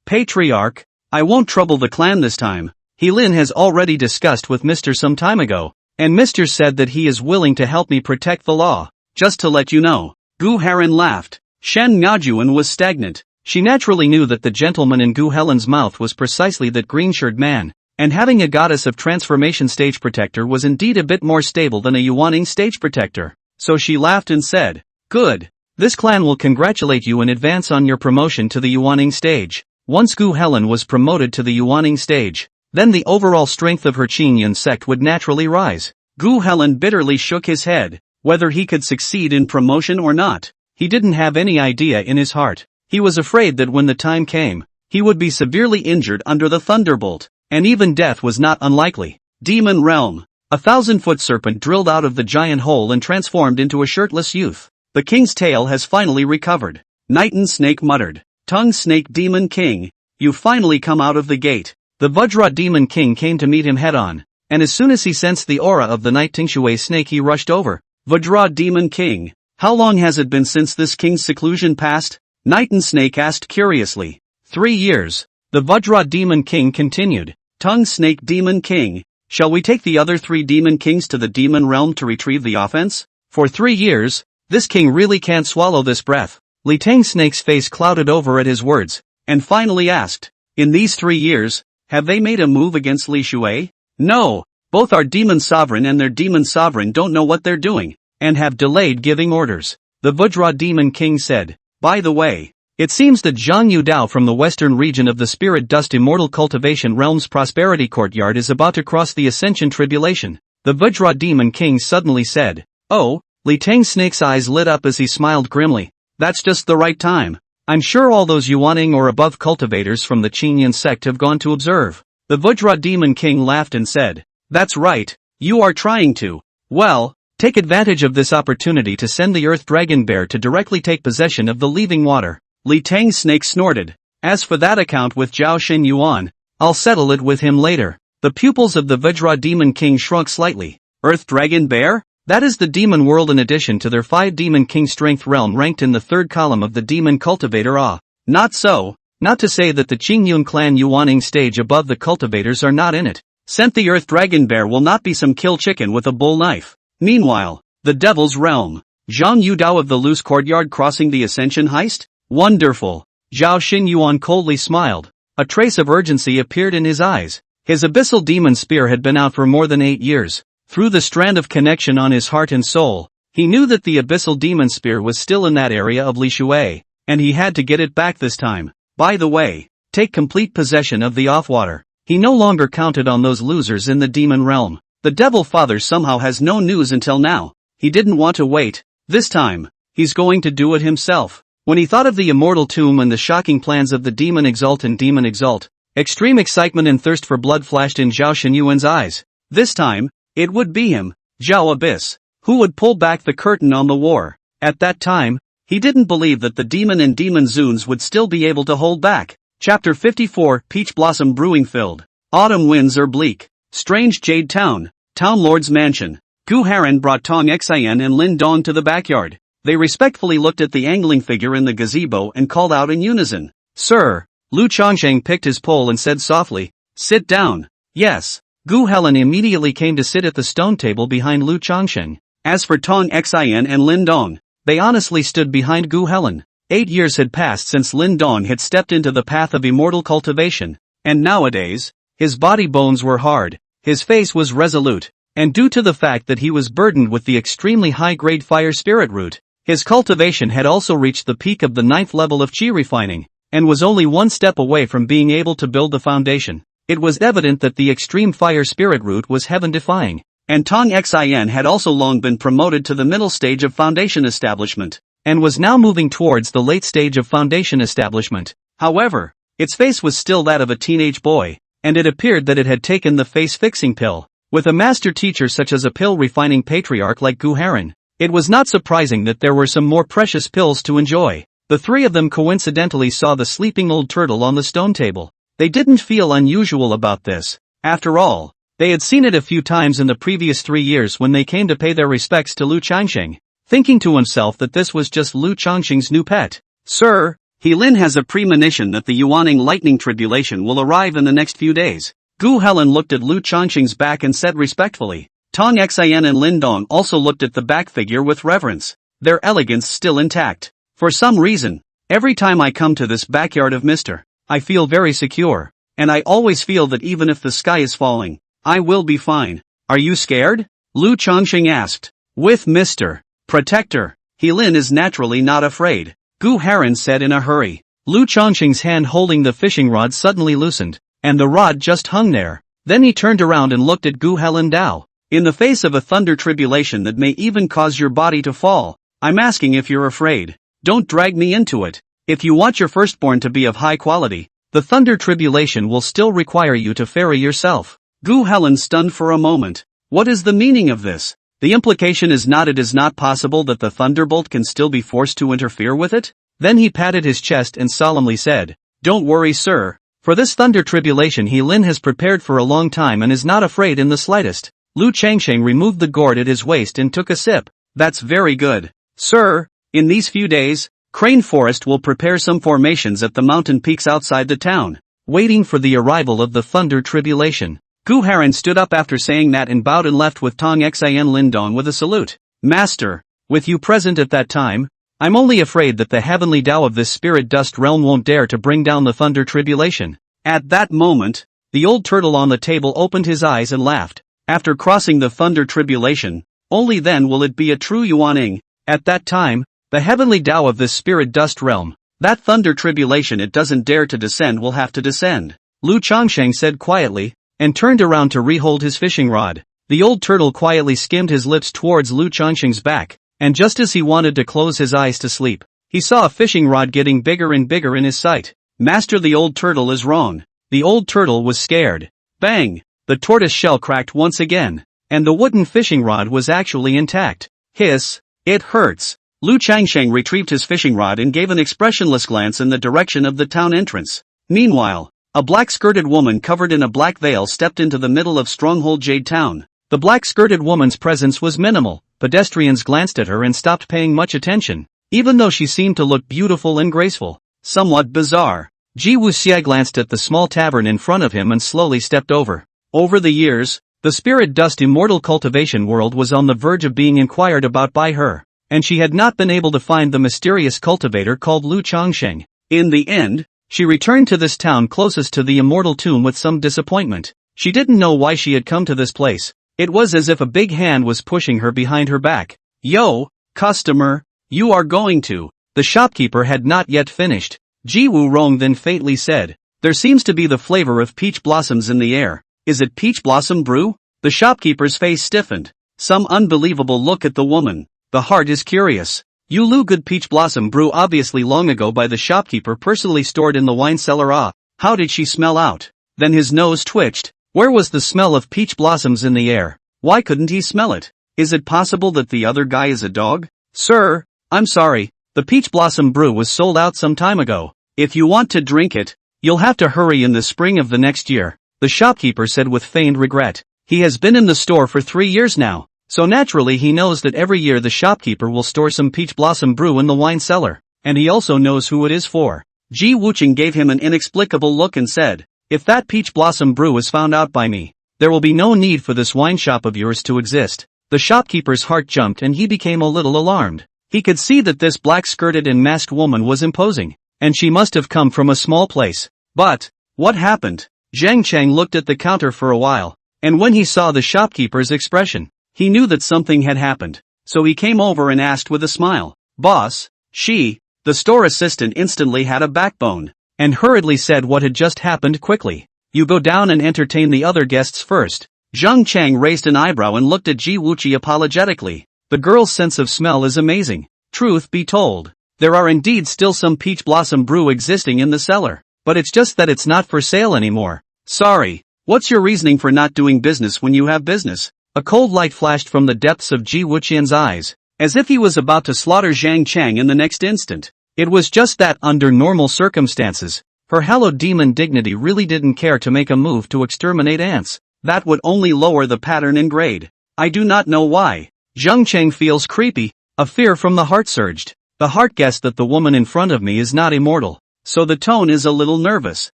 [SPEAKER 1] Patriarch, I won't trouble the clan this time. Lin has already discussed with Mr. some time ago. And Mr. said that he is willing to help me protect the law. Just to let you know. Gu Haran laughed. Shen Miaojuan was stagnant. She naturally knew that the gentleman in Gu Helen's mouth was precisely that green-shirted man, and having a goddess of transformation stage protector was indeed a bit more stable than a Yuaning stage protector. So she laughed and said, Good. This clan will congratulate you in advance on your promotion to the Yuaning stage. Once Gu Helen was promoted to the Yuaning stage, then the overall strength of her Qingyun sect would naturally rise. Gu Helen bitterly shook his head. Whether he could succeed in promotion or not, he didn't have any idea in his heart. He was afraid that when the time came, he would be severely injured under the thunderbolt, and even death was not unlikely. Demon Realm. A 1,000-foot serpent drilled out of the giant hole and transformed into a shirtless youth. The king's tail has finally recovered. Nightin Snake muttered. Tongue Snake Demon King, you finally come out of the gate. The Vajra Demon King came to meet him head-on, and as soon as he sensed the aura of the Night Tingshui snake he rushed over. Vajra Demon King, how long has it been since this king's seclusion passed? Nightin Snake asked curiously. 3 years. The Vajra Demon King continued. Tongue Snake Demon King, shall we take the other 3 demon kings to the demon realm to retrieve the offense? For 3 years, this king really can't swallow this breath. Li Tang Snake's face clouded over at his words, and finally asked, in these 3 years, have they made a move against Li Shui? No, both our demon sovereign and their demon sovereign don't know what they're doing, and have delayed giving orders. The Vajra Demon King said, by the way, it seems that Zhang Yudao from the western region of the Spirit Dust Immortal Cultivation Realm's Prosperity Courtyard is about to cross the Ascension Tribulation. The Vajra Demon King suddenly said, oh, Li Tang Snake's eyes lit up as he smiled grimly. That's just the right time. I'm sure all those Yuaning or above cultivators from the Qingyan sect have gone to observe. The Vajra Demon King laughed and said, that's right, you are trying to, well, take advantage of this opportunity to send the Earth Dragon Bear to directly take possession of the leaving water. Li Tang Snake snorted. As for that account with Zhao Shen Yuan, I'll settle it with him later. The pupils of the Vajra Demon King shrunk slightly. Earth Dragon Bear? That is the demon world in addition to their 5 Demon King strength realm ranked in the 3rd column of the Demon Cultivator. Not so. Not to say that the Qingyun clan Yuaning stage above the cultivators are not in it. Sent the Earth Dragon Bear will not be some kill chicken with a bull knife. Meanwhile, the Devil's Realm. Zhang Yudao of the Loose Courtyard crossing the Ascension heist? Wonderful. Zhao Xinyuan coldly smiled. A trace of urgency appeared in his eyes. His abyssal demon spear had been out for more than 8 years. Through the strand of connection on his heart and soul, he knew that the abyssal demon spear was still in that area of Li Shui, and he had to get it back this time. By the way, take complete possession of the offwater. He no longer counted on those losers in the demon realm. The Devil Father somehow has no news until now. He didn't want to wait. This time, he's going to do it himself. When he thought of the immortal tomb and the shocking plans of the Demon Exalt and Demon Exalt, extreme excitement and thirst for blood flashed in Zhao Shenyuan's eyes. This time, it would be him, Zhao Abyss, who would pull back the curtain on the war. At that time, he didn't believe that the demon and demon Zuns would still be able to hold back. Chapter 54, Peach Blossom Brewing Filled. Autumn winds are bleak. Strange Jade Town. Town Lord's Mansion. Gu Haran brought Tong Xian and Lin Dong to the backyard. They respectfully looked at the angling figure in the gazebo and called out in unison. Sir. Lu Chongsheng picked his pole and said softly, sit down. Yes. Gu Helen immediately came to sit at the stone table behind Lu Chongsheng. As for Tong Xian and Lin Dong, they honestly stood behind Gu Helen. 8 years had passed since Lin Dong had stepped into the path of immortal cultivation, and nowadays, his body bones were hard, his face was resolute, and due to the fact that he was burdened with the extremely high-grade fire spirit root, his cultivation had also reached the peak of the 9th level of qi refining, and was only one step away from being able to build the foundation. It was evident that the extreme fire spirit root was heaven-defying, and Tong Xian had also long been promoted to the middle stage of foundation establishment, and was now moving towards the late stage of foundation establishment. However, its face was still that of a teenage boy, and it appeared that it had taken the face-fixing pill. With a master teacher such as a pill-refining patriarch like Gu Haran, it was not surprising that there were some more precious pills to enjoy. The 3 of them coincidentally saw the sleeping old turtle on the stone table. They didn't feel unusual about this. After all, they had seen it a few times in the previous 3 years when they came to pay their respects to Lu Changsheng, thinking to himself that this was just Lu Changsheng's new pet. Sir, Lin has a premonition that the Yuaning lightning tribulation will arrive in the next few days. Gu Helen looked at Lu Changsheng's back and said respectfully. Tong Xian and Lin Dong also looked at the back figure with reverence, their elegance still intact. For some reason, every time I come to this backyard of Mr. I feel very secure, and I always feel that even if the sky is falling, I will be fine. Are you scared? Lu Changsheng asked. With Mr. Protector, Lin is naturally not afraid, Gu Haran said in a hurry. Lu Changsheng's hand holding the fishing rod suddenly loosened, and the rod just hung there. Then he turned around and looked at Gu Helen Dao. In the face of a thunder tribulation that may even cause your body to fall, I'm asking if you're afraid. Don't drag me into it. If you want your firstborn to be of high quality, the thunder tribulation will still require you to ferry yourself. Gu Helen stunned for a moment. What is the meaning of this? The implication is not it is not possible that the thunderbolt can still be forced to interfere with it? Then he patted his chest and solemnly said, "Don't worry, sir. For this thunder tribulation He Lin has prepared for a long time and is not afraid in the slightest." Lu Changsheng removed the gourd at his waist and took a sip. "That's very good. Sir, in these few days, Crane Forest will prepare some formations at the mountain peaks outside the town, waiting for the arrival of the thunder tribulation." Gu Haran stood up after saying that and bowed and left with Tong Xian Lindong with a salute. "Master, with you present at that time, I'm only afraid that the heavenly Tao of this spirit dust realm won't dare to bring down the thunder tribulation." At that moment, the old turtle on the table opened his eyes and laughed. After crossing the thunder tribulation, only then will it be a true Yuaning. At that time, the heavenly Tao of this spirit dust realm, that thunder tribulation it doesn't dare to descend will have to descend. Lu Changsheng said quietly, and turned around to rehold his fishing rod. The old turtle quietly skimmed his lips towards Lu Changsheng's back, and just as he wanted to close his eyes to sleep, he saw a fishing rod getting bigger and bigger in his sight. "Master, the old turtle is wrong." The old turtle was scared. Bang! The tortoise shell cracked once again, and the wooden fishing rod was actually intact. Hiss! It hurts. Lu Changsheng retrieved his fishing rod and gave an expressionless glance in the direction of the town entrance. Meanwhile, a black-skirted woman covered in a black veil stepped into the middle of Stronghold Jade Town. The black-skirted woman's presence was minimal. Pedestrians glanced at her and stopped paying much attention, even though she seemed to look beautiful and graceful. Somewhat bizarre. Ji Wuxia glanced at the small tavern in front of him and slowly stepped over. Over the years, the spirit dust immortal cultivation world was on the verge of being inquired about by her, and she had not been able to find the mysterious cultivator called Lu Changsheng. In the end, she returned to this town closest to the immortal tomb with some disappointment. She didn't know why she had come to this place. It was as if a big hand was pushing her behind her back. "Yo, customer, you are going to..." The shopkeeper had not yet finished. Ji Wu Rong then faintly said, "There seems to be the flavor of peach blossoms in the air. Is it peach blossom brew?" The shopkeeper's face stiffened. Some unbelievable look at the woman. The heart is curious. Yu Lu good peach blossom brew obviously long ago by the shopkeeper personally stored in the wine cellar. Ah, how did she smell out? Then his nose twitched. Where was the smell of peach blossoms in the air? Why couldn't he smell it? Is it possible that the other guy is a dog? "Sir, I'm sorry, the peach blossom brew was sold out some time ago. If you want to drink it, you'll have to hurry in the spring of the next year," the shopkeeper said with feigned regret. He has been in the store for 3 years now, so naturally he knows that every year the shopkeeper will store some peach blossom brew in the wine cellar, and he also knows who it is for. Ji Wuching gave him an inexplicable look and said, "If that peach blossom brew is found out by me, there will be no need for this wine shop of yours to exist." The shopkeeper's heart jumped and he became a little alarmed. He could see that this black-skirted and masked woman was imposing, and she must have come from a small place. But, what happened? Zhang Cheng looked at the counter for a while, and when he saw the shopkeeper's expression, he knew that something had happened. So he came over and asked with a smile, "Boss, the store assistant instantly had a backbone, and hurriedly said what had just happened quickly. "You go down and entertain the other guests first." Zhang Cheng raised an eyebrow and looked at Ji Wuchi apologetically. The girl's sense of smell is amazing. Truth be told, there are indeed still some peach blossom brew existing in the cellar, but it's just that it's not for sale anymore. "Sorry, what's your reasoning for not doing business when you have business?" A cold light flashed from the depths of Ji Wuqian's eyes, as if he was about to slaughter Zhang Cheng in the next instant. It was just that under normal circumstances, her hallowed demon dignity really didn't care to make a move to exterminate ants. That would only lower the pattern in grade. "I do not know why. Zhang Cheng feels creepy." A fear from the heart surged. The heart guessed that the woman in front of me is not immortal, so the tone is a little nervous.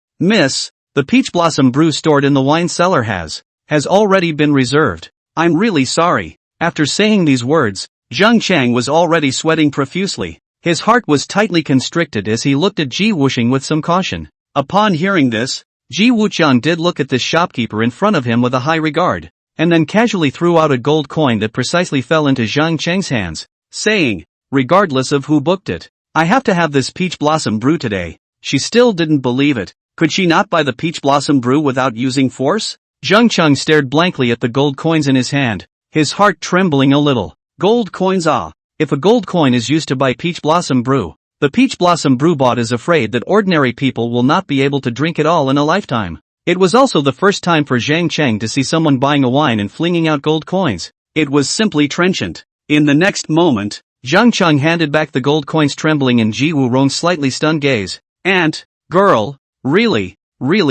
[SPEAKER 1] "Miss, the peach blossom brew stored in the wine cellar has already been reserved. I'm really sorry." After saying these words, Zhang Cheng was already sweating profusely. His heart was tightly constricted as he looked at Ji Wuxing with some caution. Upon hearing this, Ji Wuqian did look at this shopkeeper in front of him with a high regard, and then casually threw out a gold coin that precisely fell into Zhang Cheng's hands, saying, regardless of who booked it, "I have to have this peach blossom brew today." She still didn't believe it. Could she not buy the peach blossom brew without using force? Zhang Cheng stared blankly at the gold coins in his hand, his heart trembling a little. Gold coins, ah. If a gold coin is used to buy peach blossom brew, The peach blossom brew bot is afraid that ordinary people will not be able to drink it all in a lifetime. It was also the first time for Zhang Cheng to see someone buying a wine and flinging out gold coins. It was simply trenchant. In the next moment, Zhang Cheng handed back the gold coins trembling in Ji Wurong's slightly stunned gaze. Aunt, girl, really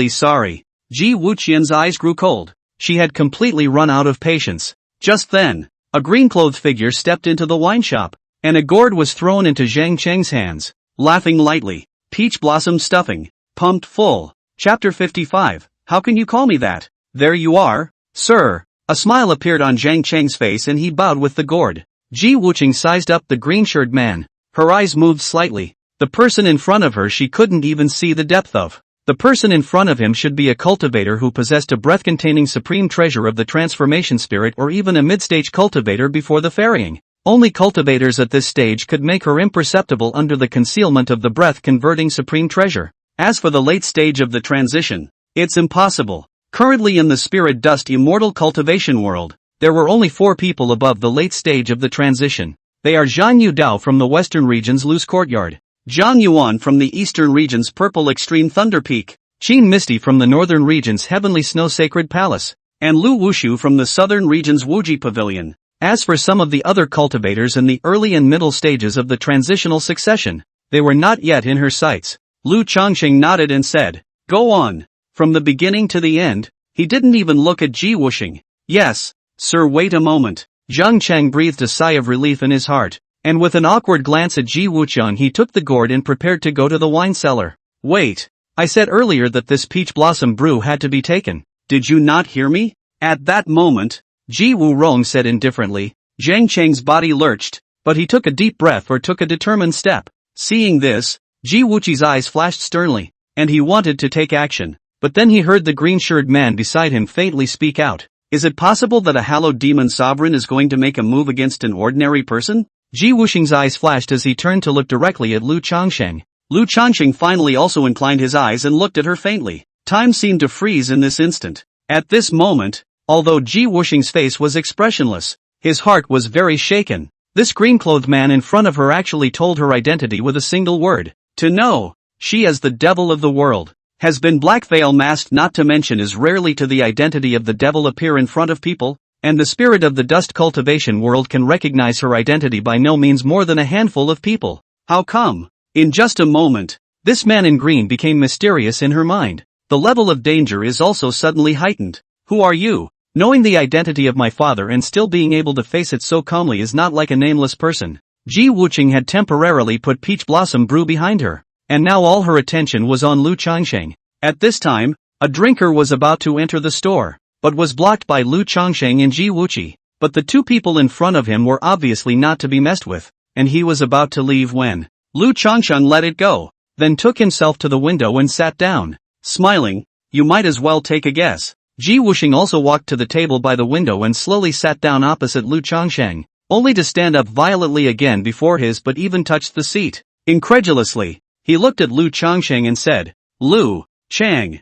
[SPEAKER 1] sorry. Ji Wuqian's eyes grew cold. She had completely run out of patience. Just then, a green-clothed figure stepped into the wine shop, and a gourd was thrown into Zhang Cheng's hands. Laughing lightly, peach blossom stuffing, pumped full. Chapter 55, How can you call me that? There you are, sir. A smile appeared on Zhang Cheng's face and he bowed with the gourd. Ji Wuqing sized up the green-shirted man. Her eyes moved slightly. The person in front of her she couldn't even see the depth of. The person in front of him should be a cultivator who possessed a breath-containing supreme treasure of the transformation spirit, or even a mid-stage cultivator before the ferrying. Only cultivators at this stage could make her imperceptible under the concealment of the breath-converting supreme treasure. As for the late stage of the transition, it's impossible. Currently in the spirit dust immortal cultivation world, there were only 4 people above the late stage of the transition. They are Zhang Yudao from the western region's loose courtyard, Zhang Yuan from the eastern region's purple extreme thunder peak, Qin Misty from the northern region's heavenly snow sacred palace, and Lu Wushu from the southern region's Wuji pavilion. As for some of the other cultivators in the early and middle stages of the transitional succession, they were not yet in her sights. Lu Changqing nodded and said, "Go on." From the beginning to the end, he didn't even look at Ji Wuxing. "Yes, sir, wait a moment." Zhang Cheng breathed a sigh of relief in his heart, and with an awkward glance at Ji Wuqian he took the gourd and prepared to go to the wine cellar. "Wait, I said earlier that this peach blossom brew had to be taken. Did you not hear me?" At that moment, Ji Wurong said indifferently. Zhang Cheng's body lurched, but he took a deep breath or took a determined step. Seeing this, Ji Wuqi's eyes flashed sternly, and he wanted to take action. But then he heard the green-shirted man beside him faintly speak out. "Is it possible that a hallowed demon sovereign is going to make a move against an ordinary person?" Ji Wuxing's eyes flashed as he turned to look directly at Lu Changsheng. Lu Changsheng finally also inclined his eyes and looked at her faintly. Time seemed to freeze in this instant. At this moment, although Ji Wuxing's face was expressionless, his heart was very shaken. This green-clothed man in front of her actually told her identity with a single word. To know, she is the devil of the world. Has been black veil masked, not to mention is rarely to the identity of the devil appear in front of people, and the spirit of the dust cultivation world can recognize her identity by no means more than a handful of people. How come? In just a moment, this man in green became mysterious in her mind. The level of danger is also suddenly heightened. Who are you? Knowing the identity of my father and still being able to face it so calmly is not like a nameless person. Ji Wuqing had temporarily put peach blossom brew behind her, and now all her attention was on Lu Changsheng. At this time, a drinker was about to enter the store, but was blocked by Lu Changsheng and Ji Wuqi. But the 2 people in front of him were obviously not to be messed with, and he was about to leave when Lu Changsheng let it go, then took himself to the window and sat down. Smiling, "You might as well take a guess." Ji Wuxing also walked to the table by the window and slowly sat down opposite Lu Changsheng, only to stand up violently again before his but even touched the seat. Incredulously, he looked at Lu Changsheng and said, "Lu Shang?"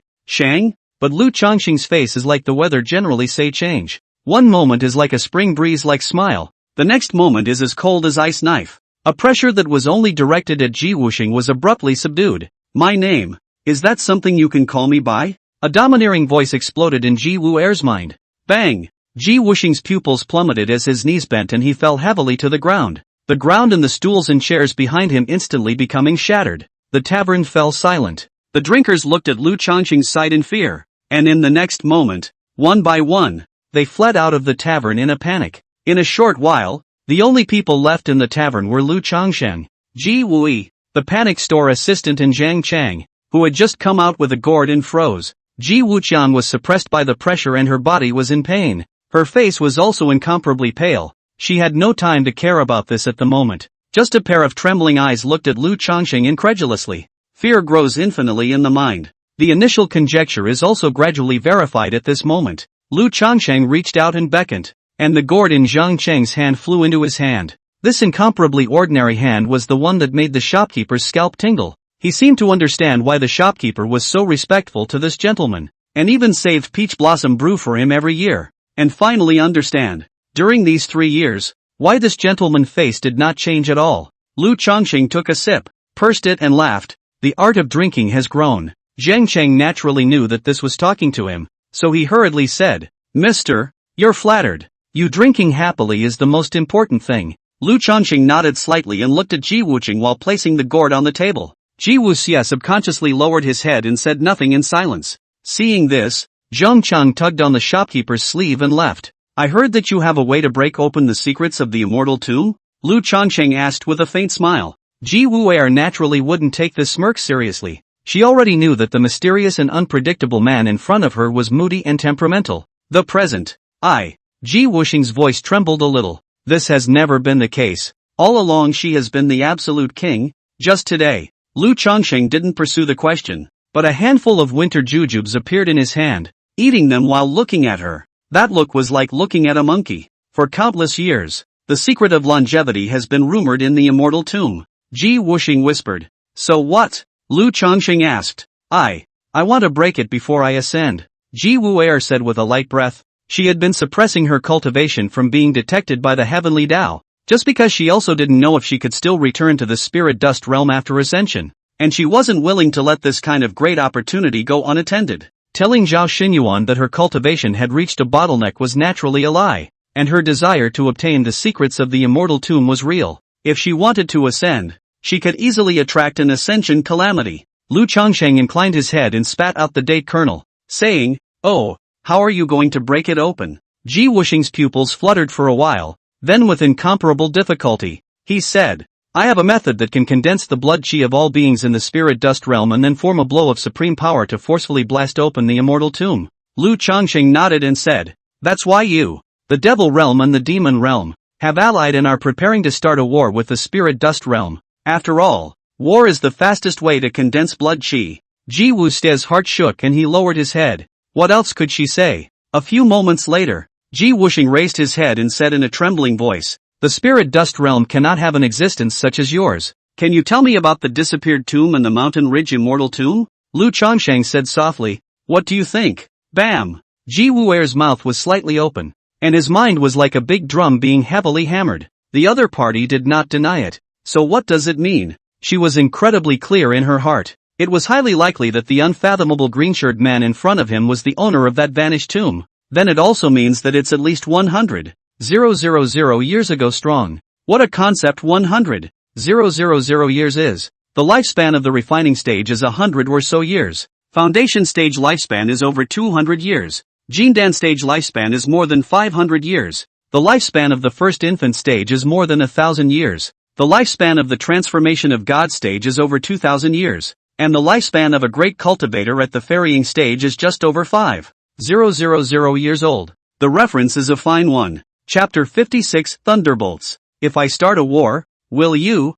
[SPEAKER 1] But Lu Changsheng's face is like the weather generally say change. One moment is like a spring breeze like smile, the next moment is as cold as ice knife. A pressure that was only directed at Ji Wuxing was abruptly subdued. "My name, is that something you can call me by?" A domineering voice exploded in Ji Wuer's mind. Bang! Ji Wuxing's pupils plummeted as his knees bent and he fell heavily to the ground. The ground and the stools and chairs behind him instantly becoming shattered. The tavern fell silent. The drinkers looked at Lu Changqing's side in fear, and in the next moment, one by one, they fled out of the tavern in a panic. In a short while, the only people left in the tavern were Lu Changsheng, Ji Wui, the panic store assistant, and Zhang Chang, who had just come out with a gourd and froze. Ji Wuqian was suppressed by the pressure and her body was in pain. Her face was also incomparably pale. She had no time to care about this at the moment. Just a pair of trembling eyes looked at Lu Changsheng incredulously. Fear grows infinitely in the mind. The initial conjecture is also gradually verified at this moment. Lu Changsheng reached out and beckoned, and the gourd in Zhang Cheng's hand flew into his hand. This incomparably ordinary hand was the one that made the shopkeeper's scalp tingle. He seemed to understand why the shopkeeper was so respectful to this gentleman, and even saved peach blossom brew for him every year, and finally understand, during these 3 years, why this gentleman's face did not change at all. Lu Changsheng took a sip, pursed it and laughed. The art of drinking has grown. Zheng Cheng naturally knew that this was talking to him, so he hurriedly said, Mister, you're flattered. You drinking happily is the most important thing. Lu Changqing nodded slightly and looked at Ji Wuqing while placing the gourd on the table. Ji Wuxia subconsciously lowered his head and said nothing in silence. Seeing this, Zheng Chang tugged on the shopkeeper's sleeve and left. I heard that you have a way to break open the secrets of the immortal tomb? Lu Changqing asked with a faint smile. Ji Wuer naturally wouldn't take this smirk seriously. She already knew that the mysterious and unpredictable man in front of her was moody and temperamental. The present. Ji Wuxing's voice trembled a little. This has never been the case. All along she has been the absolute king. Just today. Lu Changqing didn't pursue the question, but a handful of winter jujubes appeared in his hand, eating them while looking at her. That look was like looking at a monkey. For countless years, the secret of longevity has been rumored in the immortal tomb. Ji Wuxing whispered. So what? Lu Changqing asked. I want to break it before I ascend. Ji Wuer said with a light breath. She had been suppressing her cultivation from being detected by the heavenly Tao, just because she also didn't know if she could still return to the spirit dust realm after ascension, and she wasn't willing to let this kind of great opportunity go unattended. Telling Zhao Xinyuan that her cultivation had reached a bottleneck was naturally a lie, and her desire to obtain the secrets of the immortal tomb was real. If she wanted to ascend, she could easily attract an ascension calamity. Lu Changsheng inclined his head and spat out the date kernel, saying, Oh, how are you going to break it open? Ji Wuxing's pupils fluttered for a while, then with incomparable difficulty, he said, I have a method that can condense the blood chi of all beings in the spirit dust realm and then form a blow of supreme power to forcefully blast open the immortal tomb. Lu Changsheng nodded and said, That's why you, the devil realm and the demon realm, have allied and are preparing to start a war with the spirit dust realm. After all, war is the fastest way to condense blood chi. Ji Wuxie's heart shook and he lowered his head. What else could she say? A few moments later, Ji Wuxing raised his head and said in a trembling voice, The spirit dust realm cannot have an existence such as yours. Can you tell me about the disappeared tomb and the mountain ridge immortal tomb? Lu Changsheng said softly, What do you think? Bam! Ji Wuer's mouth was slightly open, and his mind was like a big drum being heavily hammered. The other party did not deny it. So what does it mean? She was incredibly clear in her heart. It was highly likely that the unfathomable green-shirt man in front of him was the owner of that vanished tomb. Then it also means that it's at least 100,000 years ago strong. What a concept 100,000 years is. The lifespan of the refining stage is 100 or so years. Foundation stage lifespan is over 200 years. Jindan stage lifespan is more than 500 years. The lifespan of the first infant stage is more than 1,000 years. The lifespan of the transformation of God stage is over 2,000 years. And the lifespan of a great cultivator at the ferrying stage is just over 5,000 years old. The reference is a fine one. Chapter 56 Thunderbolts. If I start a war, will you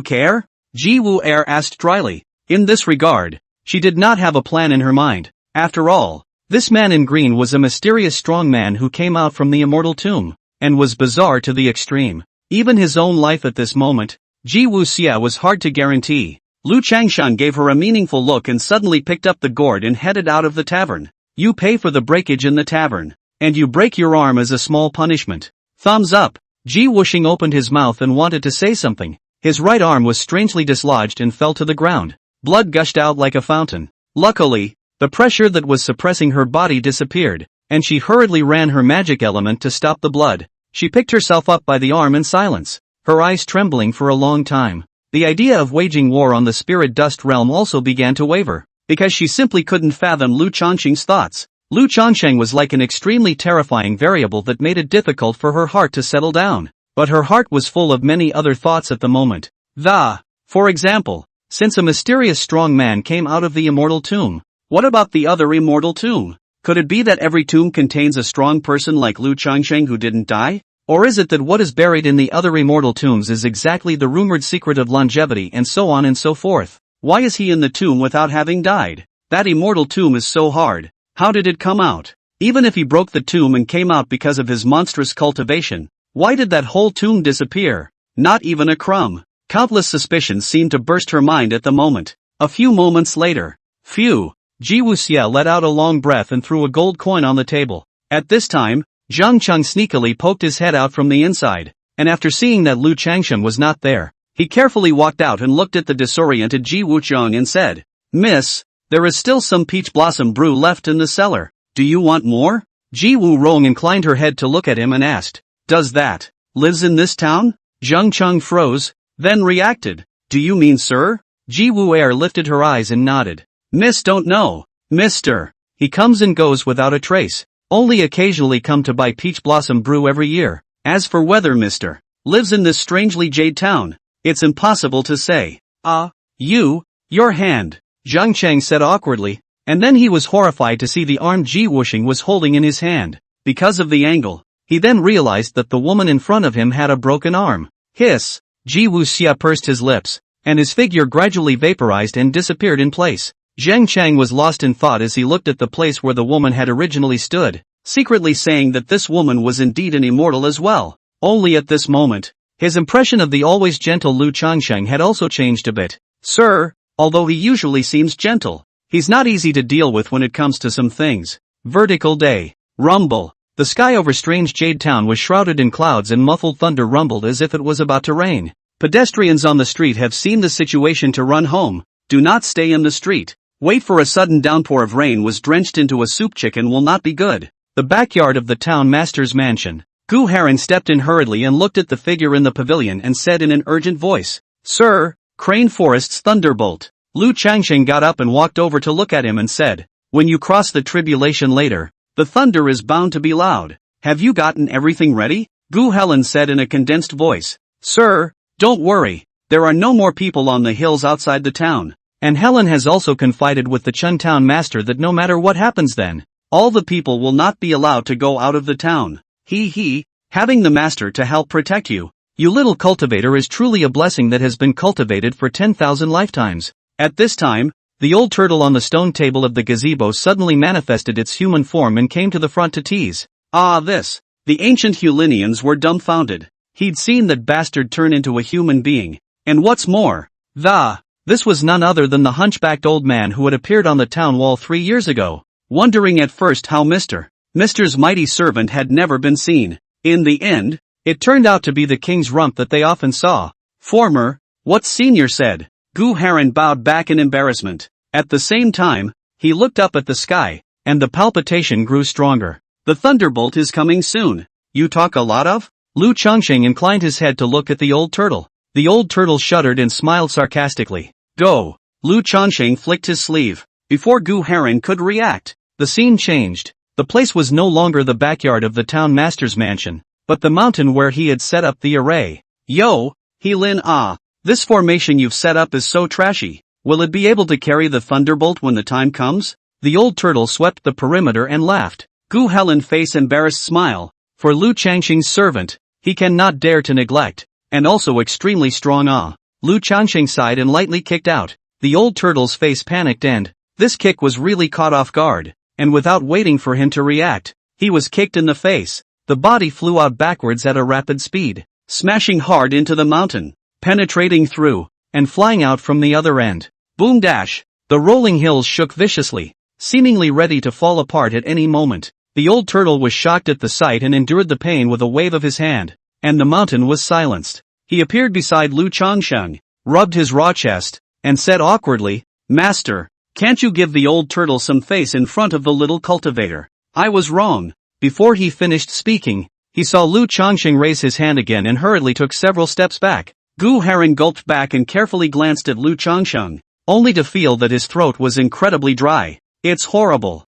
[SPEAKER 1] care? Ji Wuer asked dryly. In this regard, she did not have a plan in her mind. After all, this man in green was a mysterious strong man who came out from the immortal tomb, and was bizarre to the extreme. Even his own life at this moment, Ji Wuxia was hard to guarantee. Lu Changshan gave her a meaningful look and suddenly picked up the gourd and headed out of the tavern. You pay for the breakage in the tavern, and you break your arm as a small punishment. Thumbs up. Ji Wuxing opened his mouth and wanted to say something. His right arm was strangely dislodged and fell to the ground. Blood gushed out like a fountain. Luckily, the pressure that was suppressing her body disappeared, and she hurriedly ran her magic element to stop the blood. She picked herself up by the arm in silence, her eyes trembling for a long time. The idea of waging war on the spirit dust realm also began to waver, because she simply couldn't fathom Lu Changsheng's thoughts. Lu Changsheng was like an extremely terrifying variable that made it difficult for her heart to settle down. But her heart was full of many other thoughts at the moment. For example, since a mysterious strong man came out of the immortal tomb, what about the other immortal tomb? Could it be that every tomb contains a strong person like Lu Changsheng who didn't die? Or is it that what is buried in the other immortal tombs is exactly the rumored secret of longevity and so on and so forth? Why is he in the tomb without having died? That immortal tomb is so hard. How did it come out? Even if he broke the tomb and came out because of his monstrous cultivation, why did that whole tomb disappear? Not even a crumb. Countless suspicions seemed to burst her mind at the moment. A few moments later. Phew! Ji Wuxia let out a long breath and threw a gold coin on the table. At this time, Zhang Cheng sneakily poked his head out from the inside, and after seeing that Lu Changshan was not there, He carefully walked out and looked at the disoriented Ji Wuchang and said, "Miss, there is still some peach blossom brew left in the cellar. Do you want more?" Ji Wu-rong inclined her head to look at him and asked, "Does that lives in this town?" Zheng Cheng froze, then reacted, "Do you mean sir?" Ji Wu-er lifted her eyes and nodded. "Miss don't know, mister. He comes and goes without a trace, only occasionally come to buy peach blossom brew every year. As for whether mister lives in this strangely jade town, it's impossible to say." Your hand, Zhang Cheng said awkwardly, and then he was horrified to see the arm Ji Wuxing was holding in his hand. Because of the angle, he then realized that the woman in front of him had a broken arm. Hiss! Ji Wuxia pursed his lips, and his figure gradually vaporized and disappeared in place. Zhang Cheng was lost in thought as he looked at the place where the woman had originally stood, secretly saying that this woman was indeed an immortal as well. Only at this moment, his impression of the always gentle Lu Changsheng had also changed a bit. "Sir, although he usually seems gentle, he's not easy to deal with when it comes to some things." Vertical day. Rumble. The sky over strange jade town was shrouded in clouds and muffled thunder rumbled as if it was about to rain. Pedestrians on the street have seen the situation to run home. Do not stay in the street. Wait for a sudden downpour of rain was drenched into a soup chicken will not be good. The backyard of the town master's mansion. Gu Heron stepped in hurriedly and looked at the figure in the pavilion and said in an urgent voice, "Sir, Crane Forest's Thunderbolt." Lu Changsheng got up and walked over to look at him and said, "When you cross the tribulation later, the thunder is bound to be loud. Have you gotten everything ready?" Gu Helen said in a condensed voice, "Sir, don't worry, there are no more people on the hills outside the town." And Helen has also confided with the Chun Town master that no matter what happens then, all the people will not be allowed to go out of the town. Having the master to help protect you, you little cultivator, is truly a blessing that has been cultivated for 10,000 lifetimes. At this time, the old turtle on the stone table of the gazebo suddenly manifested its human form and came to the front to tease. The ancient Hulinians were dumbfounded. He'd seen that bastard turn into a human being. And what's more, this was none other than the hunchbacked old man who had appeared on the town wall 3 years ago. Wondering at first how Mr.'s mighty servant had never been seen. In the end, it turned out to be the king's rump that they often saw. What senior said. Gu Heron bowed back in embarrassment. At the same time, he looked up at the sky, and the palpitation grew stronger. "The thunderbolt is coming soon. You talk a lot of?" Lu Changsheng inclined his head to look at the old turtle. The old turtle shuddered and smiled sarcastically. "Go." Lu Changsheng flicked his sleeve. Before Gu Heron could react, the scene changed. The place was no longer the backyard of the town master's mansion, but the mountain where he had set up the array. "Yo, Helin this formation you've set up is so trashy. Will it be able to carry the thunderbolt when the time comes?" The old turtle swept the perimeter and laughed. Gu Helen face embarrassed smile. For Lu Changsheng's servant, he cannot dare to neglect, and also extremely strong. Lu Changsheng sighed and lightly kicked out. The old turtle's face panicked and, this kick was really caught off guard, and without waiting for him to react, he was kicked in the face. The body flew out backwards at a rapid speed, smashing hard into the mountain, penetrating through, and flying out from the other end. Boom dash! The rolling hills shook viciously, seemingly ready to fall apart at any moment. The old turtle was shocked at the sight and endured the pain with a wave of his hand, and the mountain was silenced. He appeared beside Lu Changsheng, rubbed his raw chest, and said awkwardly, "Master, can't you give the old turtle some face in front of the little cultivator? I was wrong." Before he finished speaking, he saw Lu Changsheng raise his hand again and hurriedly took several steps back. Gu Heron gulped back and carefully glanced at Lu Changsheng, only to feel that his throat was incredibly dry. "It's horrible."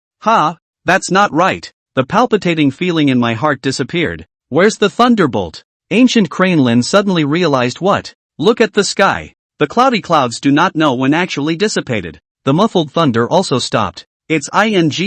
[SPEAKER 1] That's not right." The palpitating feeling in my heart disappeared. "Where's the thunderbolt?" Ancient Crane Lin suddenly realized what? Look at the sky. The cloudy clouds do not know when actually dissipated. The muffled thunder also stopped. It's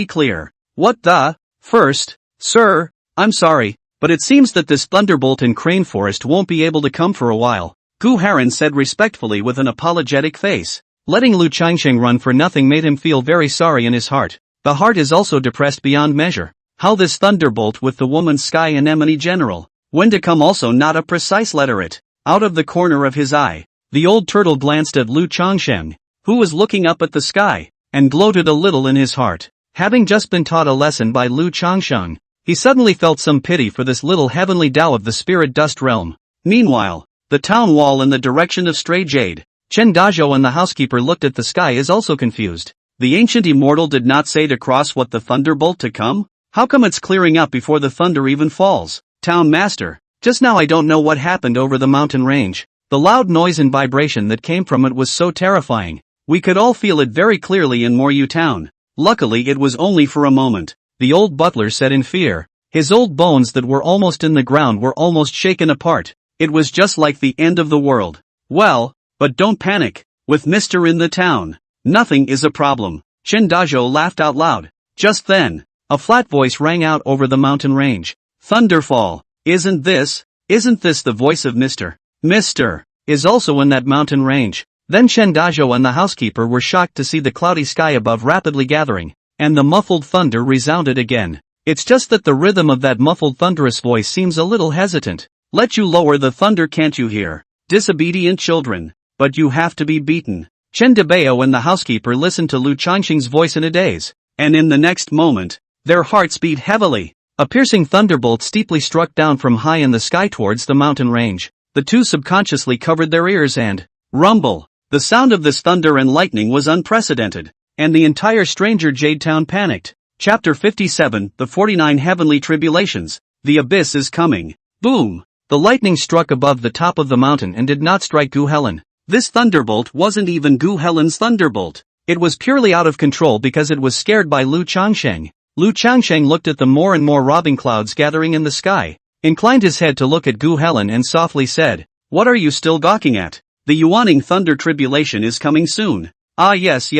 [SPEAKER 1] clear. What the? First, sir, I'm sorry, but it seems that this thunderbolt in Crane Forest won't be able to come for a while. Gu Heron said respectfully with an apologetic face. Letting Lu Changsheng run for nothing made him feel very sorry in his heart. The heart is also depressed beyond measure. How this thunderbolt with the woman's sky anemone general? When to come also not a precise letter it. Out of the corner of his eye, the old turtle glanced at Lu Changsheng, who was looking up at the sky, and gloated a little in his heart. Having just been taught a lesson by Lu Changsheng, he suddenly felt some pity for this little heavenly Tao of the spirit dust realm. Meanwhile, the town wall in the direction of Stray Jade. Chen Dazhou and the housekeeper looked at the sky as also confused. The ancient immortal did not say to cross what the thunderbolt to come? How come it's clearing up before the thunder even falls? Town master, just now I don't know what happened over the mountain range. The loud noise and vibration that came from it was so terrifying. We could all feel it very clearly in Moryu town. Luckily it was only for a moment, the old butler said in fear. His old bones that were almost in the ground were almost shaken apart. It was just like the end of the world. Well, but don't panic. With Mr. in the town, nothing is a problem. Chen Dazhou laughed out loud. Just then, a flat voice rang out over the mountain range. Thunderfall. Isn't this the voice of Mr. Is also in that mountain range? Then Chen Dazhou and the housekeeper were shocked to see the cloudy sky above rapidly gathering, and the muffled thunder resounded again. It's just that the rhythm of that muffled thunderous voice seems a little hesitant. Let you lower the thunder, can't you hear? Disobedient children. But you have to be beaten. Chen Debao and the housekeeper listened to Lu Changxing's voice in a daze, and in the next moment, their hearts beat heavily. A piercing thunderbolt steeply struck down from high in the sky towards the mountain range. The two subconsciously covered their ears and rumble. The sound of this thunder and lightning was unprecedented, and the entire Stranger Jade town panicked. Chapter 57, The 49 Heavenly Tribulations. The abyss is coming. Boom! The lightning struck above the top of the mountain and did not strike Gu Helen. This thunderbolt wasn't even Gu Helen's thunderbolt. It was purely out of control because it was scared by Lu Changsheng. Lu Changsheng looked at the more and more robbing clouds gathering in the sky, inclined his head to look at Gu Helen and softly said, "What are you still gawking at? The Yuaning thunder tribulation is coming soon." "Ah yes,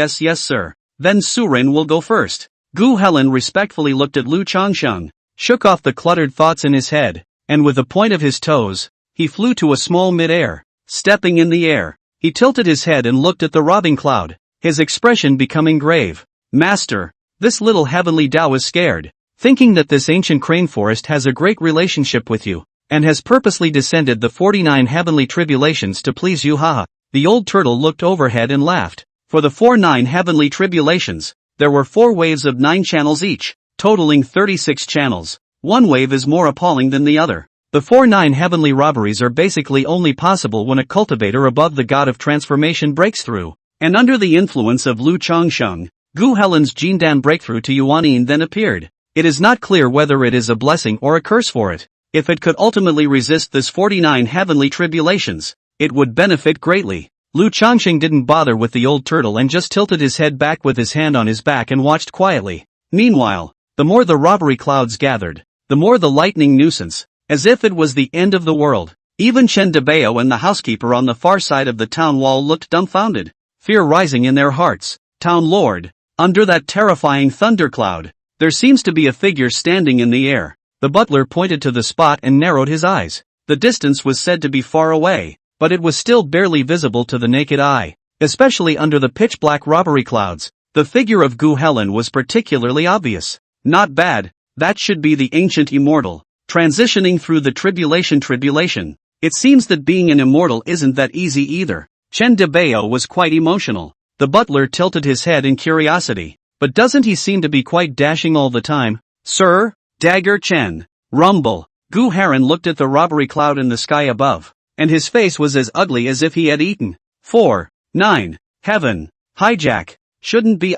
[SPEAKER 1] sir. Then Surin will go first." Gu Helen respectfully looked at Lu Changsheng, shook off the cluttered thoughts in his head, and with the point of his toes, he flew to a small mid-air. Stepping in the air, he tilted his head and looked at the robbing cloud, his expression becoming grave. "Master, this little heavenly Tao is scared, thinking that this ancient crane forest has a great relationship with you, and has purposely descended the 49 heavenly tribulations to please you, haha." The old turtle looked overhead and laughed. For the 49 heavenly tribulations, there were 4 waves of 9 channels each, totaling 36 channels. One wave is more appalling than the other. The 49 heavenly robberies are basically only possible when a cultivator above the god of transformation breaks through, and under the influence of Lu Changsheng, Gu Helen's Jindan breakthrough to Yuanin then appeared. It is not clear whether it is a blessing or a curse for it. If it could ultimately resist this 49 heavenly tribulations, it would benefit greatly. Lu Changxing didn't bother with the old turtle and just tilted his head back with his hand on his back and watched quietly. Meanwhile, the more the robbery clouds gathered, the more the lightning nuisance, as if it was the end of the world. Even Chen Debao and the housekeeper on the far side of the town wall looked dumbfounded, fear rising in their hearts. "Town Lord, under that terrifying thundercloud, there seems to be a figure standing in the air." The butler pointed to the spot and narrowed his eyes. The distance was said to be far away, but it was still barely visible to the naked eye, especially under the pitch-black robbery clouds. The figure of Gu Helen was particularly obvious. Not bad, that should be the ancient immortal, transitioning through the tribulation. It seems that being an immortal isn't that easy either. Chen Debao was quite emotional. The butler tilted his head in curiosity. "But doesn't he seem to be quite dashing all the time?" "Sir?" "Dagger Chen." Rumble. Gu Heron looked at the robbery cloud in the sky above, and his face was as ugly as if he had eaten. 4-9. Heaven. Hijack. Shouldn't be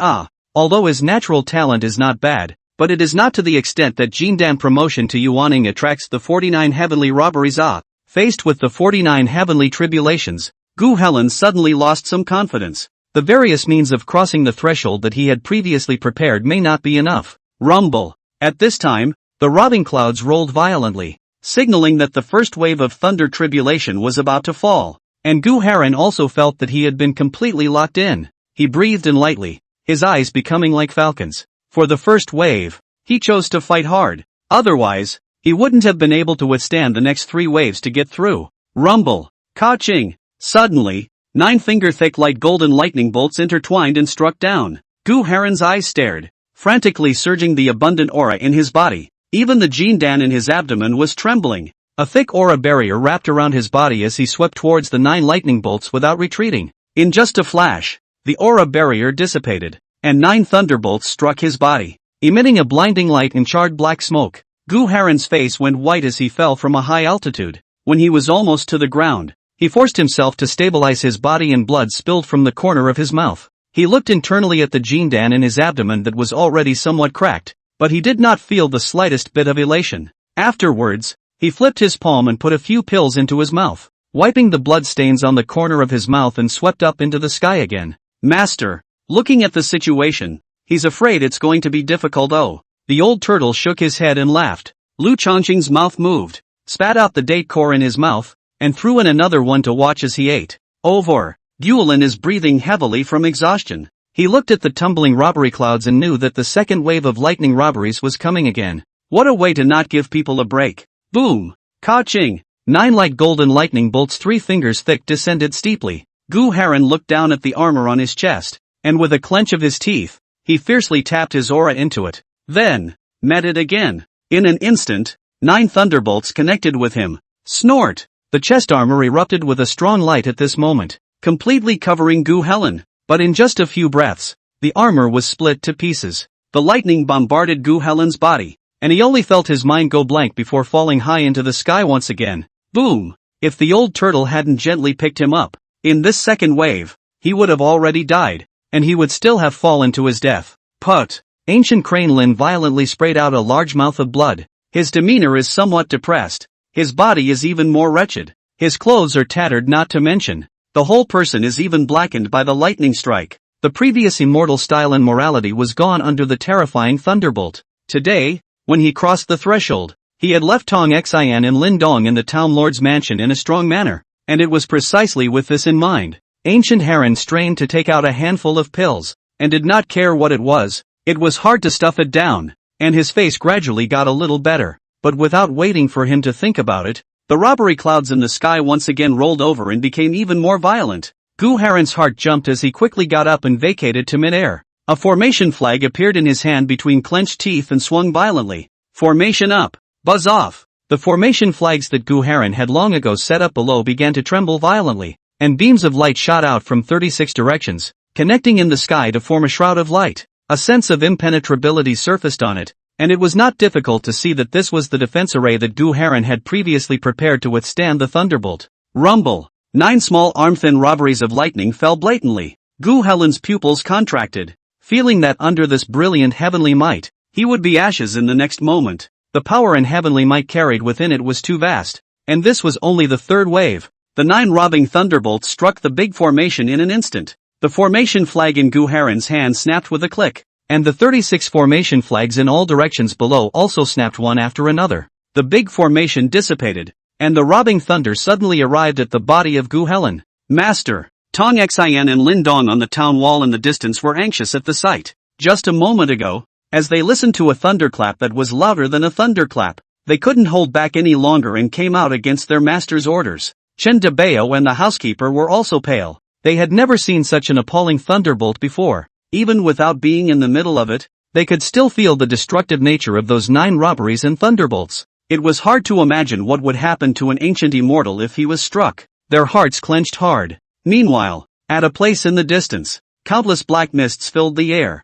[SPEAKER 1] Although his natural talent is not bad, but it is not to the extent that Jindan promotion to Yuaning attracts the 49 heavenly robberies. Faced with the 49 heavenly tribulations, Gu Helen suddenly lost some confidence. The various means of crossing the threshold that he had previously prepared may not be enough. Rumble. At this time, the robbing clouds rolled violently, signaling that the first wave of thunder tribulation was about to fall, and Gu Heron also felt that he had been completely locked in. He breathed in lightly, his eyes becoming like falcons. For the first wave, he chose to fight hard. Otherwise, he wouldn't have been able to withstand the next 3 waves to get through. Rumble. Ka-ching. Suddenly, 9 finger-thick light golden lightning bolts intertwined and struck down. Gu Heron's eyes stared, frantically surging the abundant aura in his body. Even the Jindan in his abdomen was trembling. A thick aura barrier wrapped around his body as he swept towards the 9 lightning bolts without retreating. In just a flash, the aura barrier dissipated, and 9 thunderbolts struck his body, emitting a blinding light and charred black smoke. Gu Heron's face went white as he fell from a high altitude. When he was almost to the ground, He forced himself to stabilize his body and blood spilled from the corner of his mouth. He looked internally at the jindan in his abdomen that was already somewhat cracked, but he did not feel the slightest bit of elation. Afterwards, he flipped his palm and put a few pills into his mouth, wiping the blood stains on the corner of his mouth and swept up into the sky again. Master, looking at the situation, he's afraid it's going to be difficult. Oh. The old turtle shook his head and laughed. Lu Changqing's mouth moved, spat out the date core in his mouth, and threw in another one to watch as he ate. Over. Guilin is breathing heavily from exhaustion. He looked at the tumbling robbery clouds and knew that the second wave of lightning robberies was coming again. What a way to not give people a break. Boom! Ka-ching! 9 light golden lightning bolts 3 fingers thick descended steeply. Gu Haran looked down at the armor on his chest, and with a clench of his teeth, he fiercely tapped his aura into it. Then, met it again. In an instant, 9 thunderbolts connected with him. Snort! The chest armor erupted with a strong light at this moment, completely covering Gu Helen. But in just a few breaths, the armor was split to pieces. The lightning bombarded Gu Helen's body, and he only felt his mind go blank before falling high into the sky once again. Boom! If the old turtle hadn't gently picked him up, in this second wave, he would have already died, and he would still have fallen to his death. Put! Ancient Crane Lin violently sprayed out a large mouth of blood. His demeanor is somewhat depressed. His body is even more wretched. His clothes are tattered, not to mention, the whole person is even blackened by the lightning strike. The previous immortal style and morality was gone under the terrifying thunderbolt. Today, when he crossed the threshold, he had left Tong Xian and Lin Dong in the town lord's mansion in a strong manner, and it was precisely with this in mind. Ancient Heron strained to take out a handful of pills, and did not care what it was. It was hard to stuff it down, and his face gradually got a little better, but without waiting for him to think about it, the robbery clouds in the sky once again rolled over and became even more violent. Gu Haran's heart jumped as he quickly got up and vacated to mid-air. A formation flag appeared in his hand between clenched teeth and swung violently. Formation up! Buzz off! The formation flags that Gu Haran had long ago set up below began to tremble violently, and beams of light shot out from 36 directions, connecting in the sky to form a shroud of light. A sense of impenetrability surfaced on it, and it was not difficult to see that this was the defense array that Gu Haran had previously prepared to withstand the thunderbolt. Rumble! 9 small arm-thin robberies of lightning fell blatantly. Gu Helen's pupils contracted, feeling that under this brilliant heavenly might, he would be ashes in the next moment. The power and heavenly might carried within it was too vast, and this was only the third wave. The 9 robbing thunderbolts struck the big formation in an instant. The formation flag in Gu Haran's hand snapped with a click, and the 36 formation flags in all directions below also snapped one after another. The big formation dissipated, and the robbing thunder suddenly arrived at the body of Gu Helen. Master! Tong Xian and Lin Dong on the town wall in the distance were anxious at the sight. Just a moment ago, as they listened to a thunderclap that was louder than a thunderclap, they couldn't hold back any longer and came out against their master's orders. Chen De Bao and the housekeeper were also pale. They had never seen such an appalling thunderbolt before. Even without being in the middle of it, they could still feel the destructive nature of those 9 robberies and thunderbolts. It was hard to imagine what would happen to an ancient immortal if he was struck. Their hearts clenched hard. Meanwhile, at a place in the distance, countless black mists filled the air.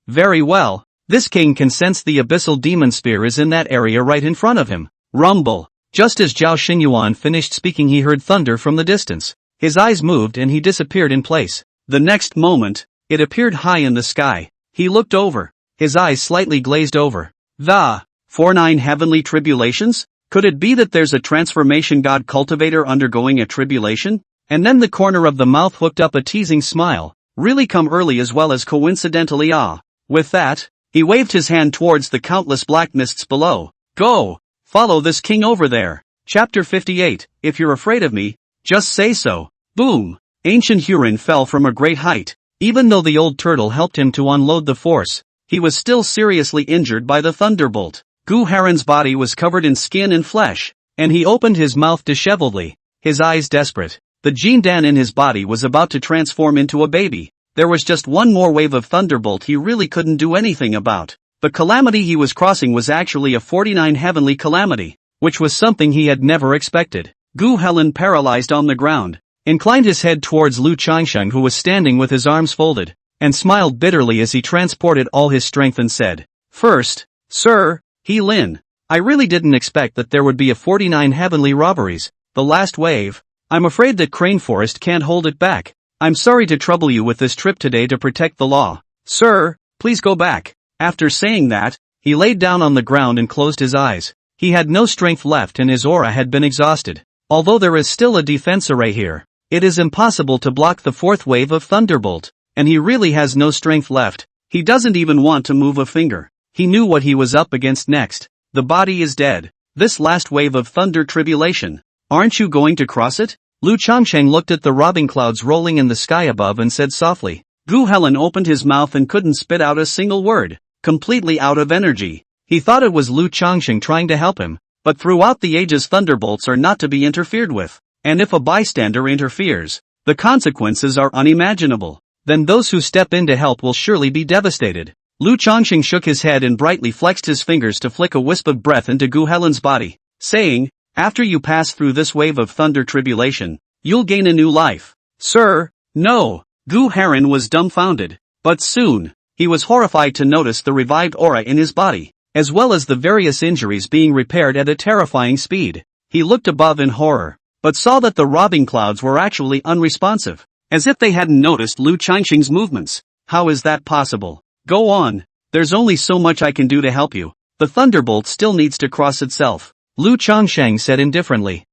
[SPEAKER 1] Very well. This king can sense the abyssal demon spear is in that area right in front of him. Rumble. Just as Zhao Xinyuan finished speaking, he heard thunder from the distance. His eyes moved and he disappeared in place. The next moment, it appeared high in the sky. He looked over. His eyes slightly glazed over. The 49 heavenly tribulations? Could it be that there's a transformation god cultivator undergoing a tribulation? And then the corner of the mouth hooked up a teasing smile. Really come early as well as coincidentally With that, he waved his hand towards the countless black mists below. Go! Follow this king over there. Chapter 58. If you're afraid of me, just say so. Boom! Ancient Huron fell from a great height. Even though the old turtle helped him to unload the force, he was still seriously injured by the thunderbolt. Gu Haran's body was covered in skin and flesh, and he opened his mouth disheveledly, his eyes desperate. The Jindan in his body was about to transform into a baby. There was just one more wave of thunderbolt he really couldn't do anything about. The calamity he was crossing was actually a 49 heavenly calamity, which was something he had never expected. Gu Helen, paralyzed on the ground, inclined his head towards Lu Changsheng, who was standing with his arms folded, and smiled bitterly as he transported all his strength and said, First, Sir, He Lin, I really didn't expect that there would be a 49 heavenly robberies. The last wave, I'm afraid that Crane Forest can't hold it back. I'm sorry to trouble you with this trip today to protect the law. Sir, please go back. After saying that, he laid down on the ground and closed his eyes. He had no strength left and his aura had been exhausted. Although there is still a defense array here, it is impossible to block the fourth wave of Thunderbolt. And he really has no strength left. He doesn't even want to move a finger. He knew what he was up against next. The body is dead. This last wave of thunder tribulation. Aren't you going to cross it? Lu Changsheng looked at the robbing clouds rolling in the sky above and said softly. Gu Helen opened his mouth and couldn't spit out a single word. Completely out of energy. He thought it was Lu Changsheng trying to help him. But throughout the ages thunderbolts are not to be interfered with. And if a bystander interferes, the consequences are unimaginable. Then those who step in to help will surely be devastated. Lu Changsheng shook his head and brightly flexed his fingers to flick a wisp of breath into Gu Helen's body, saying, after you pass through this wave of thunder tribulation, you'll gain a new life. Sir, no. Gu Haren was dumbfounded. But soon, he was horrified to notice the revived aura in his body, as well as the various injuries being repaired at a terrifying speed. He looked above in horror, but saw that the robbing clouds were actually unresponsive, as if they hadn't noticed Lu Changsheng's movements. How is that possible? Go on. There's only so much I can do to help you. The thunderbolt still needs to cross itself. Lu Changsheng said indifferently.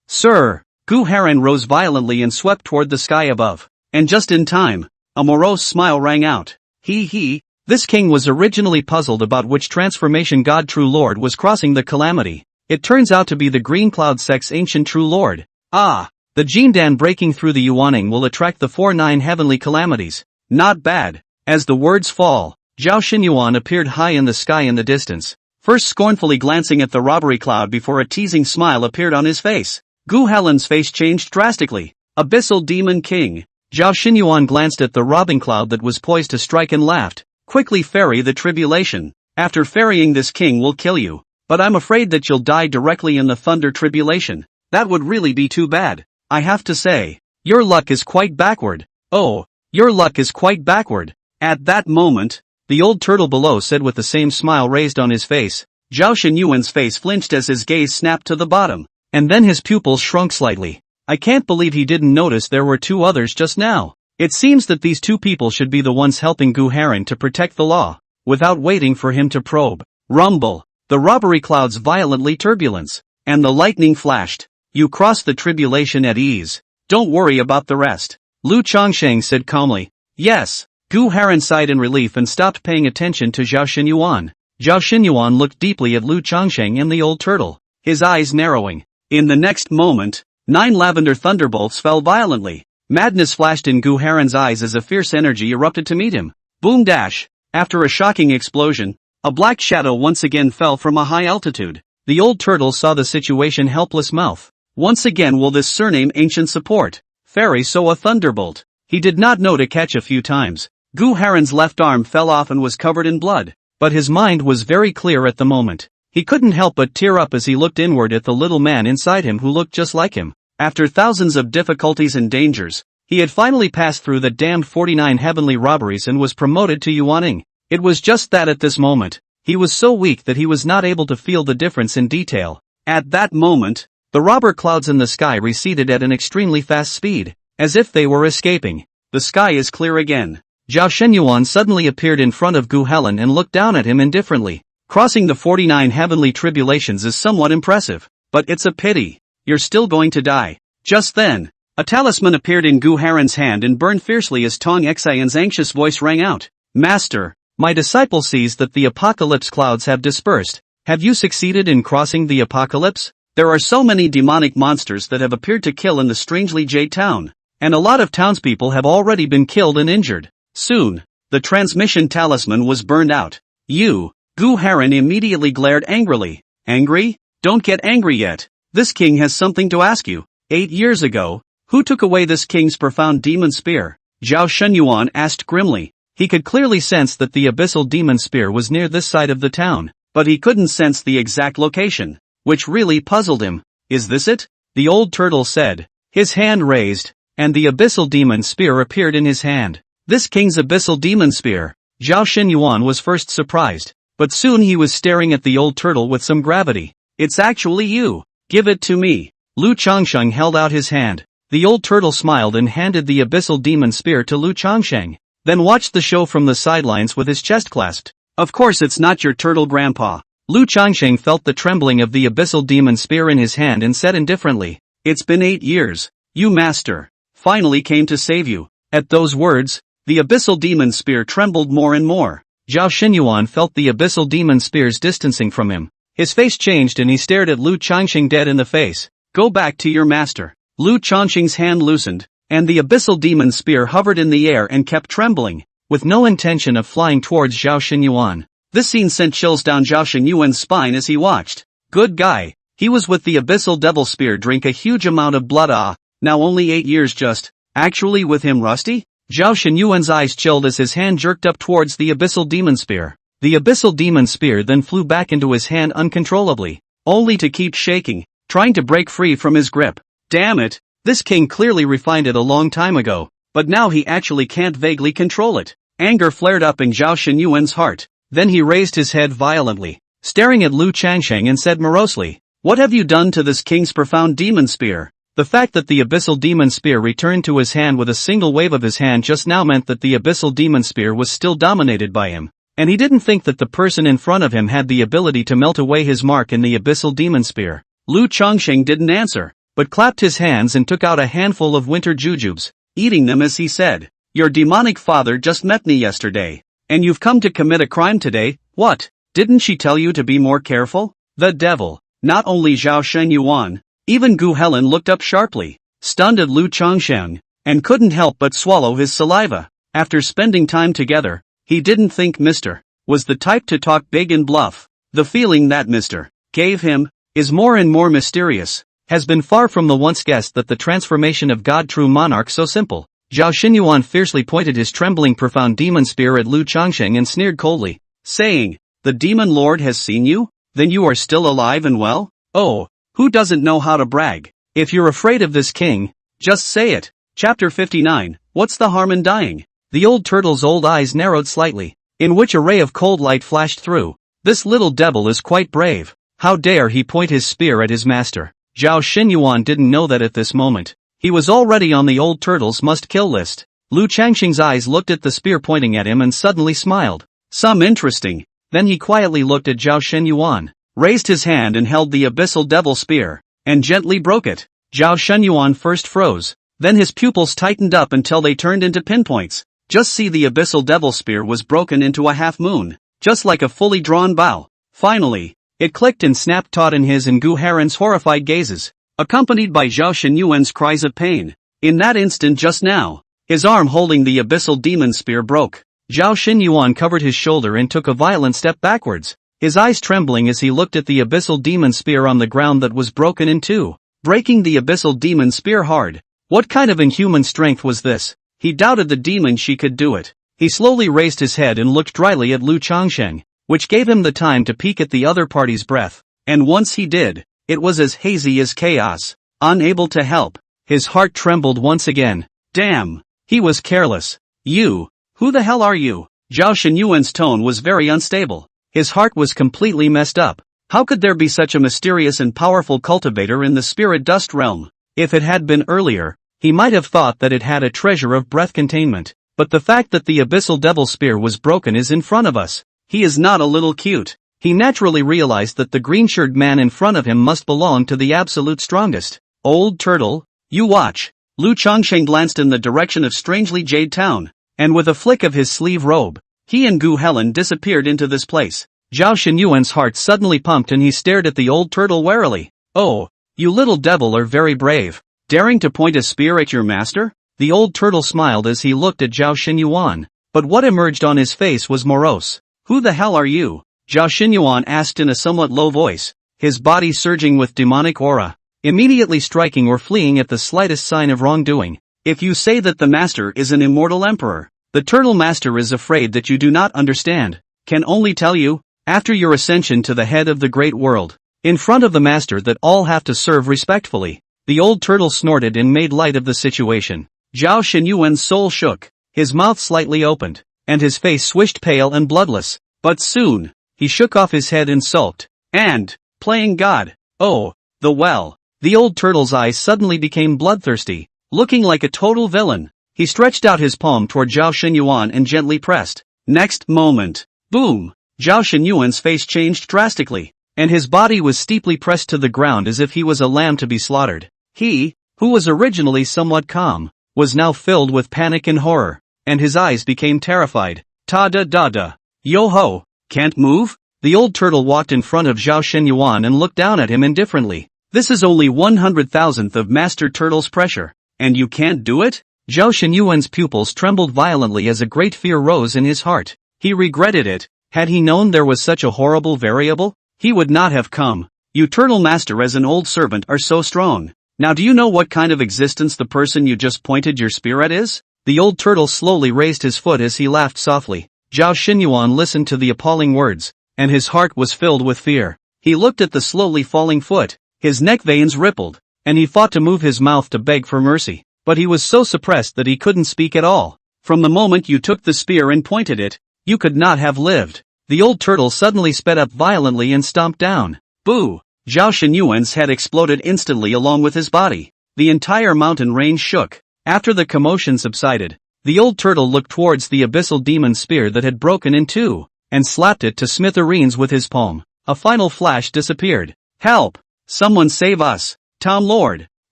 [SPEAKER 1] Sir. Gu Haren rose violently and swept toward the sky above. And just in time, a morose smile rang out. This king was originally puzzled about which transformation god True Lord was crossing the calamity. It turns out to be the Green Cloud Sect's ancient True Lord. The Jindan breaking through the Yuaning will attract the 4-9 heavenly calamities. Not bad. As the words fall, Zhao Xinyuan appeared high in the sky in the distance, first scornfully glancing at the robbery cloud before a teasing smile appeared on his face. Gu Helen's face changed drastically. Abyssal Demon King. Zhao Xinyuan glanced at the robbing cloud that was poised to strike and laughed. Quickly ferry the tribulation. After ferrying this king will kill you. But I'm afraid that you'll die directly in the thunder tribulation. That would really be too bad. I have to say, your luck is quite backward. Oh, your luck is quite backward. At that moment, the old turtle below said with the same smile raised on his face. Zhao Xinyuan's face flinched as his gaze snapped to the bottom, and then his pupils shrunk slightly. I can't believe he didn't notice there were two others just now. It seems that these two people should be the ones helping Gu Haren to protect the law. Without waiting for him to probe, rumble, the robbery clouds violently turbulence, and the lightning flashed. You cross the tribulation at ease. Don't worry about the rest. Lu Changsheng said calmly. Yes. Gu Haren sighed in relief and stopped paying attention to Zhao Xinyuan. Zhao Xinyuan looked deeply at Lu Changsheng and the old turtle, his eyes narrowing. In the next moment, 9 lavender thunderbolts fell violently. Madness flashed in Gu Haren's eyes as a fierce energy erupted to meet him. Boom dash! After a shocking explosion, a black shadow once again fell from a high altitude. The old turtle saw the situation helpless mouth. Once again will this surname ancient support. Fairy so a thunderbolt. He did not know to catch a few times. Gu Haren's left arm fell off and was covered in blood. But his mind was very clear at the moment. He couldn't help but tear up as he looked inward at the little man inside him who looked just like him. After thousands of difficulties and dangers, he had finally passed through the damned 49 heavenly robberies and was promoted to Yuaning. It was just that at this moment, he was so weak that he was not able to feel the difference in detail. At that moment, the robber clouds in the sky receded at an extremely fast speed, as if they were escaping. The sky is clear again. Zhao Xinyuan suddenly appeared in front of Gu Helen and looked down at him indifferently. Crossing the 49 heavenly tribulations is somewhat impressive, but it's a pity. You're still going to die. Just then, a talisman appeared in Gu Haren's hand and burned fiercely as Tong Xian's anxious voice rang out. Master, my disciple sees that the apocalypse clouds have dispersed. Have you succeeded in crossing the apocalypse? There are so many demonic monsters that have appeared to kill in the strangely Jade town, and a lot of townspeople have already been killed and injured. Soon, the transmission talisman was burned out. Gu Haren immediately glared angrily. Angry? Don't get angry yet. This king has something to ask you. 8 years ago, who took away this king's profound demon spear? Zhao Xinyuan asked grimly. He could clearly sense that the abyssal demon spear was near this side of the town, but he couldn't sense the exact location, which really puzzled him. Is this it? The old turtle said. His hand raised, and the abyssal demon spear appeared in his hand. This king's abyssal demon spear. Zhao Xinyuan was first surprised, but soon he was staring at the old turtle with some gravity. It's actually you. Give it to me. Lu Changsheng held out his hand. The old turtle smiled and handed the abyssal demon spear to Lu Changsheng, then watched the show from the sidelines with his chest clasped. Of course it's not your turtle grandpa. Lu Changsheng felt the trembling of the abyssal demon spear in his hand and said indifferently, "It's been 8 years. You master finally came to save you." At those words, the abyssal demon spear trembled more and more. Zhao Xinyuan felt the abyssal demon spears distancing from him. His face changed and he stared at Lu Changsheng dead in the face. "Go back to your master." Lu Changsheng's hand loosened, and the abyssal demon spear hovered in the air and kept trembling, with no intention of flying towards Zhao Xinyuan. This scene sent chills down Zhao Xinyuan's spine as he watched. Good guy. He was with the abyssal devil spear drink a huge amount of blood. Now only 8 years just. Actually with him rusty? Zhao Xinyuan's eyes chilled as his hand jerked up towards the abyssal demon spear. The abyssal demon spear then flew back into his hand uncontrollably, only to keep shaking, trying to break free from his grip. Damn it, this king clearly refined it a long time ago, but now he actually can't vaguely control it. Anger flared up in Zhao Xinyuan's heart. Then he raised his head violently, staring at Lu Changsheng and said morosely, "What have you done to this king's profound demon spear?" The fact that the abyssal demon spear returned to his hand with a single wave of his hand just now meant that the abyssal demon spear was still dominated by him, and he didn't think that the person in front of him had the ability to melt away his mark in the abyssal demon spear. Lu Changsheng didn't answer, but clapped his hands and took out a handful of winter jujubes, eating them as he said, "Your demonic father just met me yesterday. And you've come to commit a crime today, what? Didn't she tell you to be more careful?" The devil. Not only Zhao Xinyuan, even Gu Helen looked up sharply, stunned at Lu Changsheng, and couldn't help but swallow his saliva. After spending time together, he didn't think Mr. was the type to talk big and bluff. The feeling that Mr. gave him is more and more mysterious, has been far from the once guessed that the transformation of God true monarch so simple. Zhao Xinyuan fiercely pointed his trembling profound demon spear at Lu Changsheng and sneered coldly, saying, "The demon lord has seen you? Then you are still alive and well? Oh, who doesn't know how to brag? If you're afraid of this king, just say it." Chapter 59, What's the harm in dying? The old turtle's old eyes narrowed slightly, in which a ray of cold light flashed through. This little devil is quite brave. How dare he point his spear at his master? Zhao Xinyuan didn't know that at this moment. He was already on the old turtle's must-kill list. Lu Changsheng's eyes looked at the spear pointing at him and suddenly smiled. Some interesting. Then he quietly looked at Zhao Xinyuan, raised his hand and held the abyssal devil spear, and gently broke it. Zhao Xinyuan first froze, then his pupils tightened up until they turned into pinpoints. Just see, the abyssal devil spear was broken into a half moon, just like a fully drawn bow. Finally, it clicked and snapped taut in his and Gu Heron's horrified gazes, accompanied by Zhao Xinyuan's cries of pain. In that instant just now, his arm holding the abyssal demon spear broke. Zhao Xinyuan covered his shoulder and took a violent step backwards, his eyes trembling as he looked at the abyssal demon spear on the ground that was broken in two, breaking the abyssal demon spear hard. What kind of inhuman strength was this? He doubted the demon she could do it. He slowly raised his head and looked dryly at Lu Changsheng, which gave him the time to peek at the other party's breath, and once he did, it was as hazy as chaos. Unable to help, his heart trembled once again. Damn, he was careless. "You, who the hell are you?" Zhao Xinyuan's tone was very unstable. His heart was completely messed up. How could there be such a mysterious and powerful cultivator in the spirit dust realm? If it had been earlier, he might have thought that it had a treasure of breath containment, but the fact that the abyssal devil spear was broken is in front of us. He is not a little cute. He naturally realized that the green-shirted man in front of him must belong to the absolute strongest. Old turtle, you watch. Lu Changsheng glanced in the direction of strangely Jade Town, and with a flick of his sleeve robe, he and Gu Helen disappeared into this place. Zhao Xinyuan's heart suddenly pumped and he stared at the old turtle warily. "Oh, you little devil are very brave. Daring to point a spear at your master?" The old turtle smiled as he looked at Zhao Xinyuan, but what emerged on his face was morose. "Who the hell are you?" Zhao Xinyuan asked in a somewhat low voice, his body surging with demonic aura, immediately striking or fleeing at the slightest sign of wrongdoing. "If you say that the master is an immortal emperor, the turtle master is afraid that you do not understand. Can only tell you, after your ascension to the head of the great world, in front of the master, that all have to serve respectfully." The old turtle snorted and made light of the situation. Zhao Xinyuan's soul shook, his mouth slightly opened, and his face swished pale and bloodless. But soon, he shook off his head and sulked. "And, playing God? Oh, the well, The old turtle's eyes suddenly became bloodthirsty, looking like a total villain. He stretched out his palm toward Zhao Xinyuan and gently pressed. Next moment, boom! Zhao Xinyuan's face changed drastically, and his body was steeply pressed to the ground as if he was a lamb to be slaughtered. He, who was originally somewhat calm, was now filled with panic and horror, and his eyes became terrified. Ta-da-da-da. Yo-ho, can't move? The old turtle walked in front of Zhao Xinyuan and looked down at him indifferently. This is only 100,000th of Master Turtle's pressure, and you can't do it? Zhao Xinyuan's pupils trembled violently as a great fear rose in his heart. He regretted it. Had he known there was such a horrible variable, he would not have come. You Turtle Master as an old servant are so strong. Now do you know what kind of existence the person you just pointed your spear at is? The old turtle slowly raised his foot as he laughed softly. Zhao Xinyuan listened to the appalling words, and his heart was filled with fear. He looked at the slowly falling foot, his neck veins rippled, and he fought to move his mouth to beg for mercy, but he was so suppressed that he couldn't speak at all. From the moment you took the spear and pointed it, you could not have lived. The old turtle suddenly sped up violently and stomped down. Boo! Zhao Xinyuan's head exploded instantly along with his body. The entire mountain range shook. After the commotion subsided, the old turtle looked towards the abyssal demon spear that had broken in two, and slapped it to smithereens with his palm. A final flash disappeared. Help! Someone save us! Town Lord!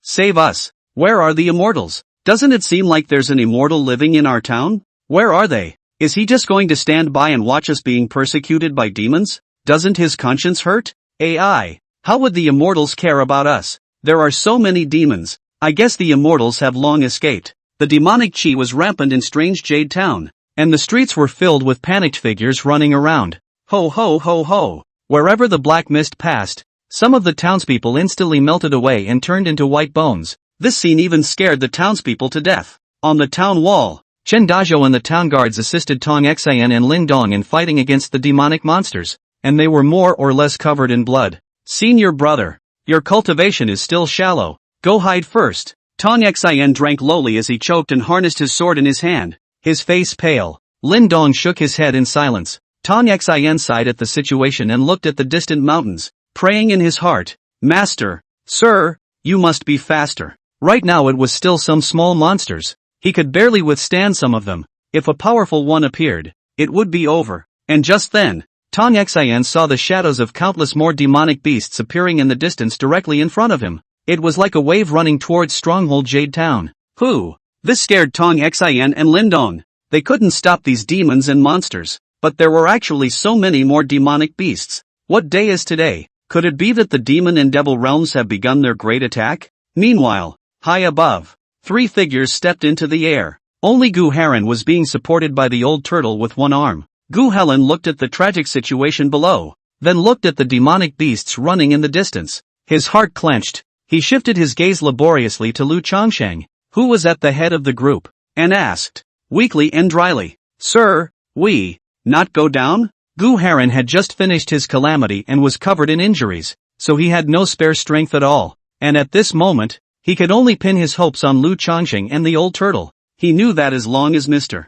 [SPEAKER 1] Save us! Where are the immortals? Doesn't it seem like there's an immortal living in our town? Where are they? Is he just going to stand by and watch us being persecuted by demons? Doesn't his conscience hurt? AI. How would the immortals care about us? There are so many demons. I guess the immortals have long escaped. The demonic chi was rampant in strange Jade Town, and the streets were filled with panicked figures running around. Ho ho ho ho! Wherever the black mist passed, some of the townspeople instantly melted away and turned into white bones. This scene even scared the townspeople to death. On the town wall, Chen Dazhou and the town guards assisted Tong Xian and Lin Dong in fighting against the demonic monsters, and they were more or less covered in blood. Senior brother, your cultivation is still shallow. Go hide first. Tong Xian drank lowly as he choked and harnessed his sword in his hand, his face pale. Lin Dong shook his head in silence. Tong Xian sighed at the situation and looked at the distant mountains, praying in his heart. Master, sir, you must be faster. Right now it was still some small monsters. He could barely withstand some of them. If a powerful one appeared, it would be over. And just then, Tong Xian saw the shadows of countless more demonic beasts appearing in the distance directly in front of him. It was like a wave running towards Stronghold Jade Town. Whew! This scared Tong Xian and Lin Dong. They couldn't stop these demons and monsters, but there were actually so many more demonic beasts. What day is today? Could it be that the demon and devil realms have begun their great attack? Meanwhile, high above, three figures stepped into the air. Only Gu Heron was being supported by the old turtle with one arm. Gu Helen looked at the tragic situation below, then looked at the demonic beasts running in the distance. His heart clenched. He shifted his gaze laboriously to Lu Chongsheng, who was at the head of the group, and asked, weakly and dryly, Sir, we not go down? Gu Heron had just finished his calamity and was covered in injuries, so he had no spare strength at all, and at this moment, he could only pin his hopes on Lu Chongsheng and the old turtle. He knew that as long as Mr.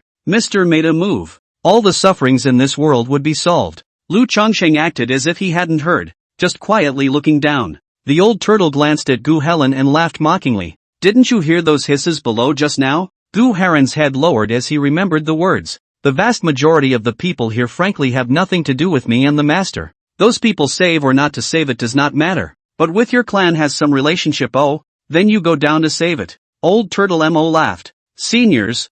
[SPEAKER 1] made a move, all the sufferings in this world would be solved. Lu Chongsheng acted as if he hadn't heard, just quietly looking down. The old turtle glanced at Gu Helen and laughed mockingly. Didn't you hear those hisses below just now? Gu Heron's head lowered as he remembered the words. The vast majority of the people here frankly have nothing to do with me and the master. Those people save or not to save it does not matter. But with your clan has some relationship, oh, then you go down to save it. Old turtle Mo laughed. Seniors,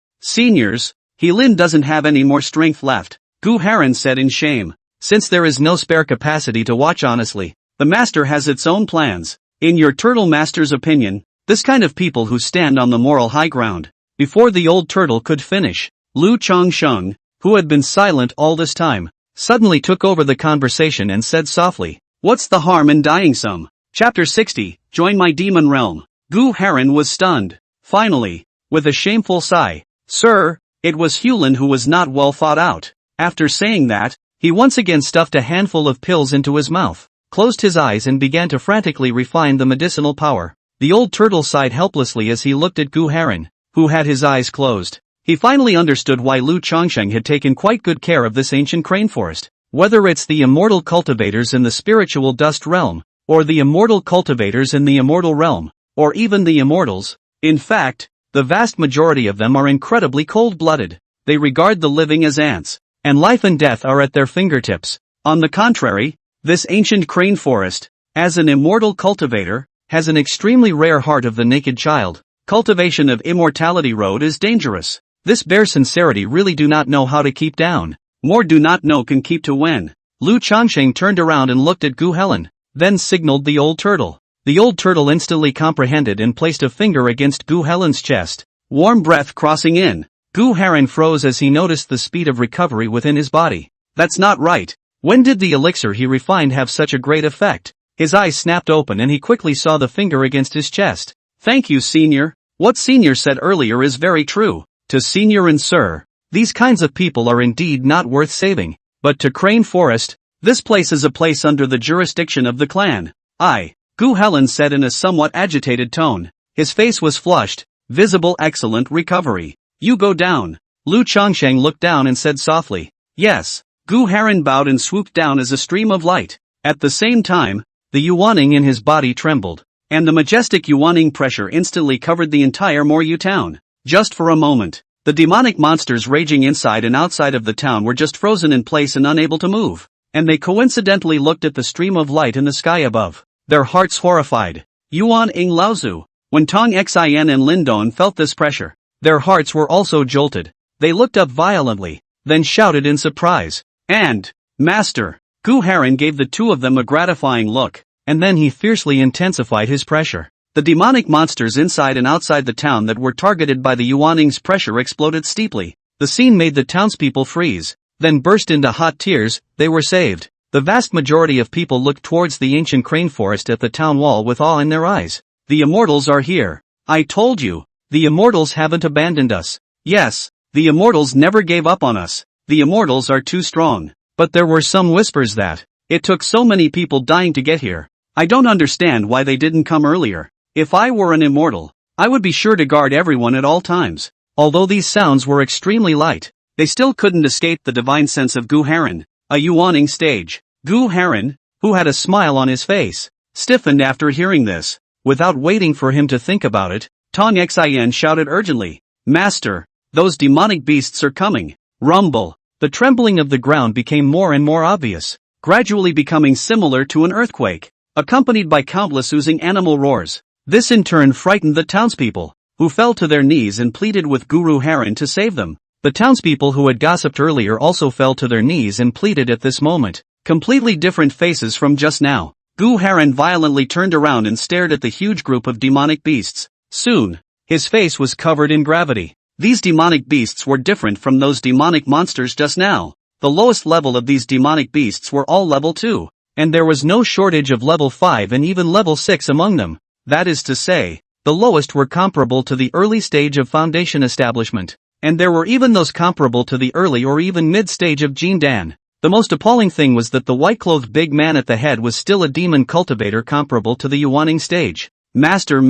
[SPEAKER 1] Lin doesn't have any more strength left. Gu Heron said in shame. Since there is no spare capacity to watch honestly, the master has its own plans. In your turtle master's opinion, this kind of people who stand on the moral high ground. Before the old turtle could finish, Lu Chongsheng, who had been silent all this time, suddenly took over the conversation and said softly, What's the harm in dying some? Chapter 60, Join my demon realm. Gu Heron was stunned. Finally, with a shameful sigh, Sir, it was Hulin who was not well thought out. After saying that, he once again stuffed a handful of pills into his mouth, closed his eyes and began to frantically refine the medicinal power. The old turtle sighed helplessly as he looked at Gu Heron, who had his eyes closed. He finally understood why Lu Chongsheng had taken quite good care of this ancient crane forest. Whether it's the immortal cultivators in the spiritual dust realm, or the immortal cultivators in the immortal realm, or even the immortals. In fact, the vast majority of them are incredibly cold-blooded. They regard the living as ants, and life and death are at their fingertips. On the contrary, this ancient crane forest, as an immortal cultivator, has an extremely rare heart of the naked child. Cultivation of immortality road is dangerous. This bare sincerity really do not know how to keep down. More do not know can keep to when. Lu Changsheng turned around and looked at Gu Helen, then signaled the old turtle. The old turtle instantly comprehended and placed a finger against Gu Helen's chest. Warm breath crossing in. Gu Heron froze as he noticed the speed of recovery within his body. That's not right. When did the elixir he refined have such a great effect? His eyes snapped open and he quickly saw the finger against his chest. Thank you, Senior. What Senior said earlier is very true. To Senior and Sir, these kinds of people are indeed not worth saving. But to Crane Forest, this place is a place under the jurisdiction of the clan. Gu Helen said in a somewhat agitated tone. His face was flushed, visible excellent recovery. You go down. Lu Changsheng looked down and said softly. Yes. Gu Heron bowed and swooped down as a stream of light. At the same time, the yuaning in his body trembled, and the majestic yuaning pressure instantly covered the entire Moryu town. Just for a moment, the demonic monsters raging inside and outside of the town were just frozen in place and unable to move, and they coincidentally looked at the stream of light in the sky above, their hearts horrified. Yuan Ing Laozu, when Tong Xin and Lindong felt this pressure, their hearts were also jolted. They looked up violently, then shouted in surprise. And, Master! Gu Heron gave the two of them a gratifying look, and then he fiercely intensified his pressure. The demonic monsters inside and outside the town that were targeted by the Yuaning's pressure exploded steeply. The scene made the townspeople freeze, then burst into hot tears. They were saved. The vast majority of people looked towards the ancient crane forest at the town wall with awe in their eyes. The immortals are here. I told you, the immortals haven't abandoned us. Yes, the immortals never gave up on us. The immortals are too strong. But there were some whispers that it took so many people dying to get here. I don't understand why they didn't come earlier. If I were an immortal, I would be sure to guard everyone at all times. Although these sounds were extremely light, they still couldn't escape the divine sense of Gu Heron, a yuaning stage. Gu Heron, who had a smile on his face, stiffened after hearing this. Without waiting for him to think about it, Tong Xin shouted urgently, Master, those demonic beasts are coming. Rumble. The trembling of the ground became more and more obvious, gradually becoming similar to an earthquake, accompanied by countless oozing animal roars. This in turn frightened the townspeople, who fell to their knees and pleaded with Guru Heron to save them. The townspeople who had gossiped earlier also fell to their knees and pleaded at this moment. Completely different faces from just now. Gu Heron violently turned around and stared at the huge group of demonic beasts. Soon, his face was covered in gravity. These demonic beasts were different from those demonic monsters just now. The lowest level of these demonic beasts were all level 2, and there was no shortage of level 5 and even level 6 among them. That is to say, the lowest were comparable to the early stage of foundation establishment, and there were even those comparable to the early or even mid-stage of Jindan. The most appalling thing was that the white-clothed big man at the head was still a demon cultivator comparable to the yuaning stage. Master.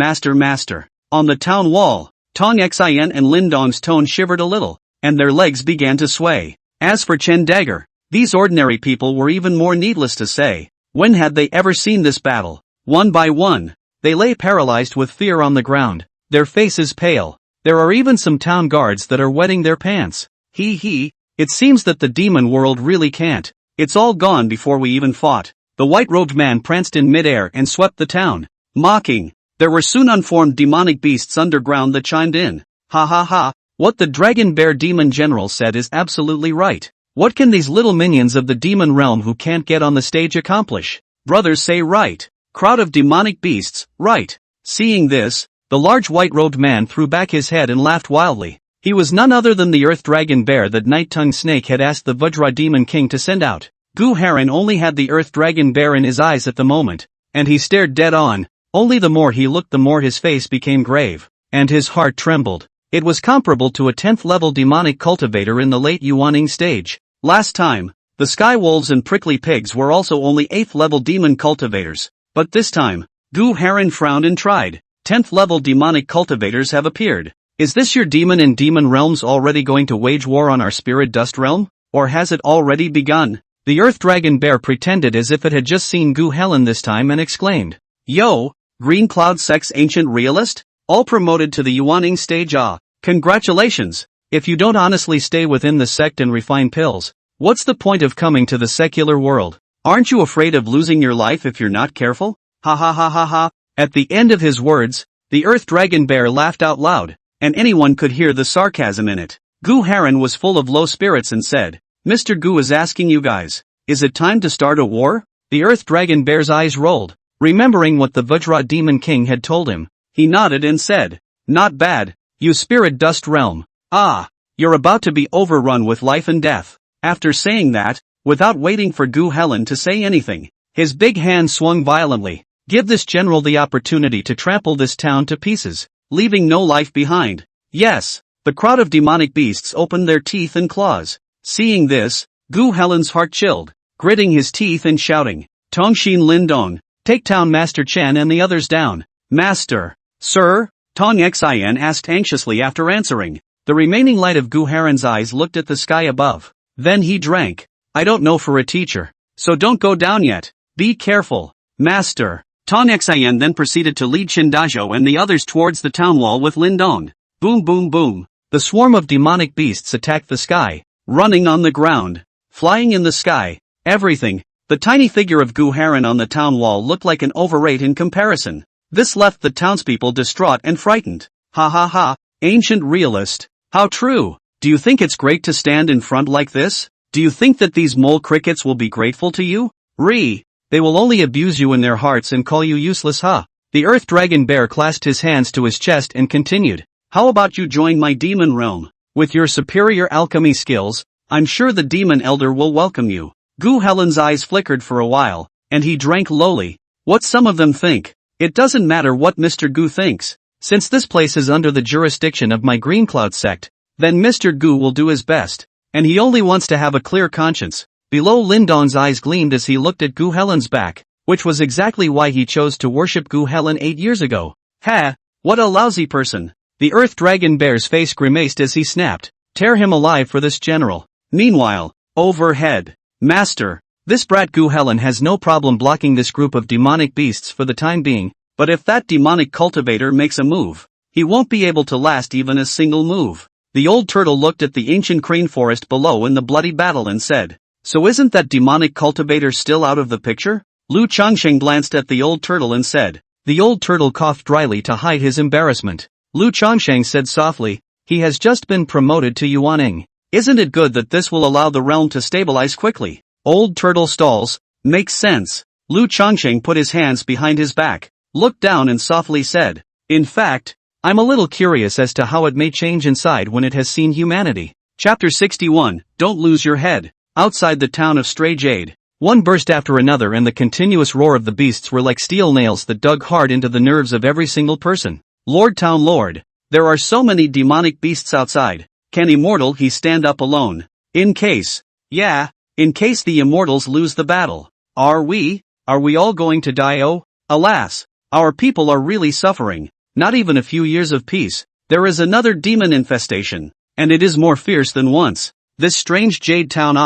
[SPEAKER 1] On the town wall, Tong Xin and Lindong's tone shivered a little, and their legs began to sway. As for Chen Dagger, these ordinary people were even more needless to say. When had they ever seen this battle? One by one, they lay paralyzed with fear on the ground, their faces pale. There are even some town guards that are wetting their pants. It seems that the demon world really can't. It's all gone before we even fought. The white-robed man pranced in midair and swept the town, mocking. There were soon unformed demonic beasts underground that chimed in. Ha. What the Dragon Bear Demon General said is absolutely right. What can these little minions of the demon realm who can't get on the stage accomplish? Brothers say right. Crowd of demonic beasts, right. Seeing this, the large white-robed man threw back his head and laughed wildly. He was none other than the Earth Dragon Bear that Night-Tongue Snake had asked the Vajra Demon King to send out. Gu Heron only had the Earth Dragon Bear in his eyes at the moment, and he stared dead on. Only the more he looked the more his face became grave, and his heart trembled. It was comparable to a 10th level demonic cultivator in the late yuaning stage. Last time, the Sky Wolves and Prickly Pigs were also only 8th level demon cultivators, but this time, Gu Heron frowned and tried. 10th level demonic cultivators have appeared. Is this your demon and demon realms already going to wage war on our spirit dust realm? Or has it already begun? The Earth Dragon Bear pretended as if it had just seen Gu Helen this time and exclaimed, "Yo, Green Cloud Sect's ancient realist? All promoted to the Yuaning stage, ah, congratulations! If you don't honestly stay within the sect and refine pills, what's the point of coming to the secular world? Aren't you afraid of losing your life if you're not careful? Ha ha ha ha ha." At the end of his words, the Earth Dragon Bear laughed out loud, and anyone could hear the sarcasm in it. Gu Heron was full of low spirits and said, "Mr. Gu is asking you guys, is it time to start a war?" The Earth Dragon Bear's eyes rolled, remembering what the Vajra Demon King had told him. He nodded and said, "Not bad, you Spirit Dust Realm. Ah, you're about to be overrun with life and death." After saying that, without waiting for Gu Helen to say anything, his big hand swung violently. "Give this general the opportunity to trample this town to pieces, leaving no life behind." Yes, the crowd of demonic beasts opened their teeth and claws. Seeing this, Gu Helen's heart chilled, gritting his teeth and shouting, "Tongshin Lindong, take Town Master Chen and the others down." "Master, sir?" Tong Xin asked anxiously after answering. The remaining light of Gu Heron's eyes looked at the sky above. Then he drank. "I don't know for a teacher, so don't go down yet. Be careful, Master." Tong Xin then proceeded to lead Shindajo and the others towards the town wall with Lindong. Boom boom boom. The swarm of demonic beasts attacked the sky, running on the ground, flying in the sky, everything. The tiny figure of Gu Heron on the town wall looked like an overweight in comparison. This left the townspeople distraught and frightened. "Ha ha ha, ancient realist. How true. Do you think it's great to stand in front like this? Do you think that these mole crickets will be grateful to you? They will only abuse you in their hearts and call you useless, huh?" The Earth Dragon Bear clasped his hands to his chest and continued, "How about you join my demon realm? With your superior alchemy skills, I'm sure the demon elder will welcome you." Gu Helen's eyes flickered for a while, and he drank lowly. "What some of them think, it doesn't matter what Mr. Gu thinks. Since this place is under the jurisdiction of my Green Cloud sect, then Mr. Gu will do his best, and he only wants to have a clear conscience." Below Lindong's eyes gleamed as he looked at Gu Helen's back, which was exactly why he chose to worship Gu Helen 8 years ago. "Ha! What a lousy person." The Earth Dragon Bear's face grimaced as he snapped, "Tear him alive for this general." Meanwhile, overhead, "Master, this brat Gu Helen has no problem blocking this group of demonic beasts for the time being, but if that demonic cultivator makes a move, he won't be able to last even a single move." The old turtle looked at the ancient crane forest below in the bloody battle and said, "So isn't that demonic cultivator still out of the picture?" Lu Changsheng glanced at the old turtle and said. The old turtle coughed dryly to hide his embarrassment. Lu Changsheng said softly, "He has just been promoted to Yuaning. Isn't it good that this will allow the realm to stabilize quickly?" Old turtle stalls. "Makes sense." Lu Changsheng put his hands behind his back, looked down and softly said, "In fact, I'm a little curious as to how it may change inside when it has seen humanity." Chapter 61, Don't Lose Your Head. Outside the town of Stray Jade, one burst after another and the continuous roar of the beasts were like steel nails that dug hard into the nerves of every single person. "Lord Town Lord, there are so many demonic beasts outside. Can immortal he stand up alone? In case the immortals lose the battle. Are we all going to die? Oh, alas, our people are really suffering. Not even a few years of peace. There is another demon infestation, and it is more fierce than once. This strange Jade Town,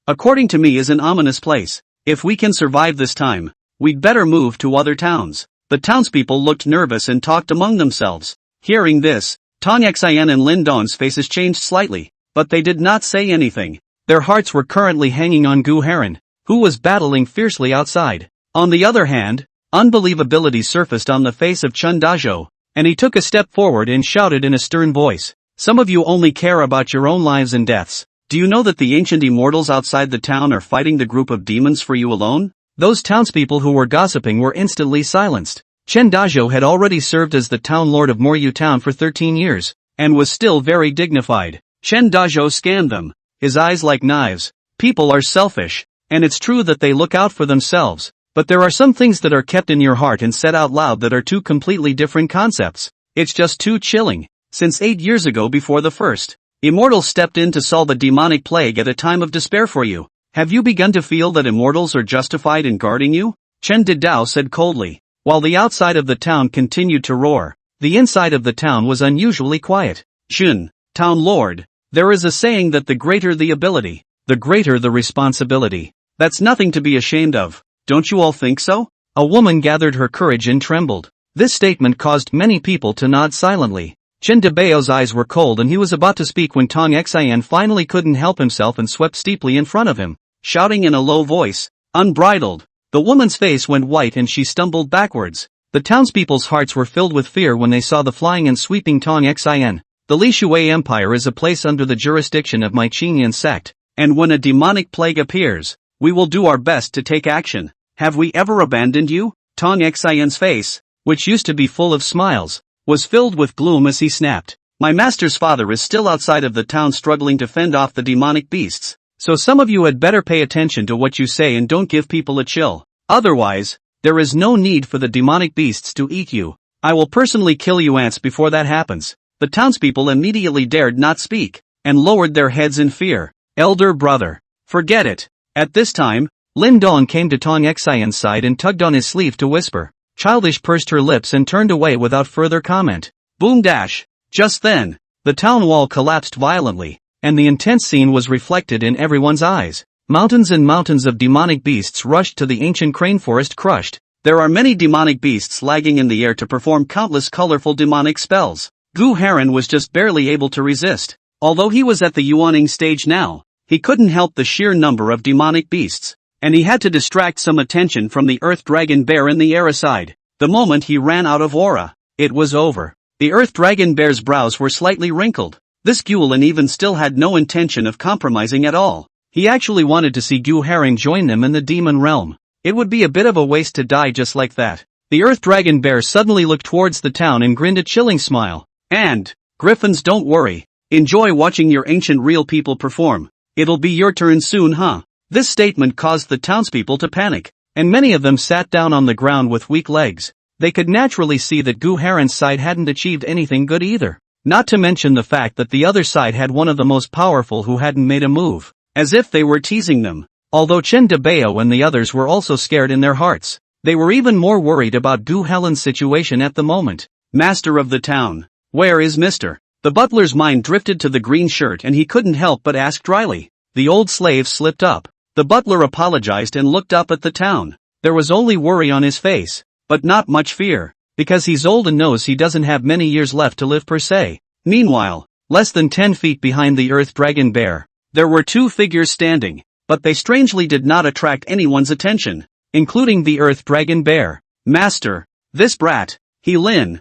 [SPEAKER 1] according to me, is an ominous place. If we can survive this time, we'd better move to other towns." The townspeople looked nervous and talked among themselves. Hearing this, Tong Xian and Lindong's faces changed slightly, but they did not say anything. Their hearts were currently hanging on Gu Heron, who was battling fiercely outside. On the other hand, unbelievability surfaced on the face of Chun Dajo, and he took a step forward and shouted in a stern voice, "Some of you only care about your own lives and deaths. Do you know that the ancient immortals outside the town are fighting the group of demons for you alone?" Those townspeople who were gossiping were instantly silenced. Chen Dajo had already served as the town lord of Moryu Town for 13 years, and was still very dignified. Chen Dajo scanned them, his eyes like knives. People are selfish, and it's true that they look out for themselves, but there are some things that are kept in your heart and said out loud that are two completely different concepts. It's just too chilling. Since 8 years ago, before the first immortals stepped in to solve a demonic plague at a time of despair for you, have you begun to feel that immortals are justified in guarding you? Chen Didao said coldly. While the outside of the town continued to roar, the inside of the town was unusually quiet. "Shun, Town Lord, there is a saying that the greater the ability, the greater the responsibility. That's nothing to be ashamed of. Don't you all think so? A woman gathered her courage and trembled. This statement caused many people to nod silently. Chen Debao's eyes were cold and he was about to speak when Tong Xian finally couldn't help himself and swept steeply in front of him, shouting in a low voice, "Unbridled!" The woman's face went white and she stumbled backwards. The townspeople's hearts were filled with fear when they saw the flying and sweeping Tong Xian. The Li Shui Empire is a place under the jurisdiction of my Qingyan sect, and when a demonic plague appears, we will do our best to take action. Have we ever abandoned you? Tong Xian's face, which used to be full of smiles, was filled with gloom as he snapped. My master's father is still outside of the town struggling to fend off the demonic beasts, so some of you had better pay attention to what you say and don't give people a chill. Otherwise, there is no need for the demonic beasts to eat you. I will personally kill you ants before that happens. The townspeople immediately dared not speak, and lowered their heads in fear. Elder brother, forget it. At this time, Lin Dong came to Tong Xian's side and tugged on his sleeve to whisper. Childish pursed her lips and turned away without further comment. Boom dash! Just then, the town wall collapsed violently, and the intense scene was reflected in everyone's eyes. Mountains and mountains of demonic beasts rushed to the ancient crane forest crushed. There are many demonic beasts lagging in the air to perform countless colorful demonic spells. Gu Heron was just barely able to resist. Although he was at the Yuaning stage now, he couldn't help the sheer number of demonic beasts, and he had to distract some attention from the Earth Dragon Bear in the air aside. The moment he ran out of aura, it was over. The Earth Dragon Bear's brows were slightly wrinkled. This Gulen even still had no intention of compromising at all. He actually wanted to see Gu Heron join them in the demon realm. It would be a bit of a waste to die just like that. The Earth Dragon Bear suddenly looked towards the town and grinned a chilling smile. And, Griffins, don't worry. Enjoy watching your ancient real people perform. It'll be your turn soon, huh? This statement caused the townspeople to panic, and many of them sat down on the ground with weak legs. They could naturally see that Gu Heron's side hadn't achieved anything good either. Not to mention the fact that the other side had one of the most powerful who hadn't made a move. As if they were teasing them. Although Chen Debao and the others were also scared in their hearts, they were even more worried about Gu Helen's situation at the moment. Master of the town, where is Mr.? The butler's mind drifted to the green shirt and he couldn't help but ask dryly. The old slave slipped up. The butler apologized and looked up at the town. There was only worry on his face, but not much fear, because he's old and knows he doesn't have many years left to live per se. Meanwhile, less than 10 feet behind the Earth Dragon Bear, there were two figures standing, but they strangely did not attract anyone's attention, including the Earth Dragon Bear. Master, this brat, he Lin,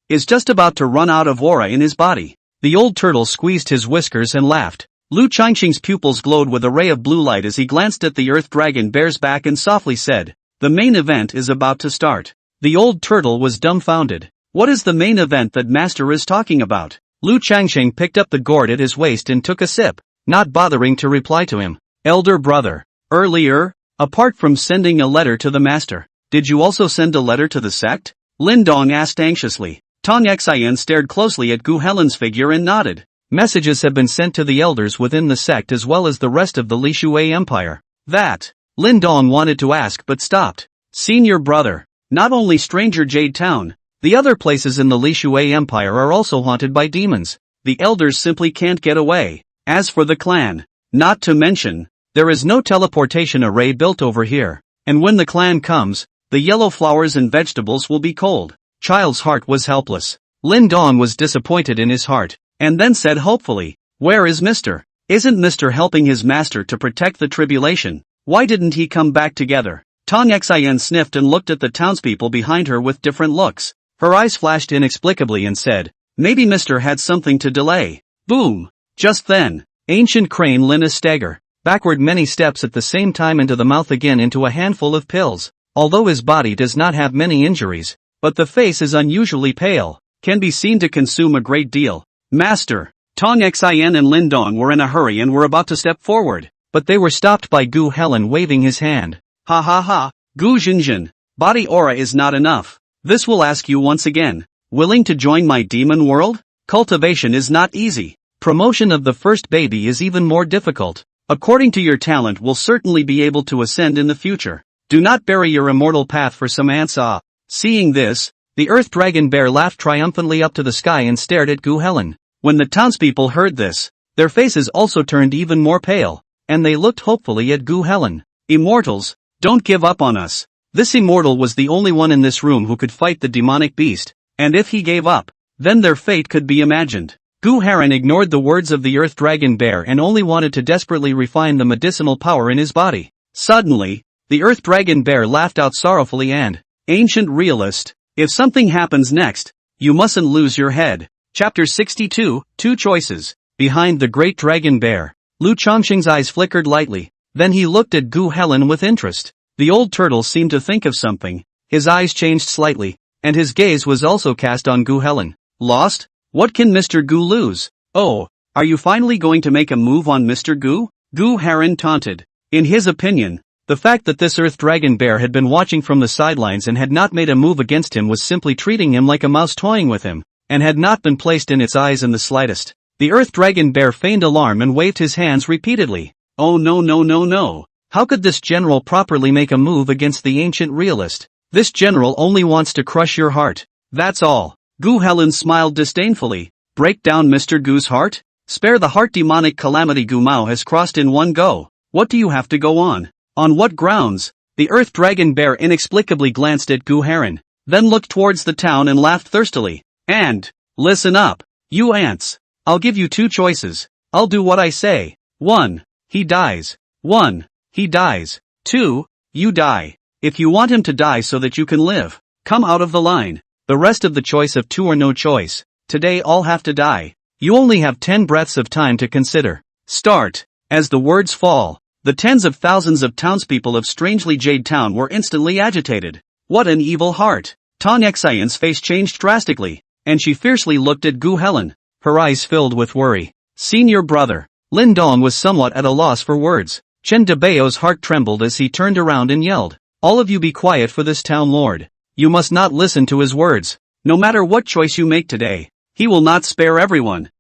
[SPEAKER 1] is just about to run out of aura in his body. The old turtle squeezed his whiskers and laughed. Lu Changqing's pupils glowed with a ray of blue light as he glanced at the Earth Dragon Bear's back and softly said, "The main event is about to start." The old turtle was dumbfounded. What is the main event that Master is talking about? Lu Changqing picked up the gourd at his waist and took a sip, not bothering to reply to him. Elder brother, earlier, apart from sending a letter to the master, did you also send a letter to the sect? Lin Dong asked anxiously. Tong Xian stared closely at Gu Helen's figure and nodded. Messages have been sent to the elders within the sect as well as the rest of the Li Shui Empire. That, Lin Dong wanted to ask but stopped. Senior brother, not only Stranger Jade Town, the other places in the Li Shui Empire are also haunted by demons. The elders simply can't get away. As for the clan, not to mention, there is no teleportation array built over here, and when the clan comes, the yellow flowers and vegetables will be cold. Child's heart was helpless. Lin Dong was disappointed in his heart, and then said hopefully, "Where is Mr.? Isn't Mr. helping his master to protect the tribulation? Why didn't he come back together?" Tong Xian sniffed and looked at the townspeople behind her with different looks. Her eyes flashed inexplicably and said, "Maybe Mr. had something to delay." Boom! Just then, ancient crane Linus stagger backward many steps at the same time into the mouth again into a handful of pills. Although his body does not have many injuries, but the face is unusually pale, can be seen to consume a great deal. Master, Tong Xian and Lin Dong were in a hurry and were about to step forward, but they were stopped by Gu Helen waving his hand. Ha ha ha, Gu Jinjin, body aura is not enough. This will ask you once again, willing to join my demon world? Cultivation is not easy. Promotion of the first baby is even more difficult. According to your talent will certainly be able to ascend in the future. Do not bury your immortal path for some ants. Seeing this, the Earth Dragon Bear laughed triumphantly up to the sky and stared at Gu Helen. When the townspeople heard this, their faces also turned even more pale, and they looked hopefully at Gu Helen. Immortals, don't give up on us. This immortal was the only one in this room who could fight the demonic beast, and if he gave up, then their fate could be imagined. Gu Haran ignored the words of the Earth Dragon Bear and only wanted to desperately refine the medicinal power in his body. Suddenly, the Earth Dragon Bear laughed out sorrowfully and, "Ancient realist, if something happens next, you mustn't lose your head." Chapter 62, Two Choices. Behind the Great Dragon Bear, Lu Chongqing's eyes flickered lightly, then he looked at Gu Helen with interest. The old turtle seemed to think of something, his eyes changed slightly, and his gaze was also cast on Gu Helen. Lost? What can Mr. Gu lose? Oh, are you finally going to make a move on Mr. Gu? Gu Haran taunted. In his opinion, the fact that this Earth Dragon Bear had been watching from the sidelines and had not made a move against him was simply treating him like a mouse toying with him, and had not been placed in its eyes in the slightest. The Earth Dragon Bear feigned alarm and waved his hands repeatedly. Oh no no no no. How could this general properly make a move against the ancient realist? This general only wants to crush your heart. That's all. Gu Helen smiled disdainfully. Break down Mr. Gu's heart? Spare the heart. Demonic calamity Gu Mao has crossed in one go. What do you have to go on? On what grounds? The Earth Dragon Bear inexplicably glanced at Gu Haran, then looked towards the town and laughed thirstily. And, listen up, you ants. I'll give you two choices. I'll do what I say. 1. He dies. 1. He dies. 2. You die. If you want him to die so that you can live, come out of the line. The rest of the choice of 2 or no choice. Today all have to die. You only have 10 breaths of time to consider. Start. As the words fall, the tens of thousands of townspeople of Strangely Jade Town were instantly agitated. What an evil heart. Tong Xian's face changed drastically, and she fiercely looked at Gu Helen, her eyes filled with worry. Senior brother. Lin Dong was somewhat at a loss for words. Chen Debao's heart trembled as he turned around and yelled, "All of you be quiet for this town lord. You must not listen to his words. No matter what choice you make today, he will not spare everyone."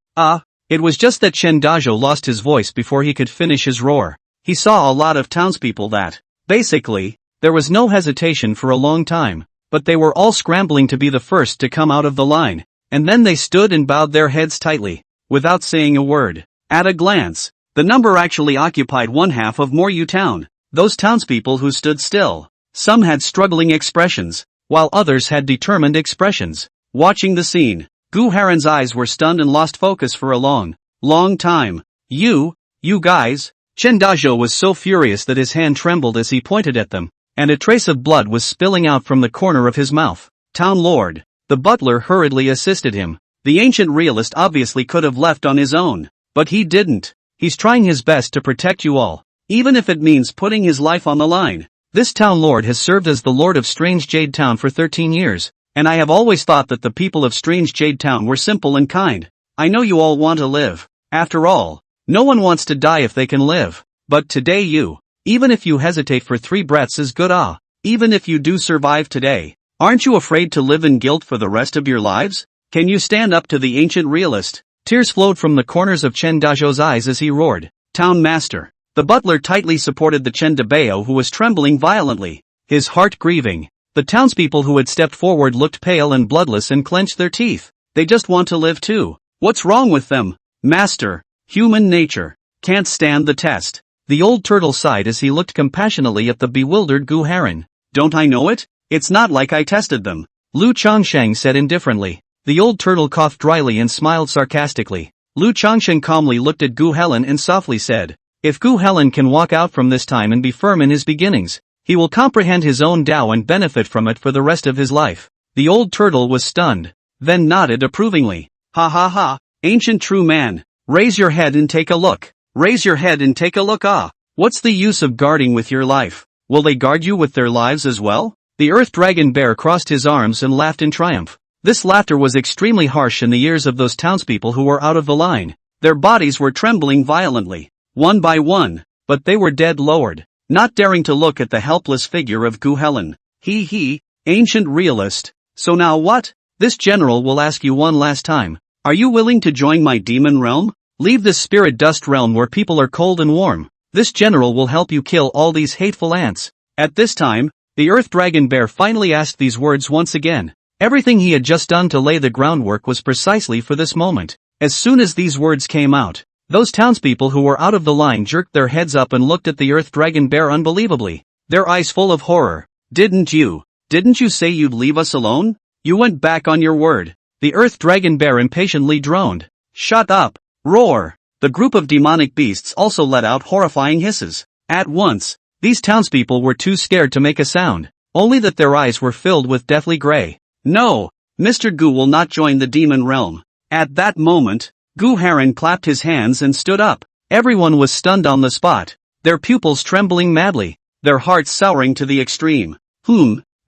[SPEAKER 1] It was just that Chen Dazhou lost his voice before he could finish his roar. He saw a lot of townspeople that, basically, there was no hesitation for a long time, but they were all scrambling to be the first to come out of the line, and then they stood and bowed their heads tightly, without saying a word. At a glance, the number actually occupied one half of Moru Town. Those townspeople who stood still, some had struggling expressions, while others had determined expressions. Watching the scene, Gu Haran's eyes were stunned and lost focus for a long time. You guys? Chen Dazhou was so furious that his hand trembled as he pointed at them, and a trace of blood was spilling out from the corner of his mouth. Town Lord. The butler hurriedly assisted him. The ancient realist obviously could have left on his own, but he didn't. He's trying his best to protect you all, even if it means putting his life on the line. This town lord has served as the lord of Strange Jade Town for 13 years, and I have always thought that the people of Strange Jade Town were simple and kind. I know you all want to live. After all, no one wants to die if they can live. But today even if you hesitate for 3 breaths is good. Even if you do survive today, aren't you afraid to live in guilt for the rest of your lives? Can you stand up to the ancient realist? Tears flowed from the corners of Chen Dazhou's eyes as he roared, "Town master." The butler tightly supported the Chen Debao who was trembling violently, his heart grieving. The townspeople who had stepped forward looked pale and bloodless and clenched their teeth. They just want to live too. What's wrong with them? Master, human nature can't stand the test. The old turtle sighed as he looked compassionately at the bewildered Gu Haran. Don't I know it? It's not like I tested them. Lu Chongsheng said indifferently. The old turtle coughed dryly and smiled sarcastically. Lu Chongsheng calmly looked at Gu Helen and softly said, "If Gu Helen can walk out from this time and be firm in his beginnings, he will comprehend his own Tao and benefit from it for the rest of his life." The old turtle was stunned, then nodded approvingly. Ha ha ha, ancient true man, raise your head and take a look. Raise your head and take a look. What's the use of guarding with your life? Will they guard you with their lives as well? The Earth Dragon Bear crossed his arms and laughed in triumph. This laughter was extremely harsh in the ears of those townspeople who were out of the line. Their bodies were trembling violently, one by one, but they were dead lowered, not daring to look at the helpless figure of Gu Helen. He, ancient realist. So now what? This general will ask you one last time. Are you willing to join my demon realm? Leave this spirit dust realm where people are cold and warm. This general will help you kill all these hateful ants. At this time, the Earth Dragon Bear finally asked these words once again. Everything he had just done to lay the groundwork was precisely for this moment. As soon as these words came out, Those townspeople who were out of the line jerked their heads up and looked at the Earth Dragon Bear unbelievably, their eyes full of horror. Didn't you say you'd leave us alone? You went back on your word. The Earth Dragon Bear impatiently droned. Shut up! Roar! The group of demonic beasts also let out horrifying hisses. At once, these townspeople were too scared to make a sound, only that their eyes were filled with deathly gray. No! Mr. Gu will not join the demon realm. At that moment, Gu Heron clapped his hands and stood up. Everyone was stunned on the spot, their pupils trembling madly, their hearts souring to the extreme.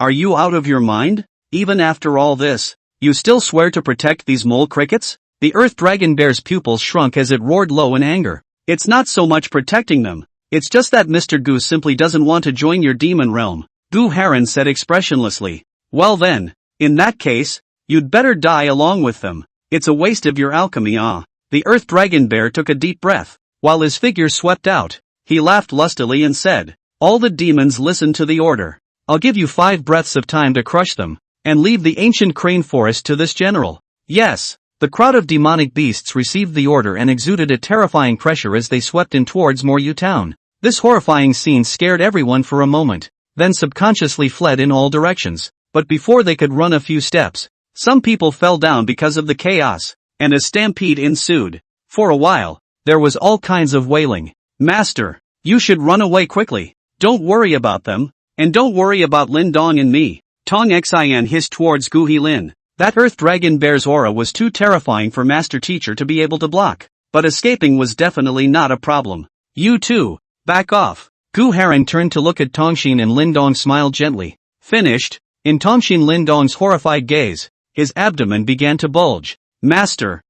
[SPEAKER 1] Are you out of your mind? Even after all this, you still swear to protect these mole crickets? The Earth Dragon Bear's pupils shrunk as it roared low in anger. It's not so much protecting them, it's just that Mr. Gu simply doesn't want to join your demon realm, Gu Heron said expressionlessly. Well then, in that case, you'd better die along with them. It's a waste of your alchemy. The Earth Dragon Bear took a deep breath. While his figure swept out, he laughed lustily and said, all the demons listen to the order. I'll give you 5 breaths of time to crush them, and leave the ancient crane forest to this general. Yes. The crowd of demonic beasts received the order and exuded a terrifying pressure as they swept in towards Moryu Town. This horrifying scene scared everyone for a moment, then subconsciously fled in all directions. But before they could run a few steps, some people fell down because of the chaos, and a stampede ensued. For a while, there was all kinds of wailing. Master, you should run away quickly. Don't worry about them, and don't worry about Lin Dong and me. Tong Xian hissed towards Gu Helin. That Earth Dragon Bear's aura was too terrifying for Master Teacher to be able to block, but escaping was definitely not a problem. You too, back off. Gu Heron turned to look at Tongxin and Lin Dong smiled gently. Finished? In Tongxin Lin Dong's horrified gaze, his abdomen began to bulge. Master,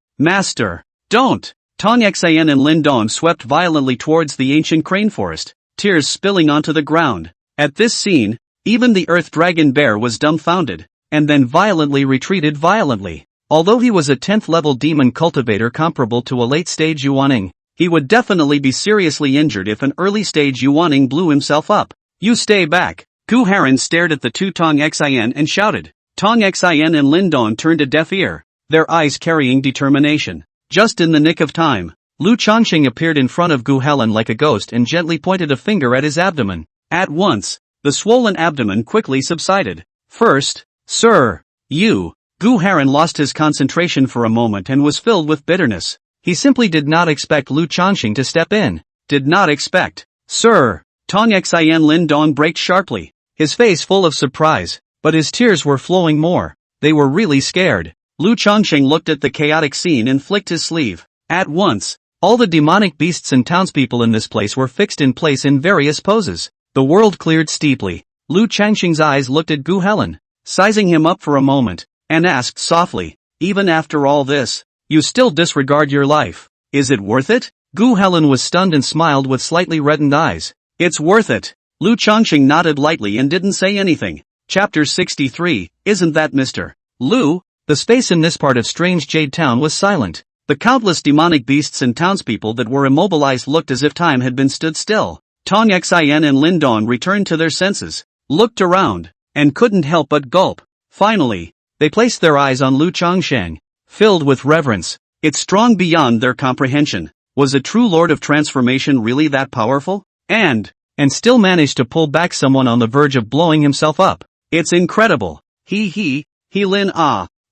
[SPEAKER 1] don't! Tong Xian and Lin Dong swept violently towards the ancient crane forest, tears spilling onto the ground. At this scene, even the Earth Dragon Bear was dumbfounded, and then violently retreated violently. Although he was a 10th level demon cultivator comparable to a late stage Yuaning, he would definitely be seriously injured if an early stage Yuaning blew himself up. You stay back. Gu Heron stared at the two Tong Xian and shouted. Tong Xian and Lin Dong turned a deaf ear, their eyes carrying determination. Just in the nick of time, Lu Chongqing appeared in front of Gu Helen like a ghost and gently pointed a finger at his abdomen. At once, the swollen abdomen quickly subsided. First, Sir, you. Gu Heron lost his concentration for a moment and was filled with bitterness. He simply did not expect Lu Chongqing to step in. Did not expect. Sir. Tong Xian Lin Dong braked sharply, his face full of surprise, but his tears were flowing more. They were really scared. Lu Chongqing looked at the chaotic scene and flicked his sleeve. At once, all the demonic beasts and townspeople in this place were fixed in place in various poses. The world cleared steeply. Lu Chongqing's eyes looked at Gu Helen, sizing him up for a moment, and asked softly, even after all this, you still disregard your life. Is it worth it? Gu Helen was stunned and smiled with slightly reddened eyes. It's worth it. Lu Chongqing nodded lightly and didn't say anything. Chapter 63, isn't that Mr. Lu? The space in this part of Strange Jade Town was silent. The countless demonic beasts and townspeople that were immobilized looked as if time had been stood still. Tong Xian and Lin Dong returned to their senses, looked around, and couldn't help but gulp. Finally, they placed their eyes on Lu Chongqing, filled with reverence. It's strong beyond their comprehension. Was a true Lord of Transformation really that powerful? And still managed to pull back someone on the verge of blowing himself up. It's incredible. Lin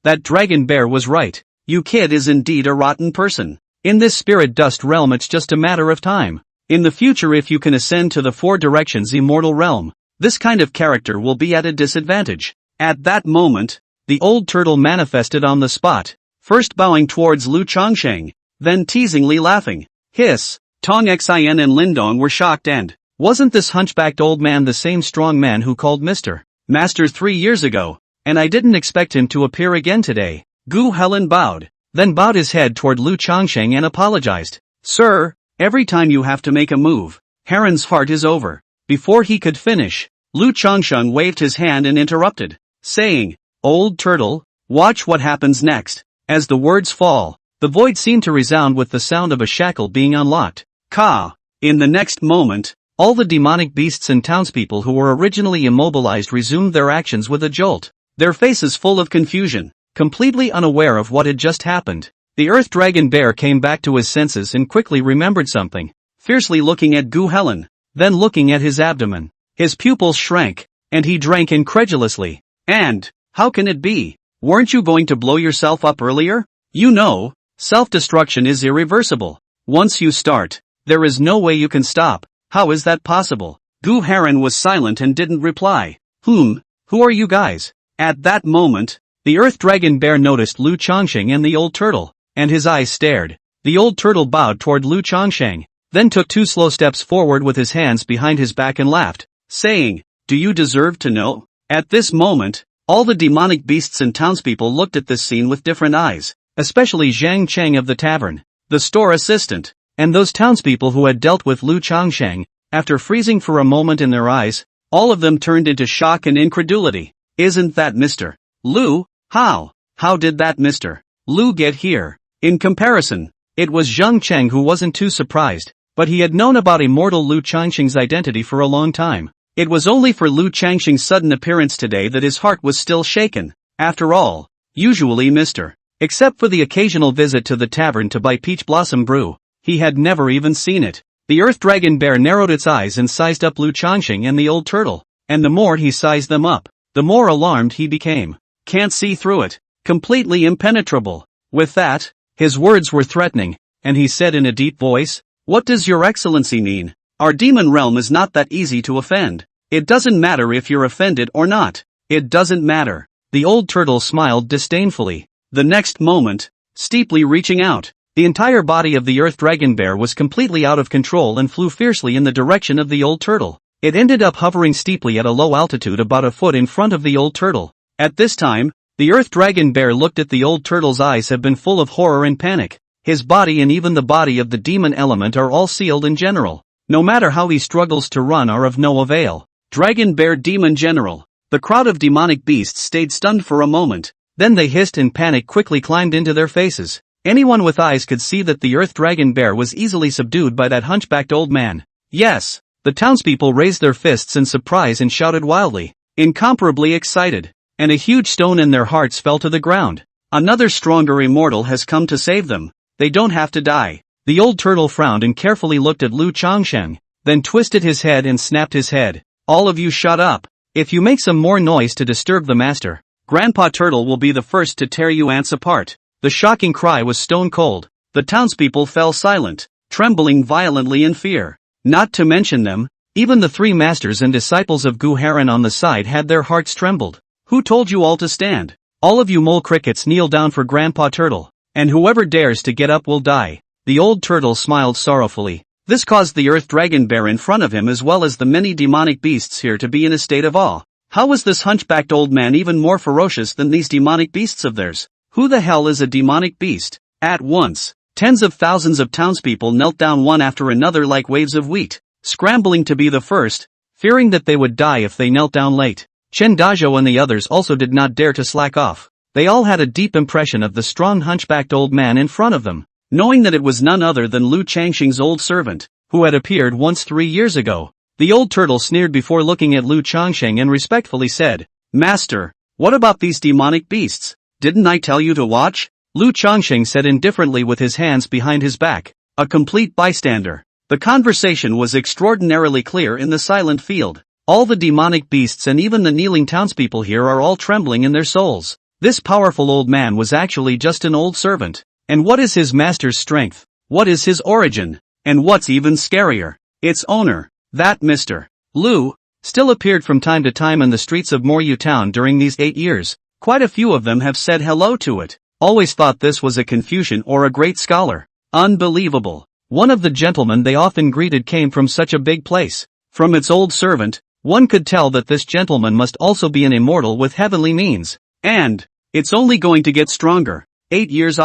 [SPEAKER 1] that dragon bear was right. You kid is indeed a rotten person. In this spirit dust realm it's just a matter of time. In the future if you can ascend to the Four Directions Immortal Realm, this kind of character will be at a disadvantage. At that moment, the old turtle manifested on the spot, first bowing towards Lu Chongqing, then teasingly laughing. Hiss! Tong Xian and Lin Dong were shocked and, wasn't this hunchbacked old man the same strong man who called Mr. Master 3 years ago, and I didn't expect him to appear again today. Gu Helen bowed, then bowed his head toward Lu Chongqing and apologized. Sir, every time you have to make a move, Heron's heart is over. Before he could finish, Lu Chongqing waved his hand and interrupted, saying, Old turtle, watch what happens next. As the words fall, the void seemed to resound with the sound of a shackle being unlocked. Ka! In the next moment, all the demonic beasts and townspeople who were originally immobilized resumed their actions with a jolt, their faces full of confusion, completely unaware of what had just happened. The Earth Dragon Bear came back to his senses and quickly remembered something, fiercely looking at Gu Helen, then looking at his abdomen. His pupils shrank, and he drank incredulously. And, how can it be? Weren't you going to blow yourself up earlier? You know, self-destruction is irreversible. Once you start, there is no way you can stop. How is that possible? Gu Heron was silent and didn't reply. Who are you guys? At that moment, the Earth Dragon Bear noticed Lu Chongsheng and the old turtle, and his eyes stared. The old turtle bowed toward Lu Chongsheng, then took 2 slow steps forward with his hands behind his back and laughed, saying, "Do you deserve to know?" At this moment, all the demonic beasts and townspeople looked at this scene with different eyes, especially Zhang Cheng of the tavern, the store assistant, and those townspeople who had dealt with Lu Chongsheng. After freezing for a moment in their eyes, all of them turned into shock and incredulity. Isn't that Mr. Lu? How did that Mr. Lu get here? In comparison, it was Zhang Cheng who wasn't too surprised, but he had known about immortal Lu Changsheng's identity for a long time. It was only for Lu Changsheng's sudden appearance today that his heart was still shaken. After all, usually except for the occasional visit to the tavern to buy peach blossom brew, he had never even seen it. The Earth Dragon Bear narrowed its eyes and sized up Lu Changsheng and the old turtle, and the more he sized them up, the more alarmed he became. Can't see through it. Completely impenetrable. With that, his words were threatening, and he said in a deep voice, "What does your excellency mean? Our demon realm is not that easy to offend. It doesn't matter if you're offended or not. It doesn't matter." The old turtle smiled disdainfully. The next moment, steeply reaching out, the entire body of the Earth Dragon Bear was completely out of control and flew fiercely in the direction of the old turtle. It ended up hovering steeply at a low altitude about a foot in front of the old turtle. At this time, the Earth Dragon Bear looked at the old turtle's eyes have been full of horror and panic. His body and even the body of the demon element are all sealed in general. No matter how he struggles to run are of no avail. Dragon Bear Demon General. The crowd of demonic beasts stayed stunned for a moment. Then they hissed and panic quickly climbed into their faces. Anyone with eyes could see that the Earth Dragon Bear was easily subdued by that hunchbacked old man. Yes, the townspeople raised their fists in surprise and shouted wildly, incomparably excited, and a huge stone in their hearts fell to the ground. Another stronger immortal has come to save them. They don't have to die. The old turtle frowned and carefully looked at Lu Changsheng, then twisted his head and snapped his head. All of you shut up. If you make some more noise to disturb the master, Grandpa Turtle will be the first to tear you ants apart. The shocking cry was stone cold. The townspeople fell silent, trembling violently in fear. Not to mention them, even the 3 masters and disciples of Gu Heron on the side had their hearts trembled. Who told you all to stand? All of you mole crickets kneel down for Grandpa Turtle, and whoever dares to get up will die. The old turtle smiled sorrowfully. This caused the Earth Dragon Bear in front of him as well as the many demonic beasts here to be in a state of awe. How was this hunchbacked old man even more ferocious than these demonic beasts of theirs? Who the hell is a demonic beast? At once, tens of thousands of townspeople knelt down one after another like waves of wheat, scrambling to be the first, fearing that they would die if they knelt down late. Chen Dazhou and the others also did not dare to slack off. They all had a deep impression of the strong hunchbacked old man in front of them, knowing that it was none other than Lu Changsheng's old servant, who had appeared once 3 years ago. The old turtle sneered before looking at Lu Changsheng and respectfully said, "Master, what about these demonic beasts? Didn't I tell you to watch?" Lu Changsheng said indifferently with his hands behind his back, a complete bystander. The conversation was extraordinarily clear in the silent field. All the demonic beasts and even the kneeling townspeople here are all trembling in their souls. This powerful old man was actually just an old servant. And what is his master's strength? What is his origin? And what's even scarier? Its owner, that Mr. Lu, still appeared from time to time in the streets of Moryu Town during these 8 years. Quite a few of them have said hello to it. Always thought this was a Confucian or a great scholar. Unbelievable. One of the gentlemen they often greeted came from such a big place. From its old servant, one could tell that this gentleman must also be an immortal with heavenly means. And it's only going to get stronger. 8 years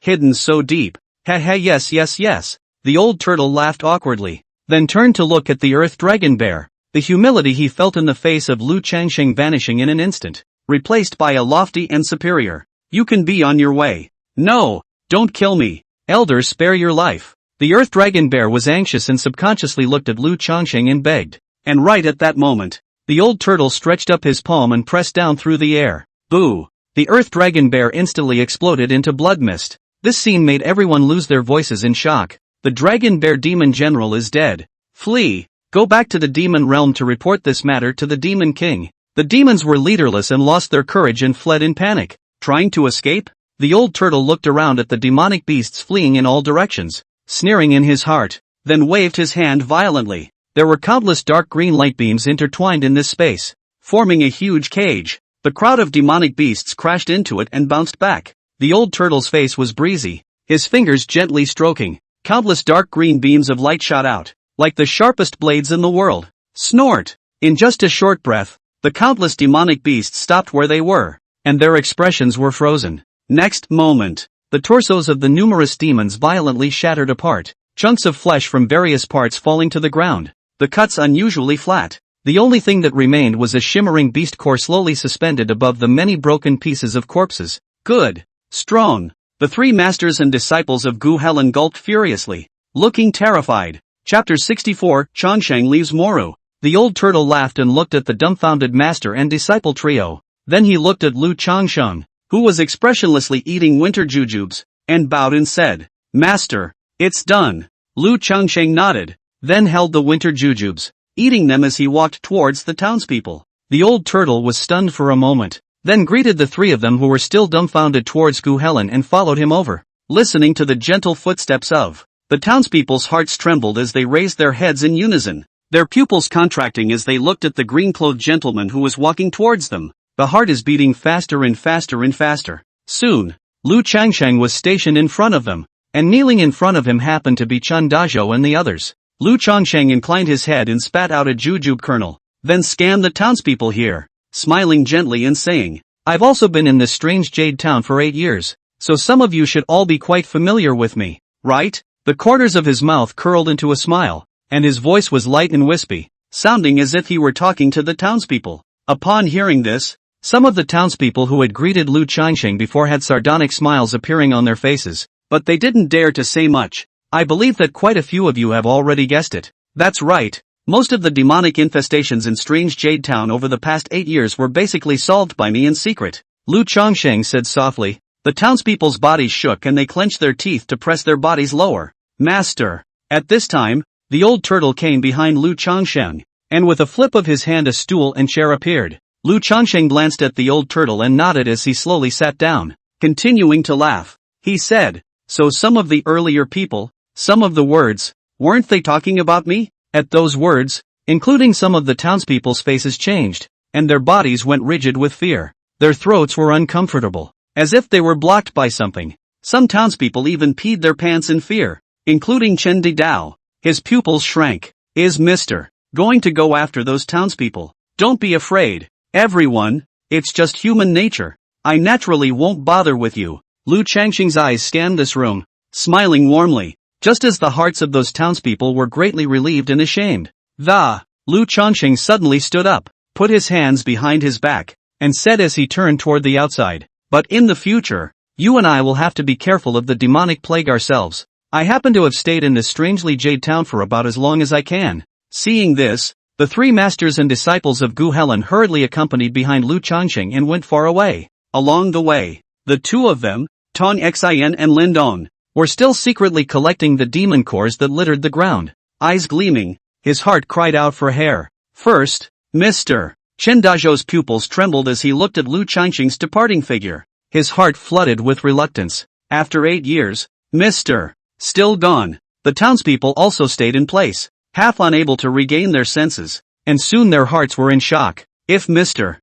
[SPEAKER 1] hidden so deep. Yes. The old turtle laughed awkwardly, then turned to look at the Earth Dragon Bear. The humility he felt in the face of Lu Changsheng vanishing in an instant, replaced by a lofty and superior, "You can be on your way. No, don't kill me. Elder, spare your life." The Earth Dragon Bear was anxious and subconsciously looked at Lu Changsheng and begged. And right at that moment, the old turtle stretched up his palm and pressed down through the air. Boo! The Earth Dragon Bear instantly exploded into blood mist. This scene made everyone lose their voices in shock. The Dragon Bear Demon General is dead. Flee! Go back to the demon realm to report this matter to the Demon King. The demons were leaderless and lost their courage and fled in panic. Trying to escape? The old turtle looked around at the demonic beasts fleeing in all directions, sneering in his heart, then waved his hand violently. There were countless dark green light beams intertwined in this space, forming a huge cage. The crowd of demonic beasts crashed into it and bounced back. The old turtle's face was breezy, his fingers gently stroking. Countless dark green beams of light shot out, like the sharpest blades in the world. Snort! In just a short breath, the countless demonic beasts stopped where they were, and their expressions were frozen. Next moment, the torsos of the numerous demons violently shattered apart, chunks of flesh from various parts falling to the ground, the cuts unusually flat. The only thing that remained was a shimmering beast core slowly suspended above the many broken pieces of corpses. Good. Strong. The three masters and disciples of Gu Helen gulped furiously, looking terrified. Chapter 64, Changsheng leaves Moru. The old turtle laughed and looked at the dumbfounded master and disciple trio. Then he looked at Lu Changsheng, who was expressionlessly eating winter jujubes, and bowed and said, "Master, it's done." Lu Changsheng nodded, then held the winter jujubes, eating them as he walked towards the townspeople. The old turtle was stunned for a moment, then greeted the three of them who were still dumbfounded towards Gu Helen and followed him over. Listening to the gentle footsteps of the townspeople's hearts trembled as they raised their heads in unison, their pupils contracting as they looked at the green-clothed gentleman who was walking towards them. The heart is beating faster and faster and faster. Soon, Lu Changsheng was stationed in front of them, and kneeling in front of him happened to be Chun Dazhou and the others. Lu Changsheng inclined his head and spat out a jujube kernel, then scanned the townspeople here, smiling gently and saying, "I've also been in this strange jade town for 8 years, so some of you should all be quite familiar with me, right?" The corners of his mouth curled into a smile, and his voice was light and wispy, sounding as if he were talking to the townspeople. Upon hearing this, some of the townspeople who had greeted Lu Changsheng before had sardonic smiles appearing on their faces, but they didn't dare to say much. I believe that quite a few of you have already guessed it. That's right. Most of the demonic infestations in Strange Jade Town over the past 8 years were basically solved by me in secret. Lu Changsheng said softly. The townspeople's bodies shook and they clenched their teeth to press their bodies lower. Master. At this time, the old turtle came behind Lu Changsheng, and with a flip of his hand a stool and chair appeared. Lu Changsheng glanced at the old turtle and nodded as he slowly sat down. Continuing to laugh, he said, "So some of the earlier people, some of the words, weren't they talking about me?" At those words, including some of the townspeople's faces changed, and their bodies went rigid with fear. Their throats were uncomfortable, as if they were blocked by something. Some townspeople even peed their pants in fear, including Chen Didao. His pupils shrank. Is Mr. going to go after those townspeople? Don't be afraid, everyone, it's just human nature. I naturally won't bother with you. Lu Changsheng's eyes scanned this room, smiling warmly, just as the hearts of those townspeople were greatly relieved and ashamed. Lu Changsheng suddenly stood up, put his hands behind his back, and said as he turned toward the outside, "But in the future, you and I will have to be careful of the demonic plague ourselves. I happen to have stayed in this strangely jade town for about as long as I can." Seeing this, the three masters and disciples of Gu Helen hurriedly accompanied behind Lu Changsheng and went far away. Along the way, the two of them, Tong Xin and Lin Dong, were still secretly collecting the demon cores that littered the ground. Eyes gleaming, his heart cried out for hair. First, Mr. Chen Dazhou's pupils trembled as he looked at Lu Changsheng's departing figure. His heart flooded with reluctance. After 8 years, Mr. Still gone. The townspeople also stayed in place, half unable to regain their senses, and soon their hearts were in shock. If Mr.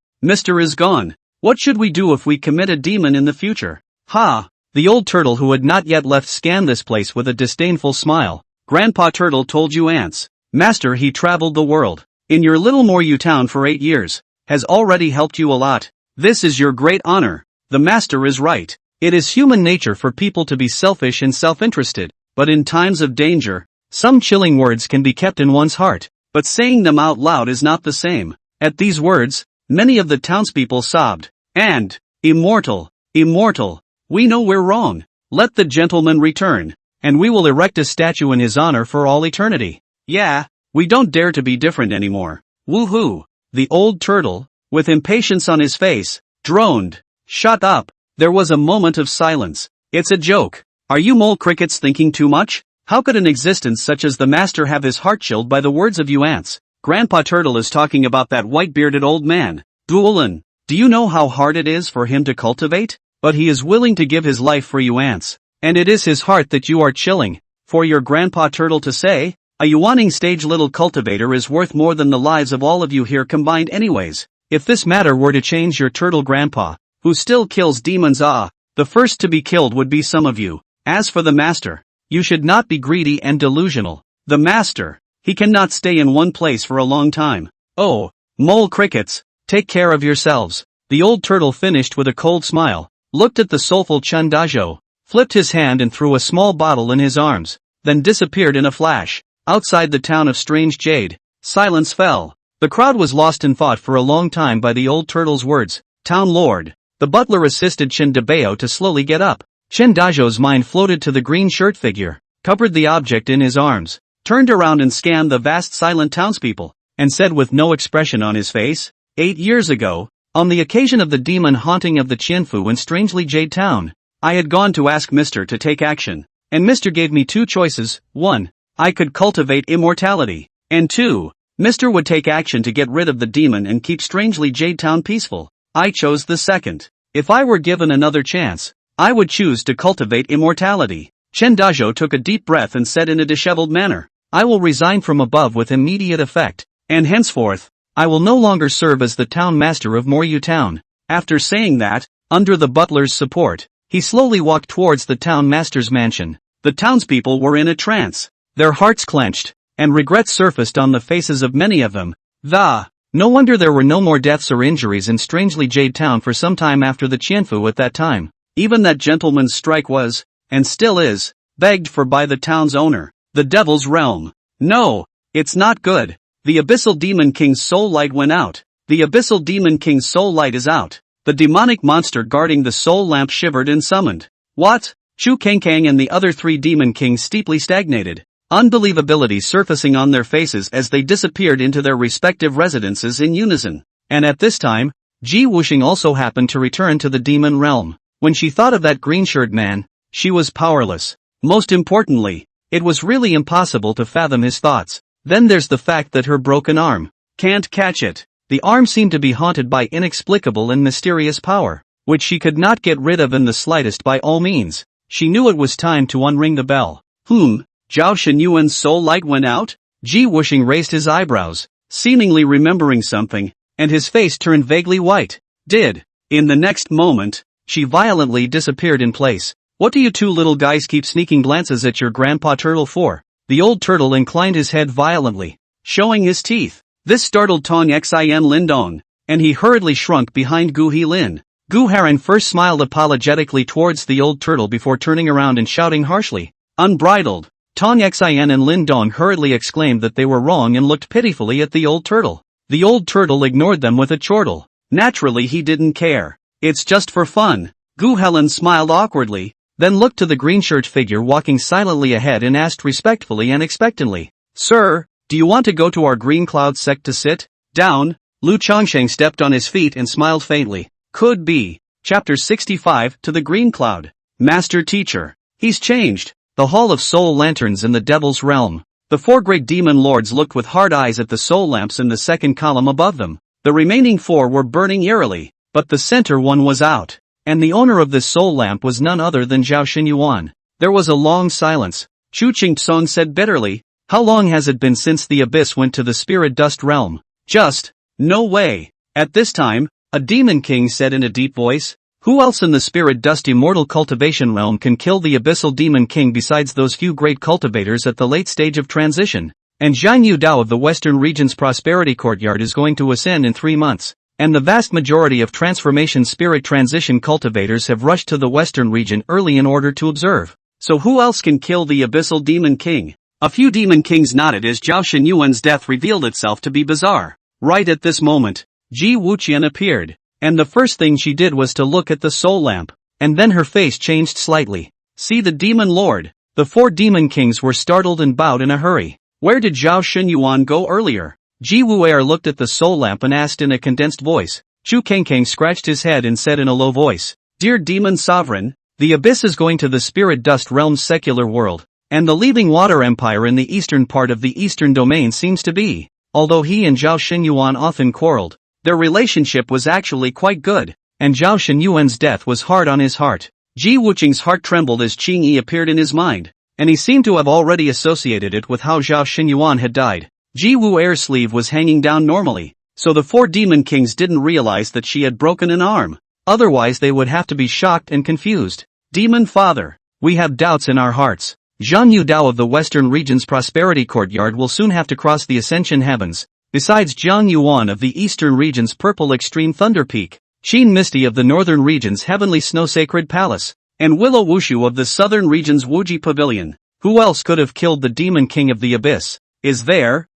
[SPEAKER 1] is gone, what should we do if we commit a demon in the future? Ha! The old turtle who had not yet left scanned this place with a disdainful smile. Grandpa Turtle told you ants. Master, he traveled the world. In your little Moru town for 8 years. Has already helped you a lot. This is your great honor. The master is right. It is human nature for people to be selfish and self-interested, but in times of danger, some chilling words can be kept in one's heart, but saying them out loud is not the same. At these words, many of the townspeople sobbed. And, immortal, we know we're wrong. Let the gentleman return, and we will erect a statue in his honor for all eternity. Yeah, we don't dare to be different anymore. Woohoo! The old turtle, with impatience on his face, droned. Shut up. There was a moment of silence. It's a joke. Are you mole crickets thinking too much? How could an existence such as the master have his heart chilled by the words of you ants? Grandpa Turtle is talking about that white-bearded old man, Duolin. Do you know how hard it is for him to cultivate? But he is willing to give his life for you ants. And it is his heart that you are chilling. For your Grandpa Turtle to say, a yawning stage little cultivator is worth more than the lives of all of you here combined anyways. If this matter were to change your turtle grandpa, who still kills demons, the first to be killed would be some of you. As for the master, you should not be greedy and delusional. The master, he cannot stay in one place for a long time. Oh, mole crickets, take care of yourselves. The old turtle finished with a cold smile, looked at the soulful Chundajo, flipped his hand and threw a small bottle in his arms, then disappeared in a flash. Outside the town of Strange Jade, silence fell. The crowd was lost in thought for a long time by the old turtle's words. Town Lord. The butler assisted Chindabeo to slowly get up. Chindajo's mind floated to the green shirt figure, covered the object in his arms, turned around and scanned the vast silent townspeople, and said with no expression on his face, 8 years ago, on the occasion of the demon haunting of the Qianfu in Strangely Jade Town, I had gone to ask Mr. to take action, and Mr. gave me 2 choices. 1. I could cultivate immortality, and 2. Mr. would take action to get rid of the demon and keep Strangely Jade Town peaceful. I chose the second. If I were given another chance, I would choose to cultivate immortality. Chendajo took a deep breath and said in a disheveled manner, I will resign from above with immediate effect, and henceforth, I will no longer serve as the town master of Moryu Town. After saying that, under the butler's support, he slowly walked towards the town master's mansion. The townspeople were in a trance. Their hearts clenched, and regret surfaced on the faces of many of them. No wonder there were no more deaths or injuries in Strangely Jade Town for some time after the Qianfu at that time. Even that gentleman's strike was, and still is, begged for by the town's owner. The Devil's Realm. No, it's not good. The Abyssal Demon King's soul light went out. The Abyssal Demon King's soul light is out. The demonic monster guarding the soul lamp shivered and summoned. What? Chu Kangkang and the other 3 demon kings steeply stagnated, unbelievability surfacing on their faces as they disappeared into their respective residences in unison. And at this time, Ji Wuxing also happened to return to the demon realm. When she thought of that green-shirt man, she was powerless. Most importantly, it was really impossible to fathom his thoughts. Then there's the fact that her broken arm can't catch it. The arm seemed to be haunted by inexplicable and mysterious power, which she could not get rid of in the slightest by all means. She knew it was time to unring the bell. Zhao Shenyuan's soul light went out? Ji Wuxing raised his eyebrows, seemingly remembering something, and his face turned vaguely white. In the next moment, she violently disappeared in place. What do you 2 little guys keep sneaking glances at your Grandpa Turtle for? The old turtle inclined his head violently, showing his teeth. This startled Tong Xin Lindong, and he hurriedly shrunk behind Gu Heilin. Gu Haran first smiled apologetically towards the old turtle before turning around and shouting harshly. Unbridled, Tong Xin and Lindong hurriedly exclaimed that they were wrong and looked pitifully at the old turtle. The old turtle ignored them with a chortle. Naturally he didn't care. It's just for fun. Gu Helen smiled awkwardly, then looked to the green-shirt figure walking silently ahead and asked respectfully and expectantly, Sir, do you want to go to our green cloud sect to sit down? Lu Chongsheng stepped on his feet and smiled faintly. Could be. Chapter 65 To the Green Cloud. Master Teacher. He's changed. The Hall of Soul Lanterns in the Devil's Realm. The 4 great demon lords looked with hard eyes at the soul lamps in the second column above them. The remaining 4 were burning eerily. But the center one was out, and the owner of this soul lamp was none other than Zhao Xinyuan. There was a long silence. Chu Qingtsong said bitterly, How long has it been since the abyss went to the spirit dust realm? Just, no way. At this time, a demon king said in a deep voice, Who else in the spirit dust immortal cultivation realm can kill the abyssal demon king besides those few great cultivators at the late stage of transition? And Zhang Yu Dao of the Western Region's Prosperity Courtyard is going to ascend in 3 months. And the vast majority of transformation spirit transition cultivators have rushed to the Western region early in order to observe. So who else can kill the Abyssal Demon King? A few demon kings nodded as Zhao Shenyuan's death revealed itself to be bizarre. Right at this moment, Ji Wuqian appeared, and the first thing she did was to look at the soul lamp, and then her face changed slightly. See the demon lord. The 4 demon kings were startled and bowed in a hurry. Where did Zhao Shenyuan go earlier? Ji Wuer looked at the soul lamp and asked in a condensed voice. Chu Kangkang scratched his head and said in a low voice, Dear Demon Sovereign, The Abyss is going to the Spirit Dust Realm's secular world, and the Leaving Water Empire in the eastern part of the Eastern Domain seems to be. Although he and Zhao Xinyuan often quarreled, their relationship was actually quite good, and Zhao Xinyuan's death was hard on his heart. Ji Wuqing's heart trembled as Qing Yi appeared in his mind, and he seemed to have already associated it with how Zhao Xinyuan had died. Ji Wuer's sleeve was hanging down normally, so the 4 demon kings didn't realize that she had broken an arm. Otherwise they would have to be shocked and confused. Demon Father, we have doubts in our hearts. Zhang Yudao of the Western Region's Prosperity Courtyard will soon have to cross the Ascension Heavens. Besides Jiang Yuan of the Eastern Region's Purple Extreme Thunder Peak, Sheen Misty of the Northern Region's Heavenly Snow Sacred Palace, and Willow Wushu of the Southern Region's Wuji Pavilion. Who else could have killed the Demon King of the Abyss? Is there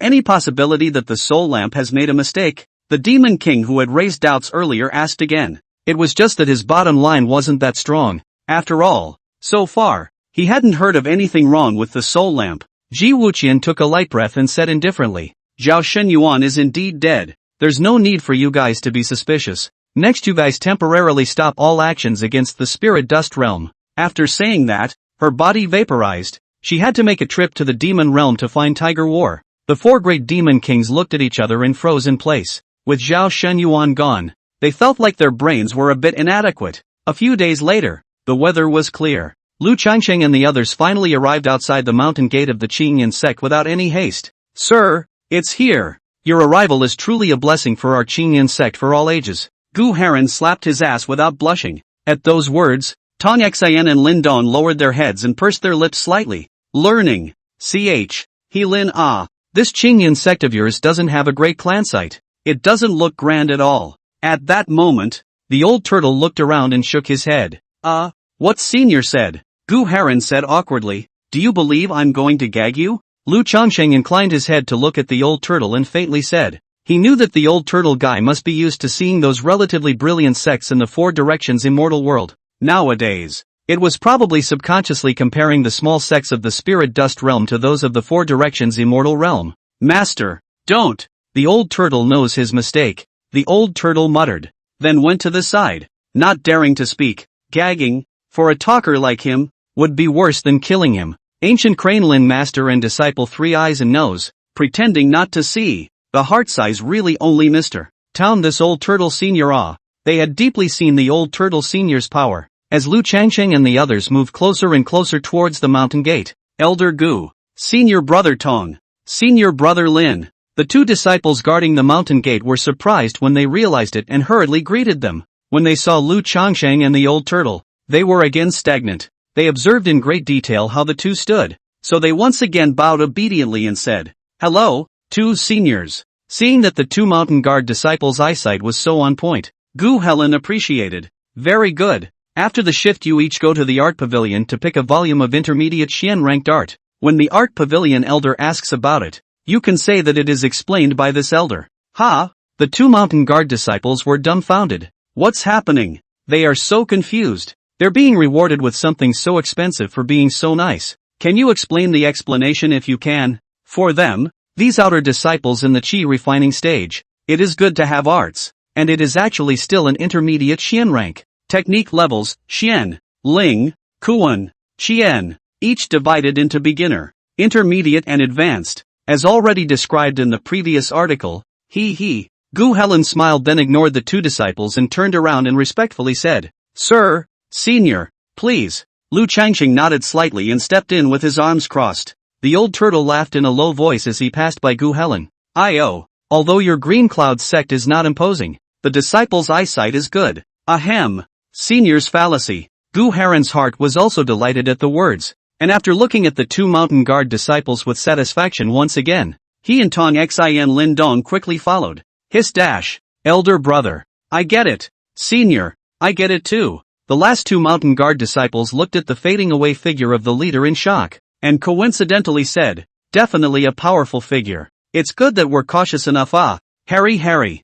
[SPEAKER 1] any possibility that the Soul Lamp has made a mistake? The Demon King who had raised doubts earlier asked again. It was just that his bottom line wasn't that strong. After all, so far, he hadn't heard of anything wrong with the Soul Lamp. Ji Wuqian took a light breath and said indifferently, Zhao Shenyuan is indeed dead. There's no need for you guys to be suspicious. Next, you guys temporarily stop all actions against the Spirit Dust Realm. After saying that, her body vaporized. She had to make a trip to the Demon Realm to find Tiger War. The 4 great demon kings looked at each other and froze in place. With Zhao Shenyuan gone, they felt like their brains were a bit inadequate. A few days later, the weather was clear. Lu Changsheng and the others finally arrived outside the mountain gate of the Qingyan sect without any haste. Sir, it's here. Your arrival is truly a blessing for our Qingyan sect for all ages. Gu Heron slapped his ass without blushing. At those words, Tong Xian and Lin Dong lowered their heads and pursed their lips slightly. Learning. Ch. He Lin Ah. This Qingyan sect of yours doesn't have a great clan site. It doesn't look grand at all. At that moment, the old turtle looked around and shook his head. What senior said? Gu Heron said awkwardly. Do you believe I'm going to gag you? Lu Changsheng inclined his head to look at the old turtle and faintly said. He knew that the old turtle guy must be used to seeing those relatively brilliant sects in the 4 Directions immortal world. Nowadays, it was probably subconsciously comparing the small sects of the Spirit Dust Realm to those of the 4 Directions immortal realm. Master, don't! The old turtle knows his mistake. The old turtle muttered, then went to the side, not daring to speak. Gagging, for a talker like him, would be worse than killing him. Ancient Cranelin Master and Disciple 3 Eyes and Nose, pretending not to see. The heart size really only Mr. Town this old turtle senior ah. They had deeply seen the old turtle senior's power. As Lu Changsheng and the others moved closer and closer towards the mountain gate, Elder Gu, Senior Brother Tong, Senior Brother Lin, the 2 disciples guarding the mountain gate were surprised when they realized it and hurriedly greeted them. When they saw Lu Changsheng and the old turtle, they were again stagnant. They observed in great detail how the 2 stood, so they once again bowed obediently and said, Hello, 2 seniors. Seeing that the 2 mountain guard disciples' eyesight was so on point, Gu Helen appreciated. Very good. After the shift you each go to the art pavilion to pick a volume of intermediate Xian ranked art. When the art pavilion elder asks about it, you can say that it is explained by this elder. Ha! The 2 mountain guard disciples were dumbfounded. What's happening? They are so confused. They're being rewarded with something so expensive for being so nice. Can you explain the explanation if you can? For them, these outer disciples in the Qi refining stage, it is good to have arts, and it is actually still an intermediate Xian rank. Technique levels, Xian, Ling, Kuan, Qian, each divided into beginner, intermediate and advanced, as already described in the previous article. Gu Helen smiled, then ignored the 2 disciples and turned around and respectfully said, Sir, Senior, please. Lu Changsheng nodded slightly and stepped in with his arms crossed. The old turtle laughed in a low voice as he passed by Gu Helen. Although your green cloud sect is not imposing, the disciples' eyesight is good. Ahem. Senior's fallacy. Gu Heron's heart was also delighted at the words, and after looking at the 2 mountain guard disciples with satisfaction once again, he and Tong Xian Lin Dong quickly followed. Hiss dash. Elder brother. I get it. Senior. I get it too. The last 2 mountain guard disciples looked at the fading away figure of the leader in shock, and coincidentally said, definitely a powerful figure. It's good that we're cautious enough. Harry.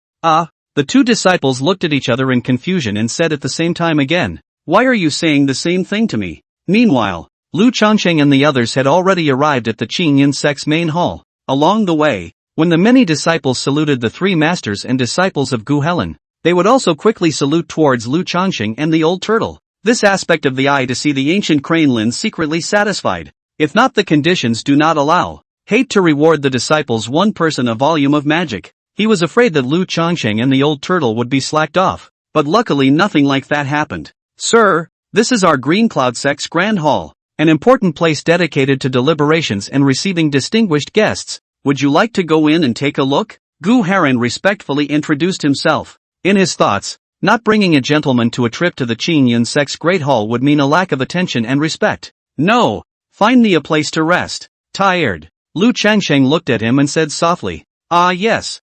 [SPEAKER 1] The 2 disciples looked at each other in confusion and said at the same time again, why are you saying the same thing to me? Meanwhile, Lu Changsheng and the others had already arrived at the Qingyan sect's main hall. Along the way, when the many disciples saluted the 3 masters and disciples of Gu Helen, they would also quickly salute towards Lu Changsheng and the old turtle. This aspect of the eye to see the ancient crane Lin secretly satisfied. If not, the conditions do not allow. Hate to reward the disciples one person a volume of magic. He was afraid that Lu Changsheng and the old turtle would be slacked off, but luckily nothing like that happened. Sir, this is our Green Cloud Sect's Grand Hall, an important place dedicated to deliberations and receiving distinguished guests. Would you like to go in and take a look? Gu Haran respectfully introduced himself. In his thoughts, not bringing a gentleman to a trip to the Qingyun Sect's Great Hall would mean a lack of attention and respect. No, find me a place to rest. Tired. Lu Changsheng looked at him and said softly, "Ah yes,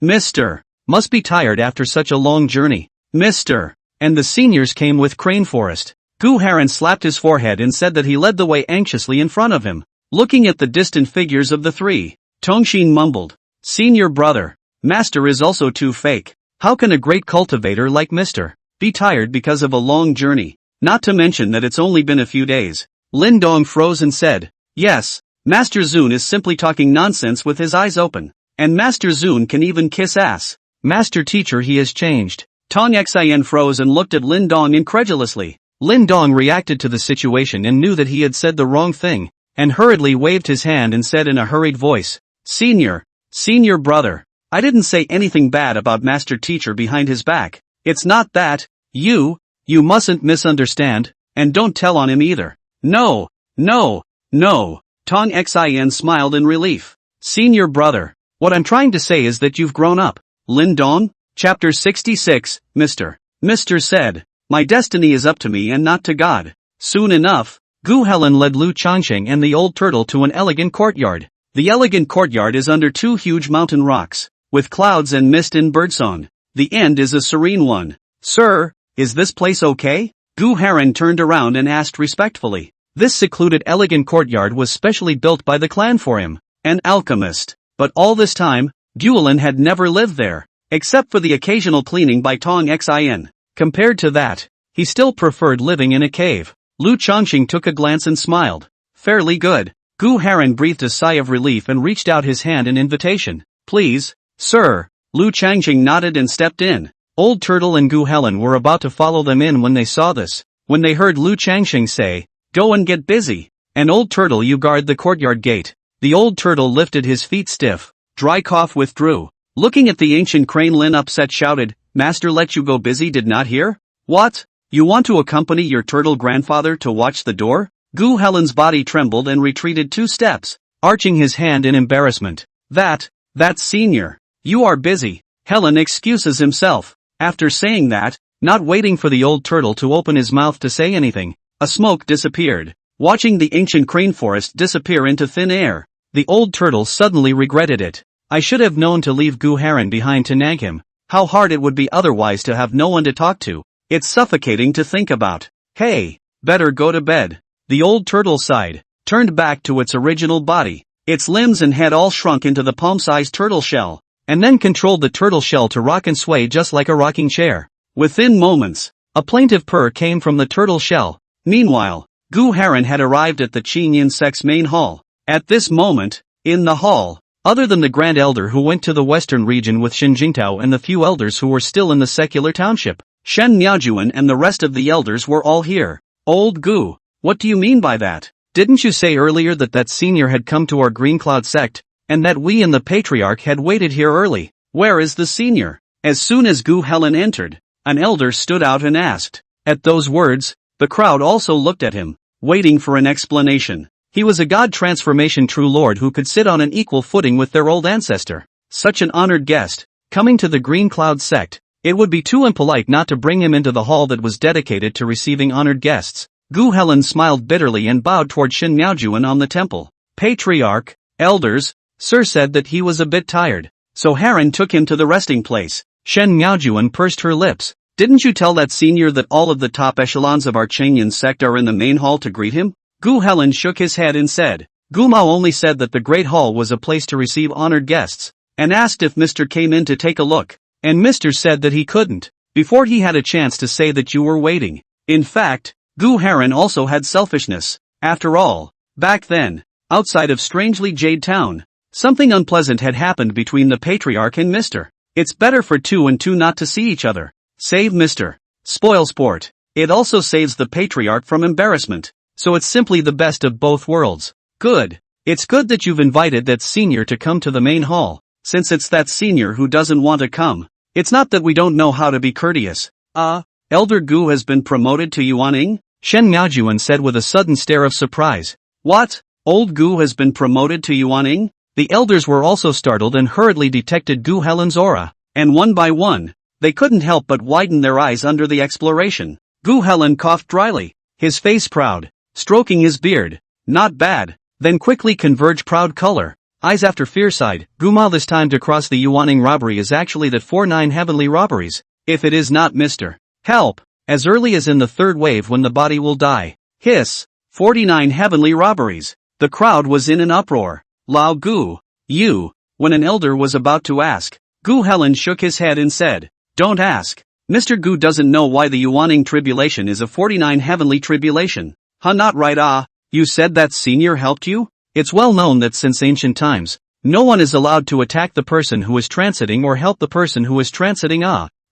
[SPEAKER 1] mister. Must be tired after such a long journey, mister." And the seniors came with Crane Forest. Gu Haran slapped his forehead and said that he led the way anxiously in front of him. Looking at the distant figures of the three, Tongshin mumbled, "Senior brother, master is also too fake. How can a great cultivator like Mr. be tired because of a long journey? Not to mention that it's only been a few days." Lin Dong froze and said, "Yes, Master Zun is simply talking nonsense with his eyes open. And Master Zun can even kiss ass. Master teacher, he has changed." Tong Xian froze and looked at Lin Dong incredulously. Lin Dong reacted to the situation and knew that he had said the wrong thing, and hurriedly waved his hand and said in a hurried voice, Senior brother, I didn't say anything bad about Master Teacher behind his back. It's not that. You mustn't misunderstand, and don't tell on him either." No. Tong Xian smiled in relief. "Senior brother, what I'm trying to say is that you've grown up." Lin Dong? Chapter 66, Mr. said, "My destiny is up to me and not to God." Soon enough, Gu Helen led Lu Changsheng and the old turtle to an elegant courtyard. The elegant courtyard is under two huge mountain rocks, with clouds and mist in birdsong. The end is a serene one. "Sir, is this place okay?" Gu Haran turned around and asked respectfully. This secluded elegant courtyard was specially built by the clan for him, an alchemist. But all this time, Guilin had never lived there, except for the occasional cleaning by Tong Xian. Compared to that, he still preferred living in a cave. Lu Changxing took a glance and smiled. Fairly good. Gu Haran breathed a sigh of relief and reached out his hand in invitation. "Please, sir." Lu Changxing nodded and stepped in. Old Turtle and Gu Helen were about to follow them in when they saw this. When they heard Lu Changxing say, "Go and get busy. And Old Turtle, you guard the courtyard gate." The old turtle lifted his feet stiff. Dry cough withdrew. Looking at the ancient crane, Lin upset shouted, "Master let you go busy, did not hear? What? You want to accompany your turtle grandfather to watch the door?" Gu Helen's body trembled and retreated 2 steps, arching his hand in embarrassment. That's senior. You are busy. Helen excuses himself. After saying that, not waiting for the old turtle to open his mouth to say anything, a smoke disappeared. Watching the ancient crane forest disappear into thin air, the old turtle suddenly regretted it. I should have known to leave Gu Haran behind to nag him. How hard it would be otherwise to have no one to talk to. It's suffocating to think about. Hey, better go to bed. The old turtle sighed, turned back to its original body. Its limbs and head all shrunk into the palm-sized turtle shell, and then controlled the turtle shell to rock and sway just like a rocking chair. Within moments, a plaintive purr came from the turtle shell. Meanwhile, Gu Haran had arrived at the Qingyun Sect's main hall. At this moment, in the hall, other than the Grand Elder who went to the western region with Shen Jingtao and the few elders who were still in the secular township, Shen Miaojuan and the rest of the elders were all here. Old Gu, what do you mean by that? Didn't you say earlier that senior had come to our Green Cloud sect, and that we and the patriarch had waited here early? Where is the senior? As soon as Gu Helen entered, an elder stood out and asked. At those words, the crowd also looked at him, waiting for an explanation. He was a god transformation true lord who could sit on an equal footing with their old ancestor. Such an honored guest, coming to the Green Cloud sect, it would be too impolite not to bring him into the hall that was dedicated to receiving honored guests. Gu Helen smiled bitterly and bowed toward Shen Miaojuan on the temple. Patriarch, elders, Sir said that he was a bit tired, so Haran took him to the resting place. Shen Miaojuan pursed her lips. Didn't you tell that senior that all of the top echelons of our Qingyun sect are in the main hall to greet him? Gu Helen shook his head and said, Gu Mao only said that the Great Hall was a place to receive honored guests, and asked if Mr. came in to take a look, and Mr. said that he couldn't, before he had a chance to say that you were waiting. In fact, Gu Haran also had selfishness. After all, back then, outside of Strangely Jade Town, something unpleasant had happened between the patriarch and Mr. It's better for 2 and 2 not to see each other. Save Mr. spoil sport. It also saves the patriarch from embarrassment. So it's simply the best of both worlds. Good. It's good that you've invited that senior to come to the main hall, since it's that senior who doesn't want to come. It's not that we don't know how to be courteous. Elder Gu has been promoted to Yuaning? Shen Miaojuan said with a sudden stare of surprise. What? Old Gu has been promoted to Yuaning? The elders were also startled and hurriedly detected Gu Helen's aura, and one by one, they couldn't help but widen their eyes under the exploration. Gu Helen coughed dryly, his face proud, stroking his beard. Not bad. Then quickly converged proud color, eyes after fierce-eyed. Guma, this time to cross the Yuaning robbery is actually that 49 heavenly robberies, if it is not Mr. Help, as early as in the third wave when the body will die. Hiss, 49 heavenly robberies. The crowd was in an uproar. Lao Gu, you, when an elder was about to ask, Gu Helen shook his head and said, don't ask. Mr. Gu doesn't know why the Yuaning tribulation is a 49 heavenly tribulation. Huh, not right. You said that senior helped you? It's well known that since ancient times, no one is allowed to attack the person who is transiting or help the person who is transiting.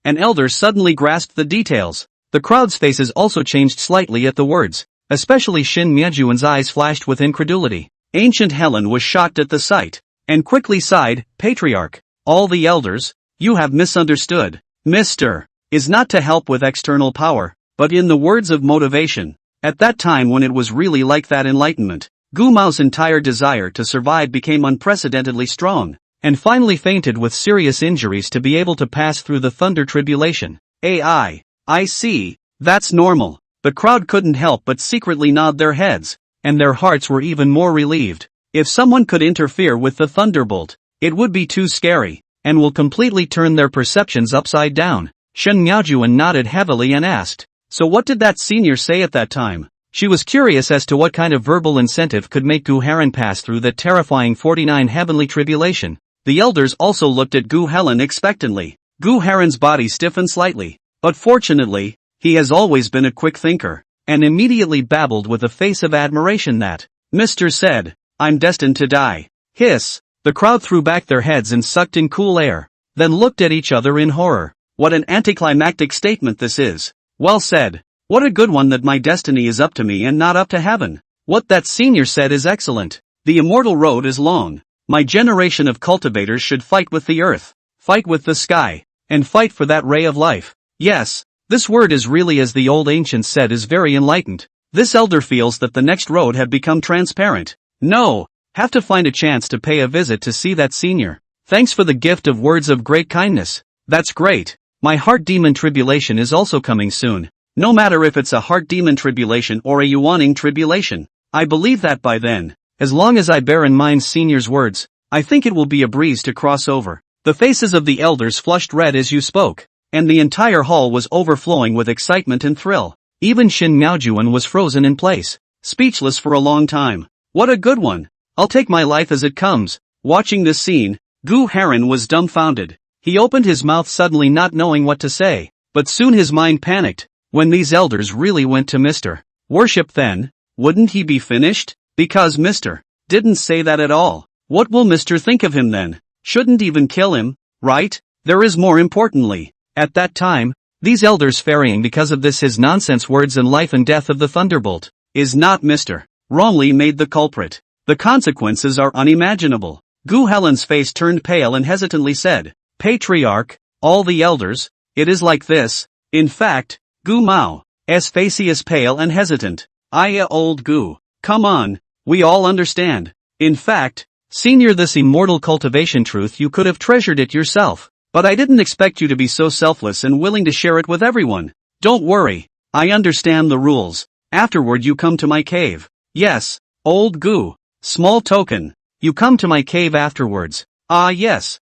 [SPEAKER 1] An elder suddenly grasped the details. The crowd's faces also changed slightly at the words, especially Shin Miajuan's eyes flashed with incredulity. Ancient Helen was shocked at the sight, and quickly sighed, Patriarch, all the elders, you have misunderstood. Mr. is not to help with external power, but in the words of motivation. At that time when it was really like that enlightenment, Gu Mao's entire desire to survive became unprecedentedly strong, and finally fainted with serious injuries to be able to pass through the thunder tribulation. I see, that's normal. The crowd couldn't help but secretly nod their heads, and their hearts were even more relieved. If someone could interfere with the thunderbolt, it would be too scary, and will completely turn their perceptions upside down. Shen Miaojuan nodded heavily and asked, so what did that senior say at that time? She was curious as to what kind of verbal incentive could make Gu Heron pass through that terrifying 49 heavenly tribulation. The elders also looked at Gu Helen expectantly. Gu Heron's body stiffened slightly, but fortunately, he has always been a quick thinker, and immediately babbled with a face of admiration that, Mr. said, I'm destined to die. Hiss. The crowd threw back their heads and sucked in cool air, then looked at each other in horror. What an anticlimactic statement this is. Well said. What a good one that my destiny is up to me and not up to heaven. What that senior said is excellent. The immortal road is long. My generation of cultivators should fight with the earth, fight with the sky, and fight for that ray of life. Yes, this word is really, as the old ancients said, is very enlightened. This elder feels that the next road had become transparent. No, have to find a chance to pay a visit to see that senior. Thanks for the gift of words of great kindness. That's great. My heart demon tribulation is also coming soon. No matter if it's a heart demon tribulation or a Yuaning tribulation, I believe that by then, as long as I bear in mind senior's words, I think it will be a breeze to cross over. The faces of the elders flushed red as you spoke, and the entire hall was overflowing with excitement and thrill. Even Shin Miaojuan was frozen in place, speechless for a long time. What a good one. I'll take my life as it comes. Watching this scene, Gu Heron was dumbfounded. He opened his mouth suddenly, not knowing what to say, but soon his mind panicked. When these elders really went to Mr. Worship, then, wouldn't he be finished? Because Mr. didn't say that at all. What will Mr. think of him then? Shouldn't even kill him, right? There is more importantly. At that time, these elders ferrying because of this his nonsense words and life and death of the thunderbolt, is not Mr. wrongly made the culprit. The consequences are unimaginable. Gu Helen's face turned pale and hesitantly said, Patriarch, all the elders, it is like this. In fact, Gu Mao's face is pale and hesitant. Old Gu, come on, we all understand. In fact, senior, this immortal cultivation truth, you could have treasured it yourself. But I didn't expect you to be so selfless and willing to share it with everyone. Don't worry, I understand the rules. Afterward you come to my cave. Yes, old Gu. Small token. You come to my cave afterwards. Yes,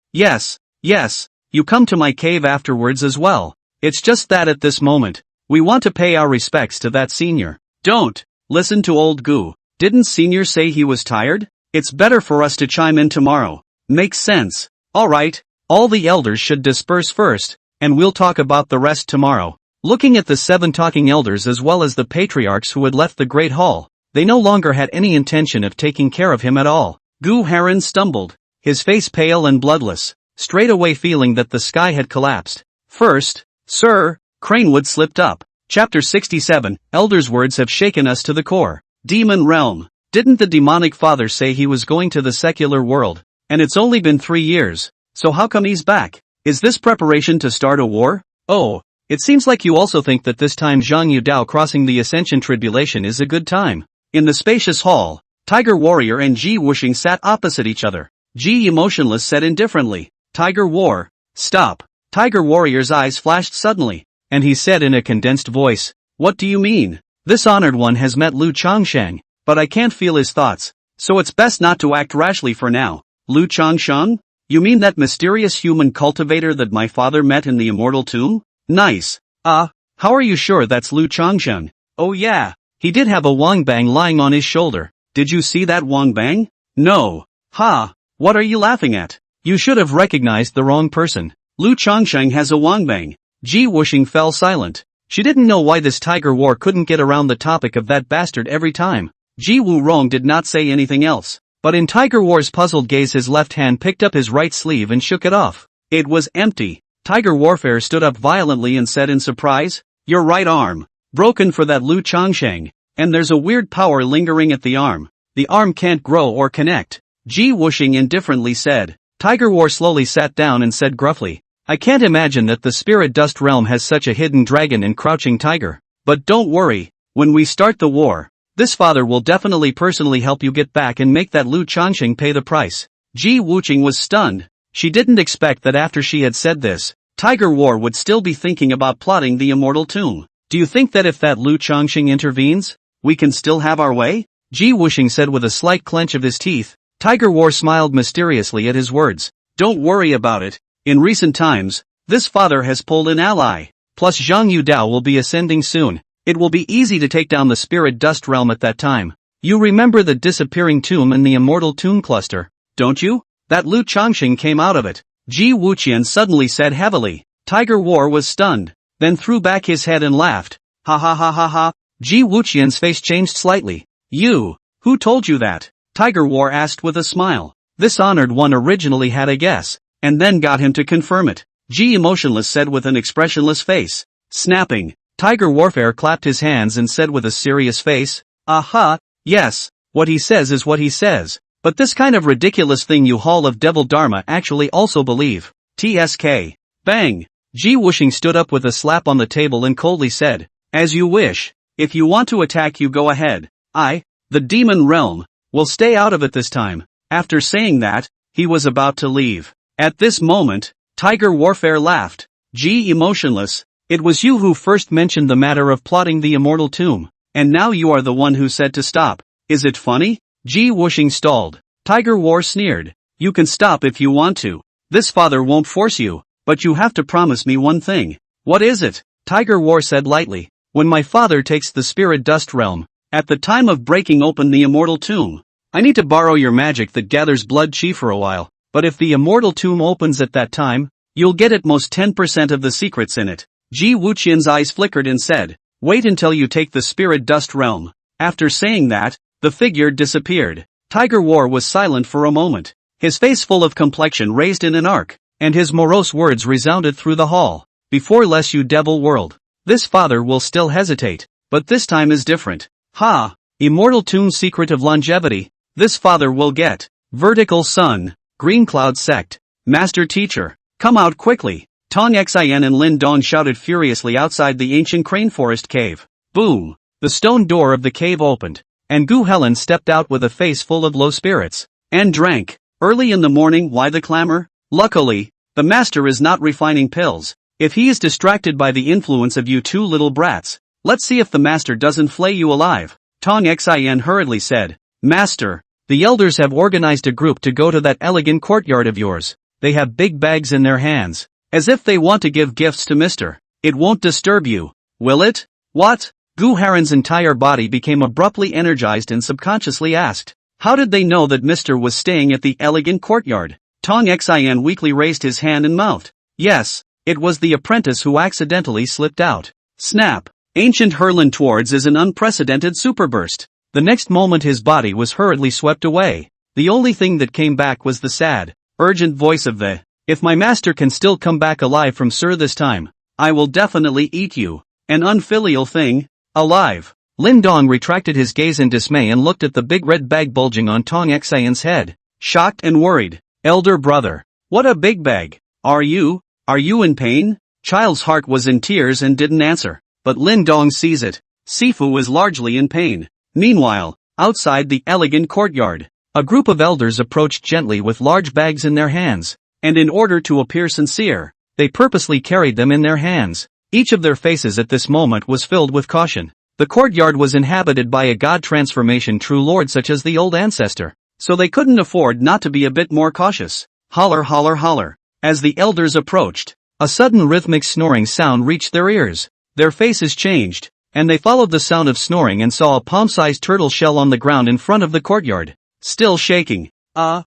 [SPEAKER 1] you come to my cave afterwards as well. It's just that at this moment, we want to pay our respects to that senior. Don't listen to old Gu. Didn't senior say he was tired? It's better for us to chime in tomorrow. Makes sense. Alright, all the elders should disperse first, and we'll talk about the rest tomorrow. Looking at the 7 talking elders as well as the patriarchs who had left the great hall, they no longer had any intention of taking care of him at all. Gu Heron stumbled, his face pale and bloodless, straight away feeling that the sky had collapsed. First, sir, Cranewood slipped up. Chapter 67, Elder's words have shaken us to the core. Demon realm. Didn't the demonic father say he was going to the secular world? And it's only been 3 years. So how come he's back? Is this preparation to start a war? Oh, it seems like you also think that this time Zhang Yudao crossing the Ascension Tribulation is a good time. In the spacious hall, Tiger Warrior and Ji Wuxing sat opposite each other. Ji emotionless said indifferently, Tiger War, stop. Tiger Warrior's eyes flashed suddenly, and he said in a condensed voice, what do you mean? This honored one has met Lu Changsheng, but I can't feel his thoughts, so it's best not to act rashly for now. Lu Changsheng? You mean that mysterious human cultivator that my father met in the immortal tomb? Nice. How are you sure that's Lu Changsheng? Oh yeah, he did have a Wangbang lying on his shoulder. Did you see that Wangbang? No. Ha, what are you laughing at? You should have recognized the wrong person. Lu Changsheng has a Wangbang. Ji Wuxing fell silent. She didn't know why this Tiger War couldn't get around the topic of that bastard every time. Ji Wurong did not say anything else, but in Tiger War's puzzled gaze his left hand picked up his right sleeve and shook it off. It was empty. Tiger Warfare stood up violently and said in surprise, your right arm. Broken for that Lu Changsheng, and there's a weird power lingering at the arm. The arm can't grow or connect. Ji Wuxing indifferently said. Tiger War slowly sat down and said gruffly, I can't imagine that the spirit dust realm has such a hidden dragon and crouching tiger. But don't worry, when we start the war, this father will definitely personally help you get back and make that Lu Changsheng pay the price. Ji Wuxing was stunned. She didn't expect that after she had said this, Tiger War would still be thinking about plotting the immortal tomb. Do you think that if that Lu Changsheng intervenes, we can still have our way? Ji Wuxing said with a slight clench of his teeth. Tiger War smiled mysteriously at his words. Don't worry about it. In recent times, this father has pulled an ally. Plus Zhang Yudao will be ascending soon. It will be easy to take down the spirit dust realm at that time. You remember the disappearing tomb in the immortal tomb cluster, don't you? That Lu Changsheng came out of it. Ji Wuqian suddenly said heavily. Tiger War was stunned, then threw back his head and laughed. Ha ha ha ha ha. Ji Wuqian's face changed slightly. You, who told you that? Tiger War asked with a smile. This honored one originally had a guess, and then got him to confirm it. Ji emotionless said with an expressionless face. Snapping, Tiger Warfare clapped his hands and said with a serious face, aha, yes, what he says is what he says, but this kind of ridiculous thing you Hall of Devil Dharma actually also believe. TSK. Bang! Ji Wuxing stood up with a slap on the table and coldly said, as you wish, if you want to attack you go ahead. The demon realm, will stay out of it this time. After saying that, he was about to leave. At this moment, Tiger Warfare laughed. Ji emotionless, it was you who first mentioned the matter of plotting the immortal tomb, and now you are the one who said to stop. Is it funny? Ji Wuxing stalled. Tiger War sneered. You can stop if you want to. This father won't force you, but you have to promise me one thing. What is it? Tiger War said lightly. When my father takes the spirit dust realm, at the time of breaking open the immortal tomb, I need to borrow your magic that gathers blood chi for a while, but if the immortal tomb opens at that time, you'll get at most 10% of the secrets in it. Ji Wuqian's eyes flickered and said, wait until you take the spirit dust realm. After saying that, the figure disappeared. Tiger War was silent for a moment, his face full of complexion raised in an arc, and his morose words resounded through the hall. Before less you devil world. This father will still hesitate, but this time is different. Ha! Immortal tomb secret of longevity. This father will get. Vertical sun. Green cloud sect. Master teacher. Come out quickly. Tong Xin and Lin Dong shouted furiously outside the ancient crane forest cave. Boom! The stone door of the cave opened, and Gu Helen stepped out with a face full of low spirits, and drank. Early in the morning, why the clamor? Luckily, the master is not refining pills. If he is distracted by the influence of you two little brats, let's see if the master doesn't flay you alive. Tong Xin hurriedly said. Master, the elders have organized a group to go to that elegant courtyard of yours. They have big bags in their hands, as if they want to give gifts to Mr. It won't disturb you, will it? What? Gu Haren's entire body became abruptly energized and subconsciously asked. How did they know that Mr. was staying at the elegant courtyard? Tong Xin weakly raised his hand and mouthed. Yes, it was the apprentice who accidentally slipped out. Snap! Ancient hurling towards is an unprecedented superburst. The next moment his body was hurriedly swept away. The only thing that came back was the sad, urgent voice of the, if my master can still come back alive from Sir this time, I will definitely eat you. An unfilial thing, alive. Lin Dong retracted his gaze in dismay and looked at the big red bag bulging on Tong Xian's head, shocked and worried. Elder brother. What a big bag. Are you in pain? Child's heart was in tears and didn't answer, but Lin Dong sees it. Sifu was largely in pain. Meanwhile, outside the elegant courtyard, a group of elders approached gently with large bags in their hands, and in order to appear sincere, they purposely carried them in their hands. Each of their faces at this moment was filled with caution. The courtyard was inhabited by a god transformation true lord such as the old ancestor, so they couldn't afford not to be a bit more cautious. Holler holler holler. As the elders approached, a sudden rhythmic snoring sound reached their ears. Their faces changed, and they followed the sound of snoring and saw a palm-sized turtle shell on the ground in front of the courtyard, still shaking.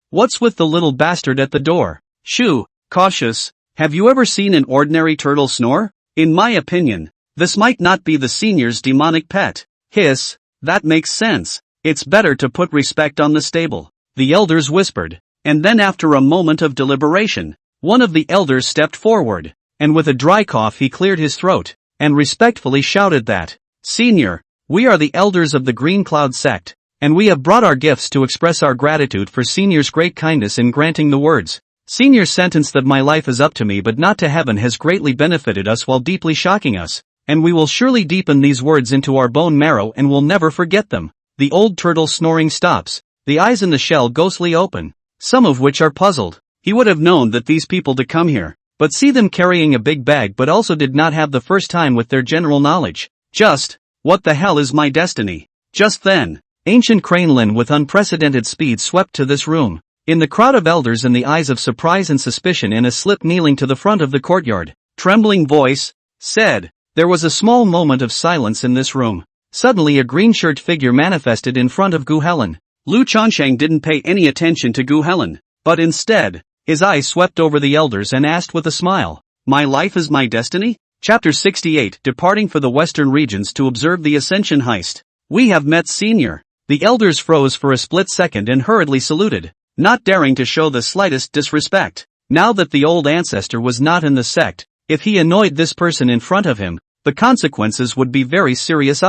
[SPEAKER 1] What's with the little bastard at the door? Shoo, cautious. Have you ever seen an ordinary turtle snore? In my opinion, this might not be the senior's demonic pet. Hiss, that makes sense. It's better to put respect on the stable, the elders whispered, and then after a moment of deliberation, one of the elders stepped forward, and with a dry cough he cleared his throat, and respectfully shouted that, Senior, we are the elders of the Green Cloud sect, and we have brought our gifts to express our gratitude for Senior's great kindness in granting the words. Senior's sentence that my life is up to me but not to heaven has greatly benefited us while deeply shocking us, and we will surely deepen these words into our bone marrow and will never forget them. The old turtle snoring stops, the eyes in the shell ghostly open, some of which are puzzled. He would have known that these people to come here, but see them carrying a big bag but also did not have the first time with their general knowledge. Just, what the hell is my destiny? Just then, ancient Crane Lin with unprecedented speed swept to this room. In the crowd of elders and the eyes of surprise and suspicion in a slip kneeling to the front of the courtyard, trembling voice, said, there was a small moment of silence in this room. Suddenly a green-shirt figure manifested in front of Gu Helen. Lu Changsheng didn't pay any attention to Gu Helen, but instead, his eyes swept over the elders and asked with a smile, my life is my destiny? Chapter 68 Departing for the Western regions to observe the Ascension heist. We have met Senior. The elders froze for a split second and hurriedly saluted, not daring to show the slightest disrespect. Now that the old ancestor was not in the sect, if he annoyed this person in front of him, the consequences would be very serious.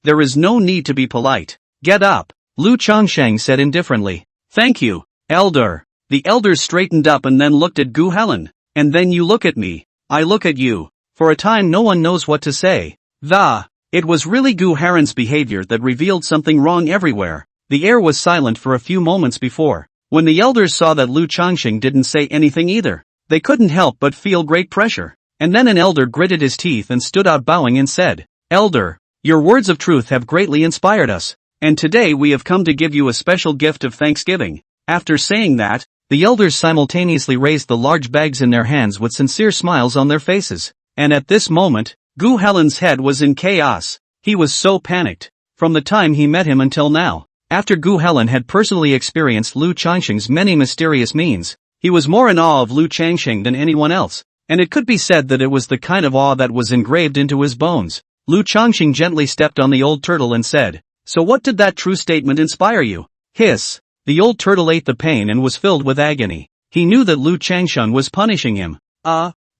[SPEAKER 1] There is no need to be polite. Get up, Lu Changsheng said indifferently. Thank you, elder. The elders straightened up and then looked at Gu Helen. And then you look at me, I look at you. For a time no one knows what to say. It was really Gu Helen's behavior that revealed something wrong everywhere. The air was silent for a few moments before. When the elders saw that Lu Changsheng didn't say anything either, they couldn't help but feel great pressure. And then an elder gritted his teeth and stood out bowing and said, Elder, your words of truth have greatly inspired us, and today we have come to give you a special gift of thanksgiving. After saying that, the elders simultaneously raised the large bags in their hands with sincere smiles on their faces. And at this moment, Gu Helen's head was in chaos. He was so panicked. From the time he met him until now, after Gu Helen had personally experienced Lu Changsheng's many mysterious means, he was more in awe of Lu Changsheng than anyone else, and it could be said that it was the kind of awe that was engraved into his bones. Lu Changsheng gently stepped on the old turtle and said, so what did that true statement inspire you? Hiss. The old turtle ate the pain and was filled with agony. He knew that Lu Changsheng was punishing him.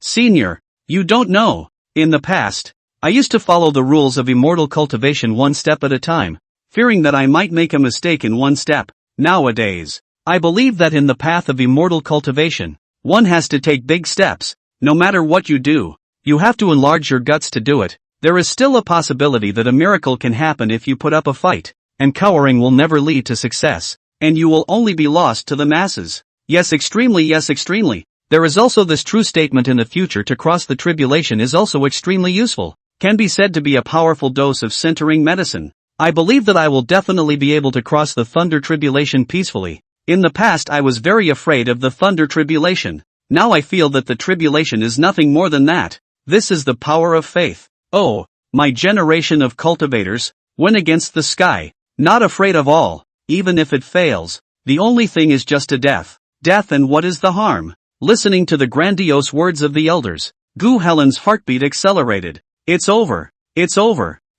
[SPEAKER 1] Senior, you don't know. In the past, I used to follow the rules of immortal cultivation one step at a time, fearing that I might make a mistake in one step. Nowadays, I believe that in the path of immortal cultivation, one has to take big steps. No matter what you do, you have to enlarge your guts to do it. There is still a possibility that a miracle can happen if you put up a fight, and cowering will never lead to success, and you will only be lost to the masses. Yes, extremely. There is also this true statement in the future to cross the tribulation is also extremely useful, can be said to be a powerful dose of centering medicine. I believe that I will definitely be able to cross the thunder tribulation peacefully. In the past I was very afraid of the thunder tribulation. Now I feel that the tribulation is nothing more than that. This is the power of faith. Oh, my generation of cultivators, went against the sky, not afraid of all, even if it fails. The only thing is just a death. Death, and what is the harm? Listening to the grandiose words of the elders, Gu Helen's heartbeat accelerated. It's over.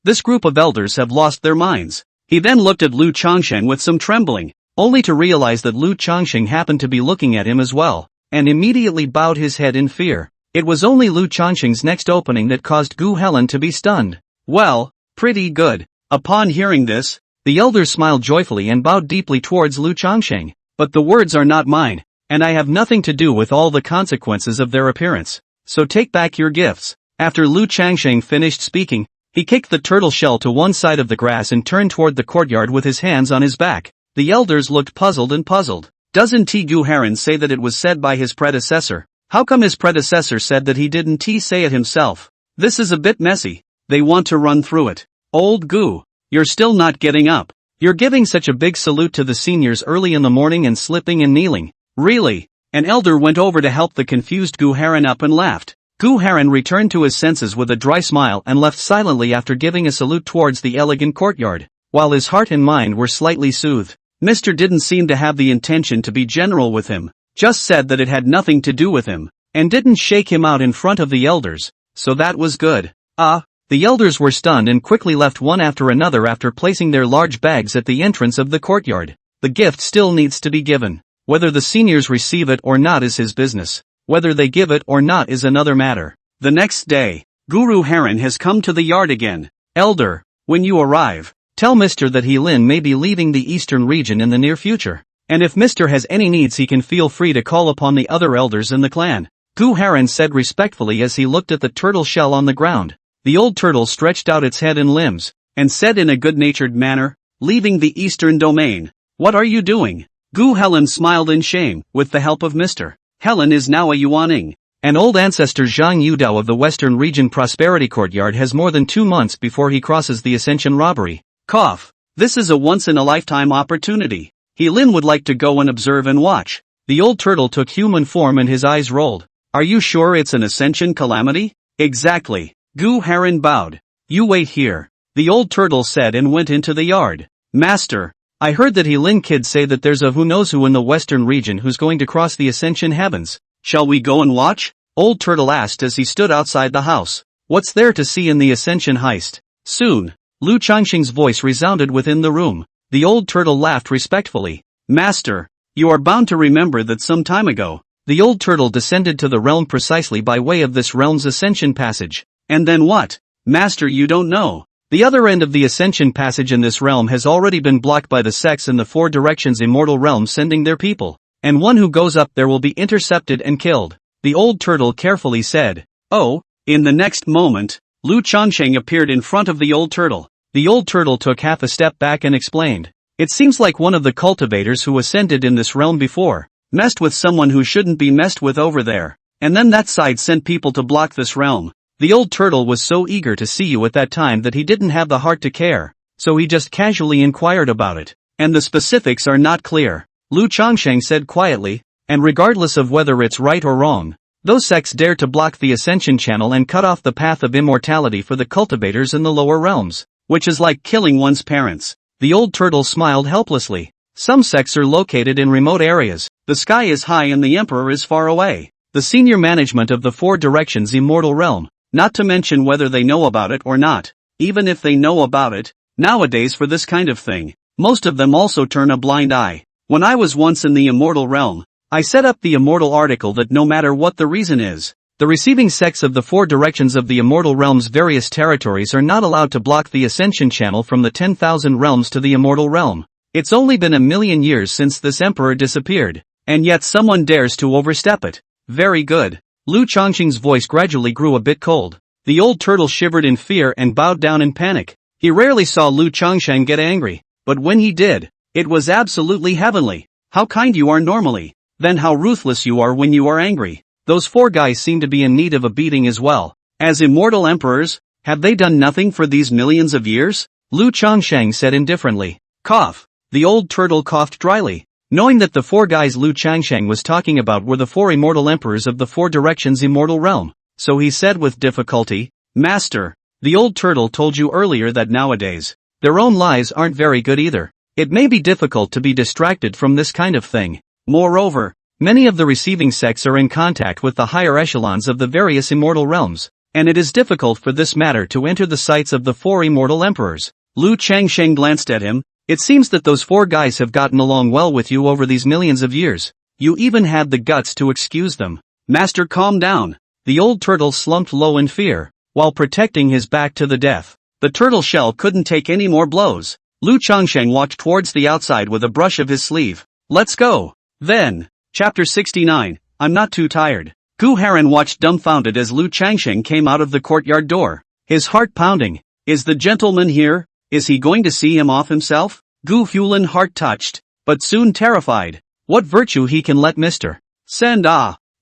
[SPEAKER 1] This group of elders have lost their minds. He then looked at Lu Changsheng with some trembling, only to realize that Lu Changsheng happened to be looking at him as well, and immediately bowed his head in fear. It was only Lu Changxing's next opening that caused Gu Helen to be stunned. Well, pretty good. Upon hearing this, the elders smiled joyfully and bowed deeply towards Lu Changxing. But the words are not mine, and I have nothing to do with all the consequences of their appearance. So take back your gifts. After Lu Changxing finished speaking, he kicked the turtle shell to one side of the grass and turned toward the courtyard with his hands on his back. The elders looked puzzled and puzzled. Doesn't Gu Heron say that it was said by his predecessor? How come his predecessor said that he didn't say it himself? This is a bit messy. They want to run through it. Old Gu, you're still not getting up. You're giving such a big salute to the seniors early in the morning and slipping and kneeling. Really? An elder went over to help the confused Gu Heron up and laughed. Gu Heron returned to his senses with a dry smile and left silently after giving a salute towards the elegant courtyard, while his heart and mind were slightly soothed. Mr. didn't seem to have the intention to be general with him, just said that it had nothing to do with him, and didn't shake him out in front of the elders, so that was good. The elders were stunned and quickly left one after another after placing their large bags at the entrance of the courtyard. The gift still needs to be given. Whether the seniors receive it or not is his business. Whether they give it or not is another matter. The next day, Guru Heron has come to the yard again. Elder, when you arrive, tell Mr. that Lin may be leaving the eastern region in the near future. And if Mr. has any needs he can feel free to call upon the other elders in the clan. Gu Heron said respectfully as he looked at the turtle shell on the ground. The old turtle stretched out its head and limbs, and said in a good-natured manner, leaving the eastern domain. What are you doing? Gu Helen smiled in shame. With the help of Mr. Helen is now a Yuaning. An old ancestor Zhang Yudao of the Western Region Prosperity Courtyard has more than 2 months before he crosses the Ascension robbery. Cough. This is a once-in-a-lifetime opportunity. Lin would like to go and observe and watch. The old turtle took human form and his eyes rolled. Are you sure it's an Ascension calamity? Exactly. Gu Heron bowed. You wait here, the old turtle said and went into the yard. Master, I heard that Lin kids say that there's a who knows who in the western region who's going to cross the Ascension heavens. Shall we go and watch? Old turtle asked as he stood outside the house. What's there to see in the Ascension heist? Soon. Lu Changxing's voice resounded within the room. The old turtle laughed respectfully. Master, you are bound to remember that some time ago, the old turtle descended to the realm precisely by way of this realm's Ascension passage. And then what? Master, you don't know. The other end of the Ascension passage in this realm has already been blocked by the sects in the 4 directions immortal realm sending their people. And one who goes up there will be intercepted and killed. The old turtle carefully said. Oh, in the next moment, Lu Changxing appeared in front of the old turtle. The old turtle took half a step back and explained. It seems like one of the cultivators who ascended in this realm before, messed with someone who shouldn't be messed with over there. And then that side sent people to block this realm. The old turtle was so eager to see you at that time that he didn't have the heart to care, so he just casually inquired about it. And the specifics are not clear, Lu Changxing said quietly, and regardless of whether it's right or wrong, those sects dare to block the Ascension channel and cut off the path of immortality for the cultivators in the lower realms, which is like killing one's parents. The old turtle smiled helplessly. Some sects are located in remote areas, the sky is high and the emperor is far away. The senior management of the 4 directions immortal realm, not to mention whether they know about it or not. Even if they know about it, nowadays for this kind of thing, most of them also turn a blind eye. When I was once in the immortal realm, I set up the immortal article that no matter what the reason is, the receiving sects of the 4 directions of the immortal realm's various territories are not allowed to block the Ascension channel from the 10,000 realms to the immortal realm. It's only been 1,000,000 years since this emperor disappeared, and yet someone dares to overstep it. Very good. Lu Changxing's voice gradually grew a bit cold. The old turtle shivered in fear and bowed down in panic. He rarely saw Lu Changxing get angry, but when he did, it was absolutely heavenly. How kind you are normally, then how ruthless you are when you are angry. Those 4 guys seem to be in need of a beating as well. As immortal emperors, have they done nothing for these millions of years? Lu Changxing said indifferently. Cough. The old turtle coughed dryly. Knowing that the 4 guys Lu Changxing was talking about were the 4 immortal emperors of the 4 directions immortal realm, so he said with difficulty, Master, the old turtle told you earlier that nowadays, their own lives aren't very good either. It may be difficult to be distracted from this kind of thing. Moreover, many of the receiving sects are in contact with the higher echelons of the various immortal realms, and it is difficult for this matter to enter the sights of the 4 immortal emperors. Lu Changxing glanced at him. It seems that those 4 guys have gotten along well with you over these millions of years. You even had the guts to excuse them. Master, calm down. The old turtle slumped low in fear, while protecting his back to the death. The turtle shell couldn't take any more blows. Lu Changsheng walked towards the outside with a brush of his sleeve. Let's go. Then. Chapter 69, I'm not too tired. Gu Haran watched dumbfounded as Lu Changsheng came out of the courtyard door. His heart pounding. Is the gentleman here? Is he going to see him off himself? Gu Hulan heart touched, but soon terrified. What virtue he can let Mr. Send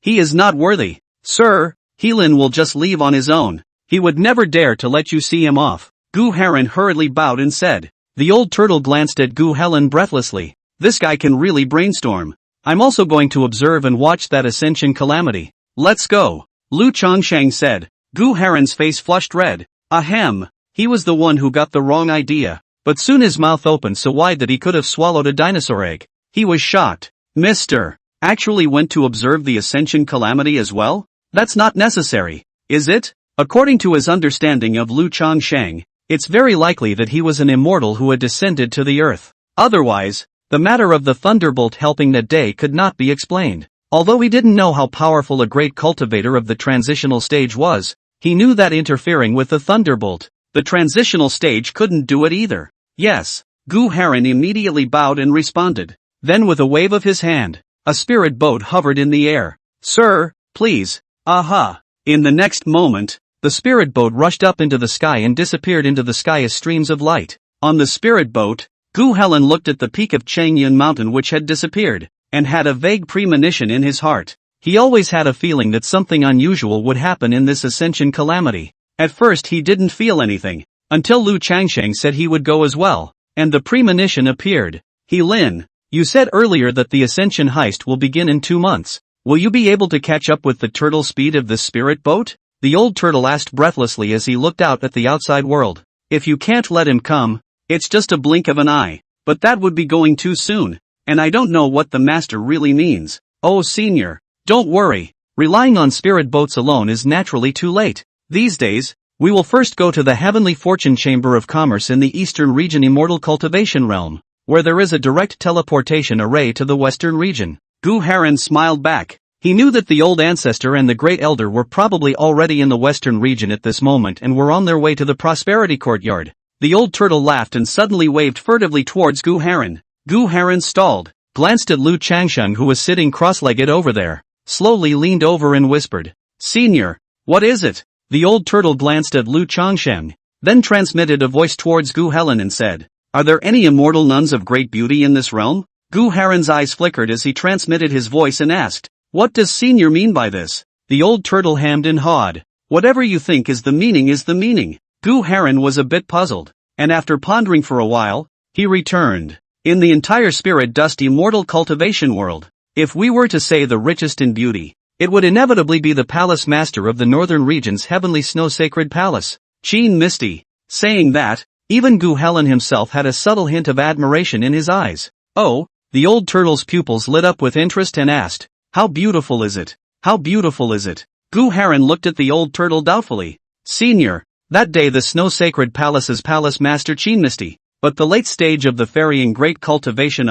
[SPEAKER 1] he is not worthy. Sir, Heelin will just leave on his own. He would never dare to let you see him off. Gu Haran hurriedly bowed and said. The old turtle glanced at Gu Helen breathlessly. This guy can really brainstorm. I'm also going to observe and watch that ascension calamity. Let's go. Lu Changsheng said. Gu Haran's face flushed red. Ahem. He was the one who got the wrong idea. But soon his mouth opened so wide that he could have swallowed a dinosaur egg. He was shocked. Mr. Actually went to observe the ascension calamity as well? That's not necessary, is it? According to his understanding of Lu Changsheng, it's very likely that he was an immortal who had descended to the earth. Otherwise, the matter of the thunderbolt helping that day could not be explained. Although he didn't know how powerful a great cultivator of the transitional stage was, he knew that interfering with the thunderbolt, the transitional stage couldn't do it either. Yes, Gu Haran immediately bowed and responded. Then with a wave of his hand, a spirit boat hovered in the air. Sir, please. Aha. In the next moment, the spirit boat rushed up into the sky and disappeared into the sky as streams of light. On the spirit boat, Gu Helen looked at the peak of Changyan Mountain which had disappeared, and had a vague premonition in his heart. He always had a feeling that something unusual would happen in this ascension calamity. At first he didn't feel anything, until Lu Changsheng said he would go as well, and the premonition appeared. Lin, you said earlier that the ascension heist will begin in 2 months. Will you be able to catch up with the turtle speed of the spirit boat? The old turtle asked breathlessly as he looked out at the outside world. If you can't let him come, it's just a blink of an eye. But that would be going too soon, and I don't know what the master really means. Oh senior, don't worry. Relying on spirit boats alone is naturally too late. These days, we will first go to the Heavenly Fortune Chamber of Commerce in the Eastern Region Immortal Cultivation Realm, where there is a direct teleportation array to the Western Region. Gu Haran smiled back. He knew that the old ancestor and the great elder were probably already in the Western Region at this moment and were on their way to the Prosperity Courtyard. The old turtle laughed and suddenly waved furtively towards Gu Haran. Gu Haran stalled, glanced at Lu Changsheng who was sitting cross-legged over there, slowly leaned over and whispered. Senior, what is it? The old turtle glanced at Lu Changsheng, then transmitted a voice towards Gu Helen and said, Are there any immortal nuns of great beauty in this realm? Gu Haran's eyes flickered as he transmitted his voice and asked, What does senior mean by this? The old turtle hammed and hawed. Whatever you think is the meaning is the meaning. Gu Haran was a bit puzzled, and after pondering for a while, he returned. In the entire spirit dust immortal cultivation world, if we were to say the richest in beauty, it would inevitably be the palace master of the northern region's heavenly snow sacred palace, Qin Misty. Saying that, even Gu Helen himself had a subtle hint of admiration in his eyes. Oh, the old turtle's pupils lit up with interest and asked, How beautiful is it? How beautiful is it? Gu Haran looked at the old turtle doubtfully. Senior, that day the snow sacred palace's palace master Qin Misty, but the late stage of the ferrying great cultivation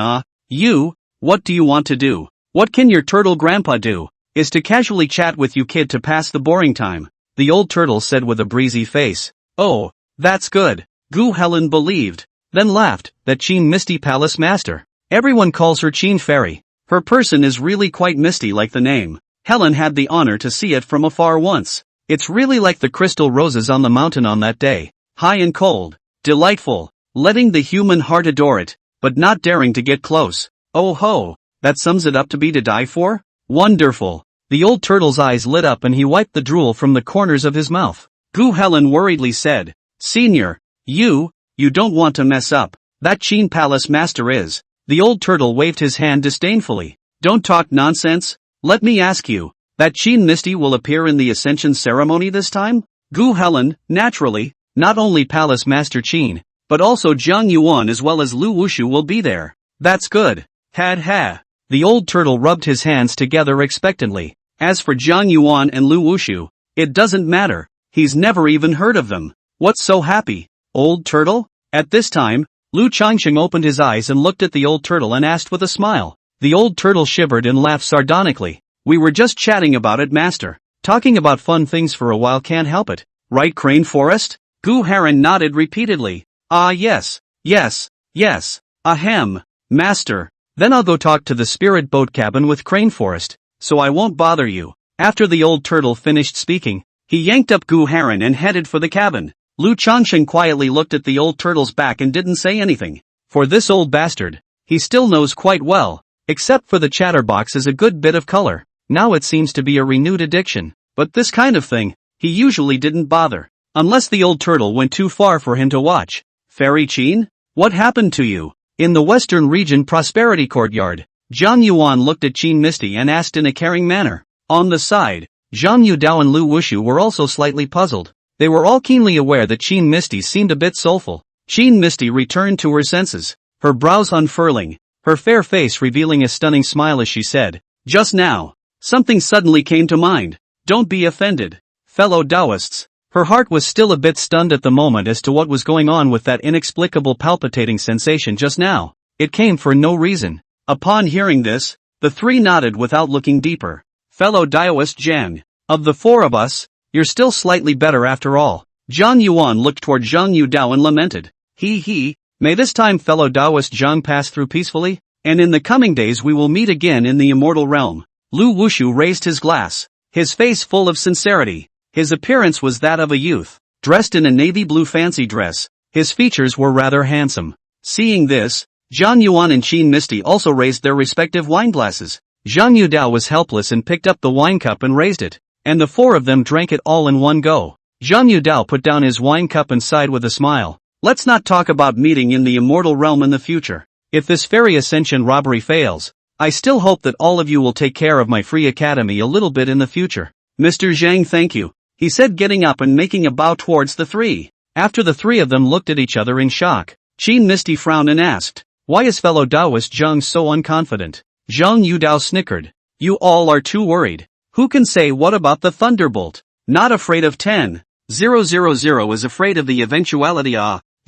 [SPEAKER 1] what do you want to do? What can your turtle grandpa do? Is to casually chat with you kid to pass the boring time, the old turtle said with a breezy face. Oh, that's good. Gu Helen believed, then laughed, that Qin Misty palace master. Everyone calls her Qin Fairy. Her person is really quite misty like the name. Helen had the honor to see it from afar once. It's really like the crystal roses on the mountain on that day. High and cold. Delightful. Letting the human heart adore it, but not daring to get close. Oh ho, that sums it up to be to die for? Wonderful. The old turtle's eyes lit up and he wiped the drool from the corners of his mouth. Gu Helen worriedly said, Senior, you don't want to mess up. That Qin Palace Master is. The old turtle waved his hand disdainfully. Don't talk nonsense. Let me ask you, that Qin Misty will appear in the Ascension ceremony this time? Gu Helen, naturally, not only Palace Master Qin, but also Jiang Yuan as well as Lu Wushu will be there. That's good. Had ha. The old turtle rubbed his hands together expectantly. As for Jiang Yuan and Lu Wushu, it doesn't matter. He's never even heard of them. What's so happy, old turtle? At this time, Lu Changsheng opened his eyes and looked at the old turtle and asked with a smile. The old turtle shivered and laughed sardonically. We were just chatting about it, master. Talking about fun things for a while can't help it, right Crane Forest? Gu Heron nodded repeatedly. Ah yes, yes, yes, ahem, master. Then I'll go talk to the spirit boat cabin with Crane Forest, so I won't bother you. After the old turtle finished speaking, he yanked up Gu Heron and headed for the cabin. Lu Changsheng quietly looked at the old turtle's back and didn't say anything. For this old bastard, he still knows quite well, except for the chatterbox is a good bit of color. Now it seems to be a renewed addiction, but this kind of thing, he usually didn't bother. Unless the old turtle went too far for him to watch. Fairy Qin? What happened to you? In the Western Region Prosperity Courtyard, Zhang Yuan looked at Qin Misty and asked in a caring manner. On the side, Zhang Yudao and Lu Wushu were also slightly puzzled. They were all keenly aware that Qin Misty seemed a bit soulful. Qin Misty returned to her senses, her brows unfurling, her fair face revealing a stunning smile as she said, "Just now, something suddenly came to mind. Don't be offended, fellow Taoists." Her heart was still a bit stunned at the moment as to what was going on with that inexplicable palpitating sensation just now. It came for no reason. Upon hearing this, the three nodded without looking deeper. Fellow Taoist Zhang, of the four of us, you're still slightly better after all. Zhang Yuan looked toward Zhang Yudao and lamented. May this time fellow Taoist Zhang pass through peacefully, and in the coming days we will meet again in the immortal realm. Lu Wushu raised his glass, his face full of sincerity. His appearance was that of a youth, dressed in a navy blue fancy dress. His features were rather handsome. Seeing this, Zhang Yuan and Qin Misty also raised their respective wine glasses. Zhang Yudao was helpless and picked up the wine cup and raised it, and the four of them drank it all in one go. Zhang Yudao put down his wine cup and sighed with a smile. Let's not talk about meeting in the immortal realm in the future. If this fairy ascension robbery fails, I still hope that all of you will take care of my free academy a little bit in the future. Mr. Zhang, thank you, he said, getting up and making a bow towards the three. After the three of them looked at each other in shock, Qin Misty frowned and asked, "Why is fellow Taoist Zhang so unconfident?" Zhang Yudao snickered. "You all are too worried. Who can say what about the thunderbolt? Not afraid of 10,000 is afraid of the eventuality.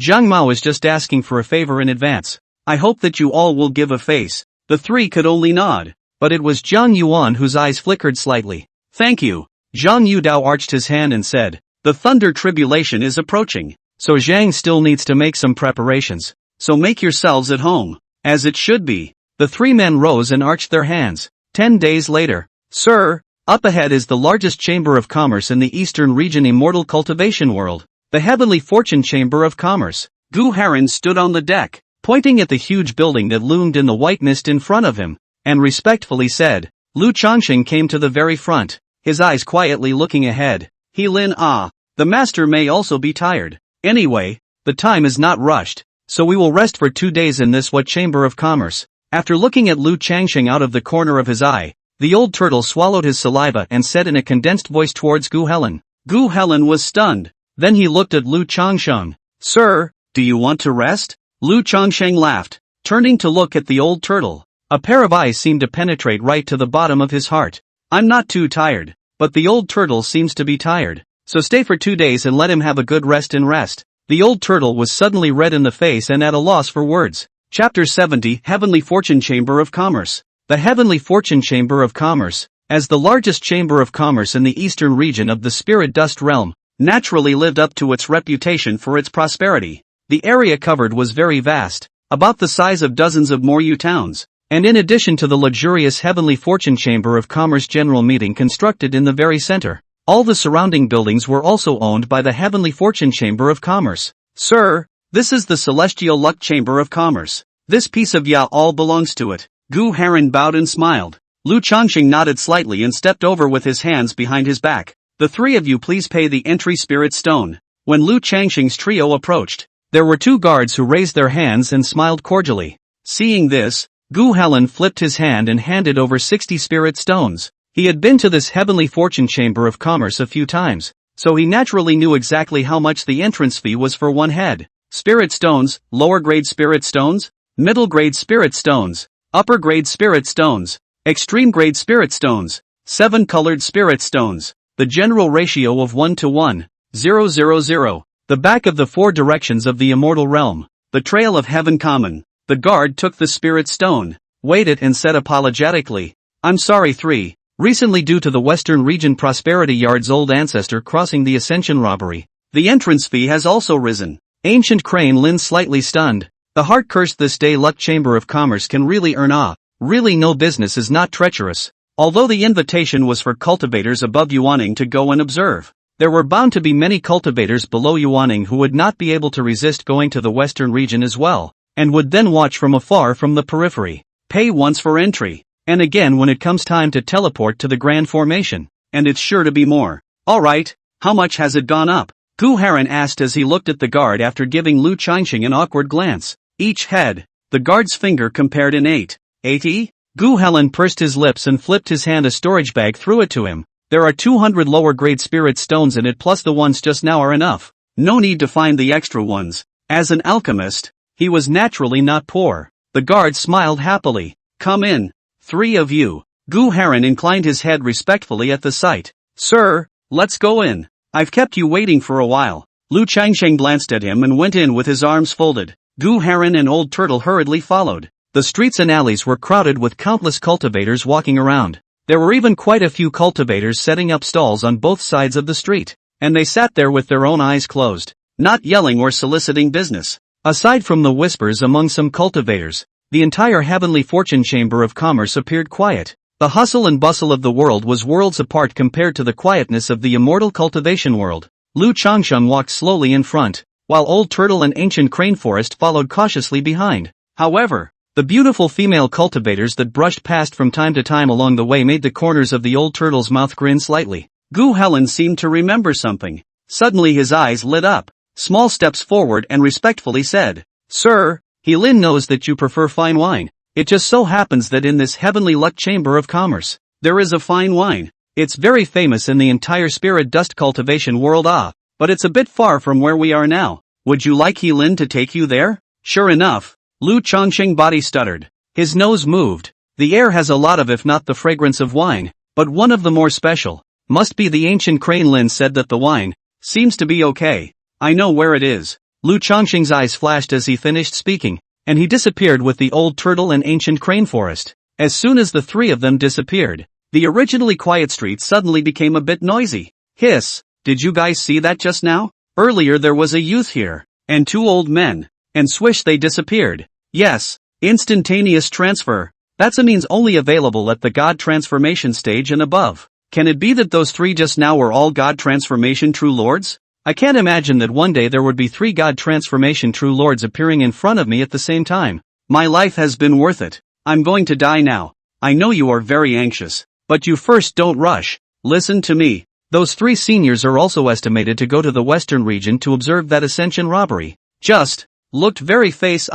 [SPEAKER 1] Zhang Mao is just asking for a favor in advance. I hope that you all will give a face." The three could only nod, but it was Zhang Yuan whose eyes flickered slightly. "Thank you." Zhang Yudao arched his hand and said, "The thunder tribulation is approaching, so Zhang still needs to make some preparations, so make yourselves at home, as it should be." The three men rose and arched their hands. 10 days later, "Sir, up ahead is the largest chamber of commerce in the Eastern Region Immortal Cultivation World, the Heavenly Fortune Chamber of Commerce." Gu Heron stood on the deck, pointing at the huge building that loomed in the white mist in front of him, and respectfully said. Lu Changsheng came to the very front, his eyes quietly looking ahead. The master may also be tired. Anyway, the time is not rushed, so we will rest for 2 days in this Chamber of Commerce. After looking at Lu Changsheng out of the corner of his eye, the old turtle swallowed his saliva and said in a condensed voice towards Gu Helen. Gu Helen was stunned. Then he looked at Lu Changsheng. "Sir, do you want to rest?" Lu Changsheng laughed, turning to look at the old turtle. A pair of eyes seemed to penetrate right to the bottom of his heart. "I'm not too tired, but the old turtle seems to be tired, so stay for 2 days and let him have a good rest and rest." The old turtle was suddenly red in the face and at a loss for words. Chapter 70, Heavenly Fortune Chamber of Commerce. The Heavenly Fortune Chamber of Commerce, as the largest chamber of commerce in the eastern region of the Spirit Dust Realm, naturally lived up to its reputation for its prosperity. The area covered was very vast, about the size of dozens of Moryu towns, and in addition to the luxurious Heavenly Fortune Chamber of Commerce General Meeting constructed in the very center, all the surrounding buildings were also owned by the Heavenly Fortune Chamber of Commerce. "Sir, this is the Celestial Luck Chamber of Commerce. This piece of all belongs to it." Gu Heron bowed and smiled. Lu Changsheng nodded slightly and stepped over with his hands behind his back. "The three of you please pay the entry spirit stone." When Lu Changsheng's trio approached, there were 2 guards who raised their hands and smiled cordially. Seeing this, Gu Helen flipped his hand and handed over 60 spirit stones. He had been to this Heavenly Fortune Chamber of Commerce a few times, so he naturally knew exactly how much the entrance fee was for one head. Spirit stones, lower grade spirit stones, middle grade spirit stones, upper grade spirit stones, extreme grade spirit stones, 7 colored spirit stones, the general ratio of 1:1,000. The back of the 4 directions of the immortal realm, the trail of heaven common. The guard took the spirit stone, weighed it and said apologetically, "I'm sorry 3, recently due to the Western Region Prosperity Yard's old ancestor crossing the Ascension robbery. The entrance fee has also risen. Ancient Crane Lin slightly stunned. The heart-cursed this day luck Chamber of Commerce can really earn really no business is not treacherous. Although the invitation was for cultivators above Yuaning to go and observe, there were bound to be many cultivators below Yuaning who would not be able to resist going to the Western region as well, and would then watch from afar from the periphery. Pay once for entry, and again when it comes time to teleport to the Grand Formation, and it's sure to be more. Alright, how much has it gone up? Gu Haran asked as he looked at the guard after giving Lu Changxing an awkward glance. Each head. The guard's finger compared in 80? Gu Helen pursed his lips and flipped his hand a storage bag threw it to him. There are 200 lower grade spirit stones in it plus the ones just now are enough. No need to find the extra ones. As an alchemist, he was naturally not poor. The guard smiled happily. Come in. 3 of you. Gu Haran inclined his head respectfully at the sight. Sir, let's go in. I've kept you waiting for a while. Lu Changsheng glanced at him and went in with his arms folded. Gu Haran and Old Turtle hurriedly followed. The streets and alleys were crowded with countless cultivators walking around. There were even quite a few cultivators setting up stalls on both sides of the street, and they sat there with their own eyes closed, not yelling or soliciting business. Aside from the whispers among some cultivators, the entire Heavenly Fortune Chamber of Commerce appeared quiet. The hustle and bustle of the world was worlds apart compared to the quietness of the immortal cultivation world. Lu Changsheng walked slowly in front, while Old Turtle and Ancient Crane Forest followed cautiously behind. However, the beautiful female cultivators that brushed past from time to time along the way made the corners of the Old Turtle's mouth grin slightly. Gu Helen seemed to remember something. Suddenly his eyes lit up. Small steps forward and respectfully said, Sir, He Lin knows that you prefer fine wine. It just so happens that in this Heavenly Luck Chamber of Commerce, there is a fine wine. It's very famous in the entire spirit dust cultivation world but it's a bit far from where we are now. Would you like He Lin to take you there? Sure enough. Lu Changxing body stuttered. His nose moved. The air has a lot of if not the fragrance of wine, but one of the more special. Must be the Ancient Crane Lin said that the wine seems to be okay. I know where it is. Lu Changxing's eyes flashed as he finished speaking, and he disappeared with the Old Turtle and Ancient Crane Forest. As soon as the 3 of them disappeared, the originally quiet street suddenly became a bit noisy. Hiss, did you guys see that just now? Earlier there was a youth here, and 2 old men, and swish they disappeared. Yes, instantaneous transfer. That's a means only available at the God Transformation stage and above. Can it be that those 3 just now were all God Transformation True Lords? I can't imagine that one day there would be 3 God Transformation True Lords appearing in front of me at the same time. My life has been worth it. I'm going to die now. I know you are very anxious, but you first don't rush. Listen to me. Those 3 seniors are also estimated to go to the Western region to observe that Ascension robbery. Just looked very face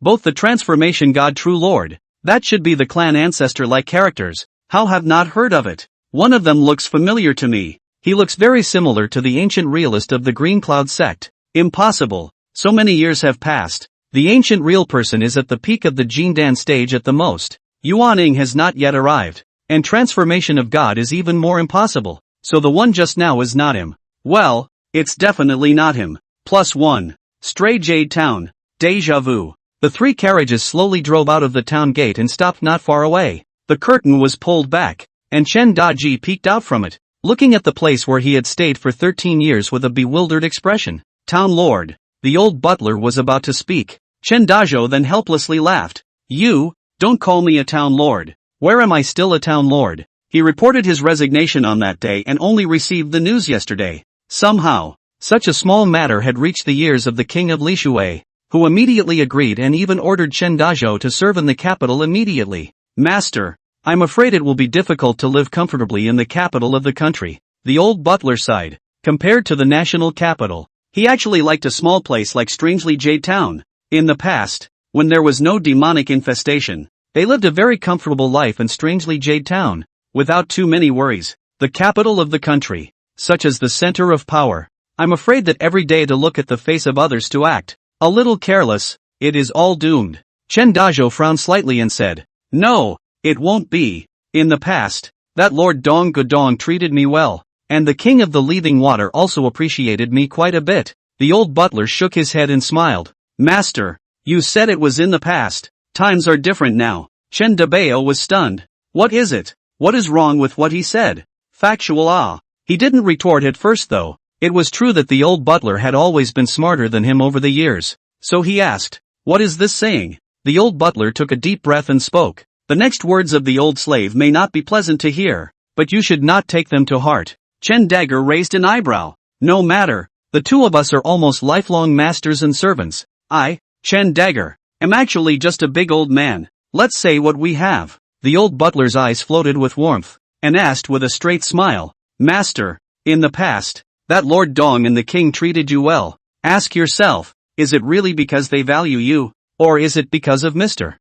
[SPEAKER 1] both the Transformation God True Lord. That should be the clan ancestor-like characters. How have not heard of it? One of them looks familiar to me. He looks very similar to the ancient realist of the Green Cloud sect. Impossible. So many years have passed. The ancient real person is at the peak of the Jindan stage at the most. Yuaning has not yet arrived. And transformation of God is even more impossible. So the one just now is not him. Well, it's definitely not him. +1. Stray Jade Town. Deja vu. The 3 carriages slowly drove out of the town gate and stopped not far away. The curtain was pulled back, and Chen Daji peeked out from it, looking at the place where he had stayed for 13 years with a bewildered expression. Town Lord. The old butler was about to speak. Chen Dajo then helplessly laughed. You, don't call me a town lord. Where am I still a town lord? He reported his resignation on that day and only received the news yesterday. Somehow, such a small matter had reached the ears of the king of Lishui, who immediately agreed and even ordered Chen Dajo to serve in the capital immediately. Master, I'm afraid it will be difficult to live comfortably in the capital of the country. The old butler sighed. Compared to the national capital, he actually liked a small place like Strangely Jade Town. In the past, when there was no demonic infestation, they lived a very comfortable life in Strangely Jade Town, without too many worries. The capital of the country, such as the center of power. I'm afraid that every day to look at the face of others to act a little careless, it is all doomed. Chen Dajo frowned slightly and said, No, it won't be. In the past, that Lord Dong Godong treated me well, and the king of the Leaving Water also appreciated me quite a bit. The old butler shook his head and smiled. Master, you said it was in the past. Times are different now. Chen Dabeo was stunned. What is it? What is wrong with what he said? Factual ah. He didn't retort at first though. It was true that the old butler had always been smarter than him over the years. So he asked, what is this saying? The old butler took a deep breath and spoke. The next words of the old slave may not be pleasant to hear, but you should not take them to heart. Chen Dagger raised an eyebrow. No matter, the two of us are almost lifelong masters and servants. I, Chen Dagger, am actually just a big old man. Let's say what we have. The old butler's eyes floated with warmth, and asked with a straight smile, Master, in the past, that Lord Dong and the king treated you well. Ask yourself, is it really because they value you, or is it because of Mr.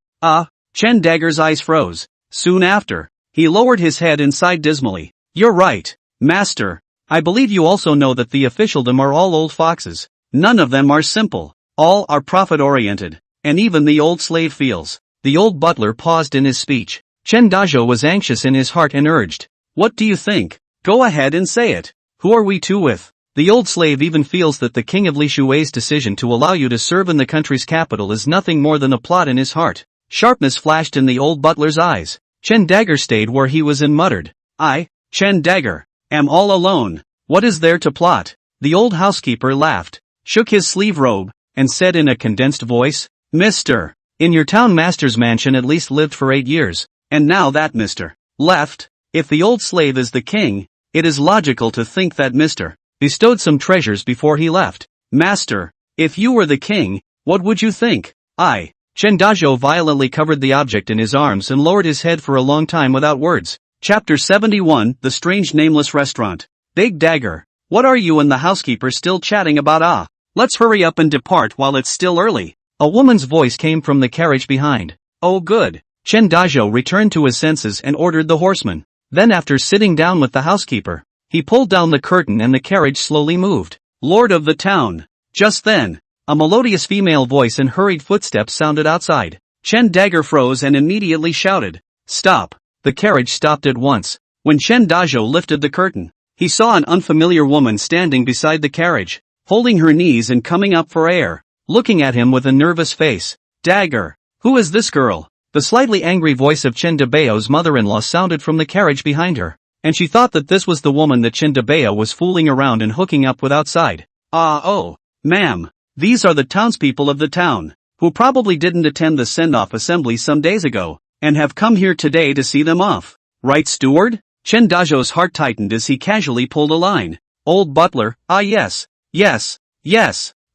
[SPEAKER 1] Chen Dagger's eyes froze. Soon after, he lowered his head and sighed dismally. You're right, Master. I believe you also know that the officialdom are all old foxes. None of them are simple. All are profit-oriented, and even the old slave feels. The old butler paused in his speech. Chen Dazhou was anxious in his heart and urged, what do you think? Go ahead and say it. Who are we two with? The old slave even feels that the king of Li Shui's decision to allow you to serve in the country's capital is nothing more than a plot in his heart. Sharpness flashed in the old butler's eyes. Chen Dagger stayed where he was and muttered, I, Chen Dagger, am all alone. What is there to plot? The old housekeeper laughed, shook his sleeve robe, and said in a condensed voice, Mister, in your town master's mansion at least lived for 8 years, and now that Mister left. If the old slave is the king, it is logical to think that Mister bestowed some treasures before he left. Master, if you were the king, what would you think? I, Chen Dazhou violently covered the object in his arms and lowered his head for a long time without words. Chapter 71, The Strange Nameless Restaurant. Big Dagger, what are you and the housekeeper still chatting about? Let's hurry up and depart while it's still early. A woman's voice came from the carriage behind. Oh good. Chen Dazhou returned to his senses and ordered the horseman. Then after sitting down with the housekeeper, he pulled down the curtain and the carriage slowly moved. Lord of the town. Just then, a melodious female voice and hurried footsteps sounded outside. Chen Dagger froze and immediately shouted, Stop! The carriage stopped at once. When Chen Dazhou lifted the curtain, he saw an unfamiliar woman standing beside the carriage, holding her knees and coming up for air, looking at him with a nervous face. Dagger, who is this girl? The slightly angry voice of Chen Dabao's mother-in-law sounded from the carriage behind her, and she thought that this was the woman that Chen Dabao was fooling around and hooking up with outside. Oh, ma'am, these are the townspeople of the town, who probably didn't attend the send-off assembly some days ago, and have come here today to see them off. Right, steward? Chen Dazhou's heart tightened as he casually pulled a line. Old butler, yes.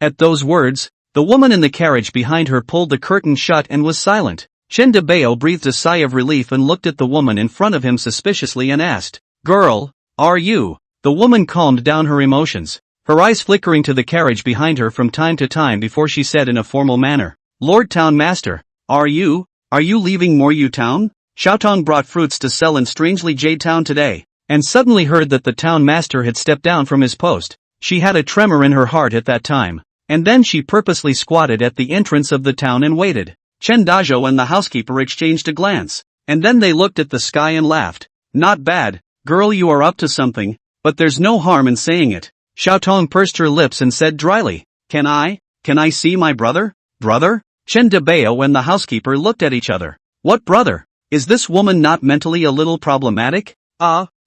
[SPEAKER 1] At those words, the woman in the carriage behind her pulled the curtain shut and was silent. Chen Dabao breathed a sigh of relief and looked at the woman in front of him suspiciously and asked, Girl, are you? The woman calmed down her emotions, her eyes flickering to the carriage behind her from time to time before she said in a formal manner, Lord Town Master, are you leaving Moryu Town? Xiaotong brought fruits to sell in strangely Jade Town today, and suddenly heard that the town master had stepped down from his post. She had a tremor in her heart at that time, and then she purposely squatted at the entrance of the town and waited. Chen Dazhou and the housekeeper exchanged a glance, and then they looked at the sky and laughed. Not bad, girl, you are up to something, but there's no harm in saying it. Xiaotong pursed her lips and said dryly, Can I see my brother? Brother? Chen Dabao and the housekeeper looked at each other. What brother? Is this woman not mentally a little problematic?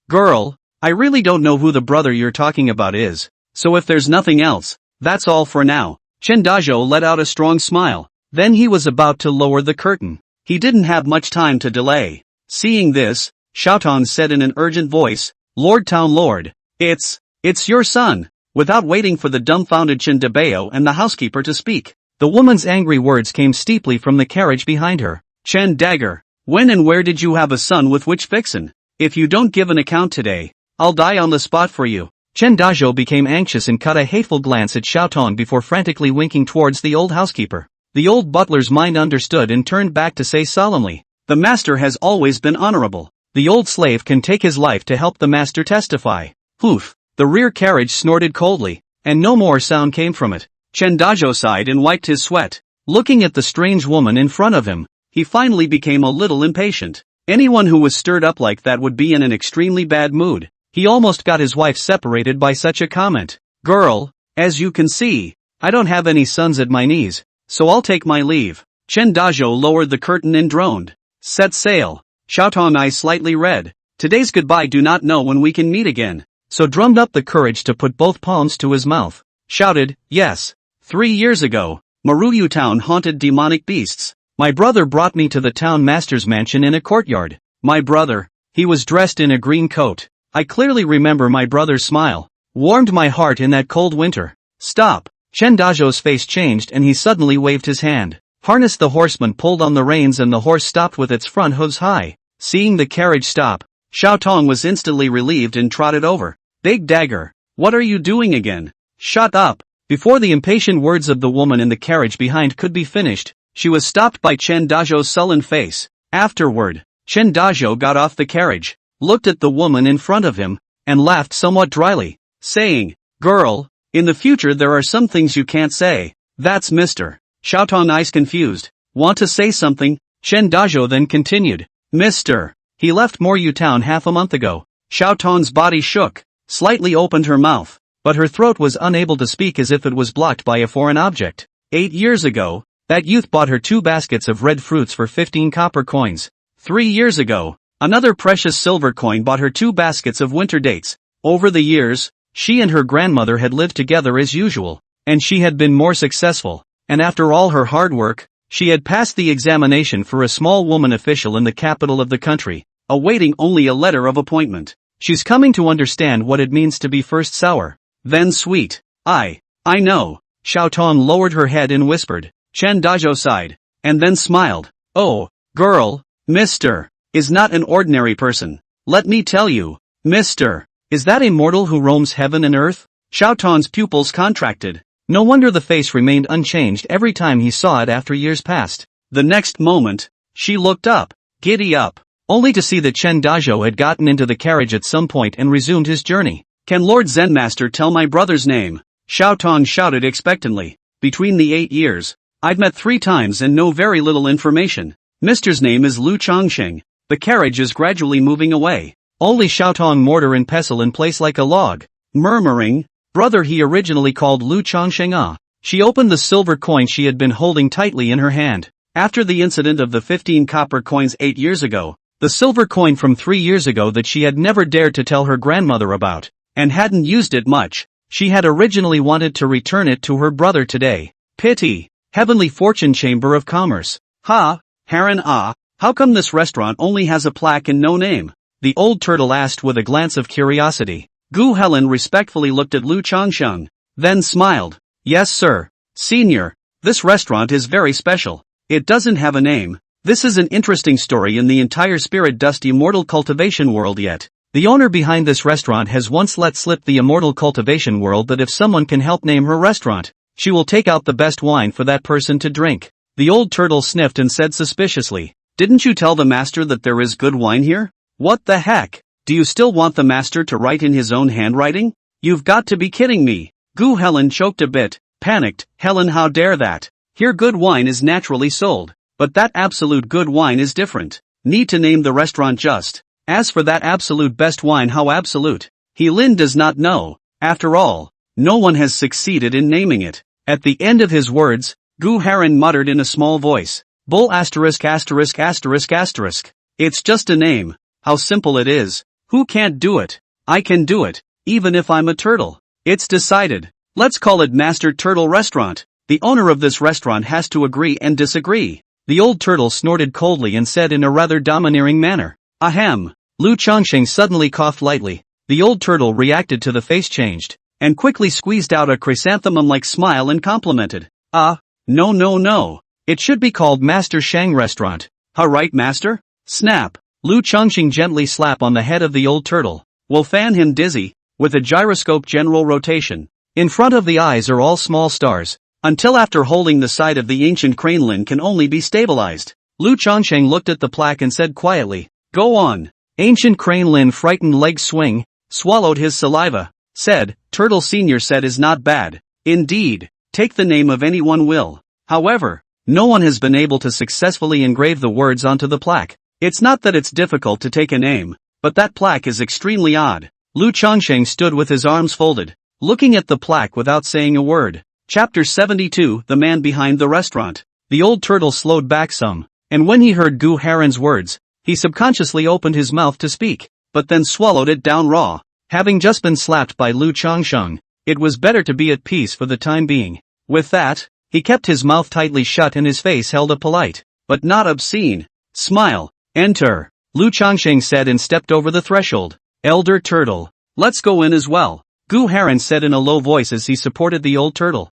[SPEAKER 1] Girl, I really don't know who the brother you're talking about is, so if there's nothing else, that's all for now. Chen Dazhou let out a strong smile. Then he was about to lower the curtain. He didn't have much time to delay. Seeing this, Xiaotong said in an urgent voice, Lord Town Lord, it's your son. Without waiting for the dumbfounded Chen Dabao and the housekeeper to speak, the woman's angry words came steeply from the carriage behind her. Chen Dagger, when and where did you have a son with which vixen? If you don't give an account today, I'll die on the spot for you. Chen Dazhou became anxious and caught a hateful glance at Xiaotong before frantically winking towards the old housekeeper. The old butler's mind understood and turned back to say solemnly, The master has always been honorable. The old slave can take his life to help the master testify. Poof! The rear carriage snorted coldly, and no more sound came from it. Chen Dazhou sighed and wiped his sweat. Looking at the strange woman in front of him, he finally became a little impatient. Anyone who was stirred up like that would be in an extremely bad mood. He almost got his wife separated by such a comment. Girl, as you can see, I don't have any sons at my knees, so I'll take my leave. Chen Dazhou lowered the curtain and droned. Set sail. Xiaotong eyes slightly red. Today's goodbye do not know when we can meet again. So drummed up the courage to put both palms to his mouth. Shouted, yes. 3 years ago, Maruyu town haunted demonic beasts. My brother brought me to the town master's mansion in a courtyard. My brother. He was dressed in a green coat. I clearly remember my brother's smile. Warmed my heart in that cold winter. Stop. Chen Dajo's face changed and he suddenly waved his hand. Harnessed the horseman pulled on the reins and the horse stopped with its front hooves high. Seeing the carriage stop, Xiao Tong was instantly relieved and trotted over. Big dagger. What are you doing again? Shut up. Before the impatient words of the woman in the carriage behind could be finished, she was stopped by Chen Dajo's sullen face. Afterward, Chen Dajo got off the carriage, looked at the woman in front of him, and laughed somewhat dryly, saying, girl, in the future there are some things you can't say. That's Mr. Xiao Tong eyes confused. Want to say something? Chen Dajo then continued. Mr. He left Moru town half a month ago. Xiao Tong's body shook, slightly opened her mouth, but her throat was unable to speak as if it was blocked by a foreign object. 8 years ago, that youth bought her 2 baskets of red fruits for 15 copper coins. 3 years ago, another precious silver coin bought her 2 baskets of winter dates. Over the years, she and her grandmother had lived together as usual, and she had been more successful, and after all her hard work, she had passed the examination for a small woman official in the capital of the country, awaiting only a letter of appointment. She's coming to understand what it means to be first sour, then sweet. I know. Xiao Tong lowered her head and whispered. Chen Dajo sighed, and then smiled. Oh, girl, Mr. is not an ordinary person. Let me tell you, Mr. is that a mortal who roams heaven and earth? Xiao Tong's pupils contracted. No wonder the face remained unchanged every time he saw it after years passed. The next moment, she looked up, giddy up, only to see that Chen Dajo had gotten into the carriage at some point and resumed his journey. Can Lord Zen Master tell my brother's name? Xiao Tong shouted expectantly. Between the 8 years, I've met 3 times and know very little information. Mister's name is Lu Chongsheng. The carriage is gradually moving away. Only Xiao Tong mortar and pestle in place like a log. Murmuring, brother he originally called Lu Chongsheng. She opened the silver coin she had been holding tightly in her hand. After the incident of the 15 copper coins 8 years ago, the silver coin from 3 years ago that she had never dared to tell her grandmother about, and hadn't used it much, she had originally wanted to return it to her brother today. Pity. Heavenly Fortune Chamber of Commerce. Ha, Heron how come this restaurant only has a plaque and no name? The old turtle asked with a glance of curiosity. Gu Helen respectfully looked at Lu Chongsheng, then smiled. Yes sir, senior, this restaurant is very special. It doesn't have a name. This is an interesting story in the entire spirit dust immortal cultivation world yet. The owner behind this restaurant has once let slip the immortal cultivation world that if someone can help name her restaurant, she will take out the best wine for that person to drink. The old turtle sniffed and said suspiciously, didn't you tell the master that there is good wine here? What the heck? Do you still want the master to write in his own handwriting? You've got to be kidding me. Gu Helen choked a bit, panicked. Helen, how dare that? Here good wine is naturally sold, but that absolute good wine is different. Need to name the restaurant just. As for that absolute best wine, how absolute? He Lin does not know. After all, no one has succeeded in naming it. At the end of his words, Gu Heron muttered in a small voice. Bull asterisk asterisk asterisk asterisk. It's just a name. How simple it is. Who can't do it? I can do it, even if I'm a turtle. It's decided. Let's call it Master Turtle Restaurant. The owner of this restaurant has to agree and disagree. The old turtle snorted coldly and said in a rather domineering manner. Ahem. Lu Chongsheng suddenly coughed lightly. The old turtle reacted to the face changed, and quickly squeezed out a chrysanthemum-like smile and complimented. No. It should be called Master Shang Restaurant. Ha right master? Snap. Lu Chongsheng gently slap on the head of the old turtle. Will fan him dizzy, with a gyroscope general rotation. In front of the eyes are all small stars, until after holding the side of the ancient crane Lin can only be stabilized. Lu Chongsheng looked at the plaque and said quietly, go on. Ancient crane Lin frightened leg swing, swallowed his saliva, said, Turtle Senior said is not bad. Indeed, take the name of anyone will. However, no one has been able to successfully engrave the words onto the plaque. It's not that it's difficult to take a name, but that plaque is extremely odd. Lu Chongsheng stood with his arms folded, looking at the plaque without saying a word. Chapter 72, The Man Behind the Restaurant. The old turtle slowed back some, and when he heard Gu Heron's words, he subconsciously opened his mouth to speak. but then swallowed it down raw. Having just been slapped by Lu Changsheng, it was better to be at peace for the time being. With that, he kept his mouth tightly shut and his face held a polite, but not obscene, smile. Enter, Lu Changsheng said and stepped over the threshold. Elder Turtle, let's go in as well, Gu Heron said in a low voice as he supported the old turtle.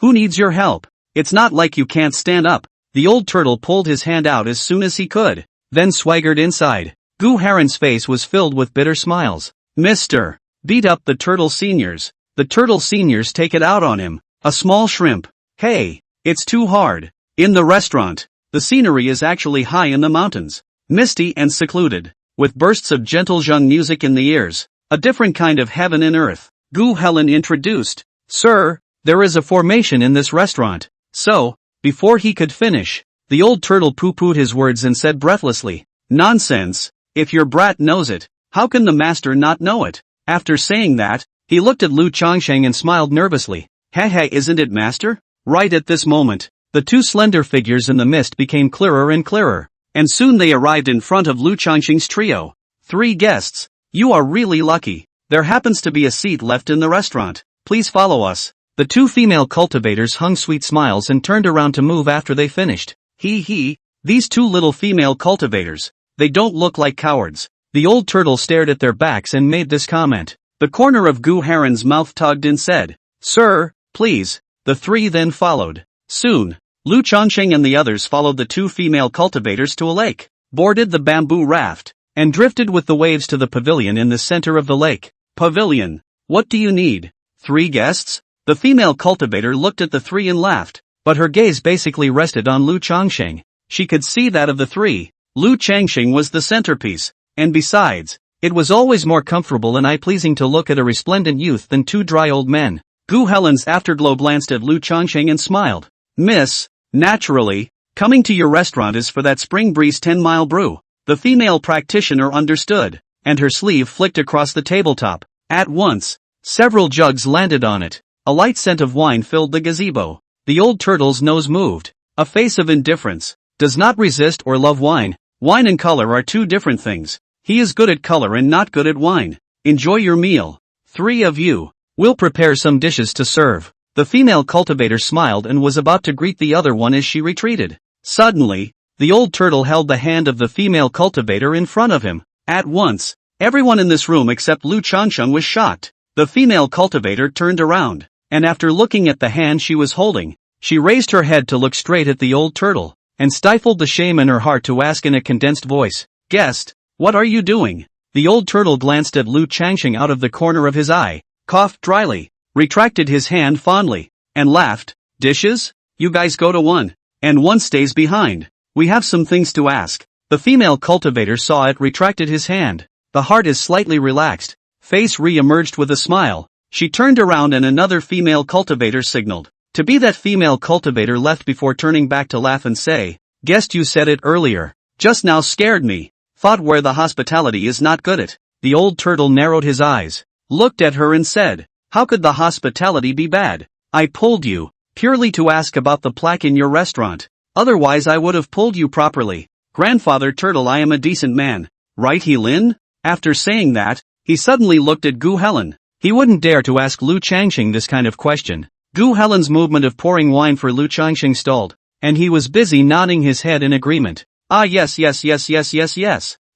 [SPEAKER 1] Who needs your help? It's not like you can't stand up. The old turtle pulled his hand out as soon as he could, then swaggered inside. Gu Heron's face was filled with bitter smiles. Mr. Beat up the turtle seniors. The turtle seniors take it out on him. A small shrimp. Hey, it's too hard. In the restaurant, the scenery is actually high in the mountains, misty and secluded, with bursts of gentle zheng music in the ears, a different kind of heaven and earth. Gu Helen introduced. Sir, there is a formation in this restaurant. So, before he could finish, the old turtle pooh-poohed his words and said breathlessly, Nonsense, if your brat knows it, how can the master not know it? After saying that, he looked at Lu Changsheng and smiled nervously. Hey, isn't it, master? Right at this moment, the two slender figures in the mist became clearer and clearer, and soon they arrived in front of Lu Changsheng's trio. 3 guests. You are really lucky. There happens to be a seat left in the restaurant. Please follow us. The 2 female cultivators hung sweet smiles and turned around to move after they finished. These 2 little female cultivators. They don't look like cowards. The old turtle stared at their backs and made this comment. The corner of Gu Heron's mouth tugged and said, Sir, please. The 3 then followed. Soon, Lu Changsheng and the others followed the 2 female cultivators to a lake, boarded the bamboo raft, and drifted with the waves to the pavilion in the center of the lake. Pavilion. What do you need? 3 guests? The female cultivator looked at the 3 and laughed, but her gaze basically rested on Lu Changsheng. She could see that of the 3, Lu Changsheng was the centerpiece, and besides, it was always more comfortable and eye-pleasing to look at a resplendent youth than 2 dry old men. Gu Helen's afterglow glanced at Lu Changsheng and smiled. Miss, naturally, coming to your restaurant is for that spring breeze 10-mile brew. The female practitioner understood, and her sleeve flicked across the tabletop. At once, several jugs landed on it. A light scent of wine filled the gazebo. The old turtle's nose moved. A face of indifference. Does not resist or love wine. Wine and color are 2 different things. He is good at color and not good at wine. Enjoy your meal. 3 of you. We'll prepare some dishes to serve. The female cultivator smiled and was about to greet the other one as she retreated. Suddenly, the old turtle held the hand of the female cultivator in front of him. At once, everyone in this room except Lu Changsheng was shocked. The female cultivator turned around, and after looking at the hand she was holding, she raised her head to look straight at the old turtle, and stifled the shame in her heart to ask in a condensed voice, Guest, what are you doing? The old turtle glanced at Lu Changsheng out of the corner of his eye, coughed dryly, retracted his hand fondly, and laughed. Dishes? You guys go to one, and one stays behind. We have some things to ask. The female cultivator saw it, retracted his hand. The heart is slightly relaxed. Face re-emerged with a smile. She turned around and another female cultivator signaled. To be that female cultivator left before turning back to laugh and say, Guest, you said it earlier. Just now scared me. Thought where the hospitality is not good at. The old turtle narrowed his eyes, looked at her and said, How could the hospitality be bad? I pulled you, purely to ask about the plaque in your restaurant. Otherwise I would have pulled you properly. Grandfather Turtle, I am a decent man. Right, Lin? After saying that, he suddenly looked at Gu Helen. He wouldn't dare to ask Lu Changsheng this kind of question. Gu Helen's movement of pouring wine for Lu Changsheng stalled, and he was busy nodding his head in agreement. Ah yes.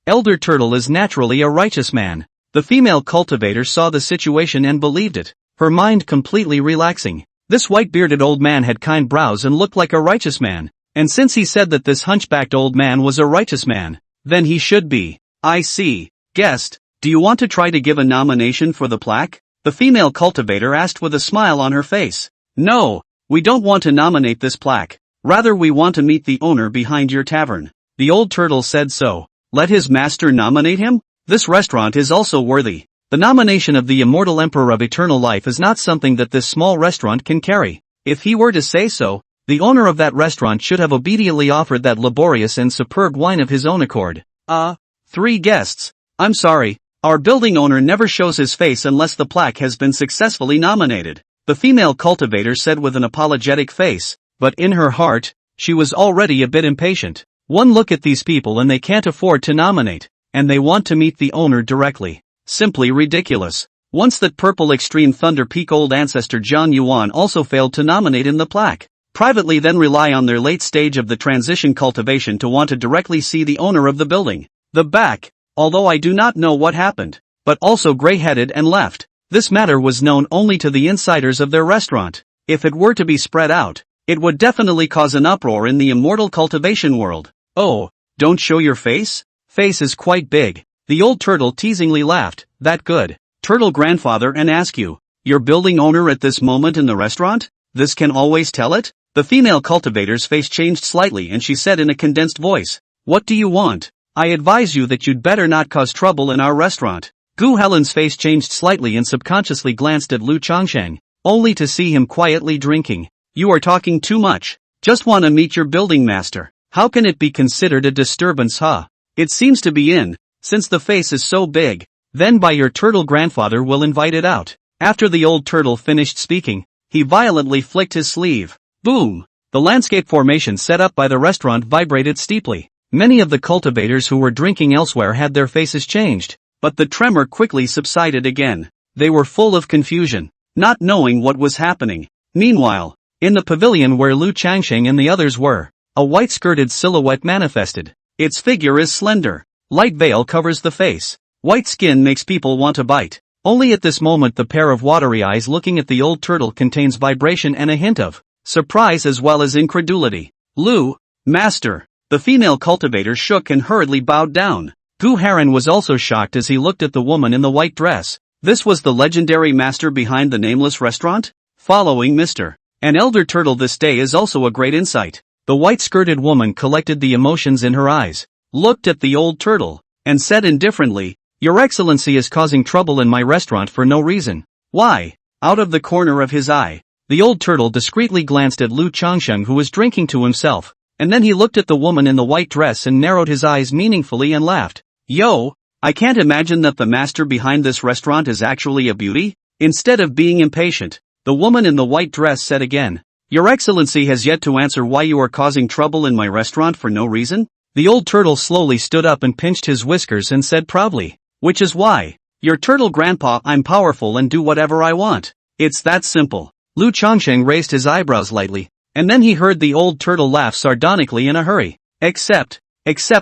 [SPEAKER 1] Elder Turtle is naturally a righteous man. The female cultivator saw the situation and believed it, her mind completely relaxing. This white-bearded old man had kind brows and looked like a righteous man, and since he said that this hunchbacked old man was a righteous man, then he should be. I see. Guest, do you want to try to give a nomination for the plaque? The female cultivator asked with a smile on her face. No, we don't want to nominate this plaque. Rather we want to meet the owner behind your tavern. The old turtle said so. Let his master nominate him? This restaurant is also worthy. The nomination of the immortal emperor of eternal life is not something that this small restaurant can carry. If he were to say so, the owner of that restaurant should have obediently offered that laborious and superb wine of his own accord. 3 guests. I'm sorry, our building owner never shows his face unless the plaque has been successfully nominated. The female cultivator said with an apologetic face, but in her heart, she was already a bit impatient. One look at these people and they can't afford to nominate. and they want to meet the owner directly. Simply ridiculous. Once that purple extreme thunder peak old ancestor Jiang Yuan also failed to nominate in the plaque. Privately then rely on their late stage of the transition cultivation to want to directly see the owner of the building. The back, although I do not know what happened, but also gray-headed and left. This matter was known only to the insiders of their restaurant. If it were to be spread out, it would definitely cause an uproar in the immortal cultivation world. Oh, don't show your face? Face is quite big. The old turtle teasingly laughed. That good. Turtle grandfather and ask you, your building owner at this moment in the restaurant? This can always tell it? The female cultivator's face changed slightly and she said in a condensed voice, what do you want? I advise you that you'd better not cause trouble in our restaurant. Gu Helen's face changed slightly and subconsciously glanced at Lu Changsheng, only to see him quietly drinking. You are talking too much. Just want to meet your building master. How can it be considered a disturbance, huh? It seems to be in, since the face is so big. Then by your turtle grandfather will invite it out. After the old turtle finished speaking, he violently flicked his sleeve. Boom! The landscape formation set up by the restaurant vibrated steeply. Many of the cultivators who were drinking elsewhere had their faces changed, but the tremor quickly subsided again. They were full of confusion, not knowing what was happening. Meanwhile, in the pavilion where Lu Changsheng and the others were, a white-skirted silhouette manifested. Its figure is slender. Light veil covers the face. White skin makes people want to bite. Only at this moment the pair of watery eyes looking at the old turtle contains vibration and a hint of surprise as well as incredulity. Lu, master. The female cultivator shook and hurriedly bowed down. Gu Heron was also shocked as he looked at the woman in the white dress. This was the legendary master behind the nameless restaurant? Following Mr. An elder turtle this day is also a great insight. The white-skirted woman collected the emotions in her eyes, looked at the old turtle, and said indifferently, Your Excellency is causing trouble in my restaurant for no reason. Why? Out of the corner of his eye, the old turtle discreetly glanced at Lu Changsheng who was drinking to himself, and then he looked at the woman in the white dress and narrowed his eyes meaningfully and laughed. Yo, I can't imagine that the master behind this restaurant is actually a beauty? Instead of being impatient, the woman in the white dress said again, Your Excellency has yet to answer why you are causing trouble in my restaurant for no reason? The old turtle slowly stood up and pinched his whiskers and said proudly, Which is why, your turtle grandpa, I'm powerful and do whatever I want. It's that simple. Lu Changsheng raised his eyebrows lightly, and then he heard the old turtle laugh sardonically in a hurry. Except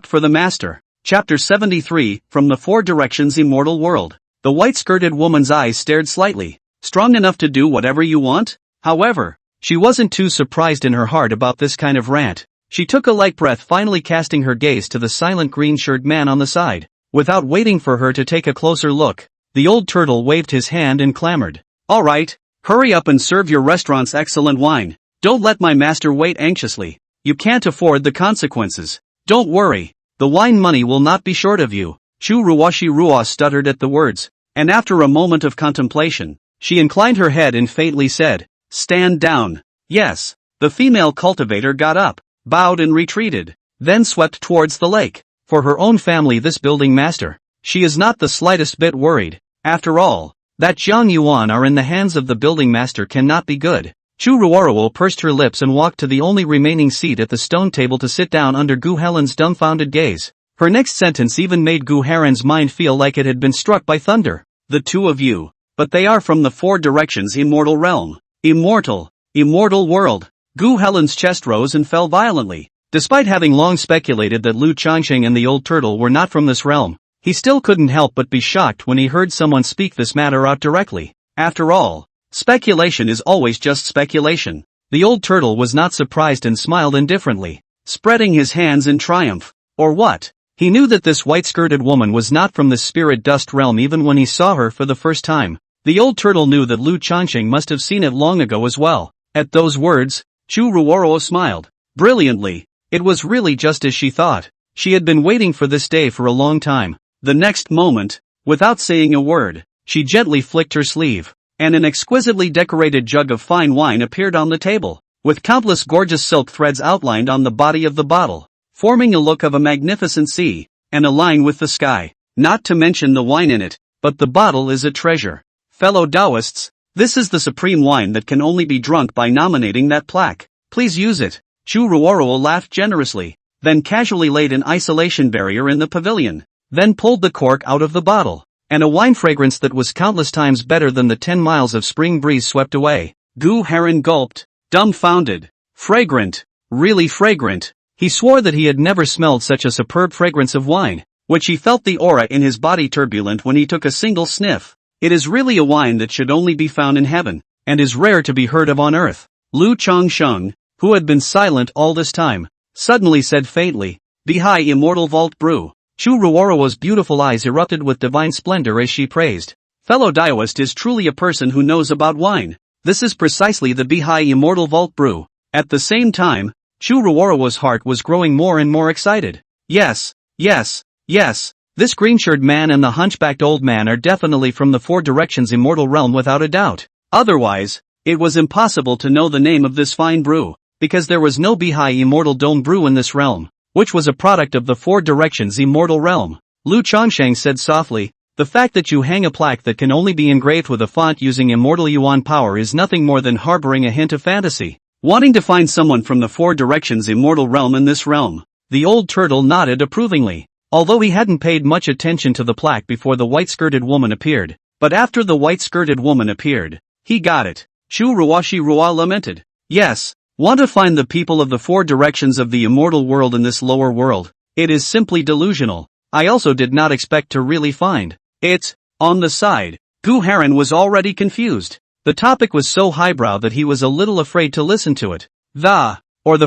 [SPEAKER 1] for the master. Chapter 73, From the Four Directions Immortal World. The white-skirted woman's eyes stared slightly. Strong enough to do whatever you want? However, she wasn't too surprised in her heart about this kind of rant. She took a light breath, finally casting her gaze to the silent green-shirted man on the side. Without waiting for her to take a closer look, the old turtle waved his hand and clamored. All right, hurry up and serve your restaurant's excellent wine. Don't let my master wait anxiously. You can't afford the consequences. Don't worry, the wine money will not be short of you. Chu Ruashi Ruo stuttered at the words, and after a moment of contemplation, she inclined her head and faintly said, Stand down. Yes. The female cultivator got up, bowed and retreated, then swept towards the lake. For her own family, this building master, she is not the slightest bit worried. After all, that Jiang Yuan are in the hands of the building master cannot be good. Chu Ruoruo pursed her lips and walked to the only remaining seat at the stone table to sit down under Gu Helen's dumbfounded gaze. Her next sentence even made Gu Heron's mind feel like it had been struck by thunder. The two of you, but they are from the Four Directions Immortal Realm. Immortal world. Gu Helen's chest rose and fell violently. Despite having long speculated that Lu Changsheng and the old turtle were not from this realm, he still couldn't help but be shocked when he heard someone speak this matter out directly. After all, speculation is always just speculation. The old turtle was not surprised and smiled indifferently, spreading his hands in triumph. Or what? He knew that this white-skirted woman was not from the spirit dust realm even when he saw her for the first time. The old turtle knew that Lu Changsheng must have seen it long ago as well. At those words, Chu Ruoro smiled. Brilliantly. It was really just as she thought. She had been waiting for this day for a long time. The next moment, without saying a word, she gently flicked her sleeve, and an exquisitely decorated jug of fine wine appeared on the table, with countless gorgeous silk threads outlined on the body of the bottle, forming a look of a magnificent sea, and a line with the sky. Not to mention the wine in it, but the bottle is a treasure. Fellow Taoists, this is the supreme wine that can only be drunk by nominating that plaque. Please use it. Chu Ruoro laughed generously, then casually laid an isolation barrier in the pavilion. then pulled the cork out of the bottle, and a wine fragrance that was countless times better than the 10 miles of spring breeze swept away. Gu Heron gulped, dumbfounded. Fragrant. Really fragrant. He swore that he had never smelled such a superb fragrance of wine, which he felt the aura in his body turbulent when he took a single sniff. It is really a wine that should only be found in heaven, and is rare to be heard of on earth. Lu Changsheng, who had been silent all this time, suddenly said faintly, "Bihai Immortal Vault Brew." Chu Ruorowo's beautiful eyes erupted with divine splendor as she praised. Fellow Daoist is truly a person who knows about wine. This is precisely the Bihai Immortal Vault Brew. At the same time, Chu Ruorowo's heart was growing more and more excited. Yes, yes, yes, this green-shirted man and the hunchbacked old man are definitely from the Four Directions Immortal Realm without a doubt. Otherwise, it was impossible to know the name of this fine brew, because there was no Bihai Immortal Dome brew in this realm, which was a product of the Four Directions Immortal Realm. Lu Changsheng said softly, "The fact that you hang a plaque that can only be engraved with a font using immortal yuan power is nothing more than harboring a hint of fantasy. Wanting to find someone from the Four Directions Immortal Realm in this realm." The old turtle nodded approvingly, although he hadn't paid much attention to the plaque before the white-skirted woman appeared. But after the white-skirted woman appeared, he got it. Chu Ruoshi Rua lamented. "Yes, want to find the people of the Four Directions of the immortal world in this lower world. It is simply delusional. I also did not expect to really find it." On the side, Gu Heron was already confused. The topic was so highbrow that he was a little afraid to listen to it. The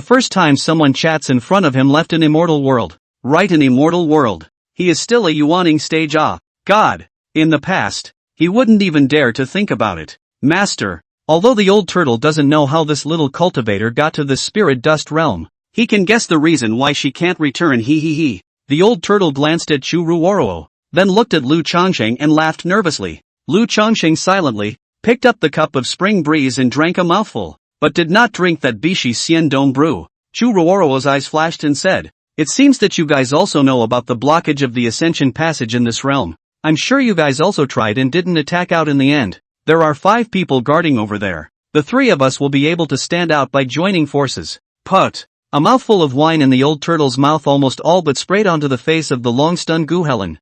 [SPEAKER 1] first time someone chats in front of him left an immortal world. Right, an immortal world. He is still a yuaning stage. God. In the past, he wouldn't even dare to think about it. Master. Although the old turtle doesn't know how this little cultivator got to the spirit dust realm, he can guess the reason why she can't return. He. The old turtle glanced at Chu Ruoro, then looked at Lu Changsheng and laughed nervously. Lu Changsheng silently picked up the cup of spring breeze and drank a mouthful, but did not drink that Bishi Xian Dong brew. Chu Ruoro's eyes flashed and said, "It seems that you guys also know about the blockage of the Ascension Passage in this realm. I'm sure you guys also tried and didn't attack out in the end. There are 5 people guarding over there. The 3 of us will be able to stand out by joining forces." Put. A mouthful of wine in the old turtle's mouth almost all but sprayed onto the face of the long-stunned Gu Helen.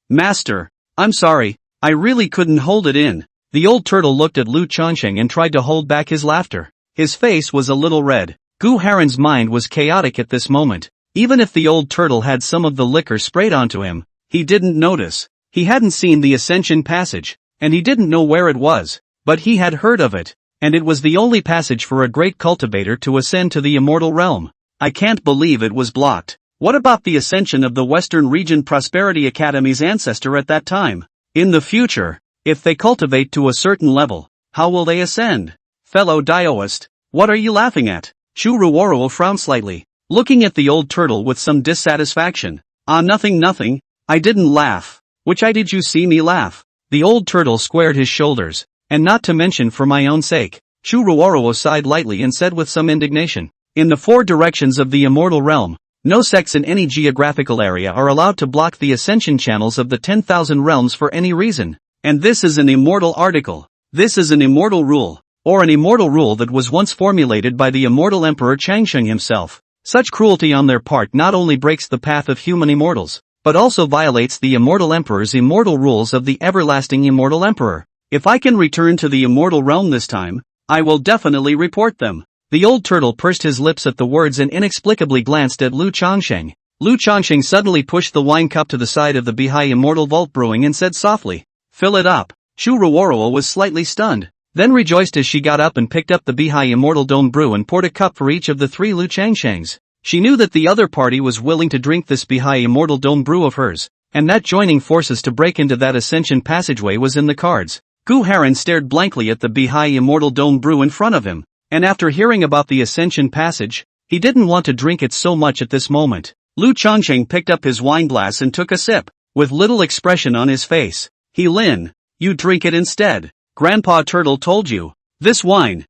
[SPEAKER 1] Master. I'm sorry, I really couldn't hold it in." The old turtle looked at Lu Changsheng and tried to hold back his laughter. His face was a little red. Gu Heron's mind was chaotic at this moment. Even if the old turtle had some of the liquor sprayed onto him, he didn't notice. He hadn't seen the Ascension Passage, and he didn't know where it was, but he had heard of it, and it was the only passage for a great cultivator to ascend to the immortal realm. "I can't believe it was blocked. What about the ascension of the Western Region Prosperity Academy's ancestor at that time? In the future, if they cultivate to a certain level, how will they ascend?" "Fellow Daoist, what are you laughing at?" Chu Ruoro frowned slightly, looking at the old turtle with some dissatisfaction. Nothing, I didn't laugh." "Which eye did you see me laugh?" The old turtle squared his shoulders, "And not to mention for my own sake." Chu Ruoro sighed lightly and said with some indignation, "In the 4 directions of the immortal realm, no sects in any geographical area are allowed to block the ascension channels of the 10,000 realms for any reason. And this is an immortal article. This is an immortal rule, or an immortal rule that was once formulated by the immortal Emperor Changsheng himself. Such cruelty on their part not only breaks the path of human immortals, but also violates the immortal Emperor's immortal rules of the everlasting immortal Emperor. If I can return to the immortal realm this time, I will definitely report them." The old turtle pursed his lips at the words and inexplicably glanced at Lu Changsheng. Lu Changsheng suddenly pushed the wine cup to the side of the Bihai Immortal Vault Brewing and said softly, "Fill it up." Chu Ruoro was slightly stunned, then rejoiced as she got up and picked up the Bihai Immortal Dome brew and poured a cup for each of the 3 Lu Changshengs. She knew that the other party was willing to drink this Bihai Immortal Dome brew of hers, and that joining forces to break into that ascension passageway was in the cards. Gu Heron stared blankly at the Bihai Immortal Dome brew in front of him, and after hearing about the ascension passage, he didn't want to drink it so much at this moment. Lu Changsheng picked up his wine glass and took a sip, with little expression on his face. "Lin, you drink it instead. Grandpa Turtle told you. This wine,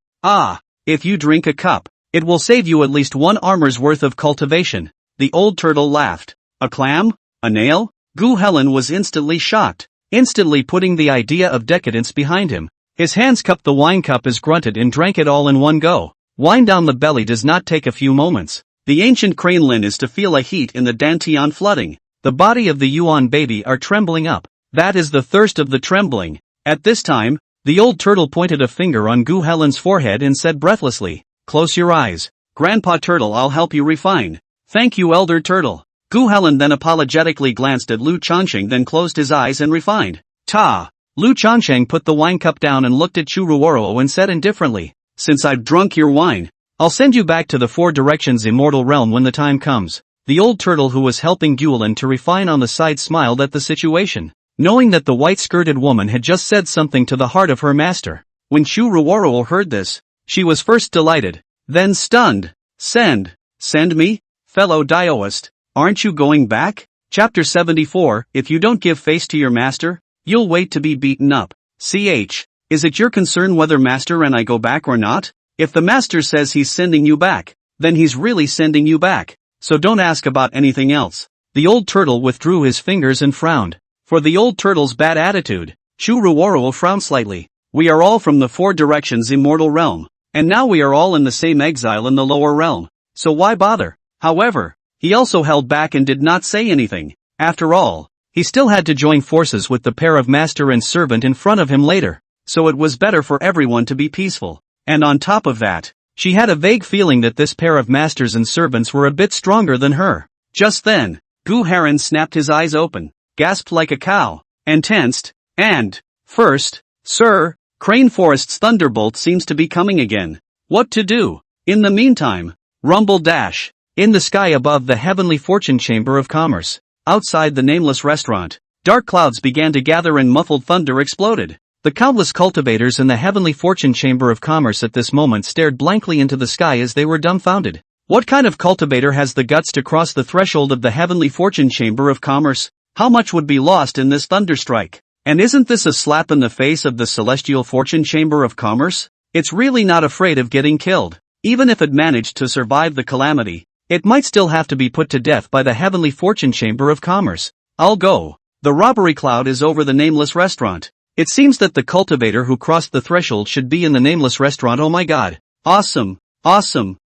[SPEAKER 1] if you drink a cup, it will save you at least 1 armor's worth of cultivation." The old turtle laughed. "A clam? A nail?" Gu Helen was instantly shocked, instantly putting the idea of decadence behind him. His hands cupped the wine cup as grunted and drank it all in one go. Wine down the belly does not take a few moments. The ancient crane Lin is to feel a heat in the dantian flooding. The body of the Yuan baby are trembling up. That is the thirst of the trembling. At this time, the old turtle pointed a finger on Gu Helen's forehead and said breathlessly, "Close your eyes. Grandpa Turtle, I'll help you refine." "Thank you, Elder Turtle." Gu Helen then apologetically glanced at Lu Changsheng, then closed his eyes and refined. "Ta." Lu Changsheng put the wine cup down and looked at Chu Ruoro and said indifferently, "Since I've drunk your wine, I'll send you back to the Four Directions Immortal Realm when the time comes." The old turtle who was helping Gulen to refine on the side smiled at the situation, knowing that the white-skirted woman had just said something to the heart of her master. When Chu Ruoro heard this, she was first delighted, then stunned. Send me? Fellow Daoist, aren't you going back? Chapter 74, If you don't give face to your master, you'll wait to be beaten up. Is it your concern whether master and I go back or not? If the master says he's sending you back, then he's really sending you back. So don't ask about anything else. The old turtle withdrew his fingers and frowned. For the old turtle's bad attitude, Chu Ruoro frowned slightly. We are all from the Four Directions Immortal Realm, and now we are all in the same exile in the lower realm. So why bother? However, he also held back and did not say anything. After all, he still had to join forces with the pair of master and servant in front of him later, so it was better for everyone to be peaceful. And on top of that, she had a vague feeling that this pair of masters and servants were a bit stronger than her. Just then, Gu Heron snapped his eyes open, gasped like a cow, and tensed, and, first, Sir, Crane Forest's thunderbolt seems to be coming again. What to do? In the meantime, rumble dash. In the sky above the heavenly fortune chamber of commerce, outside the nameless restaurant, dark clouds began to gather and muffled thunder exploded. The countless cultivators in the heavenly fortune chamber of commerce at this moment stared blankly into the sky as they were dumbfounded. What kind of cultivator has the guts to cross the threshold of the heavenly fortune chamber of commerce? How much would be lost in this thunderstrike? And isn't this a slap in the face of the celestial fortune chamber of commerce? It's really not afraid of getting killed. Even if it managed to survive the calamity, it might still have to be put to death by the heavenly fortune chamber of commerce. I'll go. The robbery cloud is over the nameless restaurant. It seems that the cultivator who crossed the threshold should be in the nameless restaurant. Oh my god. Awesome.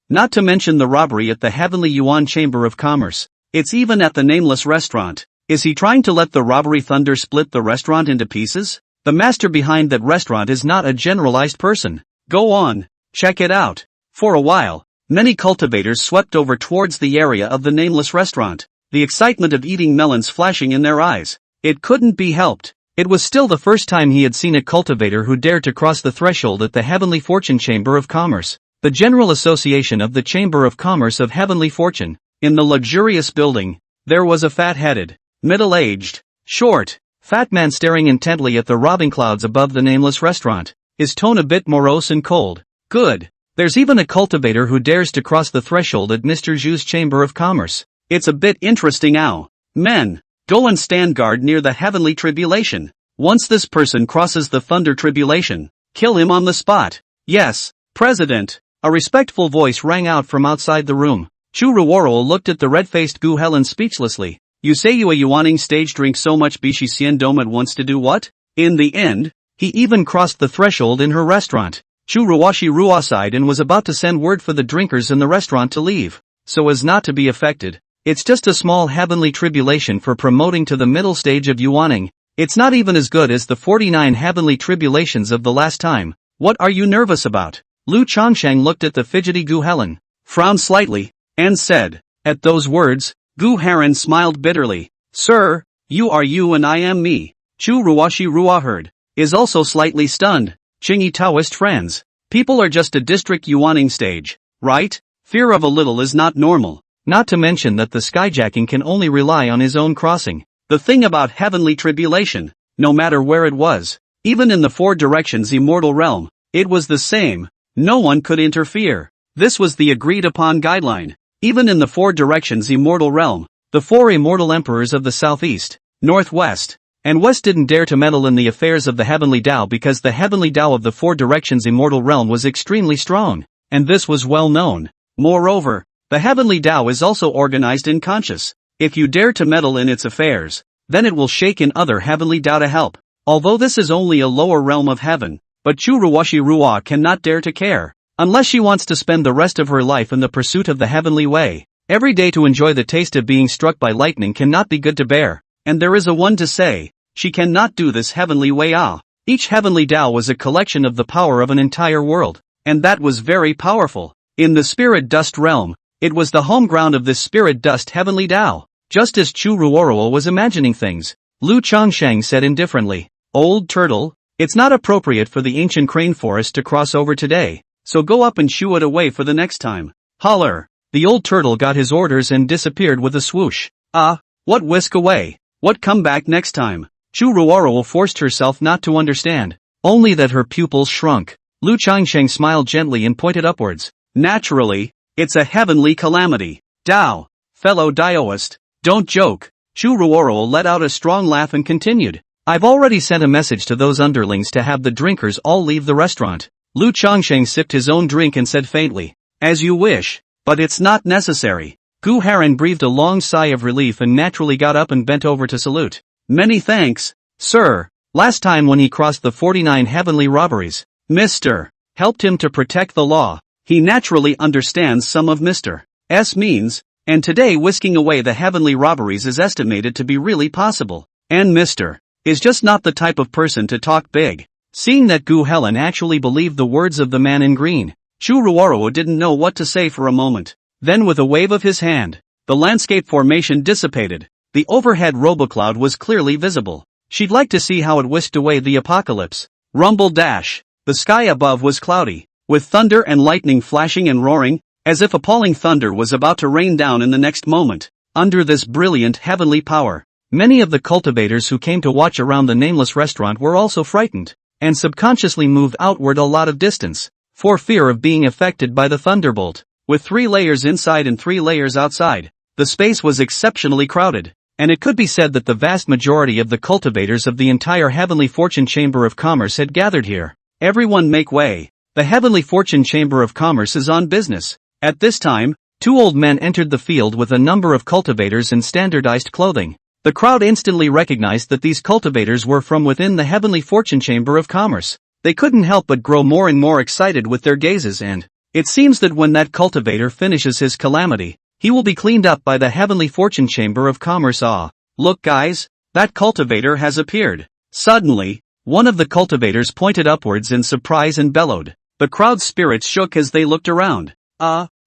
[SPEAKER 1] Not to mention the robbery at the heavenly Yuan chamber of commerce. It's even at the nameless restaurant. Is he trying to let the robbery thunder split the restaurant into pieces? The master behind that restaurant is not a generalized person. Go on. Check it out. For a while, many cultivators swept over towards the area of the nameless restaurant, the excitement of eating melons flashing in their eyes. It couldn't be helped. It was still the first time he had seen a cultivator who dared to cross the threshold at the Heavenly Fortune Chamber of Commerce, the General Association of the Chamber of Commerce of Heavenly Fortune. In the luxurious building, there was a fat-headed, middle-aged, short, fat man staring intently at the robbing clouds above the nameless restaurant, his tone a bit morose and cold. Good. There's even a cultivator who dares to cross the threshold at Mr. Zhu's Chamber of Commerce. It's a bit interesting now. Men, go and stand guard near the heavenly tribulation. Once this person crosses the thunder tribulation, kill him on the spot. Yes, President. A respectful voice rang out from outside the room. Chu Ruoro looked at the red-faced Gu Helen speechlessly. You say you a Yuaning stage drink so much Bishi Xian Dome at once to do what? In the end, he even crossed the threshold in her restaurant. Chu Ruashi Rua sighed and was about to send word for the drinkers in the restaurant to leave, so as not to be affected. It's just a small heavenly tribulation for promoting to the middle stage of Yuaning. It's not even as good as the 49 heavenly tribulations of the last time. What are you nervous about? Lu Changsheng looked at the fidgety Gu Helen, frowned slightly, and said. At those words, Gu Heron smiled bitterly. Sir, you are you and I am me. Chu Ruashi Rua heard, is also slightly stunned. Chingy Taoist friends, people are just a district Yuaning stage, right? Fear of a little is not normal. Not to mention that the skyjacking can only rely on his own crossing. The thing about heavenly tribulation, no matter where it was, even in the Four Directions Immortal Realm, it was the same. No one could interfere. This was the agreed upon guideline. Even in the Four Directions Immortal Realm, the four immortal emperors of the southeast, northwest, and west didn't dare to meddle in the affairs of the heavenly Tao because the heavenly Tao of the Four Directions Immortal Realm was extremely strong, and this was well known. Moreover, the heavenly Tao is also organized and conscious. If you dare to meddle in its affairs, then it will shake in other heavenly Tao to help. Although this is only a lower realm of heaven, but Chu Ruashi Rua cannot dare to care, unless she wants to spend the rest of her life in the pursuit of the heavenly way. Every day to enjoy the taste of being struck by lightning cannot be good to bear, and there is a one to say, she cannot do this heavenly way ah. Each heavenly Tao was a collection of the power of an entire world, and that was very powerful. In the spirit dust realm, it was the home ground of this spirit dust heavenly Tao. Just as Chu Ruoruo was imagining things, Lu Chongsheng said indifferently, "Old turtle, it's not appropriate for the ancient crane forest to cross over today, so go up and shoo it away for the next time." Holler! The old turtle got his orders and disappeared with a swoosh. Ah, what whisk away? What come back next time? Chu Ruoruo forced herself not to understand, only that her pupils shrunk. Lu Chongsheng smiled gently and pointed upwards. Naturally, it's a heavenly calamity. Dao, fellow Daoist, don't joke. Chu Ruoruo let out a strong laugh and continued. I've already sent a message to those underlings to have the drinkers all leave the restaurant. Lu Chongsheng sipped his own drink and said faintly, as you wish, but it's not necessary. Gu Haran breathed a long sigh of relief and naturally got up and bent over to salute. Many thanks, sir. Last time when he crossed the 49 heavenly robberies, Mr. helped him to protect the law. He naturally understands some of Mr. S means, and today whisking away the heavenly robberies is estimated to be really possible. And Mr. is just not the type of person to talk big. Seeing that Gu Helen actually believed the words of the man in green, Chu Ruoruo didn't know what to say for a moment. Then with a wave of his hand, the landscape formation dissipated. The overhead robocloud was clearly visible. She'd like to see how it whisked away the apocalypse. Rumble dash. The sky above was cloudy, with thunder and lightning flashing and roaring, as if appalling thunder was about to rain down in the next moment. Under this brilliant heavenly power, many of the cultivators who came to watch around the nameless restaurant were also frightened, and subconsciously moved outward a lot of distance, for fear of being affected by the thunderbolt. With 3 layers inside and 3 layers outside, the space was exceptionally crowded, and it could be said that the vast majority of the cultivators of the entire Heavenly Fortune Chamber of Commerce had gathered here. Everyone make way. The Heavenly Fortune Chamber of Commerce is on business. At this time, 2 old men entered the field with a number of cultivators in standardized clothing. The crowd instantly recognized that these cultivators were from within the Heavenly Fortune Chamber of Commerce. They couldn't help but grow more and more excited with their gazes, and it seems that when that cultivator finishes his calamity, he will be cleaned up by the Heavenly Fortune Chamber of Commerce. Ah, look guys, that cultivator has appeared. Suddenly, one of the cultivators pointed upwards in surprise and bellowed. The crowd's spirits shook as they looked around.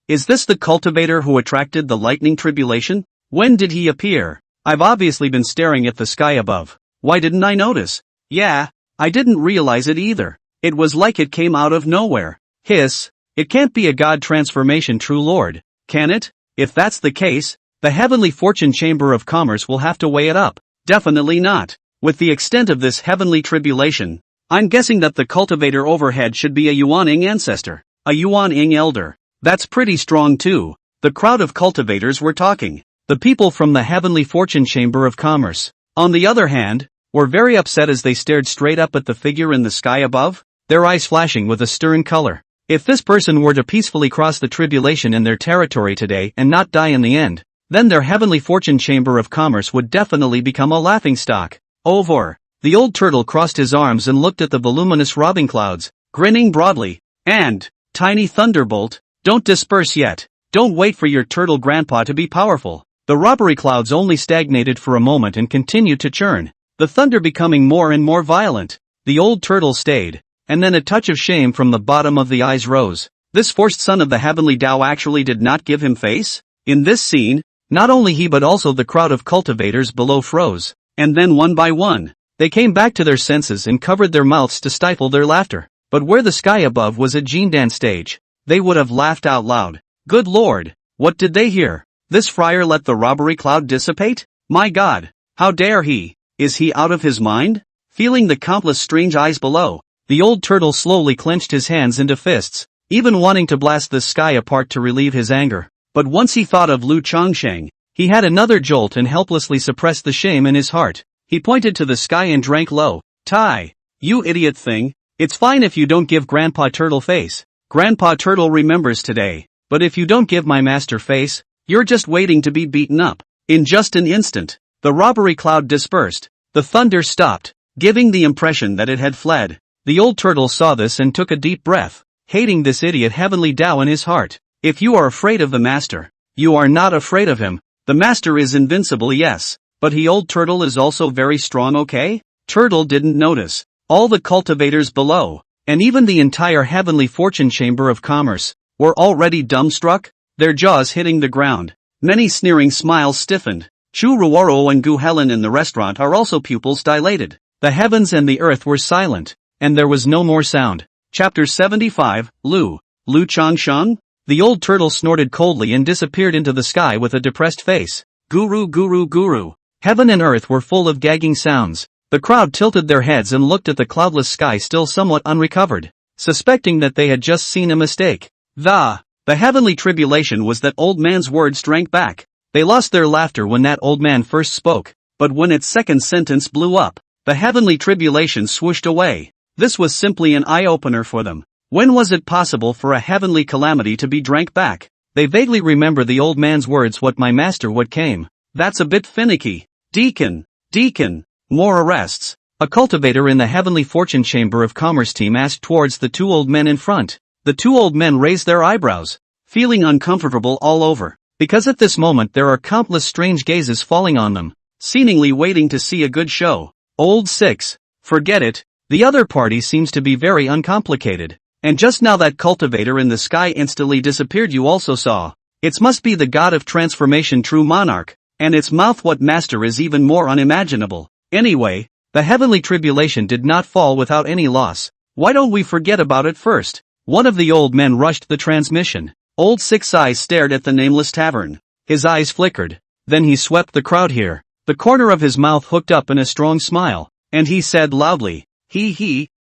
[SPEAKER 1] Is this the cultivator who attracted the lightning tribulation? When did he appear? I've obviously been staring at the sky above. Why didn't I notice? Yeah, I didn't realize it either. It was like it came out of nowhere. Hiss, it can't be a god transformation, true lord, can it? If that's the case, the Heavenly Fortune Chamber of Commerce will have to weigh it up. Definitely not. With the extent of this heavenly tribulation, I'm guessing that the cultivator overhead should be a Yuaning ancestor, a Yuaning elder. That's pretty strong too. The crowd of cultivators were talking. The people from the Heavenly Fortune Chamber of Commerce, on the other hand, were very upset as they stared straight up at the figure in the sky above, their eyes flashing with a stern color. If this person were to peacefully cross the tribulation in their territory today and not die in the end, then their Heavenly Fortune Chamber of Commerce would definitely become a laughingstock. Over. The old turtle crossed his arms and looked at the voluminous robbing clouds, grinning broadly. And, tiny thunderbolt, don't disperse yet. Don't wait for your turtle grandpa to be powerful. The robbery clouds only stagnated for a moment and continued to churn, the thunder becoming more and more violent. The old turtle stayed, and then a touch of shame from the bottom of the eyes rose. This forced son of the heavenly Tao actually did not give him face? In this scene, not only he but also the crowd of cultivators below froze, and then one by one, they came back to their senses and covered their mouths to stifle their laughter. But where the sky above was a Jindan stage, they would have laughed out loud. Good lord, what did they hear? This friar let the robbery cloud dissipate? My god, how dare he? Is he out of his mind? Feeling the countless strange eyes below, the old turtle slowly clenched his hands into fists, even wanting to blast the sky apart to relieve his anger. But once he thought of Lu Chongsheng, he had another jolt and helplessly suppressed the shame in his heart. He pointed to the sky and drank low. Tai, you idiot thing, it's fine if you don't give Grandpa Turtle face. Grandpa Turtle remembers today, but if you don't give my master face, you're just waiting to be beaten up. In just an instant, the robbery cloud dispersed. The thunder stopped, giving the impression that it had fled. The old turtle saw this and took a deep breath, hating this idiot heavenly Tao in his heart. If you are afraid of the master, You are not afraid of him. The master is invincible, yes. But he old turtle is also very strong, okay? Turtle didn't notice. All the cultivators below, and even the entire heavenly fortune chamber of commerce, were already dumbstruck, their jaws hitting the ground. Many sneering smiles stiffened. Chu Ruoro and Gu Helen in the restaurant are also pupils dilated. The heavens and the earth were silent, and there was no more sound. Chapter 75, Lu Changshan? The old turtle snorted coldly and disappeared into the sky with a depressed face. Guru guru guru. Heaven and earth were full of gagging sounds. The crowd tilted their heads and looked at the cloudless sky still somewhat unrecovered, suspecting that they had just seen a mistake. The heavenly tribulation was that old man's words drank back. They lost their laughter when that old man first spoke, but when its second sentence blew up, the heavenly tribulation swooshed away. This was simply an eye-opener for them. When was it possible for a heavenly calamity to be drank back? They vaguely remember the old man's words, what my master what came. That's a bit finicky. Deacon. More arrests. A cultivator in the heavenly fortune chamber of commerce team asked towards the two old men in front. The two old men raised their eyebrows, feeling uncomfortable all over, because at this moment there are countless strange gazes falling on them, seemingly waiting to see a good show. Old six. Forget it. The other party seems to be very uncomplicated. And just now that cultivator in the sky instantly disappeared, you also saw. It must be the god of transformation, true monarch, and its mouth what master is even more unimaginable. Anyway, the heavenly tribulation did not fall without any loss. Why don't we forget about it first? One of the old men rushed the transmission. Old Six Eyes stared at the nameless tavern. His eyes flickered. Then he swept the crowd here. The corner of his mouth hooked up in a strong smile, and he said loudly,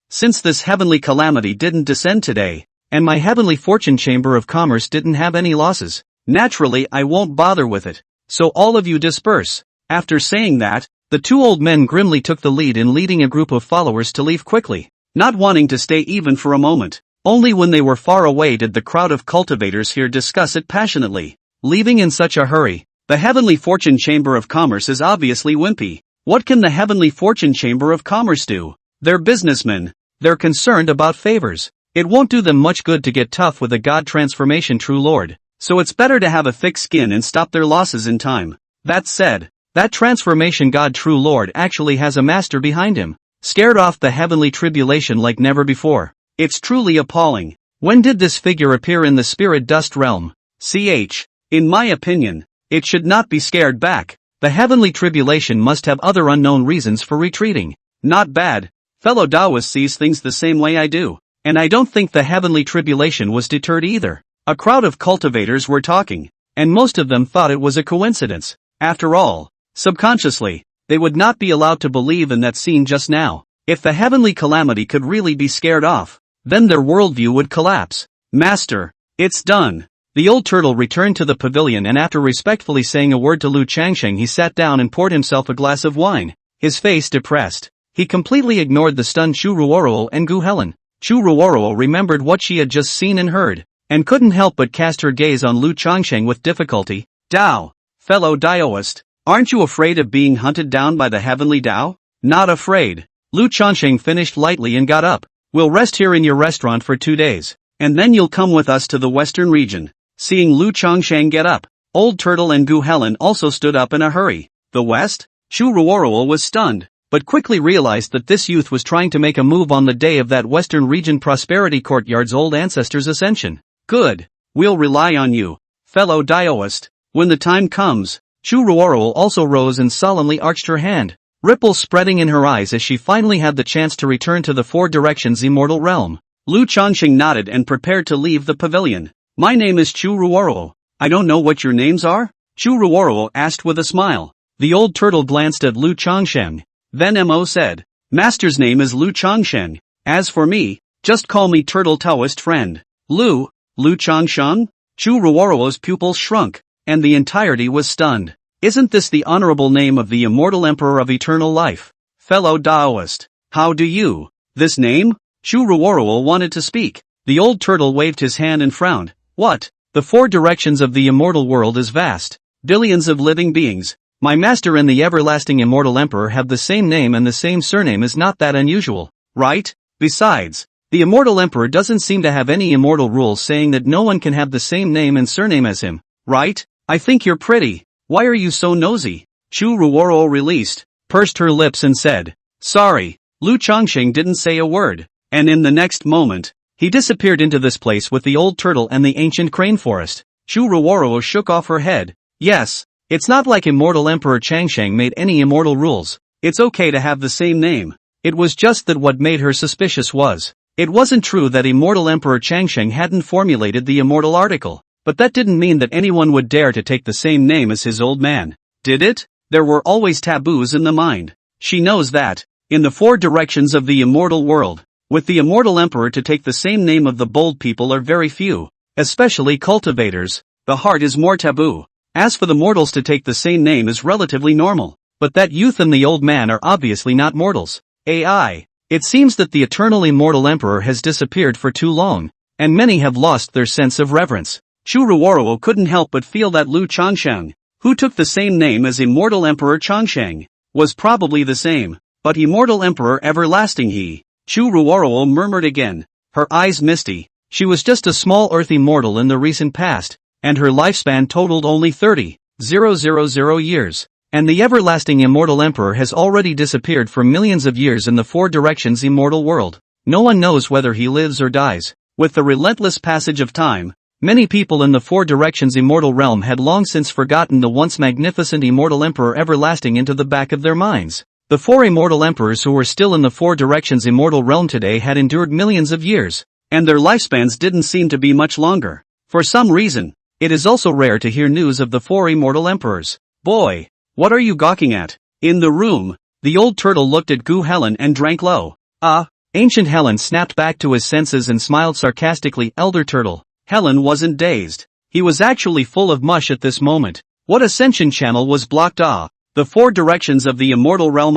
[SPEAKER 1] since this heavenly calamity didn't descend today, and my heavenly fortune chamber of commerce didn't have any losses, naturally I won't bother with it. So all of you disperse. After saying that, the two old men grimly took the lead in leading a group of followers to leave quickly, not wanting to stay even for a moment. Only when they were far away did the crowd of cultivators here discuss it passionately. Leaving in such a hurry. The heavenly fortune chamber of commerce is obviously wimpy. What can the heavenly fortune chamber of commerce do? They're businessmen. They're concerned about favors. It won't do them much good to get tough with a god transformation true lord. So it's better to have a thick skin and stop their losses in time. That said, that transformation god true lord actually has a master behind him, scared off the heavenly tribulation like never before. It's truly appalling. When did this figure appear in the spirit dust realm? In my opinion, it should not be scared back. The heavenly tribulation must have other unknown reasons for retreating. Not bad. Fellow Taoist sees things the same way I do, and I don't think the heavenly tribulation was deterred either. A crowd of cultivators were talking, and most of them thought it was a coincidence. After all, subconsciously, they would not be allowed to believe in that scene just now. If the heavenly calamity could really be scared off, then their worldview would collapse. Master, it's done. The old turtle returned to the pavilion, and after respectfully saying a word to Lu Changsheng, he sat down and poured himself a glass of wine, his face depressed. He completely ignored the stunned Chu Ruoro and Gu Helen. Chu Ruoro remembered what she had just seen and heard, and couldn't help but cast her gaze on Lu Changsheng with difficulty. Dao, fellow Daoist, aren't you afraid of being hunted down by the heavenly Dao? Not afraid. Lu Changsheng finished lightly and got up. We'll rest here in your restaurant for 2 days, and then you'll come with us to the western region. Seeing Lu Changsheng get up, Old Turtle and Gu Helen also stood up in a hurry. The West? Chu Ruoro was stunned, but quickly realized that this youth was trying to make a move on the day of that western region prosperity courtyard's old ancestors' ascension. Good. We'll rely on you, fellow Daoist. When the time comes. Chu Ruoro also rose and solemnly arched her hand, ripples spreading in her eyes as she finally had the chance to return to the Four Directions immortal realm. Lu Changsheng nodded and prepared to leave the pavilion. My name is Chu Ruoro. I don't know what your names are? Chu Ruoro asked with a smile. The old turtle glanced at Lu Changsheng. Then Mo said, Master's name is Lu Changsheng. As for me, just call me Turtle Taoist friend. Lu Changsheng? Chu Ruoro's pupils shrunk, and the entirety was stunned. Isn't this the honorable name of the immortal emperor of eternal life? Fellow Taoist, how do you? This name? Chu Ruoro wanted to speak. The old turtle waved his hand and frowned. What? The four directions of the immortal world is vast. Billions of living beings. My master and the everlasting immortal emperor have the same name, and the same surname is not that unusual, right? Besides, the immortal emperor doesn't seem to have any immortal rules saying that no one can have the same name and surname as him, right? I think you're pretty. Why are you so nosy? Chu Ruoro released, pursed her lips and said, sorry. Lu Chongqing didn't say a word, and in the next moment, he disappeared into this place with the old turtle and the ancient crane forest. Chu Ruoro shook off her head. Yes, it's not like Immortal Emperor Changsheng made any immortal rules. It's okay to have the same name. It was just that what made her suspicious was, it wasn't true that Immortal Emperor Changsheng hadn't formulated the immortal article, but that didn't mean that anyone would dare to take the same name as his old man. Did it? There were always taboos in the mind. She knows that, in the four directions of the immortal world, with the immortal emperor to take the same name of the bold people are very few, especially cultivators. The heart is more taboo. As for the mortals to take the same name is relatively normal, but that youth and the old man are obviously not mortals. AI. It seems that the eternal immortal emperor has disappeared for too long, and many have lost their sense of reverence. Chu Ruoro couldn't help but feel that Lu Chongsheng, who took the same name as Immortal Emperor Chongsheng, was probably the same, but Immortal Emperor Everlasting he. Chu Ruoro murmured again, her eyes misty. She was just a small earthy mortal in the recent past, and her lifespan totaled only 30,000 years. And the everlasting immortal emperor has already disappeared for millions of years in the four directions immortal world. No one knows whether he lives or dies. With the relentless passage of time, many people in the four directions immortal realm had long since forgotten the once magnificent immortal emperor everlasting into the back of their minds. The four immortal emperors who were still in the four directions immortal realm today had endured millions of years, and their lifespans didn't seem to be much longer. For some reason, it is also rare to hear news of the four immortal emperors. Boy! What are you gawking at? In the room, the old turtle looked at Gu Helen and drank low. Ancient Helen snapped back to his senses and smiled sarcastically. Elder Turtle. Helen wasn't dazed. He was actually full of mush at this moment. What ascension channel was blocked? The four directions of the immortal realm.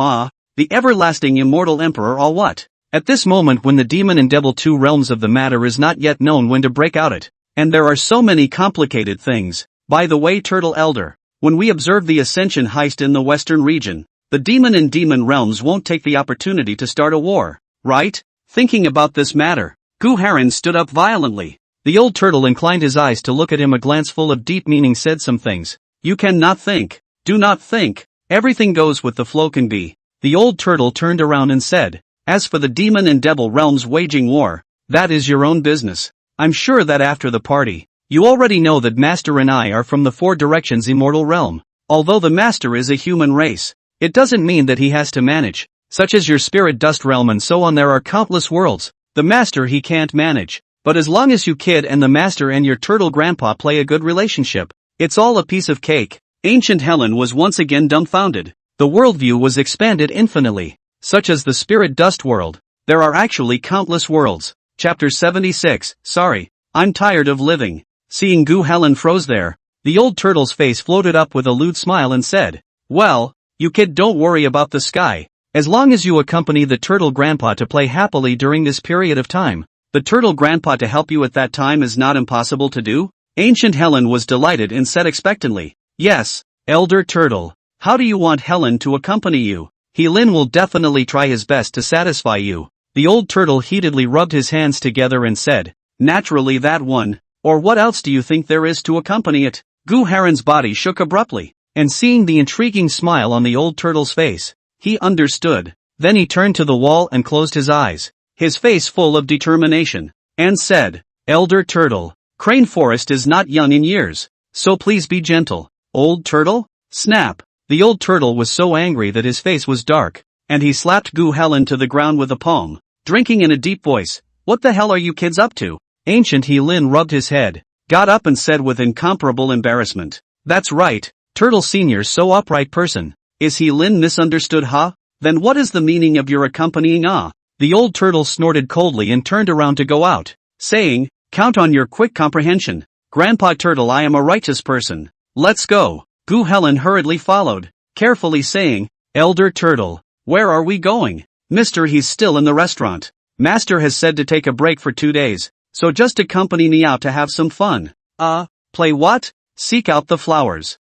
[SPEAKER 1] The everlasting immortal emperor. What? At this moment when the demon and devil two realms of the matter is not yet known when to break out it. And there are so many complicated things. By the way, Turtle Elder. When we observe the Ascension heist in the Western region, the demon and demon realms won't take the opportunity to start a war, right? Thinking about this matter, Gu Heron stood up violently. The old turtle inclined his eyes to look at him. A glance full of deep meaning said some things. You cannot think. Do not think. Everything goes with the flow can be. The old turtle turned around and said, as for the demon and devil realms waging war, that is your own business. I'm sure that after the party, you already know that Master and I are from the four directions immortal realm. Although the Master is a human race, it doesn't mean that he has to manage, such as your spirit dust realm and so on. There are countless worlds. The Master he can't manage. But as long as you kid and the Master and your turtle grandpa play a good relationship, it's all a piece of cake. Ancient Helen was once again dumbfounded. The worldview was expanded infinitely, such as the spirit dust world. There are actually countless worlds. Chapter 76, sorry, I'm tired of living. Seeing Gu Helen froze there, the old turtle's face floated up with a lewd smile and said, well, you kid, don't worry about the sky. As long as you accompany the turtle grandpa to play happily during this period of time, the turtle grandpa to help you at that time is not impossible to do? Ancient Helen was delighted and said expectantly, yes, Elder Turtle. How do you want Helen to accompany you? He Lin will definitely try his best to satisfy you. The old turtle heatedly rubbed his hands together and said, naturally that one. Or what else do you think there is to accompany it? Gu Heron's body shook abruptly, and seeing the intriguing smile on the old turtle's face, he understood. Then he turned to the wall and closed his eyes, his face full of determination, and said, Elder Turtle, Crane Forest is not young in years, so please be gentle. Old turtle? Snap! The old turtle was so angry that his face was dark, and he slapped Gu Helen to the ground with a palm, drinking in a deep voice, what the hell are you kids up to? Ancient He Lin rubbed his head, got up and said with incomparable embarrassment, that's right, Turtle Senior's so upright person. Is He Lin misunderstood? Then what is the meaning of your accompanying? The old turtle snorted coldly and turned around to go out, saying, count on your quick comprehension. Grandpa Turtle, I am a righteous person. Let's go. Gu Helen hurriedly followed, carefully saying, Elder Turtle, where are we going? Mister, he's still in the restaurant. Master has said to take a break for 2 days. So just accompany me out to have some fun. Play what? Seek out the flowers.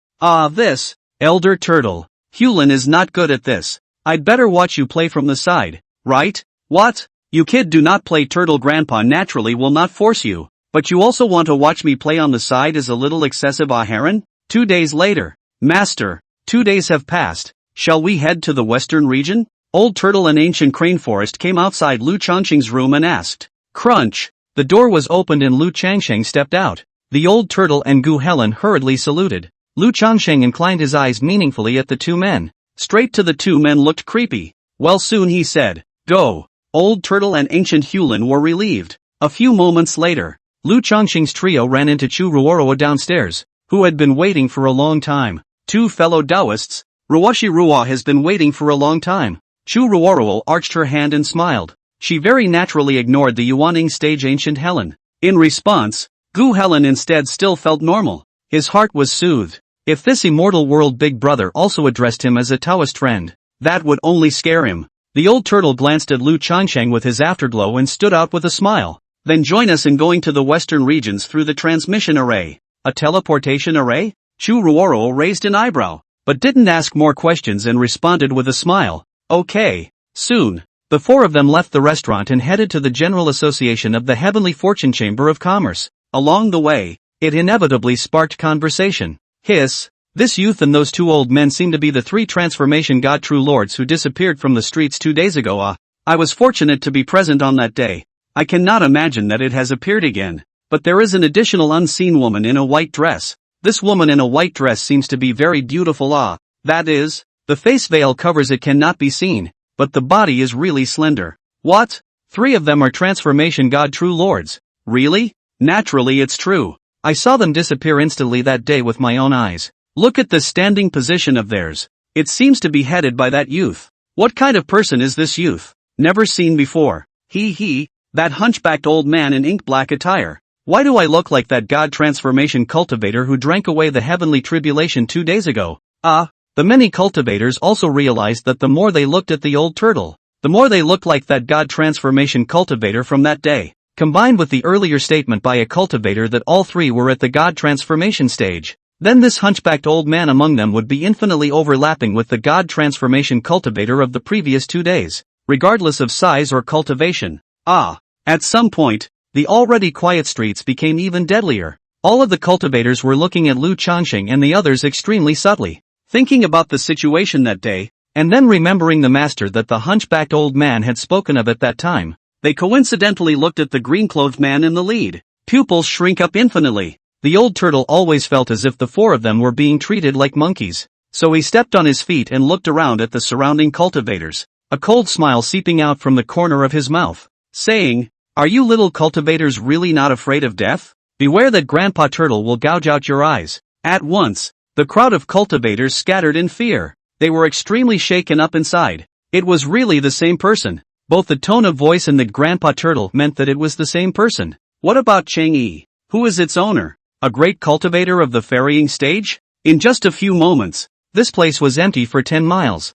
[SPEAKER 1] This, Elder Turtle. Hulin is not good at this. I'd better watch you play from the side, right? What? You kid, do not play. Turtle Grandpa naturally will not force you, but you also want to watch me play on the side is a little excessive. Heron? 2 days later. Master, 2 days have passed. Shall we head to the western region? Old Turtle and Ancient Crane Forest came outside Lu Changsheng's room and asked. Crunch! The door was opened and Lu Changsheng stepped out. The Old Turtle and Gu Helen hurriedly saluted. Lu Changsheng inclined his eyes meaningfully at the two men. Straight to the two men looked creepy. Well, soon he said, go. Old Turtle and Ancient Hulin were relieved. A few moments later, Lu Changsheng's trio ran into Chu Ruoroa downstairs, who had been waiting for a long time. Two fellow Taoists. Ruoshi Ruo has been waiting for a long time. Chu Ruoroa arched her hand and smiled. She very naturally ignored the yawning stage Ancient Helen. In response, Gu Helen instead still felt normal. His heart was soothed. If this immortal world big brother also addressed him as a Taoist friend, that would only scare him. The Old Turtle glanced at Lu Changsheng with his afterglow and stood out with a smile. Then join us in going to the western regions through the transmission array. A teleportation array? Chu Ruoro raised an eyebrow, but didn't ask more questions and responded with a smile. Okay. Soon, the four of them left the restaurant and headed to the General Association of the Heavenly Fortune Chamber of Commerce. Along the way, it inevitably sparked conversation. Hiss, this youth and those two old men seem to be the three transformation god true lords who disappeared from the streets 2 days ago. I was fortunate to be present on that day. I cannot imagine that it has appeared again. But there is an additional unseen woman in a white dress. This woman in a white dress seems to be very beautiful. That is, the face veil covers it cannot be seen, but the body is really slender. What? 3 of them are transformation god true lords. Really? Naturally it's true. I saw them disappear instantly that day with my own eyes. Look at the standing position of theirs. It seems to be headed by that youth. What kind of person is this youth? Never seen before. He, that hunchbacked old man in ink-black attire. Why do I look like that god transformation cultivator who drank away the heavenly tribulation 2 days ago? The many cultivators also realized that the more they looked at the Old Turtle, the more they looked like that god transformation cultivator from that day. Combined with the earlier statement by a cultivator that all 3 were at the god transformation stage, then this hunchbacked old man among them would be infinitely overlapping with the god transformation cultivator of the previous 2 days, regardless of size or cultivation. At some point, the already quiet streets became even deadlier. All of the cultivators were looking at Lu Changsheng and the others extremely subtly, thinking about the situation that day, and then remembering the master that the hunchbacked old man had spoken of at that time. They coincidentally looked at the green-clothed man in the lead. Pupils shrink up infinitely. The Old Turtle always felt as if the 4 of them were being treated like monkeys. So he stepped on his feet and looked around at the surrounding cultivators, a cold smile seeping out from the corner of his mouth, saying, "Are you little cultivators really not afraid of death? Beware that Grandpa Turtle will gouge out your eyes." At once, the crowd of cultivators scattered in fear. They were extremely shaken up inside. It was really the same person. Both the tone of voice and the Grandpa Turtle meant that it was the same person. What about Chang Yi? Who is its owner? A great cultivator of the ferrying stage? In just a few moments, this place was empty for 10 miles.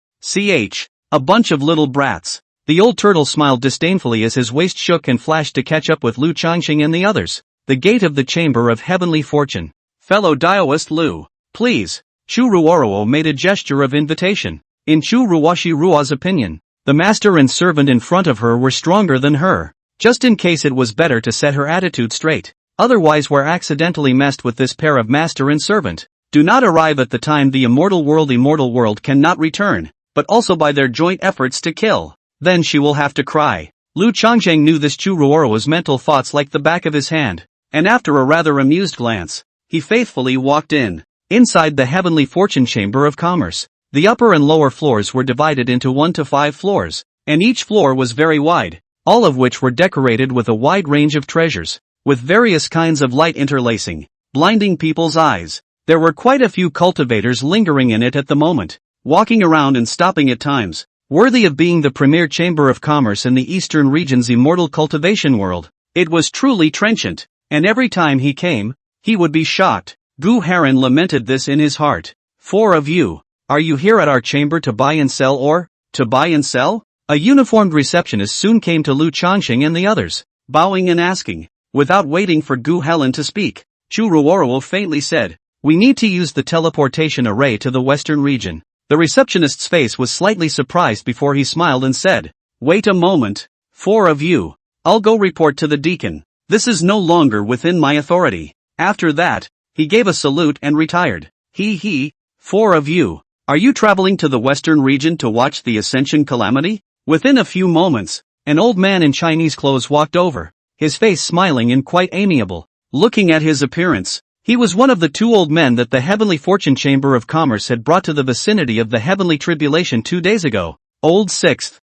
[SPEAKER 1] A bunch of little brats. The Old Turtle smiled disdainfully as his waist shook and flashed to catch up with Lu Changsheng and the others. The gate of the Chamber of Heavenly Fortune. Fellow Taoist Lu, please. Chu Ruoroa made a gesture of invitation. In Chu Ruoshi Ruo's opinion, the master and servant in front of her were stronger than her. Just in case it was better to set her attitude straight. Otherwise we're accidentally messed with this pair of master and servant. Do not arrive at the time the immortal world cannot return, but also by their joint efforts to kill. Then she will have to cry. Lu Changsheng knew this Chu Ruoroa's mental thoughts like the back of his hand, and after a rather amused glance, he faithfully walked in. Inside the Heavenly Fortune Chamber of Commerce, the upper and lower floors were divided into 1 to 5 floors, and each floor was very wide, all of which were decorated with a wide range of treasures, with various kinds of light interlacing, blinding people's eyes. There were quite a few cultivators lingering in it at the moment, walking around and stopping at times, worthy of being the premier chamber of commerce in the eastern region's immortal cultivation world. It was truly trenchant, and every time he came, he would be shocked. Gu Heron lamented this in his heart. 4 of you, are you here at our chamber to buy and sell or, to buy and sell? A uniformed receptionist soon came to Lu Changsheng and the others, bowing and asking. Without waiting for Gu Helen to speak, Chu Ruoroa faintly said, "We need to use the teleportation array to the western region." The receptionist's face was slightly surprised before he smiled and said, "Wait a moment, 4 of you. I'll go report to the deacon. This is no longer within my authority." After that, he gave a salute and retired. He he, 4 of you. Are you traveling to the western region to watch the Ascension Calamity? Within a few moments, an old man in Chinese clothes walked over, his face smiling and quite amiable. Looking at his appearance, he was one of the 2 old men that the Heavenly Fortune Chamber of Commerce had brought to the vicinity of the Heavenly Tribulation 2 days ago. Old Sixth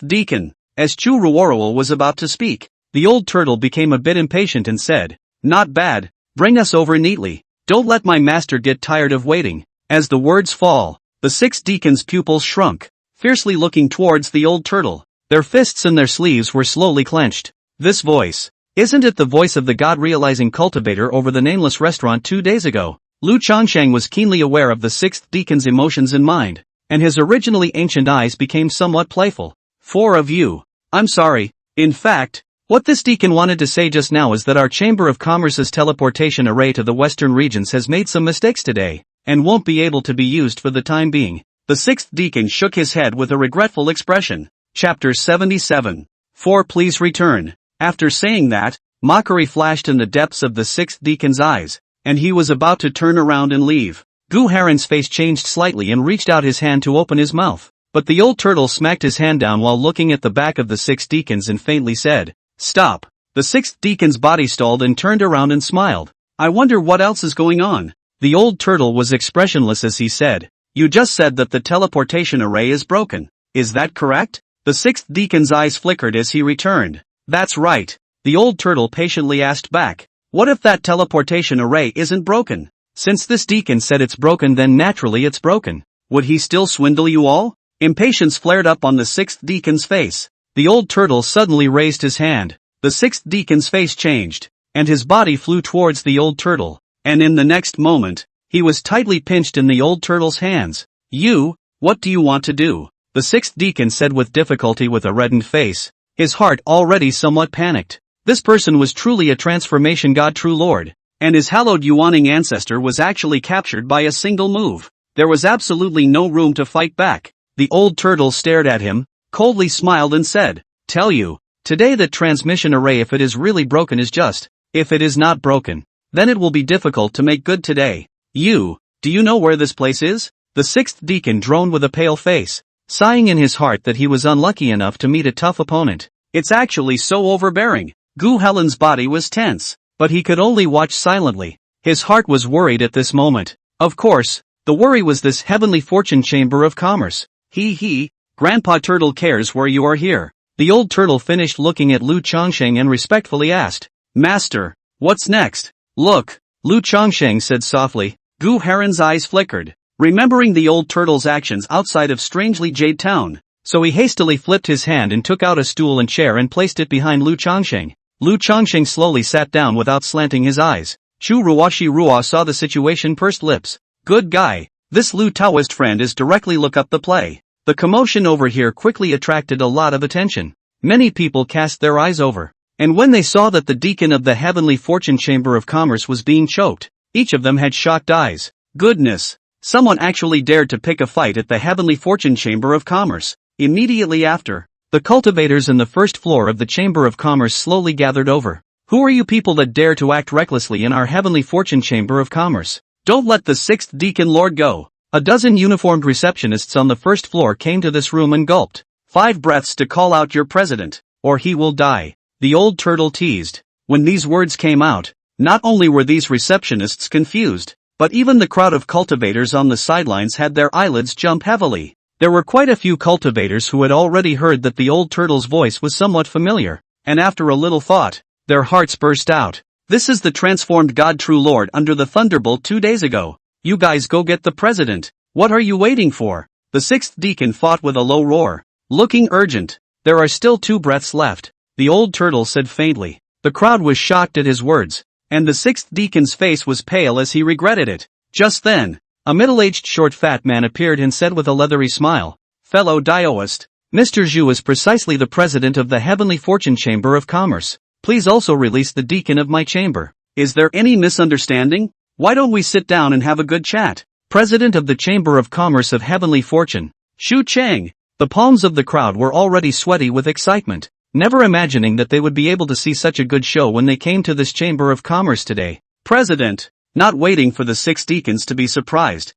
[SPEAKER 1] Deacon. As Chu Ruorowal was about to speak, the old turtle became a bit impatient and said, "Not bad, bring us over neatly, don't let my master get tired of waiting." As the words fall, the 6 deacons' pupils shrunk, fiercely looking towards the old turtle. Their fists and their sleeves were slowly clenched. This voice, isn't it the voice of the God-realizing cultivator over the nameless restaurant 2 days ago? Lu Changsheng was keenly aware of the 6th deacon's emotions in mind, and his originally ancient eyes became somewhat playful. 4 of you. I'm sorry. In fact, what this deacon wanted to say just now is that our Chamber of Commerce's teleportation array to the western regions has made some mistakes today, and won't be able to be used for the time being. The 6th deacon shook his head with a regretful expression. Chapter 77. 4 Please return. After saying that, mockery flashed in the depths of the 6th deacon's eyes, and he was about to turn around and leave. Gu Heron's face changed slightly and reached out his hand to open his mouth. But the old turtle smacked his hand down while looking at the back of the 6 deacons and faintly said, "Stop." The 6th deacon's body stalled and turned around and smiled. "I wonder what else is going on." The old turtle was expressionless as he said, "You just said that the teleportation array is broken. Is that correct?" The 6th deacon's eyes flickered as he returned. "That's right." The old turtle patiently asked back, "What if that teleportation array isn't broken? Since this deacon said it's broken, then naturally it's broken. Would he still swindle you all?" Impatience flared up on the 6th deacon's face. The old turtle suddenly raised his hand. The 6th deacon's face changed, and his body flew towards the old turtle, and in the next moment, he was tightly pinched in the old turtle's hands. "You, what do you want to do?" the 6th deacon said with difficulty with a reddened face, his heart already somewhat panicked. This person was truly a transformation god, true lord, and his hallowed Yuaning ancestor was actually captured by a single move. There was absolutely no room to fight back. The old turtle stared at him, coldly smiled and said, "Tell you, today that transmission array, if it is really broken, is just. If it is not broken, then it will be difficult to make good today. Do you know where this place is?" The 6th deacon droned with a pale face, sighing in his heart that he was unlucky enough to meet a tough opponent. It's actually so overbearing. Gu Helen's body was tense, but he could only watch silently. His heart was worried at this moment. Of course, the worry was this Heavenly Fortune Chamber of Commerce. He, Grandpa Turtle cares where you are here. The old turtle finished looking at Lu Changsheng and respectfully asked, "Master, what's next?" "Look," Lu Changsheng said softly. Gu Heron's eyes flickered, remembering the old turtle's actions outside of Strangely Jade Town, so he hastily flipped his hand and took out a stool and chair and placed it behind Lu Changsheng. Lu Changsheng slowly sat down without slanting his eyes. Chu Ruashi Rua saw the situation, pursed lips. "Good guy. This Lu Taoist friend is directly look up the play." The commotion over here quickly attracted a lot of attention. Many people cast their eyes over, and when they saw that the deacon of the Heavenly Fortune Chamber of Commerce was being choked, each of them had shocked eyes. Goodness! Someone actually dared to pick a fight at the Heavenly Fortune Chamber of Commerce. Immediately after, the cultivators in the first floor of the Chamber of Commerce slowly gathered over. "Who are you people that dare to act recklessly in our Heavenly Fortune Chamber of Commerce? Don't let the 6th deacon lord go." A dozen uniformed receptionists on the first floor came to this room and gulped. 5 breaths to call out your president, or he will die," the old turtle teased. When these words came out, not only were these receptionists confused, but even the crowd of cultivators on the sidelines had their eyelids jump heavily. There were quite a few cultivators who had already heard that the old turtle's voice was somewhat familiar, and after a little thought, their hearts burst out. "This is the transformed god, true lord under the thunderbolt 2 days ago. You guys go get the president. What are you waiting for?" The 6th deacon fought with a low roar, looking urgent. "There are still 2 breaths left," the old turtle said faintly. The crowd was shocked at his words, and the 6th deacon's face was pale as he regretted it. Just then, a middle-aged short fat man appeared and said with a leathery smile, "Fellow Daoist, Mr. Zhu is precisely the president of the Heavenly Fortune Chamber of Commerce. Please also release the deacon of my chamber." "Is there any misunderstanding? Why don't we sit down and have a good chat?" President of the Chamber of Commerce of Heavenly Fortune, Shu Cheng. The palms of the crowd were already sweaty with excitement, never imagining that they would be able to see such a good show when they came to this Chamber of Commerce today. "President, not waiting for the 6 deacons to be surprised.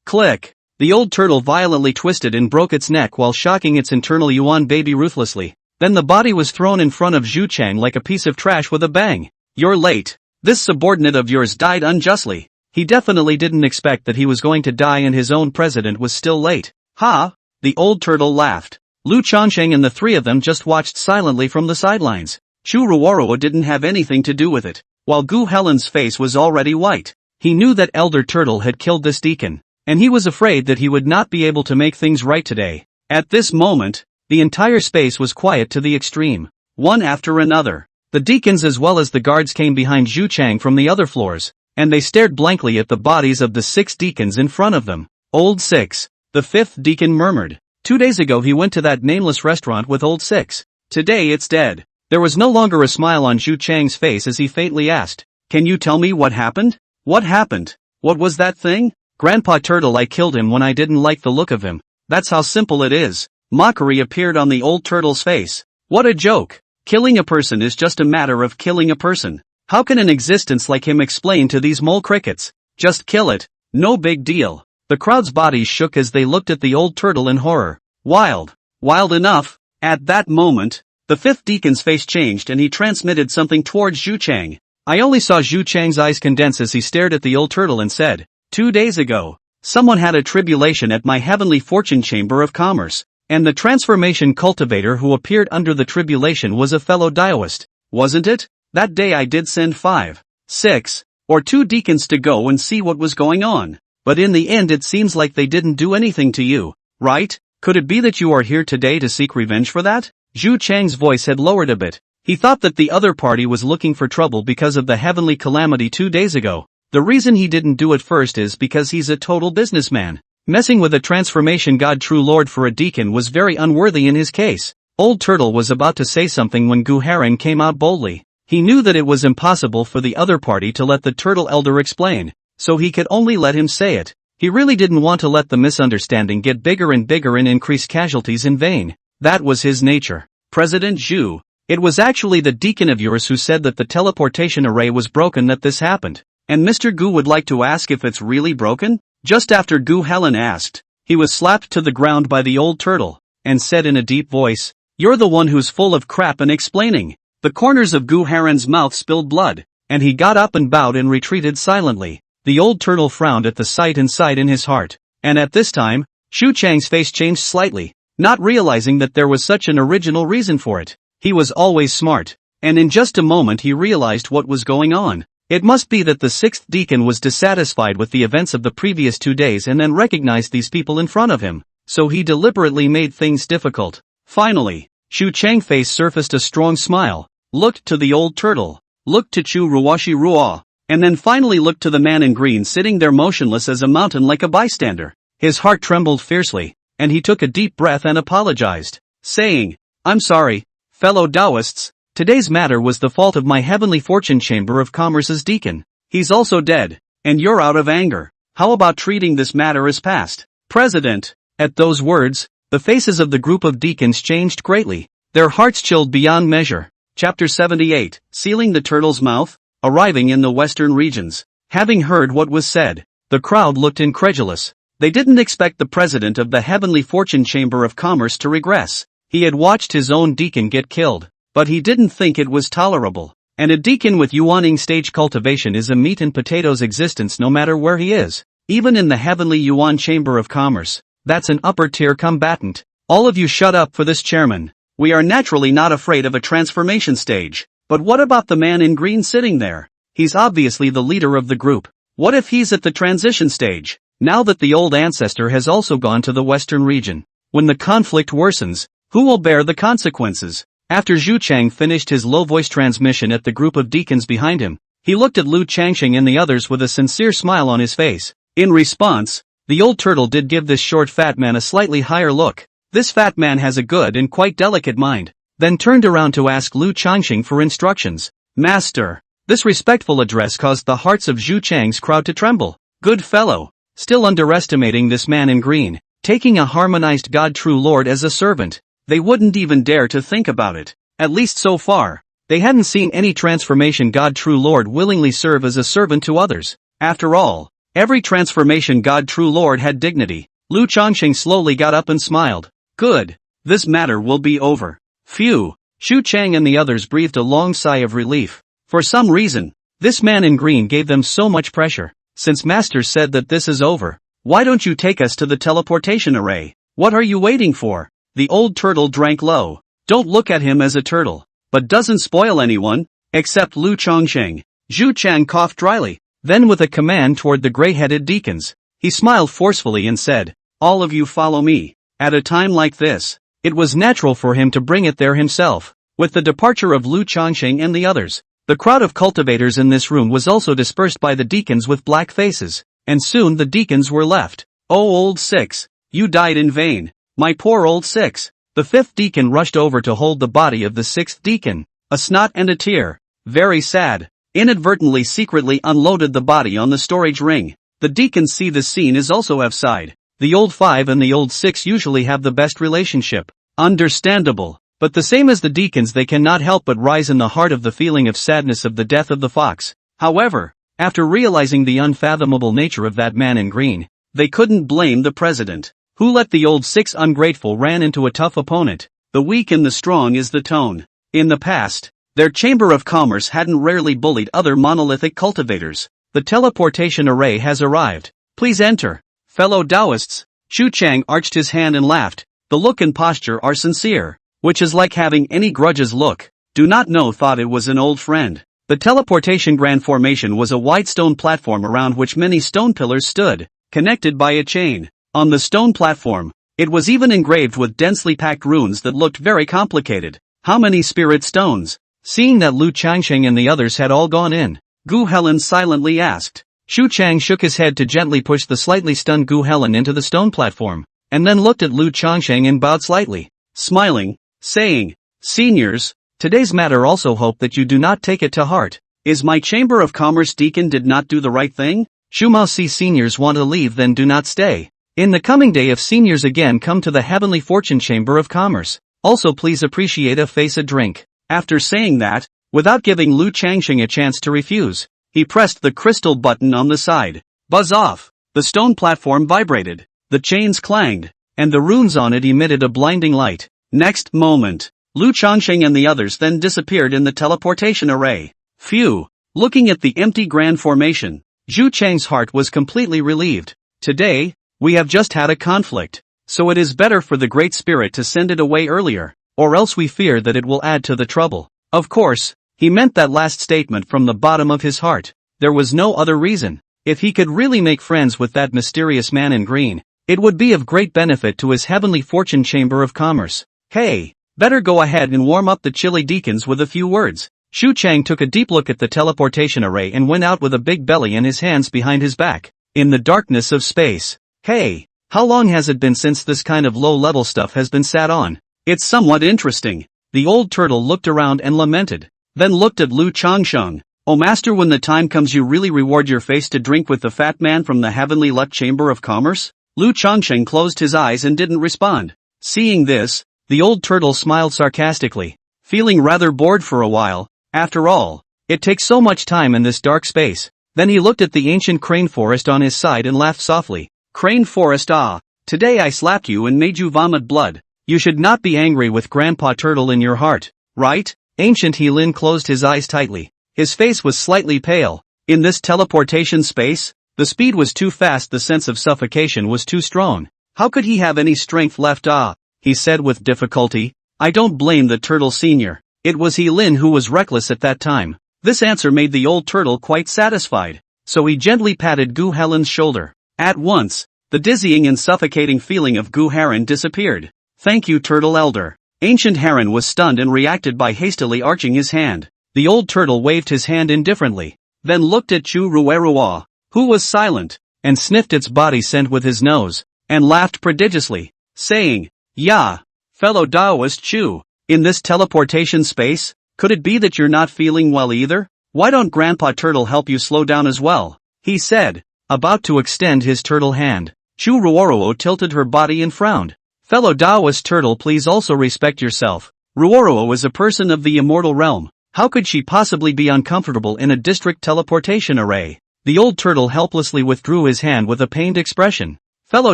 [SPEAKER 1] Click. The old turtle violently twisted and broke its neck while shocking its internal Yuan baby ruthlessly. Then the body was thrown in front of Zhu Chang like a piece of trash with a bang. You're late. This subordinate of yours died unjustly. He definitely didn't expect that he was going to die and his own president was still late. Ha! The old turtle laughed. Lu Changsheng and the 3 of them just watched silently from the sidelines. Chu Ruoruo didn't have anything to do with it. While Gu Helen's face was already white. He knew that Elder Turtle had killed this deacon. And he was afraid that he would not be able to make things right today. At this moment, the entire space was quiet to the extreme. One after another. The deacons as well as the guards came behind Zhu Chang from the other floors, and they stared blankly at the bodies of the 6 deacons in front of them. Old 6. The 5th deacon murmured. 2 days ago he went to that nameless restaurant with Old 6. Today it's dead. There was no longer a smile on Zhu Chang's face as he faintly asked, "Can you tell me what happened?" "What happened? What was that thing?" "Grandpa Turtle, I killed him when I didn't like the look of him. That's how simple it is." Mockery appeared on the old turtle's face. What a joke. Killing a person is just a matter of killing a person. How can an existence like him explain to these mole crickets? Just kill it. No big deal. The crowd's bodies shook as they looked at the old turtle in horror. Wild. Wild enough. At that moment, the 5th deacon's face changed and he transmitted something towards Zhu Chang. I only saw Zhu Chang's eyes condense as he stared at the old turtle and said, 2 days ago, someone had a tribulation at my heavenly fortune chamber of commerce, and the transformation cultivator who appeared under the tribulation was a fellow Daoist, wasn't it? That day I did send 5, 6, or 2 deacons to go and see what was going on, but in the end it seems like they didn't do anything to you, right? Could it be that you are here today to seek revenge for that? Zhu Chang's voice had lowered a bit. He thought that the other party was looking for trouble because of the heavenly calamity 2 days ago. The reason he didn't do it first is because he's a total businessman. Messing with a transformation god true lord for a deacon was very unworthy in his case. Old Turtle was about to say something when Gu Heron came out boldly. He knew that it was impossible for the other party to let the turtle elder explain, so he could only let him say it. He really didn't want to let the misunderstanding get bigger and increase casualties in vain. That was his nature. President Zhu, it was actually the deacon of yours who said that the teleportation array was broken that this happened. And Mr. Gu would like to ask if it's really broken? Just after Gu Helen asked, he was slapped to the ground by the old turtle, and said in a deep voice, "You're the one who's full of crap and explaining." The corners of Gu Heron's mouth spilled blood, and he got up and bowed and retreated silently. The old turtle frowned at the sight and sighed in his heart, and at this time, Zhu Chang's face changed slightly, not realizing that there was such an original reason for it. He was always smart, and in just a moment he realized what was going on. It must be that the 6th deacon was dissatisfied with the events of the previous 2 days and then recognized these people in front of him, so he deliberately made things difficult. Finally, Zhu Chang's face surfaced a strong smile, looked to the old turtle, looked to Chu Ruoshi Ruo, and then finally looked to the man in green sitting there motionless as a mountain like a bystander. His heart trembled fiercely, and he took a deep breath and apologized, saying, "I'm sorry, fellow Taoists. Today's matter was the fault of my heavenly fortune chamber of commerce's deacon. He's also dead, and you're out of anger. How about treating this matter as past?" President. At those words, the faces of the group of deacons changed greatly. Their hearts chilled beyond measure. Chapter 78, Sealing the Turtle's Mouth. Arriving in the western regions. Having heard what was said, the crowd looked incredulous. They didn't expect the president of the heavenly fortune chamber of commerce to regress. He had watched his own deacon get killed, but he didn't think it was tolerable. And a deacon with Yuaning stage cultivation is a meat and potatoes existence no matter where he is. Even in the heavenly Yuan chamber of commerce, that's an upper tier combatant. All of you shut up for this chairman. We are naturally not afraid of a transformation stage. But what about the man in green sitting there? He's obviously the leader of the group. What if he's at the transition stage, now that the old ancestor has also gone to the western region? When the conflict worsens, who will bear the consequences? After Zhu Chang finished his low-voice transmission at the group of deacons behind him, he looked at Lu Changxing and the others with a sincere smile on his face. In response, the old turtle did give this short fat man a slightly higher look. This fat man has a good and quite delicate mind. Then turned around to ask Lu Changxing for instructions. Master. This respectful address caused the hearts of Zhu Chang's crowd to tremble. Good fellow. Still underestimating this man in green, taking a harmonized god true lord as a servant. They wouldn't even dare to think about it. At least so far. They hadn't seen any transformation god true lord willingly serve as a servant to others. After all, every transformation god true lord had dignity. Lu Changsheng slowly got up and smiled. Good. This matter will be over. Phew. Shu Chang and the others breathed a long sigh of relief. For some reason, this man in green gave them so much pressure. Since Master said that this is over, why don't you take us to the teleportation array? What are you waiting for? The old turtle drank low. Don't look at him as a turtle, but doesn't spoil anyone, except Lu Changsheng. Zhu Chang coughed dryly. Then with a command toward the gray-headed deacons, he smiled forcefully and said, all of you follow me. At a time like this, it was natural for him to bring it there himself. With the departure of Lu Changsheng and the others, the crowd of cultivators in this room was also dispersed by the deacons with black faces, and soon the deacons were left. Oh old six, you died in vain. My poor old six. The fifth deacon rushed over to hold the body of the sixth deacon. A snot and a tear. Very sad. Inadvertently secretly unloaded the body on the storage ring. The deacons see this scene as also have sighed. The old five and the old six usually have the best relationship. Understandable. But the same as the deacons, they cannot help but rise in the heart of the feeling of sadness of the death of the fox. However, after realizing the unfathomable nature of that man in green, they couldn't blame the president, who let the old six ungrateful ran into a tough opponent. The weak and the strong is the tone. In the past, their Chamber of Commerce hadn't rarely bullied other monolithic cultivators. The teleportation array has arrived. Please enter. Fellow Taoists. Shu Chang arched his hand and laughed. The look and posture are sincere, which is like having any grudges look. Do not know thought it was an old friend. The teleportation grand formation was a wide stone platform around which many stone pillars stood, connected by a chain. On the stone platform, it was even engraved with densely packed runes that looked very complicated. How many spirit stones? Seeing that Lu Changsheng and the others had all gone in, Gu Helen silently asked. Shu Chang shook his head to gently push the slightly stunned Gu Helen into the stone platform, and then looked at Lu Changsheng and bowed slightly, smiling, saying, Seniors, today's matter also hope that you do not take it to heart. Is my Chamber of Commerce deacon did not do the right thing? Shumao see seniors want to leave then do not stay. In the coming day if seniors again come to the Heavenly Fortune Chamber of Commerce, also please appreciate a face a drink. After saying that, without giving Lu Changsheng a chance to refuse, he pressed the crystal button on the side. Buzz off. The stone platform vibrated, the chains clanged, and the runes on it emitted a blinding light. Next moment, Lu Changsheng and the others then disappeared in the teleportation array. Phew. Looking at the empty grand formation, Zhu Chang's heart was completely relieved. Today, we have just had a conflict, so it is better for the Great Spirit to send it away earlier, or else we fear that it will add to the trouble. Of course, he meant that last statement from the bottom of his heart. There was no other reason. If he could really make friends with that mysterious man in green, it would be of great benefit to his Heavenly Fortune Chamber of Commerce. Hey, better go ahead and warm up the chilly deacons with a few words. Shu Chang took a deep look at the teleportation array and went out with a big belly and his hands behind his back, in the darkness of space. Hey, how long has it been since this kind of low-level stuff has been sat on? It's somewhat interesting. The old turtle looked around and lamented, then looked at Lu Changsheng. Oh master, when the time comes you really reward your face to drink with the fat man from the Heavenly Luck Chamber of Commerce? Lu Changsheng closed his eyes and didn't respond. Seeing this, the old turtle smiled sarcastically, feeling rather bored for a while. After all, it takes so much time in this dark space. Then he looked at the ancient crane forest on his side and laughed softly. Crane forest, ah, today I slapped you and made you vomit blood. You should not be angry with Grandpa Turtle in your heart, right? Ancient Helin closed his eyes tightly. His face was slightly pale. In this teleportation space, the speed was too fast, the sense of suffocation was too strong. How could he have any strength left? Ah, he said with difficulty. I don't blame the turtle senior. It was Helin who was reckless at that time. This answer made the old turtle quite satisfied, so he gently patted Gu Helen's shoulder. At once, the dizzying and suffocating feeling of Gu Heron disappeared. Thank you, Turtle Elder. Ancient Heron was stunned and reacted by hastily arching his hand. The old turtle waved his hand indifferently, then looked at Chu Ruerua, who was silent, and sniffed its body scent with his nose, and laughed prodigiously, saying, "Yeah, fellow Taoist Chu, in this teleportation space, could it be that you're not feeling well either? Why don't Grandpa Turtle help you slow down as well?" he said, about to extend his turtle hand. Chu Ruoruo tilted her body and frowned. "Fellow Taoist Turtle, please also respect yourself. Ruoruo is a person of the immortal realm. How could she possibly be uncomfortable in a district teleportation array? The old turtle helplessly withdrew his hand with a pained expression. Fellow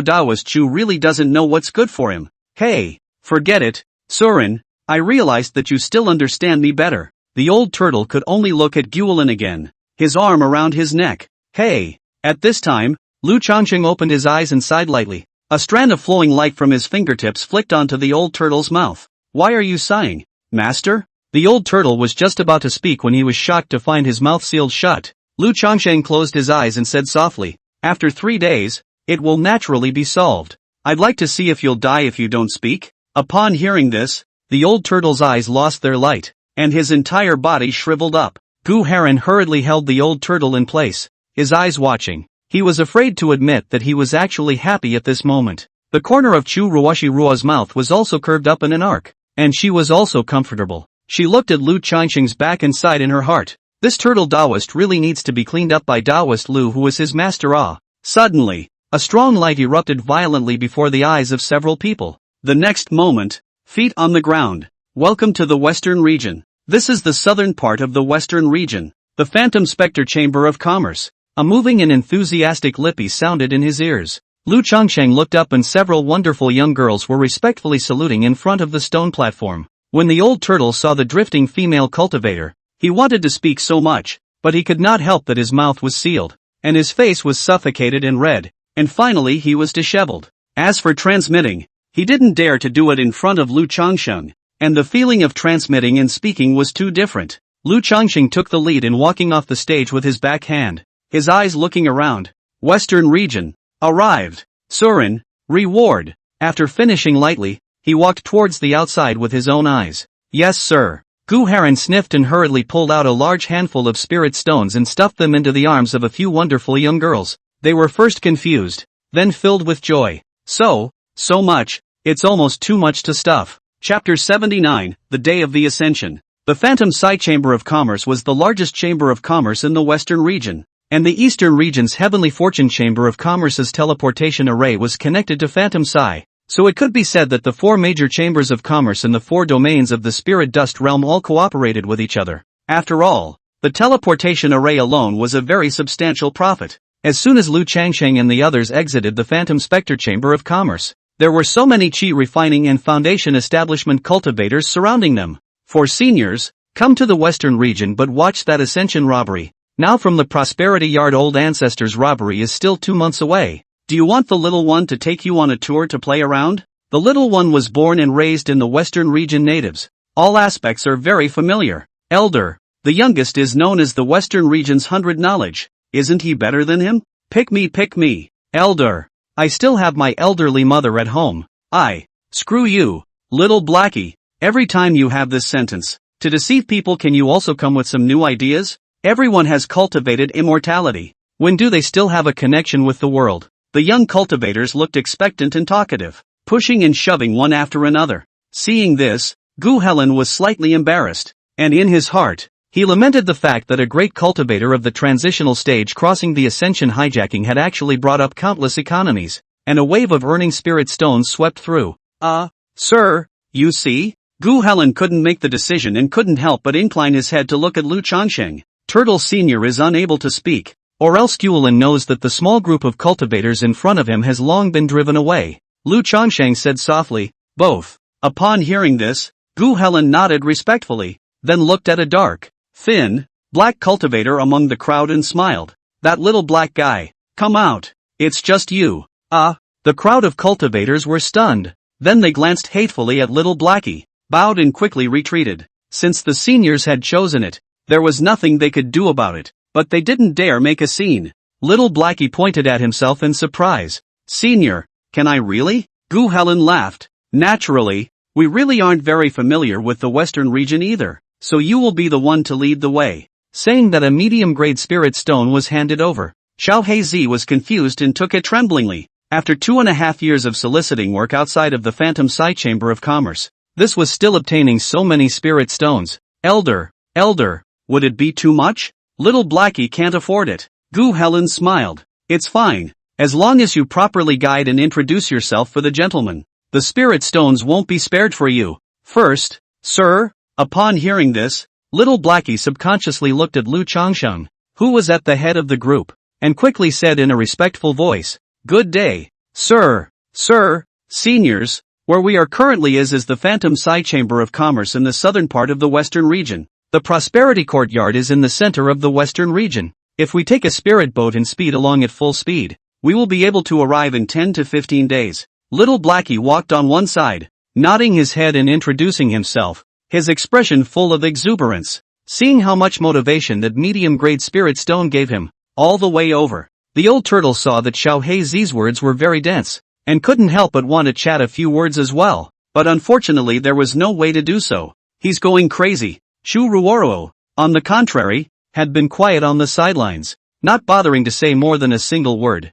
[SPEAKER 1] Taoist Chu really doesn't know what's good for him. Hey, forget it, Surin, I realized that you still understand me better. The old turtle could only look at Guilin again, his arm around his neck. Hey. At this time, Lu Changsheng opened his eyes and sighed lightly. A strand of flowing light from his fingertips flicked onto the old turtle's mouth. Why are you sighing, master? The old turtle was just about to speak when he was shocked to find his mouth sealed shut. Lu Changsheng closed his eyes and said softly, after 3 days, it will naturally be solved. I'd like to see if you'll die if you don't speak. Upon hearing this, the old turtle's eyes lost their light, and his entire body shriveled up. Gu Heron hurriedly held the old turtle in place, his eyes watching. He was afraid to admit that he was actually happy at this moment. The corner of Chu Ruoshi Ruo's mouth was also curved up in an arc, and she was also comfortable. She looked at Lu Changsheng's back and sighed in her heart. This turtle Taoist really needs to be cleaned up by Taoist Lu, who was his master. Suddenly, a strong light erupted violently before the eyes of several people. The next moment, feet on the ground. Welcome to the Western region. This is the southern part of the Western region, the Phantom Spectre Chamber of Commerce. A moving and enthusiastic lippy sounded in his ears. Lu Changsheng looked up and several wonderful young girls were respectfully saluting in front of the stone platform. When the old turtle saw the drifting female cultivator, he wanted to speak so much, but he could not help that his mouth was sealed, and his face was suffocated and red, and finally he was disheveled. As for transmitting, he didn't dare to do it in front of Lu Changsheng, and the feeling of transmitting and speaking was too different. Lu Changsheng took the lead in walking off the stage with his back hand, his eyes looking around. Western region. Arrived. Surin. Reward. After finishing lightly, he walked towards the outside with his own eyes. Yes sir. Gu Heron sniffed and hurriedly pulled out a large handful of spirit stones and stuffed them into the arms of a few wonderful young girls. They were first confused, then filled with joy. So much, it's almost too much to stuff. Chapter 79, The Day of the Ascension. The Phantom Sai Chamber of Commerce was the largest chamber of commerce in the Western region, and the Eastern region's Heavenly Fortune Chamber of Commerce's teleportation array was connected to Phantom Sai. So it could be said that the 4 major chambers of commerce in the 4 domains of the spirit dust realm all cooperated with each other. After all, the teleportation array alone was a very substantial profit. As soon as Lu Changsheng and the others exited the Phantom Spectre Chamber of Commerce, there were so many chi refining and foundation establishment cultivators surrounding them. For seniors, come to the Western region but watch that Ascension robbery. Now from the Prosperity Yard Old Ancestors robbery is still 2 months away. Do you want the little one to take you on a tour to play around? The little one was born and raised in the Western region natives. All aspects are very familiar. Elder, the youngest is known as the Western region's 100 knowledge. Isn't he better than him? Pick me. Elder, I still have my elderly mother at home. Screw you, little Blackie. Every time you have this sentence, to deceive people, can you also come with some new ideas? Everyone has cultivated immortality. When do they still have a connection with the world? The young cultivators looked expectant and talkative, pushing and shoving one after another. Seeing this, Gu Helen was slightly embarrassed, and in his heart, he lamented the fact that a great cultivator of the transitional stage crossing the ascension hijacking had actually brought up countless economies, and a wave of earning spirit stones swept through. Sir, you see? Gu Helen couldn't make the decision and couldn't help but incline his head to look at Lu Changsheng. Turtle Senior is unable to speak, or else Guilin knows that the small group of cultivators in front of him has long been driven away. Lu Changsheng said softly, both. Upon hearing this, Gu Helen nodded respectfully, then looked at a dark, thin, black cultivator among the crowd and smiled. That little black guy, come out, it's just you. The crowd of cultivators were stunned. Then they glanced hatefully at little Blackie, bowed and quickly retreated. Since the seniors had chosen it, there was nothing they could do about it. But they didn't dare make a scene. Little Blackie pointed at himself in surprise. Senior, can I really? Gu Helen laughed. Naturally, we really aren't very familiar with the Western region either, so you will be the one to lead the way. Saying that, a medium-grade spirit stone was handed over. Xiao Heizi was confused and took it tremblingly. After 2.5 years of soliciting work outside of the Phantom Sai Chamber of Commerce, this was still obtaining so many spirit stones. Elder, would it be too much? Little Blackie can't afford it. Gu Helen smiled. It's fine, as long as you properly guide and introduce yourself for the gentleman. The spirit stones won't be spared for you. First, sir. Upon hearing this, Little Blackie subconsciously looked at Lu Changsheng, who was at the head of the group, and quickly said in a respectful voice, "Good day, sir, seniors. Where we are currently is the Phantom Sai Chamber of Commerce in the southern part of the western region. The Prosperity Courtyard is in the center of the western region. If we take a spirit boat and speed along at full speed, we will be able to arrive in 10 to 15 days. Little Blackie walked on one side, nodding his head and introducing himself, his expression full of exuberance. Seeing how much motivation that medium-grade spirit stone gave him, all the way over, the old turtle saw that Xiao Heizi's words were very dense, and couldn't help but want to chat a few words as well, but unfortunately there was no way to do so. He's going crazy. Shu Ruoruo, on the contrary, had been quiet on the sidelines, not bothering to say more than a single word.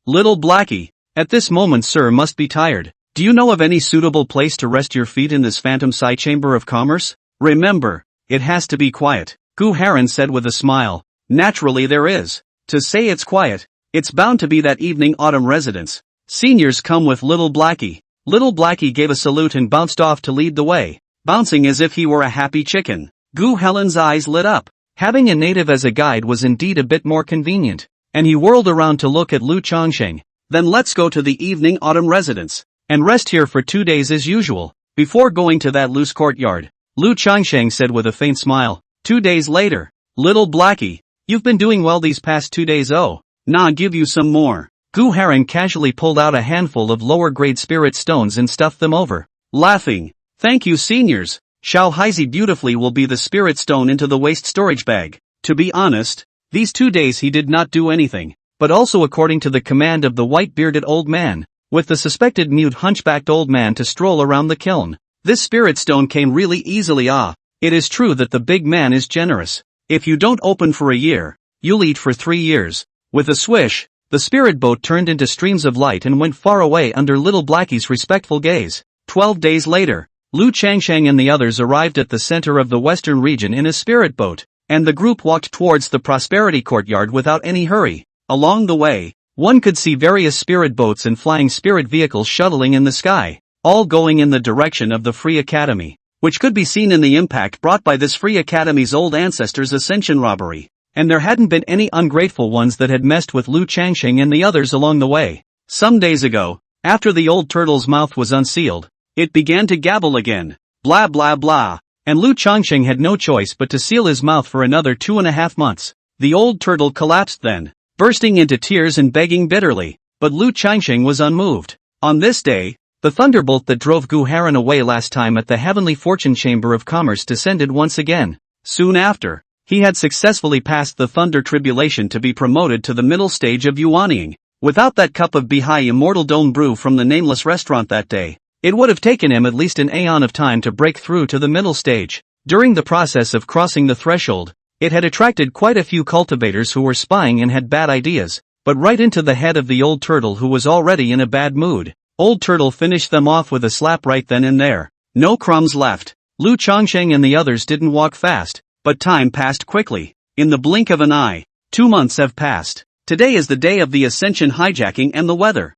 [SPEAKER 1] Little Blackie, at this moment sir must be tired. Do you know of any suitable place to rest your feet in this Phantom Sai Chamber of Commerce? Remember, it has to be quiet, Gu Heron said with a smile. Naturally there is. To say it's quiet, it's bound to be that evening autumn residence. Seniors come with Little Blackie. Little Blackie gave a salute and bounced off to lead the way, bouncing as if he were a happy chicken. Gu Helen's eyes lit up. Having a native as a guide was indeed a bit more convenient, and he whirled around to look at Lu Changsheng. Then let's go to the evening autumn residence, and rest here for 2 days as usual, before going to that loose courtyard, Lu Changsheng said with a faint smile. 2 days later. Little Blackie, you've been doing well these past 2 days. Oh, nah, give you some more. Gu Heron casually pulled out a handful of lower-grade spirit stones and stuffed them over, laughing. Thank you seniors. Xiao Heizi beautifully will be the spirit stone into the waste storage bag. To be honest, these 2 days he did not do anything, but also according to the command of the white-bearded old man, with the suspected mute hunchbacked old man to stroll around the kiln. This spirit stone came really easily. It is true that the big man is generous. If you don't open for a year, you'll eat for 3 years. With a swish, the spirit boat turned into streams of light and went far away under Little Blackie's respectful gaze. 12 days later, Lu Changsheng and the others arrived at the center of the western region in a spirit boat, and the group walked towards the Prosperity Courtyard without any hurry. Along the way, one could see various spirit boats and flying spirit vehicles shuttling in the sky, all going in the direction of the Free Academy, which could be seen in the impact brought by this Free Academy's old ancestors' ascension robbery. And there hadn't been any ungrateful ones that had messed with Lu Changsheng and the others along the way. Some days ago, after the old turtle's mouth was unsealed, it began to gabble again, blah blah blah, and Lu Changsheng had no choice but to seal his mouth for another 2.5 months. The old turtle collapsed then, bursting into tears and begging bitterly, but Lu Changsheng was unmoved. On this day, the thunderbolt that drove Gu Heron away last time at the Heavenly Fortune Chamber of Commerce descended once again. Soon after, he had successfully passed the thunder tribulation to be promoted to the middle stage of yuanying. Without that cup of Bihai Immortal Dome brew from the nameless restaurant that day, it would have taken him at least an aeon of time to break through to the middle stage. During the process of crossing the threshold, it had attracted quite a few cultivators who were spying and had bad ideas, but right into the head of the old turtle who was already in a bad mood. Old turtle finished them off with a slap right then and there. No crumbs left. Lu Changsheng and the others didn't walk fast, but time passed quickly. In the blink of an eye, 2 months have passed. Today is the day of the ascension hijacking and the weather.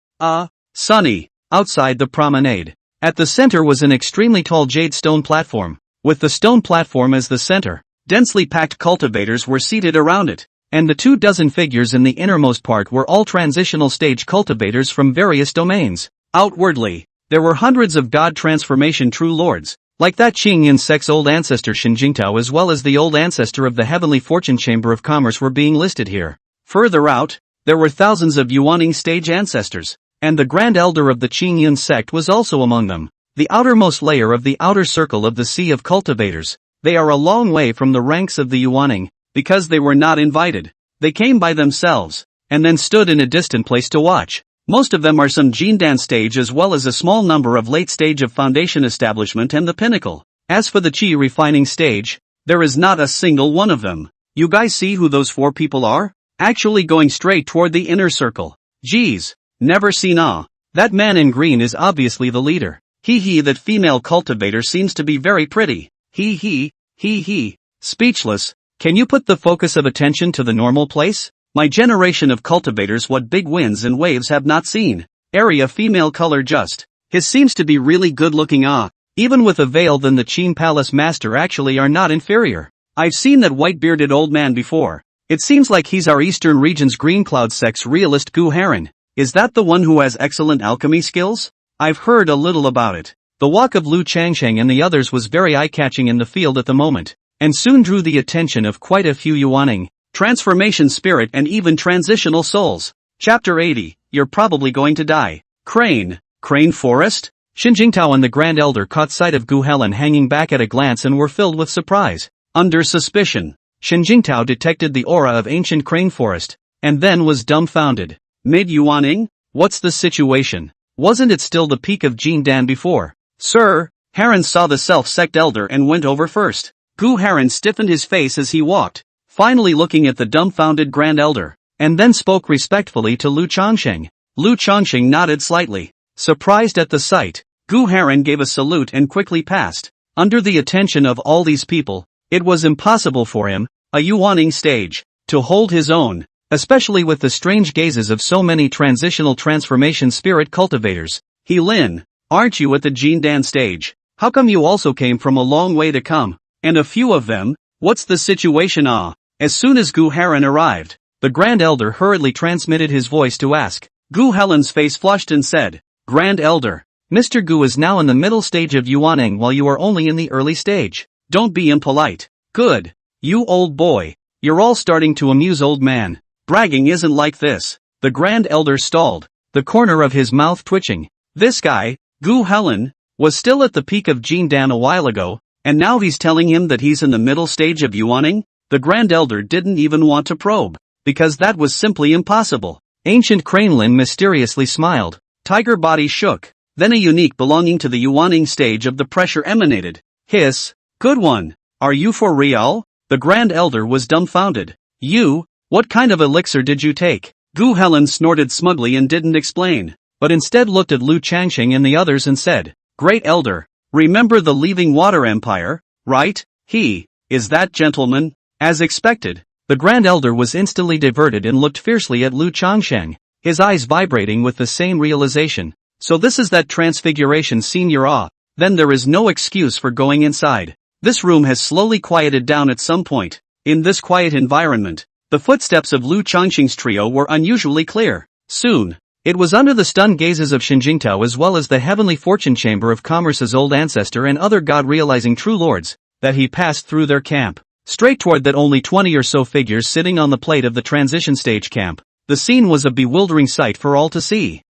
[SPEAKER 1] Sunny, outside the promenade. At the center was an extremely tall jade stone platform, with the stone platform as the center. Densely packed cultivators were seated around it, and the 24 figures in the innermost part were all transitional stage cultivators from various domains. Outwardly, there were hundreds of god transformation true lords, like that Qing Yin sect's old ancestor Shinjingtao as well as the old ancestor of the Heavenly Fortune Chamber of Commerce were being listed here. Further out, there were thousands of yuaning stage ancestors, and the Grand Elder of the Qing Yin sect was also among them, the outermost layer of the outer circle of the Sea of Cultivators. They are a long way from the ranks of the yuaning, because they were not invited. They came by themselves, and then stood in a distant place to watch. Most of them are some Jindan stage as well as a small number of late stage of foundation establishment and the pinnacle. As for the Qi refining stage, there is not a single one of them. You guys see who those 4 people are? Actually going straight toward the inner circle. Geez, never seen that man in green is obviously the leader. That female cultivator seems to be very pretty. Speechless, can you put the focus of attention to the normal place? My generation of cultivators what big winds and waves have not seen. Area female color just. His seems to be really good looking. Even with a veil, then the Qin Palace Master actually are not inferior. I've seen that white-bearded old man before. It seems like he's our Eastern region's Green Cloud sex realist Gu Heron. Is that the one who has excellent alchemy skills? I've heard a little about it. The walk of Lu Changsheng and the others was very eye-catching in the field at the moment, and soon drew the attention of quite a few Yuaning, transformation spirit and even transitional souls. Chapter 80, You're probably going to die. Crane Forest? Xin Jingtao and the Grand Elder caught sight of Gu Helen hanging back at a glance and were filled with surprise. Under suspicion, Xin Jingtao detected the aura of ancient Crane Forest, and then was dumbfounded. Mid-Yuaning? What's the situation? Wasn't it still the peak of Jindan before? Sir, Heron saw the self-sect elder and went over first. Gu Heron stiffened his face as he walked, finally looking at the dumbfounded Grand Elder, and then spoke respectfully to Lu Changsheng. Lu Changsheng nodded slightly, surprised at the sight. Gu Heron gave a salute and quickly passed. Under the attention of all these people, it was impossible for him, a Yuaning stage, to hold his own, especially with the strange gazes of so many transitional transformation spirit cultivators. He Lin, aren't you at the Jindan stage? How come you also came from a long way to come? And a few of them? What's the situation? As soon as Gu Heron arrived, the Grand Elder hurriedly transmitted his voice to ask. Gu Helen's face flushed and said, Grand Elder, Mr. Gu is now in the middle stage of Yuaning while you are only in the early stage. Don't be impolite. Good. You old boy. You're all starting to amuse old man. Bragging isn't like this. The Grand Elder stalled, the corner of his mouth twitching. This guy, Gu Helen, was still at the peak of Jindan a while ago, and now he's telling him that he's in the middle stage of Yuaning? The Grand Elder didn't even want to probe, because that was simply impossible. Ancient Cranelin mysteriously smiled. Tiger body shook. Then a unique belonging to the Yuaning stage of the pressure emanated. Hiss. Good one. Are you for real? The Grand Elder was dumbfounded. You? What kind of elixir did you take? Gu Helen snorted smugly and didn't explain, but instead looked at Lu Changsheng and the others and said, Great Elder, remember the Leaving Water Empire, right? Is that gentleman? As expected, the Grand Elder was instantly diverted and looked fiercely at Lu Changsheng, his eyes vibrating with the same realization. So this is that transfiguration scene you're then there is no excuse for going inside. This room has slowly quieted down at some point. In this quiet environment, the footsteps of Lu Changsheng's trio were unusually clear. Soon, it was under the stunned gazes of Xin Jingtao as well as the heavenly fortune chamber of commerce's old ancestor and other god-realizing true lords, that he passed through their camp, straight toward that only 20 or so figures sitting on the plate of the transition stage camp. The scene was a bewildering sight for all to see.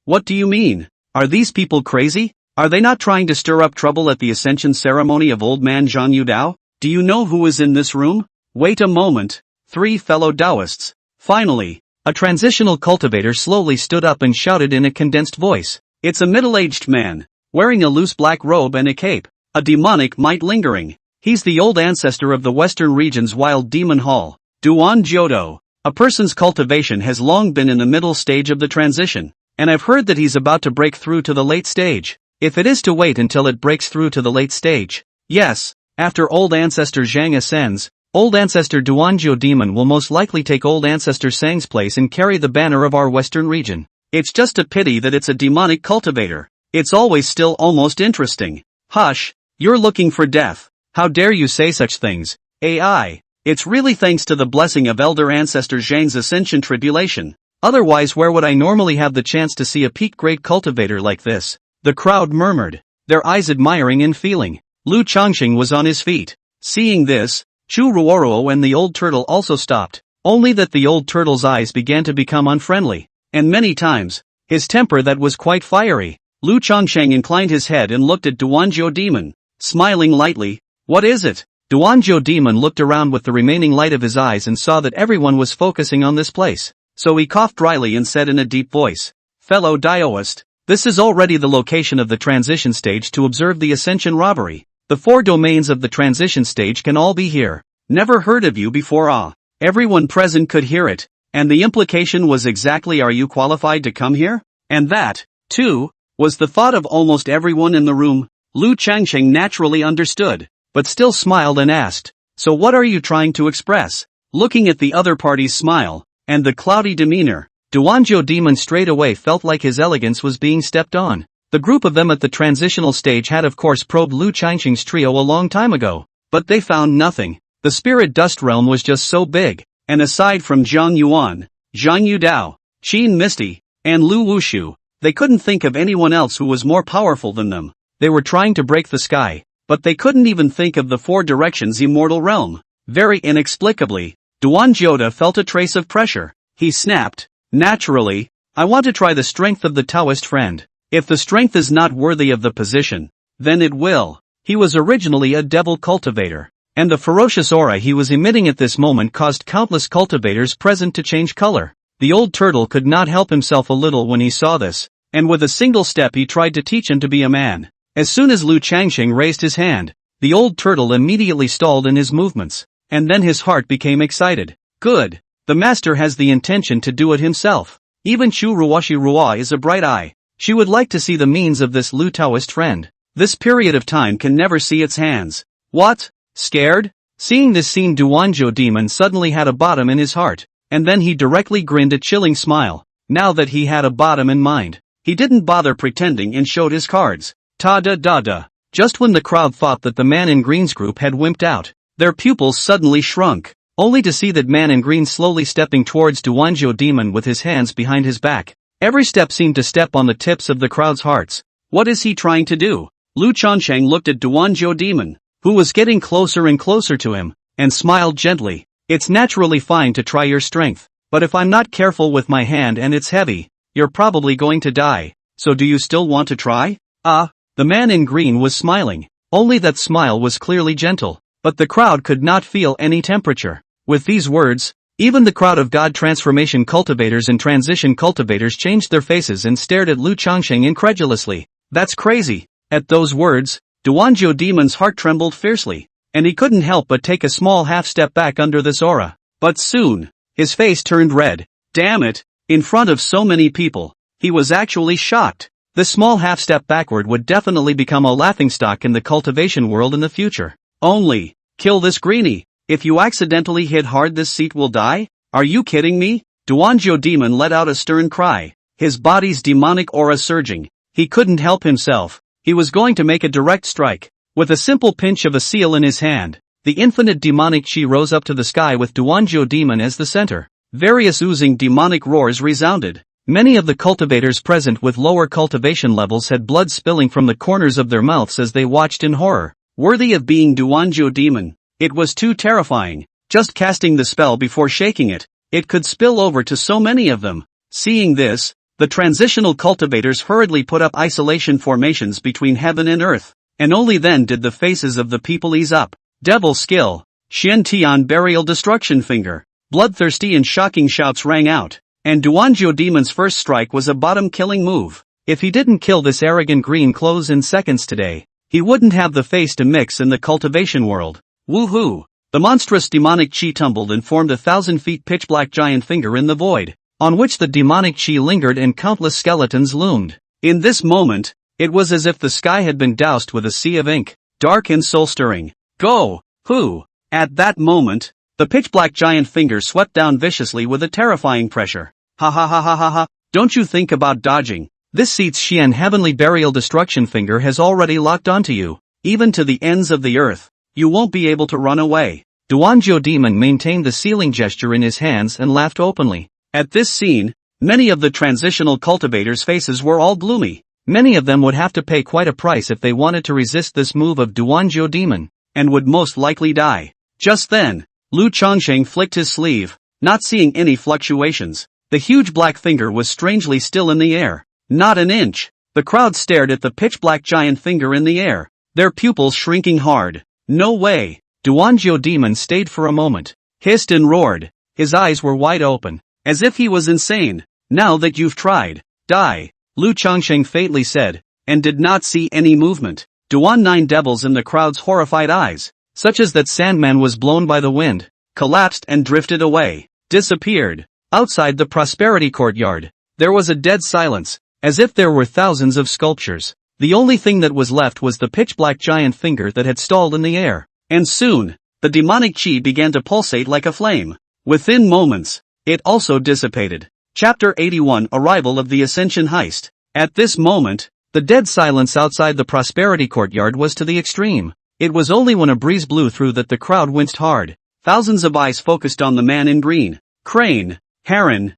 [SPEAKER 1] What do you mean? Are these people crazy? Are they not trying to stir up trouble at the ascension ceremony of old man Zhang Yudao? Do you know who is in this room? Wait a moment. 3 fellow Taoists. Finally, a transitional cultivator slowly stood up and shouted in a condensed voice. It's a middle-aged man, wearing a loose black robe and a cape, a demonic might lingering. He's the old ancestor of the western region's wild demon hall, Duan Jiodo. A person's cultivation has long been in the middle stage of the transition, and I've heard that he's about to break through to the late stage. If it is to wait until it breaks through to the late stage, yes, after old ancestor Zhang ascends, old ancestor Duanjiu Demon will most likely take old ancestor Sang's place and carry the banner of our western region. It's just a pity that it's a demonic cultivator. It's always still almost interesting. Hush, you're looking for death. How dare you say such things? AI. It's really thanks to the blessing of elder ancestor Zhang's ascension tribulation. Otherwise where would I normally have the chance to see a peak-grade cultivator like this? The crowd murmured, their eyes admiring and feeling. Lu Changsheng was on his feet. Seeing this, Chu Ruoruo and the old turtle also stopped, only that the old turtle's eyes began to become unfriendly, and many times, his temper that was quite fiery. Lu Changsheng inclined his head and looked at Duanjiu Demon, smiling lightly. What is it? Duanjiu Demon looked around with the remaining light of his eyes and saw that everyone was focusing on this place, so he coughed dryly and said in a deep voice, Fellow Daoist, this is already the location of the transition stage to observe the ascension robbery. The 4 domains of the transition stage can all be here. Never heard of you before. Everyone present could hear it, and the implication was exactly are you qualified to come here? And that, too, was the thought of almost everyone in the room. Lu Changsheng naturally understood, but still smiled and asked, so what are you trying to express? Looking at the other party's smile, and the cloudy demeanor, Duanjiu Demon straight away felt like his elegance was being stepped on. The group of them at the transitional stage had of course probed Lu Changqing's trio a long time ago, but they found nothing. The spirit dust realm was just so big, and aside from Zhang Yuan, Zhang Yudao, Qin Misty, and Lu Wushu, they couldn't think of anyone else who was more powerful than them. They were trying to break the sky, but they couldn't even think of the four directions immortal realm. Very inexplicably, Duan Jota felt a trace of pressure. He snapped, "Naturally, I want to try the strength of the Taoist friend. If the strength is not worthy of the position, then it will." He was originally a devil cultivator, and the ferocious aura he was emitting at this moment caused countless cultivators present to change color. The old turtle could not help himself a little when he saw this, and with a single step he tried to teach him to be a man. As soon as Lu Changqing raised his hand, the old turtle immediately stalled in his movements, and then his heart became excited. Good. The master has the intention to do it himself. Even Chu Ruashi Rua is a bright eye. She would like to see the means of this Lu Taoist friend. This period of time can never see its hands. What? Scared? Seeing this scene, Duanzhou Demon suddenly had a bottom in his heart, and then he directly grinned a chilling smile. Now that he had a bottom in mind, he didn't bother pretending and showed his cards. Ta-da-da-da. Just when the crowd thought that the man in green's group had wimped out, their pupils suddenly shrunk, only to see that man in green slowly stepping towards Duanzhou Demon with his hands behind his back. Every step seemed to step on the tips of the crowd's hearts. What is he trying to do? Lu Changqing looked at Duanzhou Demon, who was getting closer and closer to him, and smiled gently. It's naturally fine to try your strength, but if I'm not careful with my hand and it's heavy, you're probably going to die. So do you still want to try? The man in green was smiling, only that smile was clearly gentle, but the crowd could not feel any temperature. With these words, even the crowd of God transformation cultivators and transition cultivators changed their faces and stared at Lu Changqing incredulously. That's crazy. At those words, Duanzhou Demon's heart trembled fiercely, and he couldn't help but take a small half-step back under this aura. But soon, his face turned red. Damn it, in front of so many people, he was actually shocked. This small half-step backward would definitely become a laughingstock in the cultivation world in the future. Only, kill this greenie. If you accidentally hit hard, this seat will die? Are you kidding me? Duanzhou Demon let out a stern cry, his body's demonic aura surging. He couldn't help himself. He was going to make a direct strike. With a simple pinch of a seal in his hand, the infinite demonic chi rose up to the sky with Duanzhou Demon as the center. Various oozing demonic roars resounded. Many of the cultivators present with lower cultivation levels had blood spilling from the corners of their mouths as they watched in horror. Worthy of being Duanzhou Demon. It was too terrifying. Just casting the spell before shaking it, it could spill over to so many of them. Seeing this, the transitional cultivators hurriedly put up isolation formations between heaven and earth, and only then did the faces of the people ease up. Devil skill. Xian Tian burial destruction finger. Bloodthirsty and shocking shouts rang out. And Duanzhou Demon's first strike was a bottom-killing move. If he didn't kill this arrogant green clothes in seconds today, he wouldn't have the face to mix in the cultivation world. Woohoo! The monstrous demonic chi tumbled and formed 1,000 feet pitch-black giant finger in the void, on which the demonic chi lingered and countless skeletons loomed. In this moment, it was as if the sky had been doused with a sea of ink, dark and soul-stirring. Go! Who? At that moment, the pitch-black giant finger swept down viciously with a terrifying pressure. Ha ha ha ha ha ha, don't you think about dodging. This seat's Xian heavenly burial destruction finger has already locked onto you, even to the ends of the earth. You won't be able to run away. Duanzhou Demon maintained the sealing gesture in his hands and laughed openly. At this scene, many of the transitional cultivators' faces were all gloomy. Many of them would have to pay quite a price if they wanted to resist this move of Duanzhou Demon, and would most likely die. Just then, Lu Changqing flicked his sleeve, not seeing any fluctuations. The huge black finger was strangely still in the air. Not an inch. The crowd stared at the pitch-black giant finger in the air, their pupils shrinking hard. No way. Duanzhou Demon stayed for a moment, hissed and roared. His eyes were wide open, as if he was insane. Now that you've tried, die, Lu Changqing faintly said, and did not see any movement. Duan Nine Devils in the crowd's horrified eyes, such as that Sandman was blown by the wind, collapsed and drifted away, disappeared. Outside the prosperity courtyard, there was a dead silence, as if there were thousands of sculptures. The only thing that was left was the pitch-black giant finger that had stalled in the air. And soon, the demonic chi began to pulsate like a flame. Within moments, it also dissipated. Chapter 81 Arrival of the Ascension Heist. At this moment, The dead silence outside the prosperity courtyard was to the extreme. It was only when a breeze blew through that the crowd winced hard. Thousands of eyes focused on the man in green. Crane. Heron.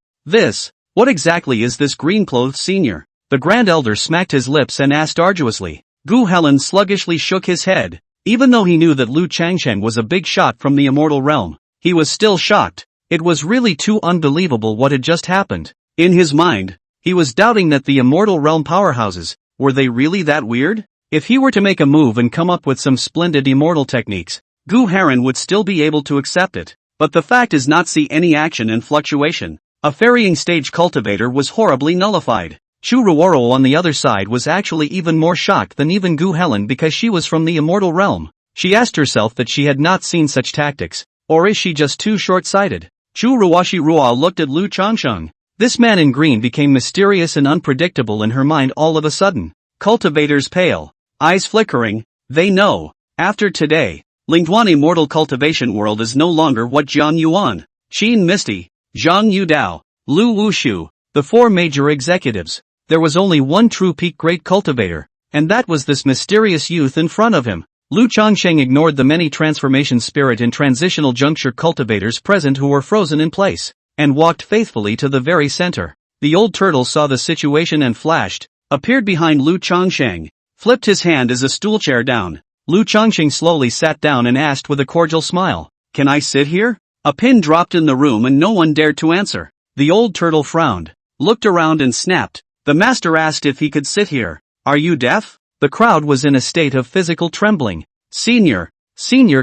[SPEAKER 1] What exactly is this green-clothed senior? The Grand Elder smacked his lips and asked arduously. Gu Helen sluggishly shook his head. Even though he knew that Lu Changsheng was a big shot from the immortal realm, he was still shocked. It was really too unbelievable what had just happened. In his mind, he was doubting that the immortal realm powerhouses, were they really that weird? If he were to make a move and come up with some splendid immortal techniques, Gu Heron would still be able to accept it. But the fact is not see any action and fluctuation. A ferrying stage cultivator was horribly nullified. Chu Ruoro on the other side was actually even more shocked than even Gu Helen because she was from the immortal realm. She asked herself that she had not seen such tactics, or is she just too short-sighted? Chu Ruashi Ruo looked at Lu Changsheng. This man in green became mysterious and unpredictable in her mind all of a sudden. Cultivators pale, eyes flickering, they know. After today, Lingduan immortal cultivation world is no longer what Zhang Yuan, Qin Misty, Zhang Yudao, Lu Wushu, the four major executives. There was only one true peak great cultivator, and that was this mysterious youth in front of him. Lu Changsheng ignored the many transformation spirit and transitional juncture cultivators present who were frozen in place, and walked faithfully to the very center. The old turtle saw the situation and flashed, appeared behind Lu Changsheng, flipped his hand as a stool chair down. Lu Changsheng slowly sat down and asked with a cordial smile, "Can I sit here?" A pin dropped in the room and no one dared to answer. The old turtle frowned, looked around and snapped. The master asked if he could sit here. "Are you deaf?" The crowd was in a state of physical trembling. Senior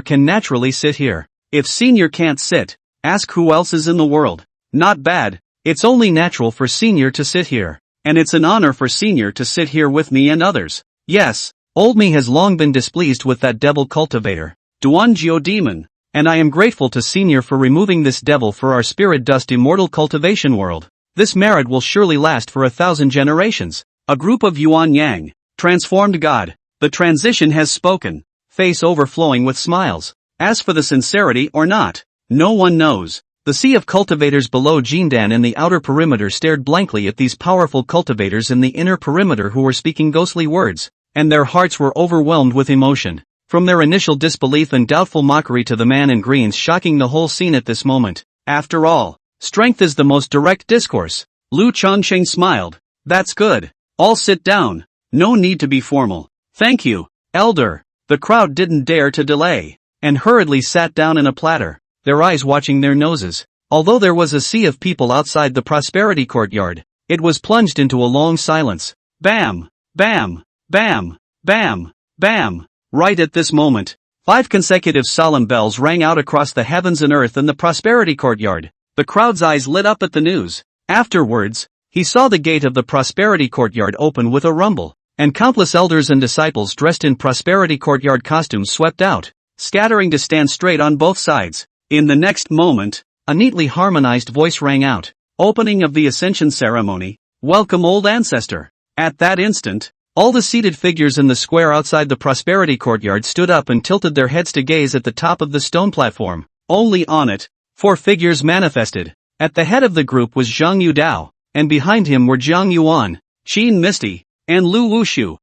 [SPEAKER 1] can naturally sit here. If Senior can't sit, ask who else is in the world. Not bad. It's only natural for Senior to sit here. And it's an honor for Senior to sit here with me and others. Yes, old me has long been displeased with that devil cultivator, Duan Jiu Demon, and I am grateful to Senior for removing this devil for our spirit dust immortal cultivation world. This merit will surely last for 1,000 generations. A group of Yuan Yang, transformed God. The transition has spoken, face overflowing with smiles. As for the sincerity or not, no one knows. The sea of cultivators below Jindan in the outer perimeter stared blankly at these powerful cultivators in the inner perimeter who were speaking ghostly words, and their hearts were overwhelmed with emotion. From their initial disbelief and doubtful mockery to the man in greens shocking the whole scene at this moment. After all, strength is the most direct discourse. Lu Changsheng smiled. That's good. All sit down. No need to be formal. Thank you, Elder. The crowd didn't dare to delay, and hurriedly sat down in a platter, their eyes watching their noses. Although there was a sea of people outside the prosperity courtyard, it was plunged into a long silence. Bam! Bam! Bam! Bam! Bam! Right at this moment, 5 consecutive solemn bells rang out across the heavens and earth in the prosperity courtyard. The crowd's eyes lit up at the news. Afterwards, he saw the gate of the prosperity courtyard open with a rumble, and countless elders and disciples dressed in prosperity courtyard costumes swept out, scattering to stand straight on both sides. In the next moment, a neatly harmonized voice rang out. Opening of the ascension ceremony. Welcome old ancestor. At that instant, all the seated figures in the square outside the prosperity courtyard stood up and tilted their heads to gaze at the top of the stone platform. Only on it, 4 figures manifested. At the head of the group was Zhang Yudao, and behind him were Zhang Yuan, Qin Misty, and Lu Wushu.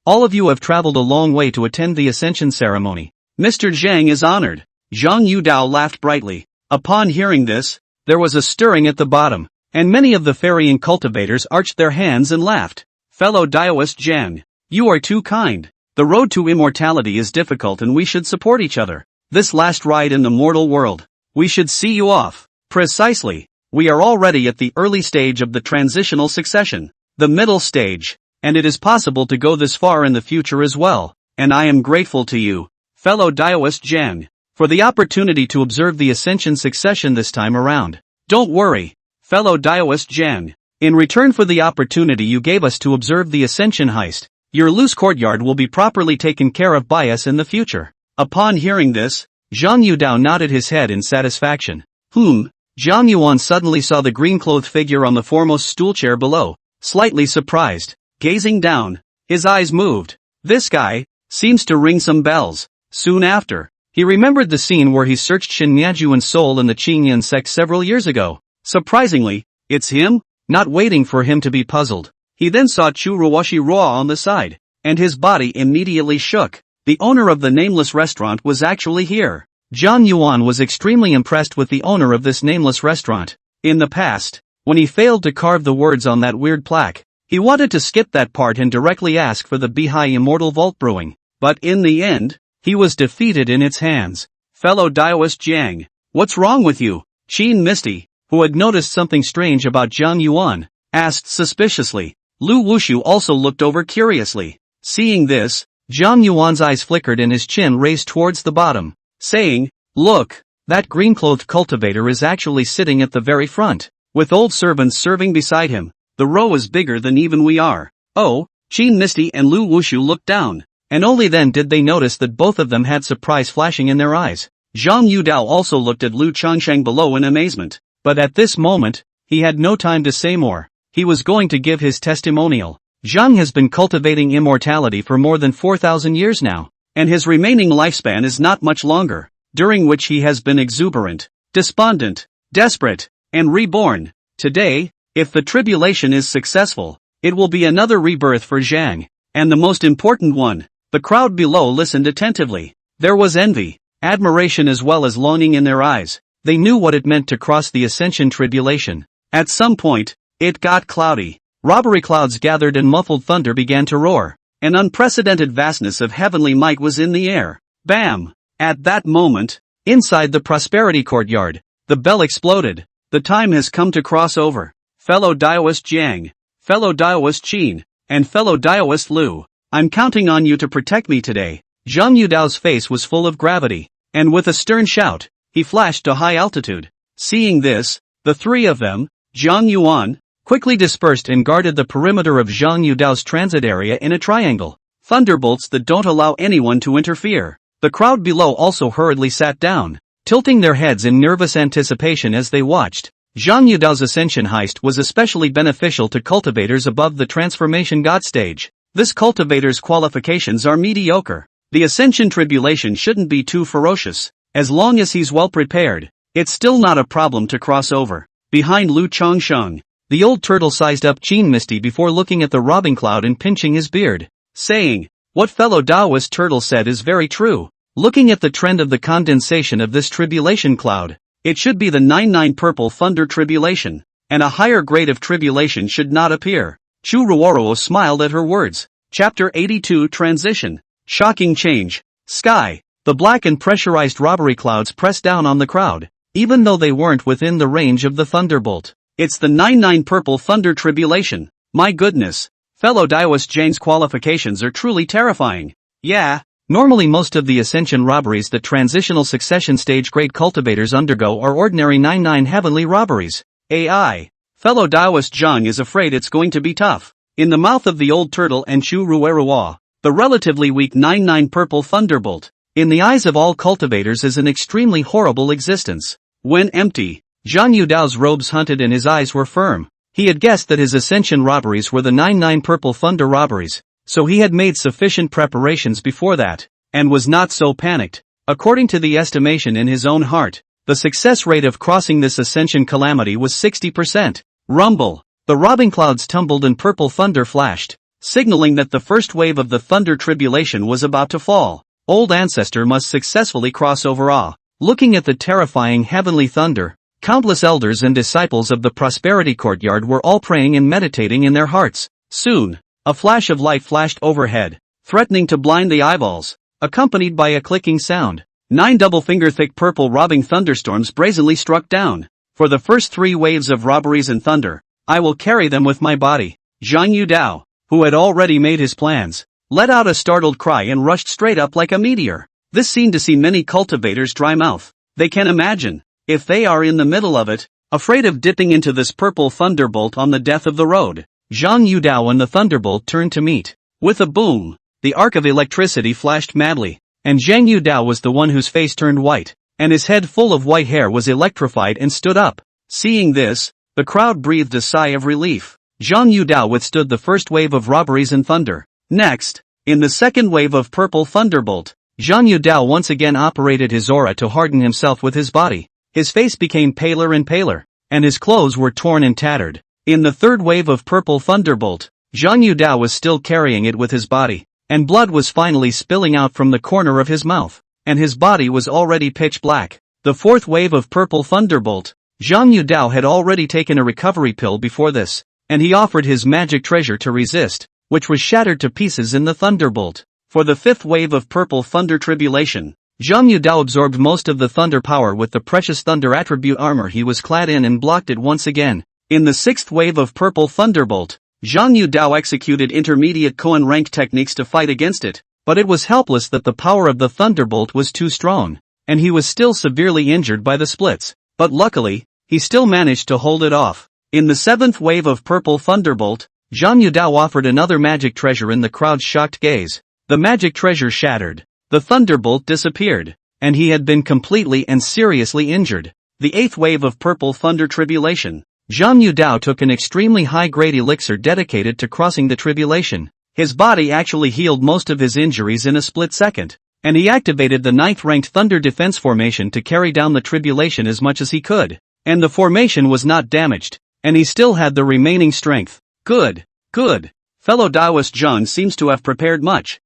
[SPEAKER 1] All of you have traveled a long way to attend the ascension ceremony. Mr. Zhang is honored. Zhang Yudao laughed brightly. Upon hearing this, there was a stirring at the bottom, and many of the ferrying cultivators arched their hands and laughed. Fellow Daoist Zhang, you are too kind. The road to immortality is difficult and we should support each other. This last ride in the mortal world, we should see you off. Precisely. We are already at the early stage of the transitional succession, the middle stage, and it is possible to go this far in the future as well, and I am grateful to you, fellow Daoist Zhang, for the opportunity to observe the ascension succession this time around. Don't worry, fellow Daoist Zhang. In return for the opportunity you gave us to observe the ascension heist, your loose courtyard will be properly taken care of by us in the future. Upon hearing this, Zhang Yudao nodded his head in satisfaction. Zhang Yuan suddenly saw the green-clothed figure on the foremost stool chair below, slightly surprised. Gazing down, his eyes moved. This guy seems to ring some bells. Soon after, he remembered the scene where he searched Shin Miajuan's soul in the Qingyan sect several years ago. Surprisingly, it's him? Not waiting for him to be puzzled, He then saw Chu Ruoshi Ruo on the side, and his body immediately shook. The owner of the nameless restaurant was actually here. Zhang Yuan was extremely impressed with the owner of this nameless restaurant. In the past, when he failed to carve the words on that weird plaque, he wanted to skip that part and directly ask for the Bihai Immortal Vault Brewing. But in the end, he was defeated in its hands. Fellow Daoist Jiang, what's wrong with you? Qin Misty, who had noticed something strange about Zhang Yuan, asked suspiciously. Lu Wushu also looked over curiously. Seeing this, Zhang Yuan's eyes flickered and his chin raised towards the bottom, saying, "Look, that green-clothed cultivator is actually sitting at the very front, with old servants serving beside him. The row is bigger than even we are." Oh, Qin Misty and Lu Wushu looked down, and only then did they notice that both of them had surprise flashing in their eyes. Zhang Yudao also looked at Lu Changsheng below in amazement, but at this moment, he had no time to say more. He was going to give his testimonial. Zhang has been cultivating immortality for more than 4,000 years now, and his remaining lifespan is not much longer, during which he has been exuberant, despondent, desperate, and reborn. Today, if the tribulation is successful, it will be another rebirth for Zhang, and the most important one. The crowd below listened attentively. There was envy, admiration as well as longing in their eyes. They knew what it meant to cross the ascension tribulation. At some point, it got cloudy. Robbery clouds gathered and muffled thunder began to roar. An unprecedented vastness of heavenly might was in the air. Bam! At that moment, inside the prosperity courtyard, the bell exploded. The time has come to cross over. Fellow Daoist Jiang, fellow Daoist Qin, and fellow Daoist Lu, I'm counting on you to protect me today. Zhang Yudao's face was full of gravity, and with a stern shout, he flashed to high altitude. Seeing this, the three of them, Zhang Yuan, quickly dispersed and guarded the perimeter of Zhang Yudao's transit area in a triangle. Thunderbolts that don't allow anyone to interfere. The crowd below also hurriedly sat down, tilting their heads in nervous anticipation as they watched. Zhang Yudao's ascension heist was especially beneficial to cultivators above the transformation god stage. This cultivator's qualifications are mediocre. The ascension tribulation shouldn't be too ferocious. As long as he's well prepared, it's still not a problem to cross over. Behind Lu Changsheng, the old turtle sized up Qin Misty before looking at the robbing cloud and pinching his beard, saying, "What fellow Taoist turtle said is very true. Looking at the trend of the condensation of this tribulation cloud, it should be the 99 purple thunder tribulation, and a higher grade of tribulation should not appear." Chu Ruoro smiled at her words. Chapter 82 Transition. Shocking change. Sky. The black and pressurized robbery clouds pressed down on the crowd, even though they weren't within the range of the thunderbolt. It's the 99 purple thunder tribulation. My goodness. Fellow Daoist Jiang's qualifications are truly terrifying. Yeah. Normally most of the ascension robberies that transitional succession stage grade cultivators undergo are ordinary 99 heavenly robberies. AI. Fellow Daoist Zhang is afraid it's going to be tough. In the mouth of the old turtle and Chu Ruerua, the relatively weak 99 purple thunderbolt, in the eyes of all cultivators is an extremely horrible existence. When empty, Zhang Yudao's robes hunted and his eyes were firm. He had guessed that his ascension robberies were the 99 purple thunder robberies, so he had made sufficient preparations before that, and was not so panicked. According to the estimation in his own heart, the success rate of crossing this ascension calamity was 60%. Rumble. The robbing clouds tumbled and purple thunder flashed, signaling that the first wave of the thunder tribulation was about to fall. Old ancestor must successfully cross over. Looking at the terrifying heavenly thunder, countless elders and disciples of the prosperity courtyard were all praying and meditating in their hearts. Soon, a flash of light flashed overhead, threatening to blind the eyeballs, accompanied by a clicking sound. 9 double-finger-thick purple robbing thunderstorms brazenly struck down. For the first 3 waves of robberies and thunder, I will carry them with my body. Zhang Yudao, who had already made his plans, let out a startled cry and rushed straight up like a meteor. This seemed to see many cultivators dry mouth. They can imagine, if they are in the middle of it, afraid of dipping into this purple thunderbolt on the death of the road. Zhang Yudao and the thunderbolt turned to meet. With a boom, the arc of electricity flashed madly, and Zhang Yudao was the one whose face turned white, and his head full of white hair was electrified and stood up. Seeing this, the crowd breathed a sigh of relief. Zhang Yudao withstood the first wave of robberies and thunder. Next, in the second wave of purple thunderbolt, Zhang Yudao once again operated his aura to harden himself with his body. His face became paler and paler, and his clothes were torn and tattered. In the third wave of purple thunderbolt, Zhang Yudao was still carrying it with his body, and blood was finally spilling out from the corner of his mouth, and his body was already pitch black. The fourth wave of purple thunderbolt. Zhang Yudao had already taken a recovery pill before this, and he offered his magic treasure to resist, which was shattered to pieces in the thunderbolt. For the fifth wave of purple thunder tribulation, Zhang Yudao absorbed most of the thunder power with the precious thunder attribute armor he was clad in and blocked it once again. In the sixth wave of purple thunderbolt, Zhang Yudao executed intermediate Koan rank techniques to fight against it, but it was helpless that the power of the thunderbolt was too strong, and he was still severely injured by the splits. But luckily, he still managed to hold it off. In the seventh wave of purple thunderbolt, Zhang Yudao offered another magic treasure in the crowd's shocked gaze. The magic treasure shattered. The thunderbolt disappeared, and he had been completely and seriously injured. The eighth wave of purple thunder tribulation. Zhang Yudao took an extremely high-grade elixir dedicated to crossing the tribulation. His body actually healed most of his injuries in a split second, and he activated the 9th-ranked Thunder Defense Formation to carry down the tribulation as much as he could. And the formation was not damaged, and he still had the remaining strength. Good. Fellow Daoist Zhang seems to have prepared much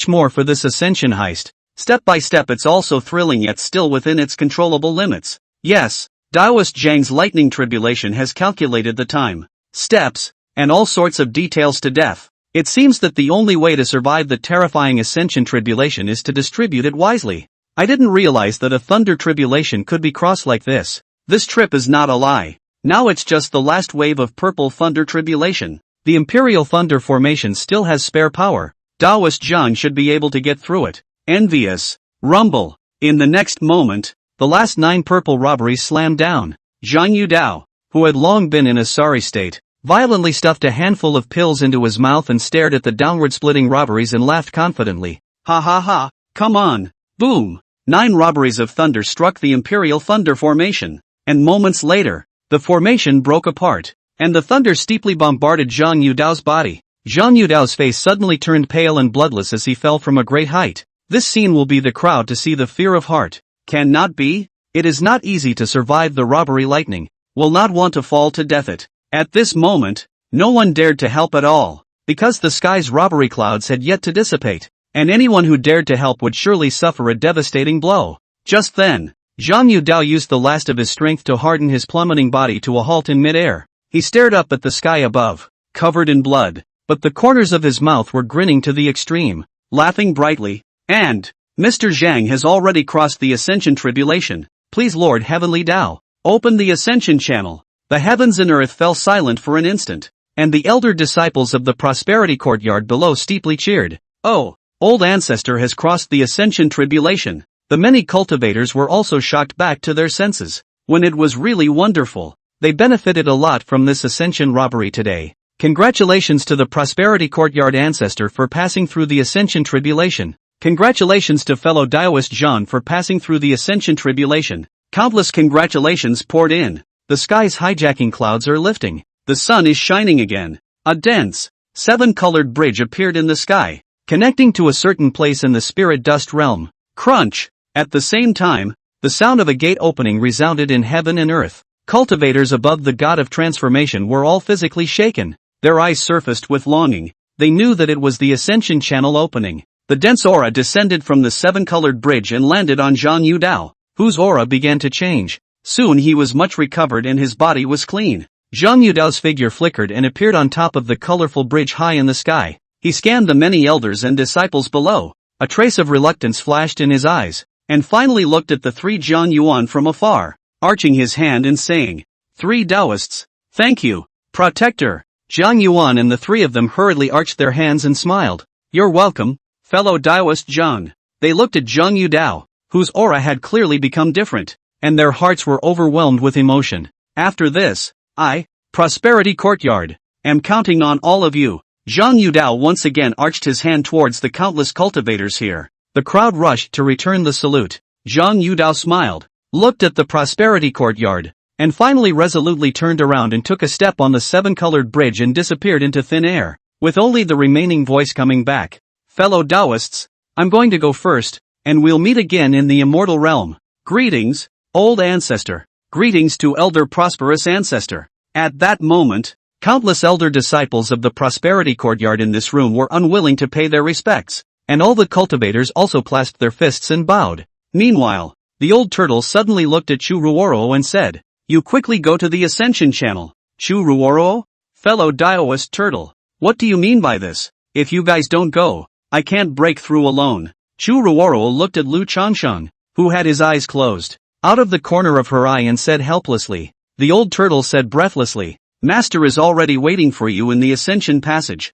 [SPEAKER 1] more for this ascension heist. Step by step it's also thrilling yet still within its controllable limits. Yes, Daoist Zhang's lightning tribulation has calculated the time, steps, and all sorts of details to death. It seems that the only way to survive the terrifying ascension tribulation is to distribute it wisely. I didn't realize that a thunder tribulation could be crossed like this. This trip is not a lie. Now it's just the last wave of purple thunder tribulation. The Imperial Thunder Formation still has spare power. Daoist Zhang should be able to get through it. Envious. Rumble. In the next moment, the last 9 purple robberies slammed down. Zhang Yudao, who had long been in a sorry state, violently stuffed a handful of pills into his mouth and stared at the downward-splitting robberies and laughed confidently. Ha ha ha, come on. Boom. 9 robberies of thunder struck the Imperial Thunder Formation, and moments later, the formation broke apart, and the thunder steeply bombarded Zhang Yudao's body. Zhang Yudao's face suddenly turned pale and bloodless as he fell from a great height. This scene will be the crowd to see the fear of heart. Cannot be? It is not easy to survive the robbery lightning. Will not want to fall to death it. At this moment, no one dared to help at all, because the sky's robbery clouds had yet to dissipate, and anyone who dared to help would surely suffer a devastating blow. Just then, Zhang Yudao used the last of his strength to harden his plummeting body to a halt in midair. He stared up at the sky above, covered in blood, but the corners of his mouth were grinning to the extreme, laughing brightly. And, Mr. Zhang has already crossed the Ascension Tribulation. Please Lord Heavenly Tao, open the Ascension Channel. The heavens and earth fell silent for an instant, and the elder disciples of the Prosperity Courtyard below steeply cheered. Oh, old ancestor has crossed the Ascension Tribulation. The many cultivators were also shocked back to their senses. When it was really wonderful. They benefited a lot from this Ascension robbery today. Congratulations to the Prosperity Courtyard ancestor for passing through the Ascension Tribulation. Congratulations to fellow Daoist Zhang for passing through the Ascension Tribulation. Countless congratulations poured in. The sky's hijacking clouds are lifting. The sun is shining again. A dense, 7-colored bridge appeared in the sky, connecting to a certain place in the spirit dust realm. Crunch! At the same time, the sound of a gate opening resounded in heaven and earth. Cultivators above the god of transformation were all physically shaken. Their eyes surfaced with longing. They knew that it was the Ascension Channel opening. The dense aura descended from the 7-colored bridge and landed on Zhang Yudao, whose aura began to change. Soon he was much recovered and his body was clean. Zhang Yudao's figure flickered and appeared on top of the colorful bridge high in the sky. He scanned the many elders and disciples below. A trace of reluctance flashed in his eyes, and finally looked at the 3 Zhang Yuan from afar, arching his hand and saying, 3 Taoists, thank you, protector. Zhang Yuan and the 3 of them hurriedly arched their hands and smiled. You're welcome, fellow Daoist Zhang. They looked at Zhang Yudao, whose aura had clearly become different, and their hearts were overwhelmed with emotion. After this, I, Prosperity Courtyard, am counting on all of you. Zhang Yudao once again arched his hand towards the countless cultivators here. The crowd rushed to return the salute. Zhang Yudao smiled, looked at the Prosperity Courtyard, and finally resolutely turned around and took a step on the 7-colored bridge and disappeared into thin air, with only the remaining voice coming back. Fellow Taoists, I'm going to go first, and we'll meet again in the immortal realm. Greetings, old ancestor. Greetings to elder prosperous ancestor. At that moment, Countless elder disciples of the prosperity courtyard in this room were unwilling to pay their respects, and all the cultivators also clasped their fists and bowed. Meanwhile, the old turtle suddenly looked at Churuoro and said, "You quickly go to the Ascension channel." Churuoro? Fellow Daoist turtle, what do you mean by this? If you guys don't go, I can't break through alone. Churuoro looked at Lu Changsheng, who had his eyes closed, out of the corner of her eye and said helplessly. The old turtle said breathlessly, "Master is already waiting for you in the Ascension passage."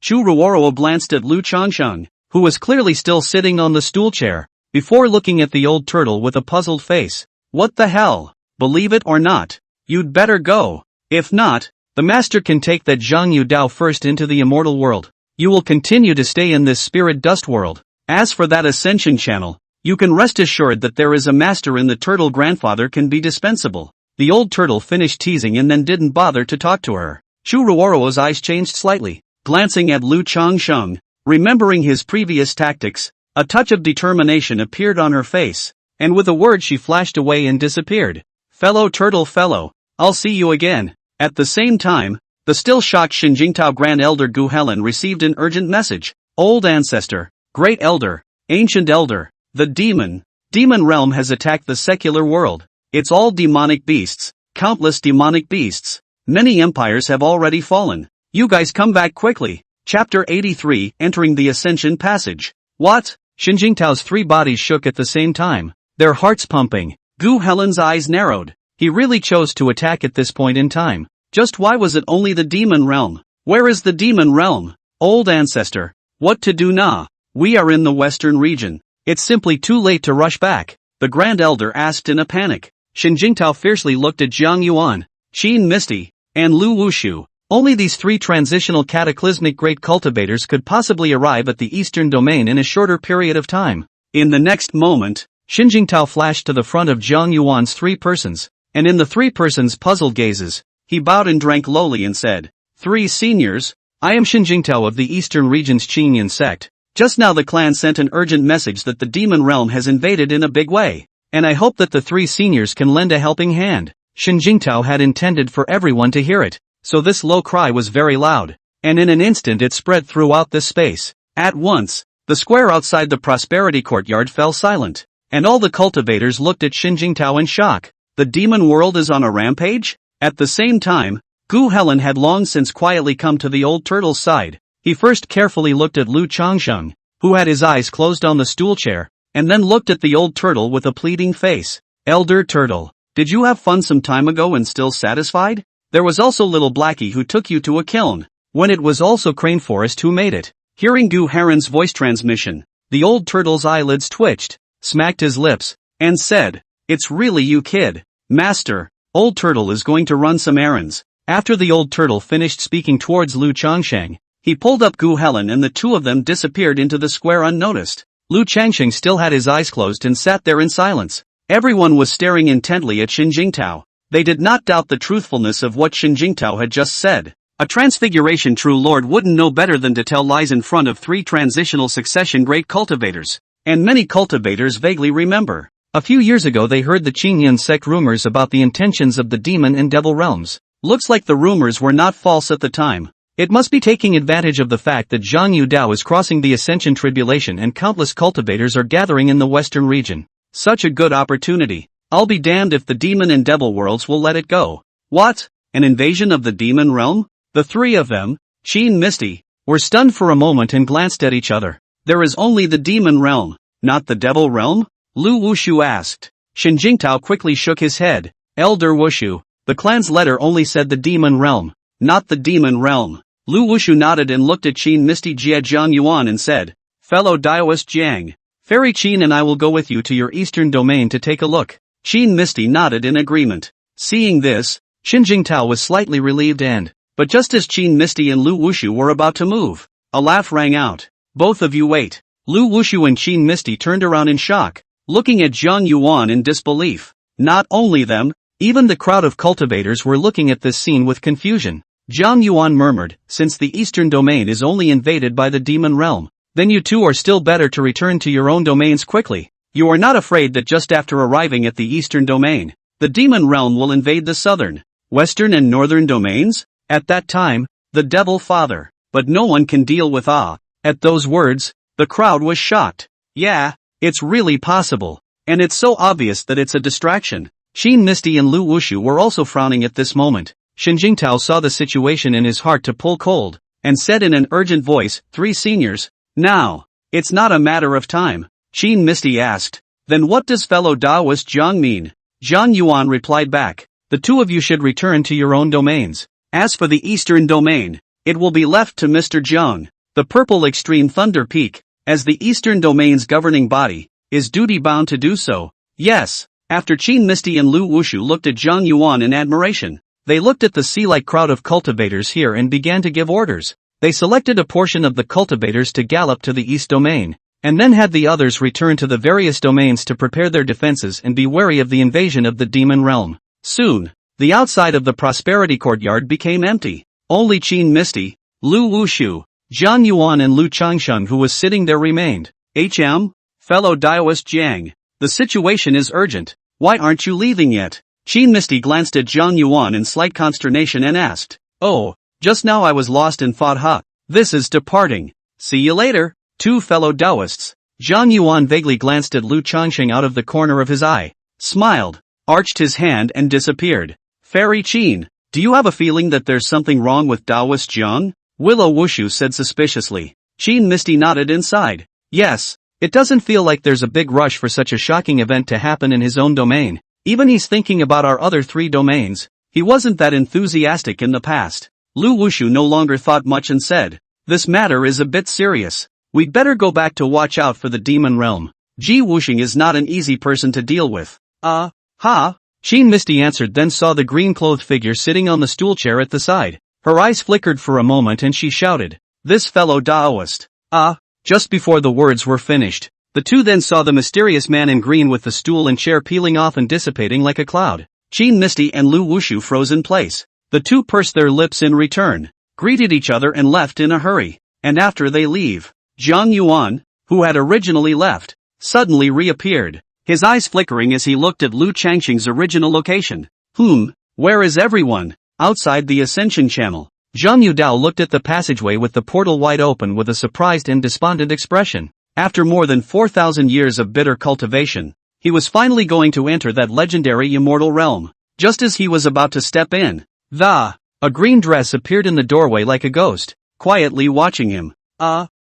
[SPEAKER 1] Churuoro glanced at Lu Changsheng, who was clearly still sitting on the stool chair, before looking at the old turtle with a puzzled face. "What the hell? Believe it or not, you'd better go. If not, the master can take that Zhang Yu Dao first into the immortal world. You will continue to stay in this spirit dust world. As for that Ascension channel, you can rest assured that there is a master in the turtle grandfather can be dispensable." The old turtle finished teasing and then didn't bother to talk to her. Churuoro's eyes changed slightly, glancing at Lu Changsheng. Remembering his previous tactics, a touch of determination appeared on her face, and with a word she flashed away and disappeared. "Fellow turtle fellow, I'll see you again." At the same time, the still shocked Shinjingtao Grand Elder Gu Helen received an urgent message. "Old Ancestor, Great Elder, Ancient Elder, the demon realm has attacked the secular world. It's all demonic beasts, countless demonic beasts. Many empires have already fallen. You guys come back quickly." Chapter 83, Entering the Ascension Passage. What? Shinjingtao's three bodies shook at the same time, their hearts pumping. Gu Helen's eyes narrowed. He really chose to attack at this point in time. Just why was it only the demon realm? Where is the demon realm? Old Ancestor, what to do now? We are in the western region. It's simply too late to rush back, the Grand Elder asked in a panic. Shinjingtao fiercely looked at Jiang Yuan, Qin Misty, and Lu Wushu. Only these three transitional cataclysmic great cultivators could possibly arrive at the eastern domain in a shorter period of time. In the next moment, Shinjingtao flashed to the front of Jiang Yuan's three persons, and in the three persons' puzzled gazes, he bowed and drank lowly and said, "Three seniors, I am Shinjingtao of the eastern region's Qingyan sect. Just now the clan sent an urgent message that the demon realm has invaded in a big way, and I hope that the three seniors can lend a helping hand." Shinjingtao had intended for everyone to hear it, so this low cry was very loud, and in an instant it spread throughout this space. At once, the square outside the prosperity courtyard fell silent, and all the cultivators looked at Shinjingtao in shock. The demon world is on a rampage? At the same time, Gu Helen had long since quietly come to the old turtle's side. He first carefully looked at Lu Changsheng, who had his eyes closed on the stool chair, and then looked at the old turtle with a pleading face. "Elder Turtle, did you have fun some time ago and still satisfied? There was also little Blackie who took you to a kiln, when it was also Crane Forest who made it." Hearing Gu Heron's voice transmission, the old turtle's eyelids twitched, smacked his lips, and said, "It's really you kid. Master, old turtle is going to run some errands." After the old turtle finished speaking towards Lu Changsheng, he pulled up Gu Helen and the two of them disappeared into the square unnoticed. Lu Changsheng still had his eyes closed and sat there in silence. Everyone was staring intently at Shinjingtao. They did not doubt the truthfulness of what Shinjingtao had just said. A transfiguration true lord wouldn't know better than to tell lies in front of three transitional succession great cultivators. And many cultivators vaguely remember. A few years ago they heard the Qingyan sect rumors about the intentions of the demon and devil realms. Looks like the rumors were not false at the time. It must be taking advantage of the fact that Zhang Yu Dao is crossing the Ascension Tribulation and countless cultivators are gathering in the western region. Such a good opportunity. I'll be damned if the demon and devil worlds will let it go. What? An invasion of the demon realm? The three of them, Qin Misty, were stunned for a moment and glanced at each other. There is only the demon realm, not the devil realm? Lu Wushu asked. Shinjingtao quickly shook his head. Elder Wushu, the clan's letter only said the demon realm, not the demon realm. Lu Wushu nodded and looked at Qin Misty Jia Jiang Yuan and said, "Fellow Daoist Jiang, Fairy Qin and I will go with you to your eastern domain to take a look." Qin Misty nodded in agreement. Seeing this, Shinjingtao was slightly relieved but just as Qin Misty and Lu Wushu were about to move, a laugh rang out. "Both of you wait." Lu Wushu and Qin Misty turned around in shock, looking at Jiang Yuan in disbelief. Not only them, even the crowd of cultivators were looking at this scene with confusion. Jiang Yuan murmured, "Since the eastern domain is only invaded by the demon realm, then you two are still better to return to your own domains quickly. You are not afraid that just after arriving at the eastern domain, the demon realm will invade the southern, western and northern domains?" At that time, the devil father. But no one can deal with awe. At those words, the crowd was shocked. Yeah, it's really possible. And it's so obvious that it's a distraction. Qin Misty and Lu Wushu were also frowning at this moment. Shen Jingtao saw the situation in his heart to pull cold, and said in an urgent voice, 3 seniors, now. It's not a matter of time. Qin Misty asked. Then what does fellow Daoist Zhang mean? Zhang Yuan replied back. The 2 of you should return to your own domains. As for the eastern domain, it will be left to Mr. Zhang. The Purple Extreme Thunder Peak, as the eastern domain's governing body, is duty-bound to do so. Yes. After Qin Misty and Lu Wushu looked at Zhang Yuan in admiration, they looked at the sea-like crowd of cultivators here and began to give orders. They selected a portion of the cultivators to gallop to the east domain, and then had the others return to the various domains to prepare their defenses and be wary of the invasion of the demon realm. Soon, the outside of the prosperity courtyard became empty. Only Qin Misty, Lu Wushu, Zhang Yuan and Lu Changsheng who was sitting there remained. Fellow Daoist Jiang, the situation is urgent. Why aren't you leaving yet? Qin Misty glanced at Zhang Yuan in slight consternation and asked. Oh, just now I was lost in thought. This is departing. See you later. 2 fellow Daoists. Zhang Yuan vaguely glanced at Lu Changsheng out of the corner of his eye, smiled, arched his hand and disappeared. Fairy Qin, do you have a feeling that there's something wrong with Daoist Zhang? Willow Wushu said suspiciously. Qin Misty nodded inside. Yes, it doesn't feel like there's a big rush for such a shocking event to happen in his own domain. Even he's thinking about our other 3 domains. He wasn't that enthusiastic in the past. Lu Wushu no longer thought much and said, this matter is a bit serious. We'd better go back to watch out for the demon realm. Ji Wuxing is not an easy person to deal with. Qin Misty answered, then saw the green-clothed figure sitting on the stool chair at the side. Her eyes flickered for a moment and she shouted, this fellow Daoist. Just before the words were finished, the 2 then saw the mysterious man in green with the stool and chair peeling off and dissipating like a cloud. Qin Misty and Lu Wushu froze in place. The 2 pursed their lips in return, greeted each other and left in a hurry. And after they leave, Zhang Yuan, who had originally left, suddenly reappeared, his eyes flickering as he looked at Lu Changsheng's original location. Where is everyone? Outside the Ascension Channel. Zhang Yudao looked at the passageway with the portal wide open with a surprised and despondent expression. After more than 4,000 years of bitter cultivation, he was finally going to enter that legendary immortal realm. Just as he was about to step in, a green dress appeared in the doorway like a ghost, quietly watching him.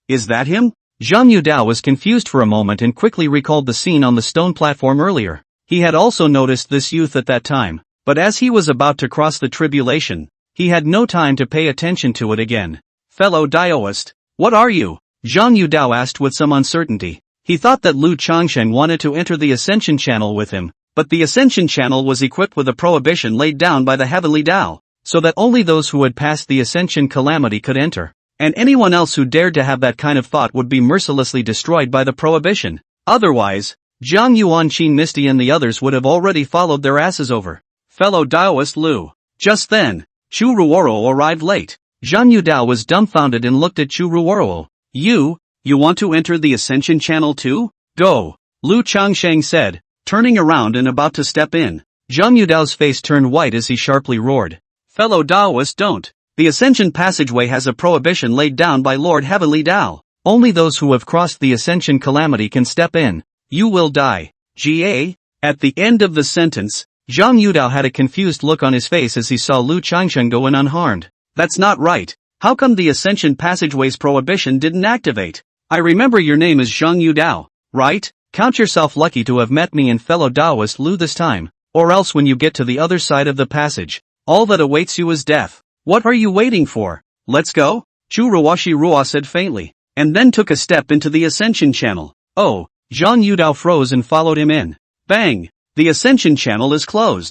[SPEAKER 1] Is that him? Zhang Yudao was confused for a moment and quickly recalled the scene on the stone platform earlier. He had also noticed this youth at that time, but as he was about to cross the tribulation, he had no time to pay attention to it again. Fellow Daoist, what are you? Zhang Yudao asked with some uncertainty. He thought that Lu Changsheng wanted to enter the Ascension Channel with him, but the Ascension Channel was equipped with a prohibition laid down by the Heavenly Tao, so that only those who had passed the Ascension calamity could enter. And anyone else who dared to have that kind of thought would be mercilessly destroyed by the prohibition. Otherwise, Zhang Yuan, Qin Misty and the others would have already followed their asses over. Fellow Daoist Lu. Just then, Chu Ruoro arrived late. Zhang Yudao was dumbfounded and looked at Chu Ruoro. You want to enter the Ascension Channel too? Go. Lu Changsheng said, turning around and about to step in. Zhang Yudao's face turned white as he sharply roared. Fellow Daoist, don't. The Ascension Passageway has a prohibition laid down by Lord Heavenly Tao. Only those who have crossed the Ascension calamity can step in. You will die. Ga? At the end of the sentence, Zhang Yudao had a confused look on his face as he saw Lu Changsheng go in unharmed. That's not right. How come the Ascension Passageway's prohibition didn't activate? I remember your name is Zhang Yudao, right? Count yourself lucky to have met me and fellow Daoist Lu this time, or else when you get to the other side of the passage, all that awaits you is death. What are you waiting for? Let's go? Chu Rawashi Rua said faintly, and then took a step into the Ascension Channel. Oh, Zhang Yudao froze and followed him in. Bang! The Ascension Channel is closed.